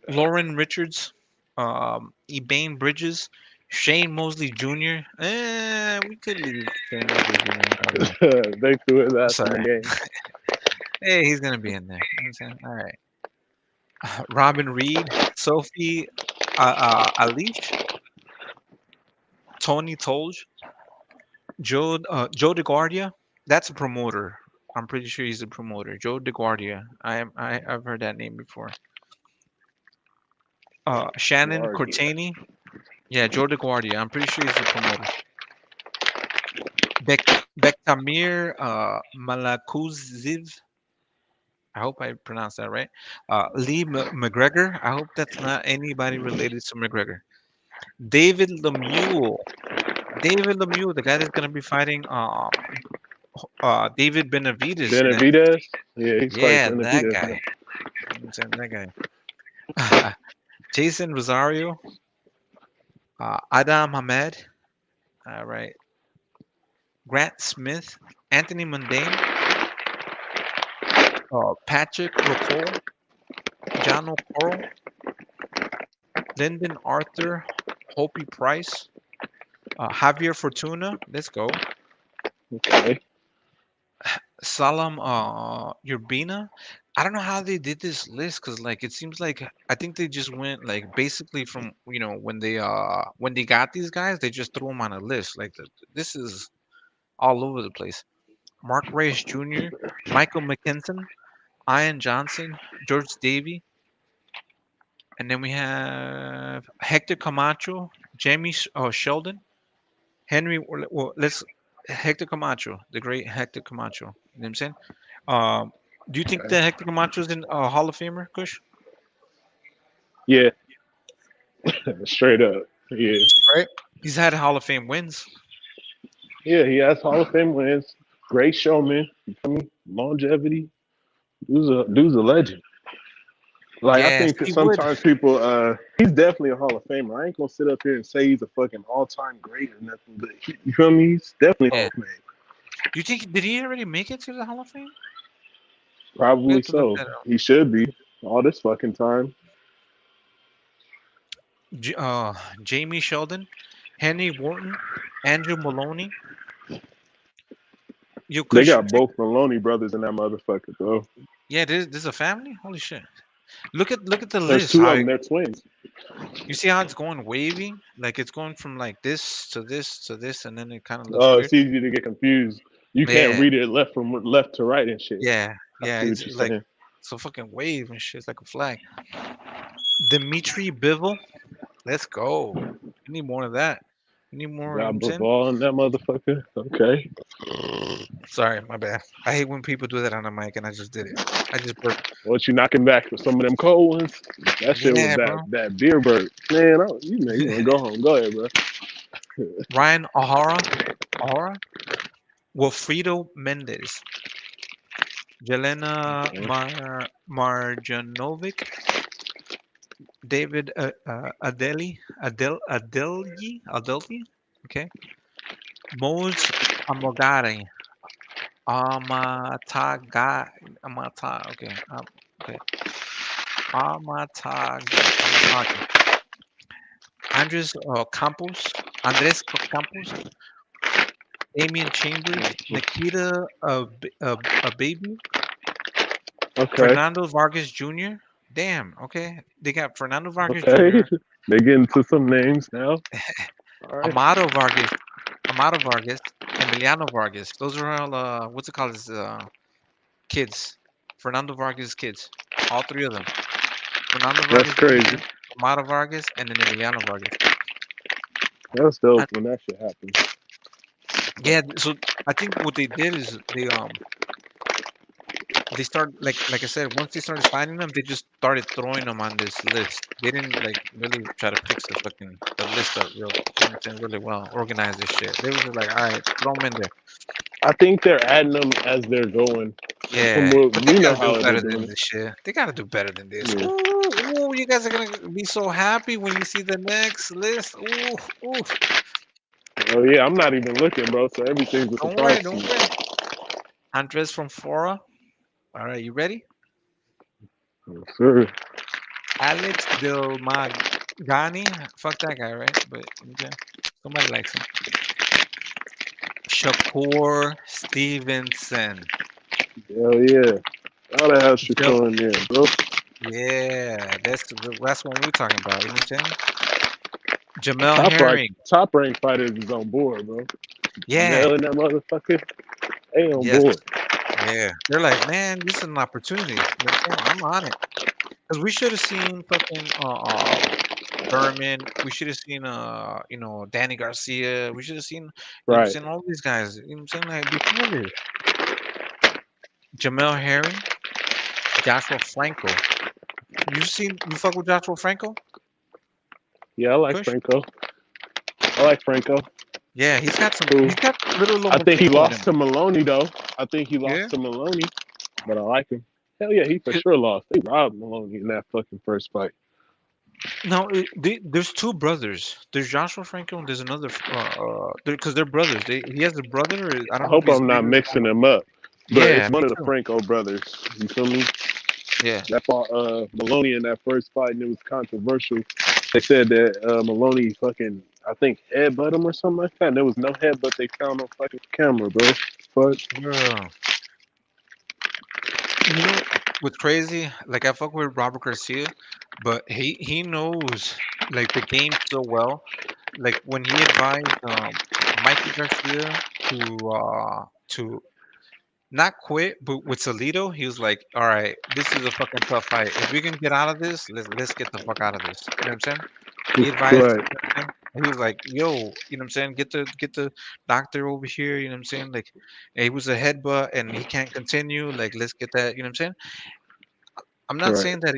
[SPEAKER 14] Lauren Richards, Ebane Bridges, Shane Mosley Jr. We could leave Shane Mosley Jr.
[SPEAKER 15] They threw his ass in
[SPEAKER 14] Sorry.
[SPEAKER 15] the game.
[SPEAKER 14] Hey, he's gonna be in there. You know what I'm saying? All right. Robin Reed, Sophie Alish, Tony Tolj, Joe DeGuardia. That's a promoter. I'm pretty sure he's a promoter. Joe DeGuardia. I've heard that name before. Shannon Cortani. Yeah, Joe DeGuardia. I'm pretty sure he's a promoter. Bektamir Malakuziv. I hope I pronounced that right. Lee McGregor. I hope that's not anybody related to McGregor. David Lemieux. David Lemieux, the guy that's gonna be fighting David Benavidez.
[SPEAKER 15] Benavidez? Yeah, he's
[SPEAKER 14] Yeah,
[SPEAKER 15] fighting
[SPEAKER 14] that
[SPEAKER 15] Benavidez.
[SPEAKER 14] guy. I'm saying that guy. Jason Rosario. Adam Hamed. All right. Grant Smith. Anthony Mundane. Patrick Rocole. John O'Coral. Lyndon Arthur. Hopi Price. Javier Fortuna. Let's go.
[SPEAKER 15] Okay.
[SPEAKER 14] Salam Urbina. I don't know how they did this list because like it seems like I think they just went like basically from when they got these guys they just threw them on a list like this is all over the place. Mark Reyes Jr., Michael McKinson, Ian Johnson, George Davey, and then we have Hector Camacho, Jamie Sheldon, Henry. Well, let's Hector Camacho, the great Hector Camacho. You know what I'm saying? Do you think that Hector Camacho is in Hall of Famer, Kush?
[SPEAKER 15] Yeah. Straight up. Yeah.
[SPEAKER 14] Right? He's had Hall of Fame wins.
[SPEAKER 15] Yeah, he has Hall of Fame wins. Great showman. You feel me? Longevity. Dude's a legend. Like I think that sometimes people he's definitely a Hall of Famer. I ain't gonna sit up here and say he's a fucking all-time great or nothing, but you feel me? He's definitely Hall of Fame.
[SPEAKER 14] Do you think did he already make it to the Hall of Fame?
[SPEAKER 15] Probably so. He should be. All this fucking time.
[SPEAKER 14] Jamie Sheldon, Henry Wharton, Andrew Maloney.
[SPEAKER 15] They got both Maloney brothers in that motherfucker, though.
[SPEAKER 14] Yeah, this is a family. Holy shit! Look at the
[SPEAKER 15] There's
[SPEAKER 14] list.
[SPEAKER 15] two of them. They're twins.
[SPEAKER 14] You see how it's going wavy? Like it's going from like this to this to this, and then it kind of looks
[SPEAKER 15] Oh,
[SPEAKER 14] weird.
[SPEAKER 15] it's easy to get confused. You can't read it left to right and shit.
[SPEAKER 14] Yeah,
[SPEAKER 15] It's
[SPEAKER 14] like it's a fucking wave and shit. It's like a flag. Dimitri Bivol, let's go. We need more of that. We need more.
[SPEAKER 15] Got the ball in that motherfucker. Okay.
[SPEAKER 14] Sorry, my bad. I hate when people do that on the mic, and I just did it. I just burped.
[SPEAKER 15] What you knocking back for some of them cold ones? That shit was that beer burp. Man, you want to go home. Go ahead, bro.
[SPEAKER 14] Ryan O'Hara, Wilfredo Mendez, Jelena Marjanovic, David Adelyi, okay, Mose Amagari, Andres Campos, Damian Chambers, Nikita Baby,
[SPEAKER 15] okay.
[SPEAKER 14] Fernando Vargas Jr. Damn, okay. They got Fernando Vargas Jr.
[SPEAKER 15] They get into some names now.
[SPEAKER 14] Right. Amado Vargas, Emiliano Vargas. Those are all what's it called? His kids. Fernando Vargas kids. All three of them. Fernando Vargas.
[SPEAKER 15] That's crazy.
[SPEAKER 14] Amado Vargas and then Emiliano Vargas.
[SPEAKER 15] That's dope when that shit happens.
[SPEAKER 14] Yeah, so I think what they did is they started like I said, once they started finding them, they just started throwing them on this list. They didn't like really try to fix the list up really well, organize this shit. They were just like, all right, throw them in there.
[SPEAKER 15] I think they're adding them as they're going.
[SPEAKER 14] Yeah, but they gotta do better than this shit. They gotta do better than this.
[SPEAKER 15] Yeah.
[SPEAKER 14] Ooh, you guys are gonna be so happy when you see the next list. Ooh, ooh.
[SPEAKER 15] Oh yeah, I'm not even looking, bro. So everything's a
[SPEAKER 14] Don't worry,
[SPEAKER 15] surprise to
[SPEAKER 14] don't
[SPEAKER 15] me.
[SPEAKER 14] worry. Andres from Fora. All right, you ready?
[SPEAKER 15] Yes, sir.
[SPEAKER 14] Alex Del Magani. Fuck that guy, right? But okay. Somebody likes him. Shakur Stevenson.
[SPEAKER 15] Hell yeah. Gotta have Shakur in there, bro.
[SPEAKER 14] Yeah, that's what we're talking about. You know what I'm saying? Jamel Herring.
[SPEAKER 15] Top ranked fighters is on board, bro.
[SPEAKER 14] Yeah.
[SPEAKER 15] Nailing that motherfucker. They on
[SPEAKER 14] Yes.
[SPEAKER 15] board.
[SPEAKER 14] Yeah. They're like, man, this is an opportunity. You know what I'm saying? I'm on it. Because we should have seen fucking Thurman. We should have seen Danny Garcia. We should have seen
[SPEAKER 15] Right.
[SPEAKER 14] all these guys. You know what I'm saying? Like before this. Jamel Herring, Joshua Franco. You fuck with Joshua Franco?
[SPEAKER 15] Yeah, I like
[SPEAKER 14] Kush?
[SPEAKER 15] Franco. I like Franco.
[SPEAKER 14] Yeah, he's got
[SPEAKER 15] Cool.
[SPEAKER 14] little
[SPEAKER 15] I think he
[SPEAKER 14] Lomachenko in
[SPEAKER 15] lost
[SPEAKER 14] him.
[SPEAKER 15] to Maloney though. I think he lost
[SPEAKER 14] Yeah?
[SPEAKER 15] to Maloney, but I like him. Hell yeah, he for sure lost. They robbed Maloney in that fucking first fight.
[SPEAKER 14] No, there's two brothers. There's Joshua Franco and there's another because they're brothers. He has a brother. I
[SPEAKER 15] I
[SPEAKER 14] don't know if
[SPEAKER 15] hope
[SPEAKER 14] he's
[SPEAKER 15] I'm not
[SPEAKER 14] bigger or
[SPEAKER 15] mixing
[SPEAKER 14] smaller.
[SPEAKER 15] them up, but
[SPEAKER 14] Yeah,
[SPEAKER 15] it's one
[SPEAKER 14] me
[SPEAKER 15] of the
[SPEAKER 14] too.
[SPEAKER 15] Franco brothers. You feel me?
[SPEAKER 14] Yeah.
[SPEAKER 15] That fought Maloney in that first fight, and it was controversial. They said that Maloney fucking, I think, headbutt him or something like that. And there was no headbutt they found on fucking camera, bro. But
[SPEAKER 14] Bro. You know what's crazy? Like I fuck with Robert Garcia, but he knows like the game so well. Like when he advised Mikey Garcia to not quit, but with Salido, he was like, "All right, this is a fucking tough fight. If we can get out of this, let's get the fuck out of this." You know what I'm saying? He advised.
[SPEAKER 15] right,
[SPEAKER 14] You know what I'm saying? He was like, "Yo, you know what I'm saying? Get the doctor over here." You know what I'm saying? Like, it was a headbutt, and he can't continue. Like, let's get that. You know what I'm saying? I'm not
[SPEAKER 15] right.
[SPEAKER 14] saying that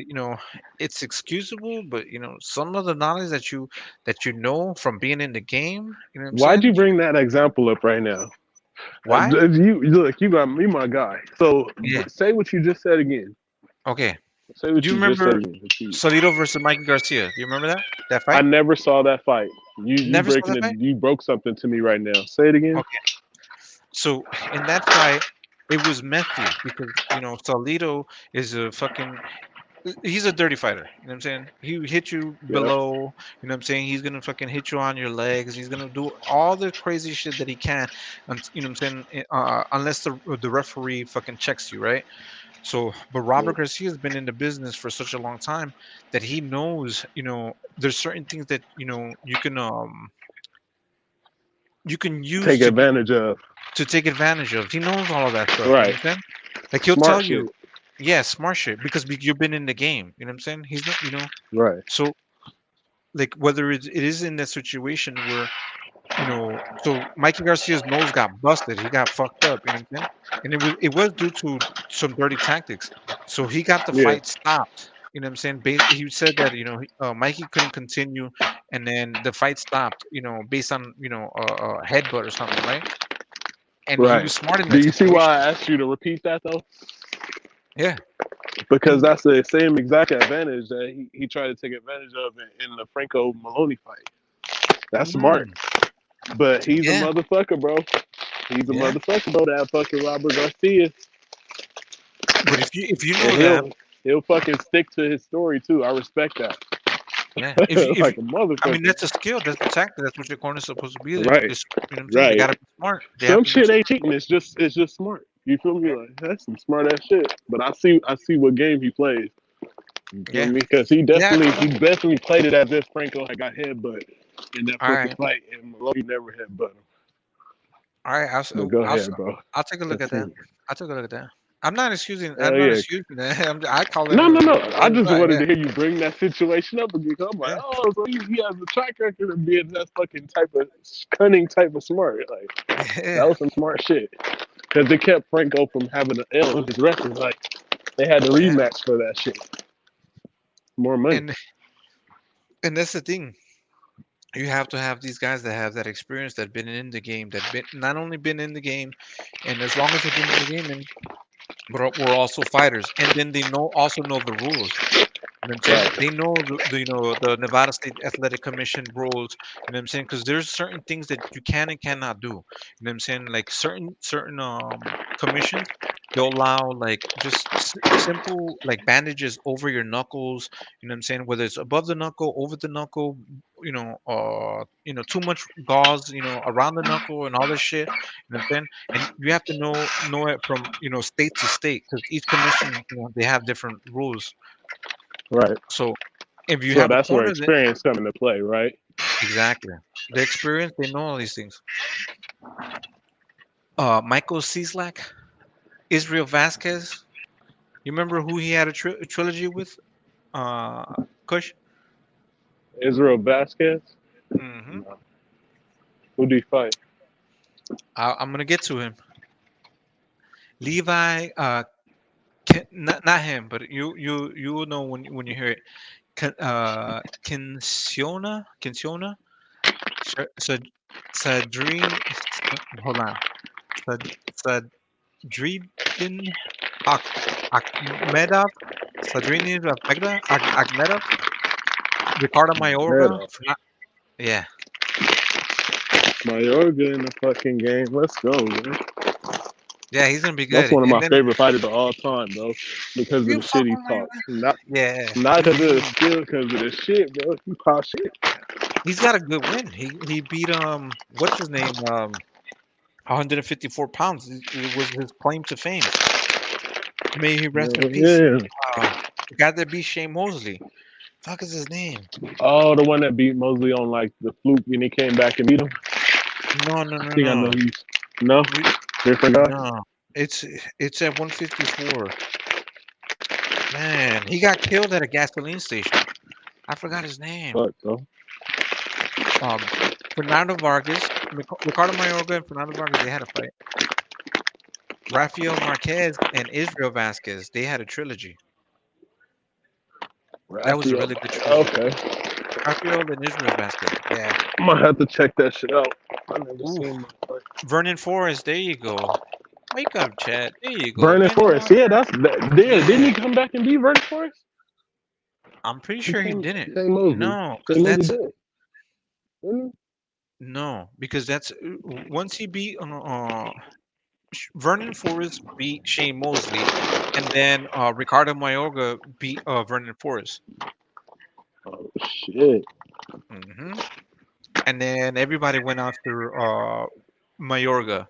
[SPEAKER 14] it's excusable, but some of the knowledge that you know from being in the game. You know what I'm
[SPEAKER 15] Why'd you
[SPEAKER 14] saying?
[SPEAKER 15] bring that example up right now?
[SPEAKER 14] Why?
[SPEAKER 15] You look, you got me, my guy. So
[SPEAKER 14] Yeah.
[SPEAKER 15] say what you just said again.
[SPEAKER 14] Okay.
[SPEAKER 15] Say what
[SPEAKER 14] Do you
[SPEAKER 15] you just said
[SPEAKER 14] remember
[SPEAKER 15] again. Repeat.
[SPEAKER 14] Salido versus Mikey Garcia? Do you remember that
[SPEAKER 15] I
[SPEAKER 14] fight?
[SPEAKER 15] never saw that fight. You
[SPEAKER 14] Never saw
[SPEAKER 15] breaking
[SPEAKER 14] that
[SPEAKER 15] it.
[SPEAKER 14] fight?
[SPEAKER 15] You broke something to me right now. Say it again.
[SPEAKER 14] Okay. So in that fight, it was messy because Salido is a fucking he's a dirty fighter. You know what I'm saying? He hit you
[SPEAKER 15] Yeah.
[SPEAKER 14] below. You know what I'm saying? He's gonna fucking hit you on your legs. He's gonna do all the crazy shit that he can. And you know what I'm saying? Unless the referee fucking checks you, right? So, but Robert Garcia has been in the business for such a long time that he knows. There's certain things that you can use
[SPEAKER 15] Take advantage of.
[SPEAKER 14] to take advantage of. He knows all of that stuff.
[SPEAKER 15] Right.
[SPEAKER 14] You know what I'm saying? Like he'll
[SPEAKER 15] Smart
[SPEAKER 14] tell
[SPEAKER 15] shit.
[SPEAKER 14] you, yeah, smart shit because you've been in the game. You know what I'm saying? He's not.
[SPEAKER 15] Right.
[SPEAKER 14] So like whether it is in that situation where so Mikey Garcia's nose got busted, he got fucked up. You know what I'm saying? And it was due to some dirty tactics. So he got the
[SPEAKER 15] Yeah.
[SPEAKER 14] fight stopped. You know what I'm saying? He said that Mikey couldn't continue, and then the fight stopped. Based on a headbutt or something, right? And he
[SPEAKER 15] Right.
[SPEAKER 14] was smart in
[SPEAKER 15] Do
[SPEAKER 14] that
[SPEAKER 15] you see
[SPEAKER 14] situation.
[SPEAKER 15] why I asked you to repeat that though?
[SPEAKER 14] Yeah.
[SPEAKER 15] Because that's the same exact advantage that he tried to take advantage of in the Franco Maloney fight. That's smart. But he's a motherfucker, bro. He's a motherfucker, bro. That fucking Robert Garcia.
[SPEAKER 14] But if you know that,
[SPEAKER 15] he'll fucking stick to his story too. I respect that.
[SPEAKER 14] yeah.
[SPEAKER 15] Like a motherfucker.
[SPEAKER 14] I mean, that's a skill. That's the tactic. That's what your corner's supposed to be.
[SPEAKER 15] Right.
[SPEAKER 14] You know what I'm saying?
[SPEAKER 15] Right.
[SPEAKER 14] They gotta be smart.
[SPEAKER 15] Some shit ain't cheating. It's just smart. You feel me? Like that's some smart ass shit. But I see what game he plays. You feel me? Because he definitely played it as if Franco had got headbutt in that fucking fight, and Maloney never headbutt him.
[SPEAKER 14] All right,
[SPEAKER 15] Go ahead, bro.
[SPEAKER 14] I'll take a look at that. I'll take a look at that. I'm not excusing.
[SPEAKER 15] Hell
[SPEAKER 14] I'm not
[SPEAKER 15] yeah.
[SPEAKER 14] excusing that. I call it.
[SPEAKER 15] No. I just wanted to hear you bring that situation up again. I'm like, oh, so he has a track record of being that fucking type of cunning type of smart. Like that was some smart shit. Because they kept Franco from having an L in his record. Like they had to rematch for that shit. More money.
[SPEAKER 14] And that's the thing. you have to have these guys that have that experience, that been in the game, that been not only been in the game, and as long as they've been in the game, and but we're also fighters, and then they also know the rules. You know what I'm saying?
[SPEAKER 15] Right.
[SPEAKER 14] They know the Nevada State Athletic Commission rules. You know what I'm saying? Because there's certain things that you can and cannot do. You know what I'm saying? Like certain commissions, they'll allow like just simple like bandages over your knuckles. You know what I'm saying? Whether it's above the knuckle, over the knuckle, too much gauze, around the knuckle and all this shit. You know what I'm saying? And you have to know it from state to state because each commission, they have different rules.
[SPEAKER 15] Right.
[SPEAKER 14] So if you
[SPEAKER 15] So
[SPEAKER 14] have a
[SPEAKER 15] that's where
[SPEAKER 14] corner, that
[SPEAKER 15] experience come into play, right?
[SPEAKER 14] exactly the experience, they know all these things. Michael Cieslak, Israel Vasquez. You remember who he had a trilogy with? Kush.
[SPEAKER 15] Israel Vasquez.
[SPEAKER 14] Hmm.
[SPEAKER 15] No. Who do you fight?
[SPEAKER 14] I'm gonna get to him. Levi. Not him, but you will know when you hear it. Kinciona. Sadri. Hold on. Sadridin Akhmedov, Sadrini Akhmedov, Ricardo Mayorga. Yeah.
[SPEAKER 15] Mayorga in the fucking game. Let's go, man.
[SPEAKER 14] Yeah, he's gonna be
[SPEAKER 15] That's
[SPEAKER 14] good.
[SPEAKER 15] one of my
[SPEAKER 14] And then
[SPEAKER 15] favorite fighters of all time, bro. Because of the
[SPEAKER 14] you
[SPEAKER 15] shit he
[SPEAKER 14] fucking
[SPEAKER 15] talks.
[SPEAKER 14] yeah.
[SPEAKER 15] Not because of the skill, because of the shit, bro. He talk shit.
[SPEAKER 14] He's got a good win. He beat what's his name 154 pounds. It was his claim to fame. May he rest in peace.
[SPEAKER 15] Yeah.
[SPEAKER 14] The guy that beat Shane Mosley. Fuck is his name?
[SPEAKER 15] Oh, the one that beat Mosley on like the fluke and he came back and beat him.
[SPEAKER 14] No.
[SPEAKER 15] I think I know he's different guy.
[SPEAKER 14] No, it's at 154. Man, he got killed at a gasoline station. I forgot his name.
[SPEAKER 15] Fuck, though.
[SPEAKER 14] Fernando Vargas, Ricardo Mayorga, and Fernando Vargas, they had a fight. Rafael Marquez and Israel Vasquez, they had a trilogy. That was a really good trilogy.
[SPEAKER 15] Okay.
[SPEAKER 14] Rafael and Israel Vasquez. Yeah.
[SPEAKER 15] I might have to check that shit out. I never seen that.
[SPEAKER 14] Vernon Forrest, there you go. Wake up, Chad. There you go.
[SPEAKER 15] Vernon Forrest. Yeah, that's that. Yeah. Didn't he come back and beat Vernon Forrest?
[SPEAKER 14] I'm pretty sure he didn't.
[SPEAKER 15] Mosley.
[SPEAKER 14] No, because that's once he beat Vernon Forrest beat Shane Mosley, and then Ricardo Mayorga beat Vernon Forrest.
[SPEAKER 15] Oh shit!
[SPEAKER 14] Hmm. And then everybody went after Mayorga.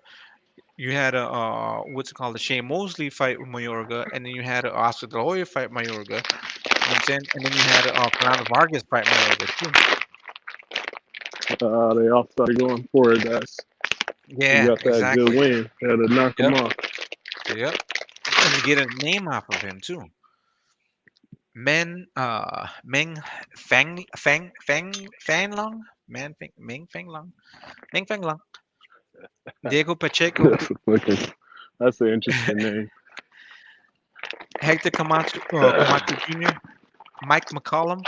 [SPEAKER 14] You had a what's it called, the Shane Mosley fight with Mayorga, and then you had Oscar De La Hoya fight Mayorga. You know what I'm saying? And then you had Fernando Vargas fight Mayorga too.
[SPEAKER 15] They all started going for it.
[SPEAKER 14] Yeah,
[SPEAKER 15] he got that
[SPEAKER 14] exactly.
[SPEAKER 15] good win. Had to knock him off.
[SPEAKER 14] Yep. And to get a name off of him too. Meng Fang Long. Meng Fang Long. Diego Pacheco.
[SPEAKER 15] That's an interesting name.
[SPEAKER 14] Hector Camacho Jr. Mike McCollum.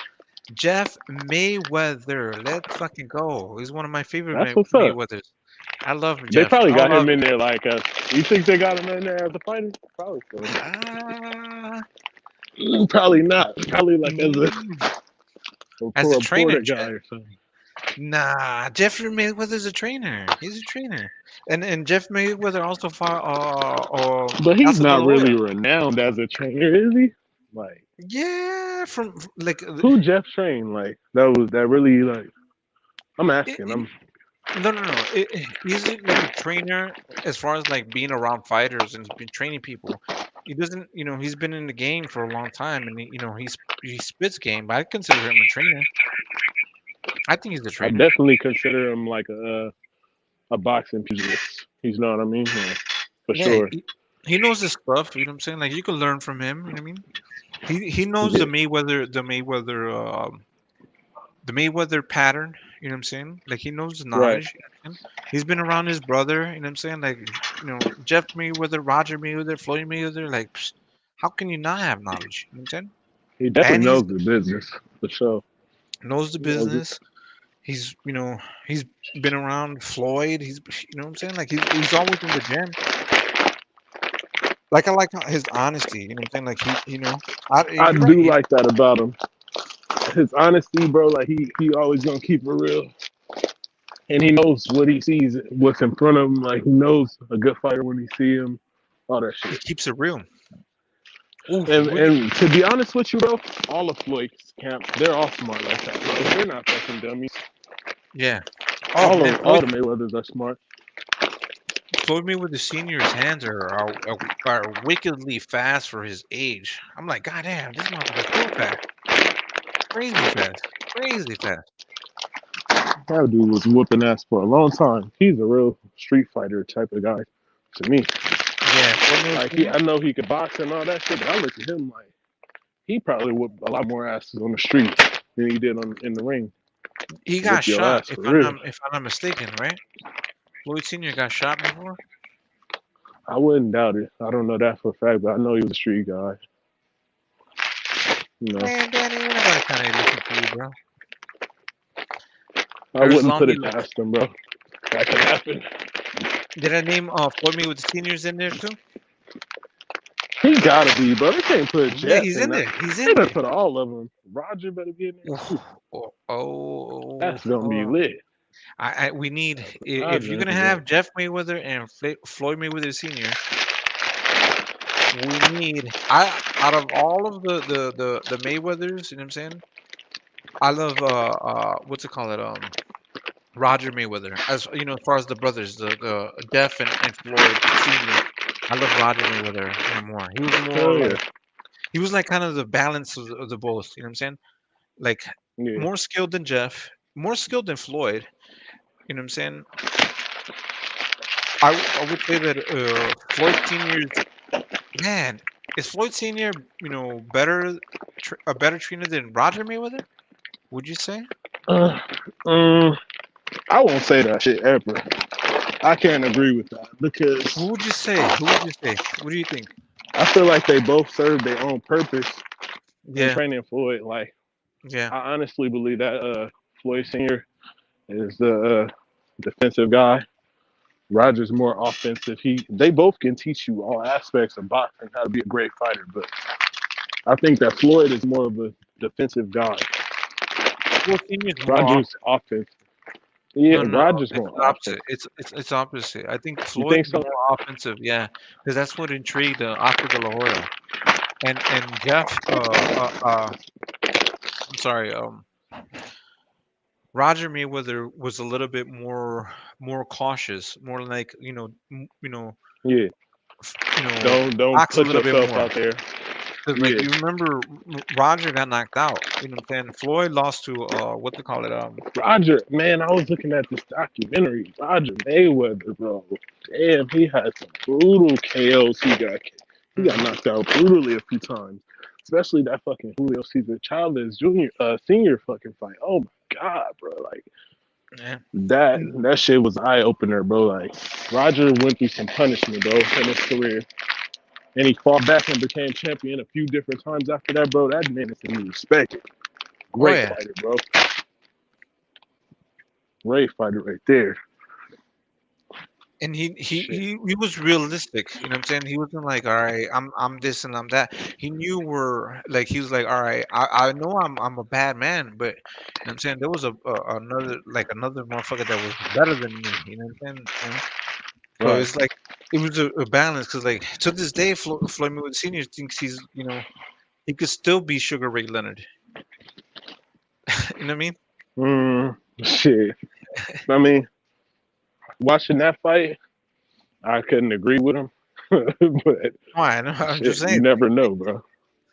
[SPEAKER 14] Jeff Mayweather. Let's fucking go. He's one of my favorite Mayweathers. I love Jeff.
[SPEAKER 15] They probably got him in there like you think they got him in there as a fighter? Probably so. Probably not. Probably like
[SPEAKER 14] as a trainer
[SPEAKER 15] guy or something.
[SPEAKER 14] Nah, Jeffrey Mayweather's a trainer. He's a trainer. And Jeff Mayweather also fought
[SPEAKER 15] but he's not really renowned as a trainer, is he? Like
[SPEAKER 14] yeah, from like
[SPEAKER 15] who Jeff trained? Like that really like I'm asking.
[SPEAKER 14] No. He's like a trainer as far as like being around fighters and been training people. He doesn't, he's been in the game for a long time, and he spits game. But I consider him a trainer. I think he's a trainer.
[SPEAKER 15] I definitely consider him like a boxing pugilist. You know what I mean? Yeah, for sure.
[SPEAKER 14] He knows his stuff. You know what I'm saying? Like you can learn from him. You know what I mean? He knows the Mayweather pattern. You know what I'm saying? Like he knows the knowledge. Right. He's been around his brother. You know what I'm saying? Like Jeff Mayweather, Roger Mayweather, Floyd Mayweather. Like how can you not have knowledge? You know what I'm saying?
[SPEAKER 15] He definitely knows the business for sure.
[SPEAKER 14] Knows the business. He's he's been around Floyd. He's what I'm saying, like he's always in the gym. Like I like his honesty. You know what I'm saying, like
[SPEAKER 15] I
[SPEAKER 14] you're right.
[SPEAKER 15] do like that about him. His honesty, bro. Like he always gonna keep it real, and he knows what he sees, what's in front of him. Like he knows a good fighter when he see him, all that shit.
[SPEAKER 14] He keeps it real.
[SPEAKER 15] And to be honest with you, bro, all of Floyd's camp, they're all smart like that, bro. They're not fucking dummies.
[SPEAKER 14] Yeah.
[SPEAKER 15] All the Mayweathers are smart.
[SPEAKER 14] Floyd Mayweather Senior's hands are wickedly fast for his age. I'm like, God damn, this motherfucker's so fast. Crazy fast.
[SPEAKER 15] That dude was whooping ass for a long time. He's a real street fighter type of guy to me.
[SPEAKER 14] Yeah.
[SPEAKER 15] Like I know he could box and all that shit, but I look at him like he probably whooped a lot more asses on the street than he did in the ring.
[SPEAKER 14] He got shot, if I'm not mistaken, right? Floyd Senior got shot before.
[SPEAKER 15] I wouldn't doubt it. I don't know that for a fact, but I know he was a street guy. You know.
[SPEAKER 14] Man, Danny, ain't nobody kind of looking for you, bro.
[SPEAKER 15] I wouldn't put it past him, bro. That could happen.
[SPEAKER 14] Did I name Floyd Mayweather Senior's in there too?
[SPEAKER 15] He gotta be, bro. They can't put Jeff.
[SPEAKER 14] Yeah, he's in there. He's in there.
[SPEAKER 15] Put all of them. Roger better be in there too. That's gonna be lit.
[SPEAKER 14] We need if you're gonna have Jeff Mayweather and Floyd Mayweather Senior. We need out of all of the Mayweathers, you know what I'm saying? I love what's it called? Roger Mayweather. As you know, as far as the brothers, the Jeff and Floyd Senior. I love Roger Mayweather more. He was more he was like kind of the balance of the both, you know what I'm saying? Like more skilled than Jeff, more skilled than Floyd. You know what I'm saying? I would say that Floyd Senior's man, is Floyd Senior, a better trainer than Roger Mayweather? Would you say?
[SPEAKER 15] I won't say that shit ever. I can't agree with that because.
[SPEAKER 14] Who would you say? What do you think?
[SPEAKER 15] I feel like they both serve their own purpose.
[SPEAKER 14] Yeah.
[SPEAKER 15] In training Floyd, like.
[SPEAKER 14] Yeah.
[SPEAKER 15] I honestly believe that Floyd Senior is the defensive guy. Roger's more offensive. They both can teach you all aspects of boxing, how to be a great fighter, but I think that Floyd is more of a defensive guy. Roger's offensive. Yeah,
[SPEAKER 14] No,
[SPEAKER 15] Roger's
[SPEAKER 14] it's
[SPEAKER 15] more
[SPEAKER 14] opposite. It's opposite. I think Floyd's more offensive. Yeah, because that's what intrigued Oscar De La Hoya, and Jeff. I'm sorry. Roger Mayweather was a little bit more cautious, more like
[SPEAKER 15] Yeah.
[SPEAKER 14] Don't
[SPEAKER 15] put
[SPEAKER 14] a little bit
[SPEAKER 15] yourself
[SPEAKER 14] more
[SPEAKER 15] out there.
[SPEAKER 14] Because like you remember, Roger got knocked out. You know what I'm saying? Floyd lost to what they call it?
[SPEAKER 15] Roger, man, I was looking at this documentary. Roger Mayweather, bro. Damn, he had some brutal KOs. He got knocked out brutally a few times. Especially that fucking Julio Cesar Chavez Senior fucking fight. Oh my God, bro. Like that shit was eye opener, bro. Like Roger went through some punishment, bro, in his career. And he fought back and became champion a few different times after that, bro. That man is to be respected. Great fighter, bro. Great fighter right there.
[SPEAKER 14] And he was realistic, you know what I'm saying? He wasn't like, all right, I'm this and I'm that. He knew he was like, all right, I know I'm a bad man, but you know what I'm saying, there was another motherfucker that was better than me, you know what I'm saying? You know? So it's like it was a balance because like to this day, Floyd Mayweather Senior thinks he's he could still be Sugar Ray Leonard. You know what I mean?
[SPEAKER 15] Shit. I mean, watching that fight, I couldn't agree with him. But
[SPEAKER 14] why? I'm just saying.
[SPEAKER 15] You never know, bro.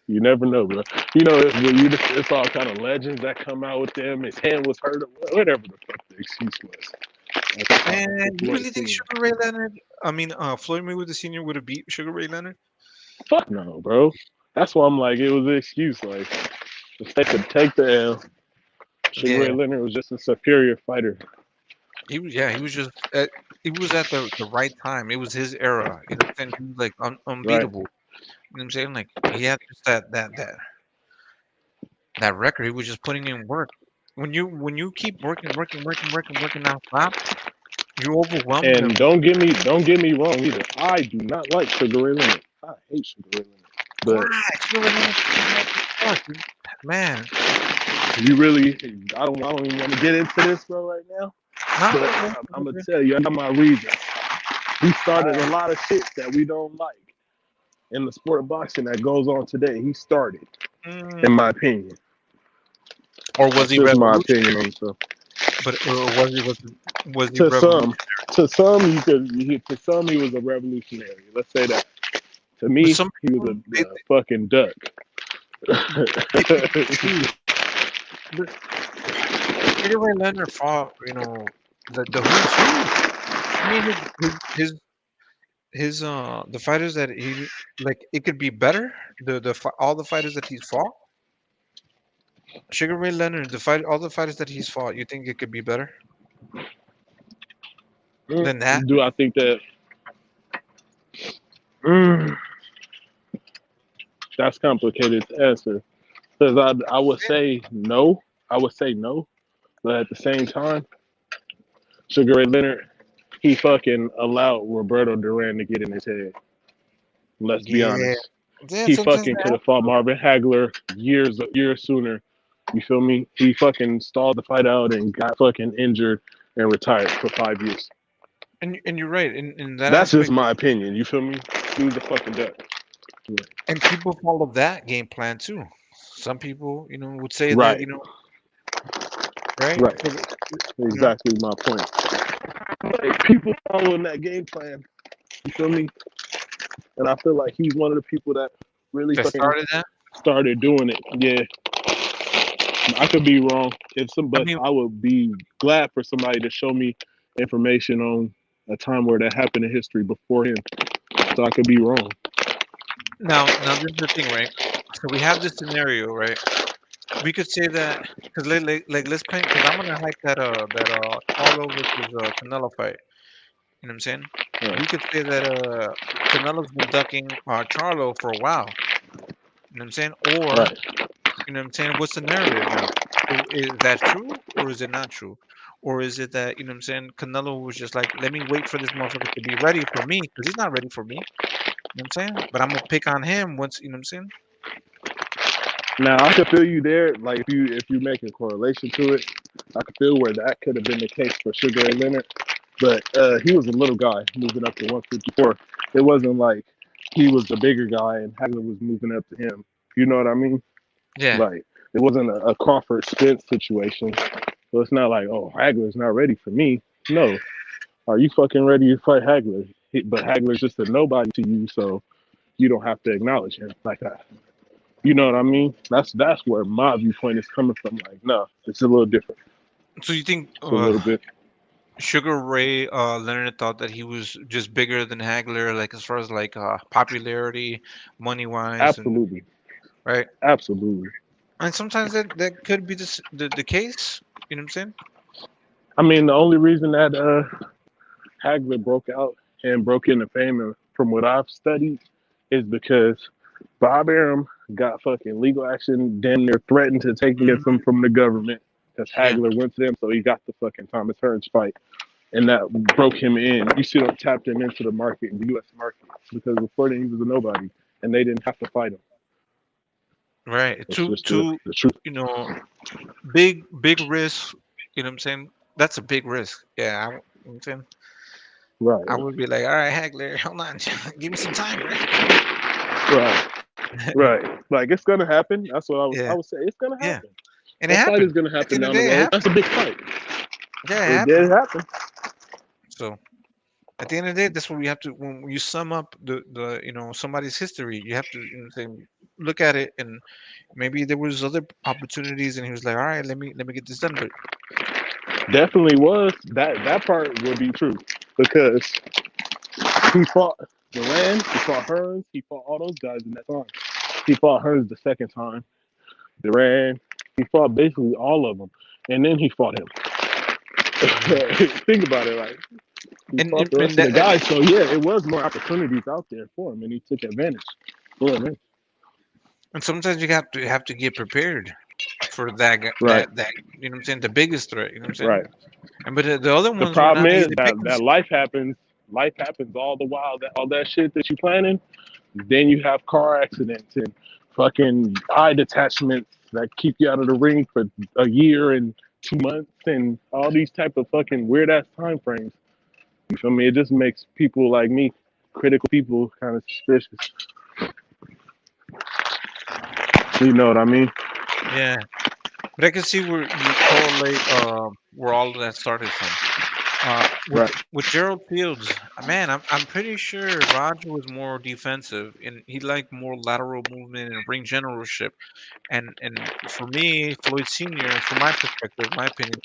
[SPEAKER 15] You never know, bro. You know, it's all kind of legends that come out with them. His hand was hurt, whatever the fuck the excuse was.
[SPEAKER 14] Man, you really think Sugar Ray Leonard? I mean, Floyd Mayweather Senior would have beat Sugar Ray Leonard?
[SPEAKER 15] Fuck no, bro. That's why I'm like, it was an excuse. Like, if they could take the L, Sugar Ray Leonard was just a superior fighter.
[SPEAKER 14] He was just he was at the right time. It was his era. You know what I'm saying? He was like unbeatable. You know what I'm saying? Like he had just that record. He was just putting in work. when you keep working nonstop, you overwhelm them.
[SPEAKER 15] And don't get me wrong either. I do not like Sugar Ray Leonard. I hate Sugar Ray Leonard. But
[SPEAKER 14] man,
[SPEAKER 15] you really, I don't even want to get into this, bro, right now. But I'm gonna tell you, I got my reasons. He started a lot of shit that we don't like in the sport of boxing that goes on today. He started, in my opinion.
[SPEAKER 14] Or was he
[SPEAKER 15] just my
[SPEAKER 14] revolutionary?
[SPEAKER 15] opinion on himself.
[SPEAKER 14] But was he
[SPEAKER 15] To some, to some, he was a revolutionary. Let's say that. To me, he was a fucking duck.
[SPEAKER 14] Sugar Ray Leonard fought, the who's who. I mean, the fighters that he like, it could be better. All the fighters that he's fought. Sugar Ray Leonard, all the fighters that he's fought, you think it could be better than that?
[SPEAKER 15] Do I think that? That's complicated to answer, because I would say no. I would say no, but at the same time, Sugar Ray Leonard, he fucking allowed Roberto Duran to get in his head. Let's be honest. He fucking could have fought Marvin Hagler years sooner. You feel me? He fucking stalled the fight out and got fucking injured and retired for 5 years.
[SPEAKER 14] And you're right. In that
[SPEAKER 15] That's
[SPEAKER 14] aspect,
[SPEAKER 15] just my opinion. You feel me? He was a fucking duck. Yeah.
[SPEAKER 14] And people follow that game plan too. Some people, would say
[SPEAKER 15] Right.
[SPEAKER 14] that, right?
[SPEAKER 15] Right. Exactly my point. Like, people following that game plan. You feel me? And I feel like he's one of the people that really started doing it. Yeah. I could be wrong. I would be glad for somebody to show me information on a time where that happened in history before him. So I could be wrong.
[SPEAKER 14] Now this is the thing, right? So we have this scenario, right? We could say that because let's paint, because I'm gonna hype that Charlo versus Canelo fight. You know what I'm saying?
[SPEAKER 15] Yeah.
[SPEAKER 14] We could say that Canelo's been ducking Charlo for a while. You know what I'm saying? Or you know what I'm saying? What's the narrative now? Is that true or is it not true? Or is it that, you know what I'm saying, Canelo was just like, let me wait for this motherfucker to be ready for me, because he's not ready for me. You know what I'm saying? But I'm gonna pick on him once, you know what I'm saying?
[SPEAKER 15] Now I can feel you there. Like if you make a correlation to it, I can feel where that could have been the case for Sugar Ray Leonard. But he was a little guy moving up to 154. It wasn't like he was the bigger guy and Hagler was moving up to him. You know what I mean?
[SPEAKER 14] Yeah.
[SPEAKER 15] Like it wasn't a Crawford Spence situation. So it's not like, oh, Hagler's not ready for me. No. Are you fucking ready to fight Hagler? But Hagler's just a nobody to you, so you don't have to acknowledge him like that. You know what I mean? That's where my viewpoint is coming from. Like, no, it's a little different.
[SPEAKER 14] So you think
[SPEAKER 15] a little bit.
[SPEAKER 14] Sugar Ray Leonard thought that he was just bigger than Hagler, like as far as like popularity, money wise?
[SPEAKER 15] Absolutely.
[SPEAKER 14] Right?
[SPEAKER 15] Absolutely.
[SPEAKER 14] And sometimes that could be the case. You know what I'm saying?
[SPEAKER 15] I mean, the only reason that Hagler broke out and broke into fame, from what I've studied, is because Bob Arum got fucking legal action, damn near threatened to take against him from the government because Hagler went to them, so he got the fucking Thomas Hearns fight, and that broke him in. You see, that tapped him into the market, the U.S. market, because before then he was a nobody, and they didn't have to fight him.
[SPEAKER 14] Right.
[SPEAKER 15] That's
[SPEAKER 14] Two,
[SPEAKER 15] the truth.
[SPEAKER 14] you know, big risk. You know what I'm saying? That's a big risk. Yeah, you know what I'm saying?
[SPEAKER 15] Right.
[SPEAKER 14] I would be like, all right, Hagler, hold on, give me some time,
[SPEAKER 15] Right. Like, it's gonna happen. That's what I would say. It's gonna happen.
[SPEAKER 14] And
[SPEAKER 15] that fight is gonna happen down the road. That's a big fight.
[SPEAKER 14] Yeah,
[SPEAKER 15] it did happen.
[SPEAKER 14] So at the end of the day, that's what we have to. When you sum up the you know, somebody's history, you have to, you know, say, look at it, and maybe there was other opportunities, and he was like, all right, let me get this done. But
[SPEAKER 15] definitely was that part would be true, because he fought Duran, he fought Hearns, he fought all those guys in that time. He fought Hearns the second time. Duran, he fought basically all of them, and then he fought him. Think about it, like he fought the rest of the guys. So yeah, it was more opportunities out there for him, and he took advantage for him.
[SPEAKER 14] And sometimes you have to get prepared for that
[SPEAKER 15] Right.
[SPEAKER 14] that you know what I'm saying, the biggest threat. You know what I'm saying?
[SPEAKER 15] Right.
[SPEAKER 14] And but the other
[SPEAKER 15] The
[SPEAKER 14] ones were
[SPEAKER 15] problem
[SPEAKER 14] not
[SPEAKER 15] is
[SPEAKER 14] easy
[SPEAKER 15] that
[SPEAKER 14] pickings.
[SPEAKER 15] life happens. Life happens all the while. That all that shit that you planning. Then you have car accidents and fucking eye detachments that keep you out of the ring for a year and 2 months and all these type of fucking weird ass time frames. You feel me? It just makes people like me, critical people, kind of suspicious. You know what I mean?
[SPEAKER 14] Yeah, but I can see where you correlate where all of that started from.
[SPEAKER 15] Right.
[SPEAKER 14] With Gerald Fields, man, I'm pretty sure Roger was more defensive and he liked more lateral movement and ring generalship. And for me, Floyd Senior, from my perspective, my opinion,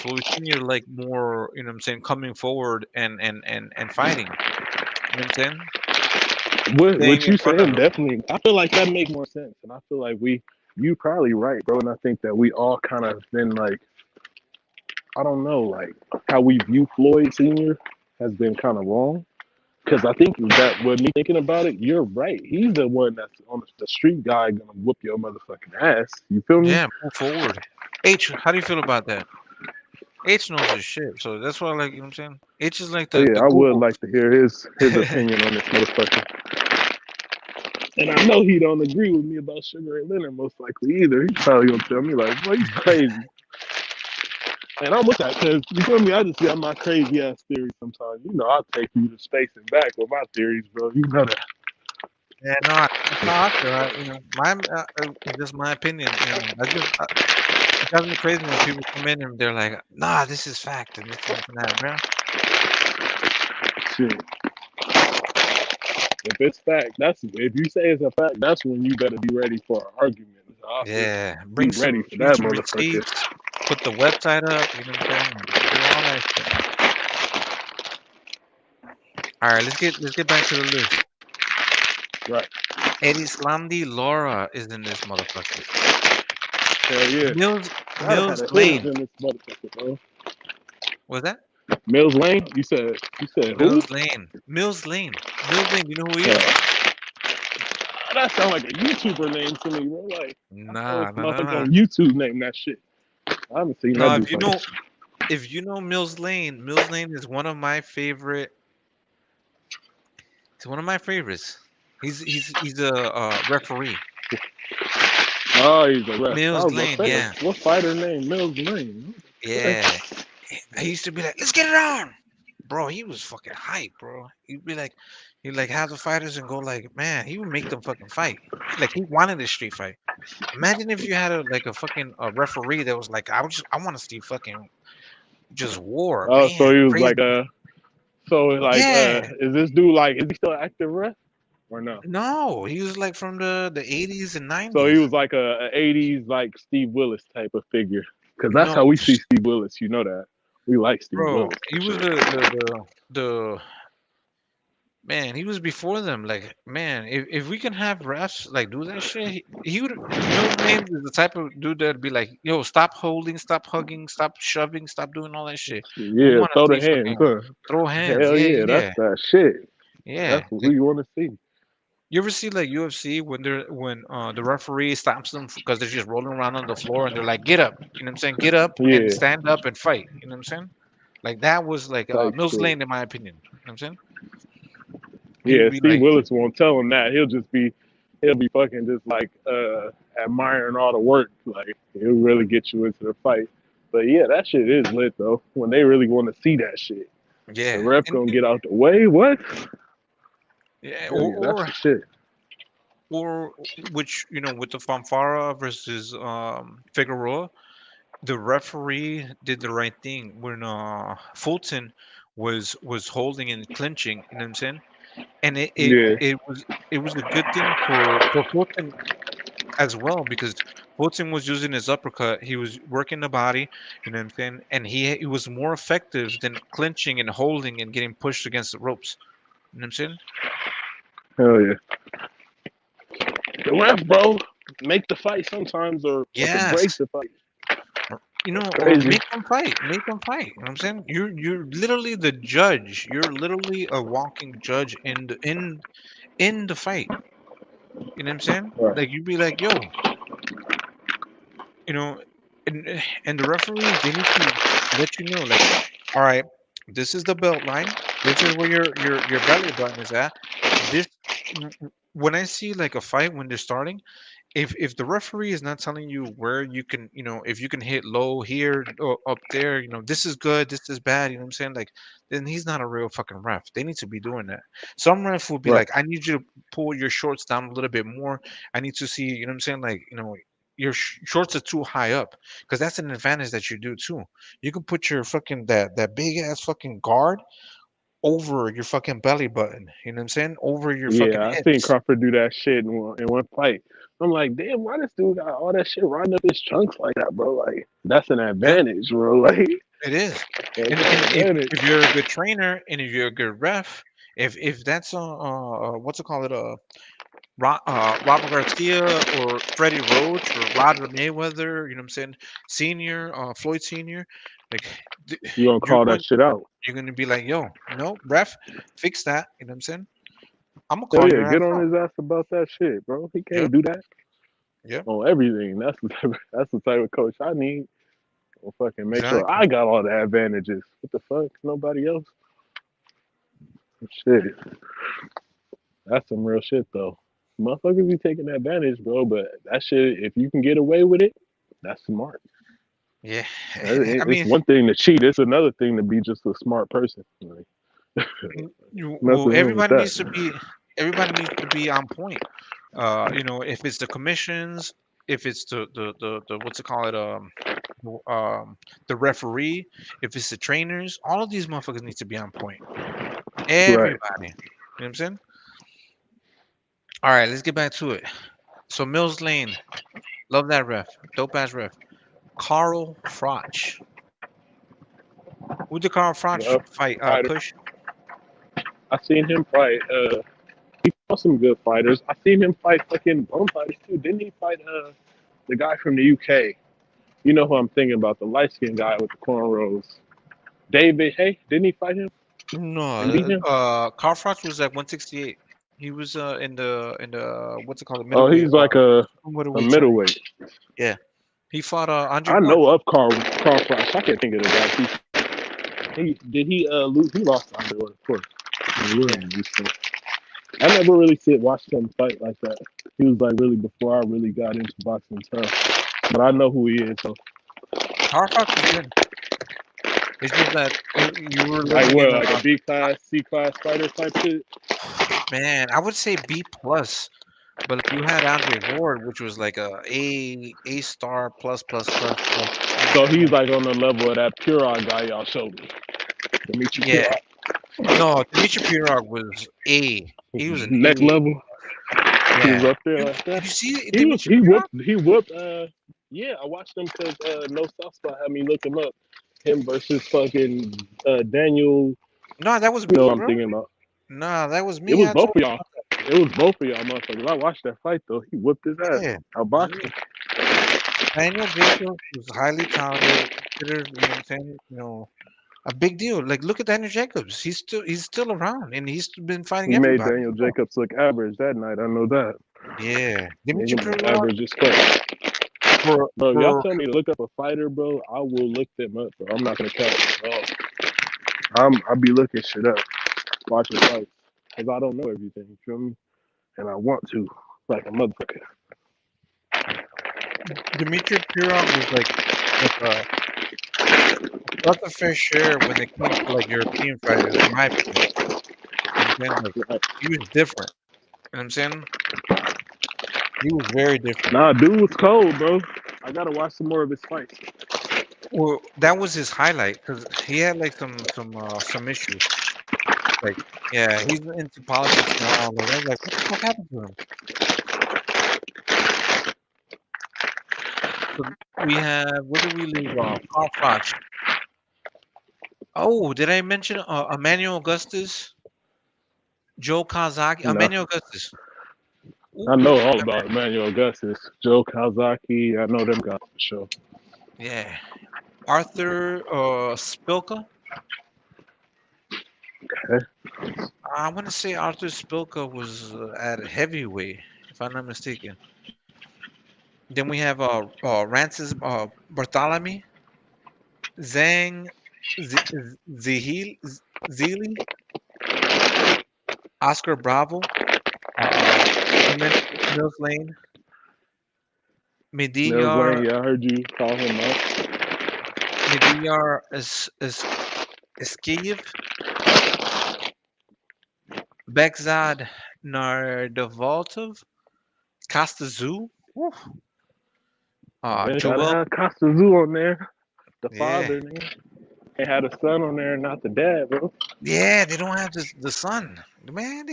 [SPEAKER 14] Floyd Senior like more, you know what I'm saying, coming forward and fighting. You know what I'm saying? Staying
[SPEAKER 15] What
[SPEAKER 14] in
[SPEAKER 15] you
[SPEAKER 14] front of
[SPEAKER 15] saying
[SPEAKER 14] him.
[SPEAKER 15] definitely. I feel like that makes more sense, and I feel like you probably right, bro. And I think that we all kind of been like, I don't know, like how we view Floyd Senior has been kind of wrong. Because I think that with me thinking about it, you're right. He's the one that's on the street guy gonna whoop your motherfucking ass. You feel me?
[SPEAKER 14] Yeah, move forward. H, how do you feel about that? H knows his shit, so that's why I like, you know what I'm saying? H is like
[SPEAKER 15] Oh,
[SPEAKER 14] the
[SPEAKER 15] yeah, I would
[SPEAKER 14] Google.
[SPEAKER 15] like to hear his opinion on this motherfucker. And I know he don't agree with me about Sugar Ray Leonard most likely either. He's probably gonna tell me like, boy, he's crazy. And I'm with that because you feel me. I just got my crazy ass theories sometimes. You know, I'll take you to space and back with my theories, bro. You know that.
[SPEAKER 14] Yeah, no, that's how I feel. You know, my it's just my opinion. You know, it drives me crazy when people come in and they're like, "Nah, this is fact and this and that, bro."
[SPEAKER 15] Shit. If it's fact, if you say it's a fact, that's when you better be ready for an argument.
[SPEAKER 14] Yeah, bring
[SPEAKER 15] Be ready
[SPEAKER 14] some
[SPEAKER 15] for that
[SPEAKER 14] future
[SPEAKER 15] motherfucker.
[SPEAKER 14] receipts, put the website up. You know what I'm saying? Do all that shit. All right, let's get back to the list.
[SPEAKER 15] Right.
[SPEAKER 14] Eddie Slamdi Laura is in this motherfucker.
[SPEAKER 15] Hell yeah.
[SPEAKER 14] Mills
[SPEAKER 15] Mills
[SPEAKER 14] Lane.
[SPEAKER 15] in this motherfucker, bro.
[SPEAKER 14] What's that?
[SPEAKER 15] Mills Lane? You said who?
[SPEAKER 14] Mills Lane. Mills Lane. Mills Lane. You know who he is?
[SPEAKER 15] That sounds like a YouTuber name to me, bro. Like,
[SPEAKER 14] Nah.
[SPEAKER 15] on YouTube name that shit. I haven't seen
[SPEAKER 14] No,
[SPEAKER 15] that.
[SPEAKER 14] if you know Mills Lane is one of my favorite. It's one of my favorites. He's a referee.
[SPEAKER 15] Oh, he's a ref.
[SPEAKER 14] Mills Lane, yeah.
[SPEAKER 15] What fighter name? Mills Lane.
[SPEAKER 14] Yeah. I used to be like, let's get it on. Bro, he was fucking hype, bro. He'd like have the fighters and go like, man, he would make them fucking fight. Like he wanted a street fight. Imagine if you had a fucking referee that was like, I want to see fucking just war,
[SPEAKER 15] Oh,
[SPEAKER 14] man.
[SPEAKER 15] so he was
[SPEAKER 14] crazy.
[SPEAKER 15] Is this dude is he still active ref or no?
[SPEAKER 14] No, he was like from the 80s and 90s.
[SPEAKER 15] So he was like a 80s like Steve Willis type of figure. Because that's how we see Steve Willis. You know that. We like Steve Willis.
[SPEAKER 14] He was the man, he was before them. Like, man, if we can have refs like do that shit, he would. Mills Lane is the type of dude that'd be like, yo, stop holding, stop hugging, stop shoving, stop doing all that shit.
[SPEAKER 15] Yeah, throw the hands.
[SPEAKER 14] Throw hands.
[SPEAKER 15] Hell yeah, that's that shit.
[SPEAKER 14] Yeah,
[SPEAKER 15] that's what we want to see.
[SPEAKER 14] You ever see like UFC when the referee stops them because they're just rolling around on the floor and they're like, get up, you know what I'm saying? Get up and stand up and fight. You know what I'm saying? Like that was like Mills Lane in my opinion. You know what I'm saying?
[SPEAKER 15] Yeah, Steve Willis won't tell him that. He'll be fucking just like admiring all the work. Like he'll really get you into the fight. But yeah, that shit is lit though. When they really want to see that shit.
[SPEAKER 14] Yeah.
[SPEAKER 15] The ref gonna get out the way. What?
[SPEAKER 14] Yeah,
[SPEAKER 15] that's the shit.
[SPEAKER 14] Or which, you know, with the Fanfara versus Figueroa, the referee did the right thing when Fulton was holding and clinching, you know what I'm saying? And it was a good thing for Fulton as well because Fulton was using his uppercut, he was working the body, you know what I'm saying? And he was more effective than clinching and holding and getting pushed against the ropes. You know what I'm saying?
[SPEAKER 15] Hell yeah. The ref, bro, make the fight sometimes or break the fight.
[SPEAKER 14] You know, or make them fight. Make them fight. You know what I'm saying? You're literally the judge. You're literally a walking judge in the fight. You know what I'm saying?
[SPEAKER 15] Right.
[SPEAKER 14] Like you'd be like, yo, you know, and the referees, they need to let you know, like, all right, this is the belt line. This is where your belly button is at. This when I see like a fight when they're starting, if the referee is not telling you where you can, if you can hit low here or up there, this is good, this is bad, you know what I'm saying? Like, then he's not a real fucking ref. They need to be doing that. Some ref will be
[SPEAKER 15] Right.
[SPEAKER 14] like, I need you to pull your shorts down a little bit more. I need to see, you know what I'm saying? Like, your shorts are too high up, because that's an advantage that you do too. You can put your fucking that big ass fucking guard over your fucking belly button. You know what I'm saying? Over your fucking
[SPEAKER 15] Yeah, I seen
[SPEAKER 14] hips.
[SPEAKER 15] Crawford do that shit in one fight. I'm like, damn, why this dude got all that shit riding up his chunks like that, bro? Like, that's an
[SPEAKER 14] Yeah,
[SPEAKER 15] advantage, bro. Like,
[SPEAKER 14] it is.
[SPEAKER 15] that's
[SPEAKER 14] And
[SPEAKER 15] an advantage.
[SPEAKER 14] if you're a good trainer and if you're a good ref, if that's what's it called, Robert Garcia or Freddie Roach or Roger Mayweather, you know what I'm saying, Senior, Floyd Senior, like,
[SPEAKER 15] You gonna
[SPEAKER 14] you're
[SPEAKER 15] call that
[SPEAKER 14] going
[SPEAKER 15] shit out?
[SPEAKER 14] you're going to be like, yo, no, ref, fix that. You know what I'm saying? I'm gonna
[SPEAKER 15] Hell
[SPEAKER 14] call
[SPEAKER 15] yeah,
[SPEAKER 14] your ass
[SPEAKER 15] get on
[SPEAKER 14] out.
[SPEAKER 15] his ass about that shit, bro. He can't
[SPEAKER 14] Yep.
[SPEAKER 15] do that
[SPEAKER 14] Yep.
[SPEAKER 15] on everything. That's the type of coach I need. I'll fucking make sure
[SPEAKER 14] Exactly.
[SPEAKER 15] I got all the advantages. What the fuck? Nobody else? Shit. That's some real shit though. Motherfuckers be taking advantage, bro. But that shit, if you can get away with it, that's smart.
[SPEAKER 14] Yeah. I
[SPEAKER 15] It's
[SPEAKER 14] mean,
[SPEAKER 15] one thing to cheat. It's another thing to be just a smart person. Like,
[SPEAKER 14] well,
[SPEAKER 15] nothing wrong with that.
[SPEAKER 14] everybody needs to be on point. If it's the commissions, if it's the what's it called, the referee, if it's the trainers, all of these motherfuckers need to be on point.
[SPEAKER 15] Right.
[SPEAKER 14] Everybody. You know what I'm saying? All right, let's get back to it. So Mills Lane, love that ref, dope ass ref. Carl Froch. Who did Carl Froch
[SPEAKER 15] Yep.
[SPEAKER 14] fight?
[SPEAKER 15] Fighter.
[SPEAKER 14] Kush.
[SPEAKER 15] I seen him fight. He fought some good fighters. I seen him fight fucking bum fighters too. Didn't he fight the guy from the UK? You know who I'm thinking about, the light skinned guy with the cornrows. David, hey, didn't he fight him and beat
[SPEAKER 14] No,
[SPEAKER 15] him?
[SPEAKER 14] Carl Froch was at 168. He was in the what's it called, the
[SPEAKER 15] Oh,
[SPEAKER 14] middleweight,
[SPEAKER 15] he's like a
[SPEAKER 14] middleweight champion.
[SPEAKER 15] middleweight.
[SPEAKER 14] Yeah, he fought Andre
[SPEAKER 15] I
[SPEAKER 14] Ward.
[SPEAKER 15] know of Carl Froch. I can't think of the guy. He lose? He lost to Andre Ward, of course. I never really watched him fight like that. He was like really before I really got into boxing stuff. But I know who he is. So.
[SPEAKER 14] Carl Froch was good. It's just that you were
[SPEAKER 15] Like
[SPEAKER 14] looking
[SPEAKER 15] what,
[SPEAKER 14] at
[SPEAKER 15] like a B class, C class fighter type shit?
[SPEAKER 14] man, I would say B plus, but you had Andre Ward, which was like A star plus plus plus plus.
[SPEAKER 15] So he's like on the level of that Purod guy y'all showed me. Dimitri
[SPEAKER 14] Yeah.
[SPEAKER 15] Purod.
[SPEAKER 14] No, Dimitri Pirog was A. He was an
[SPEAKER 15] Next
[SPEAKER 14] A.
[SPEAKER 15] level.
[SPEAKER 14] Yeah.
[SPEAKER 15] He was up there like that.
[SPEAKER 14] Did you see
[SPEAKER 15] He was
[SPEAKER 14] Dimitri Pirog?
[SPEAKER 15] he whooped yeah, I watched him because No South Spot had me look him up. Him versus fucking Daniel.
[SPEAKER 14] No, that was
[SPEAKER 15] You know
[SPEAKER 14] me,
[SPEAKER 15] what I'm
[SPEAKER 14] bro.
[SPEAKER 15] thinking about.
[SPEAKER 14] Nah, that was me.
[SPEAKER 15] It was
[SPEAKER 14] I
[SPEAKER 15] both
[SPEAKER 14] told
[SPEAKER 15] of
[SPEAKER 14] you
[SPEAKER 15] y'all.
[SPEAKER 14] about that.
[SPEAKER 15] It was both of y'all motherfuckers. I watched that fight though. He whooped his ass.
[SPEAKER 14] Yeah.
[SPEAKER 15] Out boxing.
[SPEAKER 14] Daniel Jacobs was highly touted, considered, you know what I'm saying, a big deal. Like, look at Daniel Jacobs. He's still around, and he's been fighting
[SPEAKER 15] He made
[SPEAKER 14] everybody.
[SPEAKER 15] Daniel Jacobs look average that night. I know that.
[SPEAKER 14] Yeah. Dimitri
[SPEAKER 15] Nigga was
[SPEAKER 14] Pirog
[SPEAKER 15] average as fuck. Bro, y'all
[SPEAKER 14] for
[SPEAKER 15] tell me to look up a fighter, bro. I will look them up, bro. I'm not gonna count. I'll be looking shit up, watching fights, cause I don't know everything. You feel me? And I want to, like a motherfucker.
[SPEAKER 14] Dimitri Pirog was like not a fair share when it came to like European fighters, in my opinion. You know what I'm saying? Like, he was different. You know what I'm saying? He was very different.
[SPEAKER 15] Nah, dude was cold, bro. I gotta watch some more of his fights.
[SPEAKER 14] Well, that was his highlight because he had like some issues. Like, yeah, he's into politics now. Like, I was like, what the fuck happened to him? So we have, where did we leave off? Carl Froch. Oh, did I mention Emmanuel Augustus? Joe Kazaki?
[SPEAKER 15] No.
[SPEAKER 14] Emmanuel Augustus.
[SPEAKER 15] I know all about Emmanuel Augustus, Joe Kazaki. I know them guys for sure.
[SPEAKER 14] Yeah. Arthur Spilka.
[SPEAKER 15] Okay.
[SPEAKER 14] I want to say Arthur Spilka was at heavyweight, if I'm not mistaken. Then we have Rancis Bartholomew, Zhang Zihili, Oscar Bravo, Mills Lane,
[SPEAKER 15] Mills Lane,
[SPEAKER 14] Midyar
[SPEAKER 15] yeah, I heard you call him out.
[SPEAKER 14] Midyar Iskiyev, Bekzad Nardovaltov, Kastazu,
[SPEAKER 15] Gotta
[SPEAKER 14] Joel.
[SPEAKER 15] have Kastazu on there. The
[SPEAKER 14] Yeah.
[SPEAKER 15] father, man. They had a son on there, not the dad, bro.
[SPEAKER 14] Yeah, they don't have the son. Man,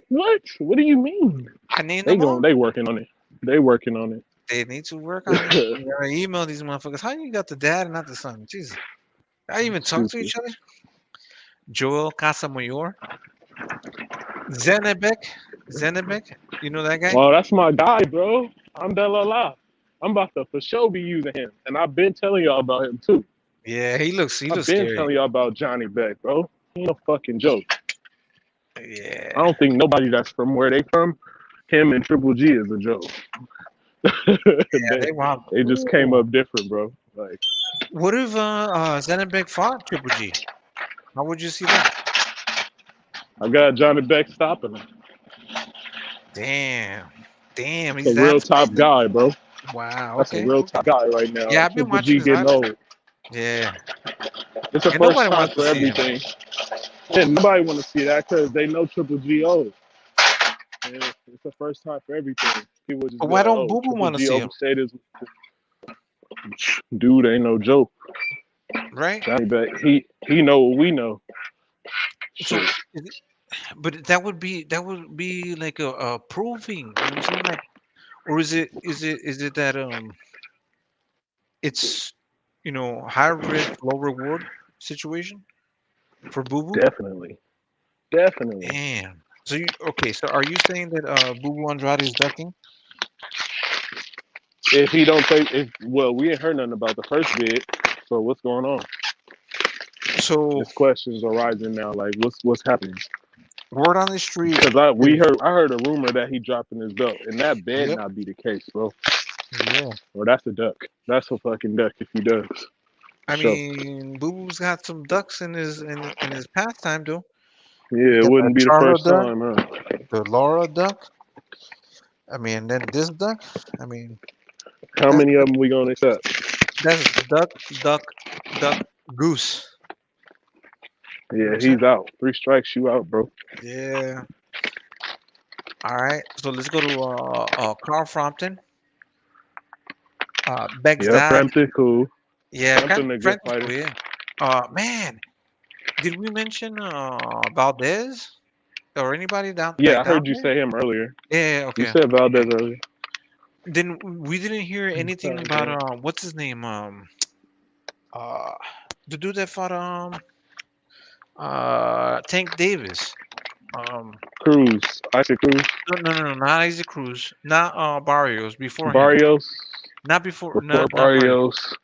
[SPEAKER 15] What? What do you mean?
[SPEAKER 14] I named them all.
[SPEAKER 15] They working on it. They working on it.
[SPEAKER 14] They need to work on it. You gotta email these motherfuckers. How you got the dad and not the son? Jesus. I even talk to each other. Joel Casamayor. Zenebek. You know that guy?
[SPEAKER 15] Oh, that's my guy, bro. I'm Delala. I'm about to for sure be using him. And I've been telling y'all about him too.
[SPEAKER 14] Yeah, he looks
[SPEAKER 15] I've been
[SPEAKER 14] scary.
[SPEAKER 15] telling y'all about Johnny Beck, bro. He ain't no fucking joke.
[SPEAKER 14] Yeah.
[SPEAKER 15] I don't think nobody that's from where they from, him and Triple G is a joke. They just came up different, bro. Like,
[SPEAKER 14] what if Zenebek fought Triple G? How would you see that?
[SPEAKER 15] I got Johnny Beck stopping him.
[SPEAKER 14] Damn,
[SPEAKER 15] That's
[SPEAKER 14] he's
[SPEAKER 15] a real
[SPEAKER 14] that
[SPEAKER 15] top
[SPEAKER 14] spicy?
[SPEAKER 15] guy, bro.
[SPEAKER 14] Wow.
[SPEAKER 15] That's
[SPEAKER 14] Okay.
[SPEAKER 15] a real top guy right now.
[SPEAKER 14] Yeah, I've been
[SPEAKER 15] Triple
[SPEAKER 14] watching
[SPEAKER 15] G
[SPEAKER 14] his
[SPEAKER 15] getting
[SPEAKER 14] highlights.
[SPEAKER 15] old.
[SPEAKER 14] Yeah.
[SPEAKER 15] It's the
[SPEAKER 14] And
[SPEAKER 15] first
[SPEAKER 14] nobody
[SPEAKER 15] time
[SPEAKER 14] wants
[SPEAKER 15] for
[SPEAKER 14] to see him.
[SPEAKER 15] everything. Yeah, nobody want to see that because they know Triple G old. And it's the first time for everything. People just
[SPEAKER 14] But
[SPEAKER 15] be
[SPEAKER 14] why
[SPEAKER 15] like,
[SPEAKER 14] don't
[SPEAKER 15] "Oh,
[SPEAKER 14] Boo Boo
[SPEAKER 15] Triple
[SPEAKER 14] want to
[SPEAKER 15] G
[SPEAKER 14] see him?
[SPEAKER 15] overstated his dude. Ain't no joke,
[SPEAKER 14] Right?
[SPEAKER 15] Johnny Beck. He know what we know.
[SPEAKER 14] So,
[SPEAKER 15] Shit.
[SPEAKER 14] but that would be like a proving. You know what I'm saying? Like, or is it that it's high risk, low reward situation for Boo Boo?
[SPEAKER 15] Definitely.
[SPEAKER 14] Damn. So so are you saying that Boo Boo Andrade is ducking?
[SPEAKER 15] If he don't take, we ain't heard nothing about the first bid. So what's going on?
[SPEAKER 14] So
[SPEAKER 15] There's questions arising now. Like what's happening?
[SPEAKER 14] Word on the street.
[SPEAKER 15] Because I heard a rumor that he dropping his belt, and that better not be the case, bro.
[SPEAKER 14] Yeah.
[SPEAKER 15] Or that's a duck. That's a fucking duck if he does.
[SPEAKER 14] I
[SPEAKER 15] Sure.
[SPEAKER 14] mean, Boo Boo's got some ducks in his pastime, though.
[SPEAKER 15] Yeah, it
[SPEAKER 14] Got
[SPEAKER 15] wouldn't
[SPEAKER 14] that
[SPEAKER 15] be the
[SPEAKER 14] Charlo
[SPEAKER 15] first
[SPEAKER 14] duck,
[SPEAKER 15] time, huh?
[SPEAKER 14] the Laura duck. I mean, then this duck. I mean,
[SPEAKER 15] How many of them we gonna accept?
[SPEAKER 14] that's duck, goose.
[SPEAKER 15] Yeah, he's out. 3 strikes, you out, bro.
[SPEAKER 14] Yeah. All right. So let's go to Carl Frampton.
[SPEAKER 15] Yeah,
[SPEAKER 14] Begzdad.
[SPEAKER 15] Frampton, cool.
[SPEAKER 14] Yeah,
[SPEAKER 15] Frampton a good fighter.
[SPEAKER 14] Cool, yeah. Man, did we mention Valdez or anybody down?
[SPEAKER 15] Yeah,
[SPEAKER 14] Like
[SPEAKER 15] I heard
[SPEAKER 14] down
[SPEAKER 15] you
[SPEAKER 14] there?
[SPEAKER 15] say him earlier.
[SPEAKER 14] Yeah.
[SPEAKER 15] You
[SPEAKER 14] Okay.
[SPEAKER 15] said Valdez earlier.
[SPEAKER 14] Then we didn't hear anything about what's his name? The dude that fought Tank Davis.
[SPEAKER 15] Cruz, Isaac Cruz.
[SPEAKER 14] No, not Isaac Cruz, not Barrios. Before him.
[SPEAKER 15] Barrios.
[SPEAKER 14] Not before.
[SPEAKER 15] Before
[SPEAKER 14] Not Barrios.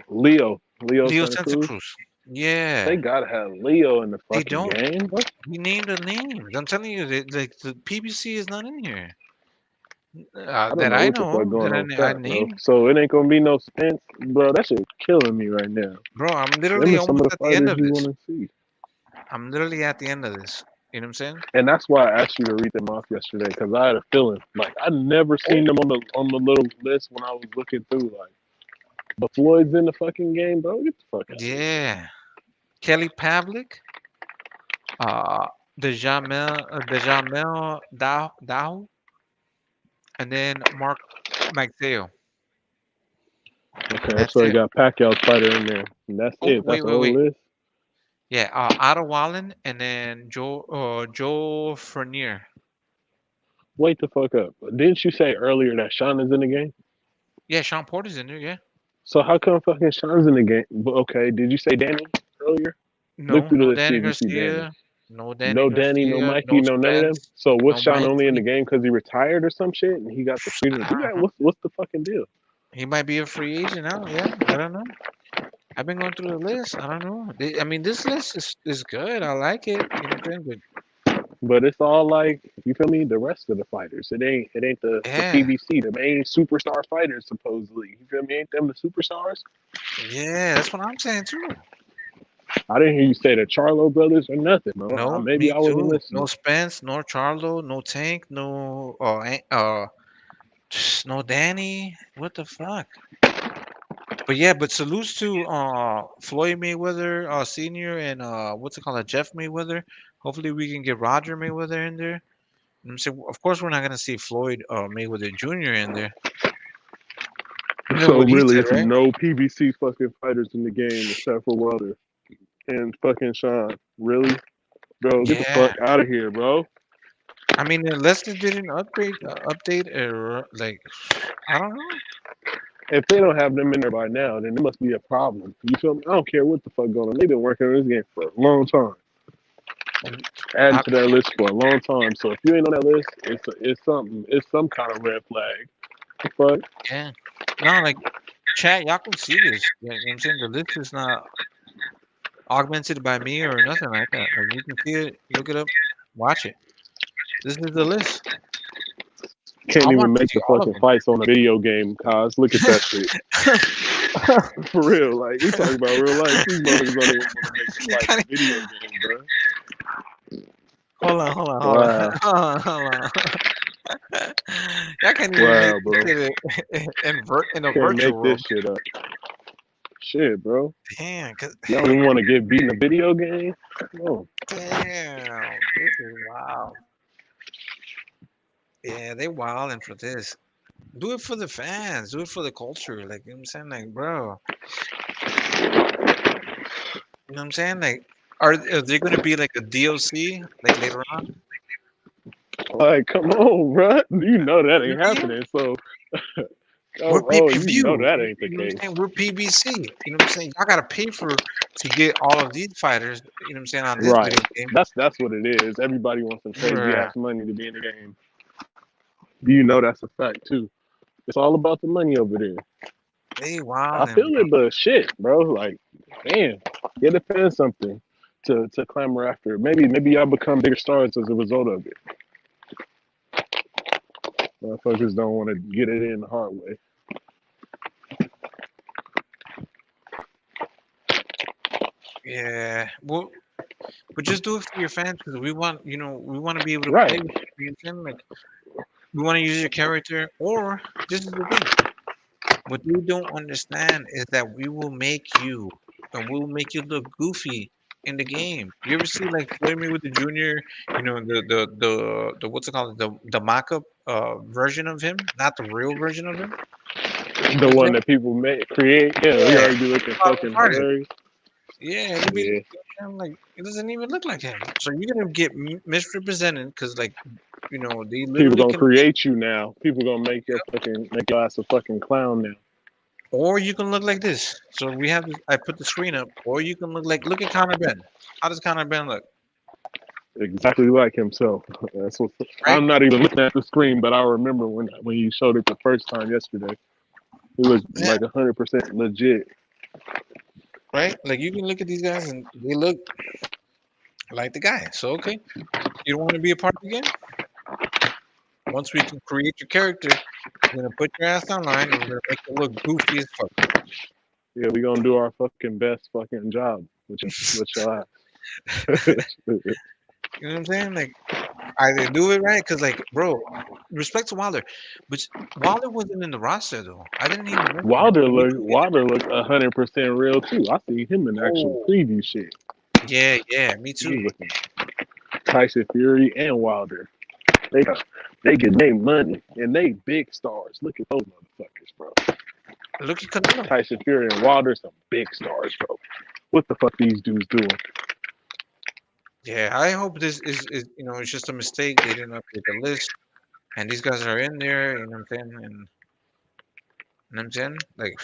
[SPEAKER 15] Leo
[SPEAKER 14] Leo
[SPEAKER 15] Santa
[SPEAKER 14] Santa
[SPEAKER 15] Cruz.
[SPEAKER 14] Cruz. Yeah.
[SPEAKER 15] They gotta have Leo in the
[SPEAKER 14] They
[SPEAKER 15] fucking
[SPEAKER 14] don't.
[SPEAKER 15] game, bro.
[SPEAKER 14] He named the names. I'm telling you, like the PBC is not in here.
[SPEAKER 15] I don't
[SPEAKER 14] That
[SPEAKER 15] know
[SPEAKER 14] I
[SPEAKER 15] what the fuck
[SPEAKER 14] know
[SPEAKER 15] going
[SPEAKER 14] that
[SPEAKER 15] on with
[SPEAKER 14] I
[SPEAKER 15] that, bro.
[SPEAKER 14] named.
[SPEAKER 15] So it ain't gonna be no suspense, bro. That shit killing me right now.
[SPEAKER 14] Bro, I'm
[SPEAKER 15] Them
[SPEAKER 14] literally
[SPEAKER 15] are some of
[SPEAKER 14] almost
[SPEAKER 15] the
[SPEAKER 14] at the end
[SPEAKER 15] fighters
[SPEAKER 14] of
[SPEAKER 15] you
[SPEAKER 14] this.
[SPEAKER 15] want to see.
[SPEAKER 14] I'm literally at the end of this. You know what I'm saying?
[SPEAKER 15] And that's why I asked you to read them off yesterday, because I had a feeling like I never seen them on the little list when I was looking through. Like, but Floyd's in the fucking game, bro. Get the fuck out.
[SPEAKER 14] Yeah. Kelly Pavlik. Dejamel Dow. And then Mark Magdeo.
[SPEAKER 15] Okay,
[SPEAKER 14] That's
[SPEAKER 15] so you
[SPEAKER 14] it.
[SPEAKER 15] got Pacquiao's fighter in there, and that's it. That's the whole list.
[SPEAKER 14] Yeah, Otto Wallen and then Joe Frenier.
[SPEAKER 15] Wait the fuck up. Didn't you say earlier that Sean is in the game?
[SPEAKER 14] Yeah, Sean Porter's in there. Yeah.
[SPEAKER 15] So how come fucking Sean's in the game? Okay, did you say Danny earlier? Look
[SPEAKER 14] No,
[SPEAKER 15] through
[SPEAKER 14] no
[SPEAKER 15] the list, see
[SPEAKER 14] Danny
[SPEAKER 15] if you see Danny.
[SPEAKER 14] Garcia. No Danny
[SPEAKER 15] No
[SPEAKER 14] Garcia.
[SPEAKER 15] Danny, no Mikey, no none of them.
[SPEAKER 14] Spence,
[SPEAKER 15] So was
[SPEAKER 14] no
[SPEAKER 15] Sean only in the
[SPEAKER 14] Mikey.
[SPEAKER 15] game because he retired or some shit and he got the freedom to do that? What's the fucking deal?
[SPEAKER 14] He might be a free agent now. Yeah, I don't know. I've been going through the list. I don't know. I mean, this list is good. I like it. You know what I'm saying?
[SPEAKER 15] But it's all like, you feel me? The rest of the fighters. It ain't the PBC, the main superstar fighters supposedly. You feel me? Ain't them the superstars?
[SPEAKER 14] Yeah, that's what I'm saying too.
[SPEAKER 15] I didn't hear you say the Charlo brothers or nothing, bro.
[SPEAKER 14] No,
[SPEAKER 15] Maybe
[SPEAKER 14] me
[SPEAKER 15] I wasn't
[SPEAKER 14] too.
[SPEAKER 15] listening.
[SPEAKER 14] No Spence, no Charlo, no Tank, no no Danny. What the fuck? But yeah, but salutes to Floyd Mayweather Senior and what's it called, Jeff Mayweather. Hopefully we can get Roger Mayweather in there. I'm saying, of course we're not gonna see Floyd Mayweather Jr. in there. That's
[SPEAKER 15] So
[SPEAKER 14] what he
[SPEAKER 15] really,
[SPEAKER 14] said,
[SPEAKER 15] it's
[SPEAKER 14] right?
[SPEAKER 15] no PBC fucking fighters in the game except for Wilder and fucking Sean. Really? Bro, get the
[SPEAKER 14] Yeah.
[SPEAKER 15] fuck out of here, bro.
[SPEAKER 14] I mean, unless they did an update or like, I don't know.
[SPEAKER 15] If they don't have them in there by now, then there must be a problem. You feel me? I don't care what the fuck going on. They've been working on this game for a long time. Adding to that list for a long time. So if you ain't on that list, it's something. It's some kind of red flag. Fuck.
[SPEAKER 14] Yeah. No, like, chat, y'all can see this. You know what I'm saying? The list is not augmented by me or nothing like that. Like, you can see it, look it up, watch it. This is the list.
[SPEAKER 15] Can't
[SPEAKER 14] I
[SPEAKER 15] even
[SPEAKER 14] want to
[SPEAKER 15] make
[SPEAKER 14] see
[SPEAKER 15] the
[SPEAKER 14] all of
[SPEAKER 15] fucking
[SPEAKER 14] them.
[SPEAKER 15] fights on a video game, cuz. Look at that shit. For real. Like, we talking about real life. These motherfuckers don't even want to make the fight on a video game, bro.
[SPEAKER 14] Hold on.
[SPEAKER 15] Wow.
[SPEAKER 14] Hold on. Y'all can't even
[SPEAKER 15] Wow,
[SPEAKER 14] make
[SPEAKER 15] bro.
[SPEAKER 14] this shit in a
[SPEAKER 15] Can't
[SPEAKER 14] virtual
[SPEAKER 15] make
[SPEAKER 14] world.
[SPEAKER 15] this shit up. Shit, bro.
[SPEAKER 14] Damn,
[SPEAKER 15] Y'all don't even want to get beat in a video game? No.
[SPEAKER 14] damn, this is wild. Yeah, they wilding for this. Do it for the fans. Do it for the culture. Like, you know what I'm saying? Like, bro. You know what I'm saying? Like, are there going to be like a DLC like later on?
[SPEAKER 15] Like, come on, bro. You know that ain't
[SPEAKER 14] You know what I mean?
[SPEAKER 15] happening. So,
[SPEAKER 14] We're pay per
[SPEAKER 15] you know
[SPEAKER 14] view.
[SPEAKER 15] that ain't the
[SPEAKER 14] You know what I'm
[SPEAKER 15] case.
[SPEAKER 14] saying? We're PBC. You know what I'm saying? Y'all gotta pay to get all of these fighters. You know what I'm saying, on this
[SPEAKER 15] Right.
[SPEAKER 14] video game.
[SPEAKER 15] That's what it is. Everybody wants some crazy
[SPEAKER 14] Yeah.
[SPEAKER 15] ass money to be in the game. You know that's a fact too. It's all about the money over there.
[SPEAKER 14] They
[SPEAKER 15] I
[SPEAKER 14] wild,
[SPEAKER 15] feel
[SPEAKER 14] bro.
[SPEAKER 15] it, but shit, bro. Like, man, get a fan something to clamor after. Maybe y'all become bigger stars as a result of it. Motherfuckers don't want to get it in the hard way.
[SPEAKER 14] Yeah. Well, but just do it for your fans because we want to be able to
[SPEAKER 15] Right.
[SPEAKER 14] play with you. You know what I'm saying? Like, we want to use your character, or this is the thing. What you don't understand is that we will make you, and we'll make you look goofy in the game. You ever see like Floyd Mayweather Jr., the what's it called, the mock-up version of him, not the real version of him?
[SPEAKER 15] The one that people create, yeah, he already be looking fucking
[SPEAKER 14] Retarded.
[SPEAKER 15] hilarious.
[SPEAKER 14] Yeah, it'll be like it doesn't even look like him. So you're gonna get misrepresented because, like, they
[SPEAKER 15] People
[SPEAKER 14] literally
[SPEAKER 15] gonna
[SPEAKER 14] can.
[SPEAKER 15] create you now. People gonna make your ass a fucking clown now.
[SPEAKER 14] Or you can look like this. So we have this. I put the screen up. Or you can look at Conor Ben. How does Conor Ben look?
[SPEAKER 15] Exactly like himself. That's what.
[SPEAKER 14] Right?
[SPEAKER 15] I'm not even looking at the screen, but I remember when you showed it the first time yesterday. He looked like 100% legit.
[SPEAKER 14] Right? Like, you can look at these guys and they look like the guy. So okay, you don't want to be a part of the game. Once we can create your character, we're gonna put your ass online and we're gonna make you look goofy as fuck.
[SPEAKER 15] Yeah, we gonna do our fucking best fucking job with your ass.
[SPEAKER 14] You know what I'm saying? Like, either do it right, because, like, bro, respect to Wilder, but Wilder wasn't in the roster though. I didn't even mention
[SPEAKER 15] Wilder looked 100% real too. I see him in actual preview shit.
[SPEAKER 14] Yeah, me too.
[SPEAKER 15] Tyson Fury and Wilder, they get their money and they big stars. Look at those motherfuckers, bro.
[SPEAKER 14] Look at Canelo.
[SPEAKER 15] Tyson Fury and Wilder, some big stars, bro. What the fuck these dudes doing?
[SPEAKER 14] Yeah, I hope this is it's just a mistake. They didn't update the list, and these guys are in there. You know what I'm saying? And you know what I'm saying? Like,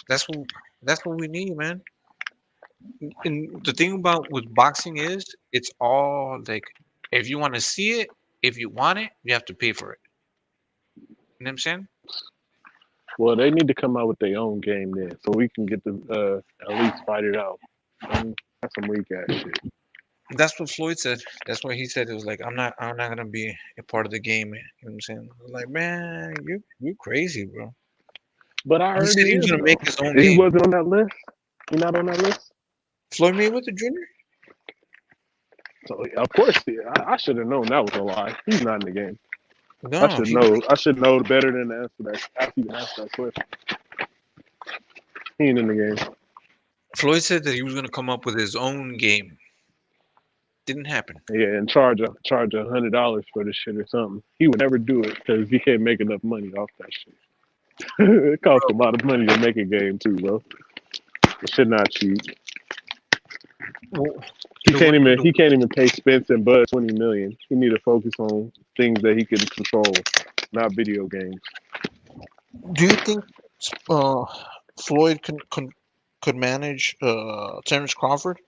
[SPEAKER 14] that's what we need, man. And the thing about with boxing is, it's all like, if you want to see it, if you want it, you have to pay for it. You know what I'm saying?
[SPEAKER 15] Well, they need to come out with their own game then, so we can get the at least fight it out. That's some weak ass shit.
[SPEAKER 14] That's what Floyd said. That's why he said it was like I'm not gonna be a part of the game. You know what I'm saying? I'm like, man, you crazy, bro.
[SPEAKER 15] But I
[SPEAKER 14] He
[SPEAKER 15] heard
[SPEAKER 14] said
[SPEAKER 15] he
[SPEAKER 14] he was
[SPEAKER 15] is,
[SPEAKER 14] gonna
[SPEAKER 15] though.
[SPEAKER 14] make his own
[SPEAKER 15] He
[SPEAKER 14] game.
[SPEAKER 15] wasn't on that list. He not on that list.
[SPEAKER 14] Floyd Mayweather Jr.
[SPEAKER 15] So of course, I should have known that was a lie. He's not in the game.
[SPEAKER 14] No,
[SPEAKER 15] I should know. I should know better than to answer that. After you ask that question, he ain't in the game.
[SPEAKER 14] Floyd said that he was gonna come up with his own game. Didn't happen.
[SPEAKER 15] Yeah, and charge $100 for this shit or something. He would never do it because he can't make enough money off that shit. It costs a lot of money to make a game too, bro. It should not cheap.
[SPEAKER 14] Well,
[SPEAKER 15] He can't even pay Spence and Bud $20 million. He need to focus on things that he can control, not video games.
[SPEAKER 14] Do you think Floyd could manage Terrence Crawford?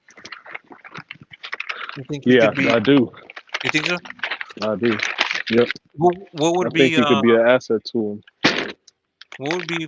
[SPEAKER 14] You think he could be?
[SPEAKER 15] I do.
[SPEAKER 14] You think so?
[SPEAKER 15] I do. Yep.
[SPEAKER 14] What would
[SPEAKER 15] I think he could be an asset to him.
[SPEAKER 14] What would be